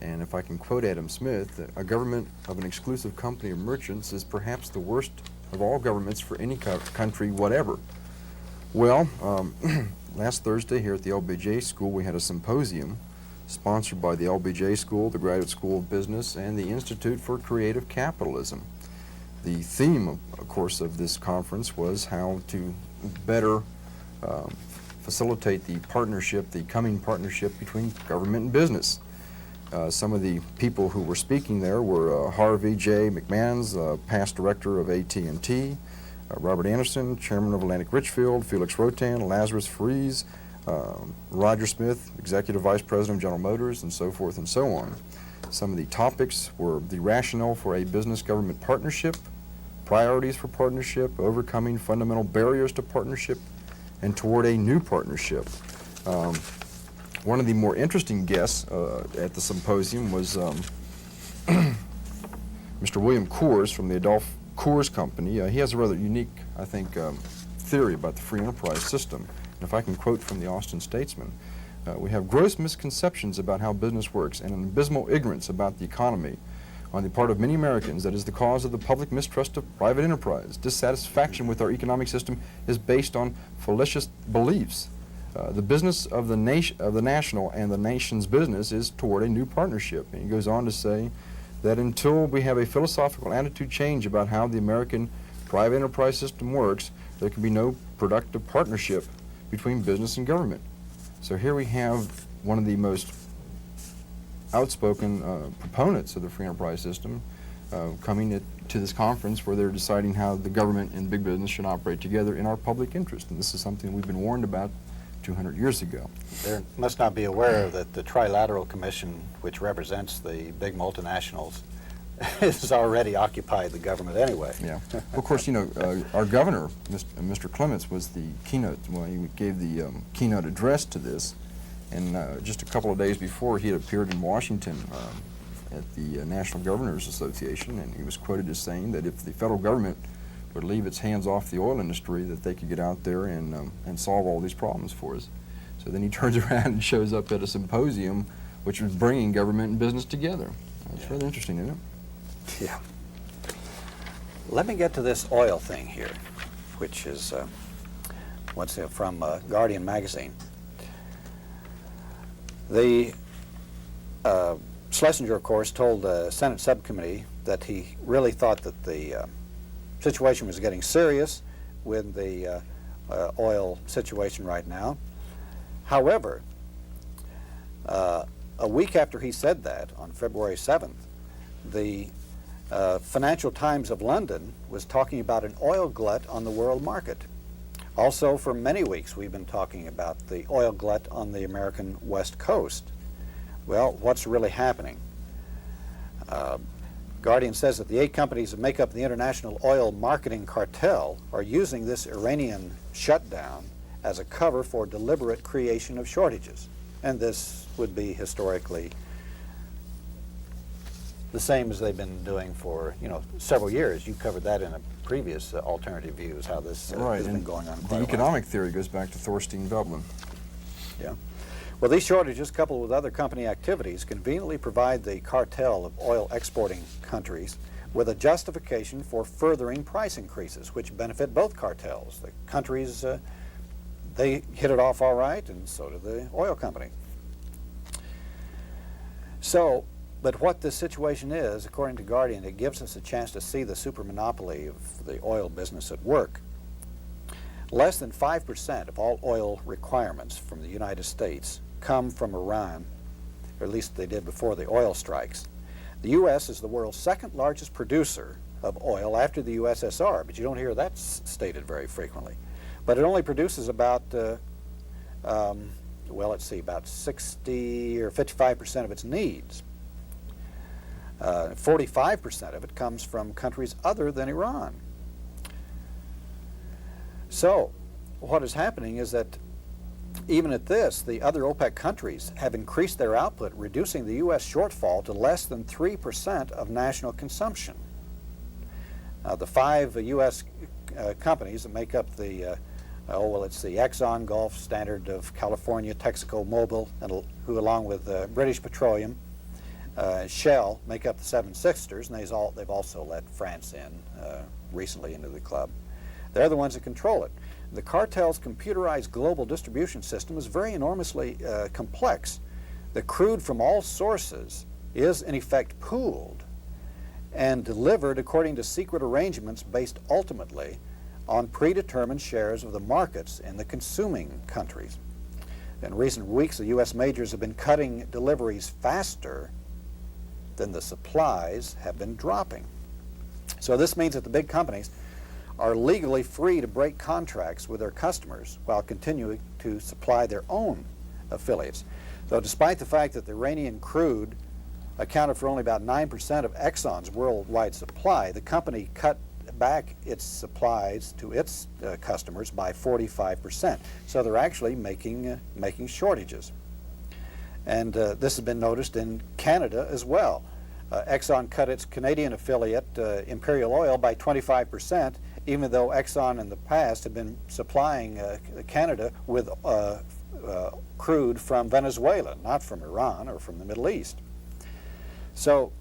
And if I can quote Adam Smith, a government of an exclusive company of merchants is perhaps the worst of all governments for any country whatever. Well, last Thursday here at the LBJ School we had a symposium sponsored by the LBJ School, the Graduate School of Business, and the Institute for Creative Capitalism. The theme, of course, of this conference was how to better facilitate the partnership, the coming partnership between government and business. Some of the people who were speaking there were Harvey J. McMahons, past director of AT&T, Robert Anderson, chairman of Atlantic Richfield, Felix Rotan, Lazarus Fries, Roger Smith, executive vice president of General Motors, and so forth and so on. Some of the topics were the rationale for a business-government partnership, priorities for partnership, overcoming fundamental barriers to partnership, and toward a new partnership. One of the more interesting guests at the symposium was Mr. William Coors from the Adolph Coors Company. He has a rather unique, I think, theory about the free enterprise system. And if I can quote from the Austin Statesman, we have gross misconceptions about how business works and an abysmal ignorance about the economy on the part of many Americans that is the cause of the public mistrust of private enterprise. Dissatisfaction with our economic system is based on fallacious beliefs. The business of the national and the nation's business is toward a new partnership. And he goes on to say that until we have a philosophical attitude change about how the American private enterprise system works, there can be no productive partnership between business and government. So here we have one of the most outspoken proponents of the free enterprise system coming to this conference where they're deciding how the government and big business should operate together in our public interest. And this is something we've been warned about 200 years ago. They must not be aware that the Trilateral Commission, which represents the big multinationals, has already occupied the government anyway. Yeah. Well, of course, you know, our governor, Mr. Clements, was the keynote. Well, he gave the keynote address to this, and just a couple of days before, he had appeared in Washington at the National Governors Association, and he was quoted as saying that if the federal government would leave its hands off the oil industry, that they could get out there and solve all these problems for us. So then he turns around and shows up at a symposium which was bringing government and business together. It's rather interesting, isn't it? Yeah. Let me get to this oil thing here, which is from Guardian magazine. The Schlesinger, of course, told the Senate subcommittee that he really thought that the situation was getting serious with the oil situation right now. However, a week after he said that, on February 7th, the Financial Times of London was talking about an oil glut on the world market. Also, for many weeks, we've been talking about the oil glut on the American West Coast. Well, what's really happening? Guardian says that the 8 companies that make up the international oil marketing cartel are using this Iranian shutdown as a cover for deliberate creation of shortages. And this would be historically the same as they've been doing for, several years. You covered that in a previous alternative views, how this has been going on quite a while. The economic theory goes back to Thorstein Veblen. Yeah. Well, these shortages, coupled with other company activities, conveniently provide the cartel of oil exporting countries with a justification for furthering price increases, which benefit both cartels. The countries, they hit it off all right, and so did the oil company. So, but what this situation is, according to Guardian, it gives us a chance to see the super monopoly of the oil business at work. Less than 5% of all oil requirements from the United States come from Iran, or at least they did before the oil strikes. The U.S. is the world's second largest producer of oil after the USSR, but you don't hear that stated very frequently. But it only produces about, about 60 or 55% of its needs. 45% of it comes from countries other than Iran. So, what is happening is that even at this, the other OPEC countries have increased their output, reducing the U.S. shortfall to less than 3% of national consumption. The 5 U.S. companies that make up the, it's the Exxon, Gulf, Standard of California, Texaco, Mobil, and who along with British Petroleum, Shell, make up the 7 sisters, and they've also let France in recently into the club. They're the ones that control it. The cartel's computerized global distribution system is very enormously complex. The crude from all sources is, in effect, pooled and delivered according to secret arrangements based ultimately on predetermined shares of the markets in the consuming countries. In recent weeks, the U.S. majors have been cutting deliveries faster than the supplies have been dropping. So this means that the big companies are legally free to break contracts with their customers while continuing to supply their own affiliates. So despite the fact that the Iranian crude accounted for only about 9% of Exxon's worldwide supply, the company cut back its supplies to its customers by 45%. So they're actually making shortages. And this has been noticed in Canada as well. Exxon cut its Canadian affiliate, Imperial Oil, by 25%, even though Exxon in the past had been supplying Canada with crude from Venezuela, not from Iran or from the Middle East. So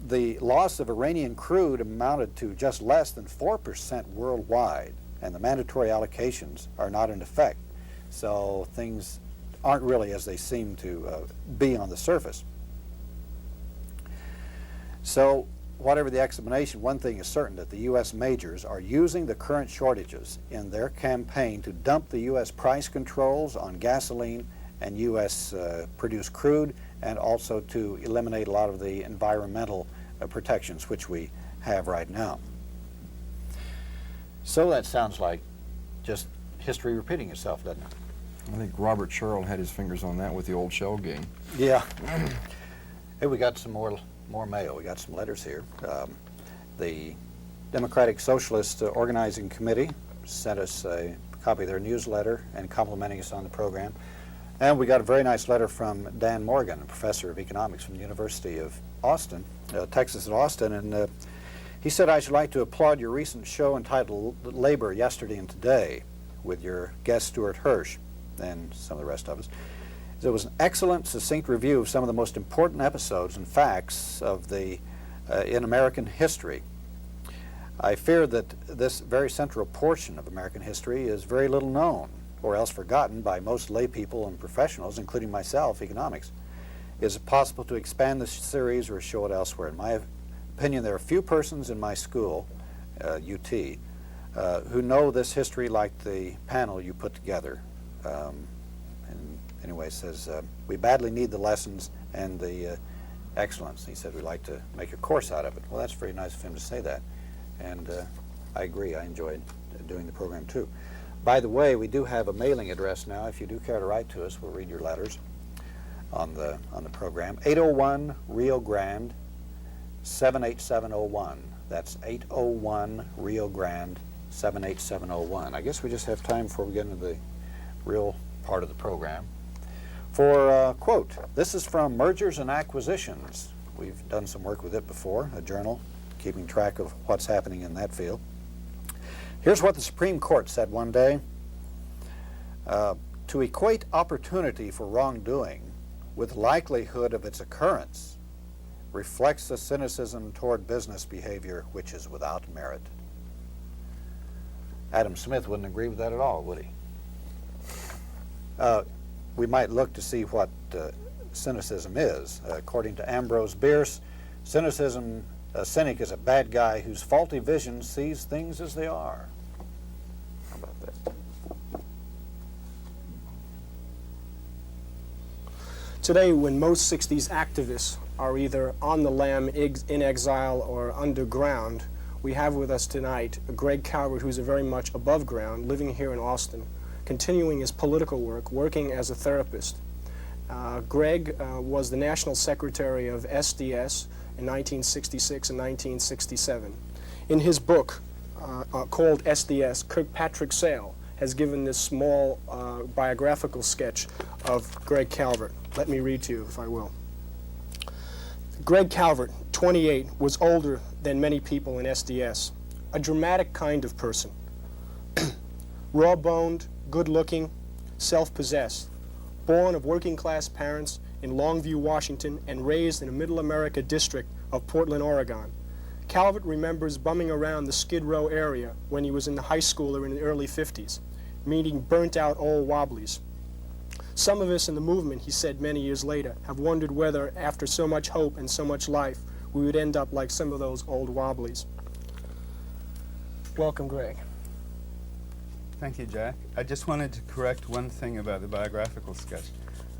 the loss of Iranian crude amounted to just less than 4% worldwide, and the mandatory allocations are not in effect. So things aren't really as they seem to be on the surface. So whatever the explanation, one thing is certain, that the U.S. majors are using the current shortages in their campaign to dump the U.S. price controls on gasoline and U.S. produced crude, and also to eliminate a lot of the environmental protections which we have right now. So that sounds like just history repeating itself, doesn't it? I think Robert Sherrill had his fingers on that with the old Shell game. Yeah. Hey, we got some more more mail. We got some letters here. The Democratic Socialist Organizing Committee sent us a copy of their newsletter and complimenting us on the program. And we got a very nice letter from Dan Morgan, a professor of economics from the University of Austin, Texas at Austin, and he said, "I should like to applaud your recent show entitled Labor Yesterday and Today with your guest Stuart Hirsch and some of the rest of us. It was an excellent, succinct review of some of the most important episodes and facts of in American history. I fear that this very central portion of American history is very little known, or else forgotten by most lay people and professionals, including myself, economics. Is it possible to expand this series or show it elsewhere? In my opinion, there are few persons in my school, UT, who know this history like the panel you put together." And anyway, it says, "We badly need the lessons and the excellence." He said, "We'd like to make a course out of it." Well, that's very nice of him to say that. And I agree. I enjoyed doing the program, too. By the way, we do have a mailing address now. If you do care to write to us, we'll read your letters on the program. 801 Rio Grande, 78701. That's 801 Rio Grande, 78701. I guess we just have time before we get into the real part of the program. For quote, "This is from Mergers and Acquisitions." We've done some work with it before, a journal keeping track of what's happening in that field. Here's what the Supreme Court said one day. "To equate opportunity for wrongdoing with likelihood of its occurrence reflects a cynicism toward business behavior which is without merit." Adam Smith wouldn't agree with that at all, would he? We might look to see what cynicism is. According to Ambrose Bierce, a cynic is a bad guy whose faulty vision sees things as they are. How about that? Today, when most 60s activists are either on the lam, in exile, or underground, we have with us tonight Greg Calvert, who's very much above ground, living here in Austin, continuing his political work, working as a therapist. Greg was the national secretary of SDS in 1966 and 1967. In his book called SDS, Kirkpatrick Sale has given this small biographical sketch of Greg Calvert. Let me read to you, if I will. Greg Calvert, 28, was older than many people in SDS, a dramatic kind of person. Raw-boned, good-looking, self-possessed, born of working-class parents in Longview, Washington, and raised in a Middle America district of Portland, Oregon. Calvert remembers bumming around the Skid Row area when he was in the high school or in the early 50s, meeting burnt-out old wobblies. Some of us in the movement, he said many years later, have wondered whether, after so much hope and so much life, we would end up like some of those old wobblies. Welcome, Greg. Thank you, Jack. I just wanted to correct one thing about the biographical sketch.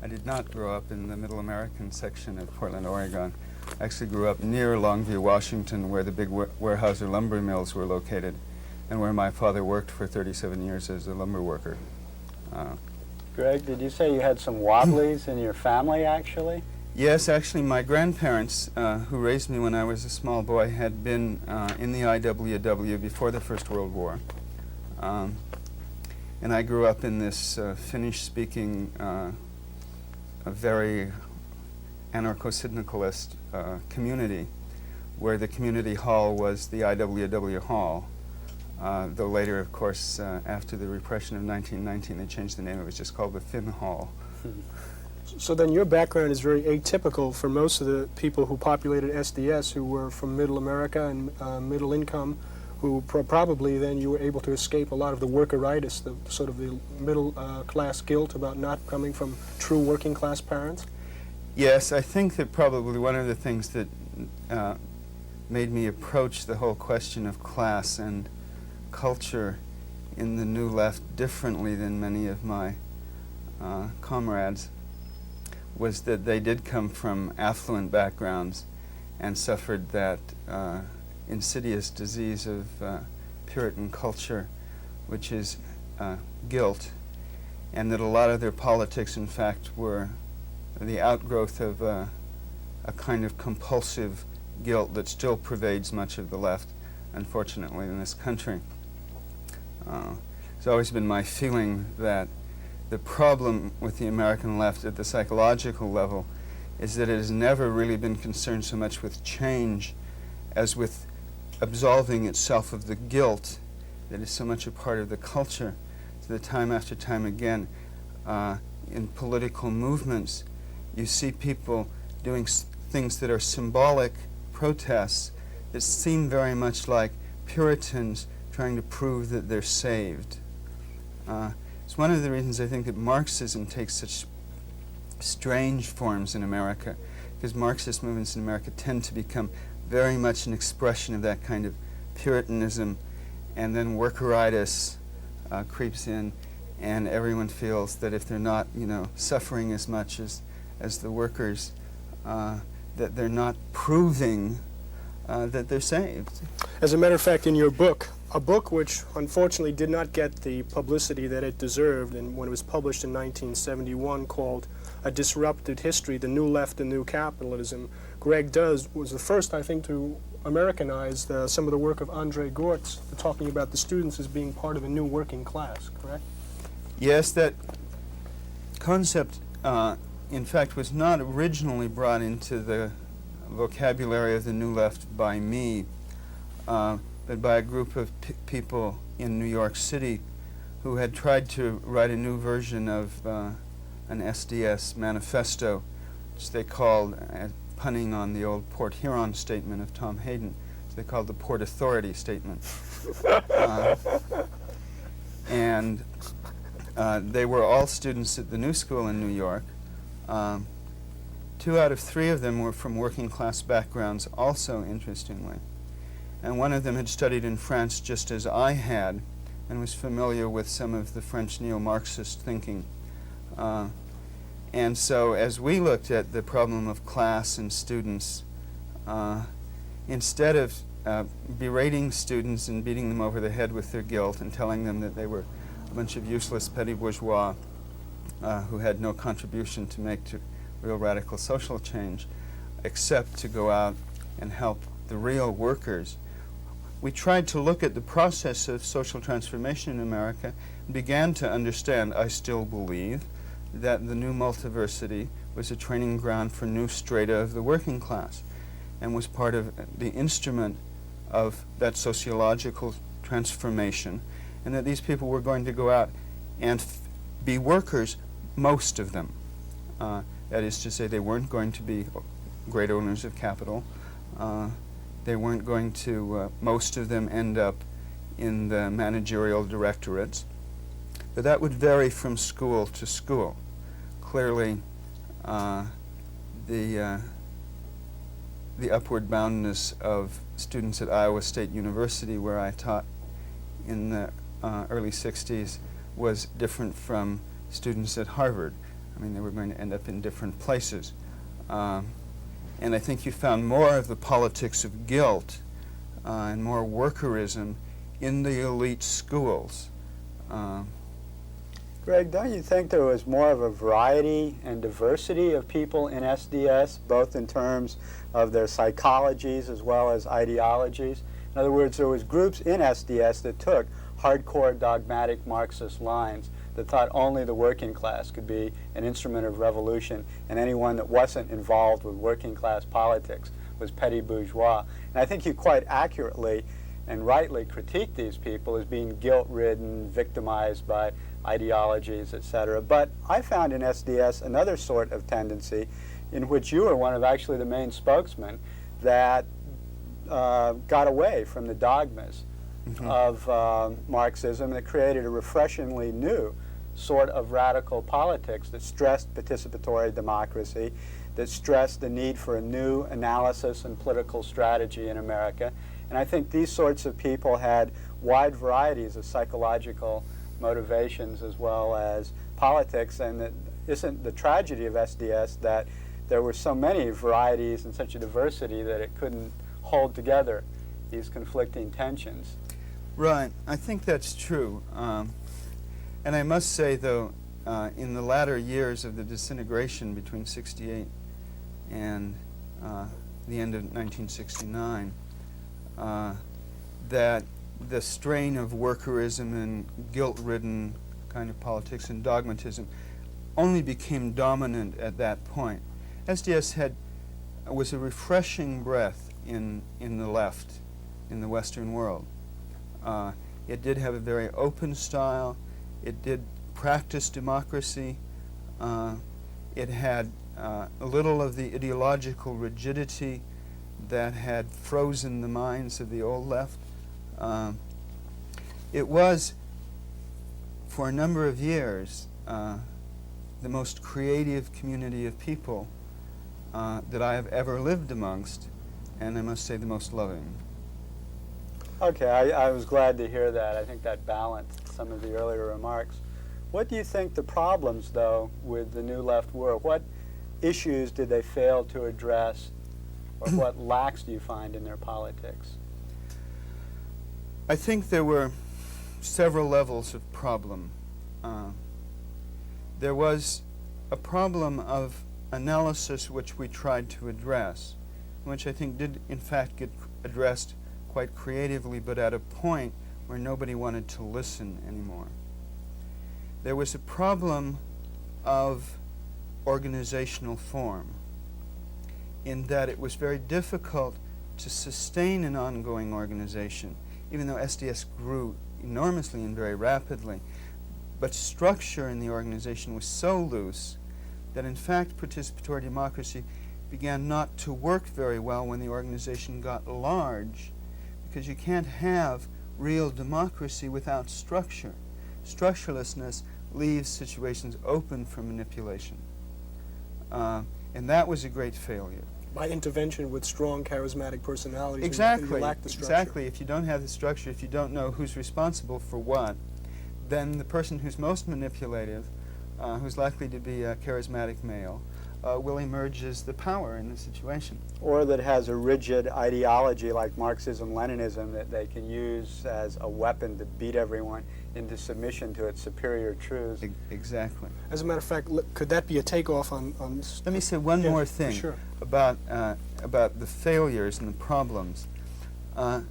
I did not grow up in the Middle American section of Portland, Oregon. I actually grew up near Longview, Washington, where the big Weyerhaeuser lumber mills were located, and where my father worked for 37 years as a lumber worker. Greg, did you say you had some wobblies in your family, actually? Yes, actually, my grandparents, who raised me when I was a small boy, had been in the IWW before the First World War. And I grew up in this Finnish-speaking, very anarcho-syndicalist community, where the community hall was the IWW hall. Though later, of course, after the repression of 1919, they changed the name. It was just called the Finn Hall. So then your background is very atypical for most of the people who populated SDS, who were from Middle America and middle income, who probably then you were able to escape a lot of the workeritis, the sort of the middle class guilt about not coming from true working class parents? Yes, I think that probably one of the things that made me approach the whole question of class and culture in the New Left differently than many of my comrades was that they did come from affluent backgrounds and suffered that insidious disease of Puritan culture, which is guilt, and that a lot of their politics, in fact, were the outgrowth of a kind of compulsive guilt that still pervades much of the left, unfortunately, in this country. It's always been my feeling that the problem with the American left at the psychological level is that it has never really been concerned so much with change as with absolving itself of the guilt that is so much a part of the culture. So that time after time again, in political movements, you see people doing things that are symbolic protests that seem very much like Puritans trying to prove that they're saved. It's one of the reasons I think that Marxism takes such strange forms in America, because Marxist movements in America tend to become very much an expression of that kind of Puritanism, and then workeritis creeps in, and everyone feels that if they're not, suffering as much as the workers, that they're not proving that they're saved. As a matter of fact, in your book, a book which unfortunately did not get the publicity that it deserved, and when it was published in 1971, called A Disrupted History, The New Left and New Capitalism, Greg was the first, I think, to Americanize some of the work of Andre Gortz, talking about the students as being part of a new working class, correct? Yes, that concept, in fact, was not originally brought into the vocabulary of the New Left by me, but by a group of people in New York City who had tried to write a new version of an SDS manifesto, which they called, punning on the old Port Huron statement of Tom Hayden, they called the Port Authority Statement. And they were all students at the New School in New York. 2 out of 3 of them were from working class backgrounds also, interestingly. And one of them had studied in France just as I had and was familiar with some of the French neo-Marxist thinking. And so as we looked at the problem of class and students, instead of berating students and beating them over the head with their guilt and telling them that they were a bunch of useless petty bourgeois who had no contribution to make to real radical social change, except to go out and help the real workers, we tried to look at the process of social transformation in America and began to understand, I still believe, that the new multiversity was a training ground for new strata of the working class and was part of the instrument of that sociological transformation, and that these people were going to go out and be workers, most of them. That is to say, they weren't going to be great owners of capital. They weren't going to, most of them, end up in the managerial directorates. But that would vary from school to school. Clearly, the upward boundness of students at Iowa State University, where I taught in the early 60s, was different from students at Harvard. I mean, they were going to end up in different places. And I think you found more of the politics of guilt and more workerism in the elite schools. Greg, don't you think there was more of a variety and diversity of people in SDS, both in terms of their psychologies as well as ideologies? In other words, there was groups in SDS that took hardcore dogmatic Marxist lines that thought only the working class could be an instrument of revolution, and anyone that wasn't involved with working class politics was petty bourgeois. And I think you quite accurately and rightly critique these people as being guilt-ridden, victimized by ideologies, etc. But I found in SDS another sort of tendency in which you were one of actually the main spokesmen that got away from the dogmas of Marxism, that created a refreshingly new sort of radical politics that stressed participatory democracy, that stressed the need for a new analysis and political strategy in America. And I think these sorts of people had wide varieties of psychological motivations as well as politics, and it isn't the tragedy of SDS that there were so many varieties and such a diversity that it couldn't hold together these conflicting tensions. Right, I think that's true. And I must say, though, in the latter years of the disintegration between 68 and the end of 1969, that the strain of workerism and guilt-ridden kind of politics and dogmatism only became dominant at that point. SDS was a refreshing breath in the left, in the Western world. It did have a very open style. It did practice democracy. It had a little of the ideological rigidity that had frozen the minds of the old left. It was, for a number of years, the most creative community of people that I have ever lived amongst, and I must say the most loving. Okay, I was glad to hear that. I think that balanced some of the earlier remarks. What do you think the problems, though, with the New Left were? What issues did they fail to address, or what lacks do you find in their politics? I think there were several levels of problem. There was a problem of analysis which we tried to address, which I think did in fact get addressed quite creatively, but at a point where nobody wanted to listen anymore. There was a problem of organizational form, in that it was very difficult to sustain an ongoing organization, even though SDS grew enormously and very rapidly. But structure in the organization was so loose that in fact participatory democracy began not to work very well when the organization got large, because you can't have real democracy without structure. Structurelessness leaves situations open for manipulation. And that was a great failure. By intervention with strong, charismatic personalities. Exactly. You lack the structure. Exactly. If you don't have the structure, if you don't know who's responsible for what, then the person who's most manipulative, who's likely to be a charismatic male, will emerge as the power in the situation. Or that has a rigid ideology like Marxism-Leninism that they can use as a weapon to beat everyone into submission to its superior truths. Exactly. As a matter of fact, could that be a takeoff on Let me say one more thing sure. about the failures and the problems. I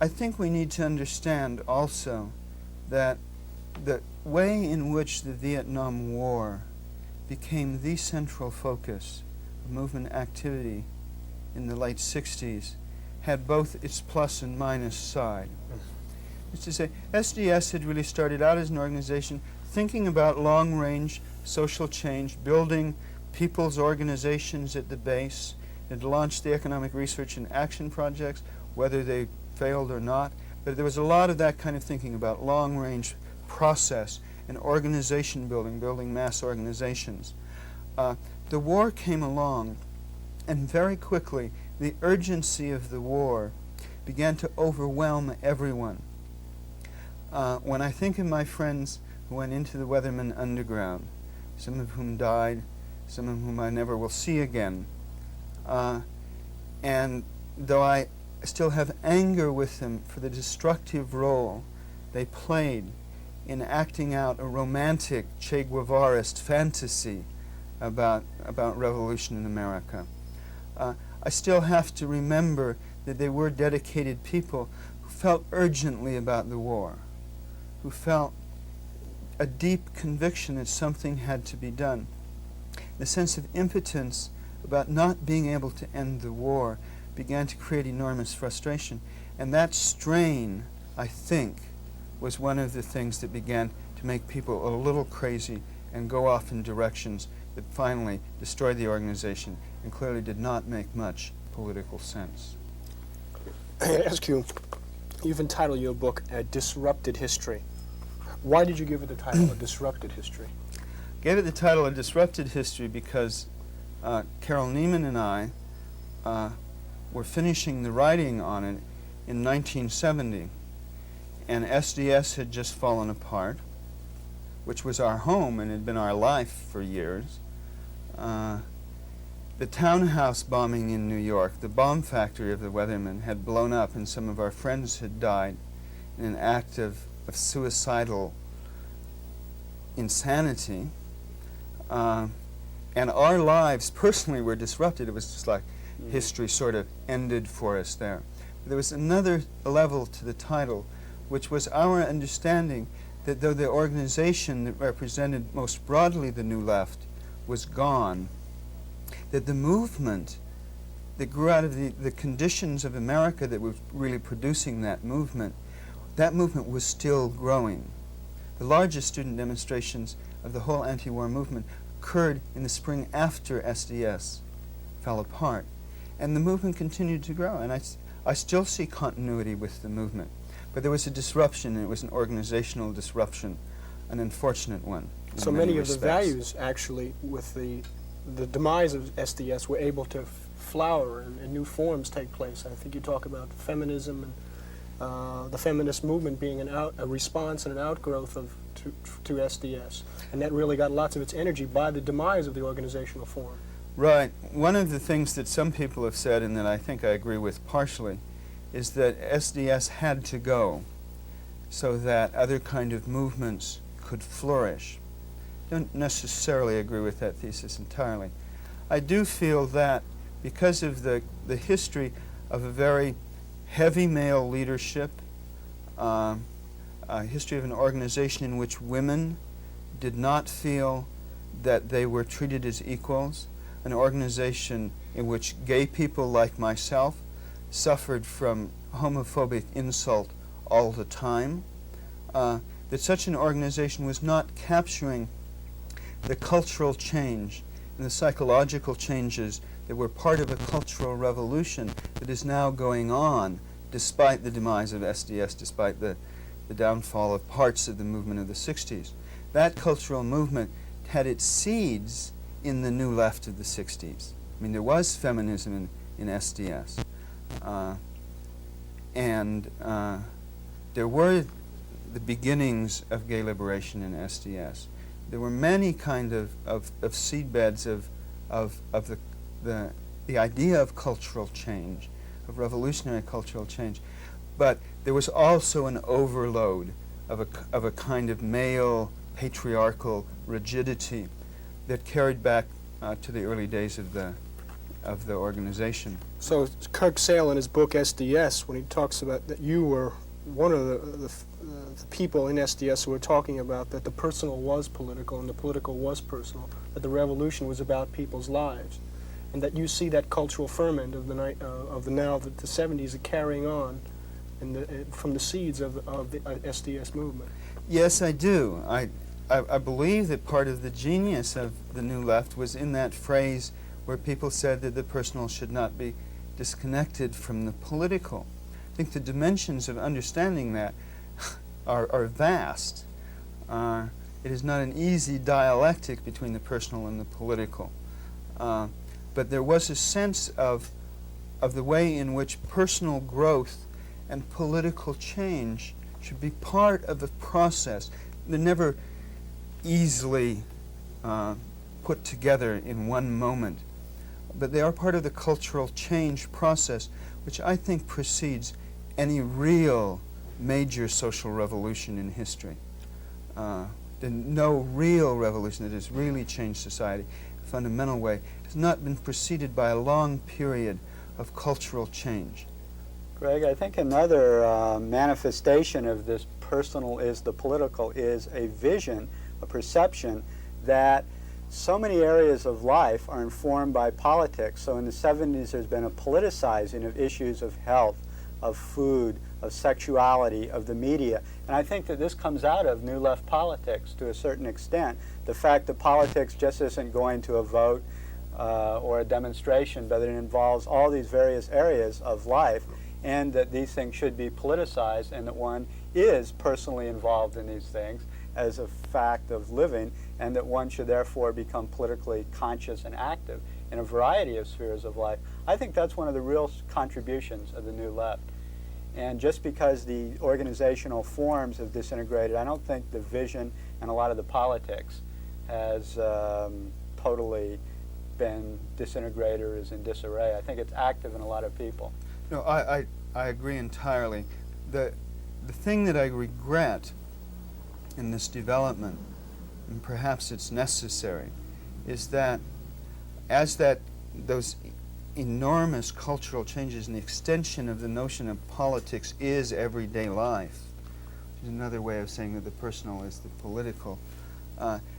think we need to understand also that the way in which the Vietnam War became the central focus of movement activity in the late 60s had both its plus and minus side. It's to say, SDS had really started out as an organization thinking about long-range social change, building people's organizations at the base. It launched the economic research and action projects, whether they failed or not. But there was a lot of that kind of thinking about long-range process and organization building, building mass organizations. The war came along, and very quickly the urgency of the war began to overwhelm everyone. When I think of my friends who went into the Weatherman Underground, some of whom died, some of whom I never will see again, and though I still have anger with them for the destructive role they played in acting out a romantic Che Guevarist fantasy about revolution in America, I still have to remember that they were dedicated people who felt urgently about the war, who felt a deep conviction that something had to be done. The sense of impotence about not being able to end the war began to create enormous frustration. And that strain, I think, was one of the things that began to make people a little crazy and go off in directions that finally destroyed the organization and clearly did not make much political sense. I ask you, you've entitled your book A Disrupted History. Why did you give it the title A Disrupted History? Gave it the title A Disrupted History because Carol Neiman and I were finishing the writing on it in 1970, and SDS had just fallen apart, which was our home and had been our life for years. The townhouse bombing in New York, the bomb factory of the Weathermen, had blown up, and some of our friends had died in an act of suicidal insanity. And our lives personally were disrupted. It was just like history sort of ended for us there. There was another level to the title, which was our understanding that though the organization that represented most broadly the New Left was gone, that the movement that grew out of the conditions of America that was really producing that movement was still growing. The largest student demonstrations of the whole anti-war movement occurred in the spring after SDS fell apart. And the movement continued to grow. And I still see continuity with the movement. But there was a disruption, and it was an organizational disruption, an unfortunate one. So many of the values, actually, with the demise of SDS, were able to flower and new forms take place. I think you talk about feminism and the feminist movement being a response and an outgrowth to SDS. And that really got lots of its energy by the demise of the organizational form. Right. One of the things that some people have said, and that I think I agree with partially, is that SDS had to go so that other kind of movements could flourish. Don't necessarily agree with that thesis entirely. I do feel that because of the history of a very heavy male leadership, a history of an organization in which women did not feel that they were treated as equals, an organization in which gay people like myself suffered from homophobic insult all the time, that such an organization was not capturing the cultural change and the psychological changes that were part of a cultural revolution that is now going on despite the demise of SDS, despite the downfall of parts of the movement of the 60s. That cultural movement had its seeds in the New Left of the 60s. I mean, there was feminism in SDS. And there were the beginnings of gay liberation in SDS. There were many kind of seedbeds of the idea of cultural change, of revolutionary cultural change. But there was also an overload of a kind of male patriarchal rigidity that carried back to the early days of the organization. So Kirk Sale in his book SDS, when he talks about that you were one of the people in SDS who were talking about that the personal was political and the political was personal, that the revolution was about people's lives, and that you see that cultural ferment of the 70s carrying on from the seeds of the SDS movement. Yes, I do. I believe that part of the genius of the New Left was in that phrase where people said that the personal should not be disconnected from the political. I think the dimensions of understanding that are vast. It is not an easy dialectic between the personal and the political. But there was a sense of the way in which personal growth and political change should be part of a process. They're never easily put together in one moment, but they are part of the cultural change process, which I think precedes any real major social revolution in history. No real revolution that has really changed society in a fundamental way has not been preceded by a long period of cultural change. Greg, I think another manifestation of this personal is the political is a vision, a perception that so many areas of life are informed by politics. So in the 70s there's been a politicizing of issues of health, of food, of sexuality, of the media. And I think that this comes out of New Left politics to a certain extent. The fact that politics just isn't going to a vote or a demonstration, but it involves all these various areas of life, and that these things should be politicized, and that one is personally involved in these things as a fact of living, and that one should therefore become politically conscious and active in a variety of spheres of life. I think that's one of the real contributions of the New Left. And just because the organizational forms have disintegrated, I don't think the vision and a lot of the politics has totally been disintegrated or is in disarray. I think it's active in a lot of people. No, I agree entirely. The thing that I regret in this development, and perhaps it's necessary, is that as those enormous cultural changes and the extension of the notion of politics is everyday life, which is another way of saying that the personal is the political.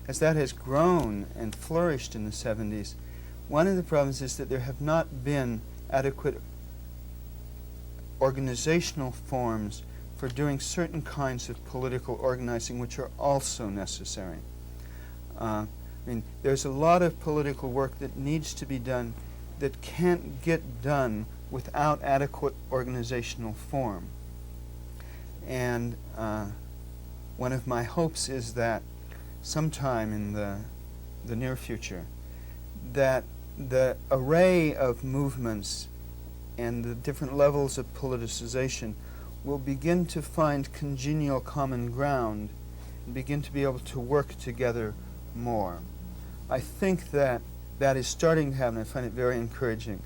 As that has grown and flourished in the 70s, one of the problems is that there have not been adequate organizational forms for doing certain kinds of political organizing which are also necessary. I mean, there's a lot of political work that needs to be done that can't get done without adequate organizational form. And one of my hopes is that sometime in the near future, that the array of movements and the different levels of politicization will begin to find congenial common ground and begin to be able to work together more. I think that that is starting to happen. I find it very encouraging.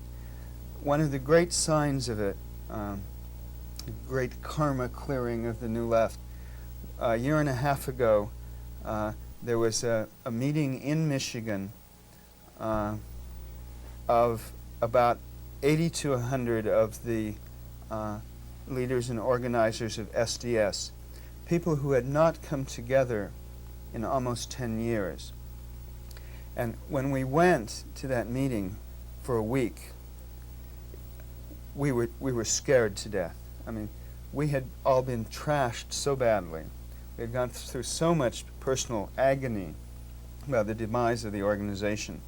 One of the great signs of it, the great karma clearing of the New Left, a year and a half ago, there was a meeting in Michigan of about 80 to 100 of the leaders and organizers of SDS, people who had not come together in almost 10 years. And when we went to that meeting for a week, we were scared to death. I mean, we had all been trashed so badly. We had gone through so much personal agony about the demise of the organization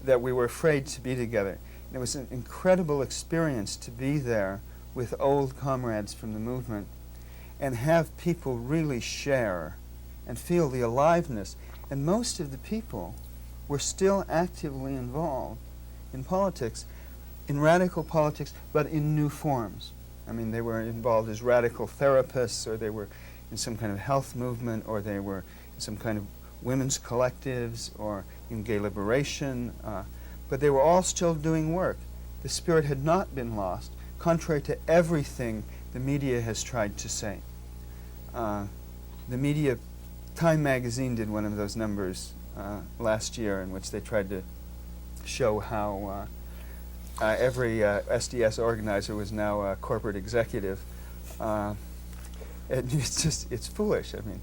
that we were afraid to be together. And it was an incredible experience to be there with old comrades from the movement and have people really share and feel the aliveness. And most of the people were still actively involved in politics, in radical politics, but in new forms. I mean, they were involved as radical therapists, or they were in some kind of health movement, or they were in some kind of women's collectives, or in gay liberation, but they were all still doing work. The spirit had not been lost, contrary to everything the media has tried to say. The media, Time magazine did one of those numbers last year in which they tried to show how every SDS organizer was now a corporate executive. It's just, it's foolish, I mean.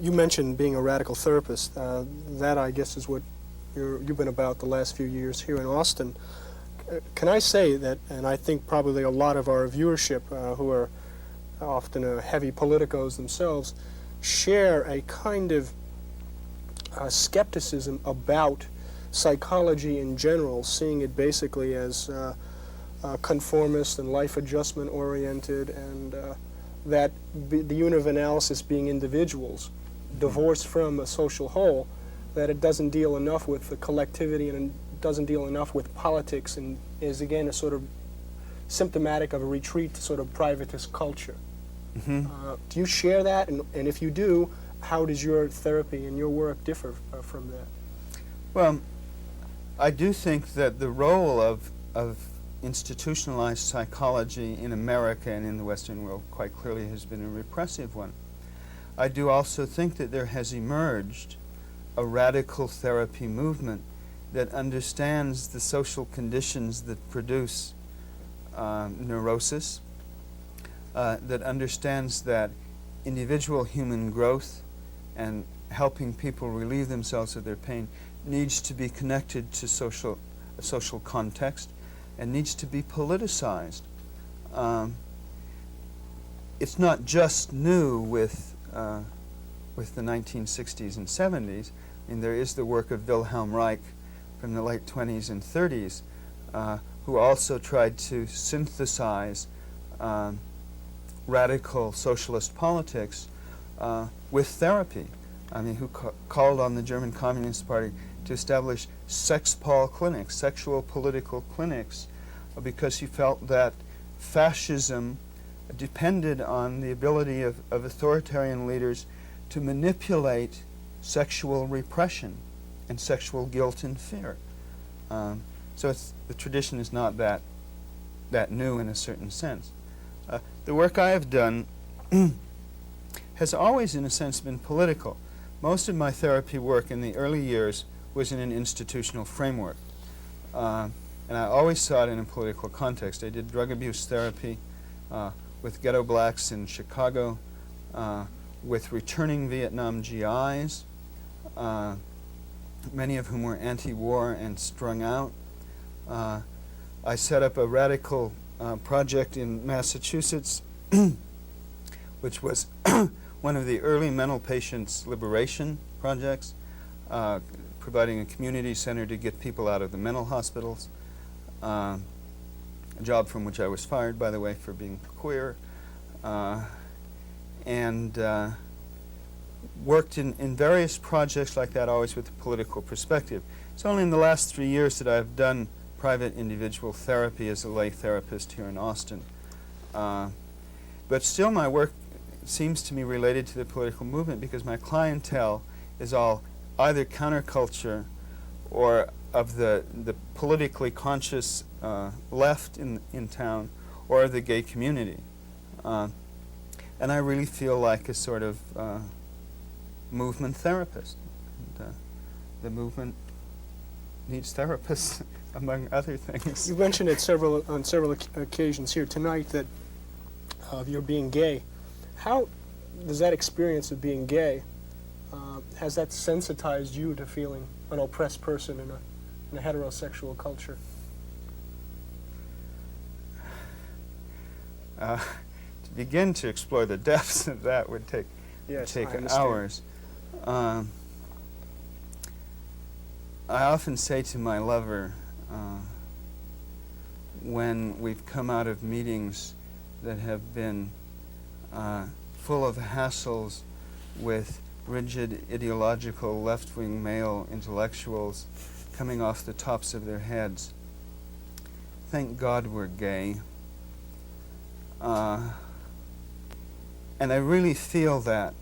You mentioned being a radical therapist. That, I guess, is what you've been about the last few years here in Austin. Can I say that, and I think probably a lot of our viewership, who are often heavy politicos themselves, share a kind of skepticism about psychology in general, seeing it basically as conformist and life adjustment oriented, and that the unit of analysis being individuals divorced from a social whole, that it doesn't deal enough with the collectivity and it doesn't deal enough with politics, and is again a sort of symptomatic of a retreat to sort of privatist culture. Do you share that? And if you do, how does your therapy and your work differ from that? Well, I do think that the role of institutionalized psychology in America and in the Western world quite clearly has been a repressive one. I do also think that there has emerged a radical therapy movement that understands the social conditions that produce neurosis, that understands that individual human growth and helping people relieve themselves of their pain needs to be connected to social context and needs to be politicized. It's not just new with the 1960s and 70s. I mean, there is the work of Wilhelm Reich from the late 20s and 30s, who also tried to synthesize radical socialist politics with therapy. I mean, who called on the German Communist Party to establish sex-pol clinics, sexual political clinics, because he felt that fascism depended on the ability of authoritarian leaders to manipulate sexual repression and sexual guilt and fear. So the tradition is not that new in a certain sense. The work I have done has always, in a sense, been political. Most of my therapy work in the early years was in an institutional framework. and I always saw it in a political context. I did drug abuse therapy with ghetto blacks in Chicago, with returning Vietnam GIs, many of whom were anti-war and strung out. I set up a radical project in Massachusetts, which was one of the early mental patients liberation projects, providing a community center to get people out of the mental hospitals, a job from which I was fired, by the way, for being queer, and worked in various projects like that, always with a political perspective. It's only in the last 3 years that I've done private individual therapy as a lay therapist here in Austin. But still my work seems to me related to the political movement because my clientele is all either counterculture or of the politically conscious left in town or the gay community. And I really feel like a sort of movement therapist. And, the movement needs therapists, among other things. You mentioned it on several occasions here tonight that of your being gay. How does that experience of being gay, has that sensitized you to feeling an oppressed person in a heterosexual culture? To begin to explore the depths of that would take hours. I often say to my lover, when we've come out of meetings that have been full of hassles with rigid ideological left-wing male intellectuals coming off the tops of their heads, thank God we're gay. And I really feel that.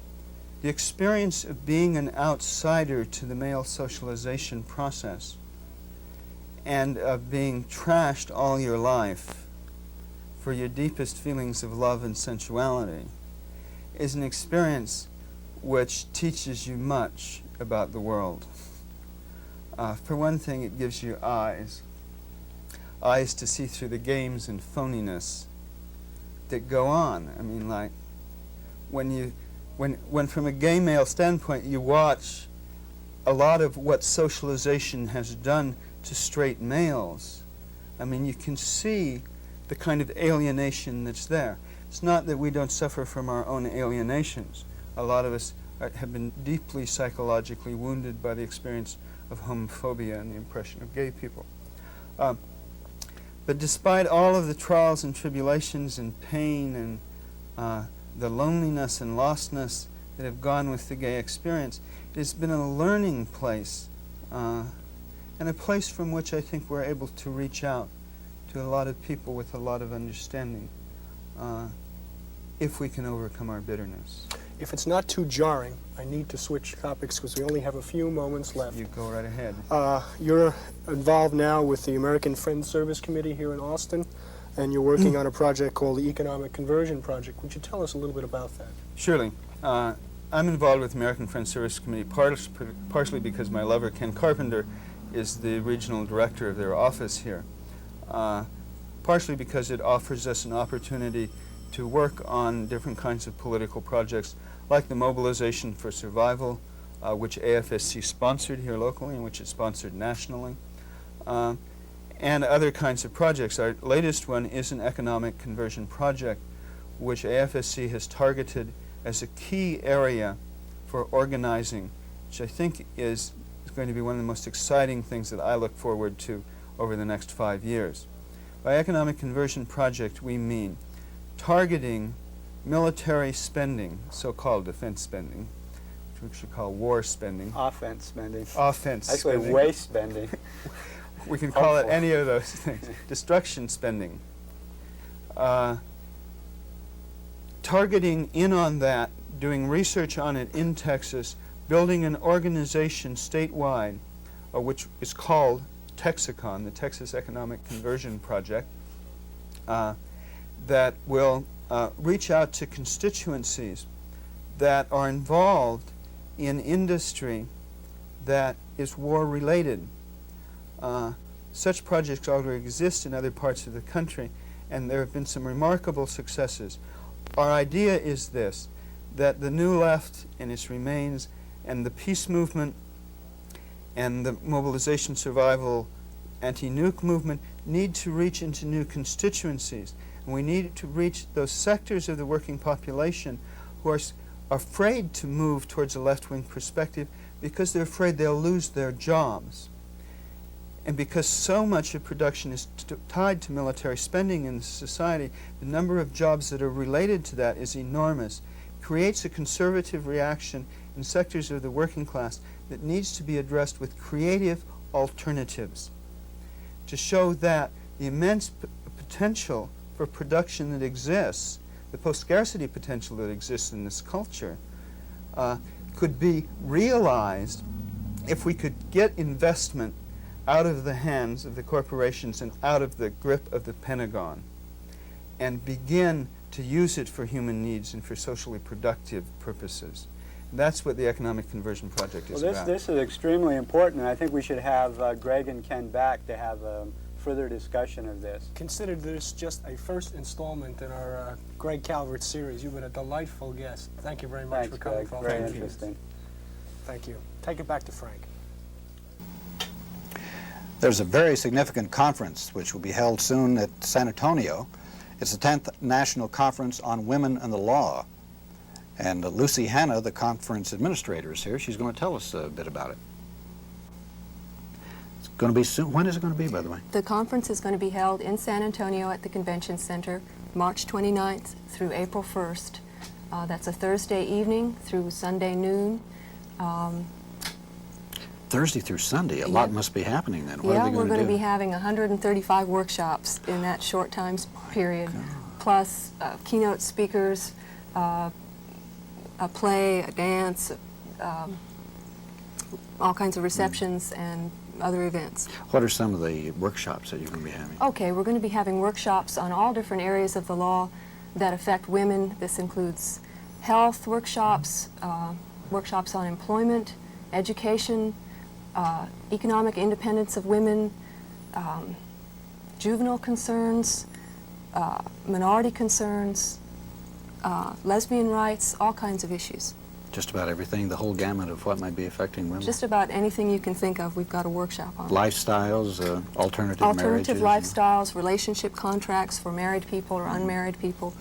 The experience of being an outsider to the male socialization process and of being trashed all your life for your deepest feelings of love and sensuality is an experience which teaches you much about the world. For one thing, it gives you eyes to see through the games and phoniness that go on. I mean, like, when from a gay male standpoint you watch a lot of what socialization has done to straight males, I mean, you can see the kind of alienation that's there. It's not that we don't suffer from our own alienations. A lot of us have been deeply psychologically wounded by the experience of homophobia and the oppression of gay people. But despite all of the trials and tribulations and pain and the loneliness and lostness that have gone with the gay experience, it has been a learning place and a place from which I think we're able to reach out to a lot of people with a lot of understanding if we can overcome our bitterness. If it's not too jarring, I need to switch topics because we only have a few moments left. You go right ahead. You're involved now with the American Friends Service Committee here in Austin, and you're working on a project called the Economic Conversion Project. Would you tell us a little bit about that? Surely. I'm involved with the American Friends Service Committee partially because my lover, Ken Carpenter, is the regional director of their office here. Partially because it offers us an opportunity to work on different kinds of political projects like the Mobilization for Survival, which AFSC sponsored here locally and which it sponsored nationally, and other kinds of projects. Our latest one is an economic conversion project which AFSC has targeted as a key area for organizing, which I think is going to be one of the most exciting things that I look forward to over the next 5 years. By economic conversion project, we mean targeting military spending, so-called defense spending, which we should call war spending. Offense spending. Offense Actually, spending. waste spending. We can call it any of those things. Destruction spending. Targeting in on that, doing research on it in Texas, building an organization statewide, which is called Texicon, the Texas Economic Conversion Project, that will reach out to constituencies that are involved in industry that is war-related. Such projects already exist in other parts of the country, and there have been some remarkable successes. Our idea is this, that the New Left and its remains and the peace movement and the mobilization survival anti-nuke movement need to reach into new constituencies. And we need to reach those sectors of the working population who are afraid to move towards a left-wing perspective because they're afraid they'll lose their jobs. And because so much of production is tied to military spending in society, the number of jobs that are related to that is enormous. It creates a conservative reaction in sectors of the working class that needs to be addressed with creative alternatives to show that the immense potential for production that exists, the post-scarcity potential that exists in this culture, could be realized if we could get investment out of the hands of the corporations and out of the grip of the Pentagon and begin to use it for human needs and for socially productive purposes. That's what the Economic Conversion Project is about. This is extremely important, and I think we should have Greg and Ken back to have a further discussion of this. Consider this just a first installment in our Greg Calvert series. You've been a delightful guest. Thank you very much for coming. Greg. Very interesting. Thank you. Take it back to Frank. There's a very significant conference which will be held soon at San Antonio. It's the 10th National Conference on Women and the Law. And Lucy Hanna, the conference administrator, is here. She's going to tell us a bit about it. It's going to be soon. When is it going to be, by the way? The conference is going to be held in San Antonio at the Convention Center, March 29th through April 1st. That's a Thursday evening through Sunday noon. Thursday through Sunday. A lot must be happening then. What are they we're going going to to do? be having 135 workshops in that short time period, plus keynote speakers, a play, a dance, all kinds of receptions and other events. What are some of the workshops that you're going to be having? Okay, we're going to be having workshops on all different areas of the law that affect women. This includes health workshops, workshops on employment, education, economic independence of women, juvenile concerns, minority concerns, lesbian rights, all kinds of issues. Just about everything, the whole gamut of what might be affecting women? Just about anything you can think of, we've got a workshop on. Lifestyles, alternative marriages? Alternative lifestyles, relationship contracts for married people or unmarried people.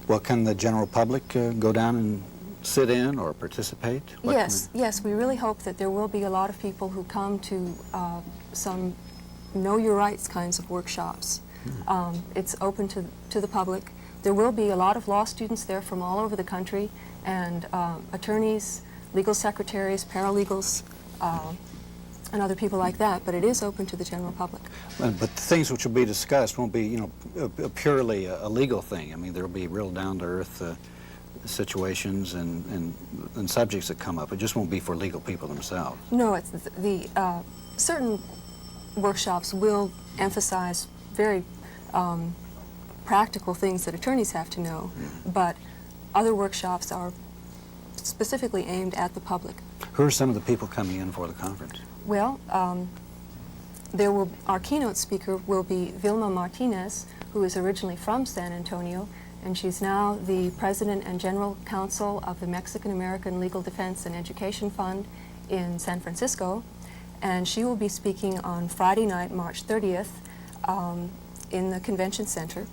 Well, can the general public go down and sit in or participate? Yes, we really hope that there will be a lot of people who come to some Know Your Rights kinds of workshops. It's open to the public. There will be a lot of law students there from all over the country, and attorneys, legal secretaries, paralegals, and other people like that, but it is open to the general public. But the things which will be discussed won't be, purely a legal thing. I mean, there will be real down-to-earth situations and subjects that come up. It just won't be for legal people themselves. No, it's certain workshops will emphasize very practical things that attorneys have to know, but other workshops are specifically aimed at the public. Who are some of the people coming in for the conference? Well, our keynote speaker will be Vilma Martinez, who is originally from San Antonio, and she's now the president and general counsel of the Mexican-American Legal Defense and Education Fund in San Francisco. And she will be speaking on Friday night, March 30th, in the Convention Center.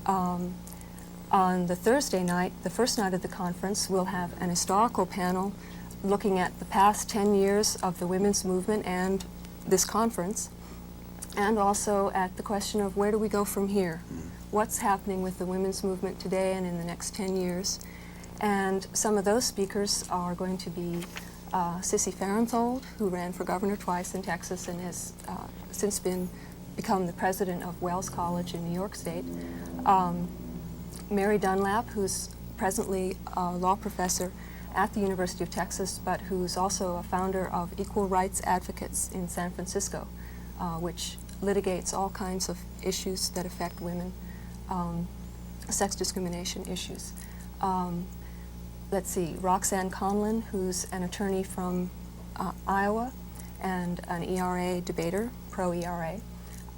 On the Thursday night, the first night of the conference, we'll have an historical panel looking at the past 10 years of the women's movement and this conference, and also at the question of where do we go from here? What's happening with the women's movement today and in the next 10 years? And some of those speakers are going to be Sissy Farenthold, who ran for governor twice in Texas and has since become the president of Wells College in New York State. Mary Dunlap, who's presently a law professor at the University of Texas, but who's also a founder of Equal Rights Advocates in San Francisco, which litigates all kinds of issues that affect women, sex discrimination issues. Let's see, Roxanne Conlon, who's an attorney from Iowa and an ERA debater pro-ERA,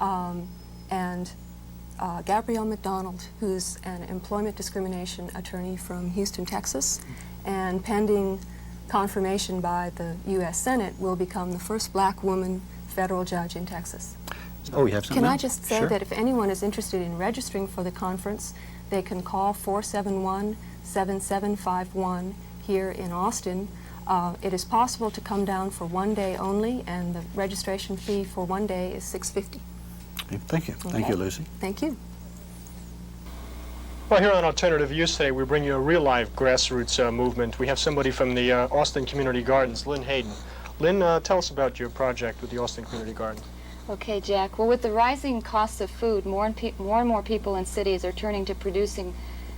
and Gabrielle McDonald, who's an employment discrimination attorney from Houston, Texas, and pending confirmation by the U.S. Senate, will become the first black woman federal judge in Texas. Oh, you have something? Can I just say Sure. that if anyone is interested in registering for the conference, they can call 471-7751 here in Austin. It is possible to come down for one day only, and the registration fee for one day is $6.50. Thank you. Thank you, Lucy. Thank you. Well, here on Alternative Views today, we bring you a real-life grassroots movement. We have somebody from the Austin Community Gardens, Lynn Hayden. Lynn, tell us about your project with the Austin Community Gardens. Okay, Jack. Well, with the rising costs of food, more and more people in cities are turning to producing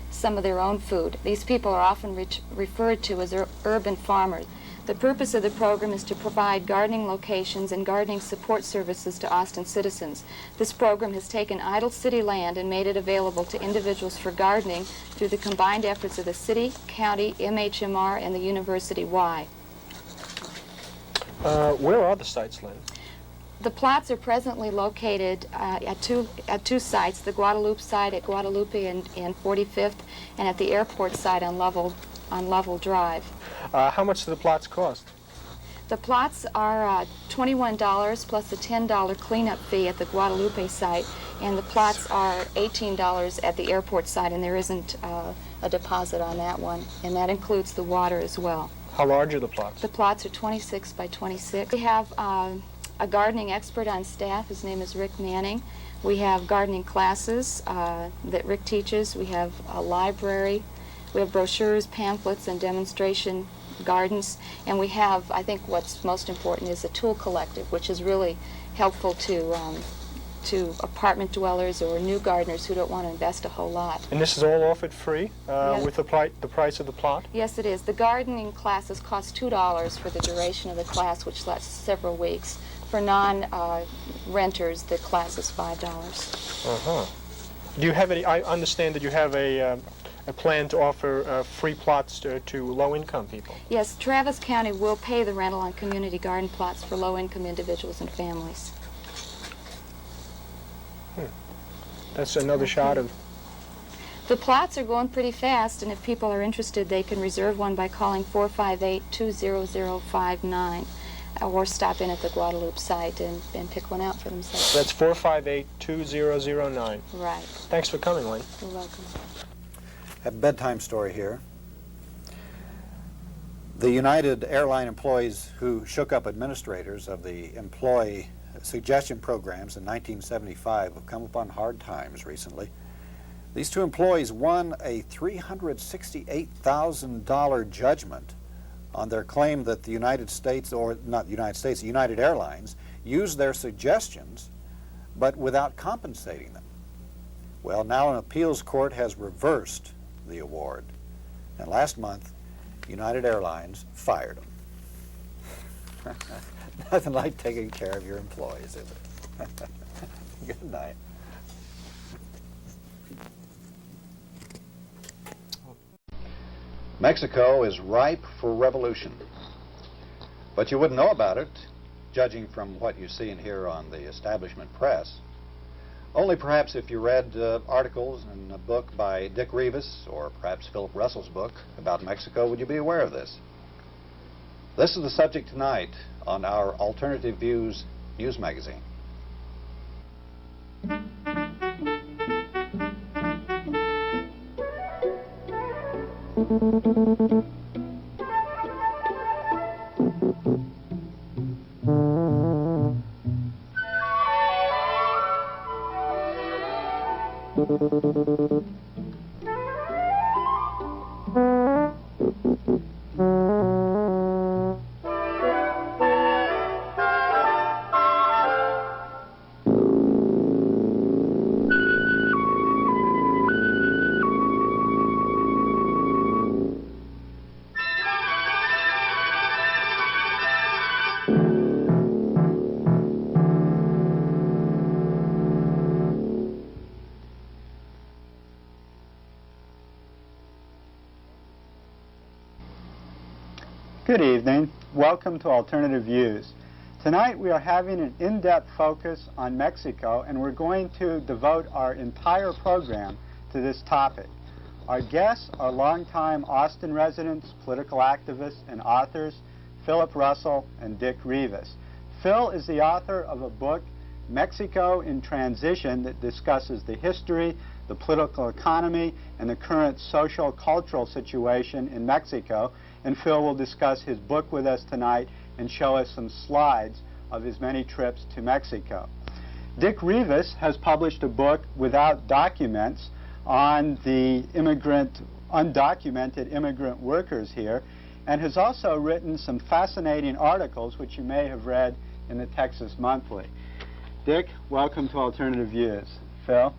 some of their own food. These people are often referred to as urban farmers. The purpose of the program is to provide gardening locations and gardening support services to Austin citizens. This program has taken idle city land and made it available to individuals for gardening through the combined efforts of the city, county, MHMR, and the University Y. Where are the sites, Lynn? The plots are presently located at two sites, the Guadalupe site at Guadalupe and 45th, and at the airport site on Lovell Drive. How much do the plots cost? The plots are $21 plus a $10 cleanup fee at the Guadalupe site, and the plots are $18 at the airport site, and there isn't a deposit on that one, and that includes the water as well. How large are the plots? The plots are 26 by 26. We have a gardening expert on staff. His name is Rick Manning. We have gardening classes that Rick teaches. We have a library. We have brochures, pamphlets, and demonstration gardens. And we have, I think what's most important is a tool collective, which is really helpful to apartment dwellers or new gardeners who don't want to invest a whole lot. And this is all offered free Yes. with the price of the plot? Yes, it is. The gardening classes cost $2 for the duration of the class, which lasts several weeks. For non-renters, the class is $5. Uh-huh. Do you have any, I understand that you have a plan to offer free plots to low-income people. Yes, Travis County will pay the rental on community garden plots for low-income individuals and families. That's another shot of... The plots are going pretty fast, and if people are interested, they can reserve one by calling 458-20059 or stop in at the Guadalupe site and pick one out for themselves. That's 458-2009. Right. Thanks for coming, Lynn. You're welcome. A bedtime story here. The United Airline employees who shook up administrators of the employee suggestion programs in 1975 have come upon hard times recently. These two employees won a $368,000 judgment on their claim that the United States, or not the United States, the United Airlines, used their suggestions but without compensating them. Well, now an appeals court has reversed the award, and last month United Airlines fired them. Nothing like taking care of your employees, is it? Good night. Mexico is ripe for revolution. But you wouldn't know about it, judging from what you see and hear on the establishment press. Only perhaps if you read articles in a book by Dick Rivas, or perhaps Philip Russell's book about Mexico, would you be aware of this. This is the subject tonight on our Alternative Views news magazine. Good evening. Welcome to Alternative Views. Tonight we are having an in-depth focus on Mexico, and we're going to devote our entire program to this topic. Our guests are longtime Austin residents, political activists, and authors, Philip Russell and Dick Rivas. Phil is the author of a book, Mexico in Transition, that discusses the history, the political economy, and the current social cultural situation in Mexico. And Phil will discuss his book with us tonight and show us some slides of his many trips to Mexico. Dick Rivas has published a book without documents on the undocumented immigrant workers here, and has also written some fascinating articles which you may have read in the Texas Monthly. Dick, welcome to Alternative Views. Phil,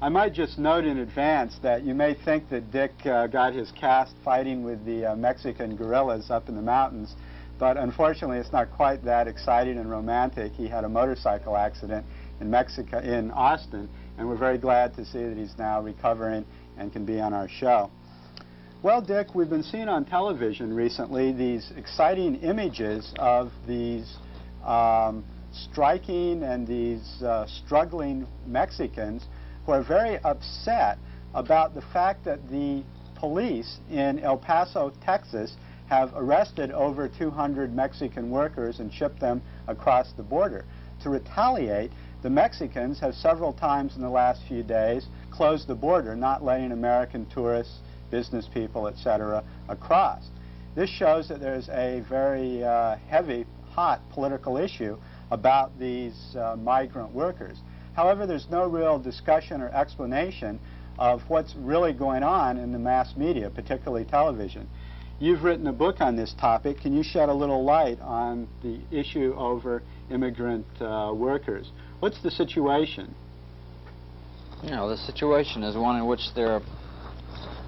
I might just note in advance that you may think that Dick got his cast fighting with the Mexican guerrillas up in the mountains, but unfortunately it's not quite that exciting and romantic. He had a motorcycle accident in Austin, and we're very glad to see that he's now recovering and can be on our show. Well, Dick, we've been seeing on television recently these exciting images of these striking and these struggling Mexicans who are very upset about the fact that the police in El Paso, Texas, have arrested over 200 Mexican workers and shipped them across the border. To retaliate, the Mexicans have several times in the last few days closed the border, not letting American tourists, business people, etc., across. This shows that there's a very heavy, hot political issue about these migrant workers. However, there's no real discussion or explanation of what's really going on in the mass media, particularly television. You've written a book on this topic. Can you shed a little light on the issue over immigrant workers? What's the situation? You know, the situation is one in which there are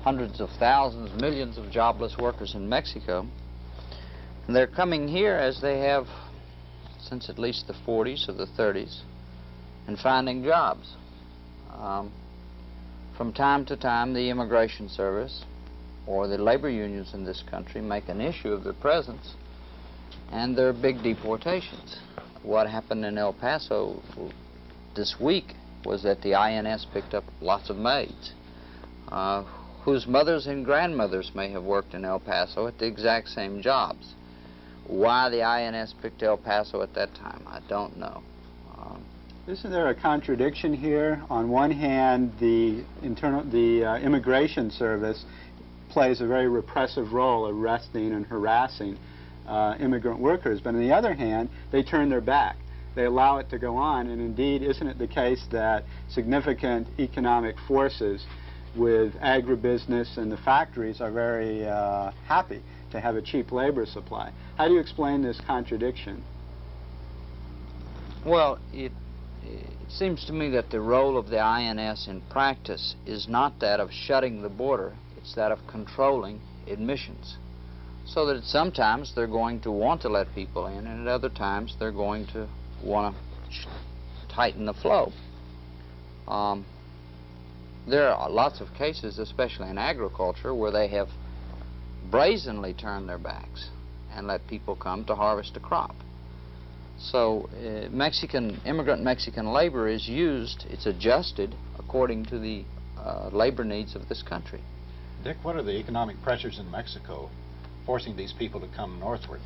hundreds of thousands, millions of jobless workers in Mexico. And they're coming here as they have since at least the 40s or the 30s and finding jobs. From time to time, the Immigration Service or the labor unions in this country make an issue of their presence, and there are big deportations. What happened in El Paso this week was that the INS picked up lots of maids whose mothers and grandmothers may have worked in El Paso at the exact same jobs. Why the INS picked El Paso at that time, I don't know. Isn't there a contradiction here? On one hand, the Immigration Service plays a very repressive role, arresting and harassing immigrant workers, but on the other hand, they turn their back. They allow it to go on, and indeed, isn't it the case that significant economic forces with agribusiness and the factories are very happy to have a cheap labor supply? How do you explain this contradiction? Well, it seems to me that the role of the INS in practice is not that of shutting the border, it's that of controlling admissions. So that sometimes they're going to want to let people in, and at other times they're going to want to tighten the flow. There are lots of cases, especially in agriculture, where they have brazenly turned their backs and let people come to harvest a crop. So immigrant Mexican labor is used, it's adjusted according to the labor needs of this country. Dick, what are the economic pressures in Mexico forcing these people to come northward?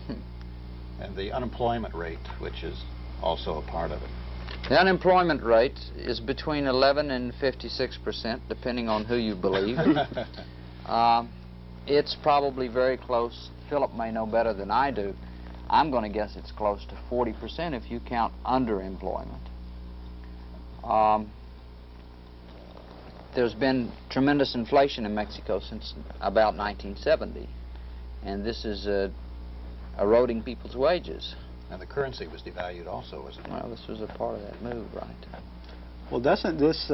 And the unemployment rate, which is also a part of it. The unemployment rate is between 11 and 56%, depending on who you believe. It's probably very close. Philip may know better than I do. I'm going to guess it's close to 40% if you count underemployment. There's been tremendous inflation in Mexico since about 1970, and this is eroding people's wages. And the currency was devalued also, wasn't it? Well, this was a part of that move, right. Well, doesn't this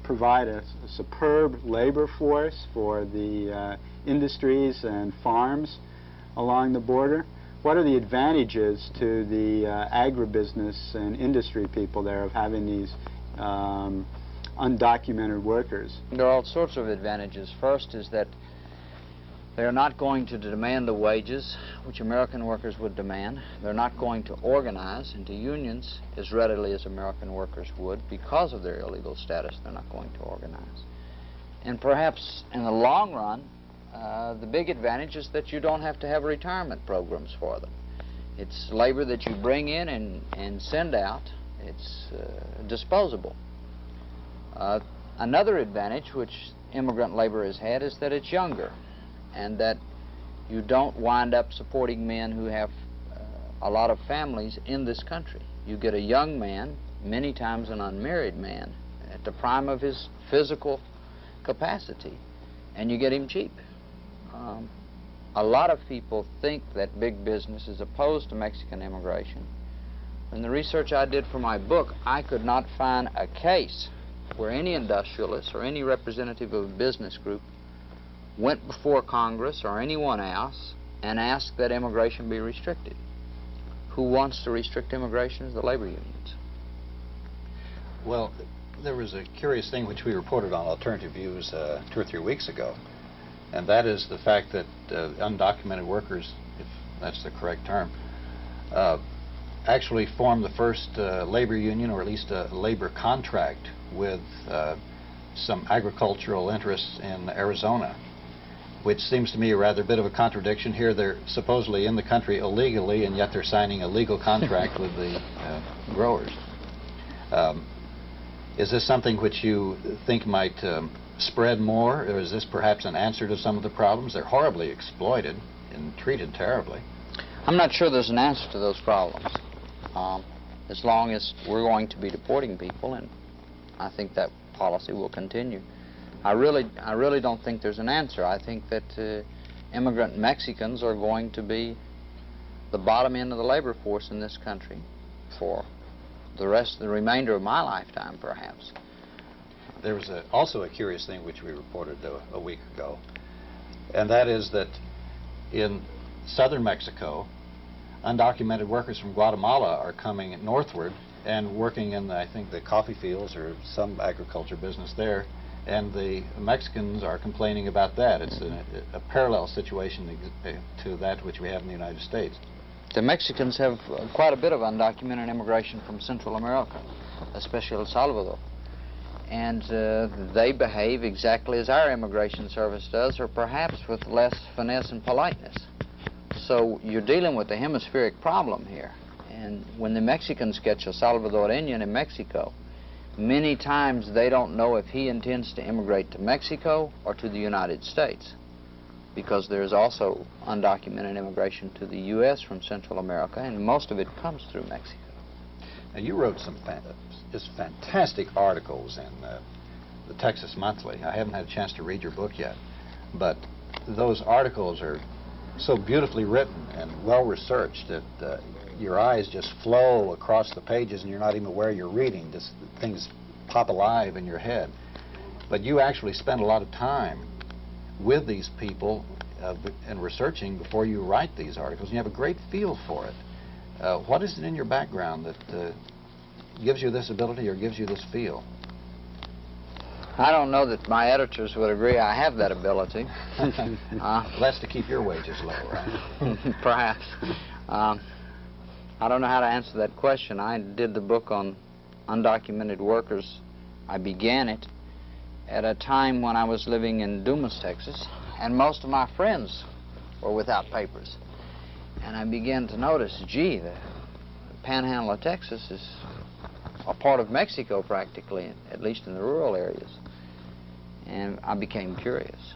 provide a superb labor force for the industries and farms along the border? What are the advantages to the agribusiness and industry people there of having these undocumented workers? There are all sorts of advantages. First is that They're not going to demand the wages which American workers would demand. They're not going to organize into unions as readily as American workers would because of their illegal status. They're not going to organize. And perhaps in the long run, the big advantage is that you don't have to have retirement programs for them. It's labor that you bring in and send out. It's disposable. Another advantage which immigrant labor has had is that it's younger, and that you don't wind up supporting men who have a lot of families in this country. You get a young man, many times an unmarried man, at the prime of his physical capacity, and you get him cheap. A lot of people think that big business is opposed to Mexican immigration. In the research I did for my book, I could not find a case where any industrialist or any representative of a business group went before Congress or anyone else and asked that immigration be restricted. Who wants to restrict immigration is the labor unions. Well, there was a curious thing which we reported on Alternative Views 2 or 3 weeks ago, and that is the fact that undocumented workers, if that's the correct term, actually formed the first labor union, or at least a labor contract, with some agricultural interests in Arizona, which seems to me a rather bit of a contradiction. Here they're supposedly in the country illegally, and yet they're signing a legal contract with the growers. Is this something which you think might spread more, or is this perhaps an answer to some of the problems? They're horribly exploited and treated terribly. I'm not sure there's an answer to those problems. As long as we're going to be deporting people, and I think that policy will continue. I really don't think there's an answer. I think that immigrant Mexicans are going to be the bottom end of the labor force in this country for the remainder of my lifetime, perhaps. There was also a curious thing which we reported a week ago, and that is that in southern Mexico, undocumented workers from Guatemala are coming northward and working in, I think, the coffee fields or some agriculture business there, and the Mexicans are complaining about that. It's a parallel situation to that which we have in the United States. The Mexicans have quite a bit of undocumented immigration from Central America, especially El Salvador. And they behave exactly as our immigration service does, or perhaps with less finesse and politeness. So you're dealing with a hemispheric problem here. And when the Mexicans catch a Salvadorian in Mexico, many times they don't know if he intends to immigrate to Mexico or to the United States, because there's also undocumented immigration to the U.S. from Central America, and most of it comes through Mexico. Now, you wrote some just fantastic articles in the Texas Monthly. I haven't had a chance to read your book yet, but those articles are so beautifully written and well-researched that your eyes just flow across the pages and you're not even aware you're reading. Just things pop alive in your head. But you actually spend a lot of time with these people and researching before you write these articles, and you have a great feel for it. What is it in your background that gives you this ability or gives you this feel? I don't know that my editors would agree I have that ability. That's to keep your wages low, right? Perhaps. I don't know how to answer that question. I did the book on undocumented workers. I began it at a time when I was living in Dumas, Texas, and most of my friends were without papers. And I began to notice, gee, the panhandle of Texas is a part of Mexico practically, at least in the rural areas. And I became curious.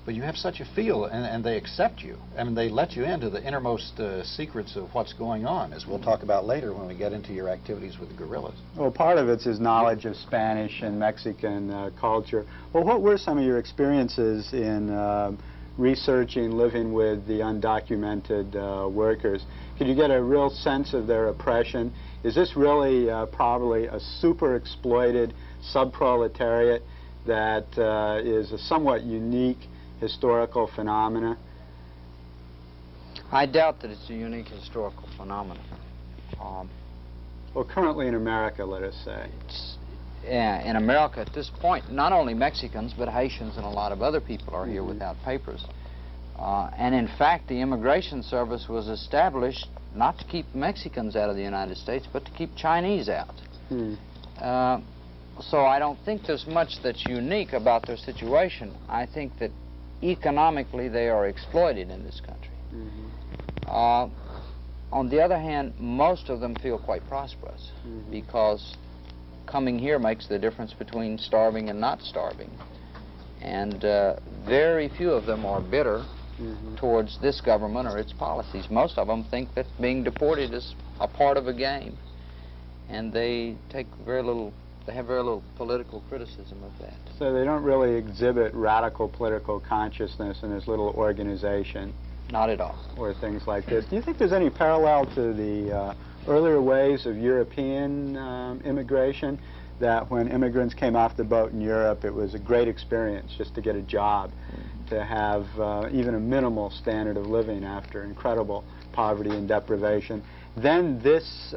But you have such a feel, and they accept you. I mean, they let you into the innermost secrets of what's going on, as we'll talk about later when we get into your activities with the guerrillas. Well, part of it's his knowledge of Spanish and Mexican culture. Well, what were some of your experiences in researching, living with the undocumented workers? Could you get a real sense of their oppression? Is this really probably a super exploited subproletariat that is a somewhat unique historical phenomena? I doubt that it's a unique historical phenomenon. Well, currently in America, let us say. Yeah, in America at this point, not only Mexicans, but Haitians and a lot of other people are here without papers. And in fact, the Immigration Service was established not to keep Mexicans out of the United States, but to keep Chinese out. So I don't think there's much that's unique about their situation. I think that economically they are exploited in this country. On the other hand, most of them feel quite prosperous because coming here makes the difference between starving and not starving. And very few of them are bitter towards this government or its policies. Most of them think that being deported is a part of a game, and they take very little, they have very little political criticism of that. So they don't really exhibit radical political consciousness in this little organization? Not at all. Or things like this. Do you think there's any parallel to the earlier waves of European immigration, that when immigrants came off the boat in Europe, it was a great experience just to get a job, to have even a minimal standard of living after incredible poverty and deprivation? Then this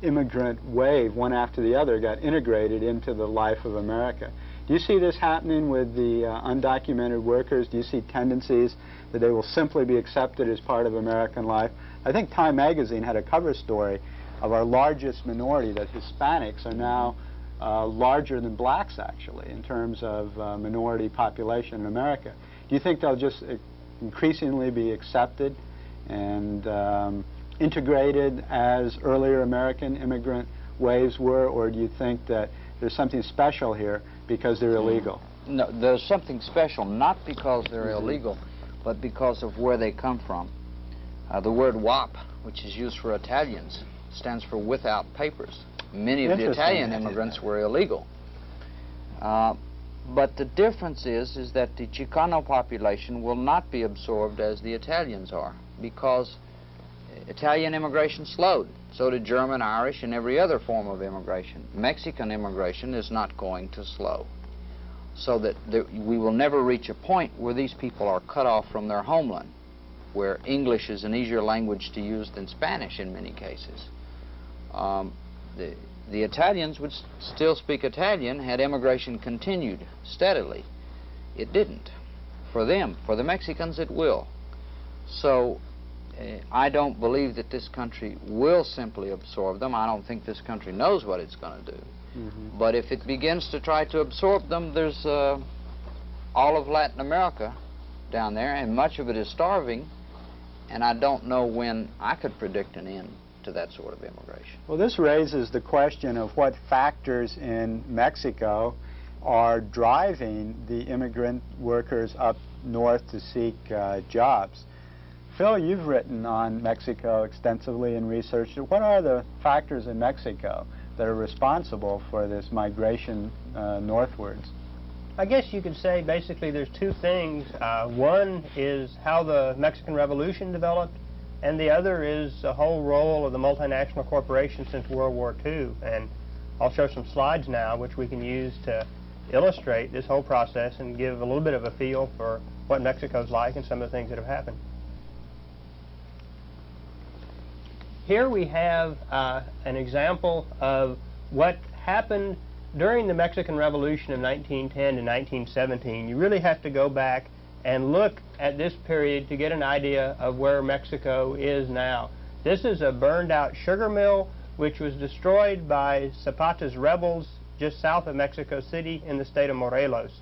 immigrant wave, one after the other, got integrated into the life of America. Do you see this happening with the undocumented workers? Do you see tendencies that they will simply be accepted as part of American life? I think Time magazine had a cover story of our largest minority, that Hispanics are now larger than blacks, actually, in terms of minority population in America. Do you think they'll just increasingly be accepted and integrated as earlier American immigrant waves were, or do you think that there's something special here because they're illegal? No, there's something special, not because they're illegal, but because of where they come from. The word WAP, which is used for Italians, stands for without papers. Many of the Italian immigrants were illegal. But the difference is that the Chicano population will not be absorbed as the Italians are, because Italian immigration slowed. So did German, Irish, and every other form of immigration. Mexican immigration is not going to slow. So that we will never reach a point where these people are cut off from their homeland, where English is an easier language to use than Spanish in many cases. The Italians would still speak Italian had immigration continued steadily. It didn't. For them, for the Mexicans, it will. So I don't believe that this country will simply absorb them. I don't think this country knows what it's going to do. But if it begins to try to absorb them, there's all of Latin America down there, and much of it is starving, and I don't know when I could predict an end to that sort of immigration. Well, this raises the question of what factors in Mexico are driving the immigrant workers up north to seek jobs. Phil, you've written on Mexico extensively and researched it. What are the factors in Mexico that are responsible for this migration northwards? I guess you could say basically there's two things. One is how the Mexican Revolution developed, and the other is the whole role of the multinational corporations since World War II. And I'll show some slides now which we can use to illustrate this whole process and give a little bit of a feel for what Mexico's like and some of the things that have happened. Here we have an example of what happened during the Mexican Revolution of 1910 to 1917. You really have to go back and look at this period to get an idea of where Mexico is now. This is a burned out sugar mill which was destroyed by Zapata's rebels just south of Mexico City in the state of Morelos.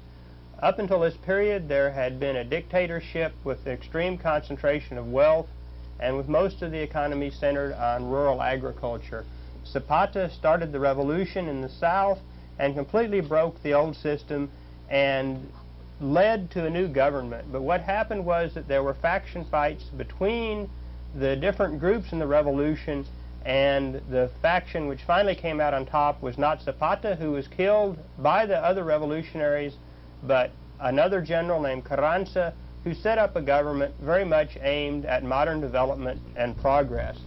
Up until this period, there had been a dictatorship with extreme concentration of wealth and with most of the economy centered on rural agriculture. Zapata started the revolution in the south and completely broke the old system and led to a new government. But what happened was that there were faction fights between the different groups in the revolution, and the faction which finally came out on top was not Zapata, who was killed by the other revolutionaries, but another general named Carranza, who set up a government very much aimed at modern development and progress.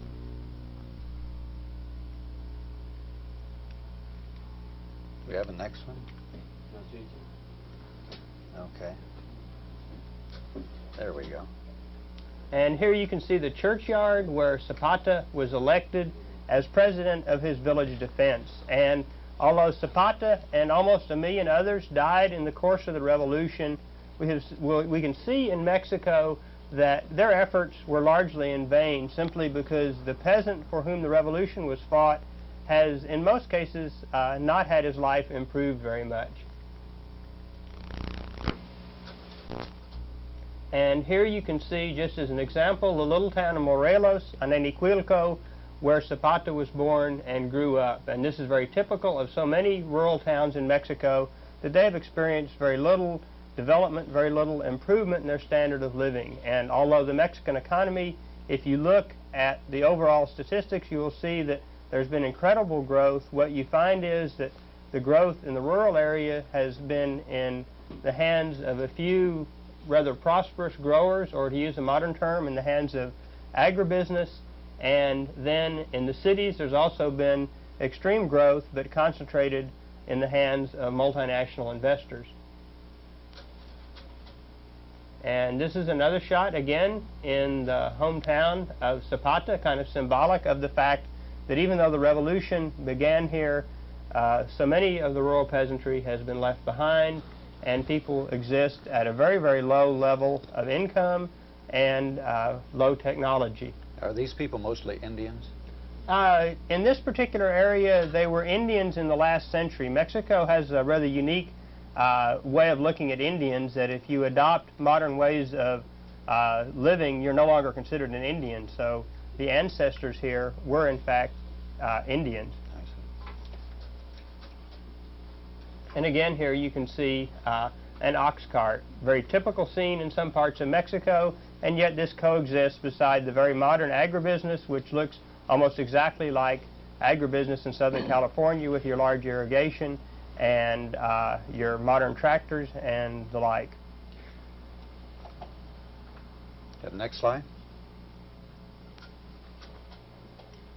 We have a next one? Okay. There we go. And here you can see the churchyard where Zapata was elected as president of his village defense. And although Zapata and almost 1 million others died in the course of the revolution, we can see in Mexico that their efforts were largely in vain, simply because the peasant for whom the revolution was fought has, in most cases, not had his life improved very much. And here you can see, just as an example, the little town of Morelos, Aneniquilco, where Zapata was born and grew up. And this is very typical of so many rural towns in Mexico, that they have experienced very little development, very little improvement in their standard of living. And although the Mexican economy, if you look at the overall statistics, you will see that there's been incredible growth. What you find is that the growth in the rural area has been in the hands of a few rather prosperous growers, or to use a modern term, in the hands of agribusiness. And then in the cities, there's also been extreme growth, but concentrated in the hands of multinational investors. And this is another shot, again, in the hometown of Zapata, kind of symbolic of the fact that even though the revolution began here, so many of the rural peasantry has been left behind, and people exist at a very, very low level of income and low technology. Are these people mostly Indians? In this particular area, they were Indians in the last century. Mexico has a rather unique way of looking at Indians, that if you adopt modern ways of living, you're no longer considered an Indian. So the ancestors here were, in fact, Indians. And again, here you can see an ox cart. Very typical scene in some parts of Mexico, and yet this coexists beside the very modern agribusiness, which looks almost exactly like agribusiness in Southern California, with your large irrigation and your modern tractors and the like. The next slide.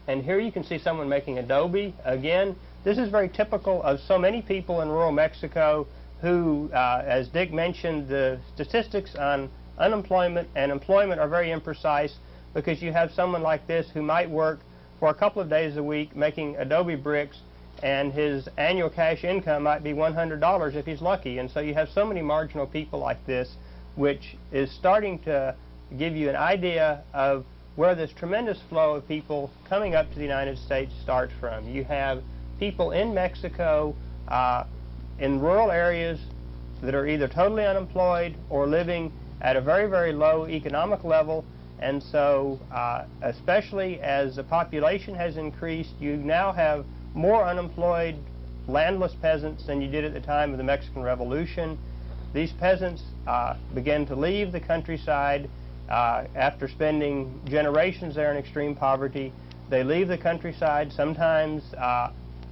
And here you can see someone making adobe. Again, this is very typical of so many people in rural Mexico who, as Dick mentioned, the statistics on unemployment and employment are very imprecise, because you have someone like this who might work for a couple of days a week making adobe bricks, and his annual cash income might be $100 if he's lucky. And so you have so many marginal people like this, which is starting to give you an idea of where this tremendous flow of people coming up to the United States starts from. You have people in Mexico in rural areas that are either totally unemployed or living at a very, very low economic level. And so, especially as the population has increased, you now have more unemployed landless peasants than you did at the time of the Mexican Revolution. These peasants begin to leave the countryside after spending generations there in extreme poverty. They leave the countryside sometimes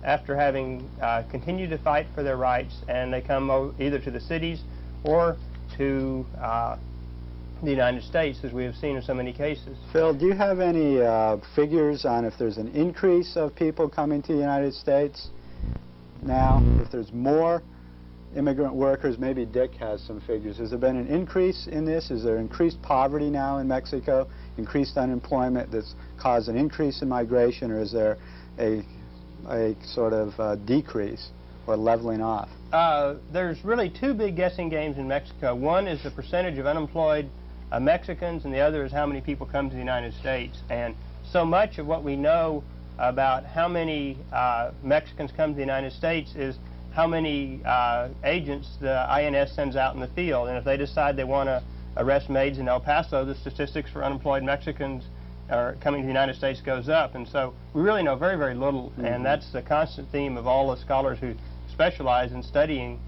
after having continued to fight for their rights, and they come either to the cities or to the United States, as we have seen in so many cases. Phil, do you have any figures on if there's an increase of people coming to the United States now? If there's more immigrant workers, maybe Dick has some figures. Has there been an increase in this? Is there increased poverty now in Mexico, increased unemployment that's caused an increase in migration, or is there a sort of decrease or leveling off? There's really two big guessing games in Mexico. One is the percentage of unemployed Mexicans, and the other is how many people come to the United States. And so much of what we know about how many Mexicans come to the United States is how many agents the INS sends out in the field. And if they decide they want to arrest maids in El Paso, the statistics for unemployed Mexicans coming to the United States goes up. And so we really know very, very little. Mm-hmm. And that's the constant theme of all the scholars who specialize in studying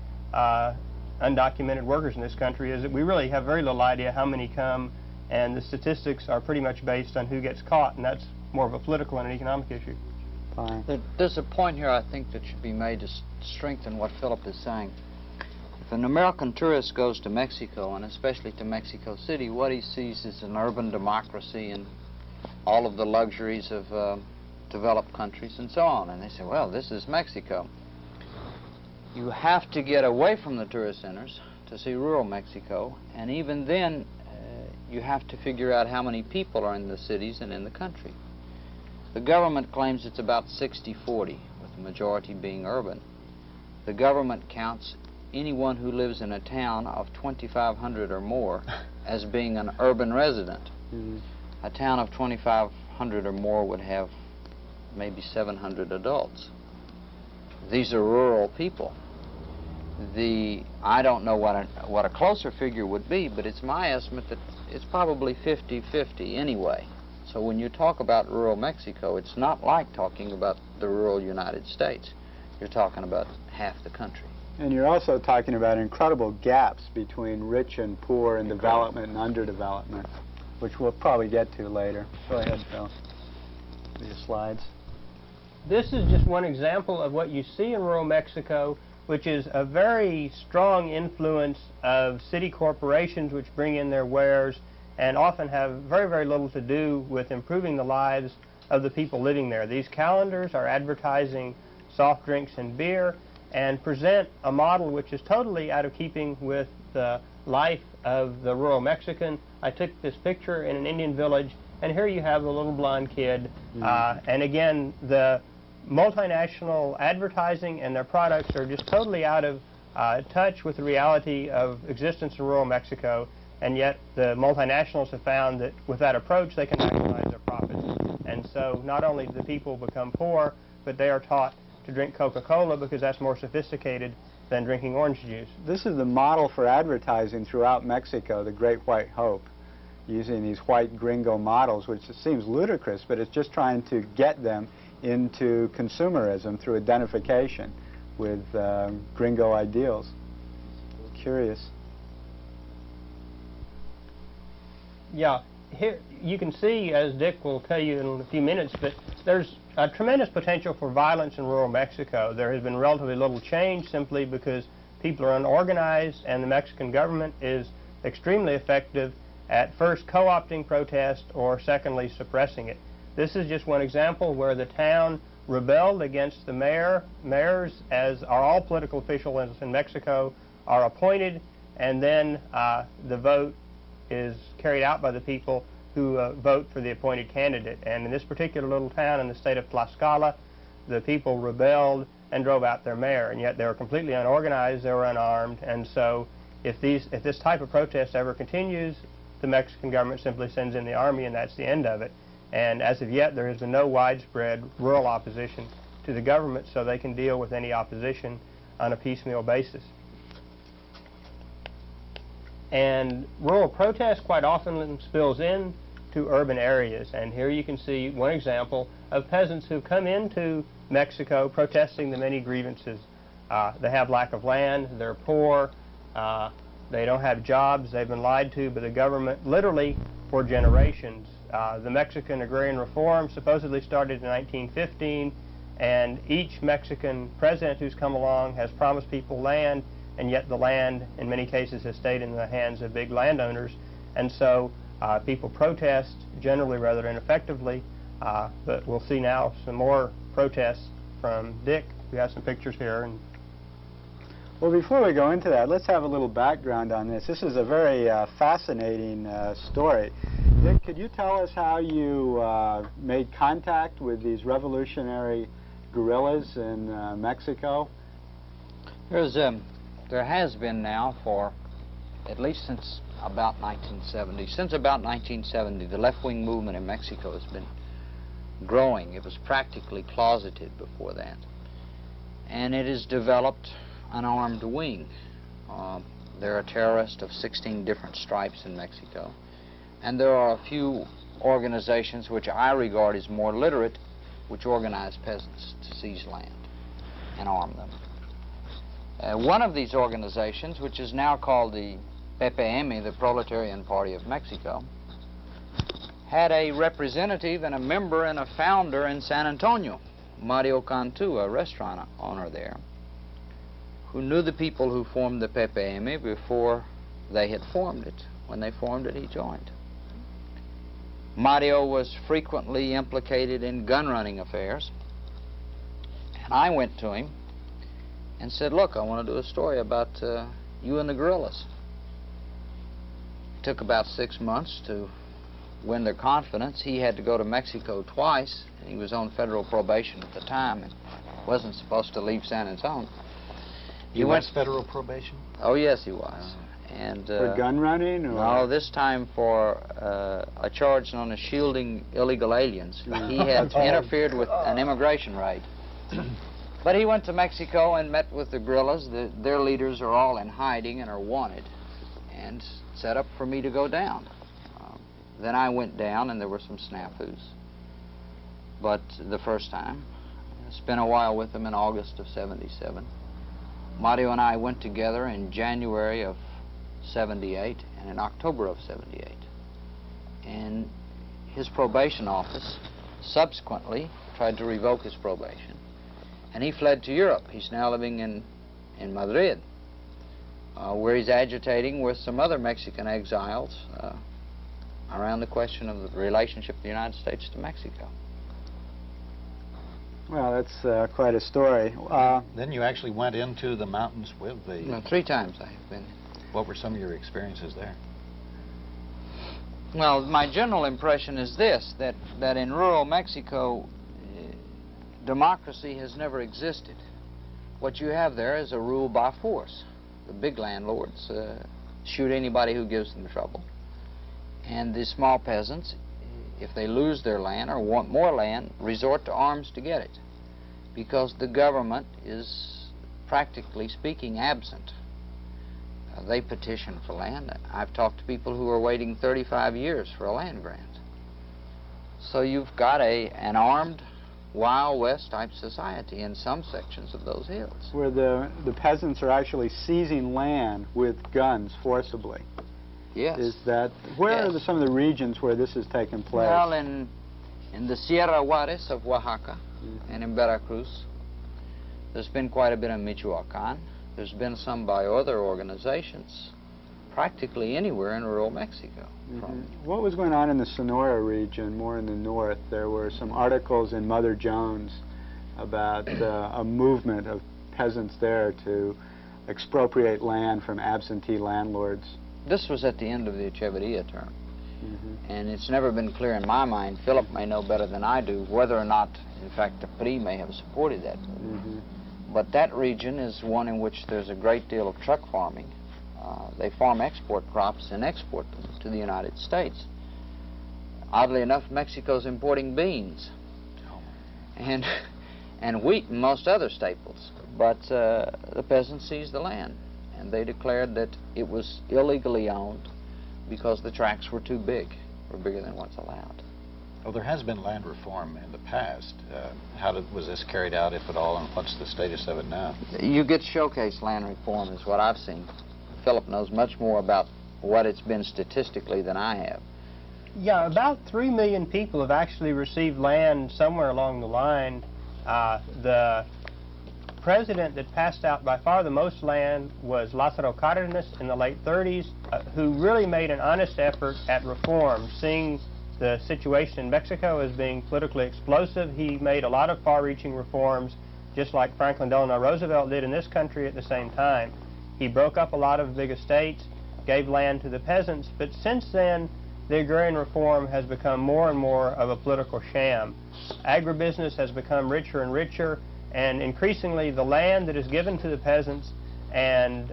undocumented workers in this country, is that we really have very little idea how many come, and the statistics are pretty much based on who gets caught, and that's more of a political and an economic issue. Fine. There's a point here, I think, that should be made to strengthen what Philip is saying. If an American tourist goes to Mexico, and especially to Mexico City, what he sees is an urban democracy and all of the luxuries of developed countries and so on. And they say, well, this is Mexico. You have to get away from the tourist centers to see rural Mexico, and even then you have to figure out how many people are in the cities and in the country. The government claims it's about 60-40, with the majority being urban. The government counts anyone who lives in a town of 2,500 or more as being an urban resident. A town of 2,500 or more would have maybe 700 adults. These are rural people. I don't know what a closer figure would be, but it's my estimate that it's probably 50-50 anyway. So when you talk about rural Mexico, it's not like talking about the rural United States. You're talking about half the country. And you're also talking about incredible gaps between rich and poor and development and underdevelopment, which we'll probably get to later. Go ahead, Bill, with your slides. This is just one example of what you see in rural Mexico, which is a very strong influence of city corporations which bring in their wares and often have very, very little to do with improving the lives of the people living there. These calendars are advertising soft drinks and beer and present a model which is totally out of keeping with the life of the rural Mexican. I took this picture in an Indian village, and here you have the little blonde kid. And again, the multinational advertising and their products are just totally out of touch with the reality of existence in rural Mexico, and yet the multinationals have found that with that approach they can maximize their profits. And so not only do the people become poor, but they are taught to drink Coca-Cola because that's more sophisticated than drinking orange juice. This is the model for advertising throughout Mexico, the Great White Hope, using these white gringo models, which seems ludicrous, but it's just trying to get them into consumerism through identification with gringo ideals. Curious. Yeah, here you can see, as Dick will tell you in a few minutes, that there's a tremendous potential for violence in rural Mexico. There has been relatively little change simply because people are unorganized, and the Mexican government is extremely effective at first co-opting protest or secondly suppressing it. This is just one example where the town rebelled against the mayor. Mayors, as are all political officials in Mexico, are appointed, and then the vote is carried out by the people who vote for the appointed candidate. And in this particular little town in the state of Tlaxcala, the people rebelled and drove out their mayor, and yet they were completely unorganized, they were unarmed, and so if this type of protest ever continues, the Mexican government simply sends in the army, and that's the end of it. And as of yet, there has been no widespread rural opposition to the government, so they can deal with any opposition on a piecemeal basis. And rural protest quite often spills in to urban areas, and here you can see one example of peasants who come into Mexico protesting the many grievances. They have lack of land, they're poor, they don't have jobs, they've been lied to by the government literally for generations. The Mexican agrarian reform supposedly started in 1915, and each Mexican president who's come along has promised people land, and yet the land in many cases has stayed in the hands of big landowners. And so people protest generally rather ineffectively, but we'll see now some more protests from Dick. We have some pictures here. And well, before we go into that, let's have a little background on this. This is a very fascinating story. Dick, could you tell us how you made contact with these revolutionary guerrillas in Mexico? There has been now for at least since about 1970. Since about 1970, the left-wing movement in Mexico has been growing. It was practically closeted before that. And it has developed an armed wing. There are terrorists of 16 different stripes in Mexico. And there are a few organizations which I regard as more literate, which organize peasants to seize land and arm them. One of these organizations, which is now called the PPM, the Proletarian Party of Mexico, had a representative and a member and a founder in San Antonio, Mario Cantu, a restaurant owner there, who knew the people who formed the PPM before they had formed it. When they formed it, he joined. Mario was frequently implicated in gun-running affairs, and I went to him and said, look, I want to do a story about you and the guerrillas. It took about 6 months to win their confidence. He had to go to Mexico twice, and he was on federal probation at the time and wasn't supposed to leave San Antonio. He went federal probation? Oh, yes, he was. And for gun running? Or? No, this time for a charge known as shielding illegal aliens. He had interfered with an immigration raid. But he went to Mexico and met with the guerrillas. Their leaders are all in hiding and are wanted, and set up for me to go down. Then I went down, and there were some snafus. But the first time, I spent a while with them in August of '77. Mario and I went together in January of '78 and in October of '78. And his probation office subsequently tried to revoke his probation. And he fled to Europe. He's now living in Madrid, where he's agitating with some other Mexican exiles around the question of the relationship of the United States to Mexico. Well, that's quite a story. Then you actually went into the mountains with the... No, 3 times I have been. What were some of your experiences there? Well, my general impression is this, that in rural Mexico, democracy has never existed. What you have there is a rule by force. The big landlords shoot anybody who gives them trouble. And the small peasants, if they lose their land or want more land, resort to arms to get it, because the government is, practically speaking, absent. They petition for land. I've talked to people who are waiting 35 years for a land grant. So you've got an armed, Wild West type society in some sections of those hills. Where the peasants are actually seizing land with guns forcibly. Yes. Is that, where yes. are some of the regions where this has taken place? Well, in the Sierra Juarez of Oaxaca and in Veracruz. There's been quite a bit in Michoacan. There's been some by other organizations, practically anywhere in rural Mexico. What was going on in the Sonora region, more in the north? There were some articles in Mother Jones about a movement of peasants there to expropriate land from absentee landlords. This was at the end of the Echeverria term. And it's never been clear in my mind, Philip may know better than I do, whether or not, in fact, the PRI may have supported that movement. But that region is one in which there's a great deal of truck farming. They farm export crops and export them to the United States. Oddly enough, Mexico's importing beans and wheat and most other staples. But the peasants seized the land, and they declared that it was illegally owned because the tracts were too big, or bigger than what's allowed. Well, there has been land reform in the past. How was this carried out, if at all, and what's the status of it now? You get showcase land reform is what I've seen. Philip knows much more about what it's been statistically than I have. Yeah, about 3 million people have actually received land somewhere along the line. The president that passed out by far the most land was Lázaro Cárdenas in the late 30s, who really made an honest effort at reform, seeing the situation in Mexico as being politically explosive. He made a lot of far-reaching reforms, just like Franklin Delano Roosevelt did in this country at the same time. He broke up a lot of big estates, gave land to the peasants, but since then, the agrarian reform has become more and more of a political sham. Agribusiness has become richer and richer, and increasingly the land that is given to the peasants and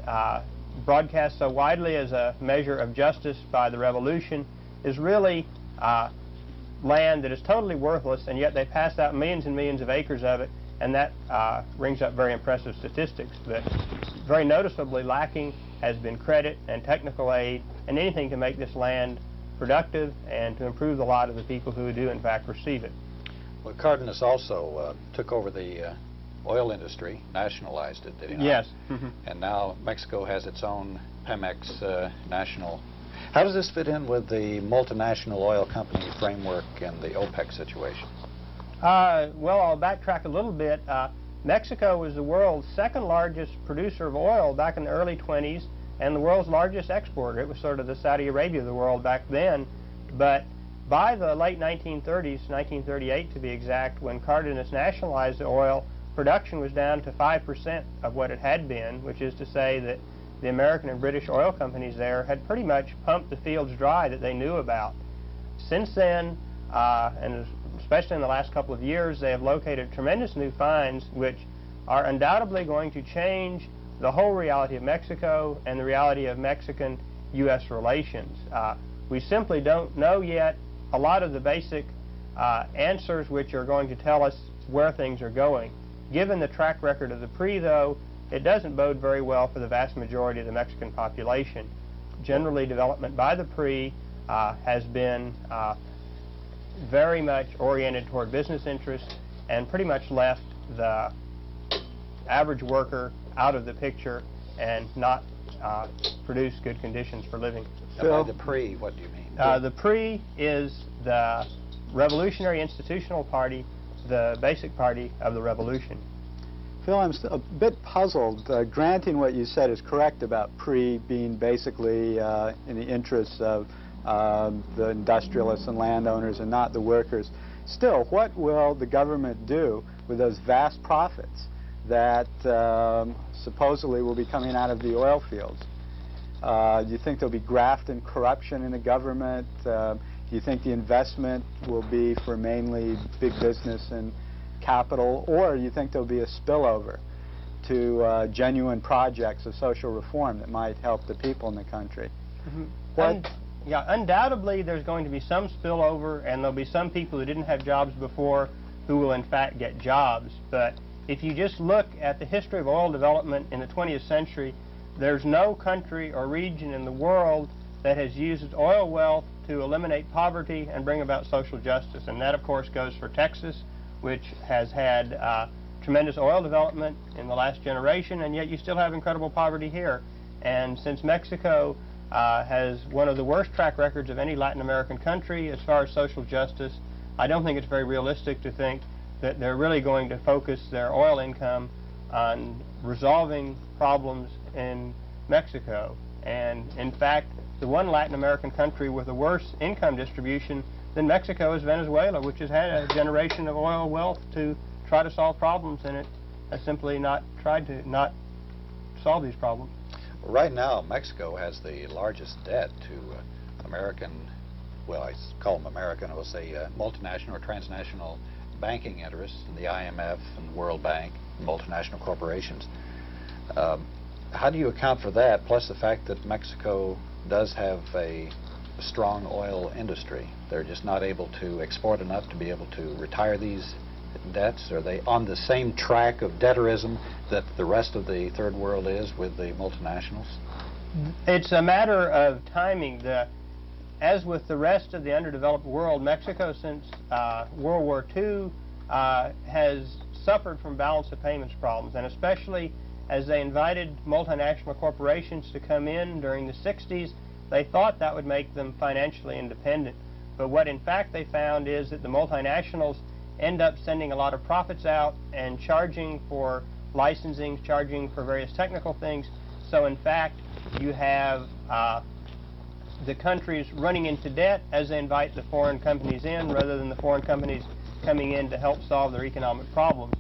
broadcast so widely as a measure of justice by the revolution is really land that is totally worthless, and yet they pass out millions and millions of acres of it, and that brings up very impressive statistics. But very noticeably lacking has been credit and technical aid and anything to make this land productive and to improve the lot of the people who do in fact receive it. Well, Cárdenas also took over the oil industry, nationalized it, did he not? Yes. And now Mexico has its own Pemex national. How does this fit in with the multinational oil company framework and the OPEC situation? Well, I'll backtrack a little bit. Mexico was the world's second largest producer of oil back in the early 20s and the world's largest exporter. It was sort of the Saudi Arabia of the world back then. But by the late 1930s, 1938 to be exact, when Cárdenas nationalized the oil, production was down to 5% of what it had been, which is to say that the American and British oil companies there had pretty much pumped the fields dry that they knew about. Since then, and especially in the last couple of years, they have located tremendous new finds which are undoubtedly going to change the whole reality of Mexico and the reality of Mexican-U.S. relations. We simply don't know yet a lot of the basic answers which are going to tell us where things are going. Given the track record of the PRI, though, it doesn't bode very well for the vast majority of the Mexican population. Generally, development by the PRI has been very much oriented toward business interests and pretty much left the average worker out of the picture and not produce good conditions for living. By the PRI, what do you mean? The PRI is the Revolutionary Institutional Party, the basic party of the revolution. Phil, I'm a bit puzzled. Granting what you said is correct about PRI being basically in the interests of the industrialists and landowners and not the workers, still, what will the government do with those vast profits that supposedly will be coming out of the oil fields? Do you think there'll be graft and corruption in the government? Do you think the investment will be for mainly big business and capital, or do you think there'll be a spillover to genuine projects of social reform that might help the people in the country? Yeah, undoubtedly there's going to be some spillover, and there'll be some people who didn't have jobs before who will in fact get jobs. But if you just look at the history of oil development in the 20th century, there's no country or region in the world that has used its oil wealth to eliminate poverty and bring about social justice. And that, of course, goes for Texas, which has had tremendous oil development in the last generation, and yet you still have incredible poverty here. And since Mexico has one of the worst track records of any Latin American country as far as social justice, I don't think it's very realistic to think that they're really going to focus their oil income on resolving problems in Mexico. And in fact, the one Latin American country with a worse income distribution than Mexico is Venezuela, which has had a generation of oil wealth to try to solve problems, and it has simply not tried to solve these problems. Right now, Mexico has the largest debt to American, well, I call them American, I will say multinational or transnational banking interests, in the IMF and the World Bank, multinational corporations. How do you account for that, plus the fact that Mexico does have a strong oil industry? They're just not able to export enough to be able to retire these debts? Are they on the same track of debtorism that the rest of the third world is with the multinationals? It's a matter of timing. As with the rest of the underdeveloped world, Mexico since World War II has suffered from balance of payments problems, and especially as they invited multinational corporations to come in during the 60s, they thought that would make them financially independent. But what in fact they found is that the multinationals end up sending a lot of profits out and charging for licensing, charging for various technical things. So in fact, you have the countries running into debt as they invite the foreign companies in, rather than the foreign companies coming in to help solve their economic problems.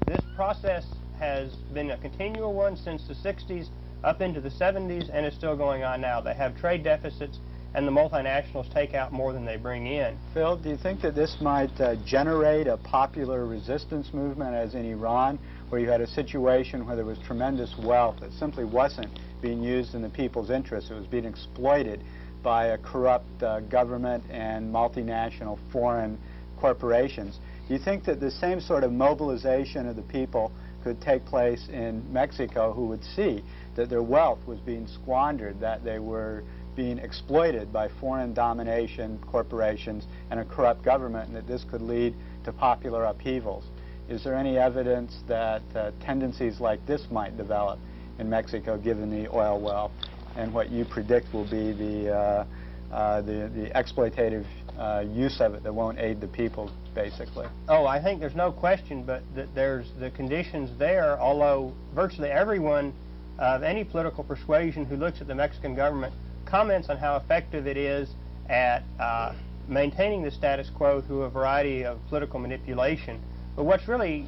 This process has been a continual one since the 60s up into the 70s, and it's still going on now. They have trade deficits, and the multinationals take out more than they bring in. Phil, do you think that this might generate a popular resistance movement, as in Iran, where you had a situation where there was tremendous wealth that simply wasn't being used in the people's interest? It was being exploited by a corrupt government and multinational foreign corporations. Do you think that the same sort of mobilization of the people could take place in Mexico, who would see that their wealth was being squandered, that they were being exploited by foreign domination corporations and a corrupt government, and that this could lead to popular upheavals? Is there any evidence that tendencies like this might develop in Mexico, given the oil wealth and what you predict will be the exploitative use of it that won't aid the people, basically? Oh, I think there's no question, but there's the conditions there, although virtually everyone of any political persuasion who looks at the Mexican government comments on how effective it is at maintaining the status quo through a variety of political manipulation. But what's really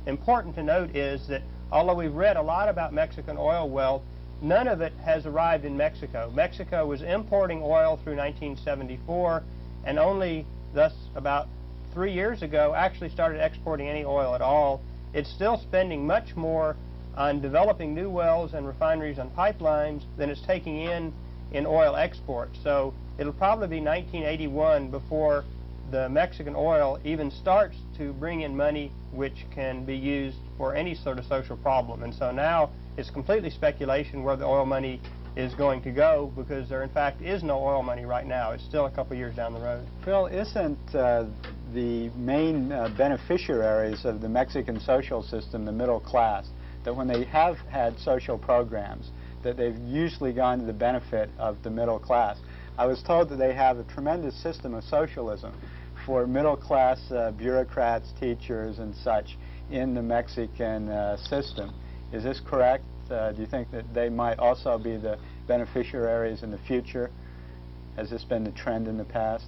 important to note is that although we've read a lot about Mexican oil wealth, none of it has arrived in Mexico. Mexico was importing oil through 1974, and only thus about 3 years ago actually started exporting any oil at all. It's still spending much more on developing new wells and refineries and pipelines than it's taking in oil exports. So it'll probably be 1981 before the Mexican oil even starts to bring in money which can be used for any sort of social problem. And so now it's completely speculation where the oil money is going to go, because there in fact is no oil money right now. It's still a couple years down the road. Phil, isn't the main beneficiaries of the Mexican social system the middle class, that when they have had social programs, that they've usually gone to the benefit of the middle class? I was told that they have a tremendous system of socialism for middle-class bureaucrats, teachers, and such in the Mexican system. Is this correct? Do you think that they might also be the beneficiaries in the future? Has this been the trend in the past?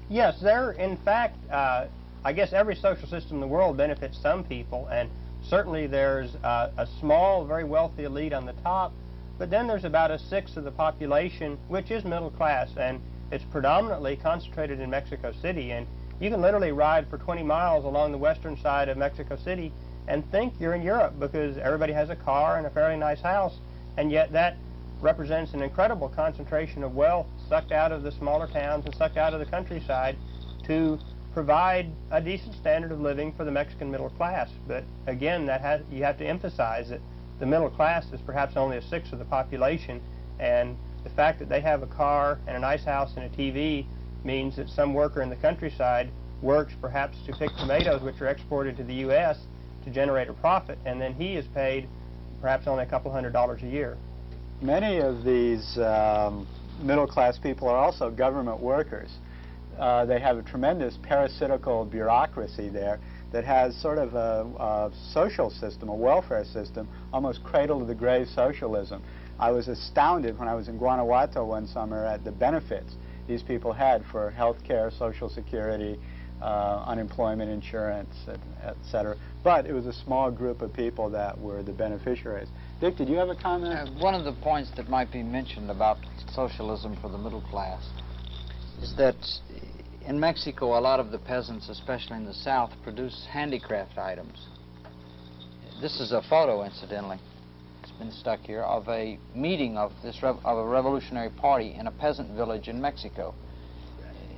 Yes, there, in fact, I guess every social system in the world benefits some people, and certainly there's a small, very wealthy elite on the top, but then there's about a sixth of the population which is middle class, and it's predominantly concentrated in Mexico City. And you can literally ride for 20 miles along the western side of Mexico City and think you're in Europe, because everybody has a car and a fairly nice house, and yet that represents an incredible concentration of wealth sucked out of the smaller towns and sucked out of the countryside to provide a decent standard of living for the Mexican middle class. But again, you have to emphasize that the middle class is perhaps only a sixth of the population, and the fact that they have a car and a nice house and a TV means that some worker in the countryside works perhaps to pick tomatoes which are exported to the U.S. to generate a profit, and then he is paid perhaps only a couple $100s a year. Many of these middle-class people are also government workers. They have a tremendous parasitical bureaucracy there that has sort of a social system, a welfare system, almost cradle-to-the-grave socialism. I was astounded when I was in Guanajuato one summer at the benefits these people had for health care, Social Security, unemployment insurance, etc. But it was a small group of people that were the beneficiaries. Dick, did you have a comment? One of the points that might be mentioned about socialism for the middle class is that in Mexico, a lot of the peasants, especially in the south, produce handicraft items. This is a photo, incidentally. It's been stuck here of a meeting of a revolutionary party in a peasant village in Mexico.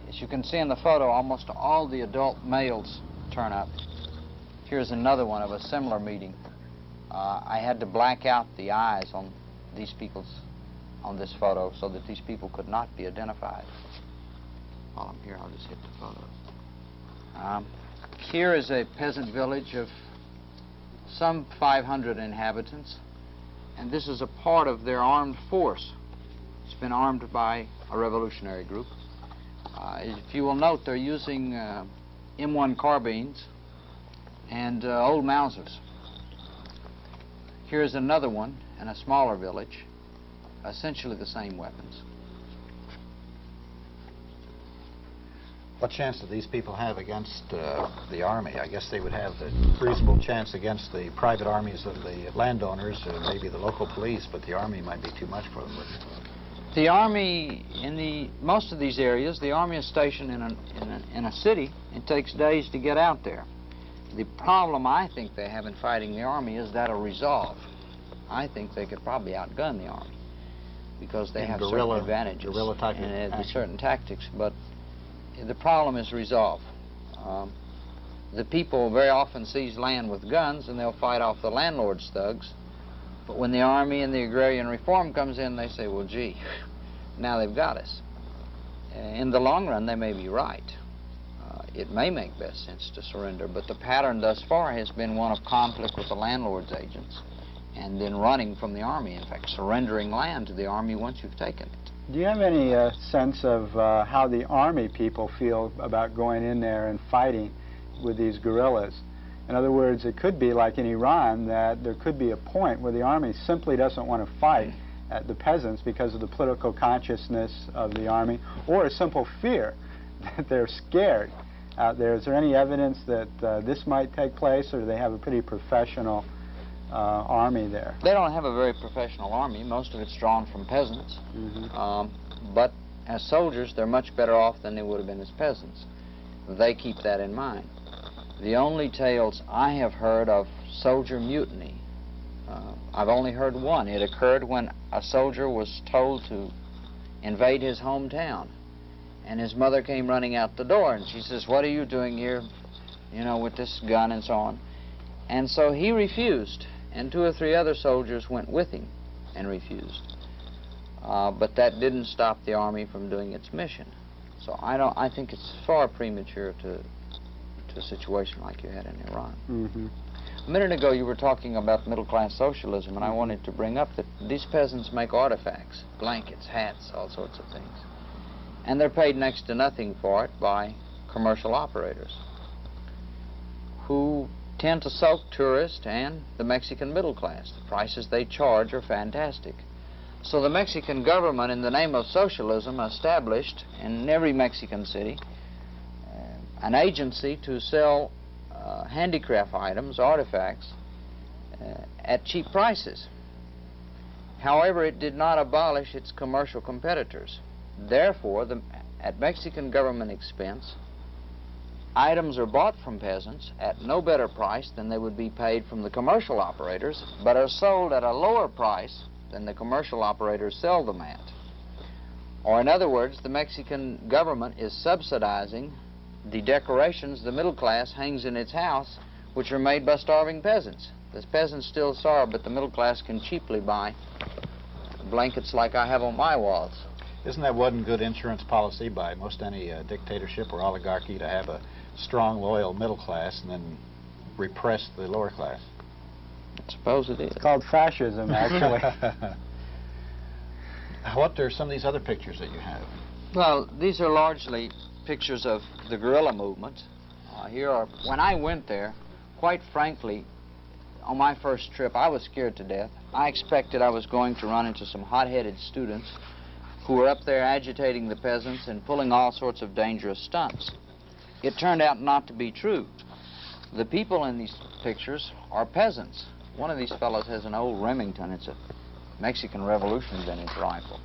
As you can see in the photo, almost all the adult males turn up. Here's another one of a similar meeting. I had to black out the eyes on these people's on this photo so that these people could not be identified. While I'm here, I'll just hit the photo. Here is a peasant village of some 500 inhabitants, and this is a part of their armed force. It's been armed by a revolutionary group. If you will note, they're using M1 carbines and old Mausers. Here's another one in a smaller village, essentially the same weapons. What chance do these people have against the army? I guess they would have the reasonable chance against the private armies of the landowners or maybe the local police, but the army might be too much for them. The army, in most of these areas, the army is stationed in a city. It takes days to get out there. The problem I think they have in fighting the army is that of resolve. I think they could probably outgun the army because they have certain advantages and certain tactics, but the problem is resolve. The people very often seize land with guns and they'll fight off the landlord's thugs, but when the army and the agrarian reform comes in, they say, well, gee, now they've got us. In the long run, they may be right. It may make best sense to surrender, but the pattern thus far has been one of conflict with the landlord's agents and then running from the army, in fact, surrendering land to the army once you've taken it. Do you have any sense of how the army people feel about going in there and fighting with these guerrillas? In other words, it could be like in Iran that there could be a point where the army simply doesn't want to fight at the peasants because of the political consciousness of the army, or a simple fear that they're scared out there. Is there any evidence that this might take place, or do they have a pretty professional army there? They don't have a very professional army. Most of it's drawn from peasants. But as soldiers, they're much better off than they would have been as peasants. They keep that in mind. The only tales I have heard of soldier mutiny I've only heard one. It occurred when a soldier was told to invade his hometown, and his mother came running out the door, and she says, "What are you doing here, you know, with this gun," and so on. And so he refused, and 2 or 3 other soldiers went with him and refused. But that didn't stop the Army from doing its mission. So I think it's far premature to a situation like you had in Iran. Mm-hmm. A minute ago you were talking about middle-class socialism, and I wanted to bring up that these peasants make artifacts, blankets, hats, all sorts of things. And they're paid next to nothing for it by commercial operators who tend to soak tourists and the Mexican middle class. The prices they charge are fantastic. So the Mexican government, in the name of socialism, established in every Mexican city an agency to sell handicraft items, artifacts, at cheap prices. However, it did not abolish its commercial competitors. Therefore, at Mexican government expense, items are bought from peasants at no better price than they would be paid from the commercial operators, but are sold at a lower price than the commercial operators sell them at. Or in other words, the Mexican government is subsidizing the decorations the middle class hangs in its house, which are made by starving peasants. The peasants still starve, but the middle class can cheaply buy blankets like I have on my walls. Isn't that one good insurance policy by most any dictatorship or oligarchy, to have a strong, loyal middle class and then repress the lower class? I suppose it is. It's called fascism, actually. What are some of these other pictures that you have? Well, these are largely pictures of the guerrilla movement. When I went there, quite frankly, on my first trip, I was scared to death. I expected I was going to run into some hot-headed students who were up there agitating the peasants and pulling all sorts of dangerous stunts. It turned out not to be true. The people in these pictures are peasants. One of these fellows has an old Remington. It's a Mexican Revolution vintage rifle.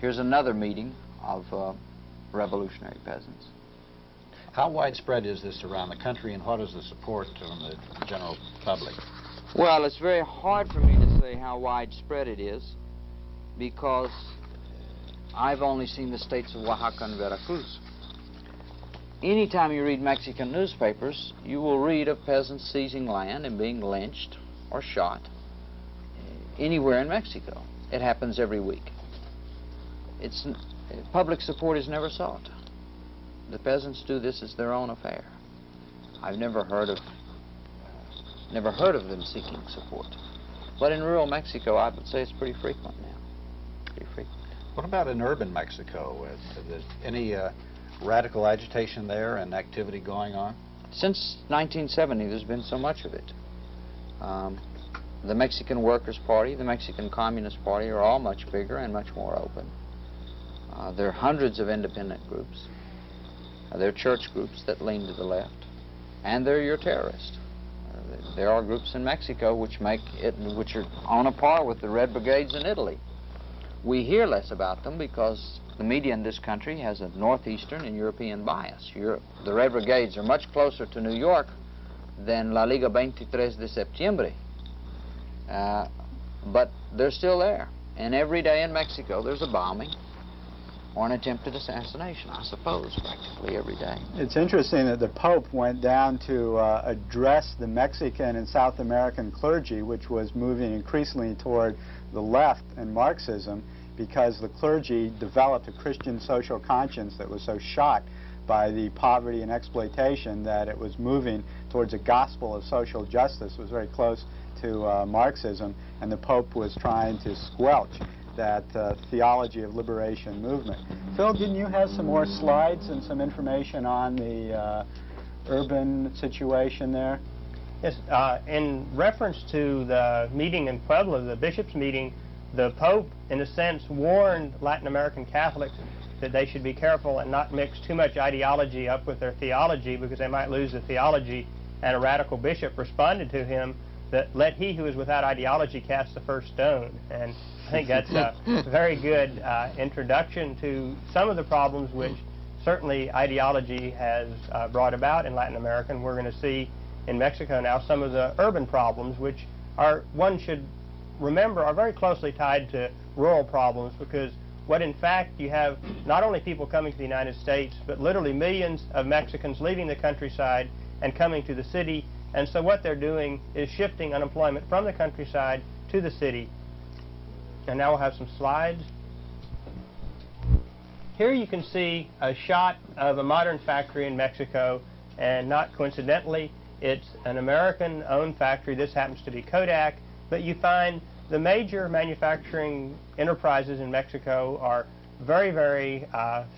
Here's another meeting of revolutionary peasants. How widespread is this around the country, and what is the support from the general public? Well, it's very hard for me to say how widespread it is, because I've only seen the states of Oaxaca and Veracruz. Anytime you read Mexican newspapers, you will read of peasants seizing land and being lynched or shot anywhere in Mexico. It happens every week. Public support is never sought. The peasants do this as their own affair. I've never heard of them seeking support. But in rural Mexico, I would say it's pretty frequent now. Pretty frequent. What about in urban Mexico? Any radical agitation there and activity going on? Since 1970, there's been so much of it. The Mexican Workers' Party, the Mexican Communist Party are all much bigger and much more open. There are hundreds of independent groups. There are church groups that lean to the left. And there are your terrorists. There are groups in Mexico which are on a par with the Red Brigades in Italy. We hear less about them because the media in this country has a northeastern and European bias. The Red Brigades are much closer to New York than La Liga 23 de Septiembre. But they're still there. And every day in Mexico there's a bombing or an attempted assassination, I suppose, practically every day. It's interesting that the Pope went down to address the Mexican and South American clergy, which was moving increasingly toward the left and Marxism, because the clergy developed a Christian social conscience that was so shocked by the poverty and exploitation that it was moving towards a gospel of social justice. It was very close to Marxism, and the Pope was trying to squelch that theology of liberation movement. Phil, didn't you have some more slides and some information on the urban situation there? Yes, in reference to the meeting in Puebla, the bishops' meeting, the Pope, in a sense, warned Latin American Catholics that they should be careful and not mix too much ideology up with their theology, because they might lose the theology. And a radical bishop responded to him that let he who is without ideology cast the first stone. And I think that's a very good introduction to some of the problems which certainly ideology has brought about in Latin America. And we're going to see in Mexico now some of the urban problems which one should remember, are very closely tied to rural problems, because what in fact you have not only people coming to the United States, but literally millions of Mexicans leaving the countryside and coming to the city. And so what they're doing is shifting unemployment from the countryside to the city. And now we'll have some slides. Here you can see a shot of a modern factory in Mexico, and not coincidentally, it's an American-owned factory. This happens to be Kodak, but you find the major manufacturing enterprises in Mexico are very, very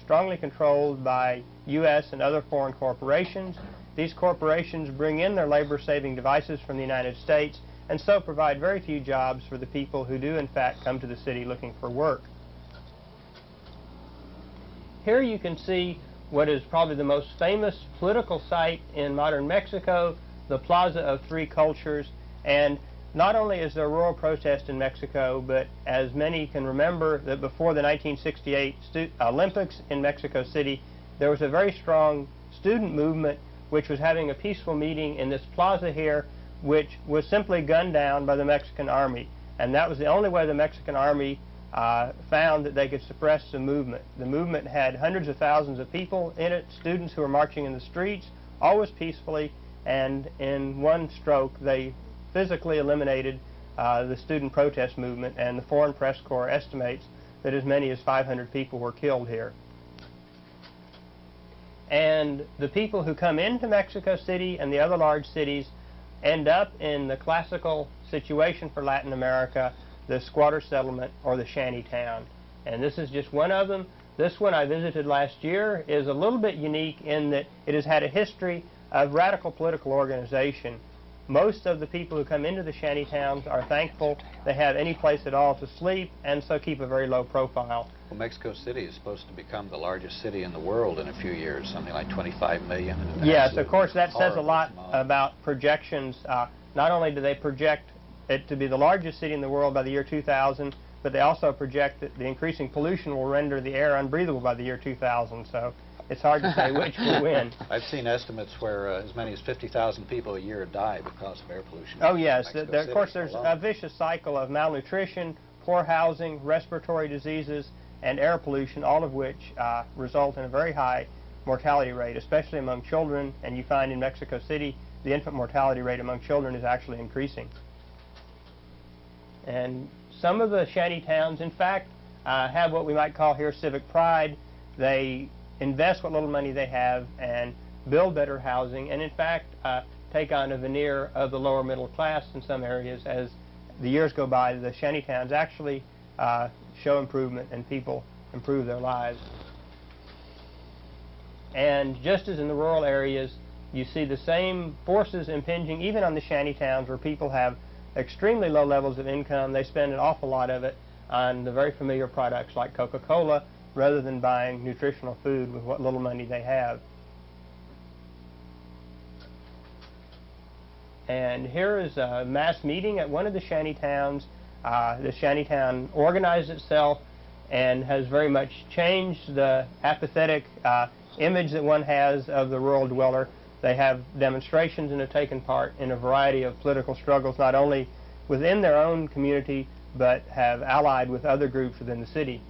strongly controlled by U.S. and other foreign corporations. These corporations bring in their labor-saving devices from the United States, and so provide very few jobs for the people who do in fact come to the city looking for work. Here you can see what is probably the most famous political site in modern Mexico, the Plaza of Three Cultures. And not only is there rural protest in Mexico, but as many can remember, that before the 1968 Olympics in Mexico City, there was a very strong student movement which was having a peaceful meeting in this plaza here, which was simply gunned down by the Mexican army. And that was the only way the Mexican army found that they could suppress the movement. The movement had hundreds of thousands of people in it, students who were marching in the streets, always peacefully, and in one stroke they physically eliminated the student protest movement, and the Foreign Press Corps estimates that as many as 500 people were killed here. And the people who come into Mexico City and the other large cities end up in the classical situation for Latin America, the squatter settlement or the shanty town. And this is just one of them. This one I visited last year is a little bit unique in that it has had a history of radical political organization. Most of the people who come into the shanty towns are thankful they have any place at all to sleep, and so keep a very low profile. Well, Mexico City is supposed to become the largest city in the world in a few years, something like 25 million. Yes, of course, that says a lot about projections. Not only do they project it to be the largest city in the world by the year 2000, but they also project that the increasing pollution will render the air unbreathable by the year 2000. So it's hard to say which will win. I've seen estimates where as many as 50,000 people a year die because of air pollution. Oh yes, of course there's a vicious cycle of malnutrition, poor housing, respiratory diseases, and air pollution, all of which result in a very high mortality rate, especially among children. And you find in Mexico City the infant mortality rate among children is actually increasing. And some of the shanty towns, in fact, have what we might call here civic pride. They invest what little money they have and build better housing, and in fact take on a veneer of the lower middle class in some areas. As the years go by, the shanty towns actually show improvement and people improve their lives. And just as in the rural areas, you see the same forces impinging even on the shanty towns, where people have extremely low levels of income. They spend an awful lot of it on the very familiar products like Coca-Cola, rather than buying nutritional food with what little money they have. And here is a mass meeting at one of the shanty towns. The shanty town organized itself and has very much changed the apathetic image that one has of the rural dweller. They have demonstrations and have taken part in a variety of political struggles, not only within their own community, but have allied with other groups within the city.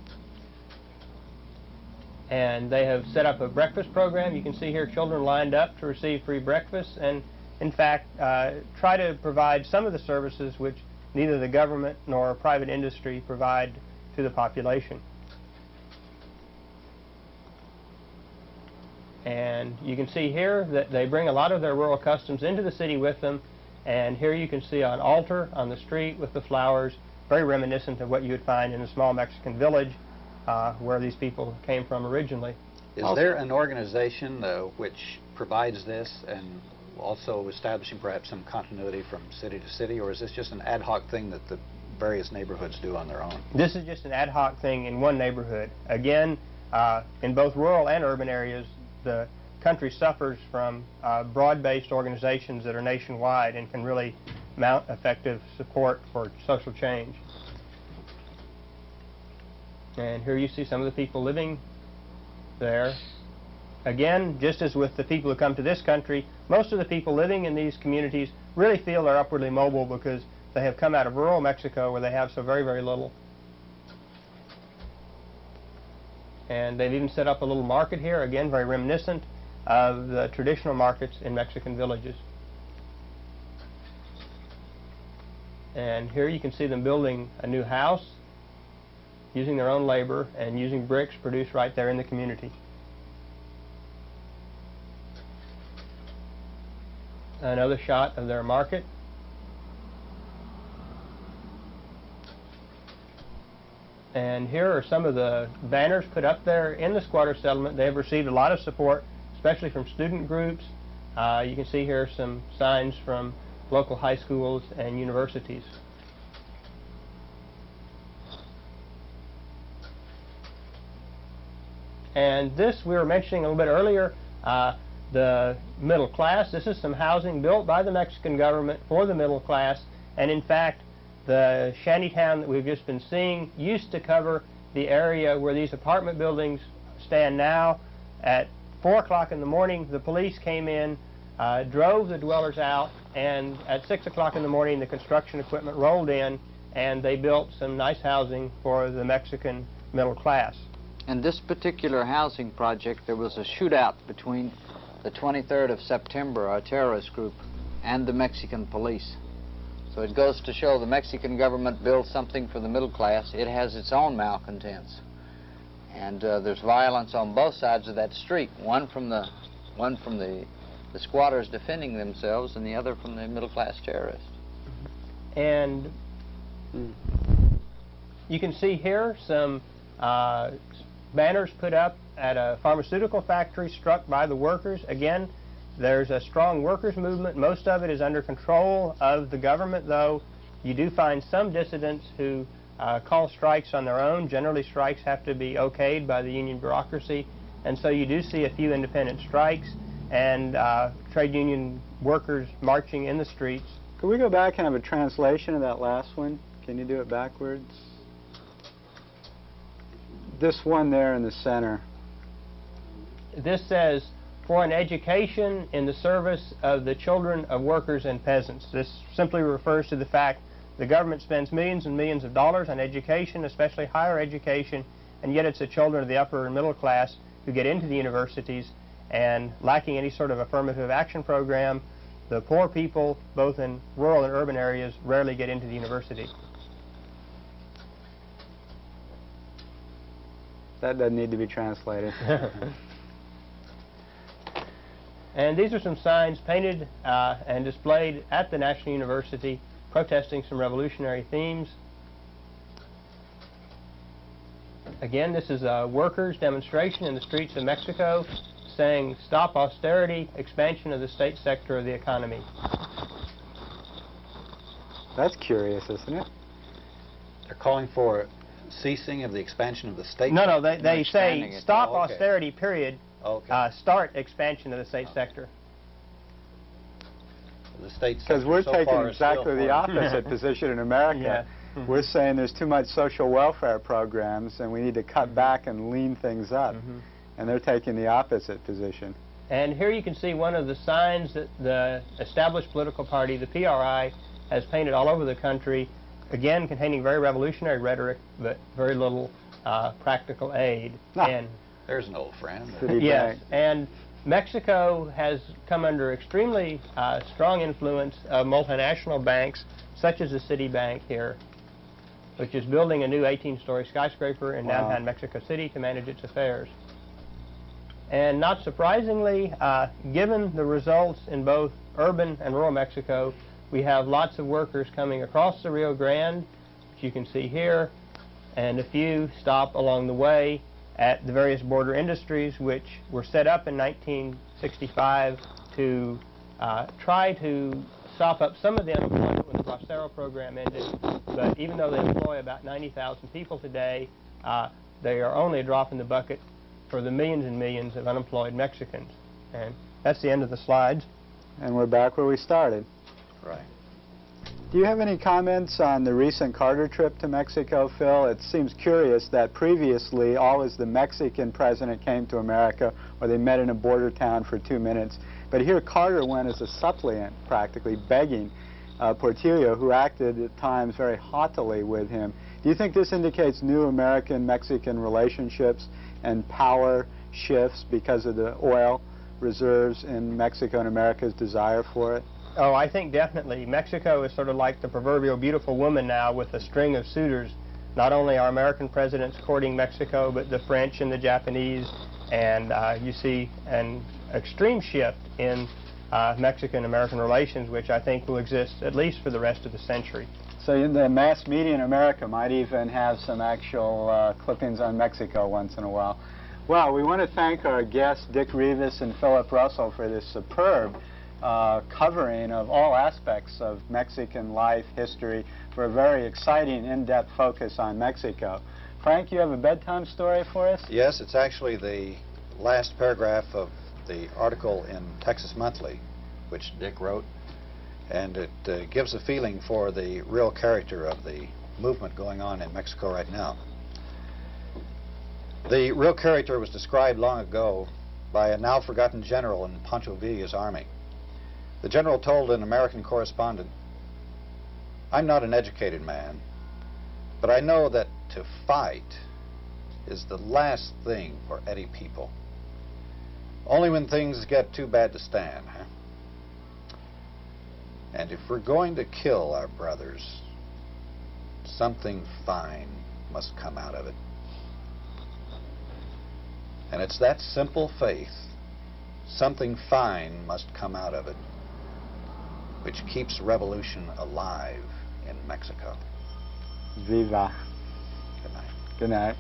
And they have set up a breakfast program. You can see here children lined up to receive free breakfast, and in fact try to provide some of the services which neither the government nor private industry provide to the population. And you can see here that they bring a lot of their rural customs into the city with them. And here you can see an altar on the street with the flowers, very reminiscent of what you would find in a small Mexican village where these people came from originally. Is there an organization which provides this and also establishing perhaps some continuity from city to city, or is this just an ad hoc thing that the various neighborhoods do on their own? This is just an ad hoc thing in one neighborhood. Again, in both rural and urban areas, the country suffers from broad-based organizations that are nationwide and can really mount effective support for social change. And here you see some of the people living there. Again, just as with the people who come to this country, most of the people living in these communities really feel they're upwardly mobile because They have come out of rural Mexico where they have so very, very little. And they've even set up a little market here, again, very reminiscent of the traditional markets in Mexican villages. And here you can see them building a new house, using their own labor and using bricks produced right there in the community. Another shot of their market. And here are some of the banners put up there in the squatter settlement. They have received a lot of support, especially from student groups. You can see here some signs from local high schools and universities. And this we were mentioning a little bit earlier, the middle class. This is some housing built by the Mexican government for the middle class, and in fact the shantytown that we've just been seeing used to cover the area where these apartment buildings stand now. At 4 o'clock in the morning, the police came in, drove the dwellers out, and at 6 o'clock in the morning the construction equipment rolled in and they built some nice housing for the Mexican middle class. In this particular housing project, there was a shootout between the 23rd of September, a terrorist group, and the Mexican police. So it goes to show the Mexican government builds something for the middle class. It has its own malcontents. And there's violence on both sides of that street, one from the squatters defending themselves and the other from the middle class terrorists. And you can see here some banners put up at a pharmaceutical factory struck by the workers. Again, there's a strong workers' movement. Most of it is under control of the government, though. You do find some dissidents who call strikes on their own. Generally, strikes have to be okayed by the union bureaucracy, and so you do see a few independent strikes and trade union workers marching in the streets. Could we go back and have a translation of that last one? Can you do it backwards? This one there in the center. This says, for an education in the service of the children of workers and peasants. This simply refers to the fact the government spends millions and millions of dollars on education, especially higher education, and yet it's the children of the upper and middle class who get into the universities, and lacking any sort of affirmative action program, the poor people, both in rural and urban areas, rarely get into the university. That doesn't need to be translated. And these are some signs painted and displayed at the National University protesting some revolutionary themes. Again, this is a workers' demonstration in the streets of Mexico saying, "Stop austerity, expansion of the state sector of the economy." That's curious, isn't it? They're calling for ceasing of the expansion of the state No, sector? no, they say, "Stop Oh, okay. austerity, period. Okay. Start expansion of the state sector." The state Because we're taking exactly the opposite position in America. Yeah. We're saying there's too much social welfare programs and we need to cut back and lean things up. And they're taking the opposite position. And here you can see one of the signs that the established political party, the PRI, has painted all over the country, again containing very revolutionary rhetoric, but very little practical aid. And there's an old friend. yes, and Mexico has come under extremely strong influence of multinational banks, such as the Citibank here, which is building a new 18-story skyscraper in downtown Mexico City to manage its affairs. And not surprisingly, given the results in both urban and rural Mexico, we have lots of workers coming across the Rio Grande, which you can see here, and a few stop along the way at the various border industries, which were set up in 1965 to try to sop up some of the unemployment when the Bracero program ended. But even though they employ about 90,000 people today, they are only a drop in the bucket for the millions and millions of unemployed Mexicans. And that's the end of the slides. And we're back where we started. Right. Do you have any comments on the recent Carter trip to Mexico, Phil? It seems curious that previously, always the Mexican president came to America, or they met in a border town for 2 minutes. But here Carter went as a suppliant, practically begging Portillo, who acted at times very haughtily with him. Do you think this indicates new American-Mexican relationships and power shifts because of the oil reserves in Mexico and America's desire for it? Oh, I think definitely. Mexico is sort of like the proverbial beautiful woman now with a string of suitors. Not only are American presidents courting Mexico, but the French and the Japanese, and you see an extreme shift in Mexican-American relations, which I think will exist at least for the rest of the century. So the mass media in America might even have some actual clippings on Mexico once in a while. Well, we want to thank our guests, Dick Rivas and Philip Russell, for this superb covering of all aspects of Mexican life, history, for a very exciting, in-depth focus on Mexico. Frank, you have a bedtime story for us? Yes, it's actually the last paragraph of the article in Texas Monthly, which Dick wrote, and it gives a feeling for the real character of the movement going on in Mexico right now. The real character was described long ago by a now-forgotten general in Pancho Villa's army. The general told an American correspondent, "I'm not an educated man, but I know that to fight is the last thing for any people. Only when things get too bad to stand, huh? And if we're going to kill our brothers, something fine must come out of it. And it's that simple faith, something fine must come out of it, which keeps revolution alive in Mexico." Viva. Good night. Good night.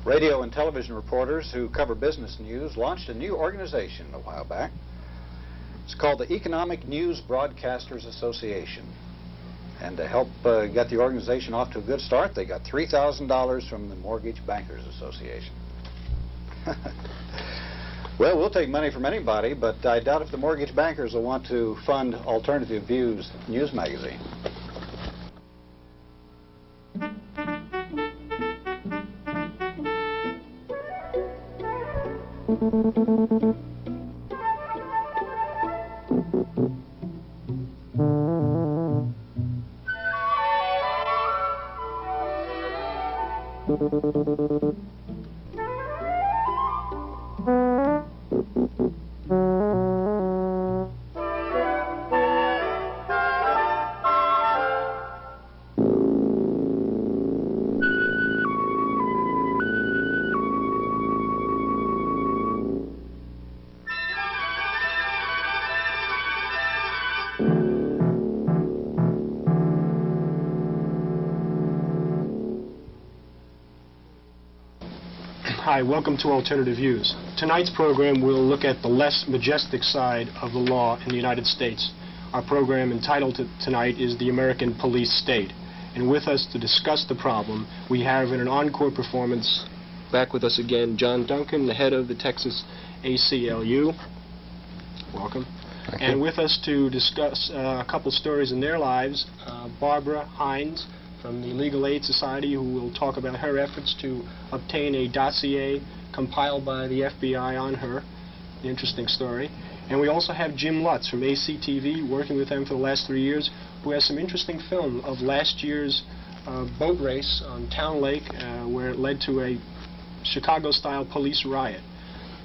Radio and television reporters who cover business news launched a new organization a while back. It's called the Economic News Broadcasters Association. And to help get the organization off to a good start, they got $3,000 from the Mortgage Bankers Association. Well, we'll take money from anybody, but I doubt if the mortgage bankers will want to fund Alternative Views news magazine. Hi, welcome to Alternative Views. Tonight's program will look at the less majestic side of the law in the United States. Our program entitled tonight is The American Police State. And with us to discuss the problem, we have in an encore performance, back with us again, John Duncan, the head of the Texas ACLU. Welcome. And with us to discuss a couple stories in their lives, Barbara Hines from the Legal Aid Society, who will talk about her efforts to obtain a dossier compiled by the FBI on her. An interesting story. And we also have Jim Lutz from ACTV, working with them for the last 3 years, who has some interesting film of last year's boat race on Town Lake, where it led to a Chicago-style police riot.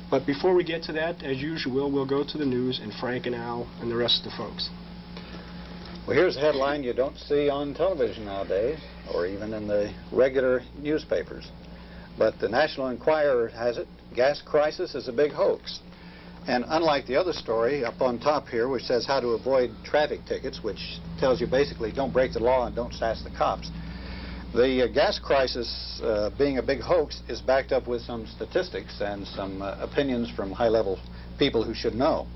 But before we get to that, as usual, we'll go to the news, and Frank and Al and the rest of the folks. Well, here's a headline you don't see on television nowadays, or even in the regular newspapers. But the National Enquirer has it, "Gas crisis is a big hoax." And unlike the other story up on top here, which says how to avoid traffic tickets, which tells you basically don't break the law and don't sass the cops, the gas crisis being a big hoax is backed up with some statistics and some opinions from high-level people who should know.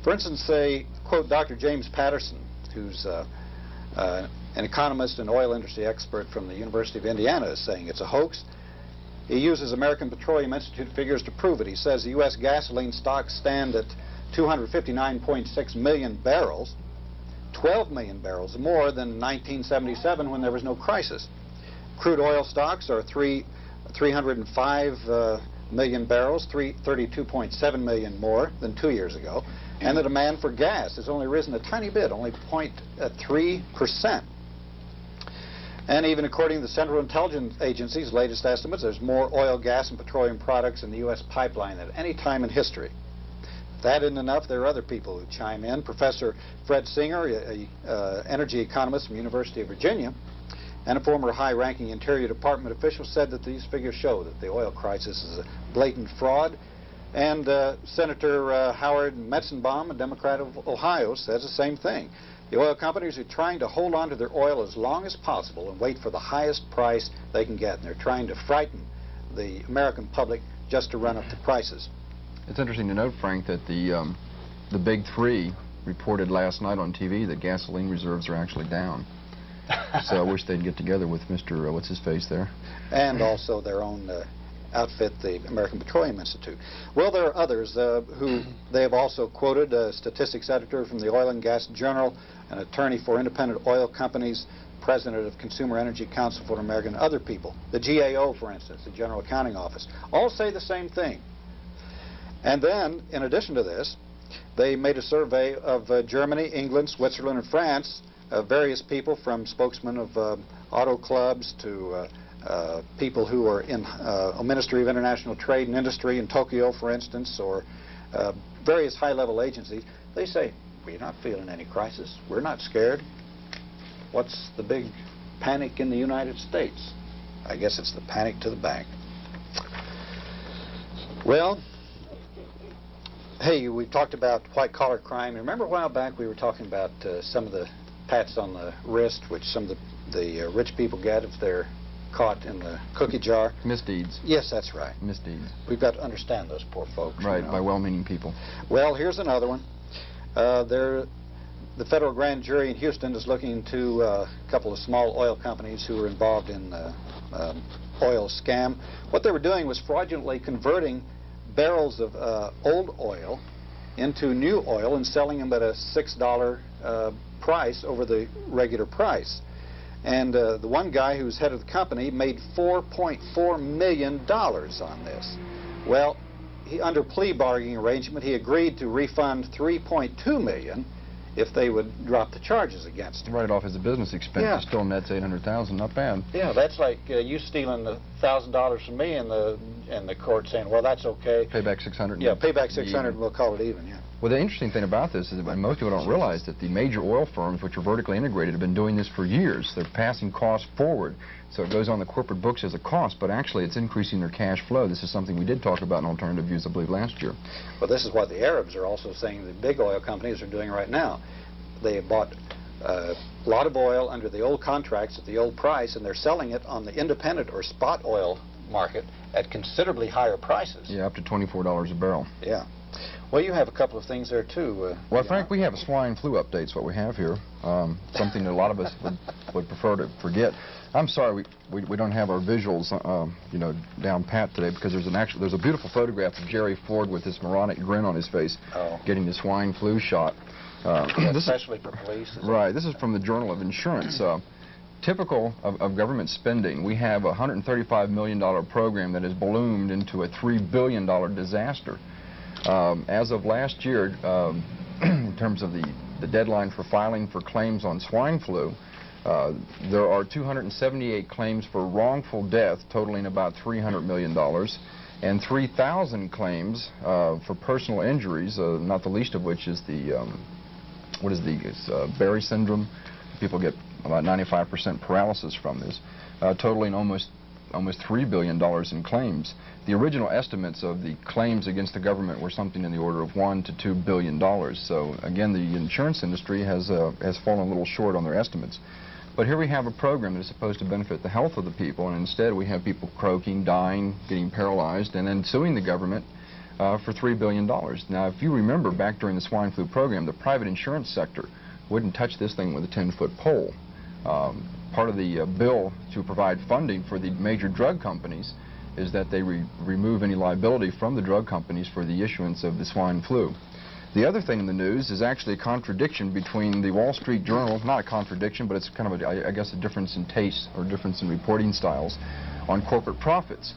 For instance, they quote Dr. James Patterson, who's an economist and oil industry expert from the University of Indiana, is saying it's a hoax. He uses American Petroleum Institute figures to prove it. He says the U.S. gasoline stocks stand at 259.6 million barrels, 12 million barrels more than 1977 when there was no crisis. Crude oil stocks are 305 million barrels, 32.7 million more than 2 years ago. And the demand for gas has only risen a tiny bit, only 0.3%. And even according to the Central Intelligence Agency's latest estimates, there's more oil, gas, and petroleum products in the U.S. pipeline than at any time in history. If that isn't enough, there are other people who chime in. Professor Fred Singer, an energy economist from the University of Virginia, and a former high-ranking Interior Department official, said that these figures show that the oil crisis is a blatant fraud. And Senator Howard Metzenbaum, a Democrat of Ohio, says the same thing. The oil companies are trying to hold on to their oil as long as possible and wait for the highest price they can get. And they're trying to frighten the American public just to run up the prices. It's interesting to note, Frank, that the big three reported last night on TV that gasoline reserves are actually down. So I wish they'd get together with Mr. What's his face there. And also their own outfit, the American Petroleum Institute. Well, there are others who they have also quoted, a statistics editor from the Oil and Gas Journal, an attorney for independent oil companies, president of Consumer Energy Council for America, and other people. The GAO, for instance, the General Accounting Office, all say the same thing. And then, in addition to this, they made a survey of Germany, England, Switzerland, and France, various people from spokesmen of auto clubs to people who are in a Ministry of International Trade and Industry in Tokyo, for instance, or various high-level agencies. They say, we're not feeling any crisis. We're not scared. What's the big panic in the United States? I guess it's the panic to the bank. Well, hey, we've talked about white-collar crime. Remember a while back we were talking about some of the pats on the wrist, which some of the rich people get if they're caught in the cookie jar. Misdeeds. Yes, that's right. Misdeeds. We've got to understand those poor folks. Right, you know. by well-meaning people. Well, here's another one. The federal grand jury in Houston is looking into a couple of small oil companies who were involved in oil scam. What they were doing was fraudulently converting barrels of old oil into new oil and selling them at a $6 price over the regular price. And the one guy who's head of the company made $4.4 million on this. Well, under plea bargaining arrangement, he agreed to refund $3.2 million if they would drop the charges against him. Write it off as a business expense. Yeah. It still nets $800,000. Not bad. Yeah, that's like you stealing the $1,000 from me, and the court saying, well, that's okay. Pay back $600. Yeah, pay back $600, and we'll call it even. Yeah. Well, the interesting thing about this is that most people don't realize that the major oil firms, which are vertically integrated, have been doing this for years. They're passing costs forward, so it goes on the corporate books as a cost, but actually it's increasing their cash flow. This is something we did talk about in Alternative Views, I believe, last year. Well, this is what the Arabs are also saying the big oil companies are doing right now. They bought a lot of oil under the old contracts at the old price, and they're selling it on the independent or spot oil market at considerably higher prices. Yeah, up to $24 a barrel. Yeah. Well, you have a couple of things there, too. Well, Frank, we have a swine flu updates, what we have here. Something that a lot of us would prefer to forget. I'm sorry we don't have our visuals, you know, down pat today, because there's a beautiful photograph of Jerry Ford with this moronic grin on his face, getting the swine flu shot. Especially for police. Right. This is from the Journal of Insurance. Typical of government spending, we have a $135 million program that has ballooned into a $3 billion disaster. As of last year, in terms of the deadline for filing for claims on swine flu, there are 278 claims for wrongful death totaling about $300 million, and 3,000 claims for personal injuries, not the least of which is the Barry syndrome. People get about 95% paralysis from this, totaling almost $3 billion in claims. The original estimates of the claims against the government were something in the order of $1 to $2 billion. So again, the insurance industry has fallen a little short on their estimates. But here we have a program that is supposed to benefit the health of the people, and instead we have people croaking, dying, getting paralyzed, and then suing the government for $3 billion. Now, if you remember, back during the swine flu program, the private insurance sector wouldn't touch this thing with a 10-foot pole. Part of the bill to provide funding for the major drug companies is that they remove any liability from the drug companies for the issuance of the swine flu. The other thing in the news is actually a contradiction between the Wall Street Journal, not a contradiction, but it's kind of, I guess, a difference in taste or difference in reporting styles on corporate profits.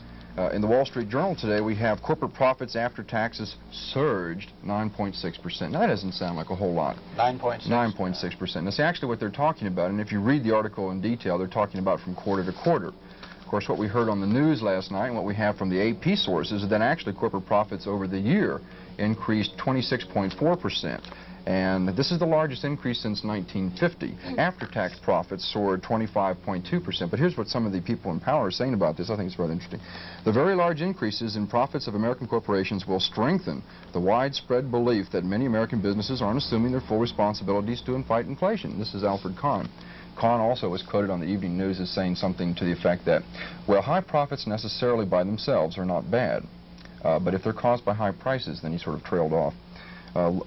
In the Wall Street Journal today, we have corporate profits after taxes surged 9.6%. Now, that doesn't sound like a whole lot. 9.6%. 9.6%. That's actually what they're talking about, and if you read the article in detail, they're talking about from quarter to quarter. Of course, what we heard on the news last night and what we have from the AP sources is that actually corporate profits over the year increased 26.4%. And this is the largest increase since 1950. After-tax profits soared 25.2%. But here's what some of the people in power are saying about this. I think it's rather interesting. The very large increases in profits of American corporations will strengthen the widespread belief that many American businesses aren't assuming their full responsibilities to fight inflation. This is Alfred Kahn. Kahn also was quoted on the evening news as saying something to the effect that, well, high profits necessarily by themselves are not bad. But if they're caused by high prices, then he sort of trailed off.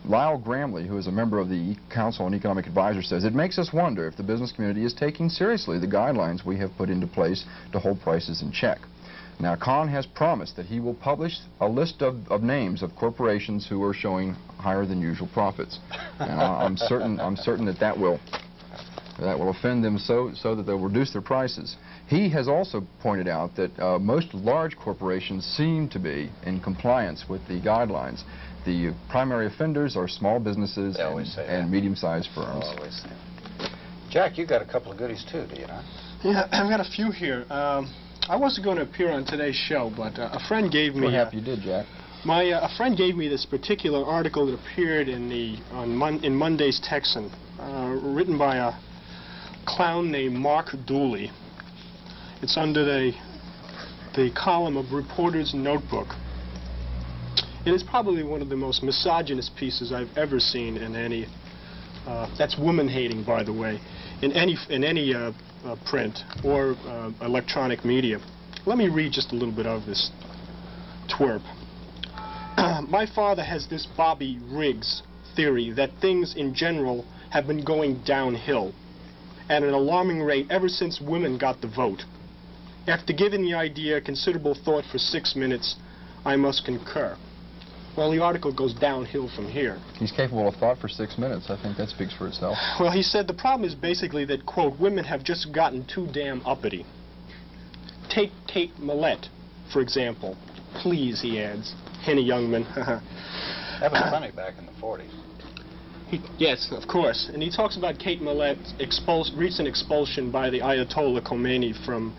Lyle Gramley, who is a member of the Council on Economic Advisors, says, it makes us wonder if the business community is taking seriously the guidelines we have put into place to hold prices in check. Now, Kahn has promised that he will publish a list of names of corporations who are showing higher than usual profits. And I'm certain that will offend them so that they'll reduce their prices. He has also pointed out that most large corporations seem to be in compliance with the guidelines. The primary offenders are small businesses and medium-sized firms. Jack, you got a couple of goodies too, do you not? Yeah, I've got a few here. I wasn't going to appear on today's show, but a friend gave me... We're happy you did, Jack. A friend gave me this particular article that appeared in Monday's Texan, written by a clown named Mark Dooley. It's under the column of Reporter's Notebook. It is probably one of the most misogynist pieces I've ever seen in any. That's woman-hating, by the way, in any print or electronic media. Let me read just a little bit of this twerp. My father has this Bobby Riggs theory that things in general have been going downhill at an alarming rate ever since women got the vote. After giving the idea considerable thought for 6 minutes, I must concur. Well, the article goes downhill from here. He's capable of thought for 6 minutes. I think that speaks for itself. Well, he said the problem is basically that, quote, women have just gotten too damn uppity. Take Kate Millett, for example. Please, he adds. Henny Youngman. That was funny back in the 40s. Yes, of course. And he talks about Kate Millett's recent expulsion by the Ayatollah Khomeini from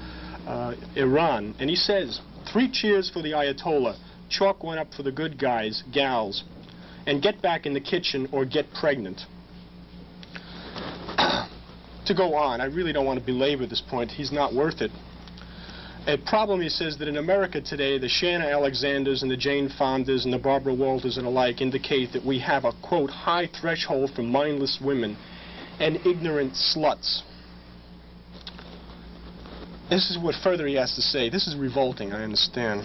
Iran. And he says, 3 cheers for the Ayatollah. Chalk one up for the good guys, gals, and get back in the kitchen or get pregnant. To go on, I really don't want to belabor this point. He's not worth it. A problem, he says, that in America today, the Shanna Alexanders and the Jane Fondas and the Barbara Walters and alike indicate that we have a, quote, high threshold for mindless women and ignorant sluts. This is what further he has to say. This is revolting, I understand.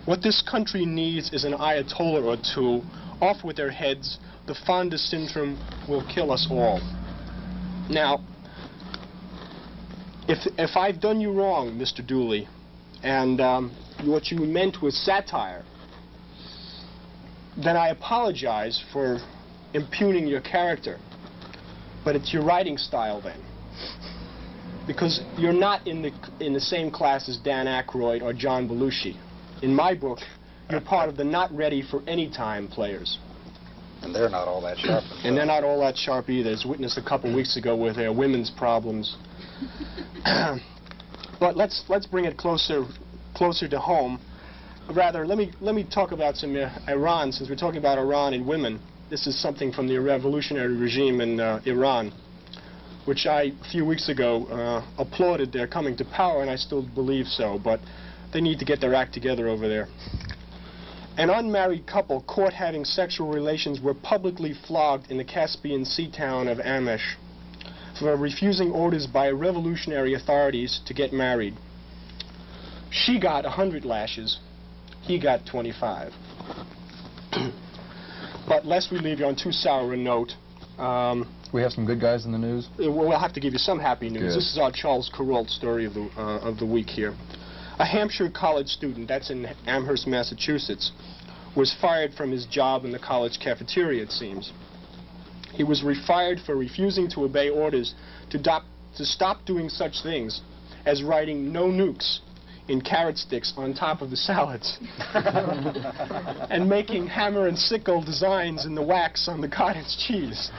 What this country needs is an Ayatollah or two. Off with their heads. The Fonda syndrome will kill us all. Now, if I've done you wrong, Mr. Dooley, and what you meant was satire, then I apologize for impugning your character. But it's your writing style then. Because you're not in the same class as Dan Aykroyd or John Belushi. In my book, you're part of the not ready for any time players. And they're not all that sharp. And they're not all that sharp either, as witnessed a couple weeks ago with their women's problems. But let's bring it closer to home. Rather, let me talk about some Iran, since we're talking about Iran and women. This is something from the revolutionary regime in Iran, which I, a few weeks ago, applauded their coming to power, and I still believe so. But they need to get their act together over there. An unmarried couple caught having sexual relations were publicly flogged in the Caspian Sea town of Amesh for refusing orders by revolutionary authorities to get married. She got 100 lashes. He got 25. But lest we leave you on too sour a note, we have some good guys in the news? We'll have to give you some happy news. Good. This is our Charles Kuralt story of the week here. A Hampshire college student, that's in Amherst, Massachusetts, was fired from his job in the college cafeteria, it seems. He was refired for refusing to obey orders to stop doing such things as writing "no nukes" in carrot sticks on top of the salads and making hammer and sickle designs in the wax on the cottage cheese.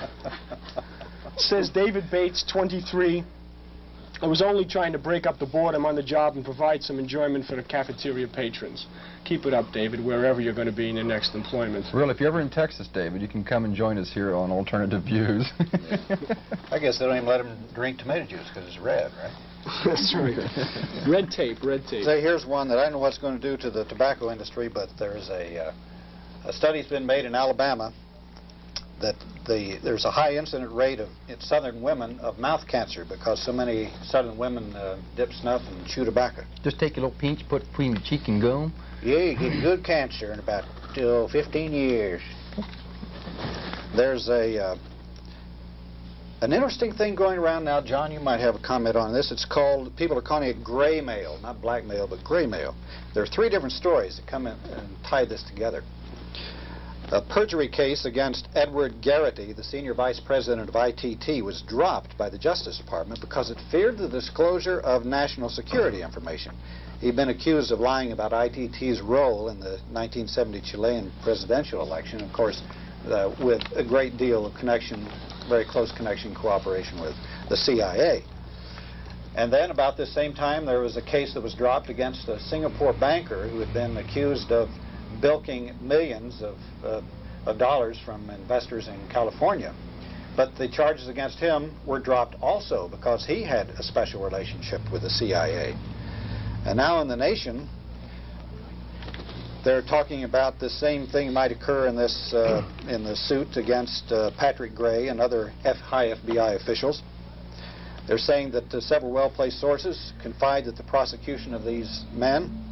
Says David Bates, 23, "I was only trying to break up the boredom on the job and provide some enjoyment for the cafeteria patrons." Keep it up, David, wherever you're going to be in your next employment. Well, if you're ever in Texas, David, you can come and join us here on Alternative Views. I guess they don't even let them drink tomato juice because it's red, right? That's right. Red tape, red tape. Say, here's one that I don't know what's going to do to the tobacco industry, but there's a study's been made in Alabama that there's a high incident rate of Southern women of mouth cancer because so many Southern women dip snuff and chew tobacco. Just take a little pinch, put it between your cheek and gum. Yeah, you get good cancer in about 15 years. There's an interesting thing going around now. John, you might have a comment on this. It's called, people are calling it gray mail, not blackmail, but gray mail. There are 3 different stories that come in and tie this together. A perjury case against Edward Garrity, the senior vice president of ITT, was dropped by the Justice Department because it feared the disclosure of national security information. He'd been accused of lying about ITT's role in the 1970 Chilean presidential election, of course, with a great deal of connection, very close connection, cooperation with the CIA. And then about the same time, there was a case that was dropped against a Singapore banker who had been accused of bilking millions of dollars from investors in California. But the charges against him were dropped also because he had a special relationship with the CIA. And now in the nation, they're talking about the same thing might occur in this in the suit against Patrick Gray and other high FBI officials. They're saying that several well-placed sources confide that the prosecution of these men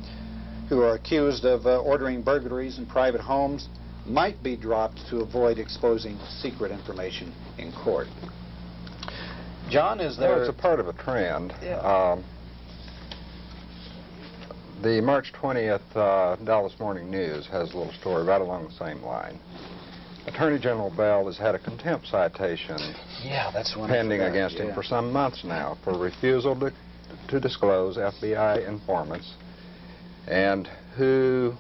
who are accused of ordering burglaries in private homes might be dropped to avoid exposing secret information in court. John, is there... Well, it's a part of a trend. Yeah. The March 20th Dallas Morning News has a little story right along the same line. Attorney General Bell has had a contempt citation pending against him for some months now for refusal to disclose FBI informants and who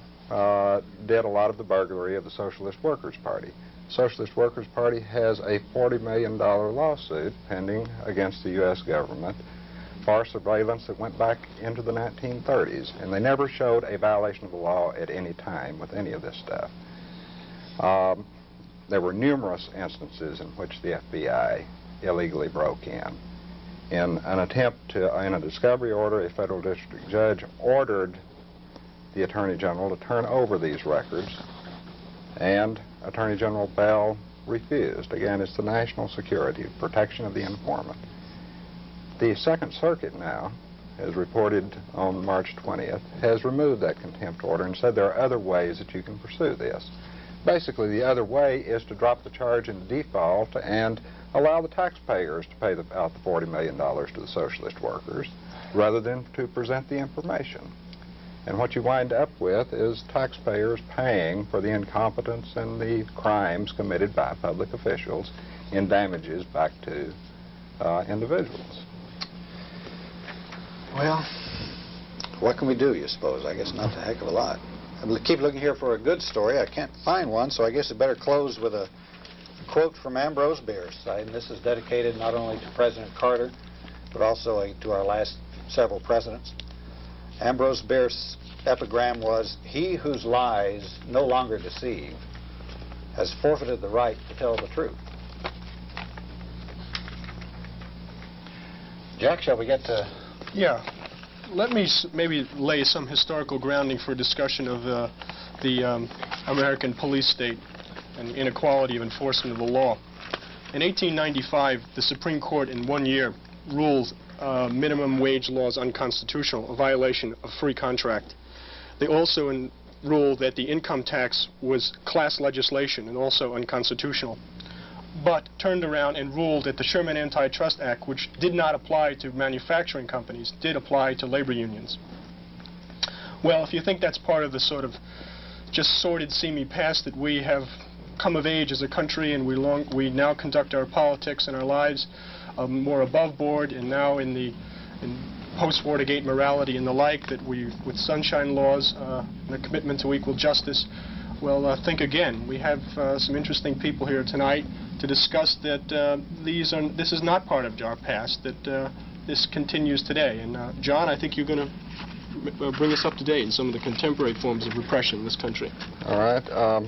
did a lot of the burglary of the Socialist Workers' Party. The Socialist Workers' Party has a $40 million lawsuit pending against the U.S. government for surveillance that went back into the 1930s, and they never showed a violation of the law at any time with any of this stuff. There were numerous instances in which the FBI illegally broke in. In an attempt to, in a discovery order, a federal district judge ordered the Attorney General to turn over these records, and Attorney General Bell refused. Again, it's the national security, protection of the informant. The Second Circuit now, as reported on March 20th, has removed that contempt order and said there are other ways that you can pursue this. Basically, the other way is to drop the charge in default and allow the taxpayers to pay out the $40 million to the socialist workers rather than to present the information. And what you wind up with is taxpayers paying for the incompetence and the crimes committed by public officials in damages back to individuals. Well, what can we do, you suppose? I guess not a heck of a lot. I keep looking here for a good story. I can't find one, so I guess I better close with a quote from Ambrose Bierce. And this is dedicated not only to President Carter, but also to our last several presidents. Ambrose Bierce's epigram was, "He whose lies no longer deceive has forfeited the right to tell the truth." Jack, shall we get to... Yeah. Let me maybe lay some historical grounding for discussion of the American police state and inequality of enforcement of the law. In 1895, the Supreme Court in 1 year ruled minimum wage laws unconstitutional, a violation of free contract. They also ruled that the income tax was class legislation and also unconstitutional, but turned around and ruled that the Sherman Antitrust Act, which did not apply to manufacturing companies, did apply to labor unions. Well, if you think that's part of the sort of just sordid, seamy past that we have come of age as a country, and we now conduct our politics and our lives more above board, and now in post-Watergate morality and the like, that with sunshine laws and a commitment to equal justice, well, think again. We have some interesting people here tonight to discuss that this is not part of our past, that this continues today. And John, I think you're going to bring us up to date in some of the contemporary forms of repression in this country. All right.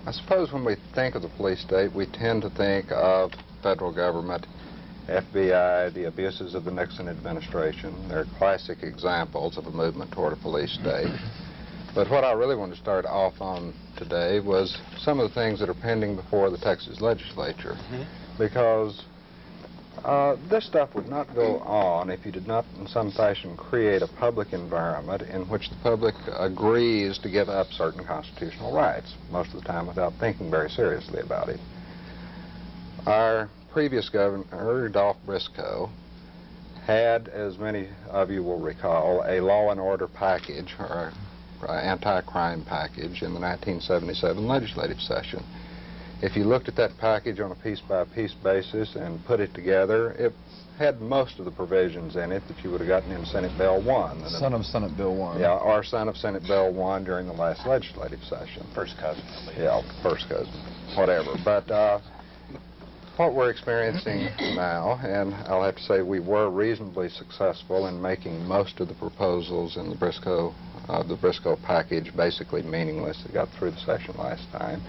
I suppose when we think of the police state, we tend to think of federal government, FBI, the abuses of the Nixon administration. They're classic examples of a movement toward a police state. But what I really want to start off on today was some of the things that are pending before the Texas legislature. Because this stuff would not go on if you did not in some fashion create a public environment in which the public agrees to give up certain constitutional rights, most of the time without thinking very seriously about it. Our previous governor, Dolph Briscoe, had, as many of you will recall, a law and order package, or anti-crime package, in the 1977 legislative session. If you looked at that package on a piece-by-piece basis and put it together, it had most of the provisions in it that you would have gotten in Senate Bill 1. Son of Senate Bill 1. Yeah, or son of Senate Bill 1 during the last legislative session. First cousin. Yeah, first cousin, whatever. But what we're experiencing now, and I'll have to say we were reasonably successful in making most of the proposals in the Briscoe package basically meaningless. It got through the session last time.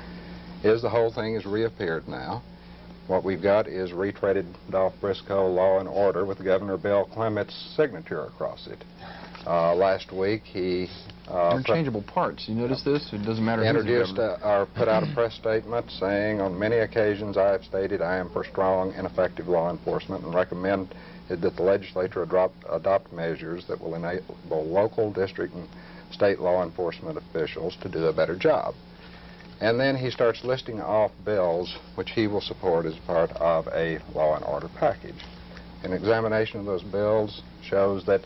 Is the whole thing has reappeared now. What we've got is retreaded Dolph Briscoe law and order with Governor Bill Clement's signature across it. Last week he interchangeable parts. You notice this? It doesn't matter. Introduced or put out a press statement saying, on many occasions I have stated I am for strong and effective law enforcement and recommend that the legislature adopt measures that will enable local, district, and state law enforcement officials to do a better job. And then he starts listing off bills which he will support as part of a law and order package. An examination of those bills shows that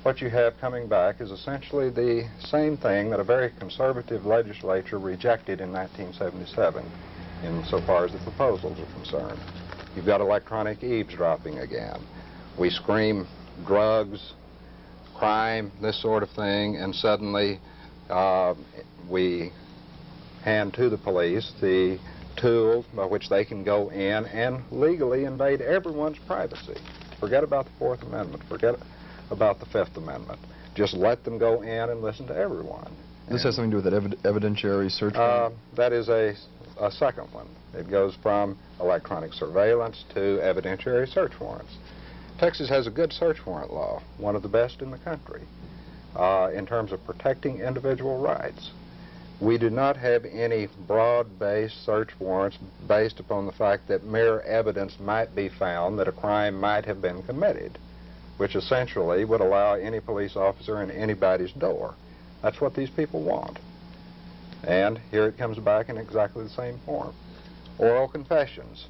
what you have coming back is essentially the same thing that a very conservative legislature rejected in 1977 insofar as the proposals are concerned. You've got electronic eavesdropping again. We scream drugs, crime, this sort of thing, and suddenly we hand to the police the tools by which they can go in and legally invade everyone's privacy. Forget about the Fourth Amendment. Forget about the Fifth Amendment. Just let them go in and listen to everyone. This has something to do with that evidentiary search warrant? That is a second one. It goes from electronic surveillance to evidentiary search warrants. Texas has a good search warrant law, one of the best in the country, in terms of protecting individual rights. We do not have any broad-based search warrants based upon the fact that mere evidence might be found that a crime might have been committed, which essentially would allow any police officer in anybody's door. That's what these people want. And here it comes back in exactly the same form. Oral confessions.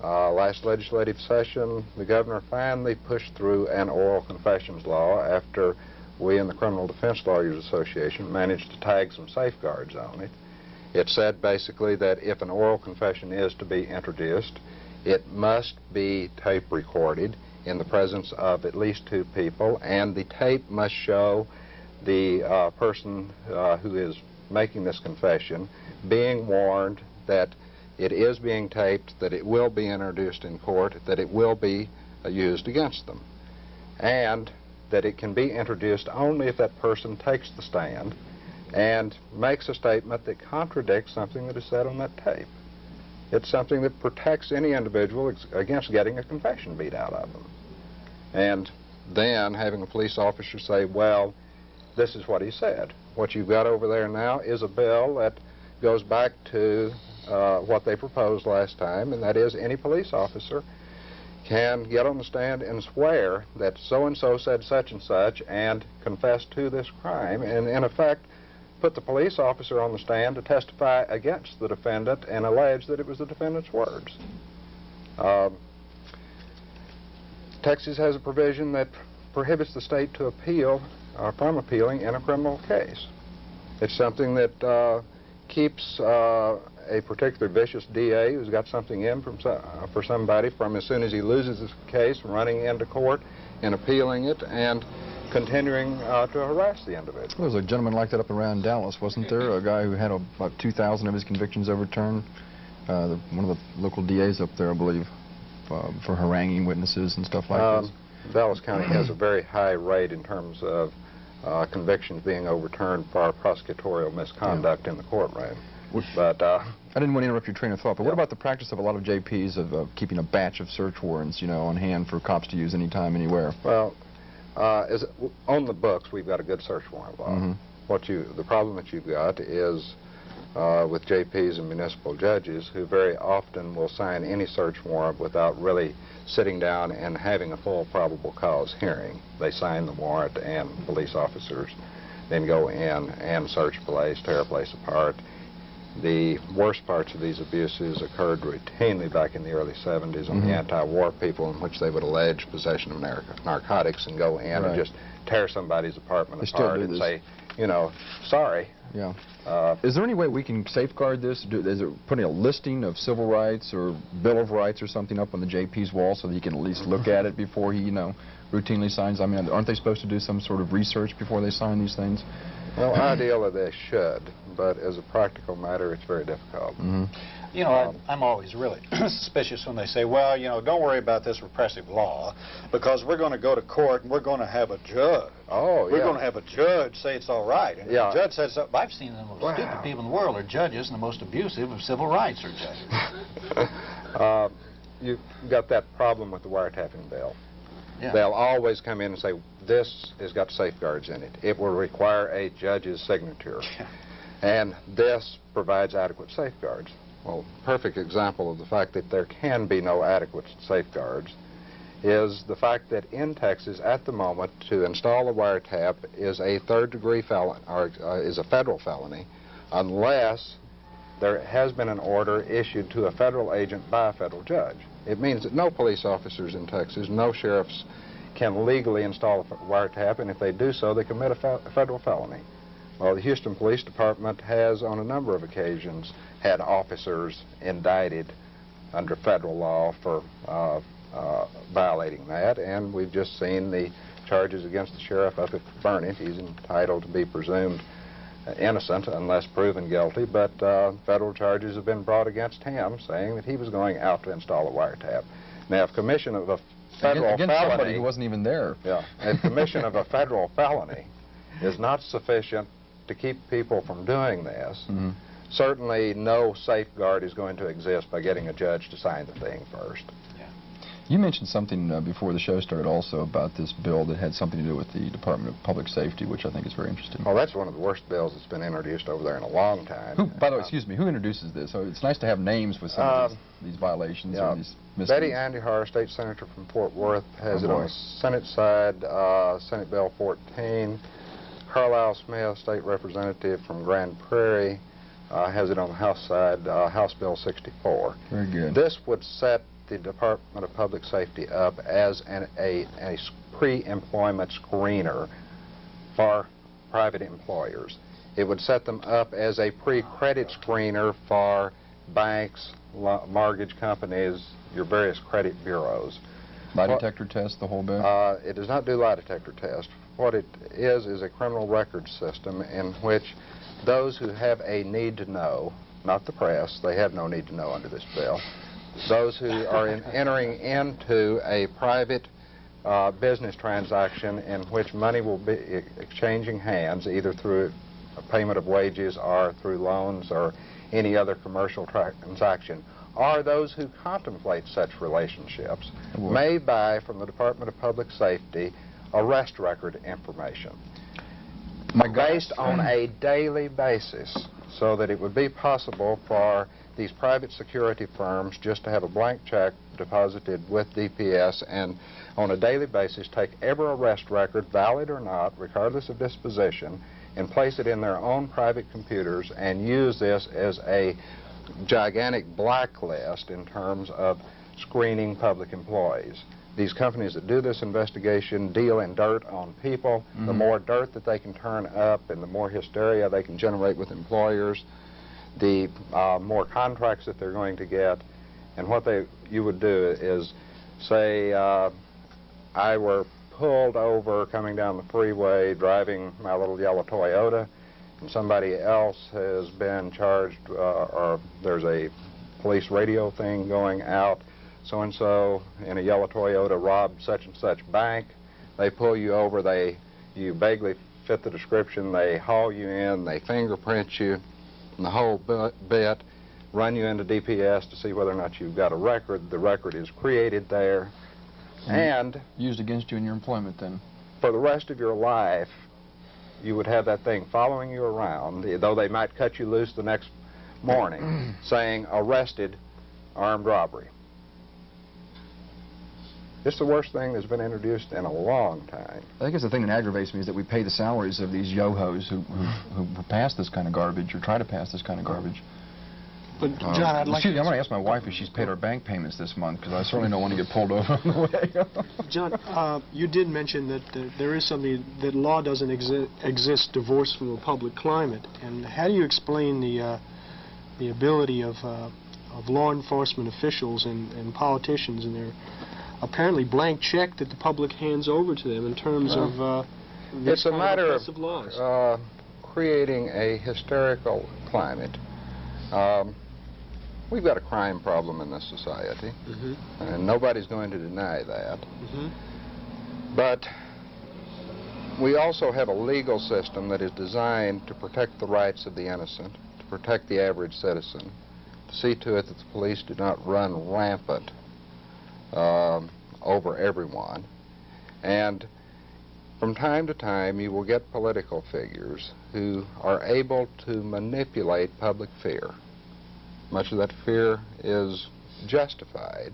Last legislative session, the governor finally pushed through an oral confessions law after we in the Criminal Defense Lawyers Association managed to tag some safeguards on it. It said basically that if an oral confession is to be introduced, it must be tape recorded in the presence of at least two people, and the tape must show the person who is making this confession being warned that it is being taped, that it will be introduced in court, that it will be used against them, and that it can be introduced only if that person takes the stand and makes a statement that contradicts something that is said on that tape. It's something that protects any individual against getting a confession beat out of them. And then having a police officer say, well, this is what he said. What you've got over there now is a bill that goes back to what they proposed last time, and that is any police officer can get on the stand and swear that so-and-so said such and such and confess to this crime, and in effect put the police officer on the stand to testify against the defendant and allege that it was the defendant's words. Texas has a provision that prohibits the state to appeal from appealing in a criminal case. It's something that keeps a particular vicious DA who's got something in for somebody from as soon as he loses his case, running into court and appealing it and continuing to harass the individual. There was a gentleman like that up around Dallas, wasn't there? A guy who had about 2,000 of his convictions overturned. One of the local DAs up there, I believe, for haranguing witnesses and stuff like this. Dallas County has a very high rate in terms of convictions being overturned for prosecutorial misconduct in the courtroom. But I didn't want to interrupt your train of thought, but what about the practice of a lot of JPs of keeping a batch of search warrants, you know, on hand for cops to use anytime, anywhere? Well, on the books, we've got a good search warrant law. The problem that you've got is with JPs and municipal judges who very often will sign any search warrant without really sitting down and having a full probable cause hearing. They sign the warrant and police officers then go in and search a place, tear a place apart. The worst parts of these abuses occurred routinely back in the early 70s on the anti-war people, in which they would allege possession of narcotics and go in and just tear somebody's apartment apart and say, you know, sorry. Yeah. Is there any way we can safeguard this? Is there putting a listing of civil rights or Bill of Rights or something up on the JP's wall so that he can at least look at it before he, you know, routinely signs? I mean, aren't they supposed to do some sort of research before they sign these things? Well, ideally they should, but as a practical matter, it's very difficult. You know, I'm always really suspicious when they say, well, you know, don't worry about this repressive law because we're going to go to court and we're going to have a judge. We're going to have a judge say it's all right. And if the judge says something, I've seen the most stupid people in the world are judges, and the most abusive of civil rights are judges. You've got that problem with the wiretapping bill. They'll always come in and say, this has got safeguards in it. It will require a judge's signature. And this provides adequate safeguards. Well, perfect example of the fact that there can be no adequate safeguards is the fact that in Texas at the moment to install a wiretap is a third-degree felony, or is a federal felony, unless there has been an order issued to a federal agent by a federal judge. It means that no police officers in Texas, no sheriffs can legally install a wiretap, and if they do so, they commit a federal felony. Well, the Houston Police Department has, on a number of occasions, had officers indicted under federal law for violating that, and we've just seen the charges against the sheriff up at Burnett. He's entitled to be presumed innocent unless proven guilty, but federal charges have been brought against him saying that he was going out to install a wiretap. Now, if commission of a federal against felony... somebody who wasn't even there. Yeah, if commission of a federal felony is not sufficient to keep people from doing this, certainly no safeguard is going to exist by getting a judge to sign the thing first. You mentioned something before the show started also about this bill that had something to do with the Department of Public Safety, which I think is very interesting. Well, that's one of the worst bills that's been introduced over there in a long time. By the way, excuse me, who introduces this? So it's nice to have names with some of these violations or these misdeeds. Betty Andujar, state senator from Fort Worth, has it on the Senate side, Senate Bill 14. Carlisle Smith, state representative from Grand Prairie, has it on the House side, House Bill 64. Very good. This would set the Department of Public Safety up as a pre-employment screener for private employers. It would set them up as a pre-credit screener for banks, mortgage companies, your various credit bureaus. Lie detector test, the whole bit? It does not do lie detector test. What it is a criminal record system in which those who have a need to know, not the press, they have no need to know under this bill, those who are entering into a private business transaction in which money will be exchanging hands either through a payment of wages or through loans or any other commercial transaction, are those who contemplate such relationships may buy from the Department of Public Safety arrest record information based on a daily basis, so that it would be possible for these private security firms just to have a blank check deposited with DPS and on a daily basis take every arrest record, valid or not, regardless of disposition, and place it in their own private computers and use this as a gigantic blacklist in terms of screening public employees. These companies that do this investigation deal in dirt on people. The more dirt that they can turn up and the more hysteria they can generate with employers, the more contracts that they're going to get. And what you would do is say, I were pulled over coming down the freeway driving my little yellow Toyota, and somebody else has been charged, or there's a police radio thing going out, so-and-so in a yellow Toyota robbed such and such bank. They pull you over, you vaguely fit the description, they haul you in, they fingerprint you, and the whole bit, run you into DPS to see whether or not you've got a record. The record is created there. And used against you in your employment then. For the rest of your life, you would have that thing following you around, though they might cut you loose the next morning, saying, arrested, armed robbery. It's the worst thing that's been introduced in a long time. I think it's the thing that aggravates me is that we pay the salaries of these yo-hos who pass this kind of garbage or try to pass this kind of garbage. But, John, I'd like I want to ask my wife if she's paid her bank payments this month, because I certainly don't want to get pulled over on the way. John, you did mention that there is something, that law doesn't exist divorced from a public climate. And how do you explain the ability of law enforcement officials and politicians and their apparently blank check that the public hands over to them in terms of it's a matter of laws? Creating a hysterical climate. We've got a crime problem in this society, and nobody's going to deny that. But we also have a legal system that is designed to protect the rights of the innocent, to protect the average citizen, to see to it that the police do not run rampant over everyone. And from time to time, you will get political figures who are able to manipulate public fear. Much of that fear is justified.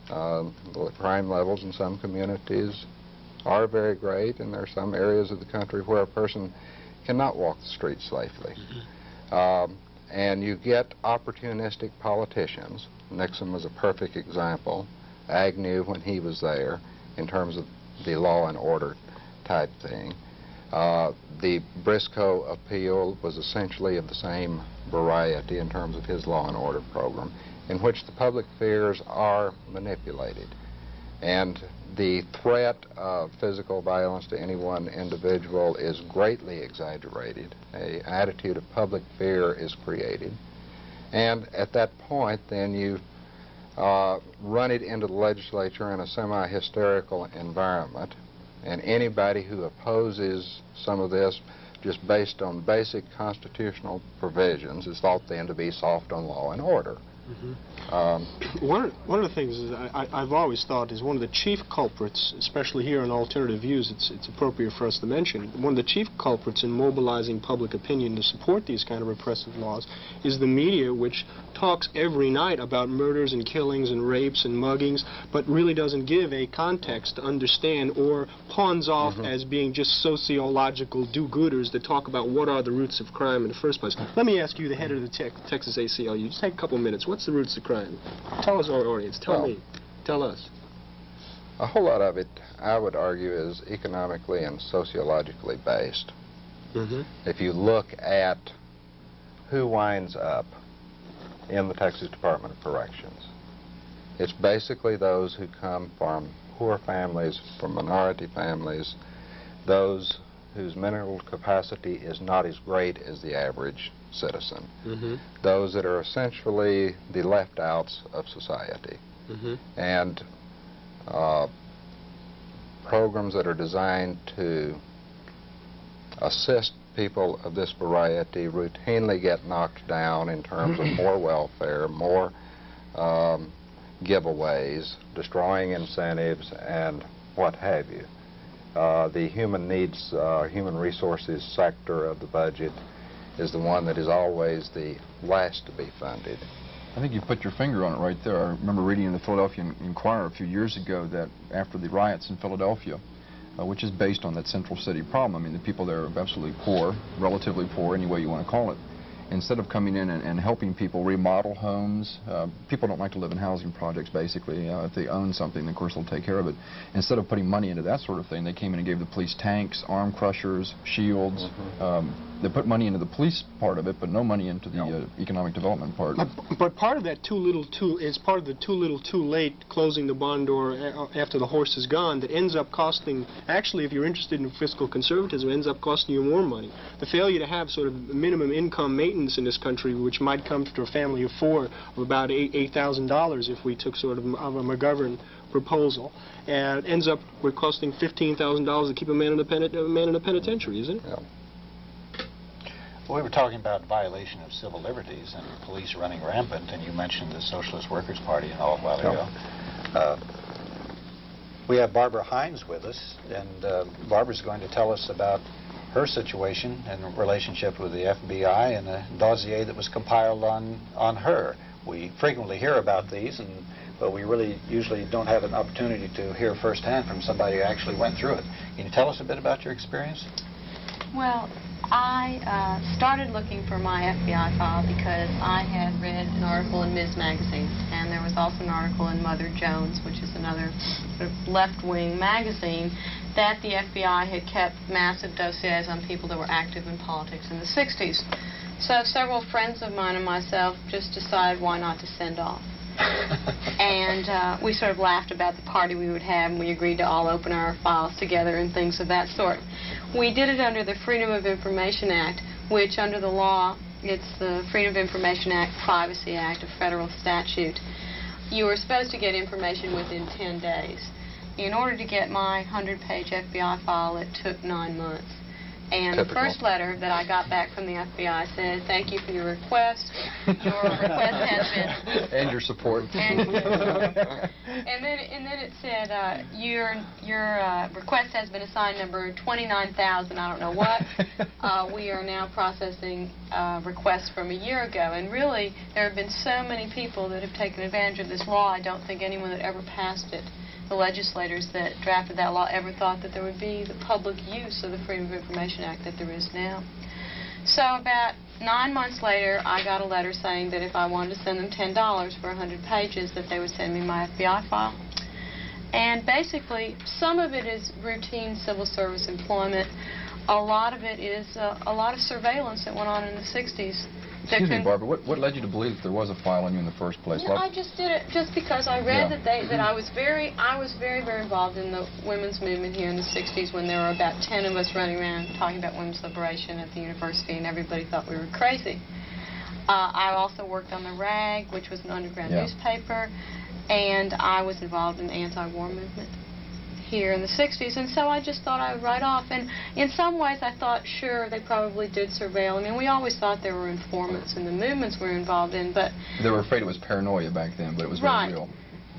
The crime levels in some communities are very great, and there are some areas of the country where a person cannot walk the streets safely. And you get opportunistic politicians. Nixon was a perfect example. Agnew, when he was there, in terms of the law and order type thing. The Briscoe appeal was essentially of the same variety in terms of his law and order program, in which the public fears are manipulated. And the threat of physical violence to any one individual is greatly exaggerated. An attitude of public fear is created. And at that point, then you run it into the legislature in a semi-hysterical environment. And anybody who opposes some of this just based on basic constitutional provisions is thought then to be soft on law and order. One of the things is I've always thought is one of the chief culprits, especially here in Alternative Views, it's appropriate for us to mention, one of the chief culprits in mobilizing public opinion to support these kind of repressive laws is the media, which talks every night about murders and killings and rapes and muggings, but really doesn't give a context to understand, or pawns off as being just sociological do-gooders that talk about what are the roots of crime in the first place. Let me ask you, the head of the Texas ACLU, just take a couple minutes. What's the roots of crime? Tell us, our audience. Tell me. Tell us. A whole lot of it, I would argue, is economically and sociologically based. If you look at who winds up in the Texas Department of Corrections, it's basically those who come from poor families, from minority families, those whose mental capacity is not as great as the average citizen, those that are essentially the left-outs of society. And programs that are designed to assist people of this variety routinely get knocked down in terms of more welfare, more giveaways, destroying incentives, and what have you. The human needs, human resources sector of the budget is the one that is always the last to be funded. I think you put your finger on it right there. I remember reading in the Philadelphia Inquirer a few years ago that after the riots in Philadelphia, which is based on that central city problem, I mean, the people there are absolutely poor, relatively poor, any way you want to call it, instead of coming in and helping people remodel homes, people don't like to live in housing projects, basically. If they own something, of course, they'll take care of it. Instead of putting money into that sort of thing, they came in and gave the police tanks, arm crushers, shields. They put money into the police part of it, but no money into the economic development part. But part of that too little too is part of the too little too late closing the barn door after the horse is gone that ends up costing, actually, if you're interested in fiscal conservatism, ends up costing you more money. The failure to have sort of minimum income maintenance in this country, which might come to a family of four of about $8,000 if we took sort of a McGovern proposal, and ends up with costing $15,000 to keep a man in a penitentiary, isn't it? Yeah. Well, we were talking about violation of civil liberties and police running rampant, and you mentioned the Socialist Workers' Party a while ago. We have Barbara Hines with us, and Barbara's going to tell us about her situation in relationship with the FBI and a dossier that was compiled on her. We frequently hear about these, but we really usually don't have an opportunity to hear firsthand from somebody who actually went through it. Can you tell us a bit about your experience? Well, I started looking for my FBI file because I had read an article in Ms. Magazine, and there was also an article in Mother Jones, which is another sort of left-wing magazine, that the FBI had kept massive dossiers on people that were active in politics in the 60s. So several friends of mine and myself just decided why not to send off. And we sort of laughed about the party we would have, and we agreed to all open our files together and things of that sort. We did it under the Freedom of Information Act, which under the law, it's the Freedom of Information Act, Privacy Act, a federal statute. You were supposed to get information within 10 days. In order to get my 100-page FBI file, it took 9 months. And Typical. The first letter that I got back from the FBI said, "Thank you for your request. Your request has been..." And your support. And then it said, your request has been assigned number 29,000, I don't know what. We are now processing requests from a year ago. And really, there have been so many people that have taken advantage of this law, I don't think anyone that ever passed it, the legislators that drafted that law, ever thought that there would be the public use of the Freedom of Information Act that there is now. So about 9 months later, I got a letter saying that if I wanted to send them $10 for 100 pages, that they would send me my FBI file. And basically, some of it is routine civil service employment. A lot of it is a lot of surveillance that went on in the 60s. Excuse me, Barbara, what led you to believe that there was a file on you in the first place? No, I just did it just because I read that I was very involved in the women's movement here in the 60s when there were about 10 of us running around talking about women's liberation at the university, and everybody thought we were crazy. I also worked on the RAG, which was an underground newspaper, and I was involved in the anti-war movement here in the 60s, and so I just thought I would write off. And in some ways I thought, sure, they probably did surveil. I mean, we always thought there were informants in the movements we were involved in, but... They were afraid it was paranoia back then, but it was very real.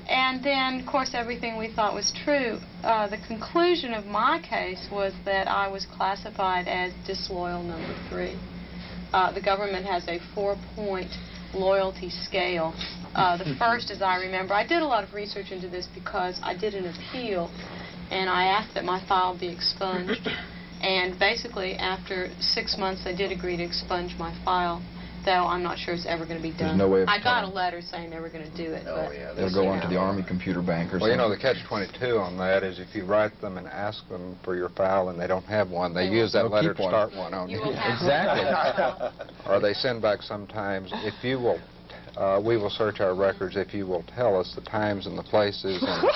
And then, of course, everything we thought was true. The conclusion of my case was that I was classified as disloyal number 3. The government has a 4-point loyalty scale. The first, as I remember, I did a lot of research into this because I did an appeal, and I asked that my file be expunged. And basically, after 6 months, they did agree to expunge my file, though I'm not sure it's ever going to be done. There's no way of I got a letter saying they were going to do it. Oh, but yeah. They'll go on to the Army computer bank or something. Well, you know, the catch-22 on that is if you write them and ask them for your file and they don't have one, they use that letter to start one on you. Exactly. Or they send back sometimes, if you will, we will search our records if you will tell us the times and the places and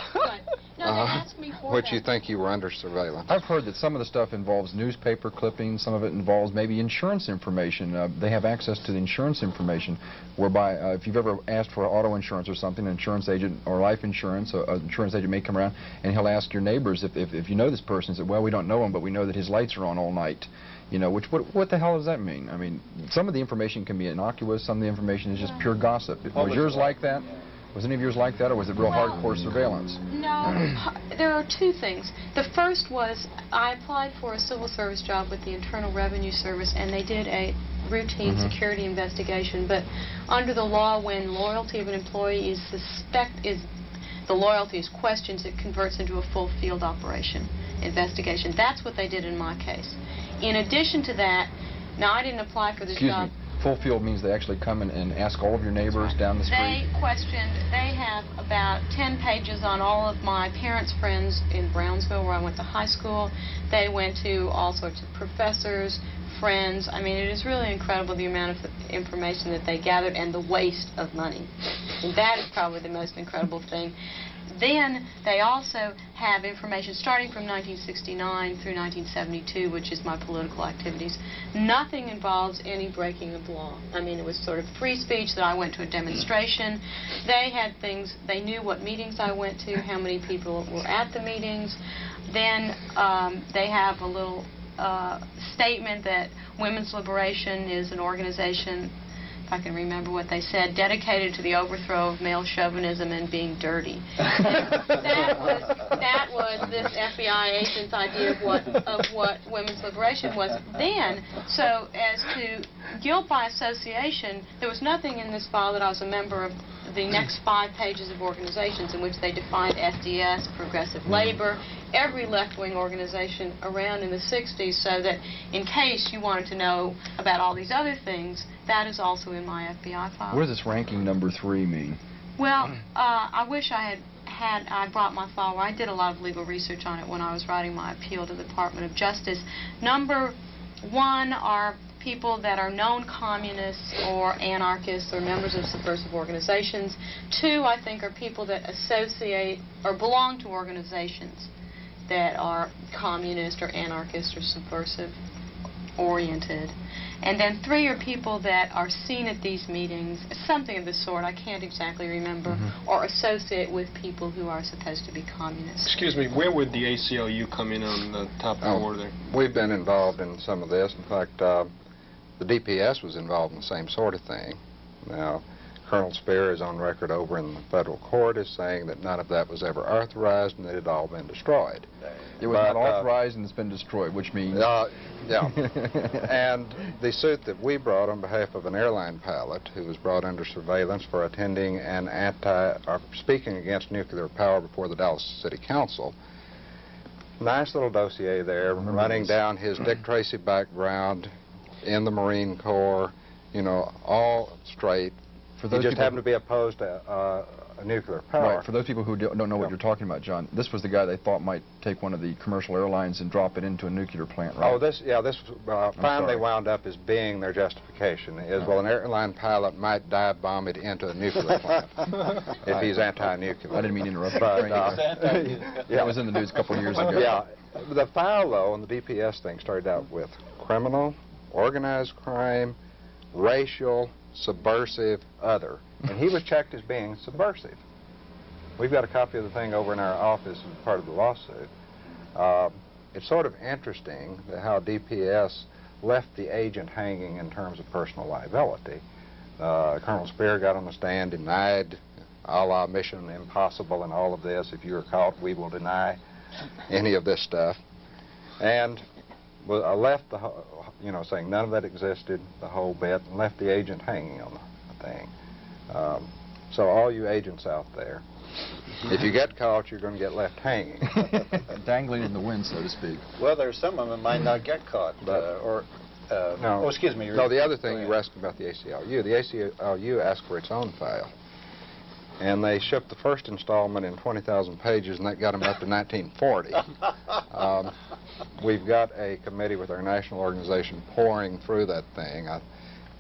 which you think you were under surveillance. I've heard that some of the stuff involves newspaper clippings, some of it involves maybe insurance information. They have access to the insurance information, whereby if you've ever asked for auto insurance or something, an insurance agent or life insurance, an insurance agent may come around and he'll ask your neighbors if you know this person. Say, well, we don't know him, but we know that his lights are on all night. You know, what the hell does that mean? I mean, some of the information can be innocuous, some of the information is just pure gossip. Was yours like that? Was any of yours like that, or was it real hardcore surveillance? No, there are two things. The first was I applied for a civil service job with the Internal Revenue Service, and they did a routine security investigation. But under the law, when loyalty of an employee is the loyalty is questioned, it converts into a full field operation investigation. That's what they did in my case. In addition to that, now I didn't apply for this job. full field means they actually come in and ask all of your neighbors down the street? They have about 10 pages on all of my parents' friends in Brownsville, where I went to high school. They went to all sorts of professors, friends. I mean, it is really incredible the amount of information that they gathered and the waste of money. And that is probably the most incredible thing. Then they also have information starting from 1969 through 1972, which is my political activities. Nothing involves any breaking of law. I mean, it was sort of free speech that I went to a demonstration. They had things, they knew what meetings I went to, how many people were at the meetings. Then they have a little statement that Women's Liberation is an organization, if I can remember what they said, dedicated to the overthrow of male chauvinism and being dirty. that was this FBI agent's idea of what women's liberation was then. So as to guilt by association, there was nothing in this file that I was a member of the next 5 pages of organizations in which they defined SDS, Progressive Labor, every left-wing organization around in the 60s, so that in case you wanted to know about all these other things, that is also in my FBI file. What does this ranking number 3 mean? Well, I wish I I brought my file where I did a lot of legal research on it when I was writing my appeal to the Department of Justice. Number 1 are people that are known communists or anarchists or members of subversive organizations. 2, I think, are people that associate or belong to organizations that are communist or anarchist or subversive oriented. And then 3 are people that are seen at these meetings, something of the sort, I can't exactly remember, or associate with people who are supposed to be communists. Excuse me, where would the ACLU come in on the top of the order there? We've been involved in some of this. In fact, the DPS was involved in the same sort of thing. Now, Colonel Spear is on record over in the federal court as saying that none of that was ever authorized and that it had all been destroyed. It was not authorized and it's been destroyed, which means... yeah. And the suit that we brought on behalf of an airline pilot who was brought under surveillance for attending an speaking against nuclear power before the Dallas City Council. Nice little dossier there, running down his Dick Tracy background in the Marine Corps, you know, all straight. He just happened to be opposed to nuclear power. Right. For those people who don't know what you're talking about, John, this was the guy they thought might take one of the commercial airlines and drop it into a nuclear plant, right? Oh, this finally wound up as being their justification, is, well, an airline pilot might dive bomb it into a nuclear plant if he's anti-nuclear. I didn't mean to interrupt. That was in the news a couple of years ago. Yeah. The file, though, on the DPS thing started out with criminal, organized crime, racial, subversive, other. And he was checked as being subversive. We've got a copy of the thing over in our office as part of the lawsuit. It's sort of interesting that how DPS left the agent hanging in terms of personal liability. Colonel Spear got on the stand, denied a la Mission Impossible and all of this. If you are caught, we will deny any of this stuff. And left the, saying none of that existed, the whole bit, and left the agent hanging on the thing. So all you agents out there, if you get caught, you're going to get left hanging. Dangling in the wind, so to speak. Well, there's some of them might not get caught, no. Oh, excuse me. No, the other thing you were asking about the ACLU. The ACLU asked for its own file. And they shipped the first installment in 20,000 pages, and that got them up to 1940. We've got a committee with our national organization pouring through that thing.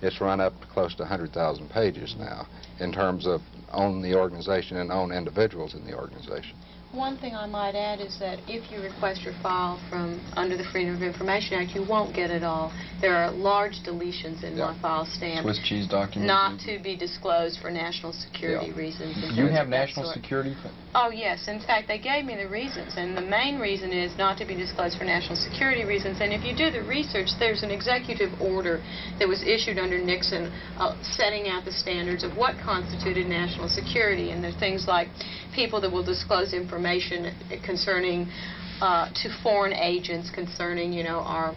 It's run up to close to 100,000 pages now in terms of own the organization and own individuals in the organization. One thing I might add is that if you request your file from under the Freedom of Information Act, you won't get it all. There are large deletions in my file stamp. Swiss cheese documents. Not to be disclosed for national security reasons. You have national security? Oh, yes. In fact, they gave me the reasons, and the main reason is not to be disclosed for national security reasons. And if you do the research, there's an executive order that was issued under Nixon setting out the standards of what constituted national security. And there are things like people that will disclose information concerning to foreign agents concerning, our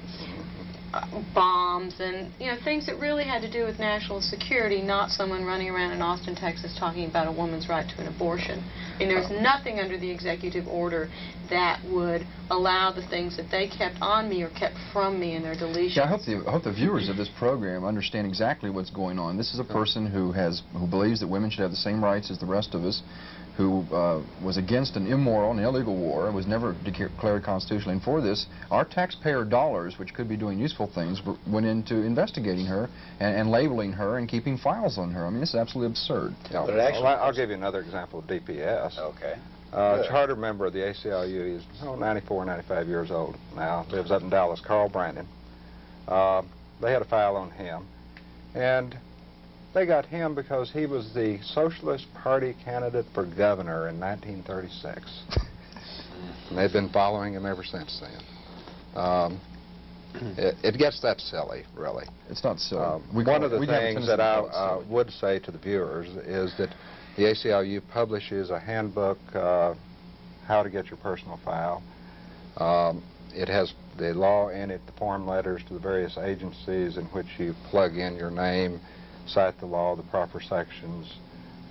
bombs and, you know, things that really had to do with national security, not someone running around in Austin, Texas talking about a woman's right to an abortion. And there's nothing under the executive order that would allow the things that they kept on me or kept from me in their deletions. Yeah, I hope the viewers of this program understand exactly what's going on. This is a person who believes that women should have the same rights as the rest of us, who was against an immoral and illegal war, was never declared constitutional. And for this, our taxpayer dollars, which could be doing useful things, went into investigating her and labeling her and keeping files on her. I mean, this is absolutely absurd. Yeah, but actually, I'll give you another example of DPS. Okay. Charter member of the ACLU. He's 94, 95 years old now. Lives up in Dallas. Carl Brandon. They had a file on him, and they got him because he was the Socialist Party candidate for governor in 1936. And they've been following him ever since then. It gets that silly, really. It's not silly. One of the things that I would say to the viewers is that the ACLU publishes a handbook, How to Get Your Personal File. It has the law in it, the form letters to the various agencies in which you plug in your name, cite the law, the proper sections,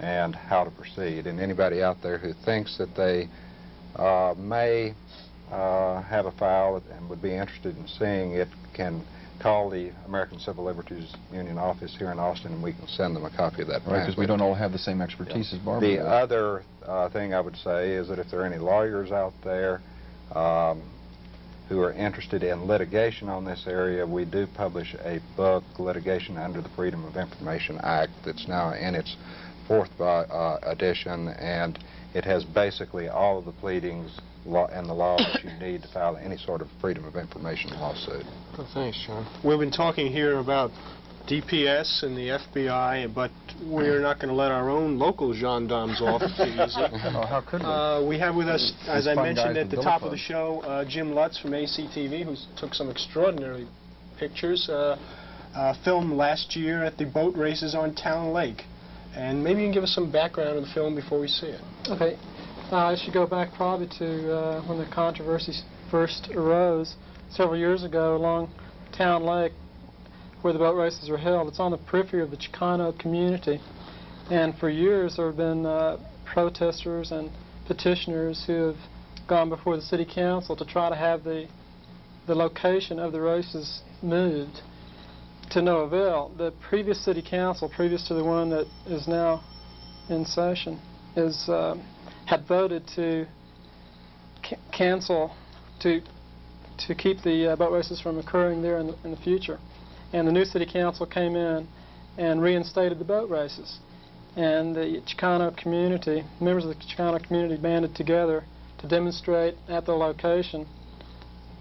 and how to proceed. And anybody out there who thinks that they may have a file and would be interested in seeing it can call the American Civil Liberties Union office here in Austin, and we can send them a copy of that. Right, because we don't all have the same expertise as Barbara. The other thing I would say is that if there are any lawyers out there who are interested in litigation on this area, we do publish a book, Litigation Under the Freedom of Information Act, that's now in its 4th edition, and it has basically all of the pleadings and the law that you need to file any sort of freedom of information lawsuit. Well, thanks, John. We've been talking here about DPS and the FBI, but we're not going to let our own local gendarmes off too easy. Oh, how could we? We have with us, as I mentioned at the top of the show, Jim Lutz from ACTV, who took some extraordinary pictures, filmed last year at the boat races on Town Lake. And maybe you can give us some background of the film before we see it. Okay. I should go back probably to when the controversy first arose several years ago along Town Lake, where the boat races are held. It's on the periphery of the Chicano community, and for years there have been protesters and petitioners who have gone before the city council to try to have the location of the races moved, to no avail. The previous city council, previous to the one that is now in session, had voted to cancel, to keep the boat races from occurring there in the future. And the new city council came in and reinstated the boat races. And the Chicano community, members of the Chicano community banded together to demonstrate at the location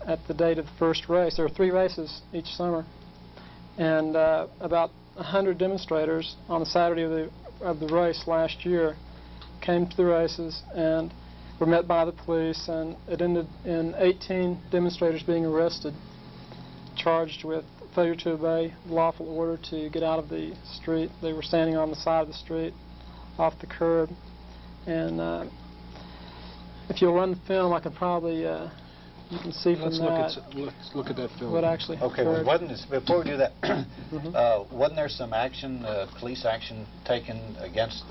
at the date of the first race. There are 3 races each summer. And about 100 demonstrators on the Saturday of the race last year came to the races and were met by the police, and it ended in 18 demonstrators being arrested, charged with failure to obey lawful order to get out of the street. They were standing on the side of the street off the curb. And if you'll run the film, I can probably, you can see from let's look at that film. What actually occurred. Before we do that, wasn't there some action, police action taken against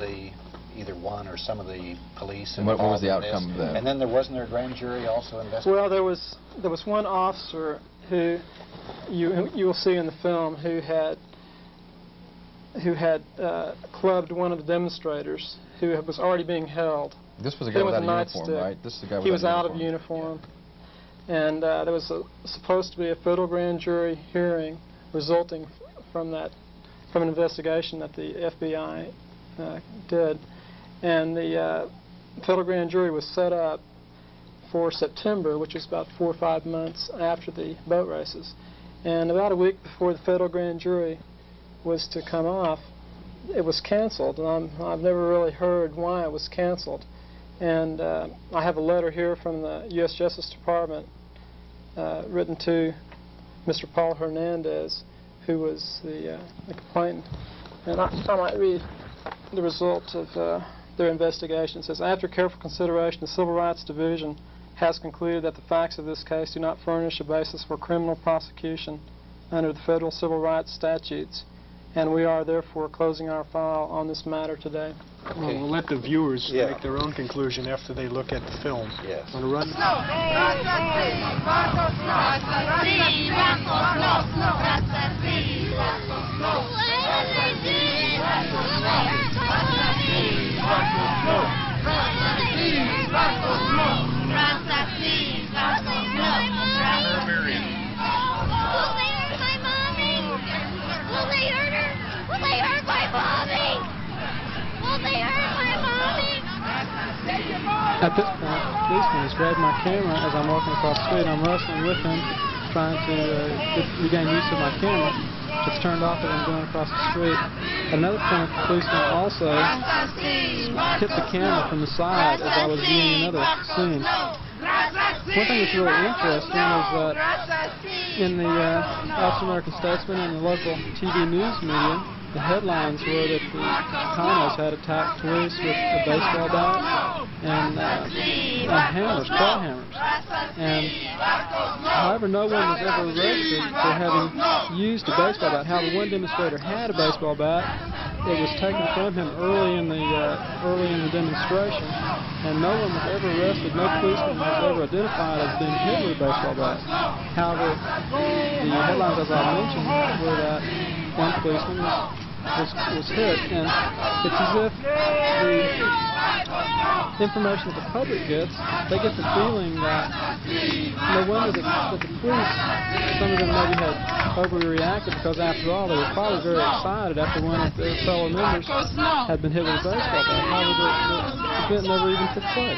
either one or some of the police? And what was the outcome of that? And then wasn't there a grand jury also investigating? Well, there was one officer who you will see in the film who had clubbed one of the demonstrators who was already being held. This was a guy without a uniform, right? This is the guy without a uniform. He was out of uniform. And there was supposed to be a federal grand jury hearing resulting from an investigation that the FBI did. And the federal grand jury was set up for September, which is about 4 or 5 months after the boat races. And about a week before the federal grand jury was to come off, it was canceled. And I've never really heard why it was canceled. And I have a letter here from the U.S. Justice Department written to Mr. Paul Hernandez, who was the complainant. And I might read the result of their investigation. It says, after careful consideration, the Civil Rights Division has concluded that the facts of this case do not furnish a basis for criminal prosecution under the federal civil rights statutes, and we are therefore closing our file on this matter today. Well, we'll let the viewers make their own conclusion after they look at the film. Yes. Want to run? At this point, the policeman has grabbed my camera as I'm walking across the street. I'm wrestling with him, trying to regain use of my camera. It's turned off as I'm going across the street. At another point, the policeman also hit the camera from the side as I was viewing another scene. One thing that's really interesting is that in the African American Statesman and the local TV news media, the headlines were that the Chicanos had attacked police with a baseball bat and hammers, claw hammers. And however, no one was ever arrested for having used a baseball bat. However, one demonstrator had a baseball bat. It was taken from him early in the demonstration, and no one was ever arrested. No policeman was ever identified as being hit with a baseball bat. However, the headlines, as I mentioned, were that one policeman was hit, and it's as if the information that the public gets, they get the feeling that no wonder that the police, some of them maybe had overreacted, because after all they were probably very excited after one of their fellow members had been hit with a baseball bat. However, the event never even took place.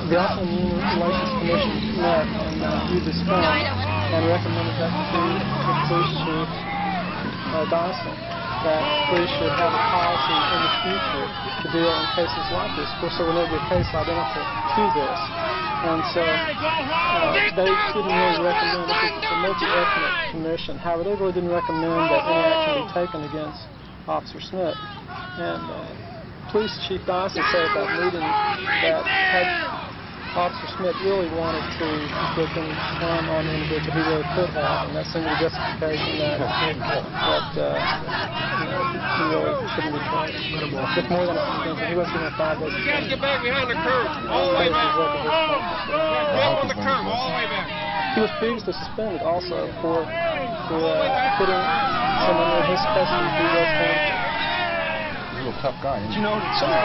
The Office of Human Relations Commission met and viewed this film and recommended that to the police chief, Dawson, that police should have a policy in the future to deal in cases like this. Of course, there will never be a case identical to this. And so they didn't really recommend it. It's a multi-ethnic commission. However, they really didn't recommend that any action be taken against Officer Smith. And Police Chief Dawson said at that meeting that had Officer Smith really wanted to put him on the individual, he really could have, and that's the justification that he really shouldn't be tried. With more than a conviction, he was given a 5 days. You gotta get back behind the curb, all the way back. Get on the curb, all the way back. He was previously suspended also for putting someone in his custody who was harmful. Real tough guy. Did you know that some of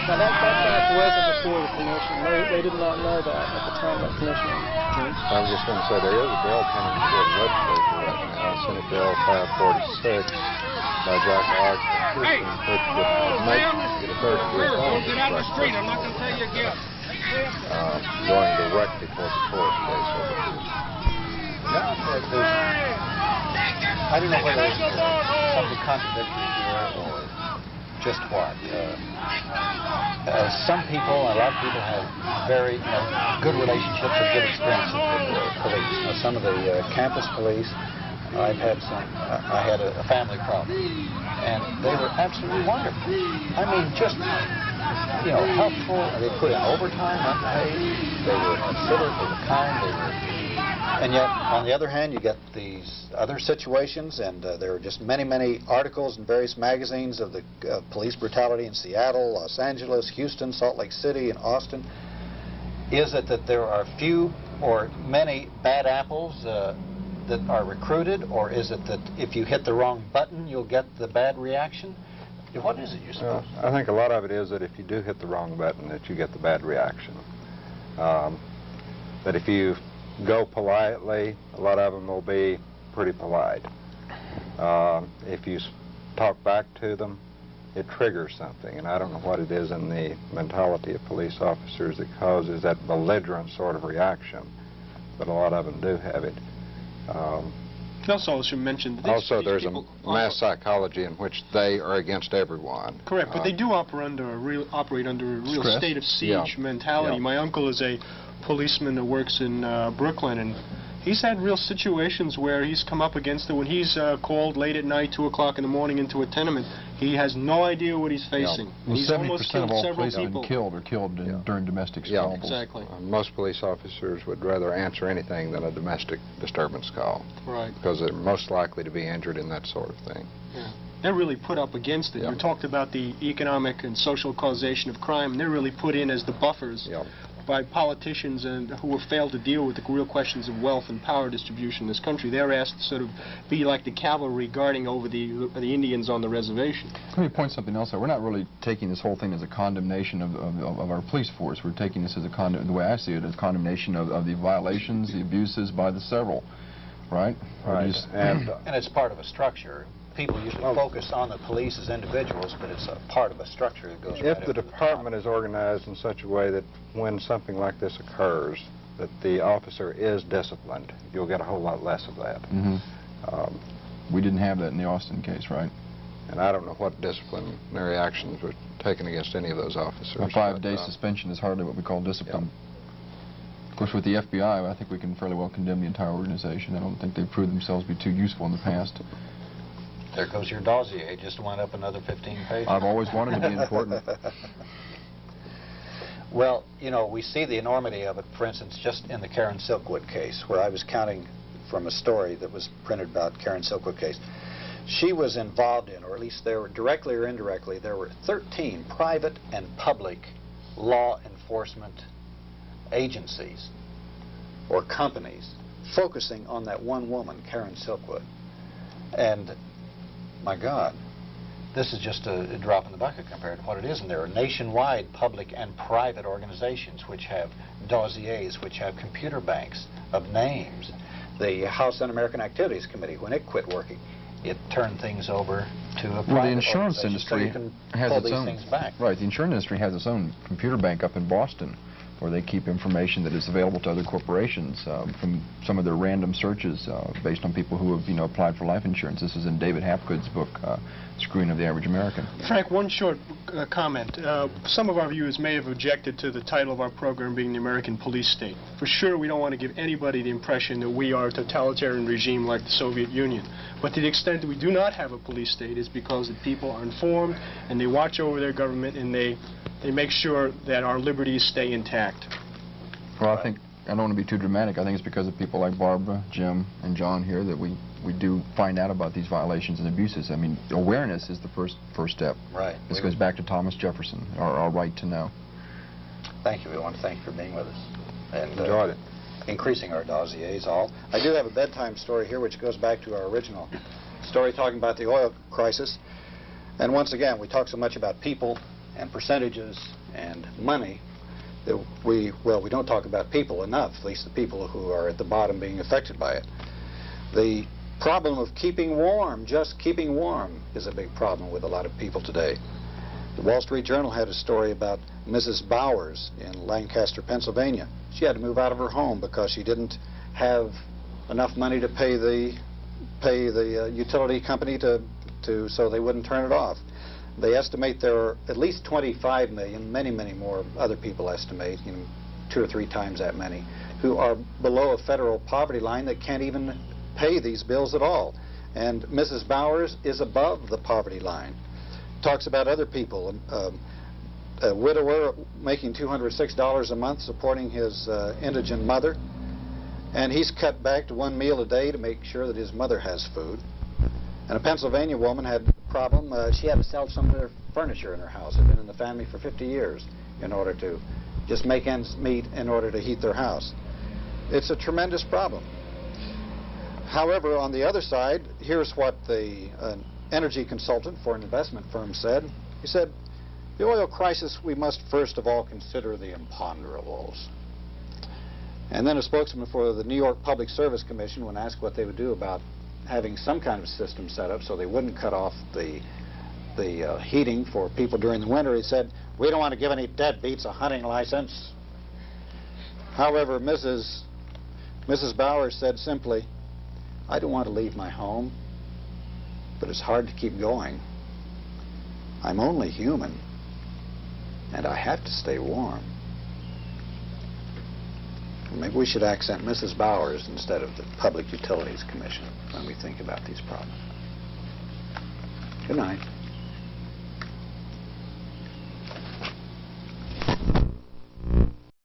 now that fact wasn't before the commission. They did not know that at the time of the commission. I was just going to say there is a bill coming before the legislature right now, Senate Bill 546 by Josh Archer, which would make it a third-degree felony. Don't get out of the street. I'm not going to tell you again. Going directly toward the court case over this. I don't know whether it's something contradictory here or just what. Some people, a lot of people have very good relationships and good experiences with the police. Some of the campus police, I had a family problem, and they were absolutely wonderful. I mean, just, helpful. They put in overtime, unpaid. They were considerate, they were kind, and yet, on the other hand, you get these other situations, and there are just many, many articles in various magazines of the police brutality in Seattle, Los Angeles, Houston, Salt Lake City, and Austin. Is it that there are few or many bad apples that are recruited, or is it that if you hit the wrong button, you'll get the bad reaction? What is it, you suppose? I think a lot of it is that if you do hit the wrong button, that you get the bad reaction. That if you go politely, a lot of them will be pretty polite. If you talk back to them, it triggers something, and I don't know what it is in the mentality of police officers that causes that belligerent sort of reaction, but a lot of them do have it. Also, as you mentioned, there's a mass psychology in which they are against everyone. Correct, but they do operate under a real stress. State of siege mentality. Yeah. My uncle is a policeman that works in Brooklyn, and He's had real situations where he's come up against it. When he's called late at night, 2 o'clock in the morning, into a tenement, he has no idea what he's facing. Well, He's almost 70% killed of all several police have people. been killed or killed during domestic squabbles. Exactly. Most police officers would rather answer anything than a domestic disturbance call. Right. Because they're most likely to be injured in that sort of thing. Yeah. They're really put up against it. Yep. You talked about the economic and social causation of crime, and they're really put in as the buffers by politicians and who have failed to deal with the real questions of wealth and power distribution in this country. They're asked to sort of be like the cavalry guarding over the Indians on the reservation. Let me point something else out. We're not really taking this whole thing as a condemnation of our police force. We're taking this as a the way I see it, as condemnation of the violations, the abuses by the several, right? Right. And it's part of a structure. People usually focus on the police as individuals, but it's a part of a structure that goes If the department is organized in such a way that when something like this occurs, that the officer is disciplined, you'll get a whole lot less of that. We didn't have that in the Austin case, right? And I don't know what disciplinary actions were taken against any of those officers. A 5-day suspension is hardly what we call discipline. Of course, with the FBI, I think we can fairly well condemn the entire organization. I don't think they've proved themselves to be too useful in the past. There goes your dossier. Just went up another 15 pages. I've always wanted to be important. Well, you know, we see the enormity of it, for instance, just in the Karen Silkwood case, where I was counting from a story that was printed about Karen Silkwood case. She was involved in, or at least there were, directly or indirectly, there were 13 private and public law enforcement agencies or companies focusing on that one woman, Karen Silkwood. And my God, this is just a drop in the bucket compared to what it is. And there are nationwide public and private organizations which have dossiers, which have computer banks of names. The House Un-American Activities Committee, when it quit working, it turned things over to a private Well, the insurance organization industry so you can has pull its these own. things back. Right, the insurance industry has its own computer bank up in Boston, where they keep information that is available to other corporations from some of their random searches based on people who have, applied for life insurance. This is in David Hapgood's book, Screwing of the Average American. Frank, one short comment. Some of our viewers may have objected to the title of our program being the American Police State. For sure, we don't want to give anybody the impression that we are a totalitarian regime like the Soviet Union. But to the extent that we do not have a police state is because the people are informed and they watch over their government and they make sure that our liberties stay intact. Well, I think, I don't want to be too dramatic, I think it's because of people like Barbara, Jim, and John here that we do find out about these violations and abuses. I mean, awareness is the first step. Right. This goes back to Thomas Jefferson, our right to know. Thank you. We want to thank you for being with us. And enjoyed it. Increasing our dossiers all. I do have a bedtime story here which goes back to our original story talking about the oil crisis. And once again, we talk so much about people and percentages and money that we don't talk about people enough, at least the people who are at the bottom being affected by it. The problem of keeping warm, just keeping warm, is a big problem with a lot of people today. The Wall Street Journal had a story about Mrs. Bowers in Lancaster, Pennsylvania. She had to move out of her home because she didn't have enough money to pay the utility company so they wouldn't turn it off. They estimate there are at least 25 million, many more other people estimate, 2 or 3 times that many, who are below a federal poverty line that can't even pay these bills at all. And Mrs. Bowers is above the poverty line. Talks about other people, a widower making $206 a month supporting his indigent mother, and he's cut back to 1 meal a day to make sure that his mother has food. And a Pennsylvania woman had a problem. She had to sell some of her furniture in her house. It had been in the family for 50 years in order to just make ends meet in order to heat their house. It's a tremendous problem. However, on the other side, here's what the energy consultant for an investment firm said. He said, the oil crisis, we must first of all consider the imponderables. And then a spokesman for the New York Public Service Commission, when asked what they would do about having some kind of system set up so they wouldn't cut off the heating for people during the winter, he said, we don't want to give any deadbeats a hunting license. However, Mrs. Bowers said simply, I don't want to leave my home, but it's hard to keep going. I'm only human, and I have to stay warm. maybe we should accent Mrs. Bowers instead of the Public Utilities Commission when we think about these problems. Good night.